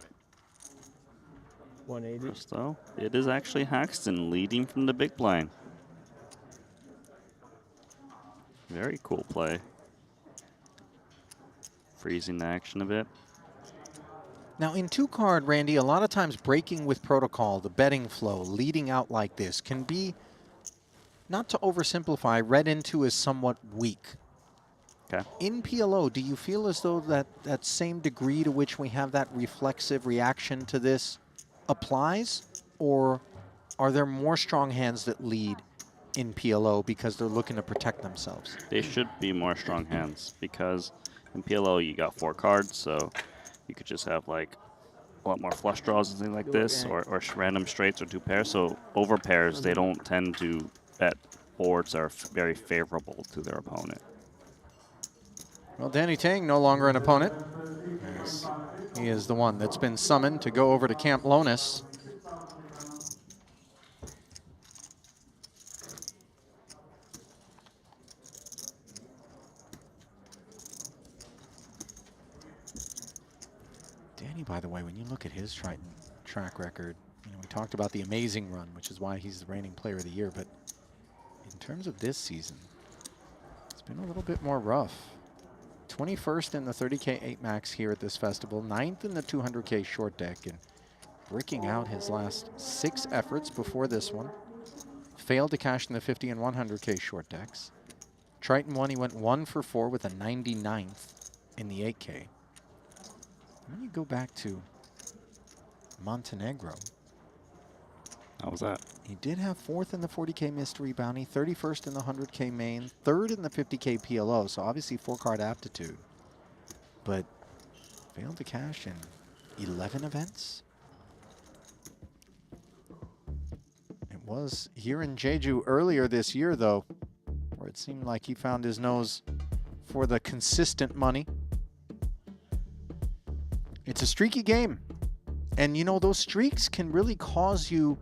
180. Just though, it is actually Haxton leading from the big blind. Very cool play. Freezing the action a bit. Now in 2-card, Randy, a lot of times breaking with protocol, the betting flow, leading out like this can be, not to oversimplify, read into as somewhat weak. Okay. In PLO, do you feel as though that same degree to which we have that reflexive reaction to this applies? Or are there more strong hands that lead in PLO because they're looking to protect themselves? They should be more strong hands because in PLO you got 4 cards, so you could just have like a lot more flush draws and things like this, or random straights or 2 pairs. So over pairs, they don't tend to bet boards are very favorable to their opponent. Well, Danny Tang no longer an opponent, as he is the one that's been summoned to go over to Camp Lonis. Danny, by the way, when you look at his Triton track record, you know, we talked about the amazing run, which is why he's the reigning player of the year, but in terms of this season, it's been a little bit more rough. 21st in the 30K 8 max here at this festival, 9th in the 200K short deck, and bricking out his last 6 efforts before this one. Failed to cash in the 50 and 100K short decks. Triton 1, he went 1 for 4 with a 99th in the 8K. When you go back to Montenegro, how was that? He did have 4th in the 40K mystery bounty, 31st in the 100K main, 3rd in the 50K PLO, so obviously 4-card aptitude. But failed to cash in 11 events. It was here in Jeju earlier this year, though, where it seemed like he found his nose for the consistent money. It's a streaky game. And, you know, those streaks can really cause you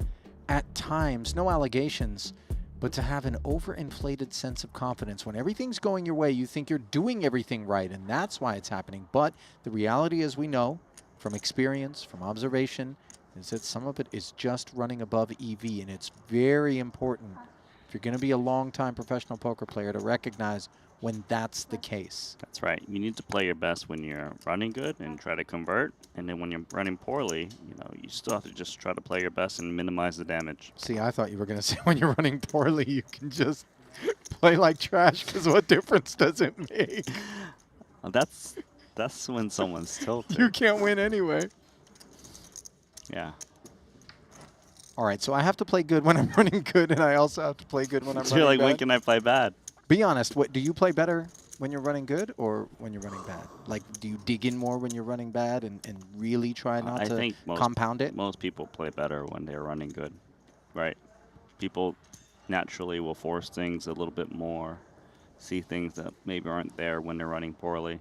at times, no allegations, but to have an overinflated sense of confidence. When everything's going your way, you think you're doing everything right, and that's why it's happening. But the reality, as we know, from experience, from observation, is that some of it is just running above EV, and it's very important, if you're going to be a long-time professional poker player, to recognize when that's the case. That's right. You need to play your best when you're running good and try to convert. And then when you're running poorly, you know, you still have to just try to play your best and minimize the damage. See, I thought you were going to say when you're running poorly, you can just play like trash, because what difference does it make? Well, that's when someone's tilted. You can't win anyway. Yeah. All right, so I have to play good when I'm running good, and I also have to play good when I'm So running you're like, bad. when can I play bad? Be honest, what do you play better when you're running good or when you're running bad? Like, do you dig in more when you're running bad and really try not I to think compound it? Most people play better when they're running good, right? People naturally will force things a little bit more, see things that maybe aren't there when they're running poorly.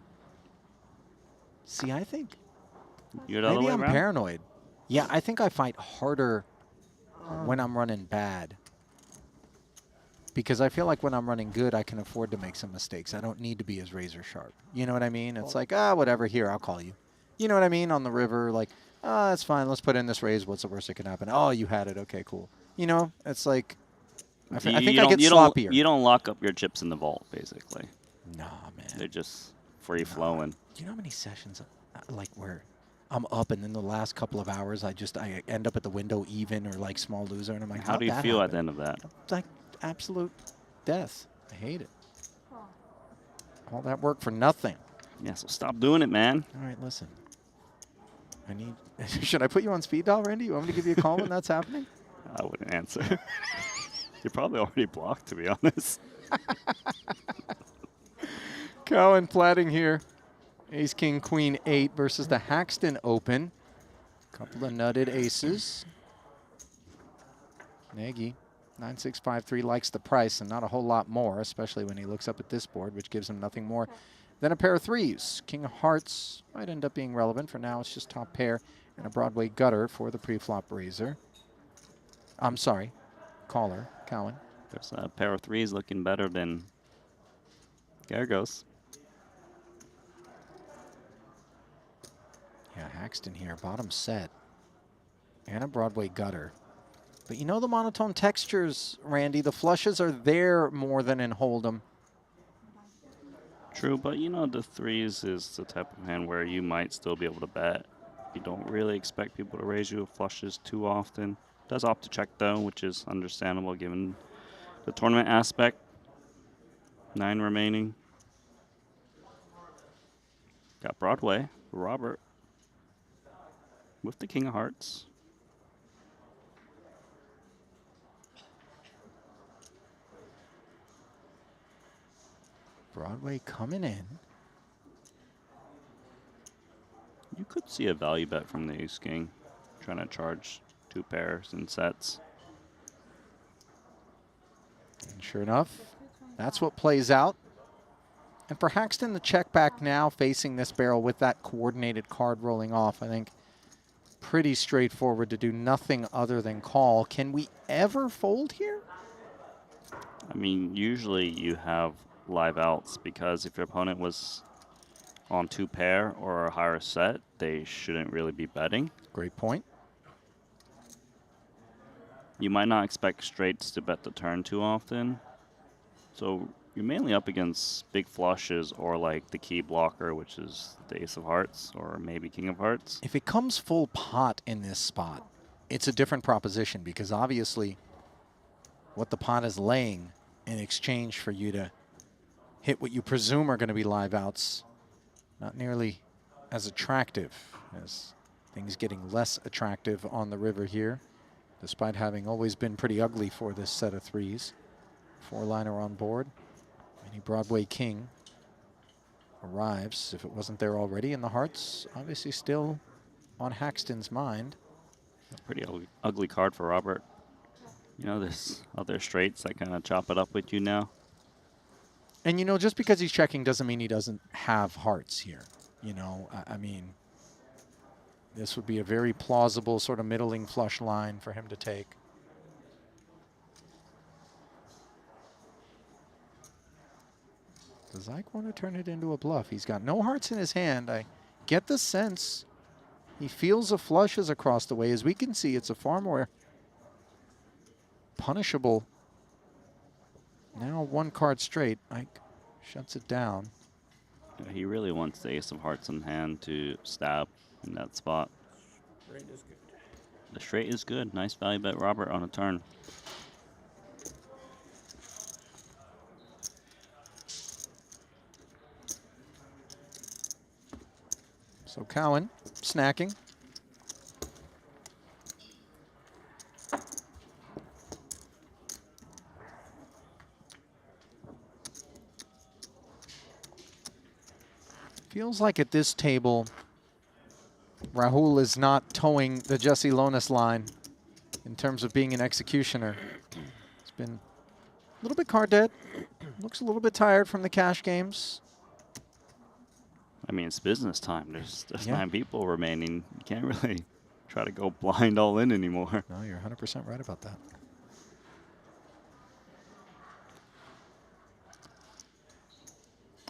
See, I think You're the other maybe way I'm around? paranoid. Yeah, I think I fight harder when I'm running bad. because I feel like when I'm running good, I can afford to make some mistakes. I don't need to be as razor sharp. You know what I mean? It's like, whatever, here, I'll call you. You know what I mean? On the river, like, that's fine. Let's put in this raise. What's the worst that can happen? Oh, you had it. Okay, cool. You know, it's like, I think I get sloppier. You don't lock up your chips in the vault, basically. Nah, man. They're just free flowing. Do you know how many sessions, like, where I'm up and then the last couple of hours, I end up at the window even or like small loser, and I'm like, how do you feel at the end of that? Like absolute death. I hate it. All that work for nothing. Yeah, so stop doing it, man. All right, listen. I need. Should I put you on speed dial, Randy? You want me to give you a call when that's happening? I wouldn't answer. You're probably already blocked, to be honest. Cowan platting here. Ace, King, Queen, 8 versus the Haxton Open. Couple of nutted aces. Nagy, 9653, likes the price and not a whole lot more, especially when he looks up at this board, which gives him nothing more than a pair of threes. King of Hearts might end up being relevant. For now, it's just top pair and a Broadway gutter for the pre-flop raiser. I'm sorry, caller, Cowan. There's a pair of threes looking better than Gargos. Yeah, Haxton here, bottom set. And a Broadway gutter. But you know the monotone textures, Randy, the flushes are there more than in Hold'em. True, but you know the threes is the type of hand where you might still be able to bet. You don't really expect people to raise you with flushes too often. Does opt to check though, which is understandable given the tournament aspect. 9 remaining. Got Broadway for Robert. With the King of Hearts. Broadway coming in. You could see a value bet from the Ace King. Trying to charge 2 pairs and sets. And sure enough, that's what plays out. And for Haxton, the check back now facing this barrel with that coordinated card rolling off, I think pretty straightforward to do nothing other than call. Can we ever fold here? I mean, usually you have live outs because if your opponent was on 2 pair or a higher set, they shouldn't really be betting. Great point. You might not expect straights to bet the turn too often. So you're mainly up against big flushes or like the key blocker, which is the Ace of Hearts or maybe King of Hearts. If it comes full pot in this spot, it's a different proposition because obviously what the pot is laying in exchange for you to hit what you presume are going to be live outs, not nearly as attractive as things getting less attractive on the river here, despite having always been pretty ugly for this set of threes. 4-liner on board. Any Broadway King arrives, if it wasn't there already, and the Hearts obviously still on Haxton's mind. A pretty ugly card for Robert. You know, there's other straights that kind of chop it up with you now. And, you know, just because he's checking doesn't mean he doesn't have hearts here. You know, I mean, this would be a very plausible sort of middling flush line for him to take. Does Ike want to turn it into a bluff? He's got no hearts in his hand. I get the sense he feels the flushes across the way. As we can see, it's a far more punishable. Now 1 card straight. Ike shuts it down. Yeah, he really wants the Ace of Hearts in hand to stab in that spot. Straight is good. The straight is good. Nice value bet, Robert, on a turn. So Cowan snacking. Feels like at this table, Rahul is not towing the Jesse Lonis line in terms of being an executioner. It's been a little bit card dead. Looks a little bit tired from the cash games. I mean, it's business time. There's 9 people remaining. You can't really try to go blind all in anymore. No, you're 100% right about that.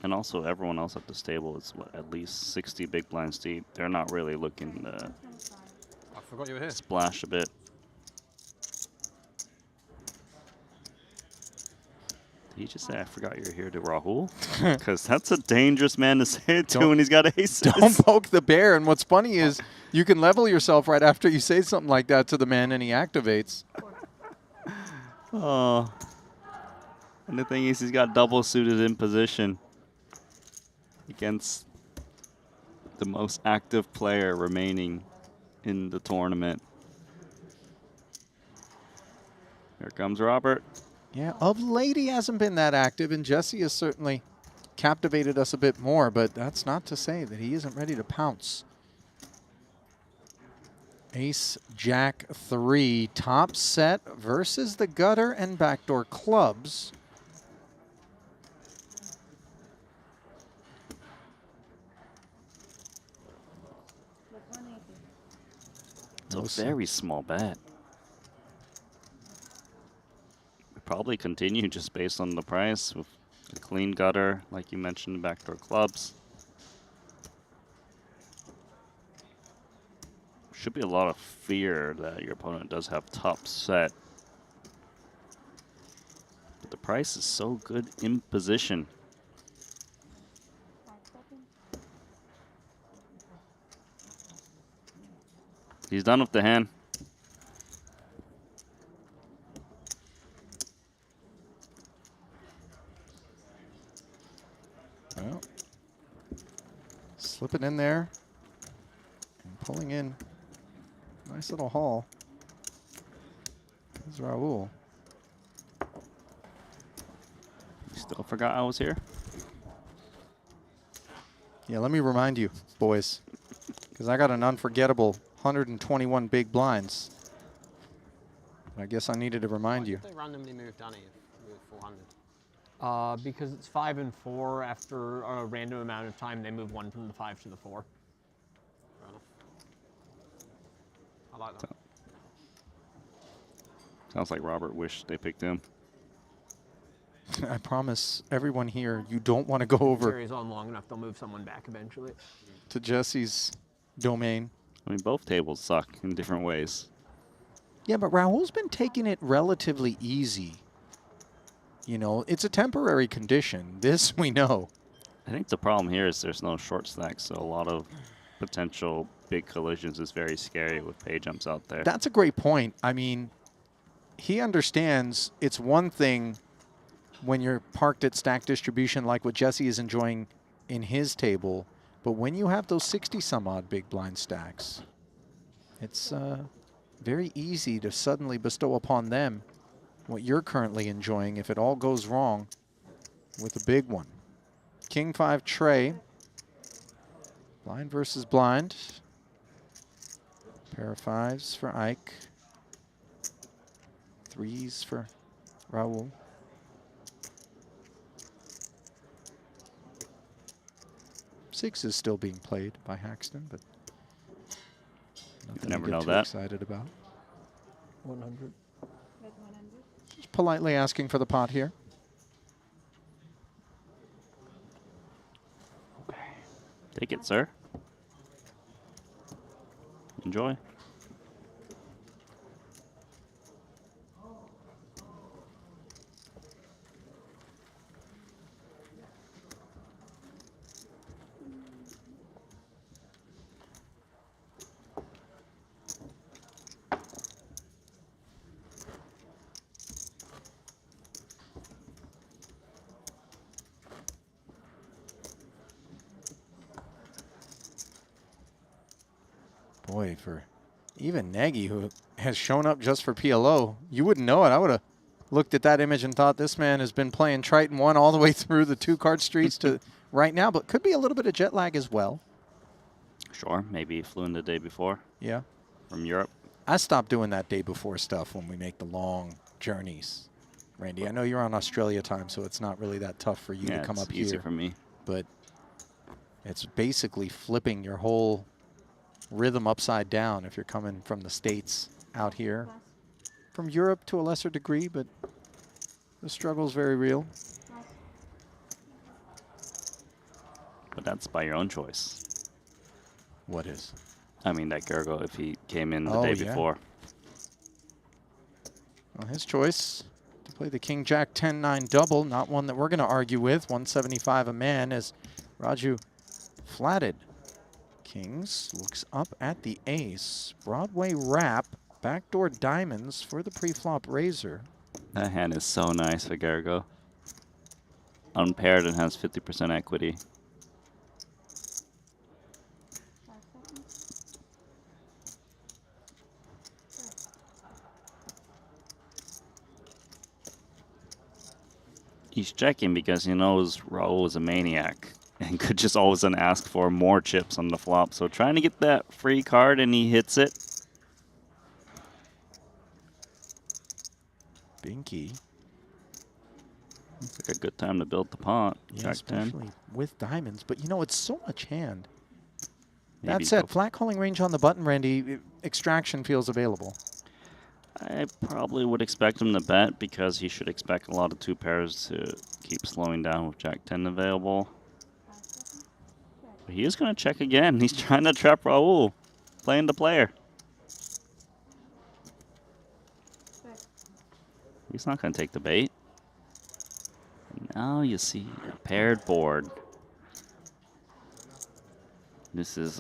And also, everyone else at this table is what, at least 60 big blinds deep. They're not really looking to I forgot you were here. splash a bit. Did he just say, I forgot you're here to Rahul? Because that's a dangerous man to say it to when he's got aces. Don't poke the bear. And what's funny is you can level yourself right after you say something like that to the man and he activates. Oh. And the thing is, he's got double suited in position against the most active player remaining in the tournament. Here comes Robert. Yeah, of late he hasn't been that active, and Jesse has certainly captivated us a bit more, but that's not to say that he isn't ready to pounce. Ace, Jack 3, top set versus the gutter and backdoor clubs. It's a very small bet. Probably continue just based on the price with a clean gutter, like you mentioned, backdoor clubs. Should be a lot of fear that your opponent does have top set. But the price is so good in position. He's done with the hand. Well, slipping in there and pulling in. Nice little haul. There's Rahul. Still forgot I was here. Yeah, let me remind you, boys, because I got an unforgettable 121 big blinds. I guess I needed to remind you. They randomly moved Danny with 400. Because it's 5 and 4. After a random amount of time, they move one from the 5 to the 4. Fair enough. I like that. Sounds like Robert wished they picked him. I promise everyone here, you don't want to go over. If the series on long enough, they'll move someone back eventually. To Jesse's domain. I mean, both tables suck in different ways. Yeah, but Rahul's been taking it relatively easy. You know, it's a temporary condition. This we know. I think the problem here is there's no short stack, so a lot of potential big collisions is very scary with pay jumps out there. That's a great point. I mean, he understands it's one thing when you're parked at stack distribution like what Jesse is enjoying in his table, but when you have those 60-some-odd big blind stacks, it's very easy to suddenly bestow upon them what you're currently enjoying if it all goes wrong with a big one. King 5 tray. Blind versus blind. Pair of 5s for Ike. 3s for Rahul. Six is still being played by Haxton, but you never know too that. Excited about. 100. Just politely asking for the pot here. Take it, sir. Enjoy. Boy, for even Nagy, who has shown up just for PLO, you wouldn't know it. I would have looked at that image and thought this man has been playing Triton 1 all the way through the 2-card streets to right now, but could be a little bit of jet lag as well. Sure, maybe he flew in the day before. Yeah. From Europe. I stopped doing that day before stuff when we make the long journeys. Randy, I know you're on Australia time, so it's not really that tough for you to come up here. Easy for me. But it's basically flipping your whole rhythm upside down if you're coming from the States out here. From Europe to a lesser degree, but the struggle is very real. But that's by your own choice. What is? I mean, that Gergo, if he came in the Oh, day yeah. before. Well, his choice to play the King Jack 10-9 double, not one that we're going to argue with. 175 a man as Raju flatted. Kings looks up at the ace. Broadway wrap, backdoor diamonds for the pre-flop razor. That hand is so nice for Gergo. Unpaired and has 50% equity. He's checking because he knows Rahul is a maniac and could just all of a sudden ask for more chips on the flop. So trying to get that free card, and he hits it. Binky. It's like a good time to build the pot. Yeah, Jack 10. especially with diamonds. But, you know, it's so much hand. Maybe That said, go- flat calling range on the button, Randy, extraction feels available. I probably would expect him to bet because he should expect a lot of two pairs to keep slowing down with Jack 10 available. But he is going to check again. He's trying to trap Rahul, playing the player. He's not going to take the bait. Now you see a paired board. This is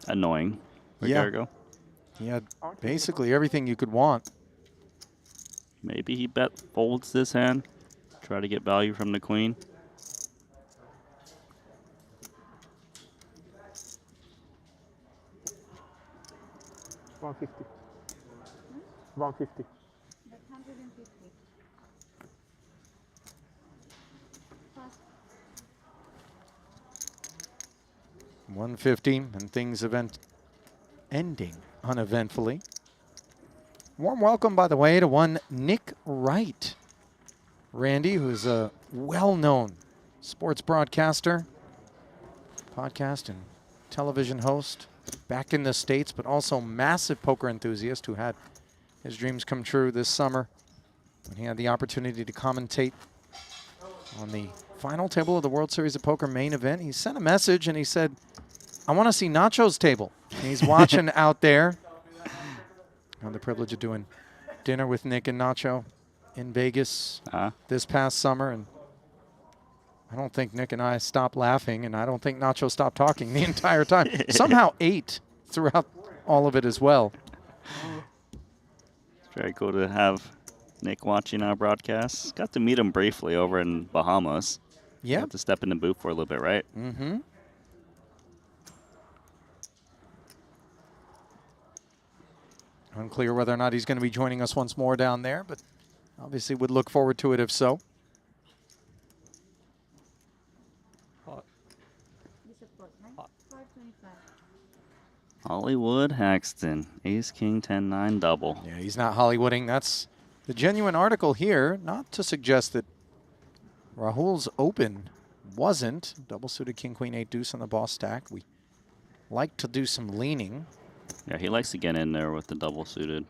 annoying for Yeah. Gergo. He had basically everything you could want. Maybe he folds this hand, try to get value from the queen. $150. 150. 150, and things ending uneventfully. Warm welcome, by the way, to one Nick Wright. Randy, who's a well-known sports broadcaster, podcast and television host back in the States, but also massive poker enthusiast who had his dreams come true this summer when he had the opportunity to commentate on the final table of the World Series of Poker main event. He sent a message and he said, I want to see Nacho's table. And he's watching out there. I had the privilege of doing dinner with Nick and Nacho in Vegas this past summer, and I don't think Nick and I stopped laughing, and I don't think Nacho stopped talking the entire time. Somehow ate throughout all of it as well. It's very cool to have Nick watching our broadcasts. Got to meet him briefly over in Bahamas. Yeah. Got to step in the booth for a little bit, right? Mm-hmm. Unclear whether or not he's going to be joining us once more down there, but obviously would look forward to it if so. Hollywood Haxton, Ace King 10-9 double. Yeah, he's not Hollywooding. That's the genuine article here. Not to suggest that Rahul's open wasn't. Double suited King Queen 8 deuce on the boss stack. We like to do some leaning. Yeah, he likes to get in there with the double suited.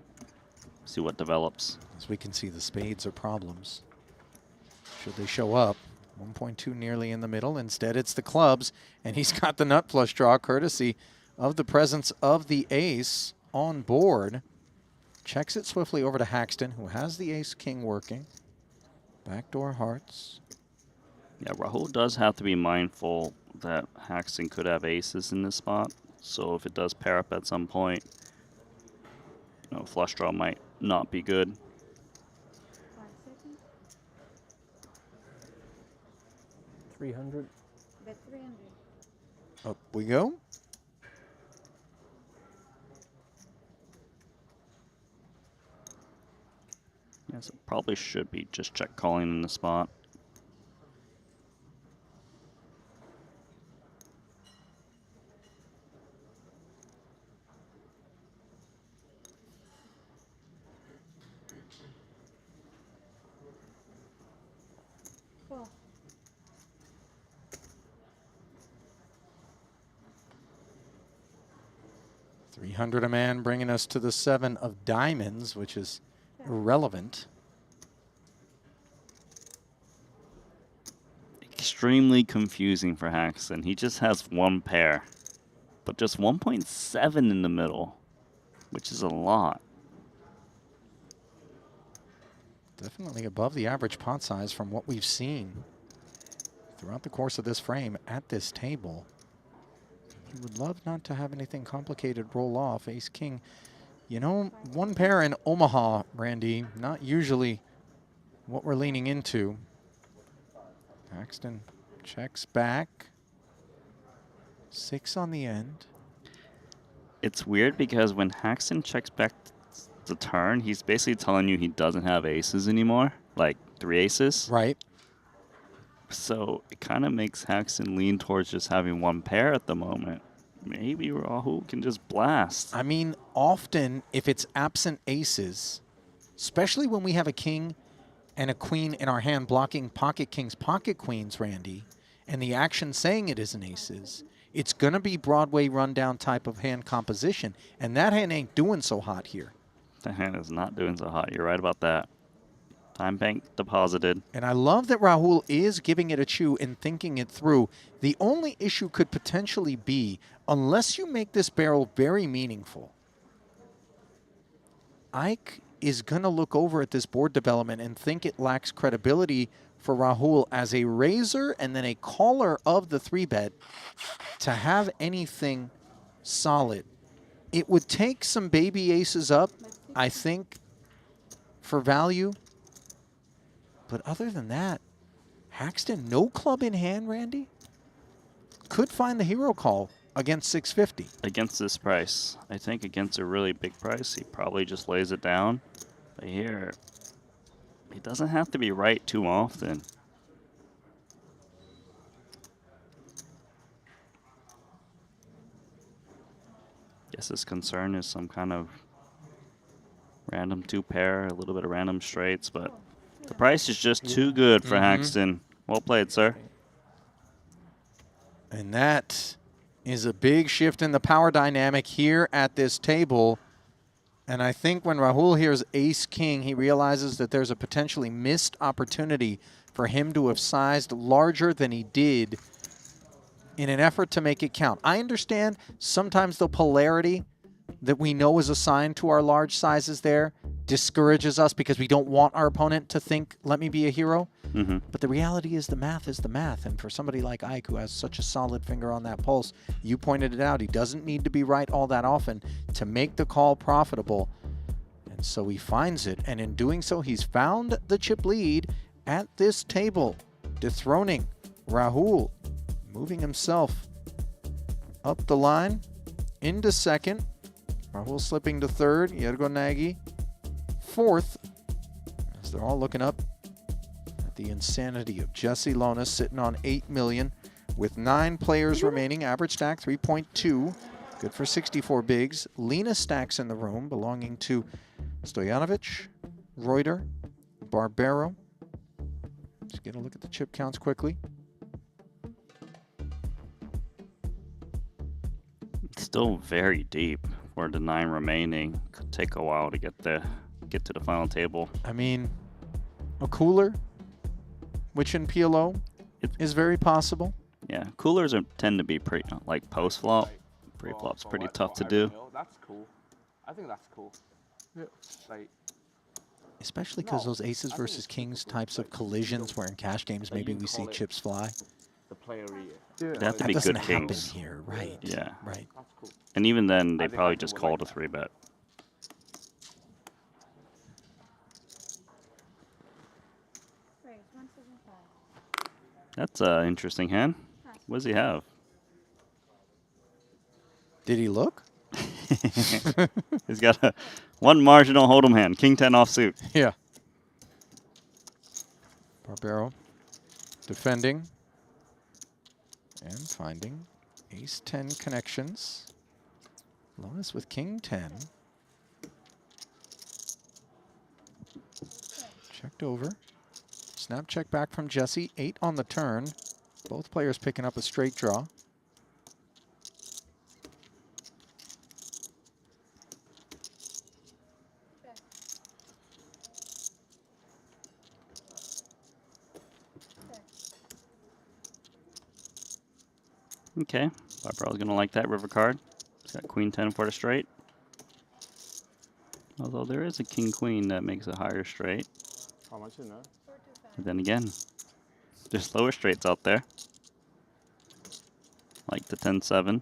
See what develops. As we can see, the spades are problems. Should they show up? 1.2 nearly in the middle. Instead, it's the clubs, and he's got the nut flush draw courtesy of the presence of the ace on board. Checks it swiftly over to Haxton, who has the ace-king working. Backdoor hearts. Yeah, Rahul does have to be mindful that Haxton could have aces in this spot. So if it does pair up at some point, you know, flush draw might not be good. $300. Up we go. Yes, it probably should be just check calling in the spot. $300 a man, bringing us to the 7 of diamonds, which is irrelevant. extremely confusing for Haxton. He just has one pair, but just 1.7 in the middle, which is a lot. Definitely above the average pot size from what we've seen throughout the course of this frame at this table. He would love not to have anything complicated roll off. Ace King, you know, one pair in Omaha, Randy, not usually what we're leaning into. Haxton checks back. 6 on the end. It's weird because when Haxton checks back the turn, he's basically telling you he doesn't have aces anymore, like 3 aces. Right. So it kind of makes Haxton lean towards just having one pair at the moment. Maybe Rahul can just blast. I mean, often if it's absent aces, especially when we have a king and a queen in our hand blocking pocket kings, pocket queens, Randy, and the action saying it isn't aces, it's going to be Broadway rundown type of hand composition, and that hand ain't doing so hot here. The hand is not doing so hot. You're right about that. Time bank deposited. And I love that Rahul is giving it a chew and thinking it through. The only issue could potentially be, unless you make this barrel very meaningful, Ike is going to look over at this board development and think it lacks credibility for Rahul as a raiser and then a caller of the 3-bet to have anything solid. It would take some baby aces up, I think, for value. But other than that, Haxton, no club in hand, Randy? Could find the hero call against 650. Against this price. I think against a really big price, he probably just lays it down. But here, he doesn't have to be right too often. Guess his concern is some kind of random 2-pair, a little bit of random straights, but the price is just too good for Haxton. Well played, sir. And that is a big shift in the power dynamic here at this table. And I think when Rahul hears ace-king, he realizes that there's a potentially missed opportunity for him to have sized larger than he did in an effort to make it count. I understand sometimes the polarity that we know is assigned to our large sizes there discourages us because we don't want our opponent to think, let me be a hero. But the reality is the math is the math. And for somebody like Ike, who has such a solid finger on that pulse, you pointed it out, he doesn't need to be right all that often to make the call profitable. And so he finds it. And in doing so, he's found the chip lead at this table, dethroning Rahul, moving himself up the line into second. Rahul slipping to third. Yergo Nagy fourth. As they're all looking up at the insanity of Jesse Lonis sitting on 8 million with 9 players remaining. Average stack 3.2. Good for 64 bigs. Lena stacks in the room belonging to Stojanovic, Reuter, Barbero. Let's get a look at the chip counts quickly. Still very deep for the 9 remaining. Could take a while to get to the final table. I mean, a cooler, which in PLO is very possible. Yeah, coolers tend to be pretty like post flop. Pre flop's pretty tough to do. That's cool. I think that's cool. Yeah. Like, especially because those aces versus kings types of collisions where in cash games maybe we see chips fly. The player They have to be doesn't good happen kings. here, right? Yeah. Right. That's cool. And even then, they probably just called a 3-bet. That's an interesting hand. What does he have? Did he look? He's got one marginal hold'em hand, King 10 offsuit. Yeah. Barbero defending and finding ace 10 connections. Lonis with king 10. Checked over. Snap check back from Jesse. 8 on the turn. Both players picking up a straight draw. Okay, Barbara's gonna like that river card. It's got queen 10 for the straight. Although there is a king queen that makes a higher straight. How much is that? But then again, there's lower straights out there. Like the 10-7.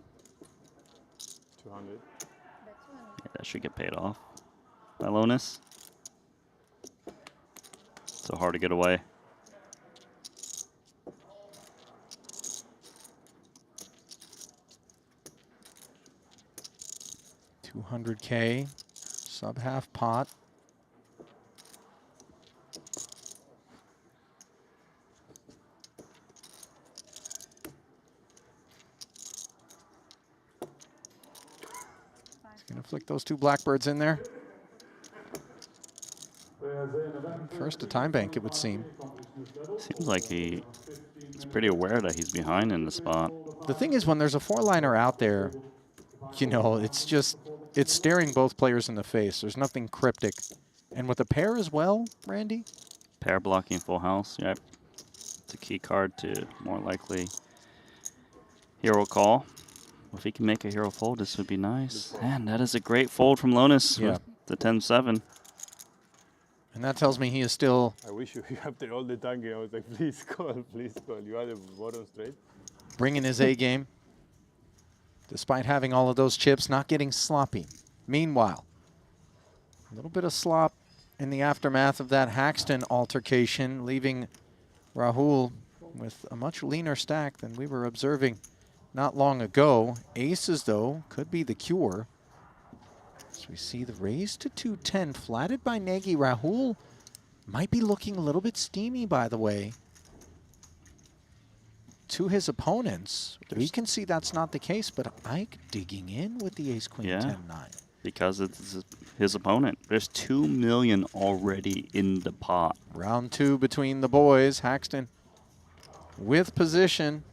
200. Yeah, that should get paid off by Lonis. So hard to get away. $200K, sub half pot. He's gonna flick those two blackbirds in there. First to time bank, it would seem. Seems like he's pretty aware that he's behind in the spot. The thing is, when there's a four-liner out there, you know, it's staring both players in the face. There's nothing cryptic. And with a pair as well, Randy? Pair blocking full house, yep. It's a key card to more likely hero call. If he can make a hero fold, this would be nice. And that is a great fold from Lonis with the 10-7. And that tells me he is still... I wish you after all the tanking, I was like, please call, please call. You had a bottom straight. Bringing his A game. Despite having all of those chips, not getting sloppy. Meanwhile, a little bit of slop in the aftermath of that Haxton altercation, leaving Rahul with a much leaner stack than we were observing not long ago. Aces, though, could be the cure. So we see the raise to 210, flatted by Nagy. Rahul might be looking a little bit steamy, by the way, to his opponents. We can see that's not the case, but Ike digging in with the ace-queen 10-9. Because it's his opponent. There's 2 million already in the pot. Round two between the boys. Haxton with position.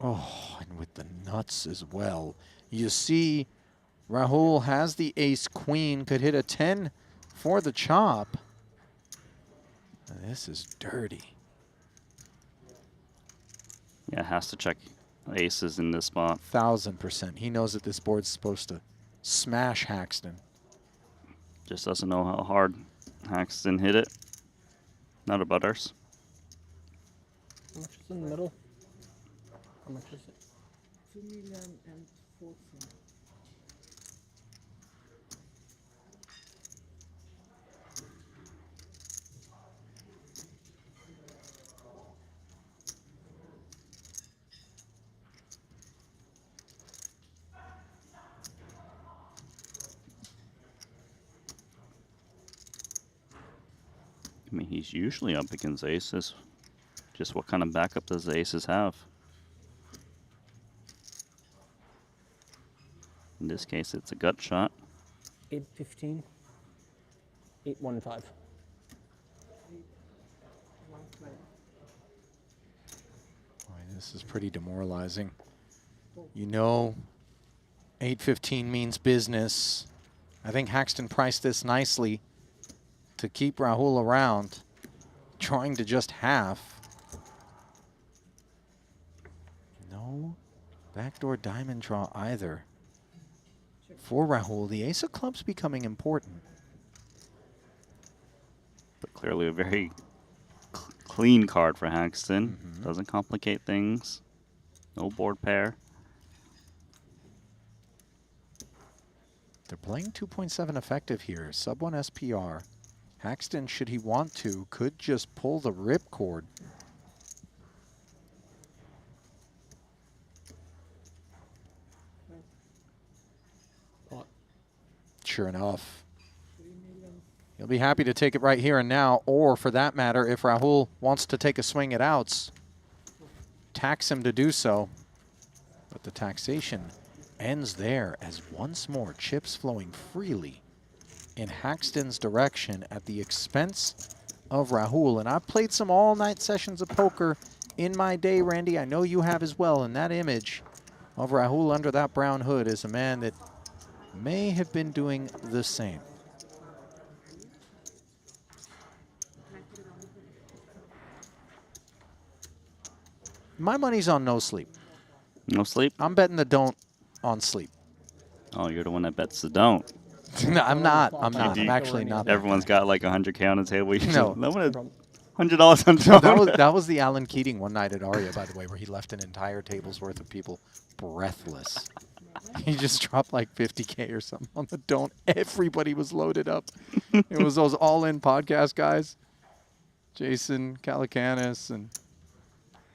Oh, and with the nuts as well. You see Rahul has the ace-queen, could hit a 10 for the chop. This is dirty. Yeah, has to check aces in this spot. 1000%. He knows that this board's supposed to smash Haxton. Just doesn't know how hard Haxton hit it. Not a butters. How much is in the middle? How much is it? 2,040,000. I mean, he's usually up against aces. Just what kind of backup does the aces have? In this case, it's a gut shot. 815. 815. Boy, this is pretty demoralizing. You know, 815 means business. I think Haxton priced this nicely to keep Rahul around, trying to just half. No backdoor diamond draw either. For Rahul, the ace of clubs becoming important. But clearly a very clean card for Haxton. Doesn't complicate things. No board pair. They're playing 2.7 effective here, sub 1 SPR. Haxton, should he want to, could just pull the ripcord. Sure enough. He'll be happy to take it right here and now, or for that matter, if Rahul wants to take a swing at outs, tax him to do so. But the taxation ends there as once more chips flowing freely in Haxton's direction at the expense of Rahul. And I've played some all-night sessions of poker in my day, Randy. I know you have as well. And that image of Rahul under that brown hood is a man that may have been doing the same. My money's on no sleep. No sleep? I'm betting the don't on sleep. Oh, you're the one that bets the don't. No, I'm not. I'm not. I'm actually not. Everyone's got like 100K on the table. You No. no one $100 on don't. That was the Alan Keating one night at Aria, by the way, where he left an entire table's worth of people breathless. He just dropped like 50K or something on the don't. Everybody was loaded up. It was those all-in podcast guys. Jason Calacanis and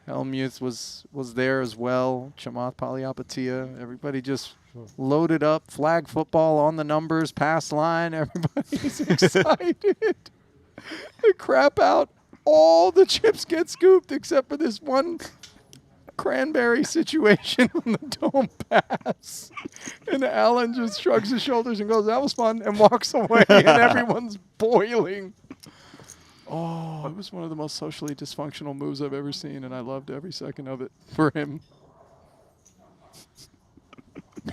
Helmuth was there as well. Chamath Palihapitiya. Everybody just loaded up. Flag football on the numbers, pass line. Everybody's excited. They crap out. All the chips get scooped except for this one cranberry situation on the dome pass. And Alan just shrugs his shoulders and goes, that was fun, and walks away, and everyone's boiling. Oh, it was one of the most socially dysfunctional moves I've ever seen, and I loved every second of it for him.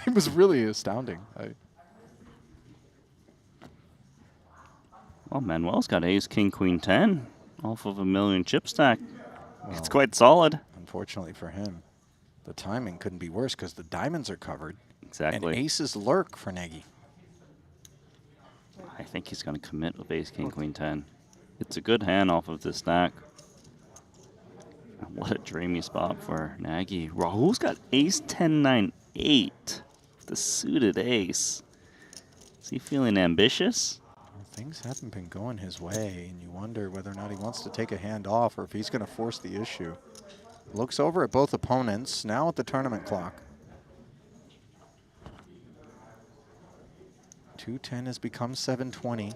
It was really astounding. Well, Manuel's got ace, king, queen, 10 off of a million chip stack. Well, it's quite solid. Unfortunately for him, the timing couldn't be worse because the diamonds are covered. Exactly. And aces lurk for Nagy. I think he's going to commit with ace, king, queen, 10. It's a good hand off of this stack. What a dreamy spot for Nagy. Rahul's got ace, 10, 9, 8. The suited ace. Is he feeling ambitious? Well, things haven't been going his way, and you wonder whether or not he wants to take a hand off or if he's going to force the issue. Looks over at both opponents, now at the tournament clock. 210 has become 720.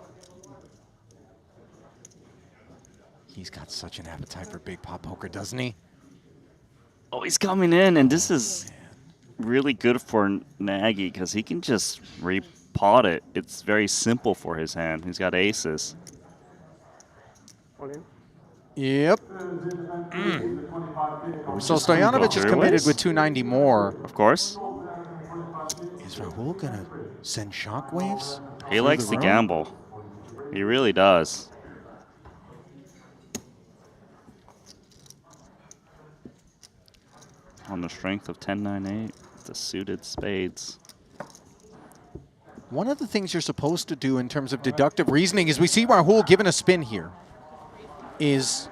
He's got such an appetite for big pot poker, doesn't he? Oh, he's coming in, and this is really good for Nagy because he can just repot it. It's very simple for his hand. He's got aces. Yep. So Stojanovic is committed with 290 more. Of course. Is Rahul going to send shockwaves? He likes to gamble. He really does. On the strength of 10-9-8, the suited spades. One of the things you're supposed to do in terms of deductive reasoning is we see Rahul given a spin here. Is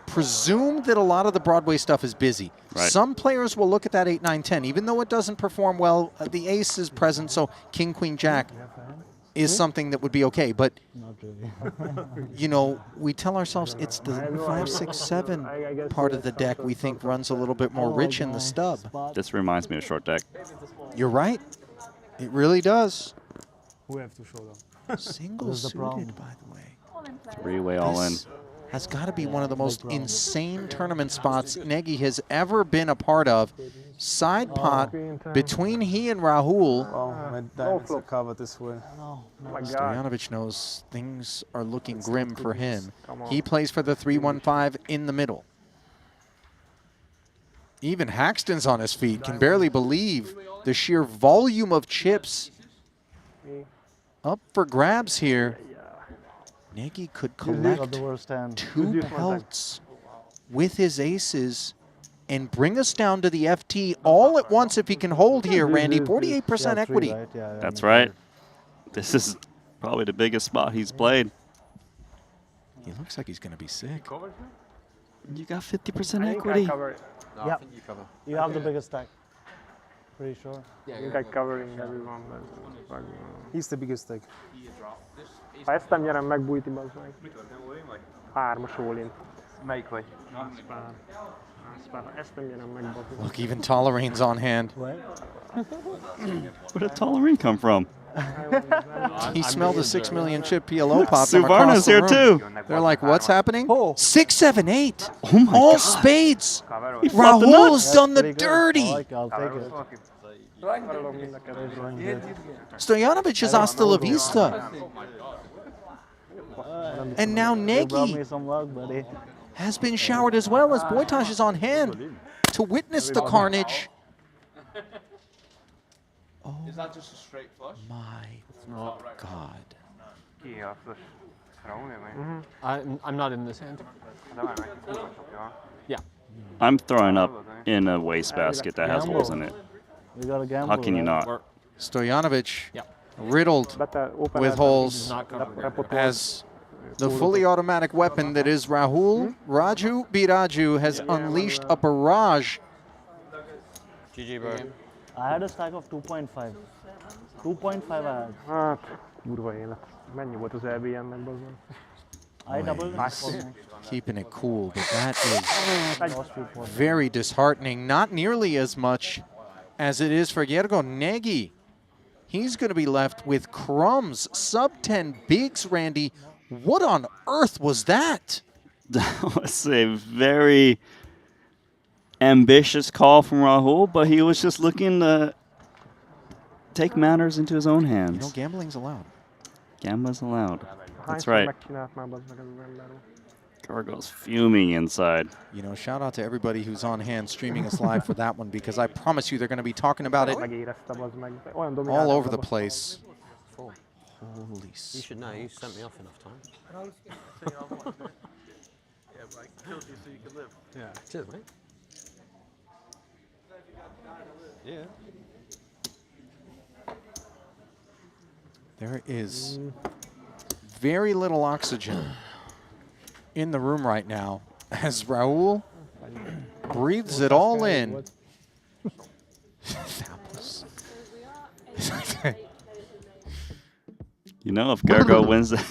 presume that a lot of the Broadway stuff is busy. Right. Some players will look at that 8, 9, 10. Even though it doesn't perform well, the ace is present, so king, queen, jack is something that would be okay. But, you know, we tell ourselves it's the 5, 6, 7 part of the deck we think runs a little bit more rich in the stub. This reminds me of short deck. You're right. It really does. Who have to show them? Single suited, by the way. Three-way all in. Has got to be one of the most insane tournament spots Nagy has ever been a part of. Side pot between he and Rahul. My diamonds are covered this way. Stojanovic knows things are looking grim for him. He plays for the 3-1-5 in the middle. Even Haxton's on his feet, can barely believe the sheer volume of chips up for grabs here. Nagy could collect 2 pelts with his aces and bring us down to the FT all at once if he can hold here, Randy. 48% equity. That's right. This is probably the biggest spot he's played. He looks like he's going to be sick. You got 50% equity. No, I think you cover. You have the biggest stack. Pretty sure. Yeah, I think I'm covering everyone. He's the biggest stack. Ha ezt nem nyerem, megbújti, bazd meg. 3-as all-in. Melyik vagy? Ezt nem nyerem meg, bazd meg. Look, even Tollerane's on hand. Where did Tollerene come from? He smelled a 6 million chip PLO pop from across Suvarna's the here room. too. They're like, what's happening? 6, 7, 8. Oh my All God. spades. He fought the nuts. Rahul's done the dirty. I'll take it. Stojanovic is hasta la vista. And now Nagy has been showered as well as Boytosh is on hand to witness the carnage. Oh, is that just a straight flush? My God. I'm not in this hand. Yeah. I'm throwing up in a wastebasket that has holes in it. We got a gamble. How can you not? Stojanovic riddled with holes as the fully automatic weapon that is Rahul. Raju Biraju has unleashed a barrage. GG, bro. I had a stack of 2.5. 2.5 I had. Hát, durva élet. Mennyi volt az LBM-nek, bazdmeg? I doubled. Keeping it cool, but that is very disheartening. Not nearly as much as it is for Yergo Negi. He's going to be left with crumbs. Sub-10 bigs, Randy. What on earth was that? That was a very ambitious call from Rahul, but he was just looking to take matters into his own hands. You know, gambling's allowed. Gambling's allowed. That's Hányszor right. megcsinált már, bazd meg, ez az ember. Gargoyle's fuming inside. You know, shout out to everybody who's on hand streaming us live for that one, because I promise you they're going to be talking about it Megérezte, bazd meg. Olyan all dominálta over the bazd meg. place. Four. Holy You should know. You sent me off enough time. Yeah, but I killed you so you could live. Yeah. Cheers, mate. Yeah. There is very little oxygen in the room right now as Rahul breathes it all in. You know, if Gergo wins that,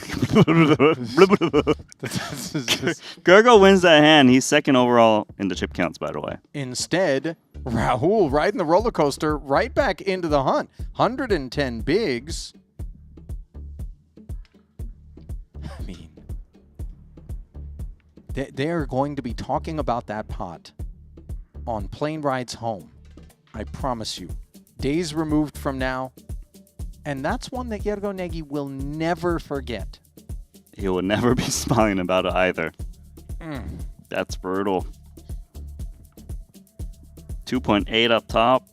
Gergo wins that hand, he's second overall in the chip counts, by the way. Instead, Rahul riding the roller coaster right back into the hunt. 110 bigs. I mean, they're going to be talking about that pot on plane rides home. I promise you. Days removed from now. And that's one that Yergo Negi will never forget. He will never be smiling about it either. That's brutal. 2.8 up top.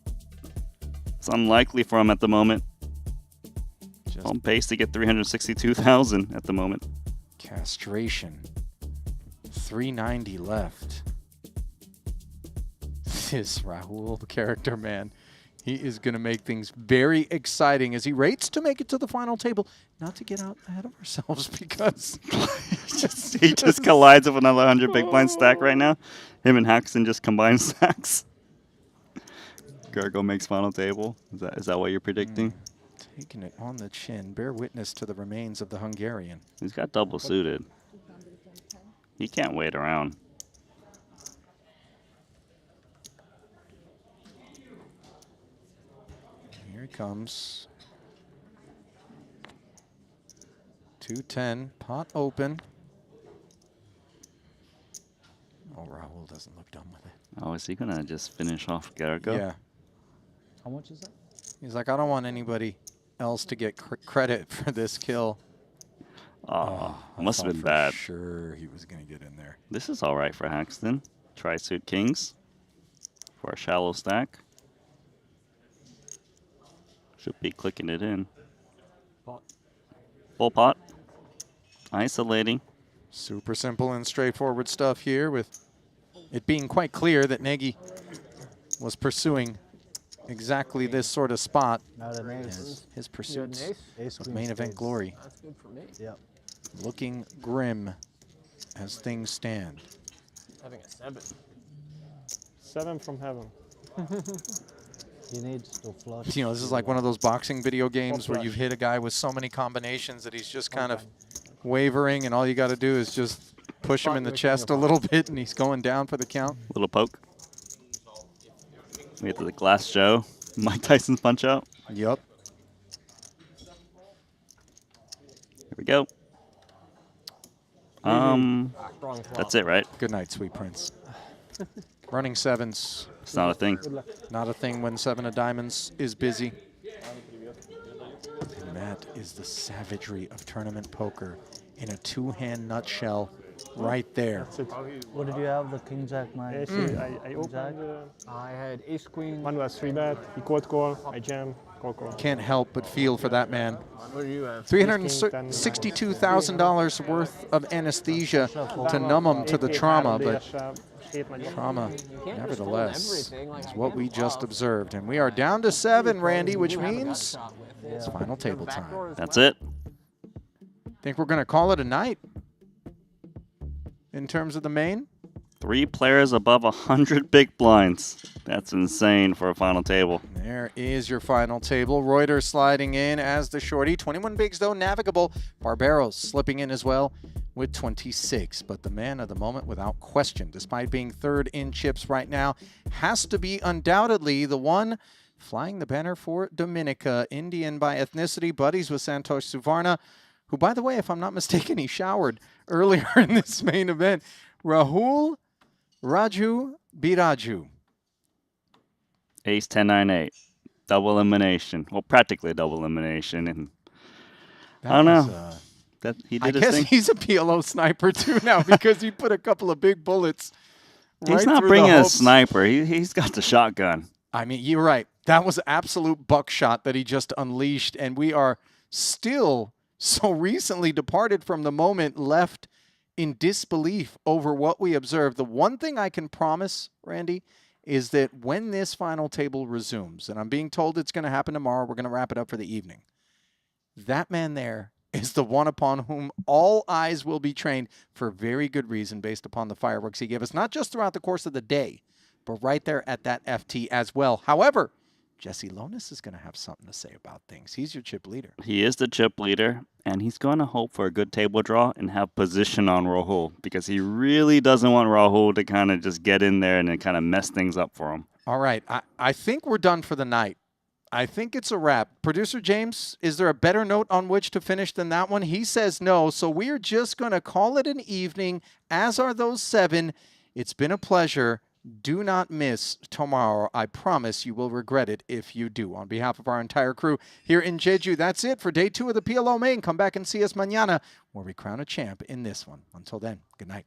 It's unlikely for him at the moment. Just on pace to get 362,000 at the moment. Castration. 390 left. This Rahul character, man. He is going to make things very exciting as he rates to make it to the final table. Not to get out ahead of ourselves because he just collides with another 100 big blind stack right now. Him and Haxton just combine stacks. Gergo makes final table. Is that what you're predicting? Taking it on the chin. Bear witness to the remains of the Hungarian. He's got double suited. He can't wait around. Here he comes. 210, pot open. Oh, Rahul doesn't look done with it. Oh, is he going to just finish off Gergo? Yeah. How much is that? He's like, I don't want anybody else to get credit for this kill. Oh, must have been bad. Sure, he was going to get in there. This is all right for Haxton. Tri-suit kings for a shallow stack. Should be clicking it in. Pot. Full pot. Isolating. Super simple and straightforward stuff here, with it being quite clear that Negi was pursuing exactly this sort of spot as his pursuits of main event glory. That's good for me. Yep. Looking grim as things stand. Having a 7. 7 from heaven. He needs to flush. You know, this is like one of those boxing video games where you've hit a guy with so many combinations that he's just kind of wavering, and all you got to do is just push him in the chest a little bit, and he's going down for the count. Little poke. We get to the Glass Joe. Mike Tyson's punch out. Yup. Here we go. That's it, right? Good night, sweet prince. Running sevens. It's not a thing. Not a thing when 7 of diamonds is busy. And that is the savagery of tournament poker in a 2-hand nutshell right there. What did you have? The king jack nine? I opened. I had ace queen. One was 3-bet. He cold call. I jam. Call call. Can't help but feel for that man. What do you have? $362,000 worth of anesthesia to numb him to the trauma, but Trauma, can't just hold nevertheless, everything, like, is I what can we just bluff. observed. And we are down to 7, Randy, which You haven't got a means shot with it. it's final table time. That's it. Think we're going to call it a night in terms of the main? 3 players above 100 big blinds. That's insane for a final table. There is your final table. Reuter sliding in as the shorty. 21 bigs, though, navigable. Barbaros slipping in as well with 26. But the man of the moment, without question, despite being third in chips right now, has to be undoubtedly the one flying the banner for Dominica. Indian by ethnicity, buddies with Santosh Suvarna, who, by the way, if I'm not mistaken, he showered earlier in this main event. Rahul Raju Biraju. Ace 10-9-8. Double elimination. Well, practically a double elimination. And I don't know. That he did I his guess thing. he's a PLO sniper too now because he put a couple of big bullets right He's not through bringing the a hopes. sniper. He's got the shotgun. I mean, you're right. That was absolute buckshot that he just unleashed, and we are still so recently departed from the moment, left in disbelief over what we observed. The one thing I can promise, Randy, is that when this final table resumes, and I'm being told it's going to happen tomorrow, we're going to wrap it up for the evening, that man there is the one upon whom all eyes will be trained for very good reason based upon the fireworks he gave us, not just throughout the course of the day, but right there at that FT as well. However, Jesse Lonis is going to have something to say about things. He's your chip leader. He is the chip leader, and he's going to hope for a good table draw and have position on Rahul because he really doesn't want Rahul to kind of just get in there and then kind of mess things up for him. All right. I think we're done for the night. I think it's a wrap. Producer James, is there a better note on which to finish than that one? He says no, so we're just going to call it an evening, as are those 7. It's been a pleasure. Do not miss tomorrow. I promise you will regret it if you do. On behalf of our entire crew here in Jeju, that's it for day 2 of the PLO main. Come back and see us mañana where we crown a champ in this one. Until then, good night.